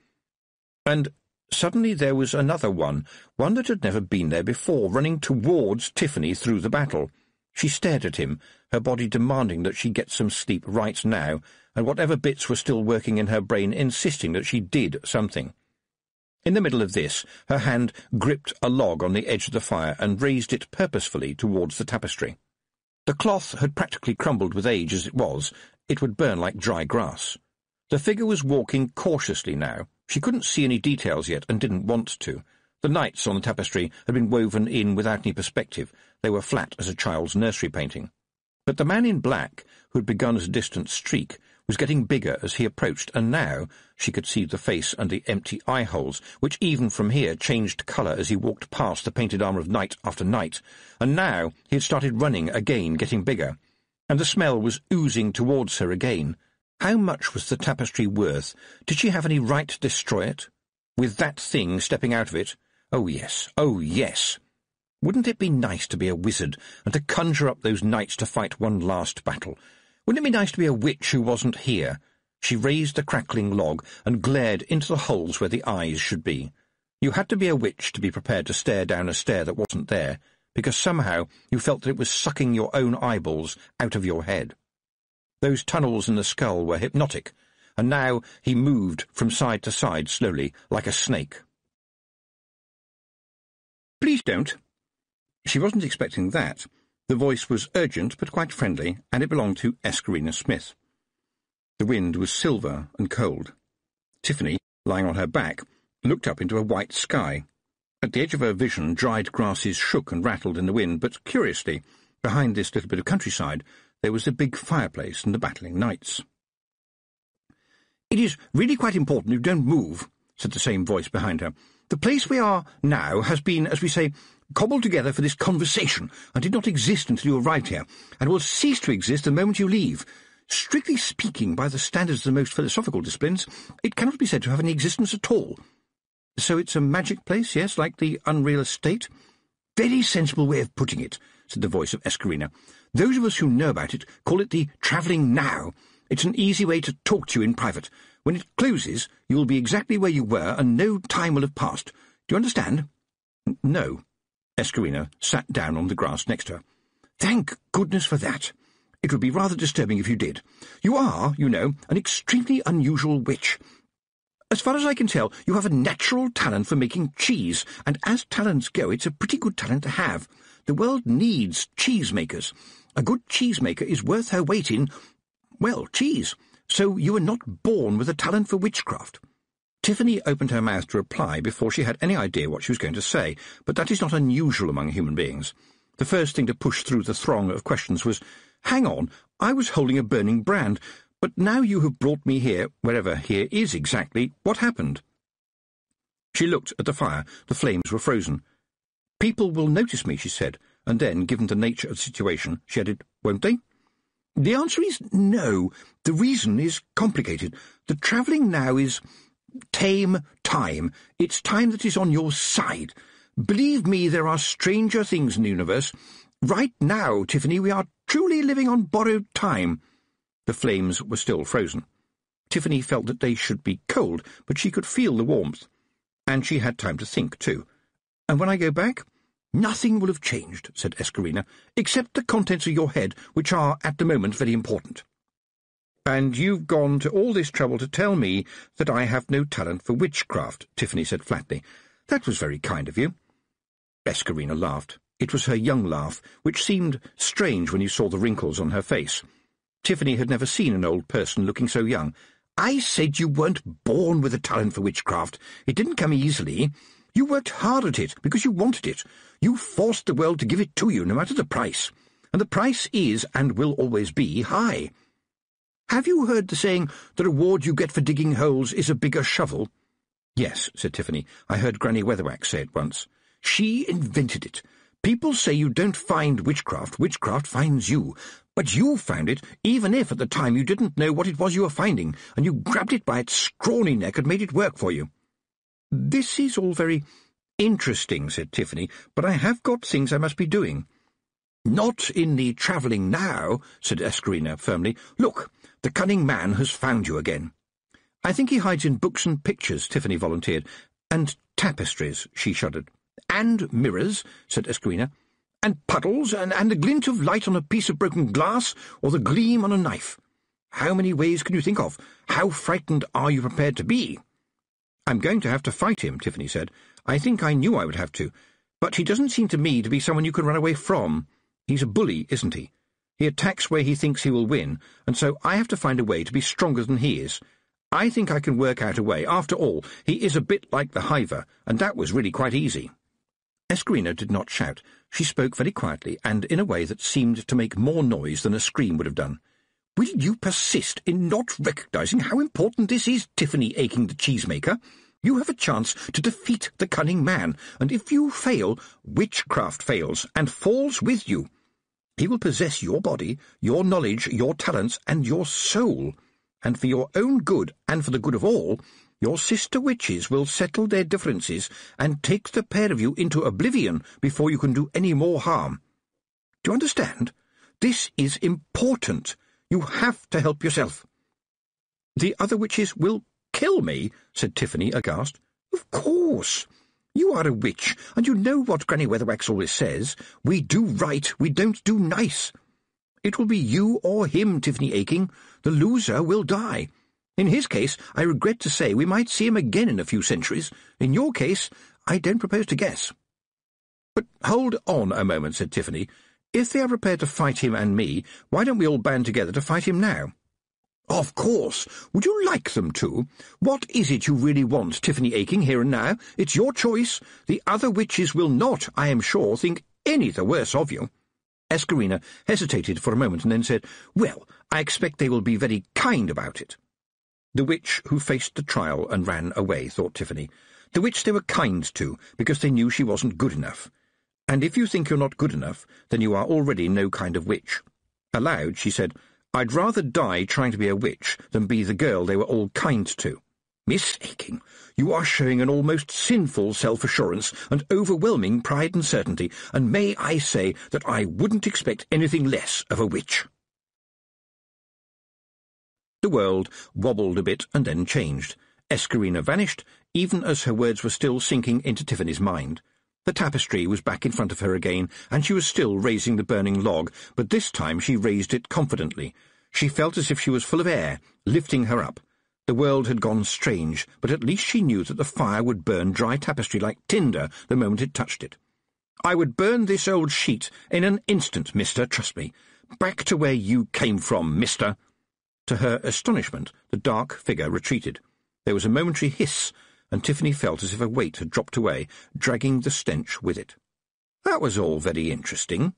And suddenly there was another one that had never been there before, running towards Tiffany through the battle. She stared at him, her body demanding that she get some sleep right now, and whatever bits were still working in her brain insisting that she did something. In the middle of this, her hand gripped a log on the edge of the fire and raised it purposefully towards the tapestry. The cloth had practically crumbled with age as it was. It would burn like dry grass. The figure was walking cautiously now. She couldn't see any details yet and didn't want to. The knights on the tapestry had been woven in without any perspective. They were flat as a child's nursery painting. But the man in black, who had begun as a distant streak, was getting bigger as he approached, and now she could see the face and the empty eye-holes, which even from here changed colour as he walked past the painted armour of knight after knight, and now he had started running again, getting bigger, and the smell was oozing towards her again. How much was the tapestry worth? Did she have any right to destroy it? With that thing stepping out of it? Oh, yes, oh, yes. Wouldn't it be nice to be a wizard and to conjure up those knights to fight one last battle? Wouldn't it be nice to be a witch who wasn't here? She raised the crackling log and glared into the holes where the eyes should be. You had to be a witch to be prepared to stare down a stare that wasn't there, because somehow you felt that it was sucking your own eyeballs out of your head. Those tunnels in the skull were hypnotic, and now he moved from side to side slowly, like a snake. "Please don't." She wasn't expecting that. The voice was urgent but quite friendly, and it belonged to Escarina Smith. The wind was silver and cold. Tiffany, lying on her back, looked up into a white sky. At the edge of her vision, dried grasses shook and rattled in the wind, but curiously, behind this little bit of countryside, there was the big fireplace and the battling knights. "It is really quite important you don't move," said the same voice behind her. "The place we are now has been, as we say, cobbled together for this conversation, and did not exist until you arrived here, and will cease to exist the moment you leave. Strictly speaking, by the standards of the most philosophical disciplines, it cannot be said to have any existence at all." "So it's a magic place, yes, like the Unreal Estate?" "Very sensible way of putting it," said the voice of Escarina. "Those of us who know about it call it the Travelling Now. It's an easy way to talk to you in private. When it closes, you will be exactly where you were, and no time will have passed. Do you understand?" "No." Escarina sat down on the grass next to her. "Thank goodness for that. It would be rather disturbing if you did. You are, you know, an extremely unusual witch. As far as I can tell, you have a natural talent for making cheese, and as talents go, it's a pretty good talent to have. The world needs cheesemakers. A good cheesemaker is worth her weight in, well, cheese. So you were not born with a talent for witchcraft." Tiffany opened her mouth to reply before she had any idea what she was going to say, but that is not unusual among human beings. The first thing to push through the throng of questions was, "Hang on, I was holding a burning brand, but now you have brought me here, wherever here is exactly, what happened?" She looked at the fire. The flames were frozen. "People will notice me," she said, and then, given the nature of the situation, she added, "Won't they?" "The answer is no. The reason is complicated. The Travelling Now is tame time. It's time that is on your side. Believe me, there are stranger things in the universe. Right now, Tiffany, we are truly living on borrowed time." The flames were still frozen. Tiffany felt that they should be cold, but she could feel the warmth. And she had time to think, too. "And when I go back?" "Nothing will have changed," said Escarina, "except the contents of your head, which are, at the moment, very important." "And you've gone to all this trouble to tell me that I have no talent for witchcraft," Tiffany said flatly. "That was very kind of you." Escarina laughed. It was her young laugh, which seemed strange when you saw the wrinkles on her face. Tiffany had never seen an old person looking so young. "I said you weren't born with a talent for witchcraft. It didn't come easily. You worked hard at it because you wanted it. You forced the world to give it to you, no matter the price. And the price is, and will always be, high. Have you heard the saying, the reward you get for digging holes is a bigger shovel?" "Yes," said Tiffany. "I heard Granny Weatherwax say it once." "She invented it. People say you don't find witchcraft, witchcraft finds you. But you found it, even if at the time you didn't know what it was you were finding, and you grabbed it by its scrawny neck and made it work for you." "This is all very interesting," said Tiffany, "but I have got things I must be doing." "Not in the travelling now," said Escarina firmly. "Look, the cunning man has found you again." "I think he hides in books and pictures," Tiffany volunteered. "And tapestries," she shuddered. "And mirrors," said Escarina. "And puddles, and the glint of light on a piece of broken glass, or the gleam on a knife. How many ways can you think of? How frightened are you prepared to be?" "I'm going to have to fight him," Tiffany said. "I think I knew I would have to. But he doesn't seem to me to be someone you can run away from. He's a bully, isn't he? He attacks where he thinks he will win, and so I have to find a way to be stronger than he is. I think I can work out a way. After all, he is a bit like the Hiver, and that was really quite easy." Escarina did not shout. She spoke very quietly, and in a way that seemed to make more noise than a scream would have done. "Will you persist in not recognizing how important this is, Tiffany Aching the cheesemaker? You have a chance to defeat the cunning man, and if you fail, witchcraft fails, and falls with you. He will possess your body, your knowledge, your talents, and your soul. And for your own good, and for the good of all, your sister witches will settle their differences and take the pair of you into oblivion before you can do any more harm. Do you understand? This is important. You have to help yourself." "The other witches will kill me," said Tiffany, aghast. "Of course. You are a witch, and you know what Granny Weatherwax always says. We do right, we don't do nice. It will be you or him, Tiffany Aching. The loser will die. In his case, I regret to say we might see him again in a few centuries. In your case, I don't propose to guess." "But hold on a moment," said Tiffany. "If they are prepared to fight him and me, why don't we all band together to fight him now?" "Of course. Would you like them to? What is it you really want, Tiffany Aching, here and now? It's your choice. The other witches will not, I am sure, think any the worse of you." Escarina hesitated for a moment and then said, "Well, I expect they will be very kind about it." The witch who faced the trial and ran away, thought Tiffany. The witch they were kind to, because they knew she wasn't good enough. And if you think you're not good enough, then you are already no kind of witch. Aloud, she said, "I'd rather die trying to be a witch than be the girl they were all kind to. Miss Aching, you are showing an almost sinful self-assurance and overwhelming pride and certainty, and may I say that I wouldn't expect anything less of a witch." The world wobbled a bit and then changed. Escarina vanished, even as her words were still sinking into Tiffany's mind. The tapestry was back in front of her again, and she was still raising the burning log, but this time she raised it confidently. She felt as if she was full of air, lifting her up. The world had gone strange, but at least she knew that the fire would burn dry tapestry like tinder the moment it touched it. "I would burn this old sheet in an instant, mister, trust me. Back to where you came from, mister." To her astonishment, the dark figure retreated. There was a momentary hiss, and Tiffany felt as if a weight had dropped away, dragging the stench with it. That was all very interesting.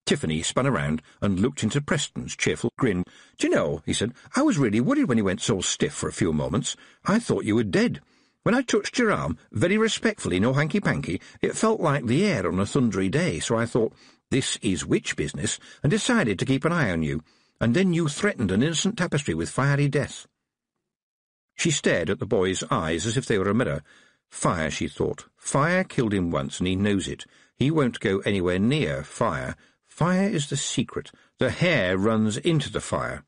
Tiffany spun around and looked into Preston's cheerful grin. "Do you know," he said, "I was really worried when you went so stiff for a few moments. I thought you were dead. When I touched your arm, very respectfully, no hanky-panky, it felt like the air on a thundery day, so I thought, this is witch business, and decided to keep an eye on you. And then you threatened an innocent tapestry with fiery death." She stared at the boy's eyes as if they were a mirror. Fire, she thought. Fire killed him once, and he knows it. He won't go anywhere near fire. Fire is the secret. The hair runs into the fire.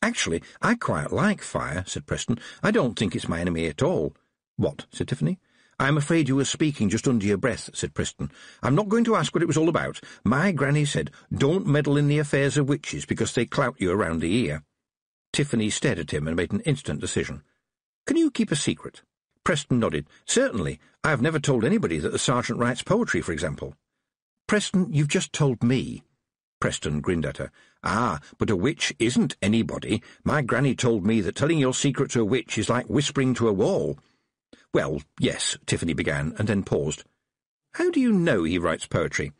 "Actually, I quite like fire," said Preston. "I don't think it's my enemy at all." "What?" said Tiffany. "I'm afraid you were speaking just under your breath," said Preston. "I'm not going to ask what it was all about. My granny said, don't meddle in the affairs of witches because they clout you around the ear." Tiffany stared at him and made an instant decision. "Can you keep a secret?" Preston nodded. "Certainly. I have never told anybody that the sergeant writes poetry, for example." "Preston, you've just told me." Preston grinned at her. "Ah, but a witch isn't anybody. My granny told me that telling your secret to a witch is like whispering to a wall." "Well, yes," Tiffany began, and then paused. "How do you know he writes poetry?"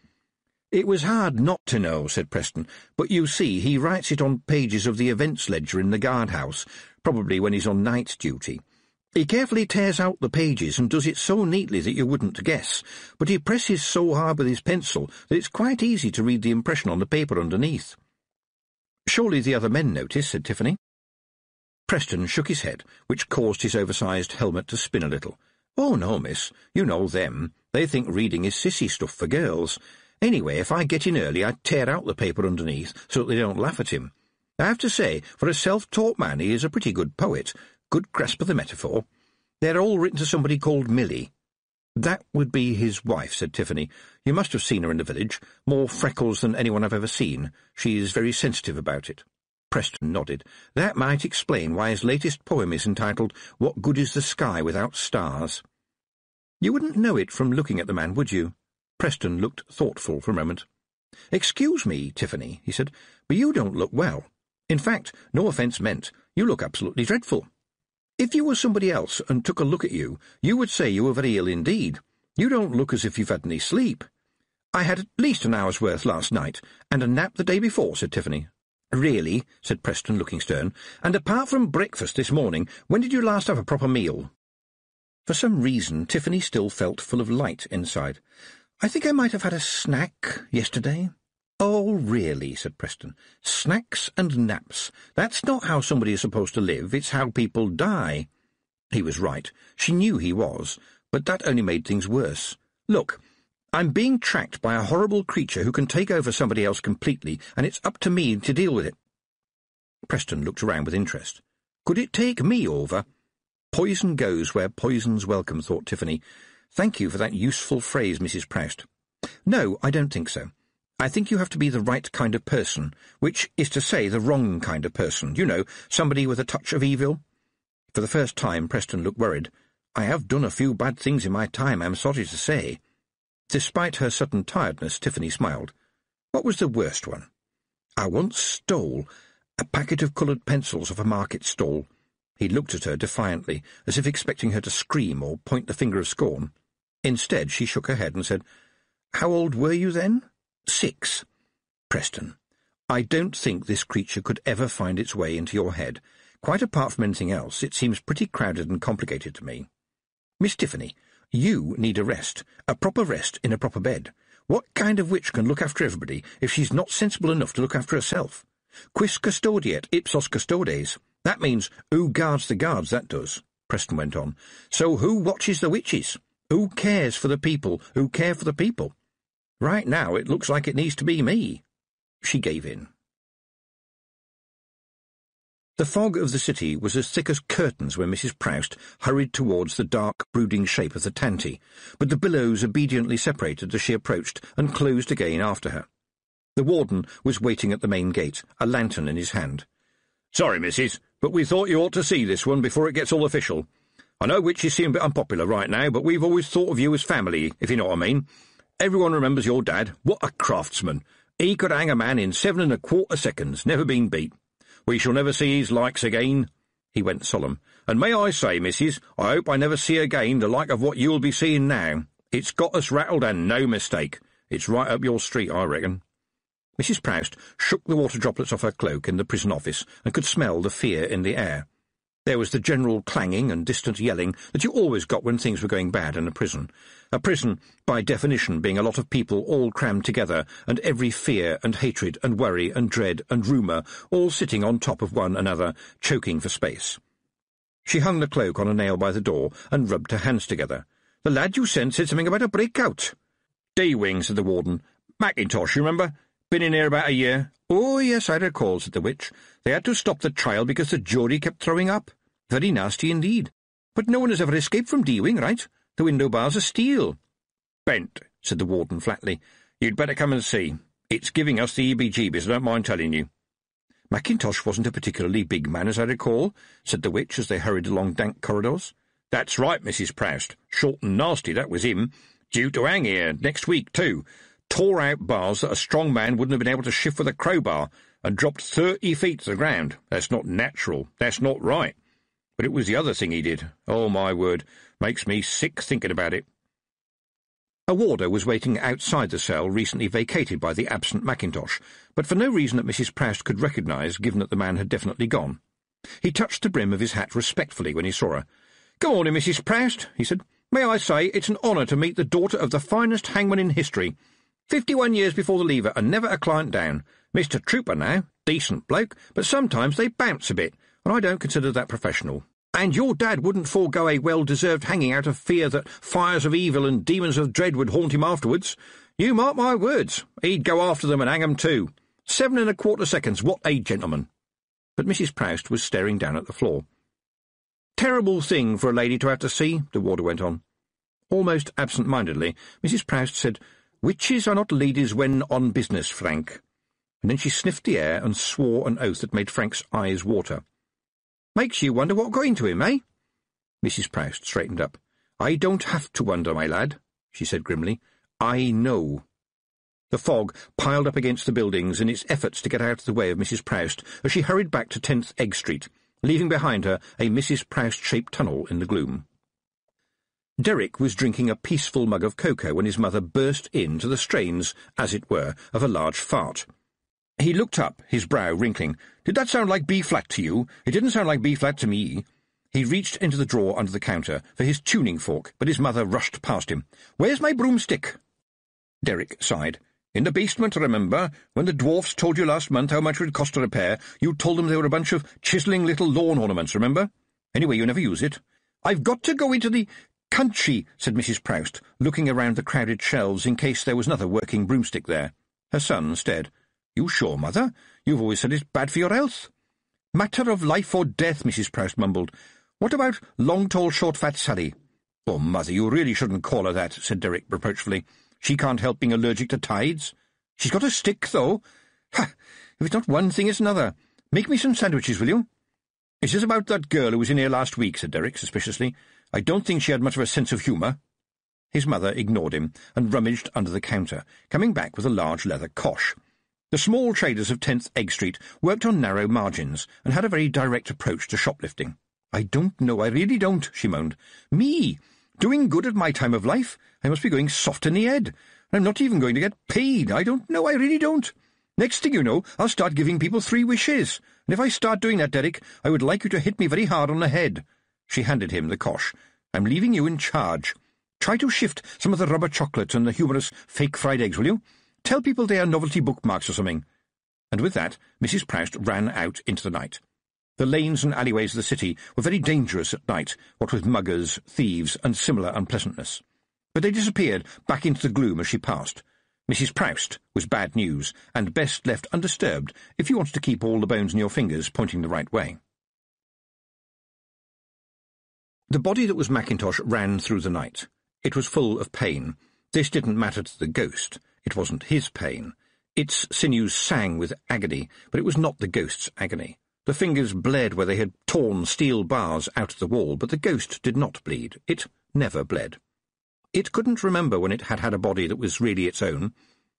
"It was hard not to know," said Preston, "but you see, he writes it on pages of the events ledger in the guardhouse, probably when he's on night duty. He carefully tears out the pages and does it so neatly that you wouldn't guess, but he presses so hard with his pencil that it's quite easy to read the impression on the paper underneath." "Surely the other men notice," said Tiffany. Preston shook his head, which caused his oversized helmet to spin a little. "Oh, no, miss. You know them. They think reading is sissy stuff for girls. Anyway, if I get in early, I tear out the paper underneath so that they don't laugh at him. I have to say, for a self-taught man, he is a pretty good poet. Good grasp of the metaphor. They're all written to somebody called Millie." "That would be his wife," said Tiffany. "You must have seen her in the village. More freckles than anyone I've ever seen. She's very sensitive about it." Preston nodded. "That might explain why his latest poem is entitled, 'What Good is the Sky Without Stars?' You wouldn't know it from looking at the man, would you?" Preston looked thoughtful for a moment. "Excuse me, Tiffany," he said, "but you don't look well. In fact, no offence meant, you look absolutely dreadful. If you were somebody else and took a look at you, you would say you were very ill indeed. You don't look as if you've had any sleep." "I had at least an hour's worth last night, and a nap the day before," said Tiffany. "Really?" said Preston, looking stern. "And apart from breakfast this morning, when did you last have a proper meal?" For some reason, Tiffany still felt full of light inside. "I think I might have had a snack yesterday." "Oh, really?" said Preston. "Snacks and naps. That's not how somebody is supposed to live. It's how people die." He was right. She knew he was, but that only made things worse. "Look, I'm being tracked by a horrible creature who can take over somebody else completely, and it's up to me to deal with it." Preston looked around with interest. "Could it take me over?" "Poison goes where poison's welcome," thought Tiffany. "Thank you for that useful phrase, Mrs. Proust." "No, I don't think so. I think you have to be the right kind of person, which is to say the wrong kind of person. You know, somebody with a touch of evil." For the first time, Preston looked worried. "I have done a few bad things in my time, I'm sorry to say." Despite her sudden tiredness, Tiffany smiled. "What was the worst one?" "I once stole a packet of coloured pencils off a market stall." He looked at her defiantly, as if expecting her to scream or point the finger of scorn. Instead, she shook her head and said, "How old were you then?" 6. "Preston, I don't think this creature could ever find its way into your head. Quite apart from anything else, it seems pretty crowded and complicated to me. Miss Tiffany, you need a rest, a proper rest in a proper bed. What kind of witch can look after everybody if she's not sensible enough to look after herself? Quis custodiet ipsos custodes. That means, who guards the guards, that does," Preston went on. "So who watches the witches? Who cares for the people who care for the people? Right now it looks like it needs to be me." She gave in. The fog of the city was as thick as curtains when Mrs. Proust hurried towards the dark, brooding shape of the Tanti, but the billows obediently separated as she approached and closed again after her. The warden was waiting at the main gate, a lantern in his hand. "Sorry, missus, but we thought you ought to see this one before it gets all official. I know witches seem a bit unpopular right now, but we've always thought of you as family, if you know what I mean. Everyone remembers your dad. What a craftsman! He could hang a man in 7 1/4 seconds, never been beat. We shall never see his likes again." He went solemn. "And may I say, missus, I hope I never see again the like of what you'll be seeing now. It's got us rattled, and no mistake. It's right up your street, I reckon." Mrs. Proust shook the water droplets off her cloak in the prison office and could smell the fear in the air. There was the general clanging and distant yelling that you always got when things were going bad in a prison, by definition, being a lot of people all crammed together, and every fear and hatred and worry and dread and rumour all sitting on top of one another, choking for space. She hung the cloak on a nail by the door and rubbed her hands together. "The lad you sent said something about a breakout." "D-Wing," said the warden. "Mackintosh, you remember? Been in here about a year." "Oh, yes, I recall," said the witch. "They had to stop the trial because the jury kept throwing up. Very nasty indeed. But no one has ever escaped from D-Wing, right? The window bars are steel." "Bent," said the warden flatly. "You'd better come and see. It's giving us the EBGBs, I don't mind telling you." "Mackintosh wasn't a particularly big man, as I recall," said the witch as they hurried along dank corridors. "That's right, Mrs. Proust. Short and nasty, that was him. Due to hang here next week, too. Tore out bars that a strong man wouldn't have been able to shift with a crowbar, and dropped 30 feet to the ground. That's not natural. That's not right. But it was the other thing he did. Oh, my word. Makes me sick thinking about it." A warder was waiting outside the cell recently vacated by the absent Mackintosh, but for no reason that Mrs. Proust could recognise, given that the man had definitely gone. He touched the brim of his hat respectfully when he saw her. "Good morning, Mrs. Proust," he said. "May I say it's an honour to meet the daughter of the finest hangman in history. 51 years before the lever, and never a client down. Mr. Trooper now, decent bloke, but sometimes they bounce a bit, and I don't consider that professional. And your dad wouldn't forego a well-deserved hanging out of fear that fires of evil and demons of dread would haunt him afterwards. You mark my words, he'd go after them and hang 'em too. 7 1/4 seconds, what a gentleman." But Mrs. Proust was staring down at the floor. "Terrible thing for a lady to have to see," the warder went on. Almost absent-mindedly, Mrs. Proust said, "Witches are not ladies when on business, Frank." And then she sniffed the air and swore an oath that made Frank's eyes water. "Makes you wonder what got into him, eh?" Mrs. Proust straightened up. "I don't have to wonder, my lad," she said grimly. "I know." The fog piled up against the buildings in its efforts to get out of the way of Mrs. Proust as she hurried back to 10th Egg Street, leaving behind her a Mrs. Proust-shaped tunnel in the gloom. Derek was drinking a peaceful mug of cocoa when his mother burst in to the strains, as it were, of a large fart. He looked up, his brow wrinkling. "Did that sound like B-flat to you? It didn't sound like B-flat to me." He reached into the drawer under the counter for his tuning fork, but his mother rushed past him. "Where's my broomstick?" Derek sighed. "In the basement, remember? When the dwarfs told you last month how much it would cost to repair, you told them they were a bunch of chiselling little lawn ornaments, remember? Anyway, you never use it." "I've got to go into the country," said Mrs. Proust, looking around the crowded shelves in case there was another working broomstick there. Her son stared. "You sure, Mother? You've always said it's bad for your health." "Matter of life or death," Mrs. Proust mumbled. "What about long, tall, short, fat Sally?" "Oh, Mother, you really shouldn't call her that," said Derek reproachfully. "She can't help being allergic to tides. She's got a stick, though. Ha! If it's not one thing, it's another. Make me some sandwiches, will you?" "Is this about that girl who was in here last week?" said Derek suspiciously. "I don't think she had much of a sense of humour." His mother ignored him and rummaged under the counter, coming back with a large leather cosh. The small traders of 10th Egg Street worked on narrow margins and had a very direct approach to shoplifting. "I don't know, I really don't," she moaned. "Me, doing good at my time of life? I must be going soft in the head. I'm not even going to get paid. I don't know, I really don't. Next thing you know, I'll start giving people 3 wishes. And if I start doing that, Derek, I would like you to hit me very hard on the head." She handed him the cosh. "I'm leaving you in charge. Try to shift some of the rubber chocolate and the humorous fake fried eggs, will you? Tell people they are novelty bookmarks or something." And with that, Mrs. Proust ran out into the night. The lanes and alleyways of the city were very dangerous at night, what with muggers, thieves, and similar unpleasantness. But they disappeared back into the gloom as she passed. Mrs. Proust was bad news, and best left undisturbed if you wanted to keep all the bones in your fingers pointing the right way. The body that was Mackintosh ran through the night. It was full of pain. This didn't matter to the ghost. It wasn't his pain. Its sinews sang with agony, but it was not the ghost's agony. The fingers bled where they had torn steel bars out of the wall, but the ghost did not bleed. It never bled. It couldn't remember when it had had a body that was really its own.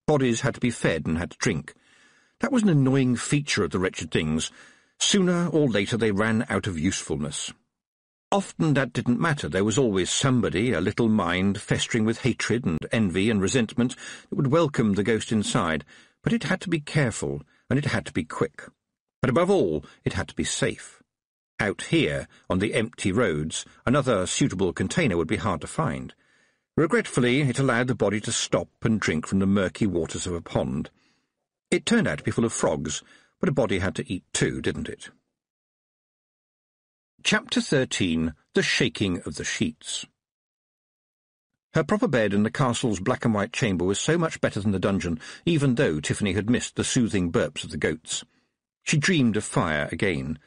Bodies had to be fed and had to drink. That was an annoying feature of the wretched things. Sooner or later they ran out of usefulness. Often that didn't matter. There was always somebody, a little mind, festering with hatred and envy and resentment, that would welcome the ghost inside, but it had to be careful, and it had to be quick. But above all, it had to be safe. Out here, on the empty roads, another suitable container would be hard to find. Regretfully, it allowed the body to stop and drink from the murky waters of a pond. It turned out to be full of frogs, but a body had to eat too, didn't it? Chapter 13. The Shaking of the Sheets. Her proper bed in the castle's black-and-white chamber was so much better than the dungeon, even though Tiffany had missed the soothing burps of the goats. She dreamed of fire again,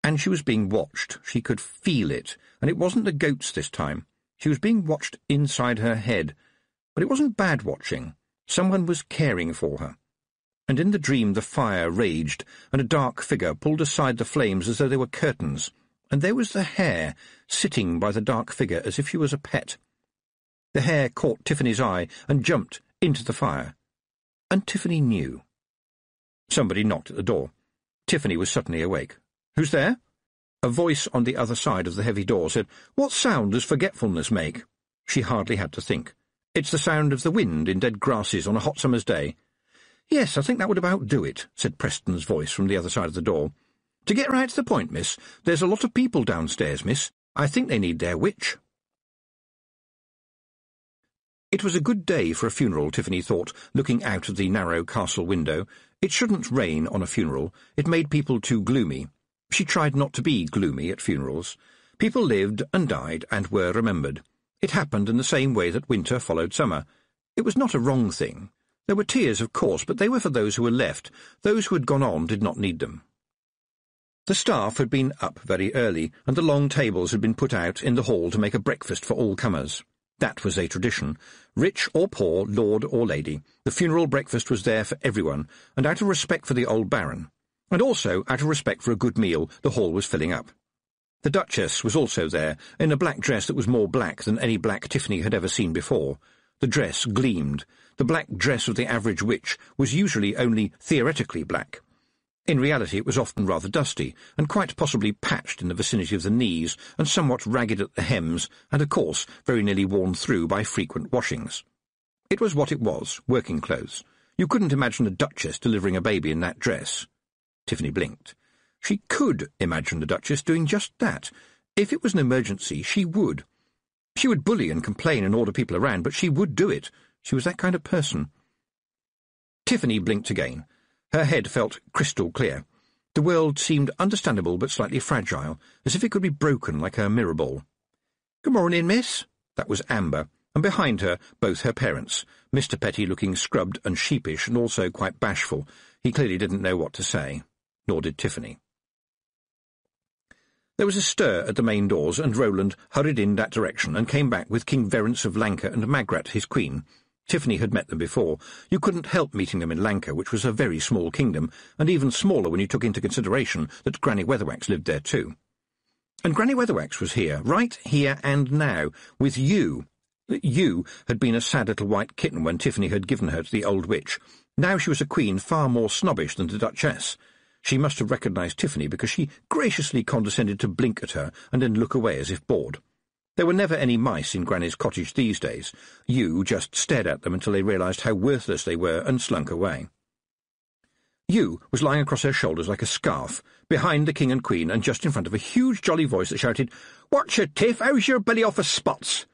and she was being watched. She could feel it, and it wasn't the goats this time. She was being watched inside her head, but it wasn't bad watching. Someone was caring for her. And in the dream the fire raged, and a dark figure pulled aside the flames as though they were curtains. and there was the hare sitting by the dark figure as if she was a pet. The hare caught Tiffany's eye and jumped into the fire. And Tiffany knew. Somebody knocked at the door. Tiffany was suddenly awake. "Who's there?" A voice on the other side of the heavy door said, "What sound does forgetfulness make?" She hardly had to think. "It's the sound of the wind in dead grasses on a hot summer's day." "Yes, I think that would about do it," said Preston's voice from the other side of the door. "To get right to the point, miss, there's a lot of people downstairs, miss. I think they need their witch." It was a good day for a funeral, Tiffany thought, looking out of the narrow castle window. It shouldn't rain on a funeral. It made people too gloomy. She tried not to be gloomy at funerals. People lived and died and were remembered. It happened in the same way that winter followed summer. It was not a wrong thing. There were tears, of course, but they were for those who were left. Those who had gone on did not need them. The staff had been up very early, and the long tables had been put out in the hall to make a breakfast for all comers. That was a tradition. Rich or poor, lord or lady, the funeral breakfast was there for everyone, and out of respect for the old baron. And also, out of respect for a good meal, the hall was filling up. The Duchess was also there, in a black dress that was more black than any black Tiffany had ever seen before. The dress gleamed. The black dress of the average witch was usually only theoretically black. In reality it was often rather dusty, and quite possibly patched in the vicinity of the knees, and somewhat ragged at the hems, and, of course, very nearly worn through by frequent washings. It was what it was, working clothes. You couldn't imagine the Duchess delivering a baby in that dress. Tiffany blinked. She could imagine the Duchess doing just that. If it was an emergency, she would. She would bully and complain and order people around, but she would do it. She was that kind of person. Tiffany blinked again. Her head felt crystal clear. The world seemed understandable but slightly fragile, as if it could be broken like a mirror ball. "Good morning, miss." That was Amber, and behind her both her parents, Mr. Petty looking scrubbed and sheepish and also quite bashful. He clearly didn't know what to say. Nor did Tiffany. There was a stir at the main doors, and Roland hurried in that direction and came back with King Verence of Lanka and Magrat, his queen. Tiffany had met them before. You couldn't help meeting them in Lanka, which was a very small kingdom, and even smaller when you took into consideration that Granny Weatherwax lived there too. And Granny Weatherwax was here, right here and now, with you. You had been a sad little white kitten when Tiffany had given her to the old witch. Now she was a queen far more snobbish than the Duchess. She must have recognised Tiffany because she graciously condescended to blink at her and then look away as if bored. There were never any mice in Granny's cottage these days. You just stared at them until they realised how worthless they were and slunk away. You was lying across her shoulders like a scarf, behind the king and queen, and just in front of a huge jolly voice that shouted, "What's your tiff? How's your belly off of spots?"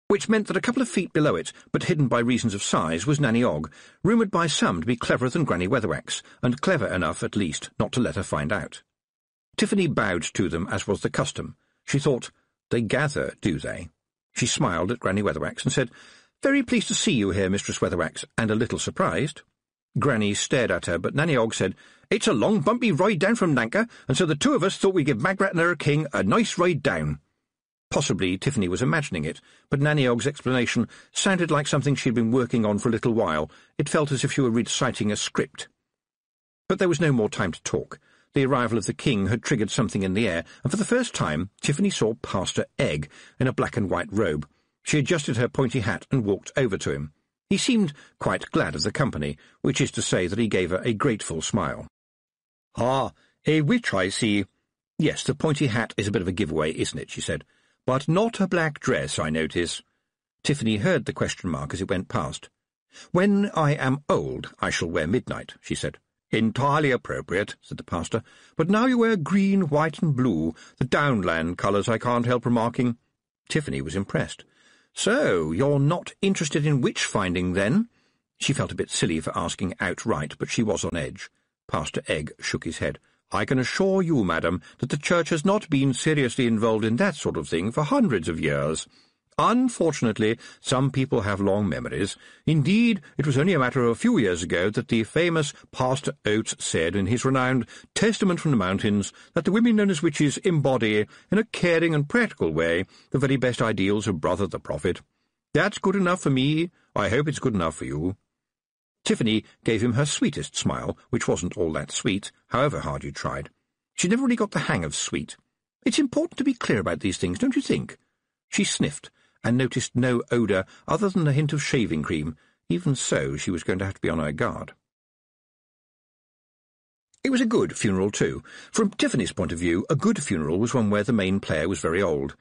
Which meant that a couple of feet below it, but hidden by reasons of size, was Nanny Ogg, rumoured by some to be cleverer than Granny Weatherwax, and clever enough, at least, not to let her find out. Tiffany bowed to them, as was the custom. She thought, "They gather, do they?" She smiled at Granny Weatherwax and said, "Very pleased to see you here, Mistress Weatherwax, and a little surprised." Granny stared at her, but Nanny Ogg said, "It's a long, bumpy ride down from Lanka, and so the two of us thought we'd give Magrat and her king a nice ride down." Possibly Tiffany was imagining it, but Nanny Ogg's explanation sounded like something she'd been working on for a little while. It felt as if she were reciting a script. But there was no more time to talk. The arrival of the king had triggered something in the air, and for the first time Tiffany saw Pastor Egg in a black and white robe. She adjusted her pointy hat and walked over to him. He seemed quite glad of the company, which is to say that he gave her a grateful smile. "Ah, a witch, I see." "Yes, the pointy hat is a bit of a giveaway, isn't it?" she said. "But not a black dress, I notice." Tiffany heard the question mark as it went past. "When I am old, I shall wear midnight," she said. "Entirely appropriate," said the pastor. "But now you wear green, white and blue, the Downland colours, I can't help remarking." Tiffany was impressed. "So, you're not interested in witch-finding, then?" She felt a bit silly for asking outright, but she was on edge. Pastor Egg shook his head. "I can assure you, madam, that the Church has not been seriously involved in that sort of thing for hundreds of years. Unfortunately, some people have long memories. Indeed, it was only a matter of a few years ago that the famous Pastor Oates said in his renowned Testament from the Mountains that the women known as witches embody, in a caring and practical way, the very best ideals of Brother the Prophet. That's good enough for me. I hope it's good enough for you." Tiffany gave him her sweetest smile, which wasn't all that sweet, however hard you tried. She never really got the hang of sweet. It's important to be clear about these things, don't you think? She sniffed, and noticed no odour other than a hint of shaving cream. Even so, she was going to have to be on her guard. It was a good funeral, too. From Tiffany's point of view, a good funeral was one where the main player was very old.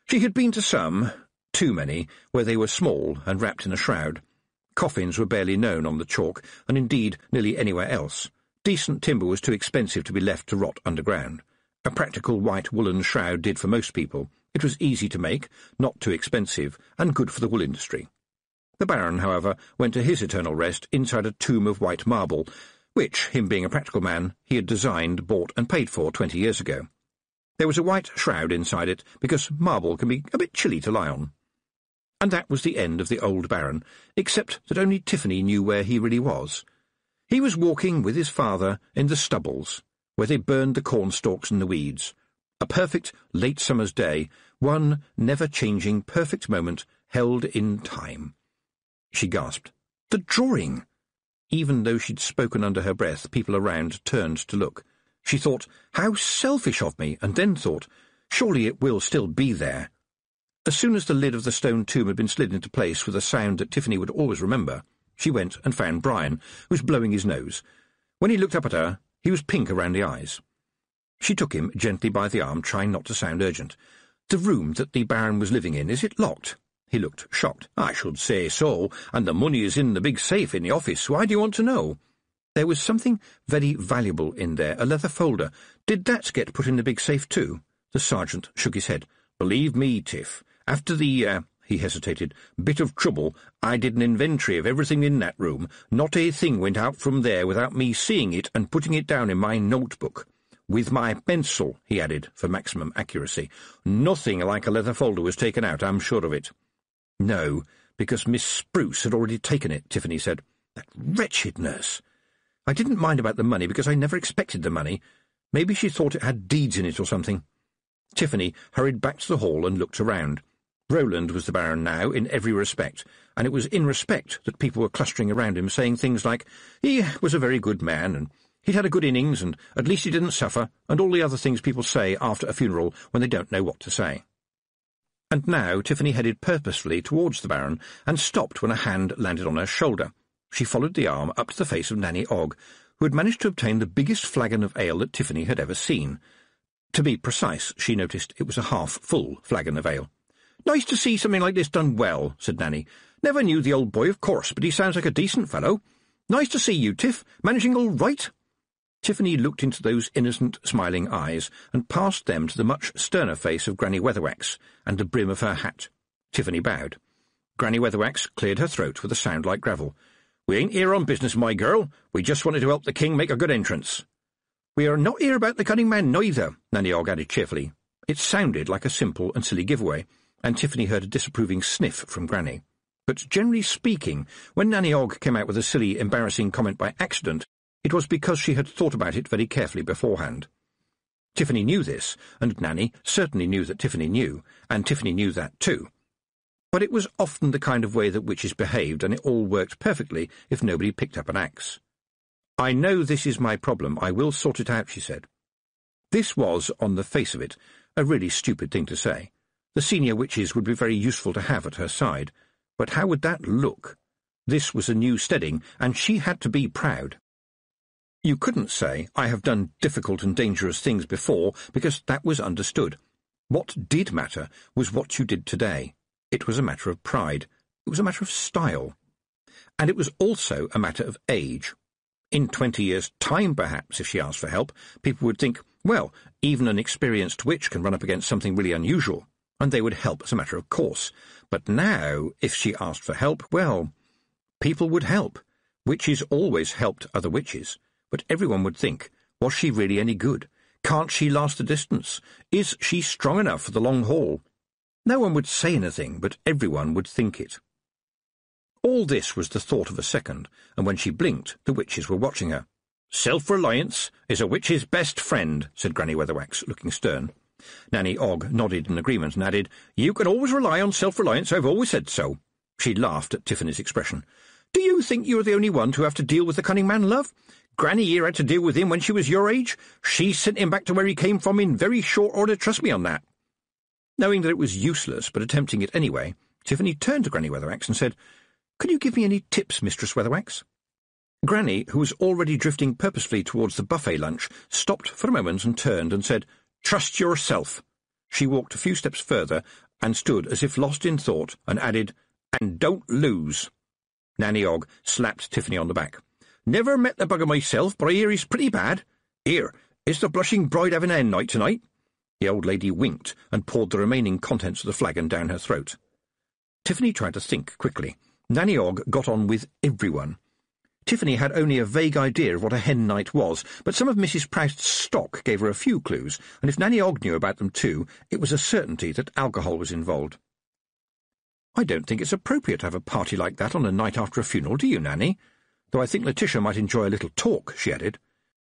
She had been to some, too many, where they were small and wrapped in a shroud. Coffins were barely known on the chalk, and indeed nearly anywhere else. Decent timber was too expensive to be left to rot underground. A practical white woolen shroud did for most people. It was easy to make, not too expensive, and good for the wool industry. The Baron, however, went to his eternal rest inside a tomb of white marble, which, him being a practical man, he had designed, bought and paid for 20 years ago. There was a white shroud inside it, because marble can be a bit chilly to lie on. And that was the end of the old Baron, except that only Tiffany knew where he really was. He was walking with his father in the stubbles, where they burned the cornstalks and the weeds. A perfect late summer's day, one never-changing perfect moment held in time. She gasped. The drawing! Even though she'd spoken under her breath, people around turned to look. She thought, how selfish of me, and then thought, surely it will still be there. As soon as the lid of the stone tomb had been slid into place with a sound that Tiffany would always remember, she went and found Brian, who was blowing his nose. When he looked up at her, he was pink around the eyes. She took him gently by the arm, trying not to sound urgent. The room that the Baron was living in, is it locked? He looked shocked. I should say so, and the money is in the big safe in the office. Why do you want to know? There was something very valuable in there, a leather folder. Did that get put in the big safe too? The sergeant shook his head. Believe me, Tiff, after the, he hesitated, bit of trouble, I did an inventory of everything in that room. Not a thing went out from there without me seeing it and putting it down in my notebook. With my pencil, he added, for maximum accuracy. Nothing like a leather folder was taken out, I'm sure of it. No, because Miss Spruce had already taken it, Tiffany said. That wretched nurse. I didn't mind about the money because I never expected the money. Maybe she thought it had deeds in it or something. Tiffany hurried back to the hall and looked around. Roland was the Baron now, in every respect, and it was in respect that people were clustering around him, saying things like, he was a very good man, and he'd had a good innings, and at least he didn't suffer, and all the other things people say after a funeral when they don't know what to say. And now Tiffany headed purposefully towards the Baron, and stopped when a hand landed on her shoulder. She followed the arm up to the face of Nanny Ogg, who had managed to obtain the biggest flagon of ale that Tiffany had ever seen. To be precise, she noticed it was a half-full flagon of ale. "Nice to see something like this done well," said Nanny. "Never knew the old boy, of course, but he sounds like a decent fellow. Nice to see you, Tiff. Managing all right?" Tiffany looked into those innocent, smiling eyes, and passed them to the much sterner face of Granny Weatherwax, and the brim of her hat. Tiffany bowed. Granny Weatherwax cleared her throat with a sound like gravel. "We ain't here on business, my girl. We just wanted to help the king make a good entrance." "We are not here about the cunning man neither," Nanny Ogg added cheerfully. It sounded like a simple and silly giveaway, and Tiffany heard a disapproving sniff from Granny. But generally speaking, when Nanny Ogg came out with a silly, embarrassing comment by accident, it was because she had thought about it very carefully beforehand. Tiffany knew this, and Nanny certainly knew that Tiffany knew, and Tiffany knew that too. But it was often the kind of way that witches behaved, and it all worked perfectly if nobody picked up an axe. "I know this is my problem. I will sort it out," she said. This was, on the face of it, a really stupid thing to say. The senior witches would be very useful to have at her side, but how would that look? This was a new steading, and she had to be proud. You couldn't say, "I have done difficult and dangerous things before," because that was understood. What did matter was what you did today. It was a matter of pride. It was a matter of style. And it was also a matter of age. In 20 years' time, perhaps, if she asked for help, people would think, well, even an experienced witch can run up against something really unusual, and they would help as a matter of course. But now, if she asked for help, well, people would help. Witches always helped other witches. But everyone would think, was she really any good? Can't she last the distance? Is she strong enough for the long haul? No one would say anything, but everyone would think it. All this was the thought of a second, and when she blinked, the witches were watching her. "Self-reliance is a witch's best friend," said Granny Weatherwax, looking stern. Nanny Ogg nodded in agreement and added, "You can always rely on self-reliance. I've always said so." She laughed at Tiffany's expression. Do you think you're the only one to have to deal with the cunning man, love? Granny here had to deal with him when she was your age. She sent him back to where he came from in very short order, trust me on that." Knowing that it was useless, but attempting it anyway, Tiffany turned to Granny Weatherwax and said, "Can you give me any tips, Mistress Weatherwax?" Granny, who was already drifting purposefully towards the buffet lunch, stopped for a moment and turned and said, "Trust yourself." She walked a few steps further and stood as if lost in thought and added, "And don't lose." Nanny Ogg slapped Tiffany on the back. "Never met the bugger myself, but I hear he's pretty bad. Here, is the blushing bride having a hen night tonight?" The old lady winked and poured the remaining contents of the flagon down her throat. Tiffany tried to think quickly. Nanny Ogg got on with everyone. Tiffany had only a vague idea of what a hen night was, but some of Mrs. Proust's stock gave her a few clues, and if Nanny Ogg knew about them too, it was a certainty that alcohol was involved. "I don't think it's appropriate to have a party like that on the night after a funeral, do you, Nanny? Though I think Letitia might enjoy a little talk," she added.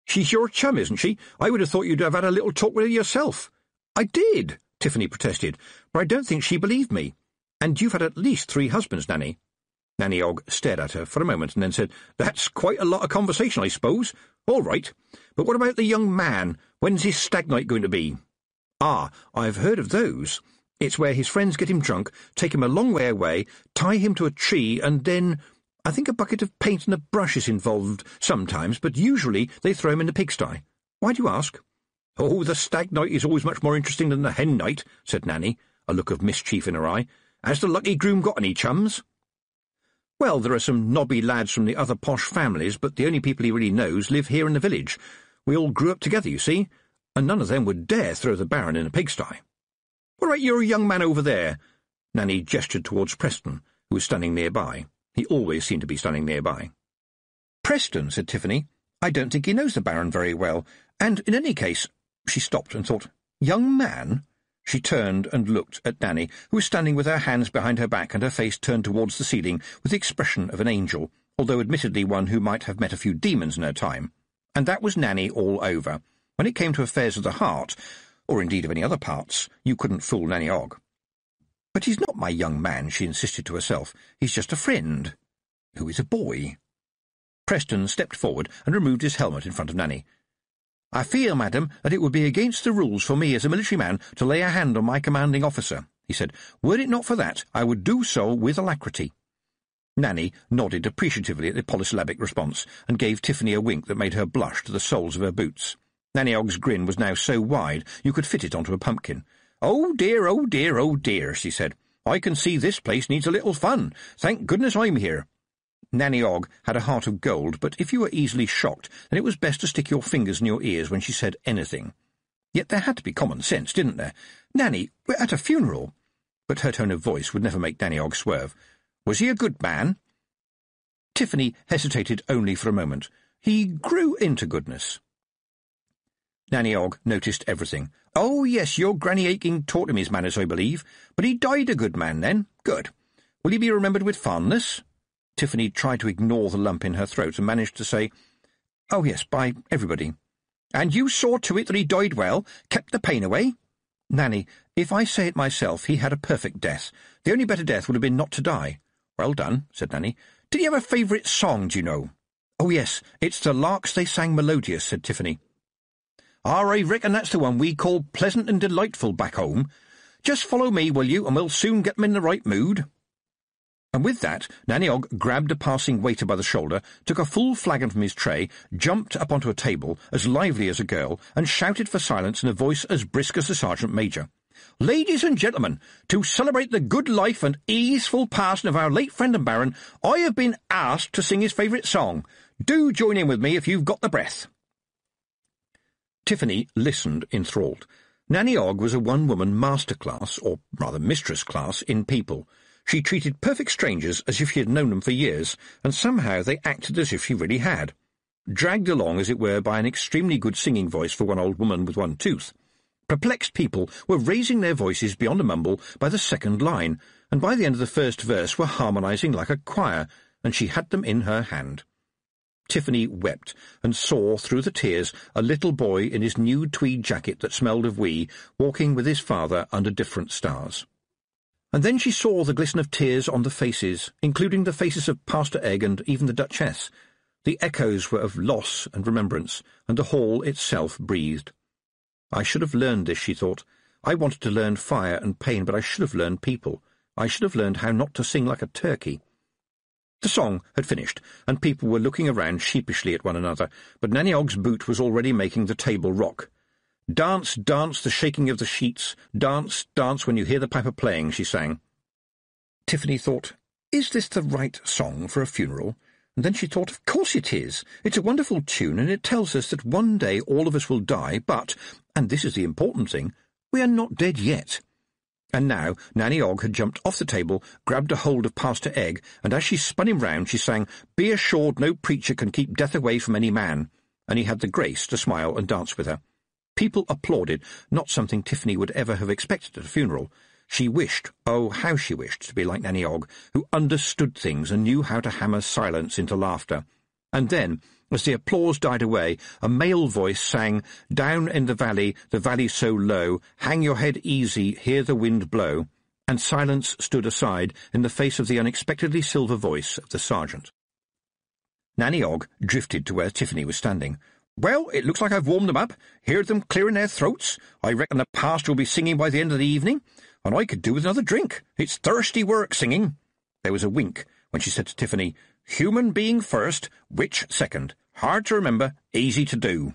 "She's your chum, isn't she? I would have thought you'd have had a little talk with her yourself." "I did," Tiffany protested, "but I don't think she believed me. And you've had at least 3 husbands, Nanny." Nanny Ogg stared at her for a moment and then said, "That's quite a lot of conversation, I suppose. All right. But what about the young man? When's his stag night going to be?" "Ah, I've heard of those. It's where his friends get him drunk, take him a long way away, tie him to a tree, and then I think a bucket of paint and a brush is involved sometimes, but usually they throw him in the pigsty. Why do you ask?" "Oh, the stag night is always much more interesting than the hen night," said Nanny, a look of mischief in her eye. "Has the lucky groom got any chums?" "Well, there are some nobby lads from the other posh families, but the only people he really knows live here in the village. We all grew up together, you see, and none of them would dare throw the Baron in a pigsty." "What about your young man over there?" Nanny gestured towards Preston, who was standing nearby. He always seemed to be standing nearby. "Preston," said Tiffany. "I don't think he knows the Baron very well, and in any case—" She stopped and thought, "Young man?" She turned and looked at Nanny, who was standing with her hands behind her back and her face turned towards the ceiling with the expression of an angel, although admittedly one who might have met a few demons in her time. And that was Nanny all over. When it came to affairs of the heart, or indeed of any other parts, you couldn't fool Nanny Ogg. "But he's not my young man," she insisted to herself. "He's just a friend, who is a boy." Preston stepped forward and removed his helmet in front of Nanny. "I fear, madam, that it would be against the rules for me as a military man to lay a hand on my commanding officer," he said. "Were it not for that, I would do so with alacrity." Nanny nodded appreciatively at the polysyllabic response and gave Tiffany a wink that made her blush to the soles of her boots. Nanny Ogg's grin was now so wide you could fit it onto a pumpkin. "Oh dear, oh dear, oh dear," she said. "I can see this place needs a little fun. Thank goodness I'm here." Nanny Ogg had a heart of gold, but if you were easily shocked, then it was best to stick your fingers in your ears when she said anything. Yet there had to be common sense, didn't there? "Nanny, we're at a funeral." But her tone of voice would never make Nanny Ogg swerve. "Was he a good man?" Tiffany hesitated only for a moment. "He grew into goodness." Nanny Ogg noticed everything. "Oh, yes, your Granny Aching taught him his manners, I believe. But he died a good man, then? Good. Will he be remembered with fondness?" Tiffany tried to ignore the lump in her throat and managed to say, "Oh, yes, by everybody." "And you saw to it that he died well, kept the pain away?" "Nanny, if I say it myself, he had a perfect death. The only better death would have been not to die." "Well done," said Nanny. "Did he have a favourite song, do you know?" "Oh, yes, it's the Larks They Sang Melodious," said Tiffany. "Ah, I reckon that's the one we call pleasant and delightful back home. Just follow me, will you, and we'll soon get them in the right mood." And with that, Nanny Ogg grabbed a passing waiter by the shoulder, took a full flagon from his tray, jumped up onto a table, as lively as a girl, and shouted for silence in a voice as brisk as the Sergeant Major. "Ladies and gentlemen, to celebrate the good life and easeful passing of our late friend and Baron, I have been asked to sing his favourite song. Do join in with me if you've got the breath." Tiffany listened enthralled. Nanny Ogg was a one-woman master-class, or rather mistress-class, in people. She treated perfect strangers as if she had known them for years, and somehow they acted as if she really had. Dragged along, as it were, by an extremely good singing voice for one old woman with one tooth. Perplexed people were raising their voices beyond a mumble by the second line, and by the end of the first verse were harmonising like a choir, and she had them in her hand. Tiffany wept, and saw, through the tears, a little boy in his new tweed jacket that smelled of wee, walking with his father under different stars. And then she saw the glisten of tears on the faces, including the faces of Pastor Egg and even the Duchess. The echoes were of loss and remembrance, and the hall itself breathed. I should have learned this, she thought. I wanted to learn fire and pain, but I should have learned people. I should have learned how not to sing like a turkey. The song had finished, and people were looking around sheepishly at one another, but Nanny Ogg's boot was already making the table rock. "Dance, dance, the shaking of the sheets. Dance, dance, when you hear the piper playing," she sang. Tiffany thought, is this the right song for a funeral? And then she thought, of course it is. It's a wonderful tune, and it tells us that one day all of us will die, but, and this is the important thing, we are not dead yet. And now Nanny Ogg had jumped off the table, grabbed a hold of Pastor Egg, and as she spun him round she sang, "Be assured no preacher can keep death away from any man," and he had the grace to smile and dance with her. People applauded, not something Tiffany would ever have expected at a funeral. She wished, oh, how she wished, to be like Nanny Ogg, who understood things and knew how to hammer silence into laughter. And then, as the applause died away, a male voice sang, "Down in the valley so low, hang your head easy, hear the wind blow," and silence stood aside in the face of the unexpectedly silver voice of the sergeant. Nanny Ogg drifted to where Tiffany was standing. "Well, it looks like I've warmed them up. Heard them clearing their throats. I reckon the pastor will be singing by the end of the evening, and I could do with another drink. It's thirsty work, singing." There was a wink when she said to Tiffany, "Human being first, witch second. Hard to remember, easy to do."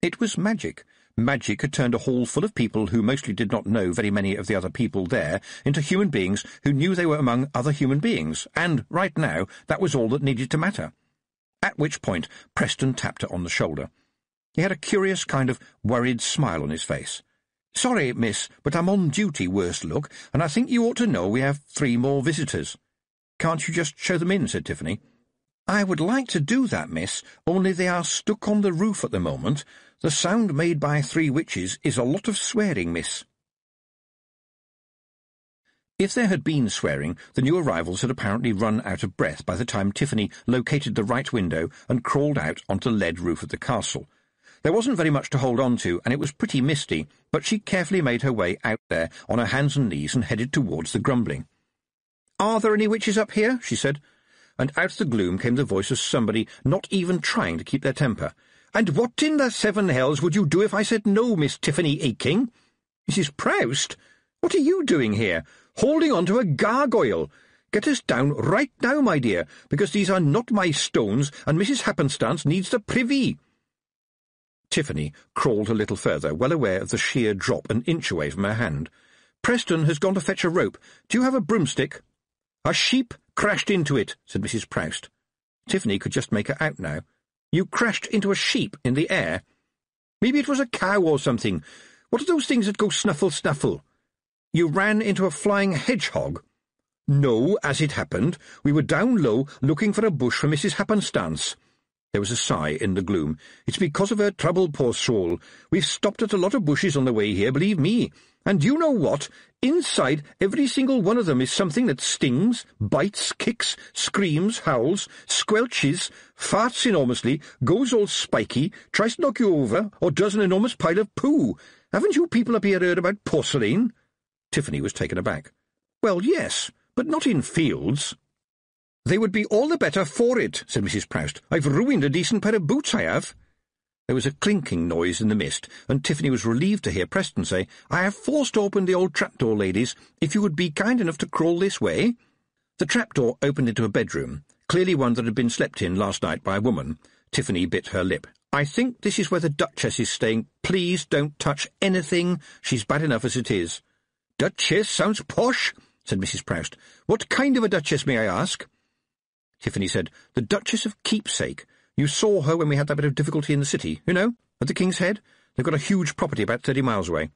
It was magic. Magic had turned a hall full of people who mostly did not know very many of the other people there into human beings who knew they were among other human beings, and, right now, that was all that needed to matter. At which point Preston tapped her on the shoulder. He had a curious kind of worried smile on his face. "Sorry, miss, but I'm on duty, worst luck, and I think you ought to know we have 3 more visitors." "Can't you just show them in?" said Tiffany. "I would like to do that, miss, only they are stuck on the roof at the moment. The sound made by 3 witches is a lot of swearing, miss." If there had been swearing, the new arrivals had apparently run out of breath by the time Tiffany located the right window and crawled out onto the lead roof of the castle. There wasn't very much to hold on to, and it was pretty misty, but she carefully made her way out there on her hands and knees and headed towards the grumbling. "Are there any witches up here?" she said. And out of the gloom came the voice of somebody not even trying to keep their temper. "And what in the 7 hells would you do if I said no, Miss Tiffany Aking?" "Mrs. Proust? What are you doing here? Holding on to a gargoyle? Get us down right now, my dear, because these are not my stones, and Mrs. Happenstance needs the privy." Tiffany crawled a little further, well aware of the sheer drop an inch away from her hand. "Preston has gone to fetch a rope. Do you have a broomstick?" "A sheep crashed into it," said Mrs. Proust. Tiffany could just make her out now. "You crashed into a sheep in the air?" "Maybe it was a cow or something. What are those things that go snuffle, snuffle?" "You ran into a flying hedgehog?" "No, as it happened. We were down low looking for a bush for Mrs. Happenstance." There was a sigh in the gloom. "It's because of her trouble, poor soul. We've stopped at a lot of bushes on the way here, believe me. And you know what? Inside every single one of them is something that stings, bites, kicks, screams, howls, squelches, farts enormously, goes all spiky, tries to knock you over, or does an enormous pile of poo. Haven't you people up here heard about porcelain?" Tiffany was taken aback. "Well, yes, but not in fields." "They would be all the better for it," said Mrs. Proust. "I've ruined a decent pair of boots, I have." There was a clinking noise in the mist, and Tiffany was relieved to hear Preston say, "I have forced open the old trapdoor, ladies, if you would be kind enough to crawl this way." The trapdoor opened into a bedroom, clearly one that had been slept in last night by a woman. Tiffany bit her lip. "I think this is where the Duchess is staying. Please don't touch anything. She's bad enough as it is." "Duchess sounds posh," said Mrs. Proust. "What kind of a duchess, may I ask?" Tiffany said, "The Duchess of Keepsake. You saw her when we had that bit of difficulty in the city, you know, at the King's Head. They've got a huge property about 30 miles away."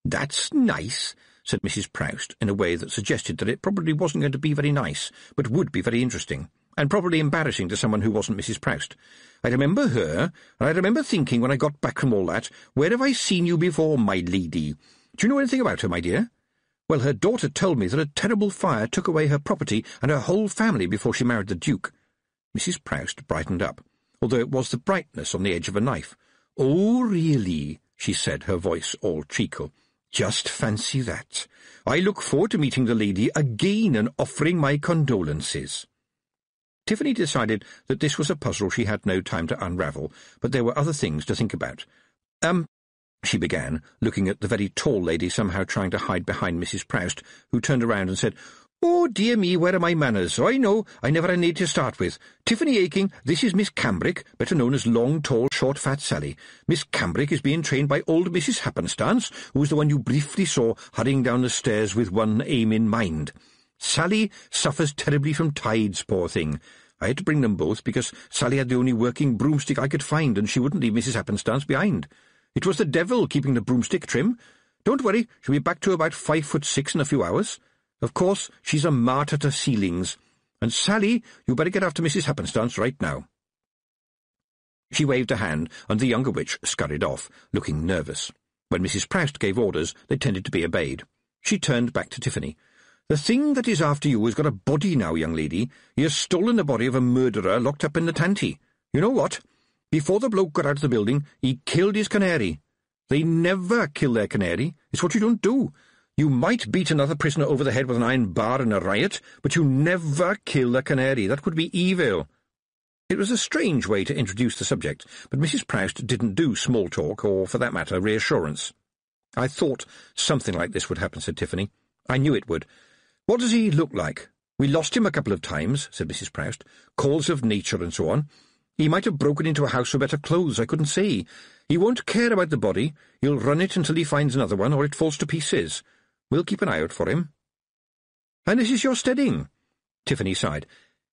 "That's nice," said Mrs. Proust, in a way that suggested that it probably wasn't going to be very nice, but would be very interesting, and probably embarrassing to someone who wasn't Mrs. Proust. "I remember her, and I remember thinking when I got back from all that, where have I seen you before, my lady? Do you know anything about her, my dear?" "Well, her daughter told me that a terrible fire took away her property and her whole family before she married the Duke." Mrs. Proust brightened up, although it was the brightness on the edge of a knife. "Oh, really?" she said, her voice all treacle. Just fancy that. I look forward to meeting the lady again and offering my condolences. Tiffany decided that this was a puzzle she had no time to unravel, but there were other things to think about. She began, looking at the very tall lady somehow trying to hide behind Mrs. Proust, who turned around and said, "Oh, dear me, where are my manners? I know, I never had need to start with. Tiffany Aking, this is Miss Cambric, better known as Long, Tall, Short, Fat Sally. Miss Cambric is being trained by old Mrs. Happenstance, who was the one you briefly saw hurrying down the stairs with one aim in mind. Sally suffers terribly from tides, poor thing. I had to bring them both because Sally had the only working broomstick I could find, and she wouldn't leave Mrs. Happenstance behind. It was the devil keeping the broomstick trim. Don't worry, she'll be back to about 5'6" in a few hours. Of course, she's a martyr to ceilings. And Sally, you better get after Mrs. Happenstance right now." She waved a hand, and the younger witch scurried off, looking nervous. When Mrs. Proust gave orders, they tended to be obeyed. She turned back to Tiffany. "The thing that is after you has got a body now, young lady. He has stolen the body of a murderer locked up in the tanty. You know what? Before the bloke got out of the building, he killed his canary. They never kill their canary. It's what you don't do. You might beat another prisoner over the head with an iron bar in a riot, but you never kill a canary. That would be evil." It was a strange way to introduce the subject, but Mrs. Proust didn't do small talk, or, for that matter, reassurance. "I thought something like this would happen," said Tiffany. "I knew it would. What does he look like?" "We lost him a couple of times," said Mrs. Proust. "Calls of nature and so on. He might have broken into a house for better clothes, I couldn't say. He won't care about the body. He'll run it until he finds another one, or it falls to pieces. We'll keep an eye out for him." "And this is your steading?" Tiffany sighed.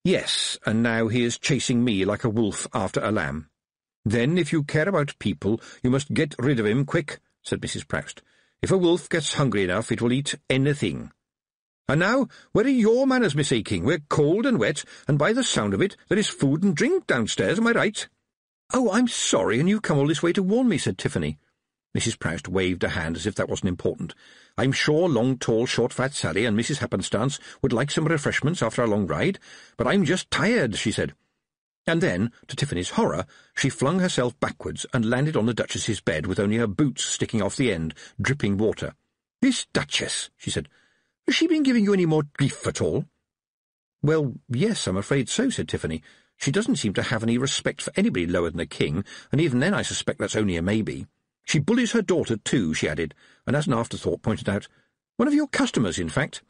"Yes, and now he is chasing me like a wolf after a lamb." "Then, if you care about people, you must get rid of him quick," said Mrs. Proust. "If a wolf gets hungry enough, it will eat anything. And now, where are your manners, Miss Aking? We're cold and wet, and by the sound of it, there is food and drink downstairs, am I right?" "Oh, I'm sorry, and you've come all this way to warn me," said Tiffany. Mrs. Proust waved a hand as if that wasn't important. "I'm sure Long, Tall, Short, Fat Sally and Mrs. Happenstance would like some refreshments after a long ride, but I'm just tired," she said. And then, to Tiffany's horror, she flung herself backwards and landed on the Duchess's bed with only her boots sticking off the end, dripping water. "This Duchess," she said, "has she been giving you any more grief at all?" "Well, yes, I'm afraid so," said Tiffany. "She doesn't seem to have any respect for anybody lower than a king, and even then I suspect that's only a maybe. She bullies her daughter, too," she added, and as an afterthought pointed out, "one of your customers, in fact."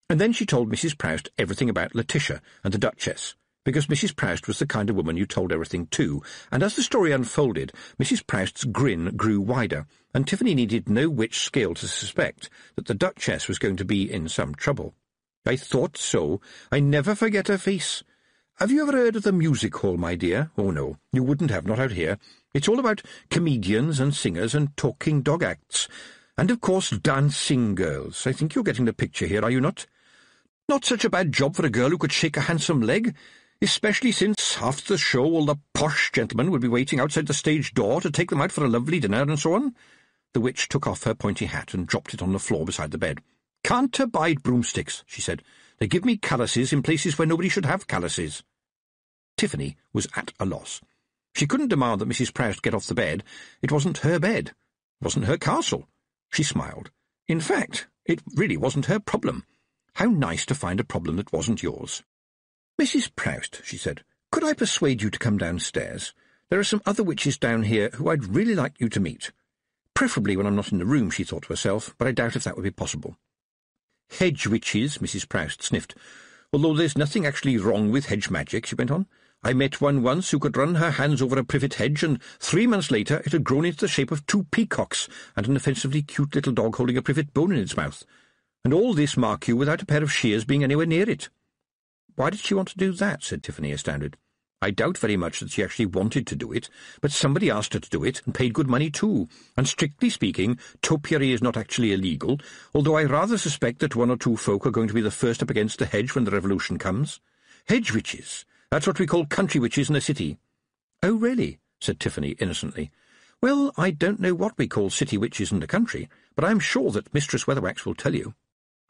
And then she told Mrs. Proust everything about Letitia and the Duchess, because Mrs. Proust was the kind of woman you told everything to, and as the story unfolded, Mrs. Proust's grin grew wider, and Tiffany needed no witch skill to suspect that the Duchess was going to be in some trouble. "I thought so. I never forget her face. Have you ever heard of the music hall, my dear? Oh, no, you wouldn't have, not out here. It's all about comedians and singers and talking dog acts. And, of course, dancing girls. I think you're getting the picture here, are you not? Not such a bad job for a girl who could shake a handsome leg, especially since, after the show, all the posh gentlemen would be waiting outside the stage door to take them out for a lovely dinner and so on." The witch took off her pointy hat and dropped it on the floor beside the bed. "Can't abide broomsticks," she said. "They give me calluses in places where nobody should have calluses." Tiffany was at a loss. She couldn't demand that Mrs. Proust get off the bed. It wasn't her bed. It wasn't her castle. She smiled. In fact, it really wasn't her problem. How nice to find a problem that wasn't yours. "Mrs. Proust," she said, "could I persuade you to come downstairs? There are some other witches down here who I'd really like you to meet. Preferably when I'm not in the room," she thought to herself, but I doubt if that would be possible. "Hedge witches," Mrs. Proust sniffed. "Although there's nothing actually wrong with hedge magic," she went on. "I met one once who could run her hands over a privet hedge, and 3 months later it had grown into the shape of 2 peacocks and an offensively cute little dog holding a privet bone in its mouth. And all this, mark you, without a pair of shears being anywhere near it." "Why did she want to do that?" said Tiffany, astounded. "I doubt very much that she actually wanted to do it, but somebody asked her to do it, and paid good money too, and strictly speaking, topiary is not actually illegal, although I rather suspect that 1 or 2 folk are going to be the first up against the hedge when the revolution comes. Hedge witches. That's what we call country witches in the city." "Oh, really?" said Tiffany innocently. "Well, I don't know what we call city witches in the country, but I'm sure that Mistress Weatherwax will tell you."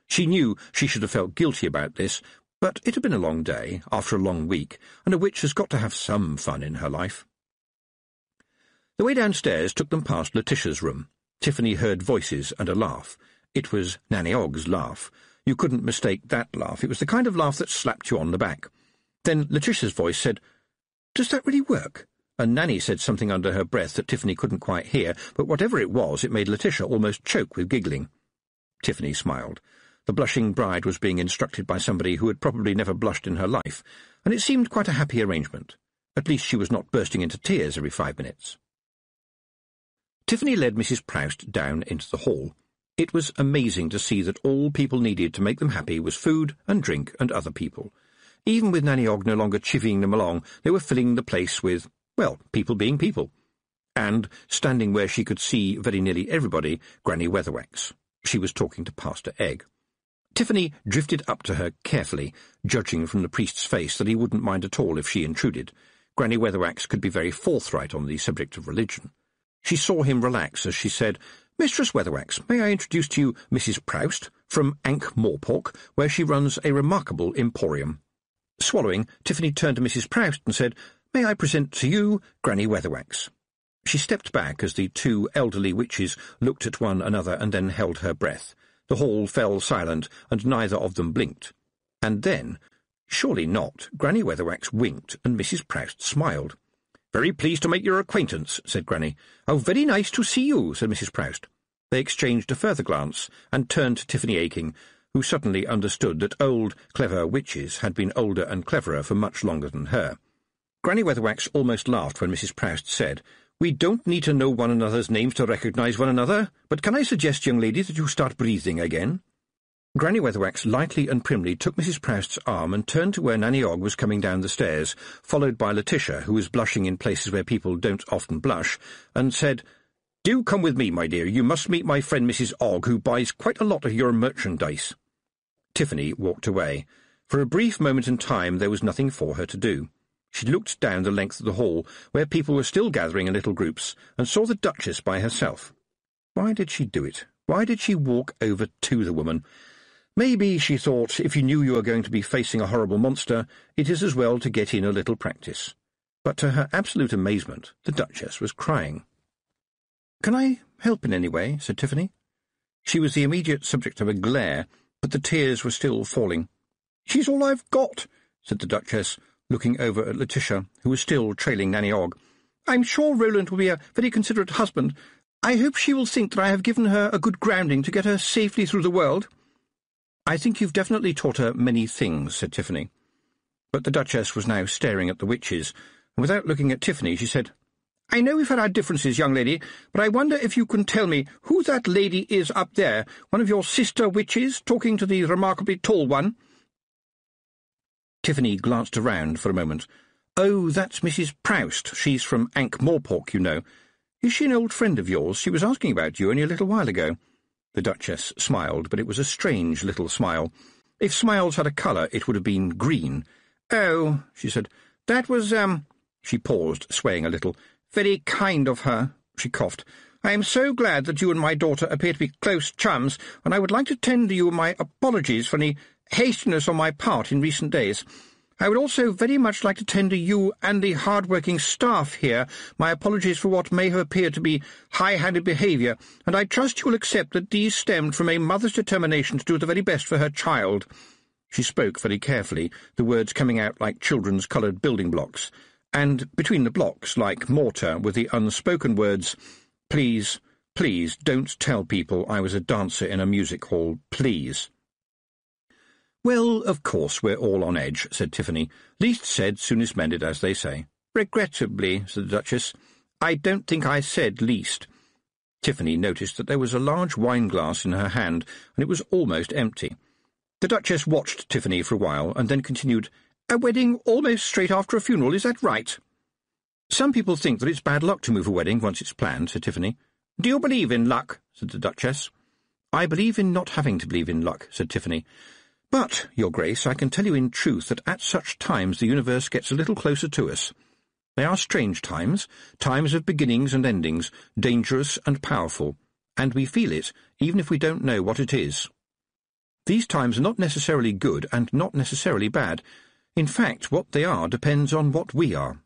She knew she should have felt guilty about this, but it had been a long day, after a long week, and a witch has got to have some fun in her life. The way downstairs took them past Letitia's room. Tiffany heard voices and a laugh. It was Nanny Ogg's laugh. You couldn't mistake that laugh. It was the kind of laugh that slapped you on the back. Then Letitia's voice said, "Does that really work?" And Nanny said something under her breath that Tiffany couldn't quite hear, but whatever it was, it made Letitia almost choke with giggling. Tiffany smiled. The blushing bride was being instructed by somebody who had probably never blushed in her life, and it seemed quite a happy arrangement. At least she was not bursting into tears every 5 minutes. Tiffany led Mrs. Proust down into the hall. It was amazing to see that all people needed to make them happy was food and drink and other people. Even with Nanny Ogg no longer chivying them along, they were filling the place with, well, people being people. And, standing where she could see very nearly everybody, Granny Weatherwax. She was talking to Pastor Egg. Tiffany drifted up to her carefully, judging from the priest's face that he wouldn't mind at all if she intruded. Granny Weatherwax could be very forthright on the subject of religion. She saw him relax as she said, "Mistress Weatherwax, may I introduce to you Mrs. Proust, from Ankh-Morpork, where she runs a remarkable emporium." Swallowing, Tiffany turned to Mrs. Proust and said, "May I present to you Granny Weatherwax?" She stepped back as the 2 elderly witches looked at one another and then held her breath. The hall fell silent, and neither of them blinked. And then, surely not, Granny Weatherwax winked, and Mrs. Proust smiled. "Very pleased to make your acquaintance," said Granny. "How very nice to see you," said Mrs. Proust. They exchanged a further glance, and turned to Tiffany Aching, who suddenly understood that old, clever witches had been older and cleverer for much longer than her. Granny Weatherwax almost laughed when Mrs. Proust said, "We don't need to know one another's names to recognise one another, but can I suggest, young lady, that you start breathing again?" Granny Weatherwax lightly and primly took Mrs. Proust's arm and turned to where Nanny Ogg was coming down the stairs, followed by Letitia, who was blushing in places where people don't often blush, and said, "Do come with me, my dear. You must meet my friend Mrs. Ogg, who buys quite a lot of your merchandise." Tiffany walked away. For a brief moment in time there was nothing for her to do. She looked down the length of the hall, where people were still gathering in little groups, and saw the Duchess by herself. Why did she do it? Why did she walk over to the woman? Maybe, she thought, if you knew you were going to be facing a horrible monster, it is as well to get in a little practice. But to her absolute amazement, the Duchess was crying. "Can I help in any way?" said Tiffany. She was the immediate subject of a glare, but the tears were still falling. "She's all I've got," said the Duchess, looking over at Letitia, who was still trailing Nanny Ogg. "I'm sure Roland will be a very considerate husband. I hope she will think that I have given her a good grounding to get her safely through the world." "I think you've definitely taught her many things," said Tiffany. But the Duchess was now staring at the witches, and without looking at Tiffany she said, "I know we've had our differences, young lady, but I wonder if you can tell me who that lady is up there, one of your sister witches, talking to the remarkably tall one?" Tiffany glanced around for a moment. "Oh, that's Mrs. Proust. She's from Ankh-Morpork, you know. Is she an old friend of yours? She was asking about you only a little while ago." The Duchess smiled, but it was a strange little smile. If smiles had a colour, it would have been green. "Oh," she said, "that was, She paused, swaying a little. "Very kind of her." She coughed. "I am so glad that you and my daughter appear to be close chums, and I would like to tender you my apologies for any hastiness on my part in recent days. I would also very much like to tender you and the hard-working staff here my apologies for what may have appeared to be high-handed behaviour, and I trust you will accept that these stemmed from a mother's determination to do the very best for her child." She spoke very carefully, the words coming out like children's coloured building blocks, and between the blocks, like mortar, were the unspoken words, "Please, please, don't tell people I was a dancer in a music hall, please." "Well, of course we're all on edge," said Tiffany. "Least said, soonest mended, as they say." "Regrettably," said the Duchess, "I don't think I said least." Tiffany noticed that there was a large wine-glass in her hand, and it was almost empty. The Duchess watched Tiffany for a while, and then continued, "A wedding almost straight after a funeral, is that right?" "Some people think that it's bad luck to move a wedding once it's planned," said Tiffany. "Do you believe in luck?" said the Duchess. "I believe in not having to believe in luck," said Tiffany. "But, Your Grace, I can tell you in truth that at such times the universe gets a little closer to us. They are strange times, times of beginnings and endings, dangerous and powerful, and we feel it, even if we don't know what it is. These times are not necessarily good and not necessarily bad. In fact, what they are depends on what we are."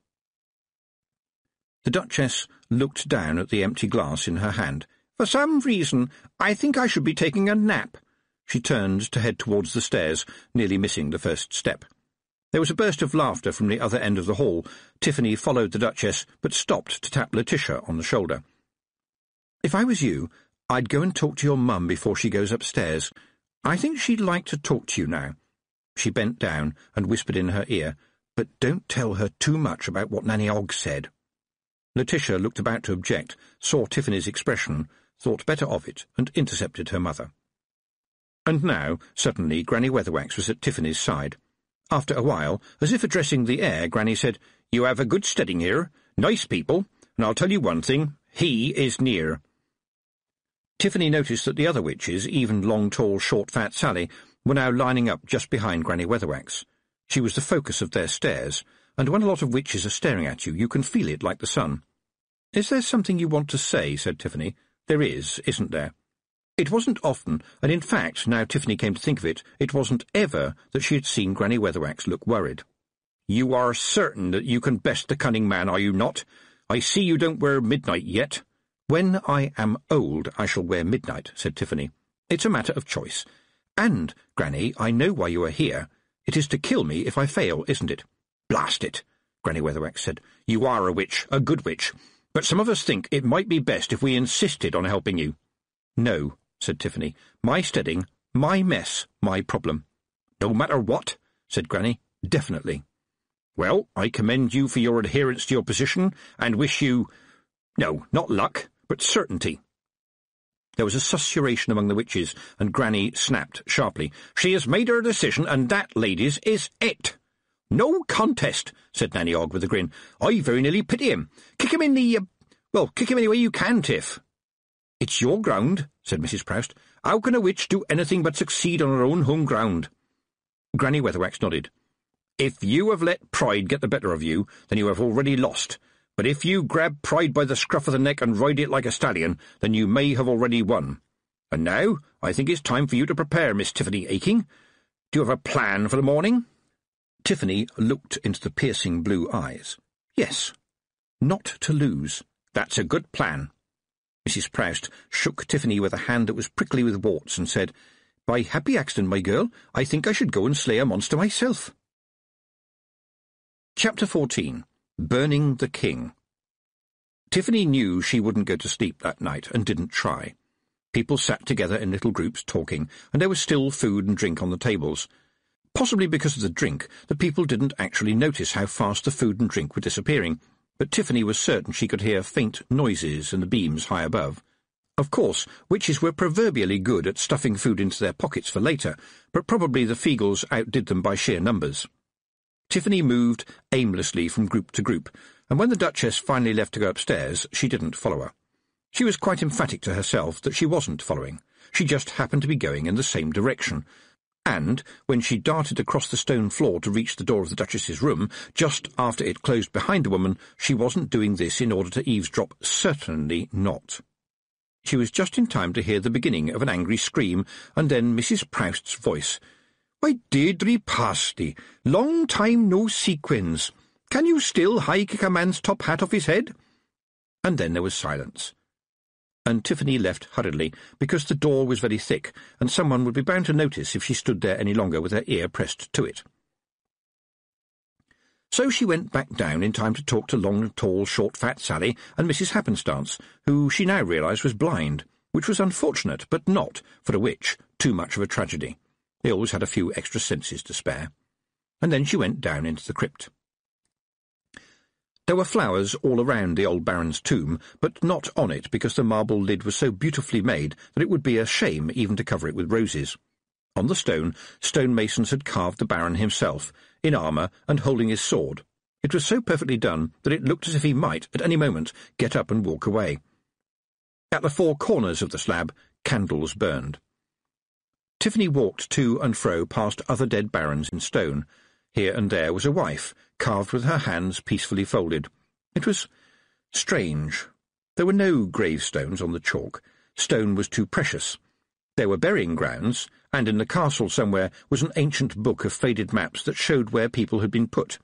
The Duchess looked down at the empty glass in her hand. For some reason, I think I should be taking a nap." She turned to head towards the stairs, nearly missing the first step. There was a burst of laughter from the other end of the hall. Tiffany followed the Duchess, but stopped to tap Letitia on the shoulder. "If I was you, I'd go and talk to your mum before she goes upstairs. I think she'd like to talk to you now." She bent down and whispered in her ear, "But don't tell her too much about what Nanny Ogg said." Letitia looked about to object, saw Tiffany's expression, thought better of it, and intercepted her mother. And now, suddenly, Granny Weatherwax was at Tiffany's side. After a while, as if addressing the air, Granny said, "You have a good steading here. Nice people. And I'll tell you one thing, he is near." Tiffany noticed that the other witches, even long, tall, short, fat Sally, were now lining up just behind Granny Weatherwax. She was the focus of their stares, and when a lot of witches are staring at you, you can feel it like the sun. "Is there something you want to say?" said Tiffany. "There is, isn't there?" It wasn't often, and in fact, now Tiffany came to think of it, it wasn't ever that she had seen Granny Weatherwax look worried. "You are certain that you can best the cunning man, are you not? I see you don't wear midnight yet." "When I am old, I shall wear midnight," said Tiffany. "It's a matter of choice. And, Granny, I know why you are here. It is to kill me if I fail, isn't it?" "Blast it," Granny Weatherwax said. "You are a witch, a good witch. But some of us think it might be best if we insisted on helping you." "No," said Tiffany. "My steading, my mess, my problem." "No matter what," said Granny. "Definitely." "Well, I commend you for your adherence to your position, and wish you— no, not luck, but certainty." There was a susurration among the witches, and Granny snapped sharply. "She has made her decision, and that, ladies, is it." "No contest," said Nanny Ogg with a grin. "I very nearly pity him. Kick him in the— kick him any way you can, Tiff." "It's your ground," said Mrs. Proust. "How can a witch do anything but succeed on her own home ground?" Granny Weatherwax nodded. "If you have let pride get the better of you, then you have already lost. But if you grab pride by the scruff of the neck and ride it like a stallion, then you may have already won. And now, I think it's time for you to prepare, Miss Tiffany Aching. Do you have a plan for the morning?" Tiffany looked into the piercing blue eyes. "Yes. Not to lose." "That's a good plan." Mrs. Proust shook Tiffany with a hand that was prickly with warts and said, "By happy accident, my girl, I think I should go and slay a monster myself." Chapter 14. Burning the King. Tiffany knew she wouldn't go to sleep that night and didn't try. People sat together in little groups talking, and there was still food and drink on the tables. Possibly because of the drink, the people didn't actually notice how fast the food and drink were disappearing, but Tiffany was certain she could hear faint noises in the beams high above. Of course, witches were proverbially good at stuffing food into their pockets for later, but probably the Feagles outdid them by sheer numbers. Tiffany moved aimlessly from group to group, and when the Duchess finally left to go upstairs, she didn't follow her. She was quite emphatic to herself that she wasn't following. She just happened to be going in the same direction. And, when she darted across the stone floor to reach the door of the Duchess's room, just after it closed behind the woman, she wasn't doing this in order to eavesdrop. Certainly not. She was just in time to hear the beginning of an angry scream, and then Mrs. Proust's voice. "Why, Deirdre Pasty, long time no sequins. Can you still high-kick a man's top hat off his head?" And then there was silence. And Tiffany left hurriedly, because the door was very thick, and someone would be bound to notice if she stood there any longer with her ear pressed to it. So she went back down in time to talk to long, tall, short, fat Sally and Mrs. Happenstance, who she now realised was blind, which was unfortunate, but not, for a witch, too much of a tragedy. They always had a few extra senses to spare. And then she went down into the crypt. There were flowers all around the old Baron's tomb, but not on it because the marble lid was so beautifully made that it would be a shame even to cover it with roses. On the stonemasons had carved the Baron himself, in armour and holding his sword. It was so perfectly done that it looked as if he might, at any moment, get up and walk away. At the four corners of the slab, candles burned. Tiffany walked to and fro past other dead barons in stone. Here and there was a wife, carved with her hands peacefully folded. It was strange. There were no gravestones on the chalk. Stone was too precious. There were burying grounds, and in the castle somewhere was an ancient book of faded maps that showed where people had been put.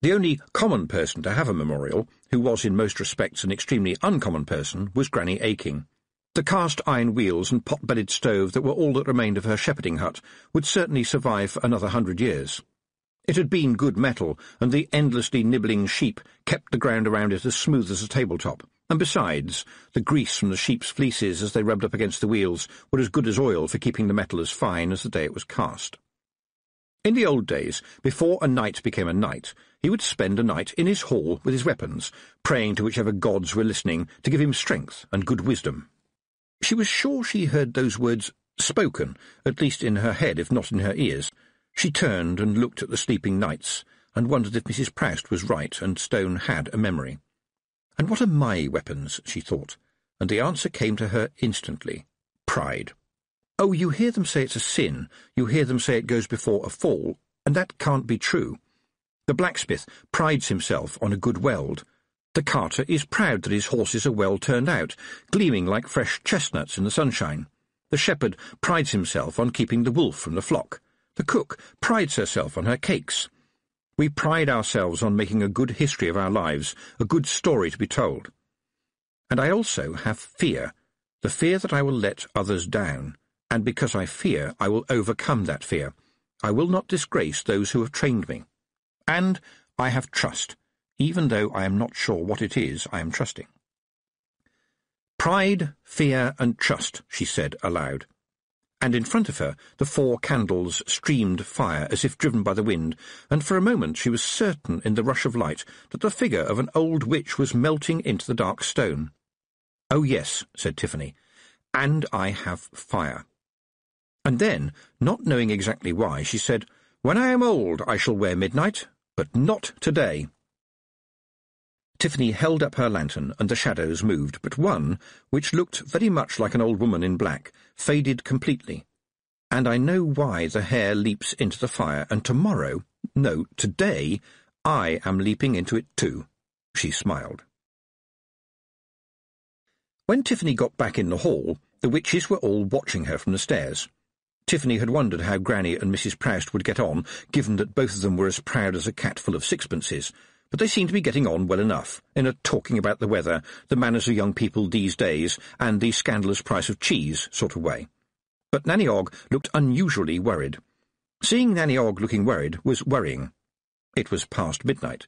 The only common person to have a memorial, who was in most respects an extremely uncommon person, was Granny Aching. The cast-iron wheels and pot-bellied stove that were all that remained of her shepherding hut would certainly survive for another 100 years. It had been good metal, and the endlessly nibbling sheep kept the ground around it as smooth as a tabletop, and besides, the grease from the sheep's fleeces as they rubbed up against the wheels were as good as oil for keeping the metal as fine as the day it was cast. In the old days, before a knight became a knight, he would spend a night in his hall with his weapons, praying to whichever gods were listening to give him strength and good wisdom. She was sure she heard those words spoken, at least in her head, if not in her ears. She turned and looked at the sleeping knights, and wondered if Mrs. Proust was right and Stone had a memory. And what are my weapons, she thought, and the answer came to her instantly. Pride. Oh, you hear them say it's a sin, you hear them say it goes before a fall, and that can't be true. The blacksmith prides himself on a good weld. The carter is proud that his horses are well turned out, gleaming like fresh chestnuts in the sunshine. The shepherd prides himself on keeping the wolf from the flock. The cook prides herself on her cakes. We pride ourselves on making a good history of our lives, a good story to be told. And I also have fear, the fear that I will let others down, and because I fear, I will overcome that fear. I will not disgrace those who have trained me. And I have trust, even though I am not sure what it is I am trusting. Pride, fear, and trust, she said aloud. And in front of her the 4 candles streamed fire as if driven by the wind, and for a moment she was certain in the rush of light that the figure of an old witch was melting into the dark stone. "Oh, yes," said Tiffany, "and I have fire." And then, not knowing exactly why, she said, "When I am old I shall wear midnight, but not today." Tiffany held up her lantern, and the shadows moved, but one, which looked very much like an old woman in black, faded completely. "And I know why the hare leaps into the fire, and tomorrow, no, today, I am leaping into it too." She smiled. When Tiffany got back in the hall, the witches were all watching her from the stairs. Tiffany had wondered how Granny and Mrs. Proust would get on, given that both of them were as proud as a cat full of sixpences, but they seemed to be getting on well enough, in a talking about the weather, the manners of young people these days, and the scandalous price of cheese sort of way. But Nanny Ogg looked unusually worried. Seeing Nanny Ogg looking worried was worrying. It was past midnight,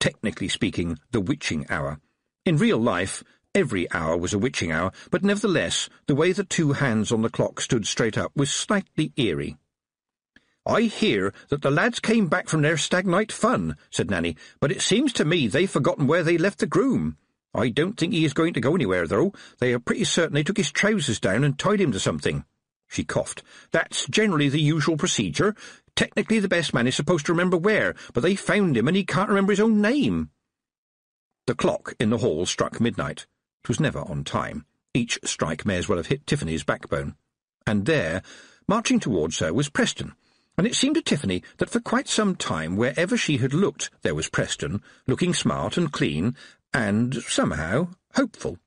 technically speaking, the witching hour. In real life, every hour was a witching hour, but nevertheless, the way the 2 hands on the clock stood straight up was slightly eerie. "I hear that the lads came back from their stag night fun," said Nanny, "but it seems to me they've forgotten where they left the groom. I don't think he is going to go anywhere, though. They are pretty certain they took his trousers down and tied him to something." She coughed. "That's generally the usual procedure. Technically the best man is supposed to remember where, but they found him and he can't remember his own name." The clock in the hall struck midnight. It was never on time. Each strike may as well have hit Tiffany's backbone. And there, marching towards her, was Preston, and it seemed to Tiffany that for quite some time wherever she had looked there was Preston, looking smart and clean, and, somehow, hopeful.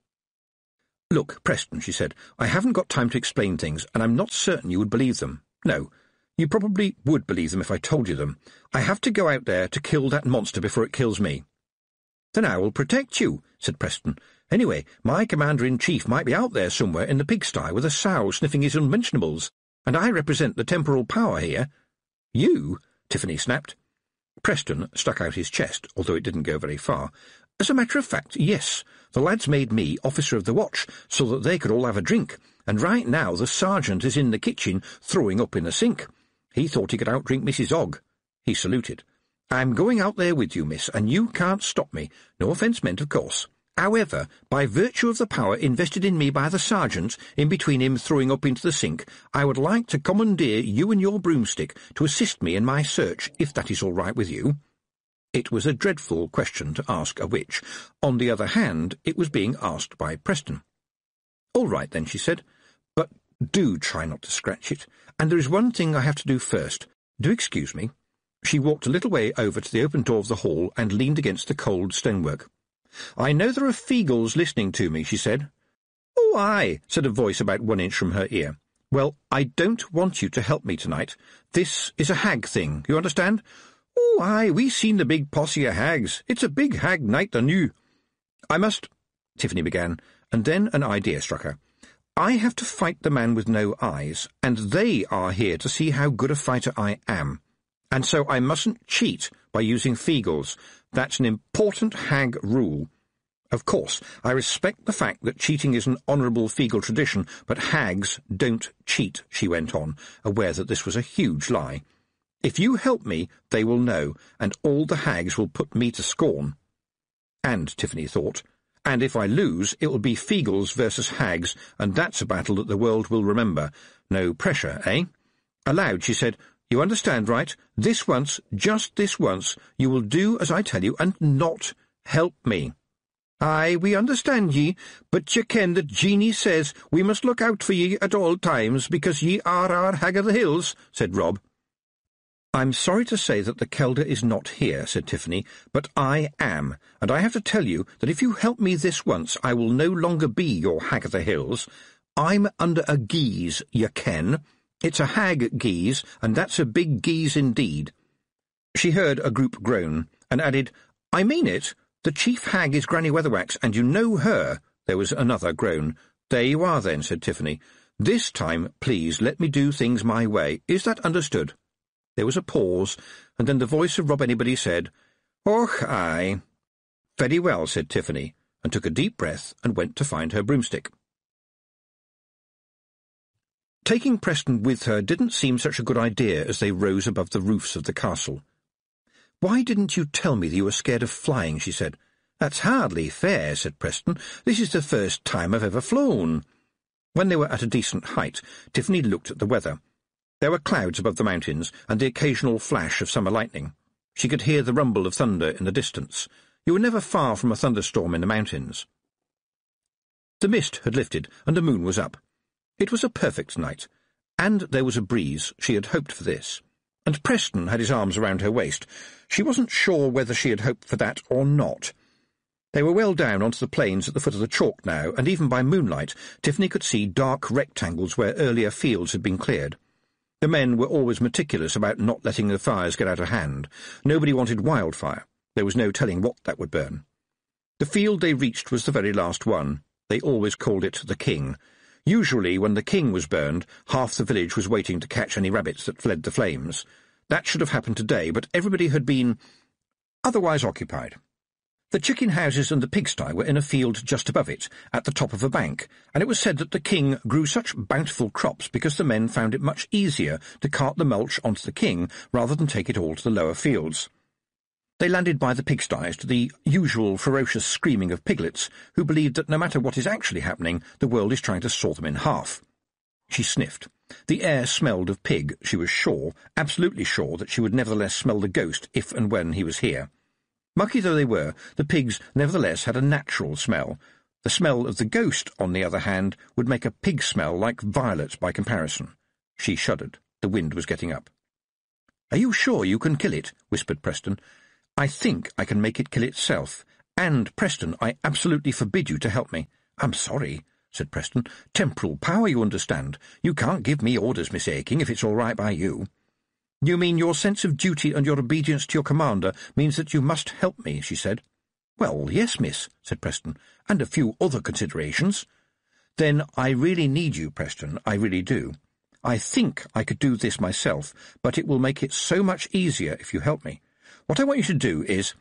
"Look, Preston," she said, "I haven't got time to explain things, and I'm not certain you would believe them. No, you probably would believe them if I told you them. I have to go out there to kill that monster before it kills me." "Then I will protect you," said Preston. "Anyway, my commander-in-chief might be out there somewhere in the pigsty with a sow sniffing his unmentionables, and I represent the temporal power here." "You?" Tiffany snapped. Preston stuck out his chest, although it didn't go very far. "As a matter of fact, yes. The lads made me officer of the watch so that they could all have a drink, and right now the sergeant is in the kitchen throwing up in the sink. He thought he could outdrink Mrs. Ogg." He saluted. "I'm going out there with you, miss, and you can't stop me. No offence meant, of course. However, by virtue of the power invested in me by the sergeant, in between him throwing up into the sink, I would like to commandeer you and your broomstick to assist me in my search, if that is all right with you." It was a dreadful question to ask a witch. On the other hand, it was being asked by Preston. "All right, then," she said, "but do try not to scratch it. And there is one thing I have to do first. Do excuse me." She walked a little way over to the open door of the hall and leaned against the cold stonework. "I know there are Feagles listening to me," she said. "Oh, aye," said a voice about 1 inch from her ear. "Well, I don't want you to help me tonight. This is a hag thing, you understand?" "Oh, aye, we seen the big posse of hags. It's a big hag night, the new." "I must—" Tiffany began, and then an idea struck her. I have to fight the man with no eyes, and they are here to see how good a fighter I am. And so I mustn't cheat by using Feagles. That's an important hag rule. Of course, I respect the fact that cheating is an honourable Feagle tradition, but hags don't cheat, she went on, aware that this was a huge lie. If you help me, they will know, and all the hags will put me to scorn. And, Tiffany thought, and if I lose, it will be Feagles versus hags, and that's a battle that the world will remember. No pressure, eh? Aloud, she said, You understand, right? This once, just this once, you will do as I tell you, and not help me. Aye, we understand ye, but ye ken that Jeanie says we must look out for ye at all times, because ye are our Hag of the Hills, said Rob. I'm sorry to say that the Kelder is not here, said Tiffany, but I am, and I have to tell you that if you help me this once, I will no longer be your Hag of the Hills. I'm under a geese, ye ken. It's a hag geese, and that's a big geese indeed. She heard a group groan, and added, I mean it. The chief hag is Granny Weatherwax, and you know her. There was another groan. There you are, then, said Tiffany. This time, please, let me do things my way. Is that understood? There was a pause, and then the voice of Rob Anybody said, Och, aye. Very well, said Tiffany, and took a deep breath and went to find her broomstick. Taking Preston with her didn't seem such a good idea as they rose above the roofs of the castle. Why didn't you tell me that you were scared of flying, she said. That's hardly fair, said Preston. This is the first time I've ever flown. When they were at a decent height, Tiffany looked at the weather. There were clouds above the mountains, and the occasional flash of summer lightning. She could hear the rumble of thunder in the distance. You were never far from a thunderstorm in the mountains. The mist had lifted, and the moon was up. It was a perfect night, and there was a breeze. She had hoped for this. And Preston had his arms around her waist. She wasn't sure whether she had hoped for that or not. They were well down onto the plains at the foot of the chalk now, and even by moonlight Tiffany could see dark rectangles where earlier fields had been cleared. The men were always meticulous about not letting the fires get out of hand. Nobody wanted wildfire. There was no telling what that would burn. The field they reached was the very last one. They always called it the King. Usually, when the King was burned, half the village was waiting to catch any rabbits that fled the flames. That should have happened today, but everybody had been otherwise occupied. The chicken houses and the pigsty were in a field just above it, at the top of a bank, and it was said that the King grew such bountiful crops because the men found it much easier to cart the mulch onto the King rather than take it all to the lower fields. They landed by the pigsties to the usual ferocious screaming of piglets, who believed that no matter what is actually happening, the world is trying to saw them in half. She sniffed. The air smelled of pig, she was sure, absolutely sure that she would nevertheless smell the ghost if and when he was here. Mucky though they were, the pigs nevertheless had a natural smell. The smell of the ghost, on the other hand, would make a pig smell like violets by comparison. She shuddered. The wind was getting up. "Are you sure you can kill it?" whispered Preston. "I think I can make it kill itself. And, Preston, I absolutely forbid you to help me." "I'm sorry," said Preston. "Temporal power, you understand. You can't give me orders, Miss Aking, if it's all right by you." "You mean your sense of duty and your obedience to your commander means that you must help me," she said. "Well, yes, miss," said Preston, "and a few other considerations." "Then I really need you, Preston, I really do. I think I could do this myself, but it will make it so much easier if you help me. What I want you to do is—"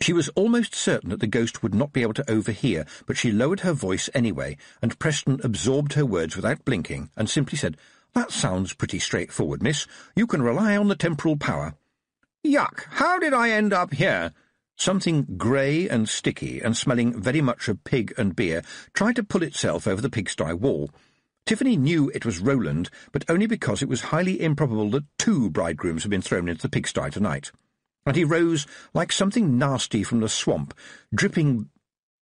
She was almost certain that the ghost would not be able to overhear, but she lowered her voice anyway, and Preston absorbed her words without blinking, and simply said, "That sounds pretty straightforward, miss. You can rely on the temporal power." "Yuck! How did I end up here?" Something grey and sticky, and smelling very much of pig and beer, tried to pull itself over the pigsty wall. Tiffany knew it was Roland, but only because it was highly improbable that 2 bridegrooms had been thrown into the pigsty tonight. And he rose like something nasty from the swamp, dripping,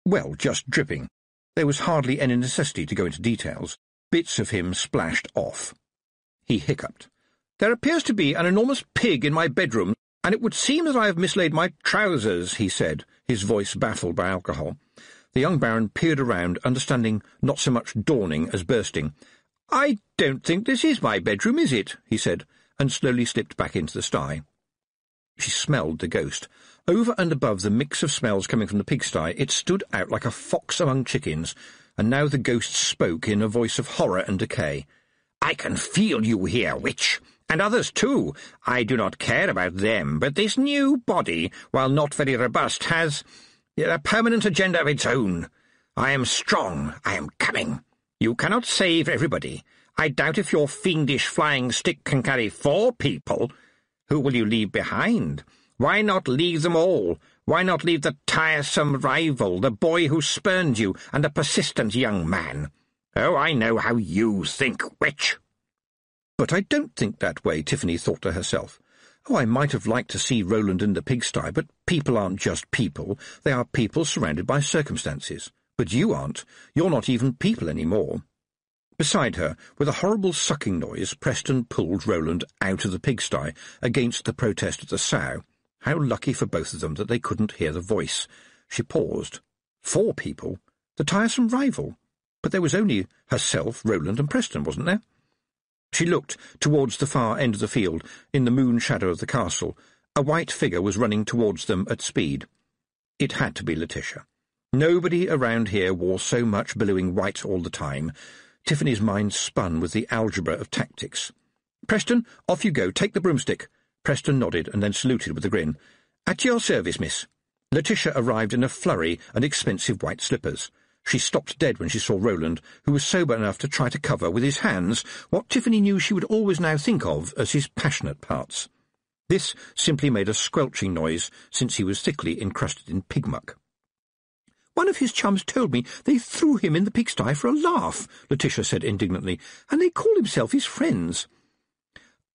well, just dripping. There was hardly any necessity to go into details. Bits of him splashed off. He hiccuped. "There appears to be an enormous pig in my bedroom, and it would seem that I have mislaid my trousers," he said, his voice baffled by alcohol. The young Baron peered around, understanding not so much dawning as bursting. "I don't think this is my bedroom, is it?" he said, and slowly slipped back into the sty. She smelled the ghost. Over and above the mix of smells coming from the pigsty, it stood out like a fox among chickens, and now the ghost spoke in a voice of horror and decay. "I can feel you here, witch, and others too. I do not care about them, but this new body, while not very robust, has a permanent agenda of its own. I am strong. I am coming. You cannot save everybody. I doubt if your fiendish flying stick can carry 4 people. Who will you leave behind? Why not leave them all? Why not leave the tiresome rival, the boy who spurned you, and the persistent young man? Oh, I know how you think, witch." "But I don't think that way," Tiffany thought to herself. "Oh, I might have liked to see Roland in the pigsty, but people aren't just people. They are people surrounded by circumstances. But you aren't. You're not even people any more." Beside her, with a horrible sucking noise, Preston pulled Roland out of the pigsty against the protest of the sow. How lucky for both of them that they couldn't hear the voice. She paused. 4 people? The tiresome rival? But there was only herself, Roland, and Preston, wasn't there? She looked towards the far end of the field, in the moon shadow of the castle. A white figure was running towards them at speed. It had to be Letitia. Nobody around here wore so much billowing white all the time. Tiffany's mind spun with the algebra of tactics. "Preston, off you go. Take the broomstick." Preston nodded and then saluted with a grin. "At your service, miss." Letitia arrived in a flurry and expensive white slippers. She stopped dead when she saw Roland, who was sober enough to try to cover with his hands what Tiffany knew she would always now think of as his passionate parts. This simply made a squelching noise, since he was thickly encrusted in pig muck. "One of his chums told me they threw him in the pigsty for a laugh," Letitia said indignantly, "and they call himself his friends."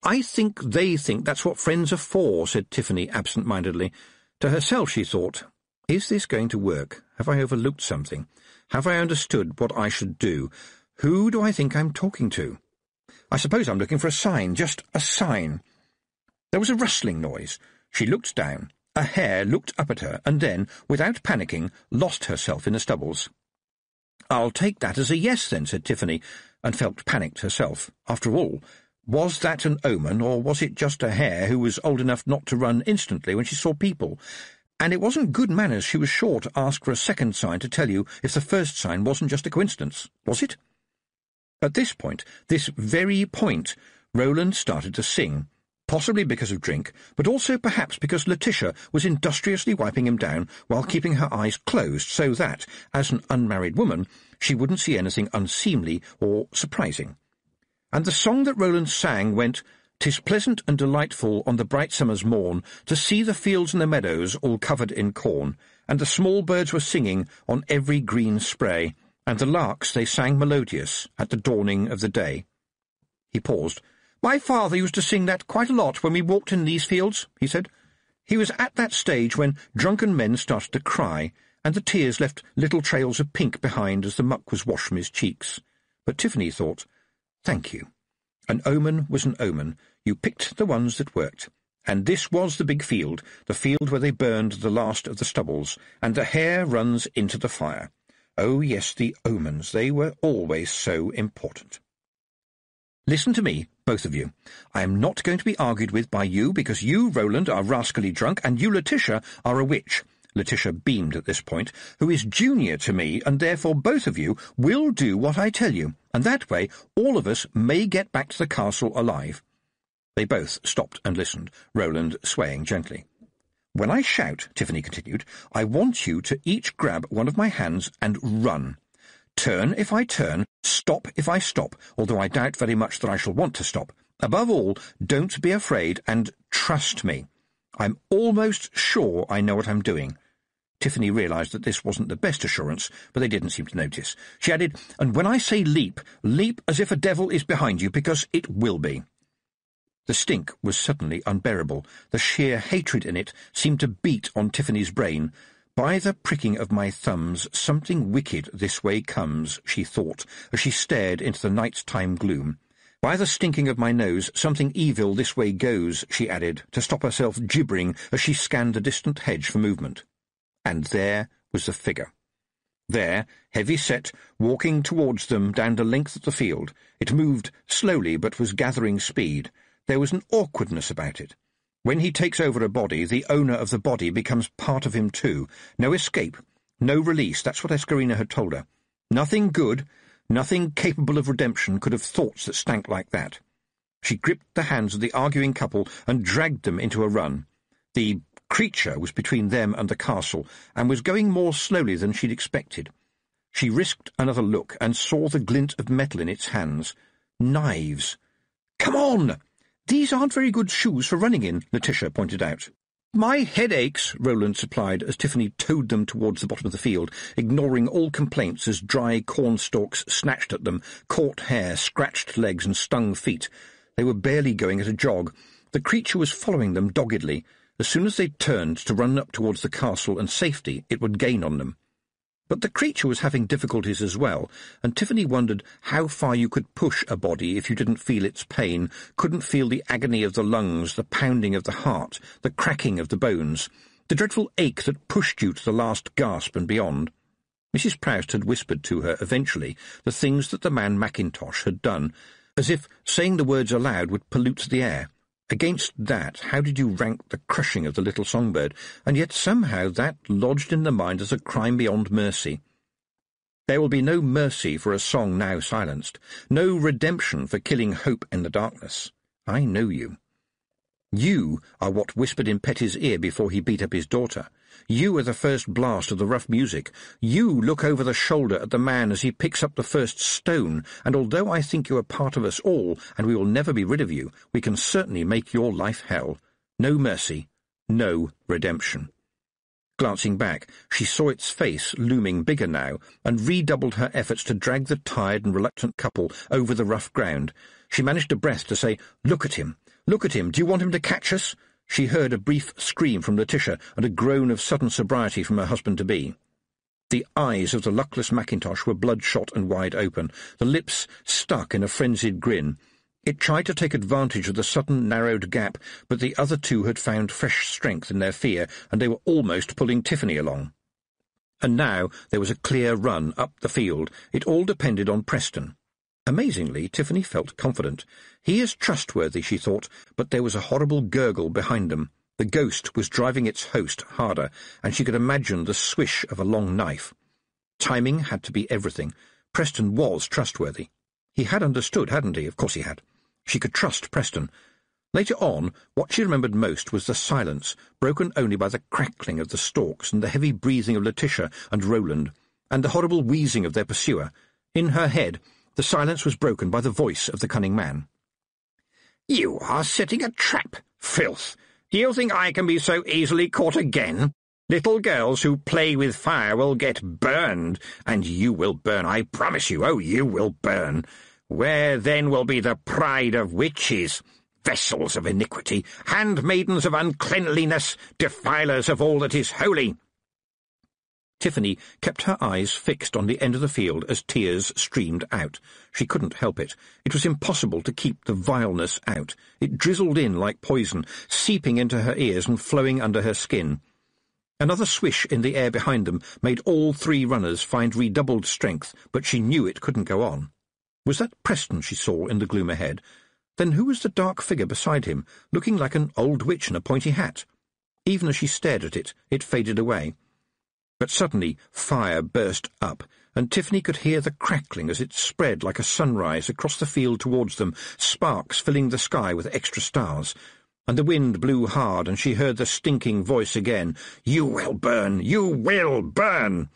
"I think they think that's what friends are for," said Tiffany absent-mindedly. To herself she thought, "Is this going to work? Have I overlooked something? Have I understood what I should do? Who do I think I'm talking to? I suppose I'm looking for a sign, just a sign." There was a rustling noise. She looked down. A hare looked up at her, and then, without panicking, lost herself in the stubbles. "I'll take that as a yes, then," said Tiffany, and felt panicked herself. After all, was that an omen, or was it just a hare who was old enough not to run instantly when she saw people? And it wasn't good manners, she was sure, to ask for a second sign to tell you if the first sign wasn't just a coincidence, was it? At this point, this very point, Roland started to sing, possibly because of drink, but also perhaps because Letitia was industriously wiping him down while keeping her eyes closed so that, as an unmarried woman, she wouldn't see anything unseemly or surprising. And the song that Roland sang went, "'Tis pleasant and delightful on the bright summer's morn to see the fields and the meadows all covered in corn, and the small birds were singing on every green spray, and the larks they sang melodious at the dawning of the day." He paused. "My father used to sing that quite a lot when we walked in these fields," he said. He was at that stage when drunken men started to cry, and the tears left little trails of pink behind as the muck was washed from his cheeks. But Tiffany thought, "Thank you. An omen was an omen. You picked the ones that worked. And this was the big field, the field where they burned the last of the stubbles, and the hare runs into the fire. Oh, yes, the omens, they were always so important. Listen to me, both of you. I am not going to be argued with by you, because you, Roland, are rascally drunk, and you, Letitia, are a witch." Letitia beamed at this point, "who is junior to me, and therefore both of you will do what I tell you, and that way all of us may get back to the castle alive." They both stopped and listened, Roland swaying gently. "When I shout," Tiffany continued, "I want you to each grab one of my hands and run. Turn if I turn, stop if I stop, although I doubt very much that I shall want to stop. Above all, don't be afraid, and trust me. I'm almost sure I know what I'm doing." Tiffany realised that this wasn't the best assurance, but they didn't seem to notice. She added, "And when I say leap, leap as if a devil is behind you, because it will be." The stink was suddenly unbearable. The sheer hatred in it seemed to beat on Tiffany's brain. "By the pricking of my thumbs, something wicked this way comes," she thought, as she stared into the night-time gloom. "By the stinking of my nose, something evil this way goes," she added, to stop herself gibbering as she scanned the distant hedge for movement. And there was the figure. There, heavy-set, walking towards them down the length of the field. It moved slowly, but was gathering speed. There was an awkwardness about it. When he takes over a body, the owner of the body becomes part of him too. No escape, no release, that's what Escarina had told her. Nothing good, nothing capable of redemption could have thoughts that stank like that. She gripped the hands of the arguing couple and dragged them into a run. The creature was between them and the castle, and was going more slowly than she'd expected. She risked another look and saw the glint of metal in its hands. Knives. "Come on! These aren't very good shoes for running in," Letitia pointed out. "My head aches," Roland supplied as Tiffany towed them towards the bottom of the field, ignoring all complaints as dry corn stalks snatched at them, caught hair, scratched legs and stung feet. They were barely going at a jog. The creature was following them doggedly. As soon as they turned to run up towards the castle and safety, it would gain on them. But the creature was having difficulties as well, and Tiffany wondered how far you could push a body if you didn't feel its pain, couldn't feel the agony of the lungs, the pounding of the heart, the cracking of the bones, the dreadful ache that pushed you to the last gasp and beyond. Mrs. Proust had whispered to her, eventually, the things that the man Mackintosh had done, as if saying the words aloud would pollute the air. Against that, how did you rank the crushing of the little songbird? And yet somehow that lodged in the mind as a crime beyond mercy. There will be no mercy for a song now silenced, no redemption for killing hope in the darkness. I know you. You are what whispered in Petty's ear before he beat up his daughter. You are the first blast of the rough music. You look over the shoulder at the man as he picks up the first stone, and although I think you are part of us all, and we will never be rid of you, we can certainly make your life hell. No mercy, no redemption. Glancing back, she saw its face looming bigger now, and redoubled her efforts to drag the tired and reluctant couple over the rough ground. She managed a breath to say, "Look at him! Look at him! Do you want him to catch us?" She heard a brief scream from Letitia and a groan of sudden sobriety from her husband-to-be. The eyes of the luckless Mackintosh were bloodshot and wide open, the lips stuck in a frenzied grin. It tried to take advantage of the sudden narrowed gap, but the other two had found fresh strength in their fear, and they were almost pulling Tiffany along. And now there was a clear run up the field. It all depended on Preston. Amazingly, Tiffany felt confident. He is trustworthy, she thought, but there was a horrible gurgle behind them. The ghost was driving its host harder, and she could imagine the swish of a long knife. Timing had to be everything. Preston was trustworthy. He had understood, hadn't he? Of course he had. She could trust Preston. Later on, what she remembered most was the silence, broken only by the crackling of the stalks and the heavy breathing of Letitia and Roland, and the horrible wheezing of their pursuer. In her head, the silence was broken by the voice of the cunning man. "You are setting a trap, filth! Do you think I can be so easily caught again? Little girls who play with fire will get burned, and you will burn, I promise you. Oh, you will burn. Where then will be the pride of witches, vessels of iniquity, handmaidens of uncleanliness, defilers of all that is holy?" Tiffany kept her eyes fixed on the end of the field as tears streamed out. She couldn't help it. It was impossible to keep the vileness out. It drizzled in like poison, seeping into her ears and flowing under her skin. Another swish in the air behind them made all three runners find redoubled strength, but she knew it couldn't go on. Was that Preston she saw in the gloom ahead? Then who was the dark figure beside him, looking like an old witch in a pointy hat? Even as she stared at it, it faded away. But suddenly fire burst up, and Tiffany could hear the crackling as it spread like a sunrise across the field towards them, sparks filling the sky with extra stars. And the wind blew hard, and she heard the stinking voice again, "You will burn! You will burn!"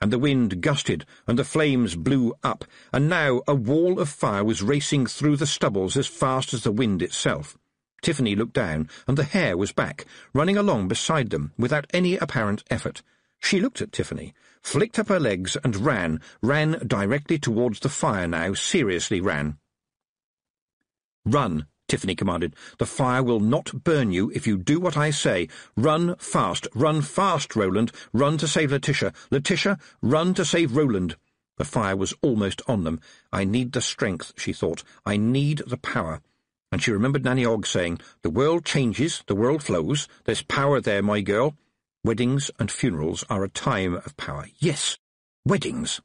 And the wind gusted, and the flames blew up, and now a wall of fire was racing through the stubbles as fast as the wind itself. Tiffany looked down, and the hare was back, running along beside them without any apparent effort. She looked at Tiffany, flicked up her legs, and ran directly towards the fire now, seriously ran. "Run," Tiffany commanded. "The fire will not burn you if you do what I say. Run fast, Roland. Run to save Letitia. Letitia, run to save Roland." The fire was almost on them. "I need the strength," she thought. "I need the power." And she remembered Nanny Ogg saying, "The world changes, the world flows. There's power there, my girl." Weddings and funerals are a time of power. Yes, weddings.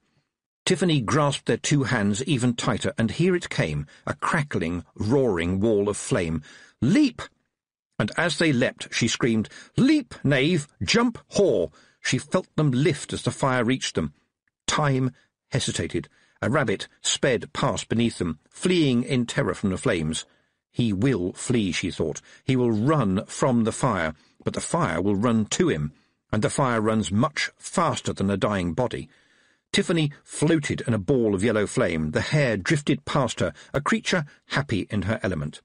Tiffany grasped their two hands even tighter, and here it came, a crackling, roaring wall of flame. "Leap!" And as they leapt, she screamed, "Leap, knave! Jump, whore!" She felt them lift as the fire reached them. Time hesitated. A rabbit sped past beneath them, fleeing in terror from the flames. He will flee, she thought. He will run from the fire, but the fire will run to him, and the fire runs much faster than a dying body. Tiffany floated in a ball of yellow flame. The hare drifted past her, a creature happy in her element.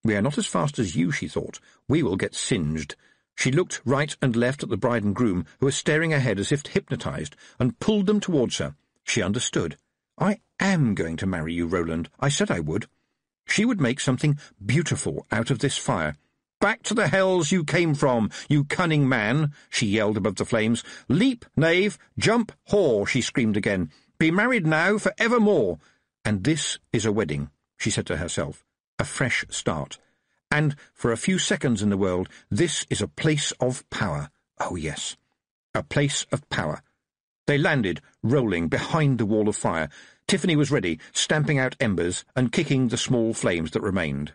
"We are not as fast as you," she thought. "We will get singed." She looked right and left at the bride and groom, who were staring ahead as if hypnotized, and pulled them towards her. She understood. "I am going to marry you, Roland. I said I would." She would make something beautiful out of this fire. "Back to the hells you came from, you cunning man," she yelled above the flames. "Leap, knave, jump, whore," she screamed again. "Be married now for evermore." "And this is a wedding," she said to herself. "A fresh start. And for a few seconds in the world, this is a place of power. Oh, yes, a place of power." They landed, rolling, behind the wall of fire. Tiffany was ready, stamping out embers and kicking the small flames that remained.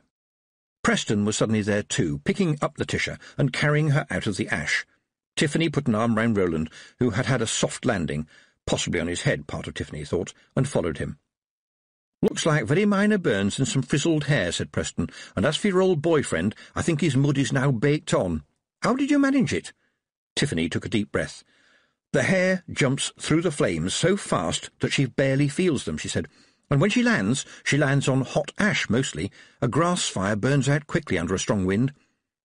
Preston was suddenly there too, picking up Letitia and carrying her out of the ash. Tiffany put an arm round Roland, who had had a soft landing, possibly on his head, part of Tiffany thought, and followed him. "Looks like very minor burns and some frizzled hair," said Preston, "and as for your old boyfriend, I think his mud is now baked on. How did you manage it?" Tiffany took a deep breath. "The hare jumps through the flames so fast that she barely feels them," she said. "And when she lands on hot ash mostly. A grass fire burns out quickly under a strong wind."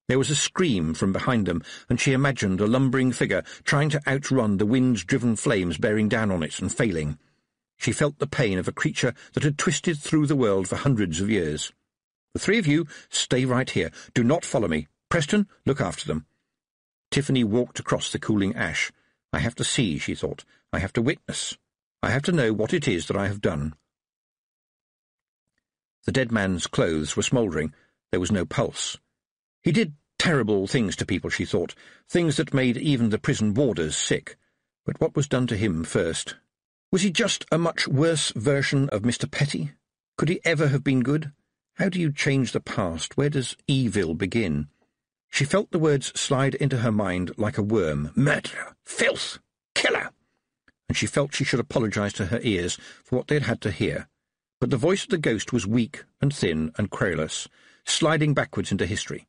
There was a scream from behind them, and she imagined a lumbering figure trying to outrun the wind-driven flames bearing down on it and failing. She felt the pain of a creature that had twisted through the world for hundreds of years. "The three of you, stay right here. Do not follow me. Preston, look after them." Tiffany walked across the cooling ash. "I have to see," she thought. "I have to witness. I have to know what it is that I have done." The dead man's clothes were smouldering. There was no pulse. He did terrible things to people, she thought, things that made even the prison warders sick. But what was done to him first? Was he just a much worse version of Mr. Petty? Could he ever have been good? How do you change the past? Where does evil begin? She felt the words slide into her mind like a worm. Murderer! Filth! Killer! And she felt she should apologize to her ears for what they had had to hear. But the voice of the ghost was weak and thin and querulous, sliding backwards into history.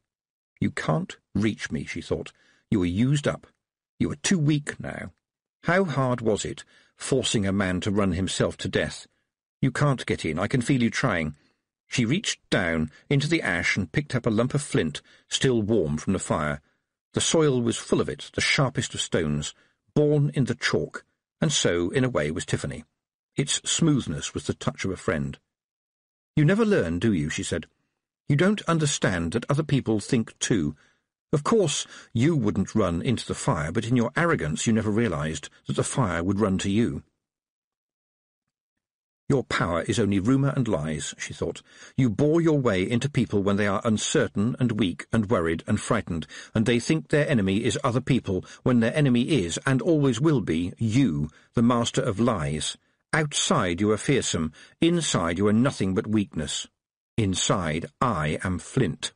"You can't reach me," she thought. "You are used up. You are too weak now. How hard was it, forcing a man to run himself to death? You can't get in. I can feel you trying." She reached down into the ash and picked up a lump of flint, still warm from the fire. The soil was full of it, the sharpest of stones, born in the chalk, and so, in a way, was Tiffany. Its smoothness was the touch of a friend. "You never learn, do you?" she said. "You don't understand that other people think too. Of course, you wouldn't run into the fire, but in your arrogance you never realized that the fire would run to you." Your power is only rumour and lies, she thought. You bore your way into people when they are uncertain and weak and worried and frightened, and they think their enemy is other people when their enemy is, and always will be, you, the master of lies. Outside you are fearsome, inside you are nothing but weakness. Inside I am flint.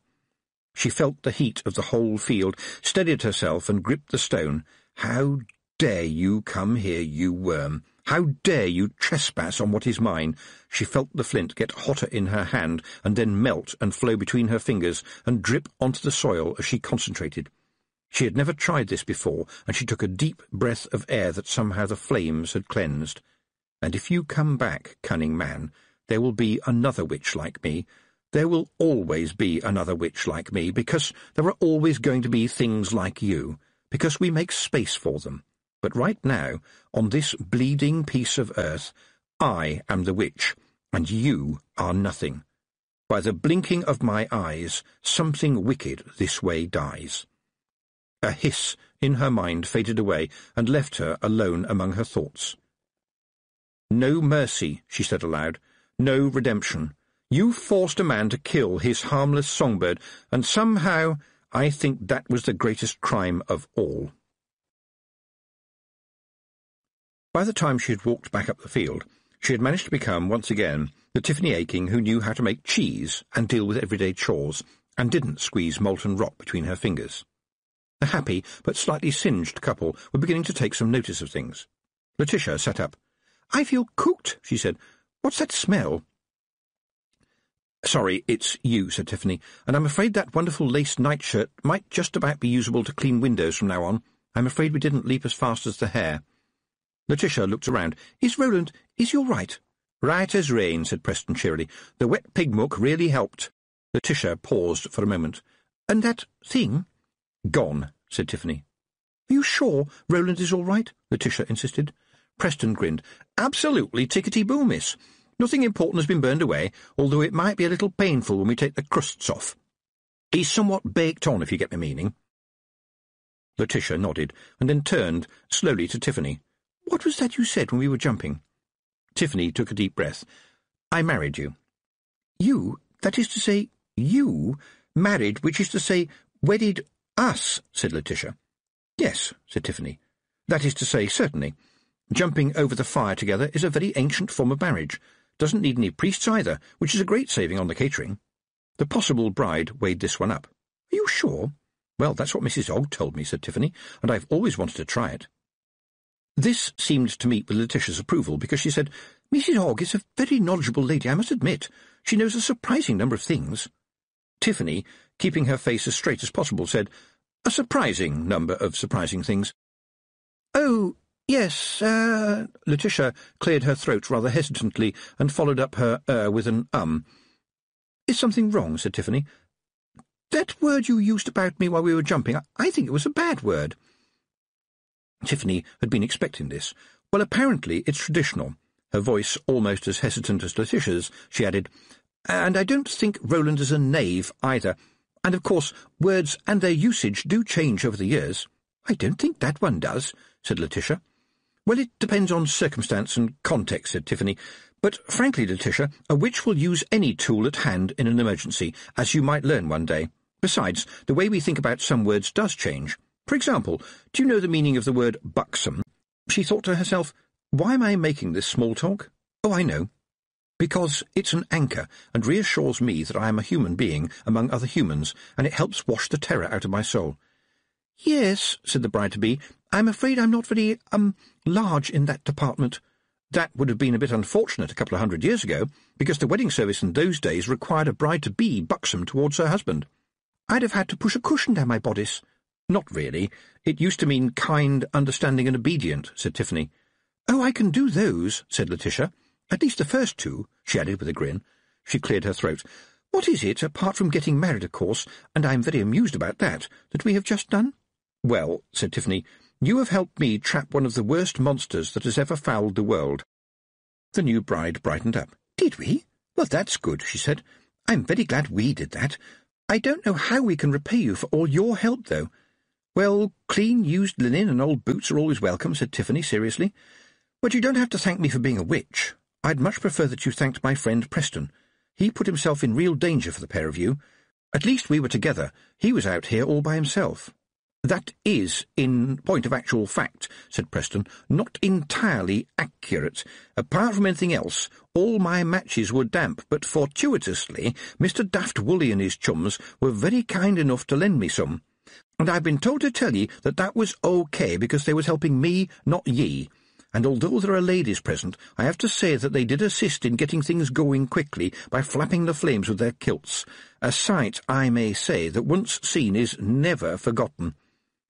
She felt the heat of the whole field, steadied herself and gripped the stone. How dare you come here, you worm? How dare you trespass on what is mine? She felt the flint get hotter in her hand and then melt and flow between her fingers and drip onto the soil as she concentrated. She had never tried this before, and she took a deep breath of air that somehow the flames had cleansed. "And if you come back, cunning man, there will be another witch like me. There will always be another witch like me, because there are always going to be things like you, because we make space for them. But right now, on this bleeding piece of earth, I am the witch, and you are nothing. By the blinking of my eyes, something wicked this way dies." A hiss in her mind faded away and left her alone among her thoughts. "No mercy," she said aloud. "No redemption. You forced a man to kill his harmless songbird, and somehow I think that was the greatest crime of all." By the time she had walked back up the field, she had managed to become, once again, the Tiffany Aching who knew how to make cheese and deal with everyday chores, and didn't squeeze molten rock between her fingers. The happy but slightly singed couple were beginning to take some notice of things. Letitia sat up. "I feel cooked," she said. "What's that smell?" "Sorry, it's you," said Tiffany, "and I'm afraid that wonderful lace nightshirt might just about be usable to clean windows from now on. I'm afraid we didn't leap as fast as the hare." Letitia looked around. "Is you all right?" "Right as rain," said Preston cheerily. "The wet pig muck really helped." Letitia paused for a moment. "And that thing?" "Gone," said Tiffany. "Are you sure Roland is all right?" Letitia insisted. Preston grinned. "Absolutely tickety-boo, miss. Nothing important has been burned away, although it might be a little painful when we take the crusts off. He's somewhat baked on, if you get my meaning." Letitia nodded, and then turned slowly to Tiffany. "What was that you said when we were jumping?" Tiffany took a deep breath. "I married you." "You? That is to say, you? Married, which is to say, wedded us," said Letitia. "Yes," said Tiffany. "That is to say, certainly. Jumping over the fire together is a very ancient form of marriage. Doesn't need any priests either, which is a great saving on the catering." The possible bride weighed this one up. "Are you sure?" "Well, that's what Mrs. Ogg told me," said Tiffany, "and I've always wanted to try it." This seemed to meet with Letitia's approval, because she said, "Mrs. Ogg is a very knowledgeable lady, I must admit. She knows a surprising number of things." Tiffany, keeping her face as straight as possible, said, "A surprising number of surprising things." "Oh, yes, Letitia cleared her throat rather hesitantly and followed up her with an "Is something wrong?" said Tiffany. "That word you used about me while we were jumping, I think it was a bad word." Tiffany had been expecting this. "Well, apparently it's traditional." Her voice almost as hesitant as Letitia's, she added, "And I don't think Roland is a knave either. And, of course, words and their usage do change over the years." "I don't think that one does," said Letitia. "Well, it depends on circumstance and context," said Tiffany. "But, frankly, Letitia, a witch will use any tool at hand in an emergency, as you might learn one day. Besides, the way we think about some words does change. For example, do you know the meaning of the word buxom?" She thought to herself, "Why am I making this small talk? Oh, I know. Because it's an anchor and reassures me that I am a human being among other humans, and it helps wash the terror out of my soul." "Yes," said the bride-to-be, "I'm afraid I'm not very, large in that department." That would have been a bit unfortunate a couple of 100 years ago, because the wedding service in those days required a bride-to-be buxom towards her husband. "I'd have had to push a cushion down my bodice." "Not really. It used to mean kind, understanding and obedient," said Tiffany. "Oh, I can do those," said Letitia. "At least the first two," she added with a grin. She cleared her throat. "What is it, apart from getting married, of course, and I'm very amused about that we have just done?" "Well," said Tiffany, "you have helped me trap one of the worst monsters that has ever fouled the world." The new bride brightened up. "Did we? Well, that's good," she said. "I'm very glad we did that. I don't know how we can repay you for all your help, though." "Well, clean, used linen and old boots are always welcome," said Tiffany seriously. "But you don't have to thank me for being a witch. I'd much prefer that you thanked my friend Preston. He put himself in real danger for the pair of you. At least we were together. He was out here all by himself." "That is, in point of actual fact," said Preston, "not entirely accurate. Apart from anything else, all my matches were damp, but fortuitously Mr. Daft Woolly and his chums were very kind enough to lend me some. And I've been told to tell ye that was okay, because they was helping me, not ye. And although there are ladies present, I have to say that they did assist in getting things going quickly by flapping the flames with their kilts. A sight, I may say, that once seen is never forgotten."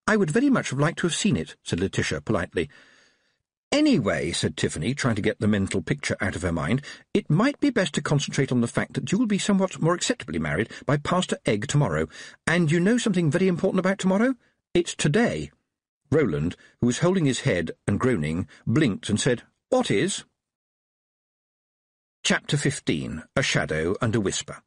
"I would very much have liked to have seen it," said Letitia politely. "Anyway," said Tiffany, trying to get the mental picture out of her mind, "it might be best to concentrate on the fact that you will be somewhat more acceptably married by Pastor Egg tomorrow. And you know something very important about tomorrow? It's today." Roland, who was holding his head and groaning, blinked and said, "What is?" Chapter 15. A Shadow and a Whisper.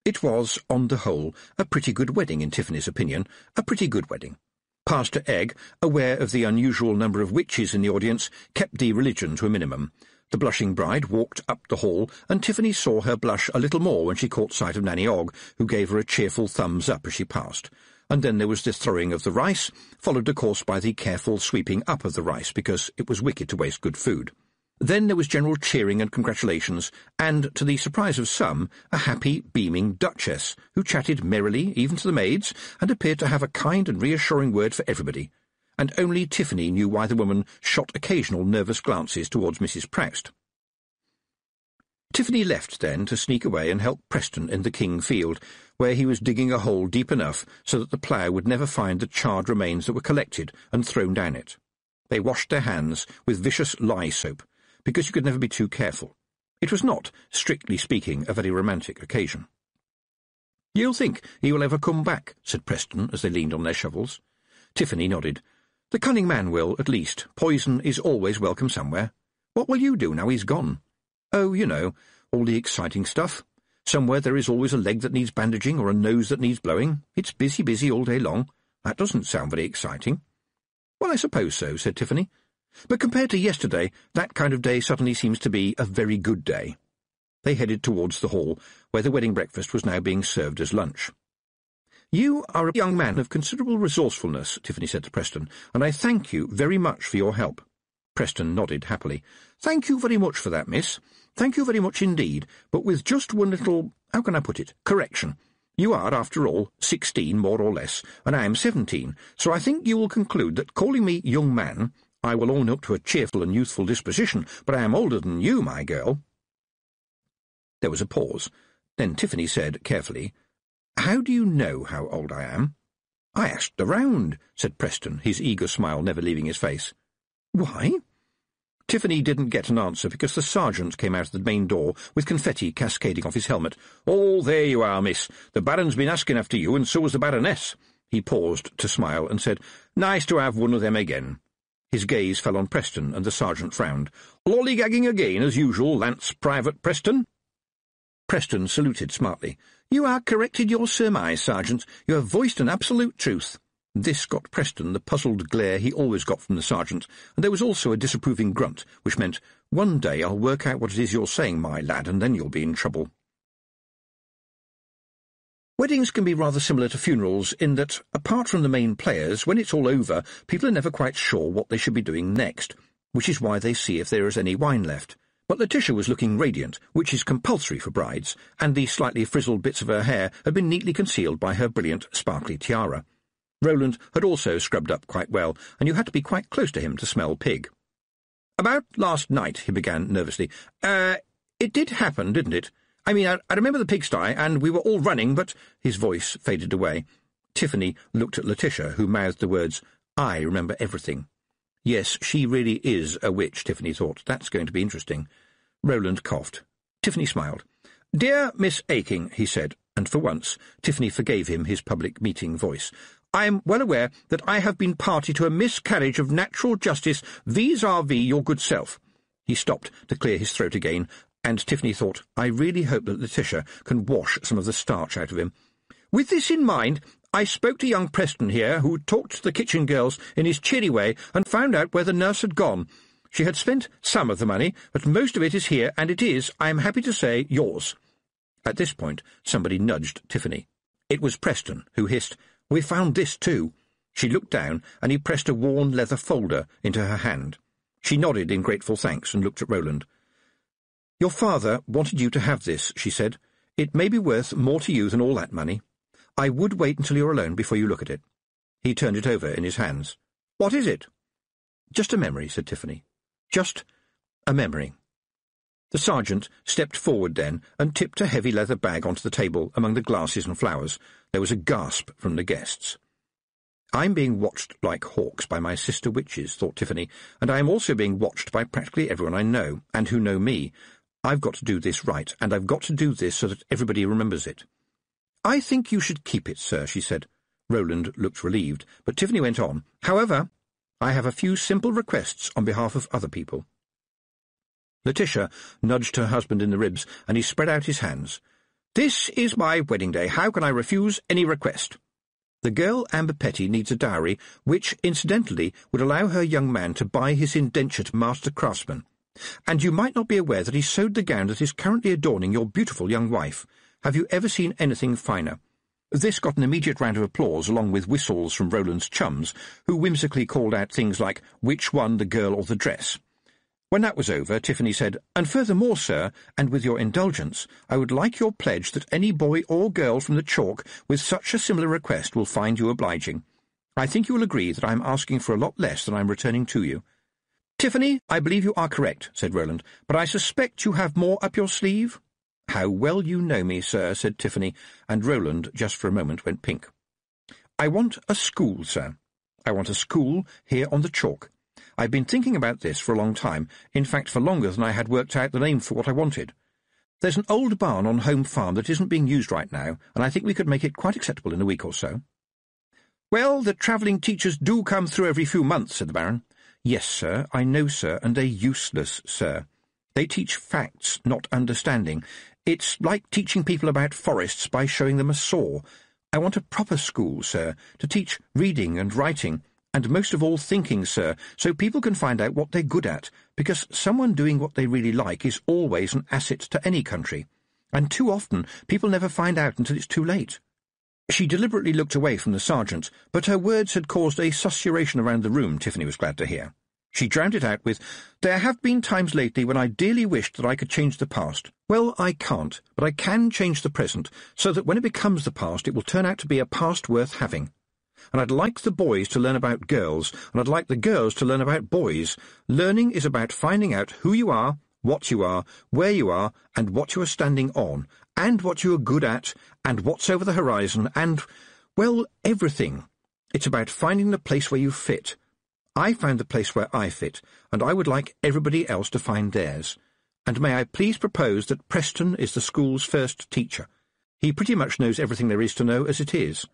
It was, on the whole, a pretty good wedding in Tiffany's opinion, a pretty good wedding. Pastor Egg, aware of the unusual number of witches in the audience, kept the religion to a minimum. The blushing bride walked up the hall, and Tiffany saw her blush a little more when she caught sight of Nanny Ogg, who gave her a cheerful thumbs-up as she passed. And then there was the throwing of the rice, followed of course by the careful sweeping up of the rice, because it was wicked to waste good food. Then there was general cheering and congratulations, and, to the surprise of some, a happy, beaming Duchess, who chatted merrily, even to the maids, and appeared to have a kind and reassuring word for everybody. and only Tiffany knew why the woman shot occasional nervous glances towards Mrs. Proust. Tiffany left then to sneak away and help Preston in the King field, where he was digging a hole deep enough so that the plough would never find the charred remains that were collected and thrown down it. They washed their hands with vicious lye soap, because you could never be too careful. It was not, strictly speaking, a very romantic occasion. "You'll think he will ever come back," said Preston as they leaned on their shovels. Tiffany nodded. "The cunning man will, at least. Poison is always welcome somewhere. What will you do now he's gone?" "Oh, you know, all the exciting stuff. Somewhere there is always a leg that needs bandaging or a nose that needs blowing. It's busy, busy all day long. That doesn't sound very exciting." "Well, I suppose so," said Tiffany. "But compared to yesterday, that kind of day suddenly seems to be a very good day." They headed towards the hall, where the wedding breakfast was now being served as lunch. "You are a young man of considerable resourcefulness," Tiffany said to Preston, "and I thank you very much for your help." Preston nodded happily. "Thank you very much for that, miss. Thank you very much indeed, but with just one little, how can I put it, correction. You are, after all, 16, more or less, and I am 17, so I think you will conclude that calling me young man, I will own up to a cheerful and youthful disposition, but I am older than you, my girl." There was a pause. Then Tiffany said, carefully, "How do you know how old I am?" "I asked around," said Preston, his eager smile never leaving his face. "Why?" Tiffany didn't get an answer because the sergeant came out of the main door with confetti cascading off his helmet. "Oh, there you are, miss. The Baron's been asking after you, and so has the Baroness." He paused to smile and said, "Nice to have one of them again." His gaze fell on Preston, and the sergeant frowned. "Lollygagging again, as usual, Lance Private Preston?" Preston saluted smartly. "You are correct in your surmise, Sergeant. You have voiced an absolute truth." This got Preston the puzzled glare he always got from the sergeant, and there was also a disapproving grunt, which meant, "One day I'll work out what it is you're saying, my lad, and then you'll be in trouble." Weddings can be rather similar to funerals in that, apart from the main players, when it's all over, people are never quite sure what they should be doing next, which is why they see if there is any wine left. But Letitia was looking radiant, which is compulsory for brides, and the slightly frizzled bits of her hair had been neatly concealed by her brilliant, sparkly tiara. Roland had also scrubbed up quite well, and you had to be quite close to him to smell pig. "About last night," he began nervously. It did happen, didn't it? I mean, I remember the pigsty, and we were all running, but—" His voice faded away. Tiffany looked at Letitia, who mouthed the words, "I remember everything." Yes, she really is a witch, Tiffany thought. That's going to be interesting. Roland coughed. Tiffany smiled. "Dear Miss Aking," he said, and for once Tiffany forgave him his public meeting voice, "I am well aware that I have been party to a miscarriage of natural justice vis-à-vis your good self." He stopped to clear his throat again, and Tiffany thought, "I really hope that Letitia can wash some of the starch out of him. With this in mind, I spoke to young Preston here, who talked to the kitchen girls in his cheery way, and found out where the nurse had gone. She had spent some of the money, but most of it is here, and it is, I am happy to say, yours." At this point, somebody nudged Tiffany. It was Preston, who hissed, "We found this too." She looked down, and he pressed a worn leather folder into her hand. She nodded in grateful thanks and looked at Roland. "Your father wanted you to have this," she said. "It may be worth more to you than all that money. I would wait until you're alone before you look at it." He turned it over in his hands. "What is it?" "Just a memory," said Tiffany. "Just a memory." The sergeant stepped forward then and tipped a heavy leather bag onto the table among the glasses and flowers. There was a gasp from the guests. "I'm being watched like hawks by my sister witches," thought Tiffany, "and I am also being watched by practically everyone I know, and who know me. I've got to do this right, and I've got to do this so that everybody remembers it." "I think you should keep it, sir," she said. Roland looked relieved, but Tiffany went on. "However, I have a few simple requests on behalf of other people." Letitia nudged her husband in the ribs, and he spread out his hands. "This is my wedding day. How can I refuse any request?" The girl Amber Petty needs a dowry, which, incidentally, would allow her young man to buy his indentured master craftsman. And you might not be aware that he sewed the gown that is currently adorning your beautiful young wife. Have you ever seen anything finer? This got an immediate round of applause, along with whistles from Roland's chums, who whimsically called out things like, "Which one, the girl or the dress?" When that was over, Tiffany said, "And furthermore, sir, and with your indulgence, I would like your pledge that any boy or girl from the chalk with such a similar request will find you obliging. I think you will agree that I am asking for a lot less than I am returning to you. Tiffany, I believe you are correct, said Roland, but I suspect you have more up your sleeve. How well you know me, sir, said Tiffany, and Roland, just for a moment, went pink. I want a school, sir. I want a school here on the chalk. I've been thinking about this for a long time, in fact for longer than I had worked out the name for what I wanted. There's an old barn on Home Farm that isn't being used right now, and I think we could make it quite acceptable in a week or so. Well, the travelling teachers do come through every few months, said the Baron. Yes, sir, I know, sir, and they're useless, sir. They teach facts, not understanding. It's like teaching people about forests by showing them a saw. I want a proper school, sir, to teach reading and writing, and most of all thinking, sir, so people can find out what they're good at, because someone doing what they really like is always an asset to any country, and too often people never find out until it's too late. She deliberately looked away from the sergeant, but her words had caused a susurration around the room, Tiffany was glad to hear. She drowned it out with, There have been times lately when I dearly wished that I could change the past. Well, I can't, but I can change the present, so that when it becomes the past it will turn out to be a past worth having. And I'd like the boys to learn about girls, and I'd like the girls to learn about boys. Learning is about finding out who you are, what you are, where you are, and what you are standing on, and what you are good at, and what's over the horizon, and, well, everything. It's about finding the place where you fit. I found the place where I fit, and I would like everybody else to find theirs. And may I please propose that Preston is the school's first teacher. He pretty much knows everything there is to know as it is.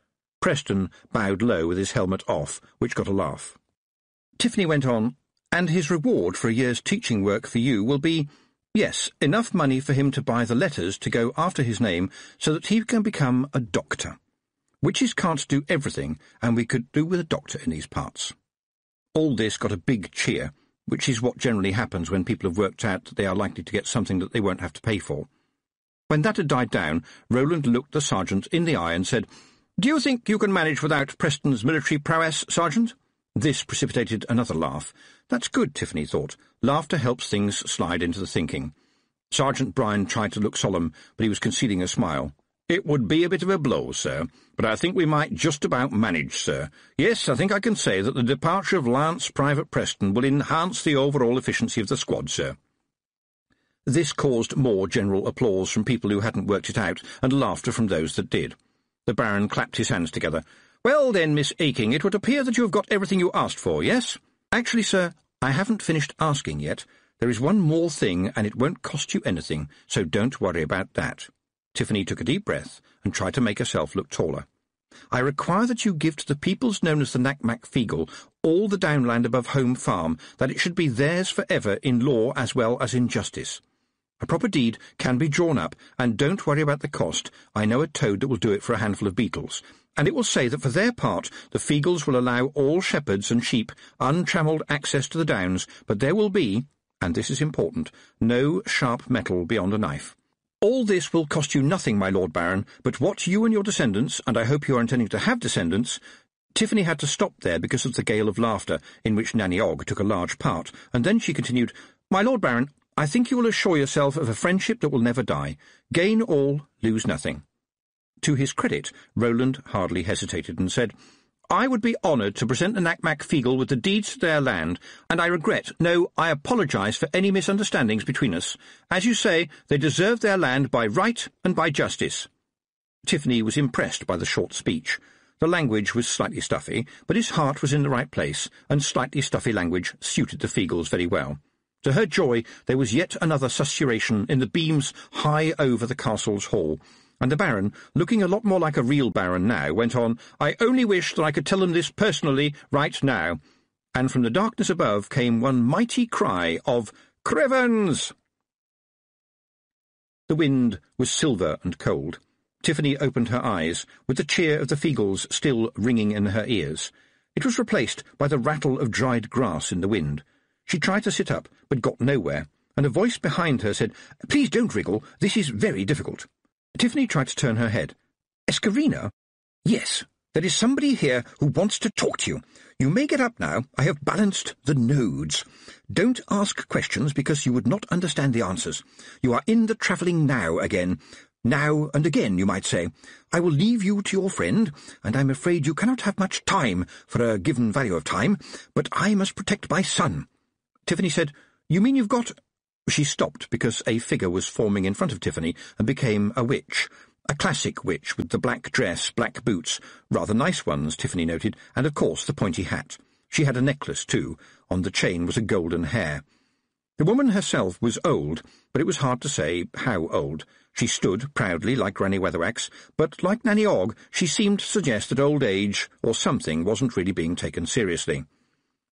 Preston bowed low with his helmet off, which got a laugh. Tiffany went on, And his reward for a year's teaching work for you will be, yes, enough money for him to buy the letters to go after his name so that he can become a doctor. Witches can't do everything, and we could do with a doctor in these parts. All this got a big cheer, which is what generally happens when people have worked out that they are likely to get something that they won't have to pay for. When that had died down, Roland looked the sergeant in the eye and said, "Do you think you can manage without Preston's military prowess, Sergeant?" This precipitated another laugh. That's good, Tiffany thought. Laughter helps things slide into the thinking. Sergeant Bryan tried to look solemn, but he was concealing a smile. "It would be a bit of a blow, sir, but I think we might just about manage, sir. Yes, I think I can say that the departure of Lance Private Preston will enhance the overall efficiency of the squad, sir." This caused more general applause from people who hadn't worked it out, and laughter from those that did. The Baron clapped his hands together. "Well then, Miss Aking, it would appear that you have got everything you asked for, yes?" "Actually, sir, I haven't finished asking yet. There is one more thing, and it won't cost you anything, so don't worry about that." Tiffany took a deep breath and tried to make herself look taller. "I require that you give to the peoples known as the Nakmak-Feegle all the downland above Home Farm, that it should be theirs forever in law as well as in justice. A proper deed can be drawn up, and don't worry about the cost. I know a toad that will do it for a handful of beetles. And it will say that for their part the Feegles will allow all shepherds and sheep untrammelled access to the downs, but there will be, and this is important, no sharp metal beyond a knife. All this will cost you nothing, my Lord Baron, but what you and your descendants, and I hope you are intending to have descendants—" Tiffany had to stop there because of the gale of laughter, in which Nanny Ogg took a large part, and then she continued, "My Lord Baron, I think you will assure yourself of a friendship that will never die. Gain all, lose nothing." To his credit, Roland hardly hesitated and said, "I would be honoured to present the Nakmak-Feegle with the deeds to their land, and I regret, no, I apologise for any misunderstandings between us. As you say, they deserve their land by right and by justice." Tiffany was impressed by the short speech. The language was slightly stuffy, but his heart was in the right place, and slightly stuffy language suited the Feegles very well. To her joy, there was yet another susurration in the beams high over the castle's hall, and the Baron, looking a lot more like a real Baron now, went on, "I only wish that I could tell them this personally right now." And from the darkness above came one mighty cry of, "Crevens!" The wind was silver and cold. Tiffany opened her eyes, with the cheer of the Feegles still ringing in her ears. It was replaced by the rattle of dried grass in the wind. She tried to sit up, but got nowhere, and a voice behind her said, "Please don't wriggle, this is very difficult." Tiffany tried to turn her head. "Escarina?" "Yes, there is somebody here who wants to talk to you. You may get up now. I have balanced the nodes. Don't ask questions because you would not understand the answers. You are in the travelling now again. Now and again, you might say, I will leave you to your friend, and I'm afraid you cannot have much time for a given value of time, but I must protect my son. Tiffany said, You mean you've got— She stopped because a figure was forming in front of Tiffany and became a witch. A classic witch with the black dress, black boots, rather nice ones, Tiffany noted, and of course the pointy hat. She had a necklace, too. On the chain was a golden hair. The woman herself was old, but it was hard to say how old. She stood proudly like Granny Weatherwax, but like Nanny Ogg, she seemed to suggest that old age or something wasn't really being taken seriously.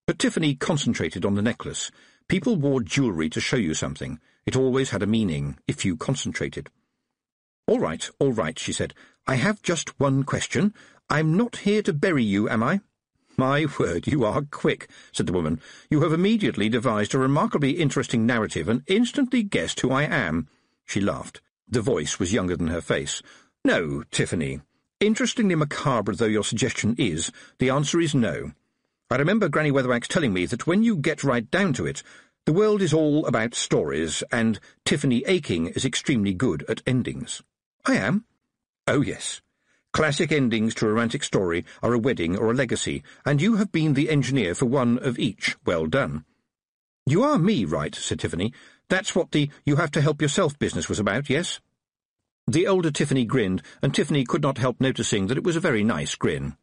But Tiffany concentrated on the necklace. People wore jewellery to show you something. It always had a meaning, if you concentrated. All right, she said. I have just one question. I'm not here to bury you, am I? My word, you are quick, said the woman. You have immediately devised a remarkably interesting narrative and instantly guessed who I am. She laughed. The voice was younger than her face. No, Tiffany. Interestingly macabre though your suggestion is, the answer is no. I remember Granny Weatherwax telling me that when you get right down to it, the world is all about stories, and Tiffany Aching is extremely good at endings. I am? Oh, yes. Classic endings to a romantic story are a wedding or a legacy, and you have been the engineer for one of each. Well done. You are me, right, said Tiffany. That's what the you-have-to-help-yourself business was about, yes? The older Tiffany grinned, and Tiffany could not help noticing that it was a very nice grin.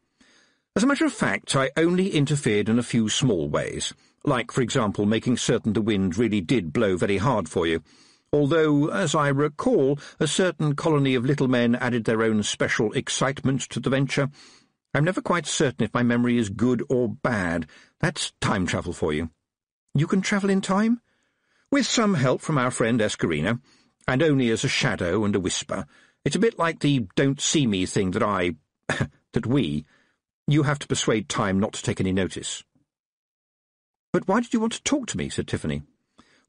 As a matter of fact, I only interfered in a few small ways, like, for example, making certain the wind really did blow very hard for you, although, as I recall, a certain colony of little men added their own special excitement to the venture. I'm never quite certain if my memory is good or bad. That's time travel for you. You can travel in time? With some help from our friend Escarina, and only as a shadow and a whisper. It's a bit like the don't see me thing You have to persuade time not to take any notice. But why did you want to talk to me? Said Tiffany.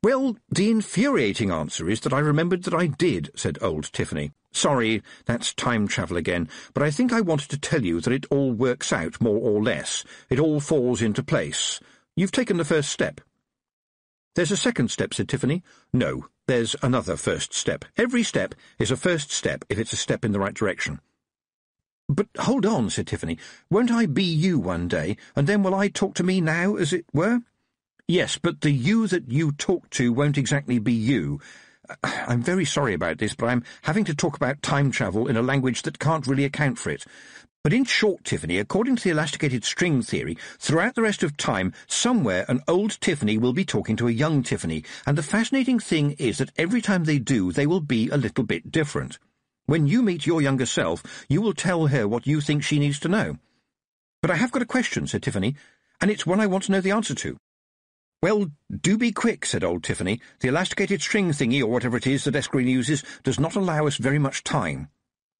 Well, the infuriating answer is that I remembered that I did, said old Tiffany. Sorry, that's time travel again, but I think I wanted to tell you that it all works out, more or less. It all falls into place. You've taken the first step. There's a second step, said Tiffany. No, there's another first step. Every step is a first step if it's a step in the right direction. But hold on, said Tiffany. Won't I be you one day, and then will I talk to me now, as it were? Yes, but the you that you talk to won't exactly be you. I'm very sorry about this, but I'm having to talk about time travel in a language that can't really account for it. But in short, Tiffany, according to the elasticated string theory, throughout the rest of time, somewhere an old Tiffany will be talking to a young Tiffany, and the fascinating thing is that every time they do, they will be a little bit different. When you meet your younger self, you will tell her what you think she needs to know. But I have got a question, said Tiffany, and it's one I want to know the answer to. Well, do be quick, said old Tiffany. The elasticated string thingy, or whatever it is that Escarina uses, does not allow us very much time.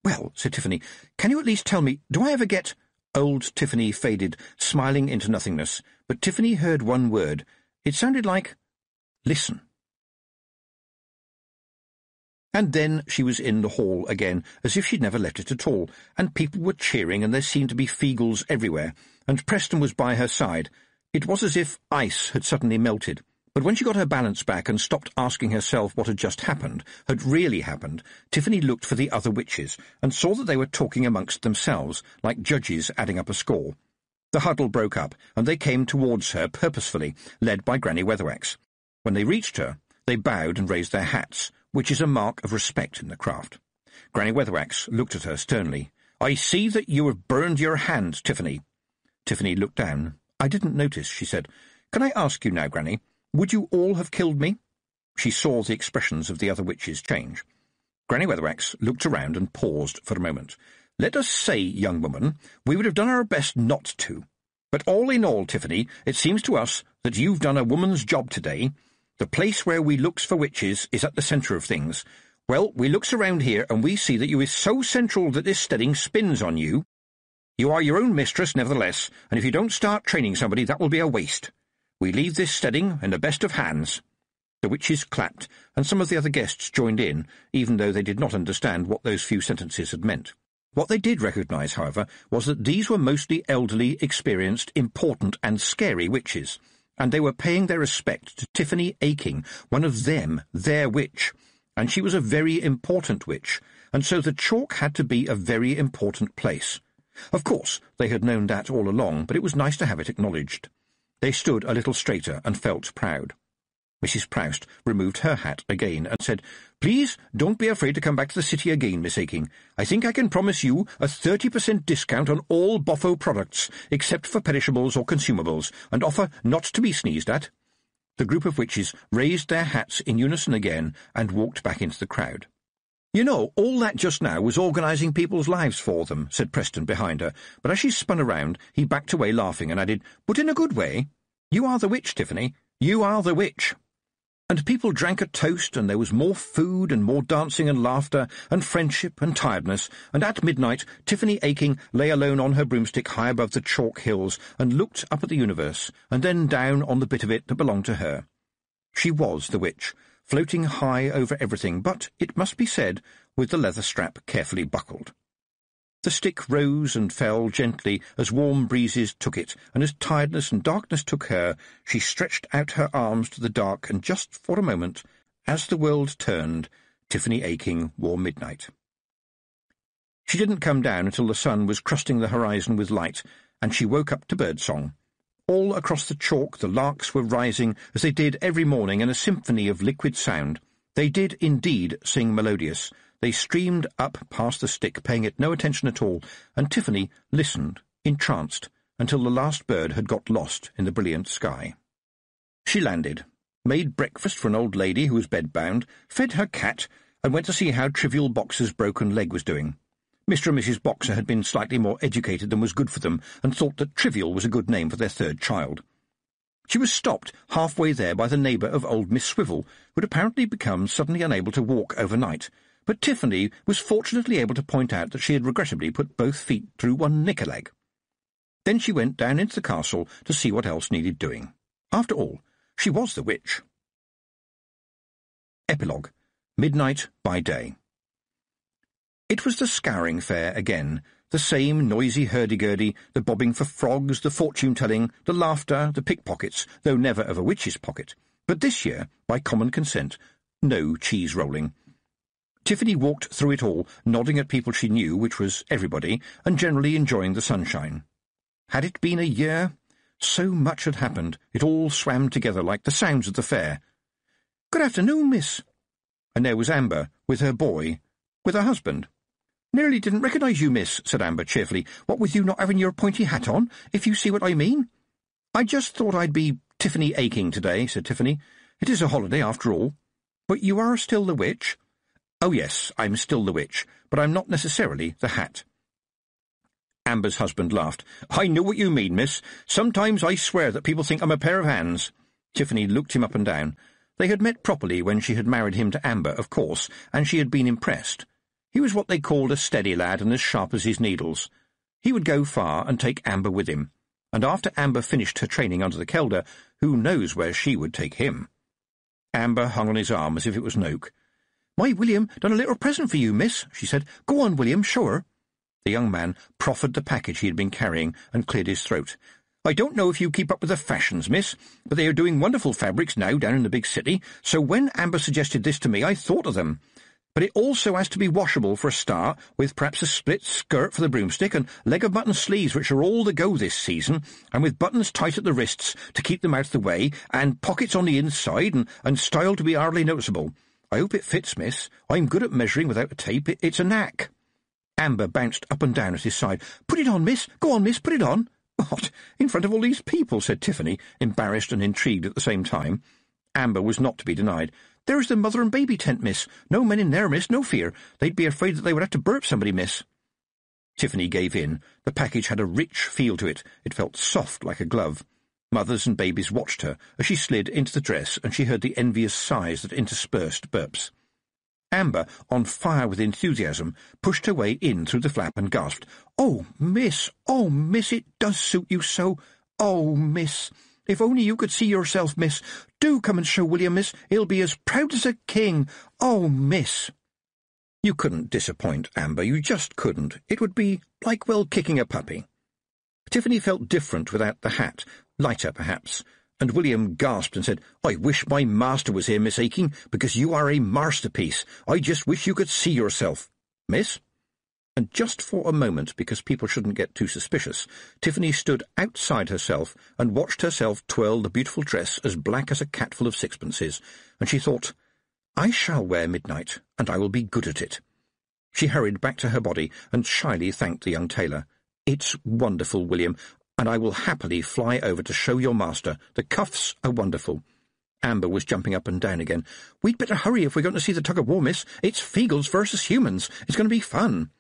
Well, said Tiffany, can you at least tell me, do I ever get— Old Tiffany faded, smiling into nothingness, but Tiffany heard one word. It sounded like— listen. And then she was in the hall again, as if she'd never left it at all, and people were cheering, and there seemed to be Feagles everywhere, and Preston was by her side. It was as if ice had suddenly melted, but when she got her balance back and stopped asking herself what had just happened, had really happened, Tiffany looked for the other witches, and saw that they were talking amongst themselves, like judges adding up a score. The huddle broke up, and they came towards her purposefully, led by Granny Weatherwax. When they reached her, they bowed and raised their hats, which is a mark of respect in the craft. Granny Weatherwax looked at her sternly. I see that you have burned your hand, Tiffany. Tiffany looked down. I didn't notice, she said. Can I ask you now, Granny, would you all have killed me? She saw the expressions of the other witches change. Granny Weatherwax looked around and paused for a moment. Let us say, young woman, we would have done our best not to. But all in all, Tiffany, it seems to us that you've done a woman's job today. The place where we looks for witches is at the centre of things. Well, we looks around here, and we see that you is so central that this steading spins on you. You are your own mistress, nevertheless, and if you don't start training somebody, that will be a waste. We leave this steading in the best of hands. The witches clapped, and some of the other guests joined in, even though they did not understand what those few sentences had meant. What they did recognise, however, was that these were mostly elderly, experienced, important, and scary witches, and they were paying their respect to Tiffany Aching, one of them, their witch, and she was a very important witch, and so the chalk had to be a very important place. Of course, they had known that all along, but it was nice to have it acknowledged. They stood a little straighter and felt proud. Mrs. Proust removed her hat again and said, "Please don't be afraid to come back to the city again, Miss Aking. I think I can promise you a 30% discount on all Boffo products, except for perishables or consumables, and offer not to be sneezed at." The group of witches raised their hats in unison again and walked back into the crowd. "You know, all that just now was organising people's lives for them," said Preston behind her, but as she spun around, he backed away laughing and added, "But in a good way. You are the witch, Tiffany. You are the witch." And people drank a toast, and there was more food and more dancing and laughter and friendship and tiredness, and at midnight Tiffany Aking lay alone on her broomstick high above the chalk hills and looked up at the universe, and then down on the bit of it that belonged to her. She was the witch, floating high over everything, but, it must be said, with the leather strap carefully buckled. The stick rose and fell gently as warm breezes took it, and as tiredness and darkness took her, she stretched out her arms to the dark, and just for a moment, as the world turned, Tiffany Aking wore midnight. She didn't come down until the sun was crusting the horizon with light, and she woke up to birdsong. All across the chalk the larks were rising, as they did every morning, in a symphony of liquid sound. They did indeed sing melodious. They streamed up past the stick, paying it no attention at all, and Tiffany listened, entranced, until the last bird had got lost in the brilliant sky. She landed, made breakfast for an old lady who was bedbound, fed her cat, and went to see how Trivial Boxer's broken leg was doing. Mr. and Mrs. Boxer had been slightly more educated than was good for them, and thought that Trivial was a good name for their third child. She was stopped halfway there by the neighbour of old Miss Swivel, who had apparently become suddenly unable to walk overnight, but Tiffany was fortunately able to point out that she had regrettably put both feet through one knicker-leg. Then she went down into the castle to see what else needed doing. After all, she was the witch. Epilogue. Midnight by Day. It was the Scouring Fair again, the same noisy hurdy-gurdy, the bobbing for frogs, the fortune-telling, the laughter, the pickpockets, though never of a witch's pocket. But this year, by common consent, no cheese-rolling. Tiffany walked through it all, nodding at people she knew, which was everybody, and generally enjoying the sunshine. Had it been a year? So much had happened, it all swam together like the sounds of the fair. "Good afternoon, miss." And there was Amber, with her boy, with her husband. "Nearly didn't recognise you, miss," said Amber cheerfully, "what with you not having your pointy hat on, if you see what I mean." "I just thought I'd be Tiffany Aking today," said Tiffany. "It is a holiday, after all." "But you are still the witch?" "Oh, yes, I'm still the witch, but I'm not necessarily the hat." Amber's husband laughed. "I know what you mean, miss. Sometimes I swear that people think I'm a pair of hands." Tiffany looked him up and down. They had met properly when she had married him to Amber, of course, and she had been impressed. He was what they called a steady lad and as sharp as his needles. He would go far and take Amber with him, and after Amber finished her training under the Kelder, who knows where she would take him? Amber hung on his arm as if it was an oak. "My William done a little present for you, miss," she said. "Go on, William, show her." The young man proffered the package he had been carrying and cleared his throat. "I don't know if you keep up with the fashions, miss, but they are doing wonderful fabrics now down in the big city, so when Amber suggested this to me I thought of them. But it also has to be washable for a start, with perhaps a split skirt for the broomstick, and leg-of-mutton sleeves which are all the go this season, and with buttons tight at the wrists to keep them out of the way, and pockets on the inside, and style to be hardly noticeable. I hope it fits, miss. I'm good at measuring without a tape. It's a knack." Amber bounced up and down at his side. "Put it on, miss. Go on, miss, put it on." "What, in front of all these people?" said Tiffany, embarrassed and intrigued at the same time. Amber was not to be denied. "There's the mother and baby tent, miss. No men in there, miss, no fear. They'd be afraid that they would have to burp somebody, miss." Tiffany gave in. The package had a rich feel to it. It felt soft like a glove. Mothers and babies watched her as she slid into the dress, and she heard the envious sighs that interspersed burps. Amber, on fire with enthusiasm, pushed her way in through the flap and gasped, oh, miss, it does suit you so. Oh, miss, if only you could see yourself, miss. Do come and show William, miss. He'll be as proud as a king. Oh, miss." You couldn't disappoint Amber, you just couldn't. It would be like, well, kicking a puppy. Tiffany felt different without the hat, lighter perhaps, and William gasped and said, "I wish my master was here, Miss Aking, because you are a masterpiece. I just wish you could see yourself." "Miss?" And just for a moment, because people shouldn't get too suspicious, Tiffany stood outside herself and watched herself twirl the beautiful dress as black as a cat full of sixpences, and she thought, "I shall wear midnight, and I will be good at it." She hurried back to her body and shyly thanked the young tailor. "It's wonderful, William, and I will happily fly over to show your master. The cuffs are wonderful." Amber was jumping up and down again. "We'd better hurry if we're going to see the tug-of-war, miss. It's Feagles versus humans. It's going to be fun."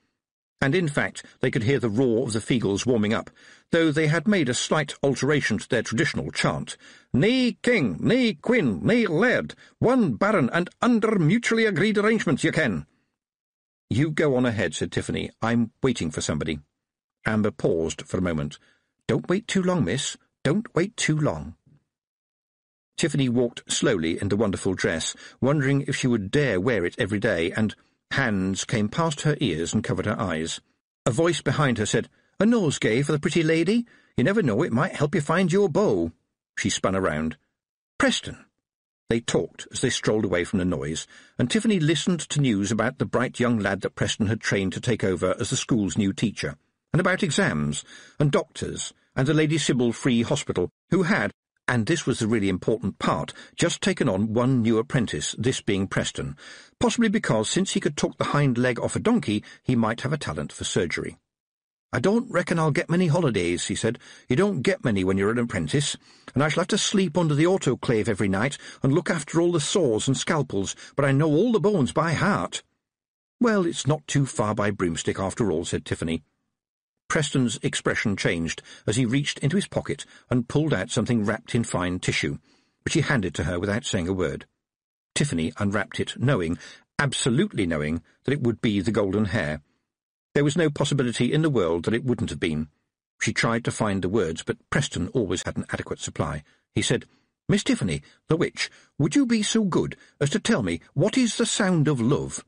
And in fact they could hear the roar of the Feagles warming up, though they had made a slight alteration to their traditional chant. "Nae king, nae queen, nae laird, one baron, and under mutually agreed arrangements, you ken." "You go on ahead," said Tiffany. "I'm waiting for somebody." Amber paused for a moment. "Don't wait too long, miss. Don't wait too long." Tiffany walked slowly in the wonderful dress, wondering if she would dare wear it every day, and hands came past her ears and covered her eyes. A voice behind her said, "A nosegay for the pretty lady? You never know, it might help you find your beau." She spun around. "Preston." They talked as they strolled away from the noise, and Tiffany listened to news about the bright young lad that Preston had trained to take over as the school's new teacher, and about exams, and doctors, and the Lady Sybil Free Hospital, who had, and this was the really important part, just taken on one new apprentice, this being Preston, possibly because, since he could talk the hind leg off a donkey, he might have a talent for surgery. "I don't reckon I'll get many holidays," he said. "You don't get many when you're an apprentice, and I shall have to sleep under the autoclave every night and look after all the saws and scalpels, but I know all the bones by heart." "Well, it's not too far by Broomstick after all," said Tiffany. Preston's expression changed as he reached into his pocket and pulled out something wrapped in fine tissue, which he handed to her without saying a word. Tiffany unwrapped it, knowing, absolutely knowing, that it would be the golden hair. There was no possibility in the world that it wouldn't have been. She tried to find the words, but Preston always had an adequate supply. He said, "Miss Tiffany, the witch, would you be so good as to tell me what is the sound of love?"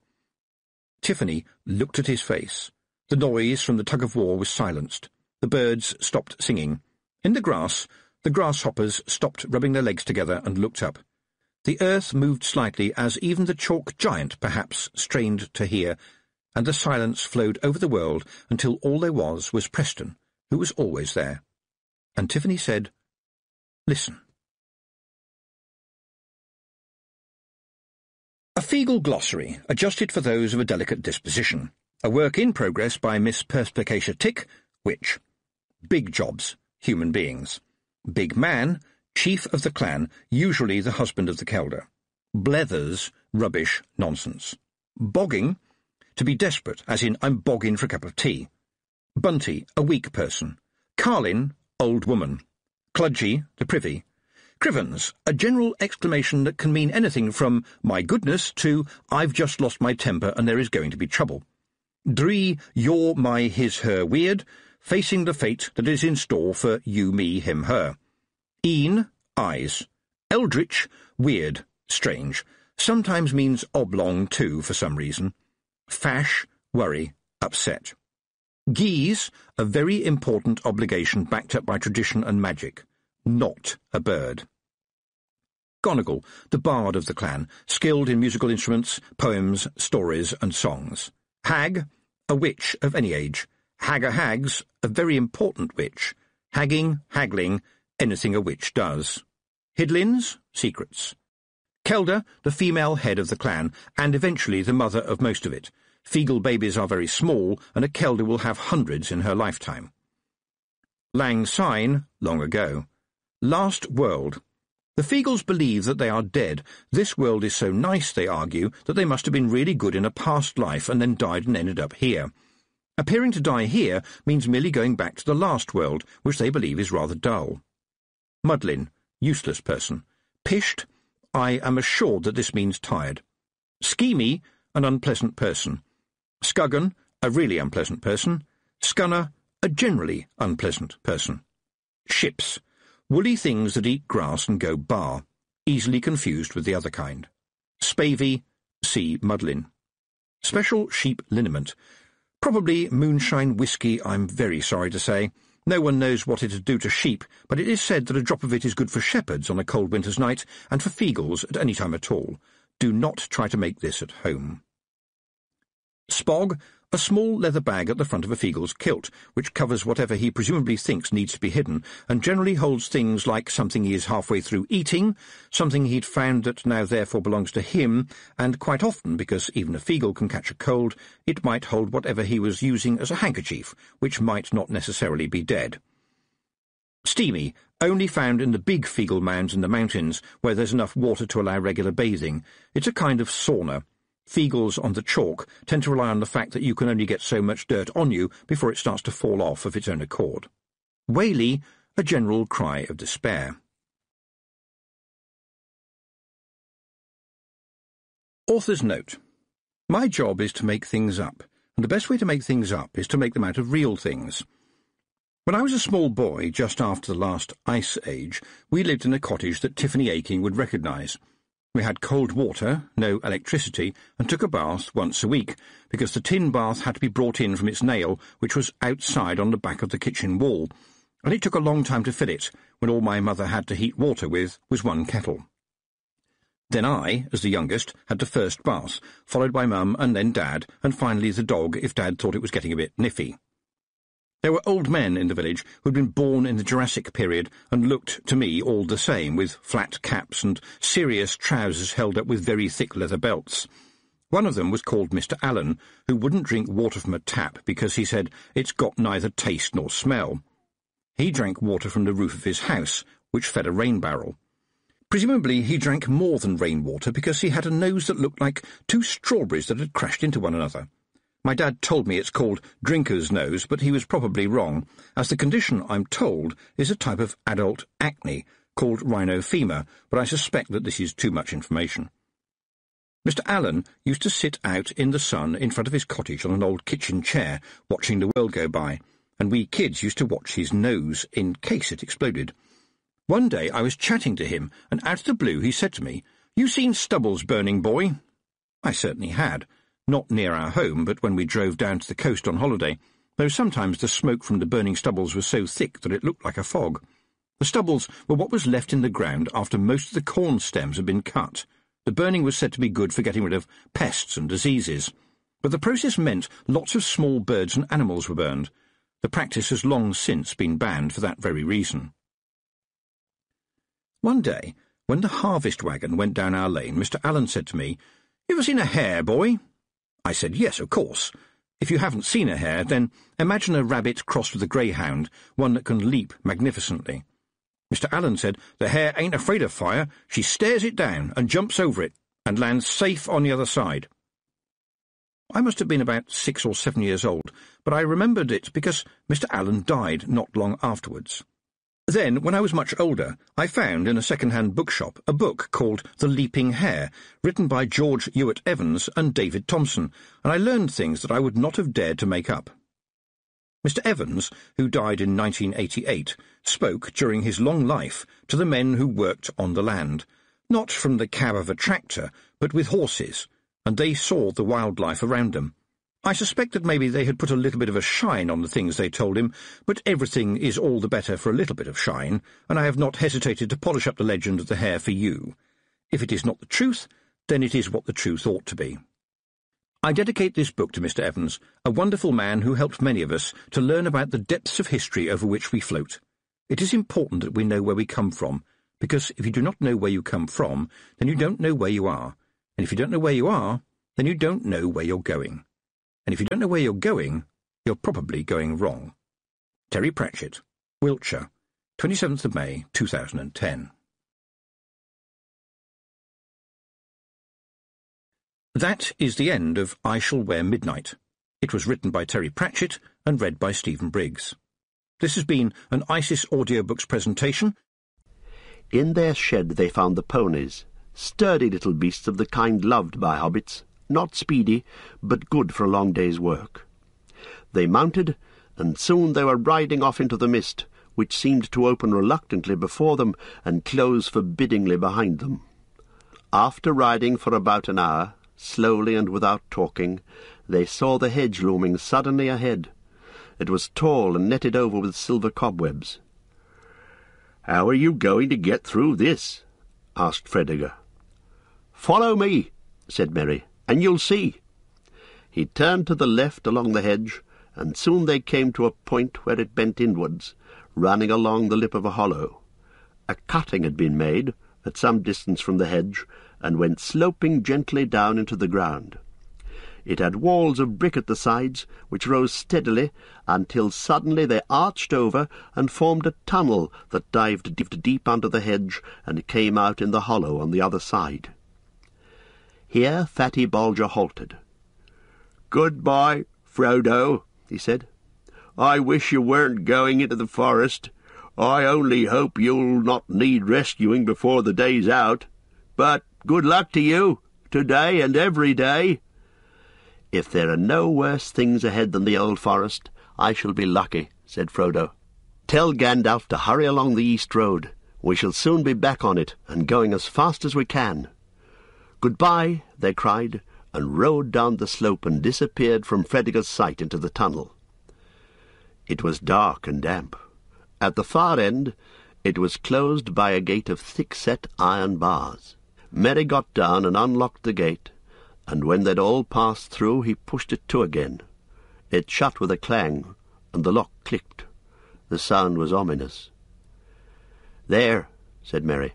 Tiffany looked at his face. The noise from the tug-of-war was silenced. The birds stopped singing. In the grass, the grasshoppers stopped rubbing their legs together and looked up. The earth moved slightly as even the chalk giant, perhaps, strained to hear, and the silence flowed over the world until all there was Preston, who was always there. And Tiffany said, "Listen." A Feagle Glossary, adjusted for those of a delicate disposition. A work in progress by Miss Perspicacia Tick, witch. Big jobs, human beings. Big man, chief of the clan, usually the husband of the kelder. Blethers, rubbish, nonsense. Bogging, to be desperate, as in I'm bogging for a cup of tea. Bunty, a weak person. Carlin, old woman. Cludgy, the privy. Crivens, a general exclamation that can mean anything from "my goodness" to "I've just lost my temper and there is going to be trouble." Dree, you're my his her weird, facing the fate that is in store for you, me, him, her. Een, eyes. Eldritch, weird, strange. Sometimes means oblong too, for some reason. Fash, worry, upset. Geese, a very important obligation backed up by tradition and magic. Not a bird. Gonagle, the bard of the clan, skilled in musical instruments, poems, stories, and songs. Hag, a witch of any age. Hag-a-hags, a very important witch. Hagging, haggling, anything a witch does. Hidlins, secrets. Kelder, the female head of the clan, and eventually the mother of most of it. Feagle babies are very small, and a kelder will have hundreds in her lifetime. Lang Syne, long ago. Last world. The Feagles believe that they are dead. This world is so nice, they argue, that they must have been really good in a past life and then died and ended up here. Appearing to die here means merely going back to the last world, which they believe is rather dull. Mudlin, useless person. Pished, I am assured that this means tired. Schemy, an unpleasant person. Scuggan, a really unpleasant person. Scunner, a generally unpleasant person. Ships, woolly things that eat grass and go bar, easily confused with the other kind. Spavey, see Mudlin. Special sheep liniment. Probably moonshine whiskey, I'm very sorry to say. No one knows what it'd do to sheep, but it is said that a drop of it is good for shepherds on a cold winter's night, and for Feagles at any time at all. Do not try to make this at home. Spog, a small leather bag at the front of a Feagle's kilt, which covers whatever he presumably thinks needs to be hidden, and generally holds things like something he is halfway through eating, something he'd found that now therefore belongs to him, and quite often, because even a Feagle can catch a cold, it might hold whatever he was using as a handkerchief, which might not necessarily be dead. Steamy, only found in the big Feagle mounds in the mountains, where there's enough water to allow regular bathing. It's a kind of sauna. Feagles on the chalk tend to rely on the fact that you can only get so much dirt on you before it starts to fall off of its own accord. Whaley, a general cry of despair. Author's note. My job is to make things up, and the best way to make things up is to make them out of real things. When I was a small boy, just after the last ice age, we lived in a cottage that Tiffany Aking would recognise. We had cold water, no electricity, and took a bath once a week, because the tin bath had to be brought in from its nail, which was outside on the back of the kitchen wall, and it took a long time to fill it, when all my mother had to heat water with was one kettle. Then I, as the youngest, had the first bath, followed by Mum and then Dad, and finally the dog if Dad thought it was getting a bit niffy. There were old men in the village who'd been born in the Jurassic period and looked to me all the same, with flat caps and serious trousers held up with very thick leather belts. One of them was called Mr. Allen, who wouldn't drink water from a tap because he said it's got neither taste nor smell. He drank water from the roof of his house, which fed a rain barrel. Presumably he drank more than rainwater because he had a nose that looked like two strawberries that had crashed into one another. My dad told me it's called drinker's nose, but he was probably wrong, as the condition, I'm told, is a type of adult acne called rhinophrema, but I suspect that this is too much information. Mr. Allen used to sit out in the sun in front of his cottage on an old kitchen chair, watching the world go by, and we kids used to watch his nose in case it exploded. One day I was chatting to him, and out of the blue he said to me, "You seen stubbles burning, boy?" I certainly had. Not near our home, but when we drove down to the coast on holiday, though sometimes the smoke from the burning stubbles was so thick that it looked like a fog. The stubbles were what was left in the ground after most of the corn stems had been cut. The burning was said to be good for getting rid of pests and diseases, but the process meant lots of small birds and animals were burned. The practice has long since been banned for that very reason. One day, when the harvest wagon went down our lane, Mr. Allen said to me, "You ever seen a hare, boy?" I said, "Yes, of course. If you haven't seen a hare, then imagine a rabbit crossed with a greyhound, one that can leap magnificently." Mr. Allen said, "The hare ain't afraid of fire. She stares it down and jumps over it and lands safe on the other side." I must have been about 6 or 7 years old, but I remembered it because Mr. Allen died not long afterwards. Then, when I was much older, I found in a second-hand bookshop a book called The Leaping Hare, written by George Ewart Evans and David Thompson, and I learned things that I would not have dared to make up. Mr. Evans, who died in 1988, spoke during his long life to the men who worked on the land, not from the cab of a tractor, but with horses, and they saw the wildlife around them. I suspect that maybe they had put a little bit of a shine on the things they told him, but everything is all the better for a little bit of shine, and I have not hesitated to polish up the legend of the hare for you. If it is not the truth, then it is what the truth ought to be. I dedicate this book to Mr. Evans, a wonderful man who helped many of us to learn about the depths of history over which we float. It is important that we know where we come from, because if you do not know where you come from, then you don't know where you are, and if you don't know where you are, then you don't know where you're going. And if you don't know where you're going, you're probably going wrong. Terry Pratchett, Wiltshire, 27th of May, 2010. That is the end of I Shall Wear Midnight. It was written by Terry Pratchett and read by Stephen Briggs. This has been an ISIS Audiobooks presentation. In their shed they found the ponies, sturdy little beasts of the kind loved by hobbits, not speedy, but good for a long day's work. They mounted, and soon they were riding off into the mist, which seemed to open reluctantly before them and close forbiddingly behind them. After riding for about an hour, slowly and without talking, they saw the hedge looming suddenly ahead. It was tall and netted over with silver cobwebs. "How are you going to get through this?" asked Fredegar. "Follow me," said Merry, "and you'll see." He turned to the left along the hedge, and soon they came to a point where it bent inwards, running along the lip of a hollow. A cutting had been made, at some distance from the hedge, and went sloping gently down into the ground. It had walls of brick at the sides, which rose steadily until suddenly they arched over and formed a tunnel that dived deep under the hedge and came out in the hollow on the other side. Here Fatty Bolger halted. "Good-bye, Frodo," he said. "I wish you weren't going into the forest. I only hope you'll not need rescuing before the day's out. But good luck to you, today and every day." "If there are no worse things ahead than the old forest, I shall be lucky," said Frodo. "Tell Gandalf to hurry along the east road. We shall soon be back on it, and going as fast as we can." "Goodbye," they cried, and rode down the slope and disappeared from Fredegar's sight into the tunnel. It was dark and damp. At the far end, it was closed by a gate of thick-set iron bars. Merry got down and unlocked the gate, and when they'd all passed through, he pushed it to again. It shut with a clang, and the lock clicked. The sound was ominous. "There," said Merry.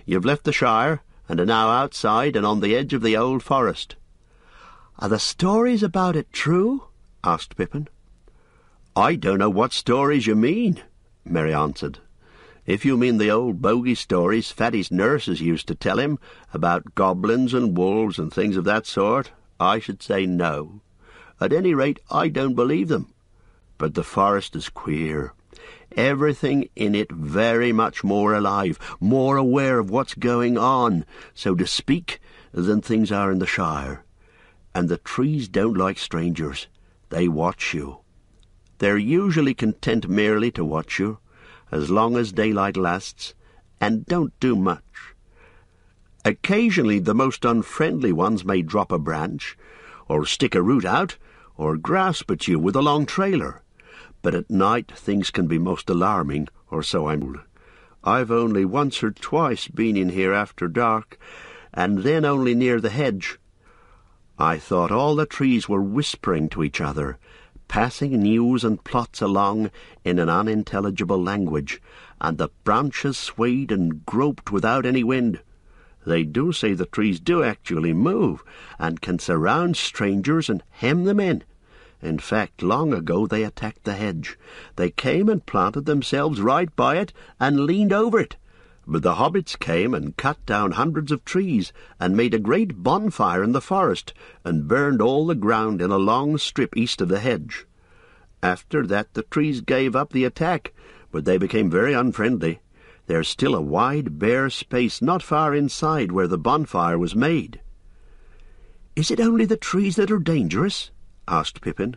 "You've left the Shire, and are now outside and on the edge of the old forest." "Are the stories about it true?" asked Pippin. "I don't know what stories you mean," Merry answered. "If you mean the old bogey stories Fatty's nurses used to tell him about goblins and wolves and things of that sort, I should say no. At any rate, I don't believe them. But the forest is queer. Everything in it very much more alive, more aware of what's going on, so to speak, than things are in the Shire. And the trees don't like strangers. They watch you. They're usually content merely to watch you, as long as daylight lasts, and don't do much. Occasionally the most unfriendly ones may drop a branch, or stick a root out, or grasp at you with a long trailer. But at night things can be most alarming, or so I'm told. I've only once or twice been in here after dark, and then only near the hedge. I thought all the trees were whispering to each other, passing news and plots along in an unintelligible language, and the branches swayed and groped without any wind. They do say the trees do actually move, and can surround strangers and hem them in. In fact, long ago they attacked the hedge. They came and planted themselves right by it and leaned over it. But the hobbits came and cut down hundreds of trees and made a great bonfire in the forest and burned all the ground in a long strip east of the hedge. After that the trees gave up the attack, but they became very unfriendly. There's still a wide bare space not far inside where the bonfire was made." "Is it only the trees that are dangerous?" asked Pippin.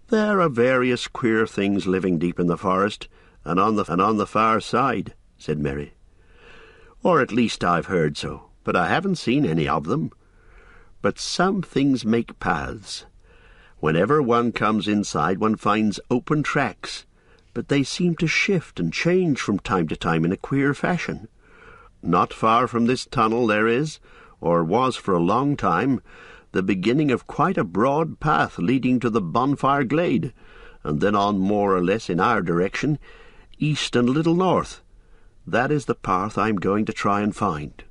"There are various queer things living deep in the forest, and on the far side," said Merry. "Or at least I've heard so, but I haven't seen any of them. But some things make paths. Whenever one comes inside, one finds open tracks, but they seem to shift and change from time to time in a queer fashion. Not far from this tunnel there is, or was for a long time, the beginning of quite a broad path leading to the bonfire glade, and then on more or less in our direction, east and a little north. That is the path I'm going to try and find."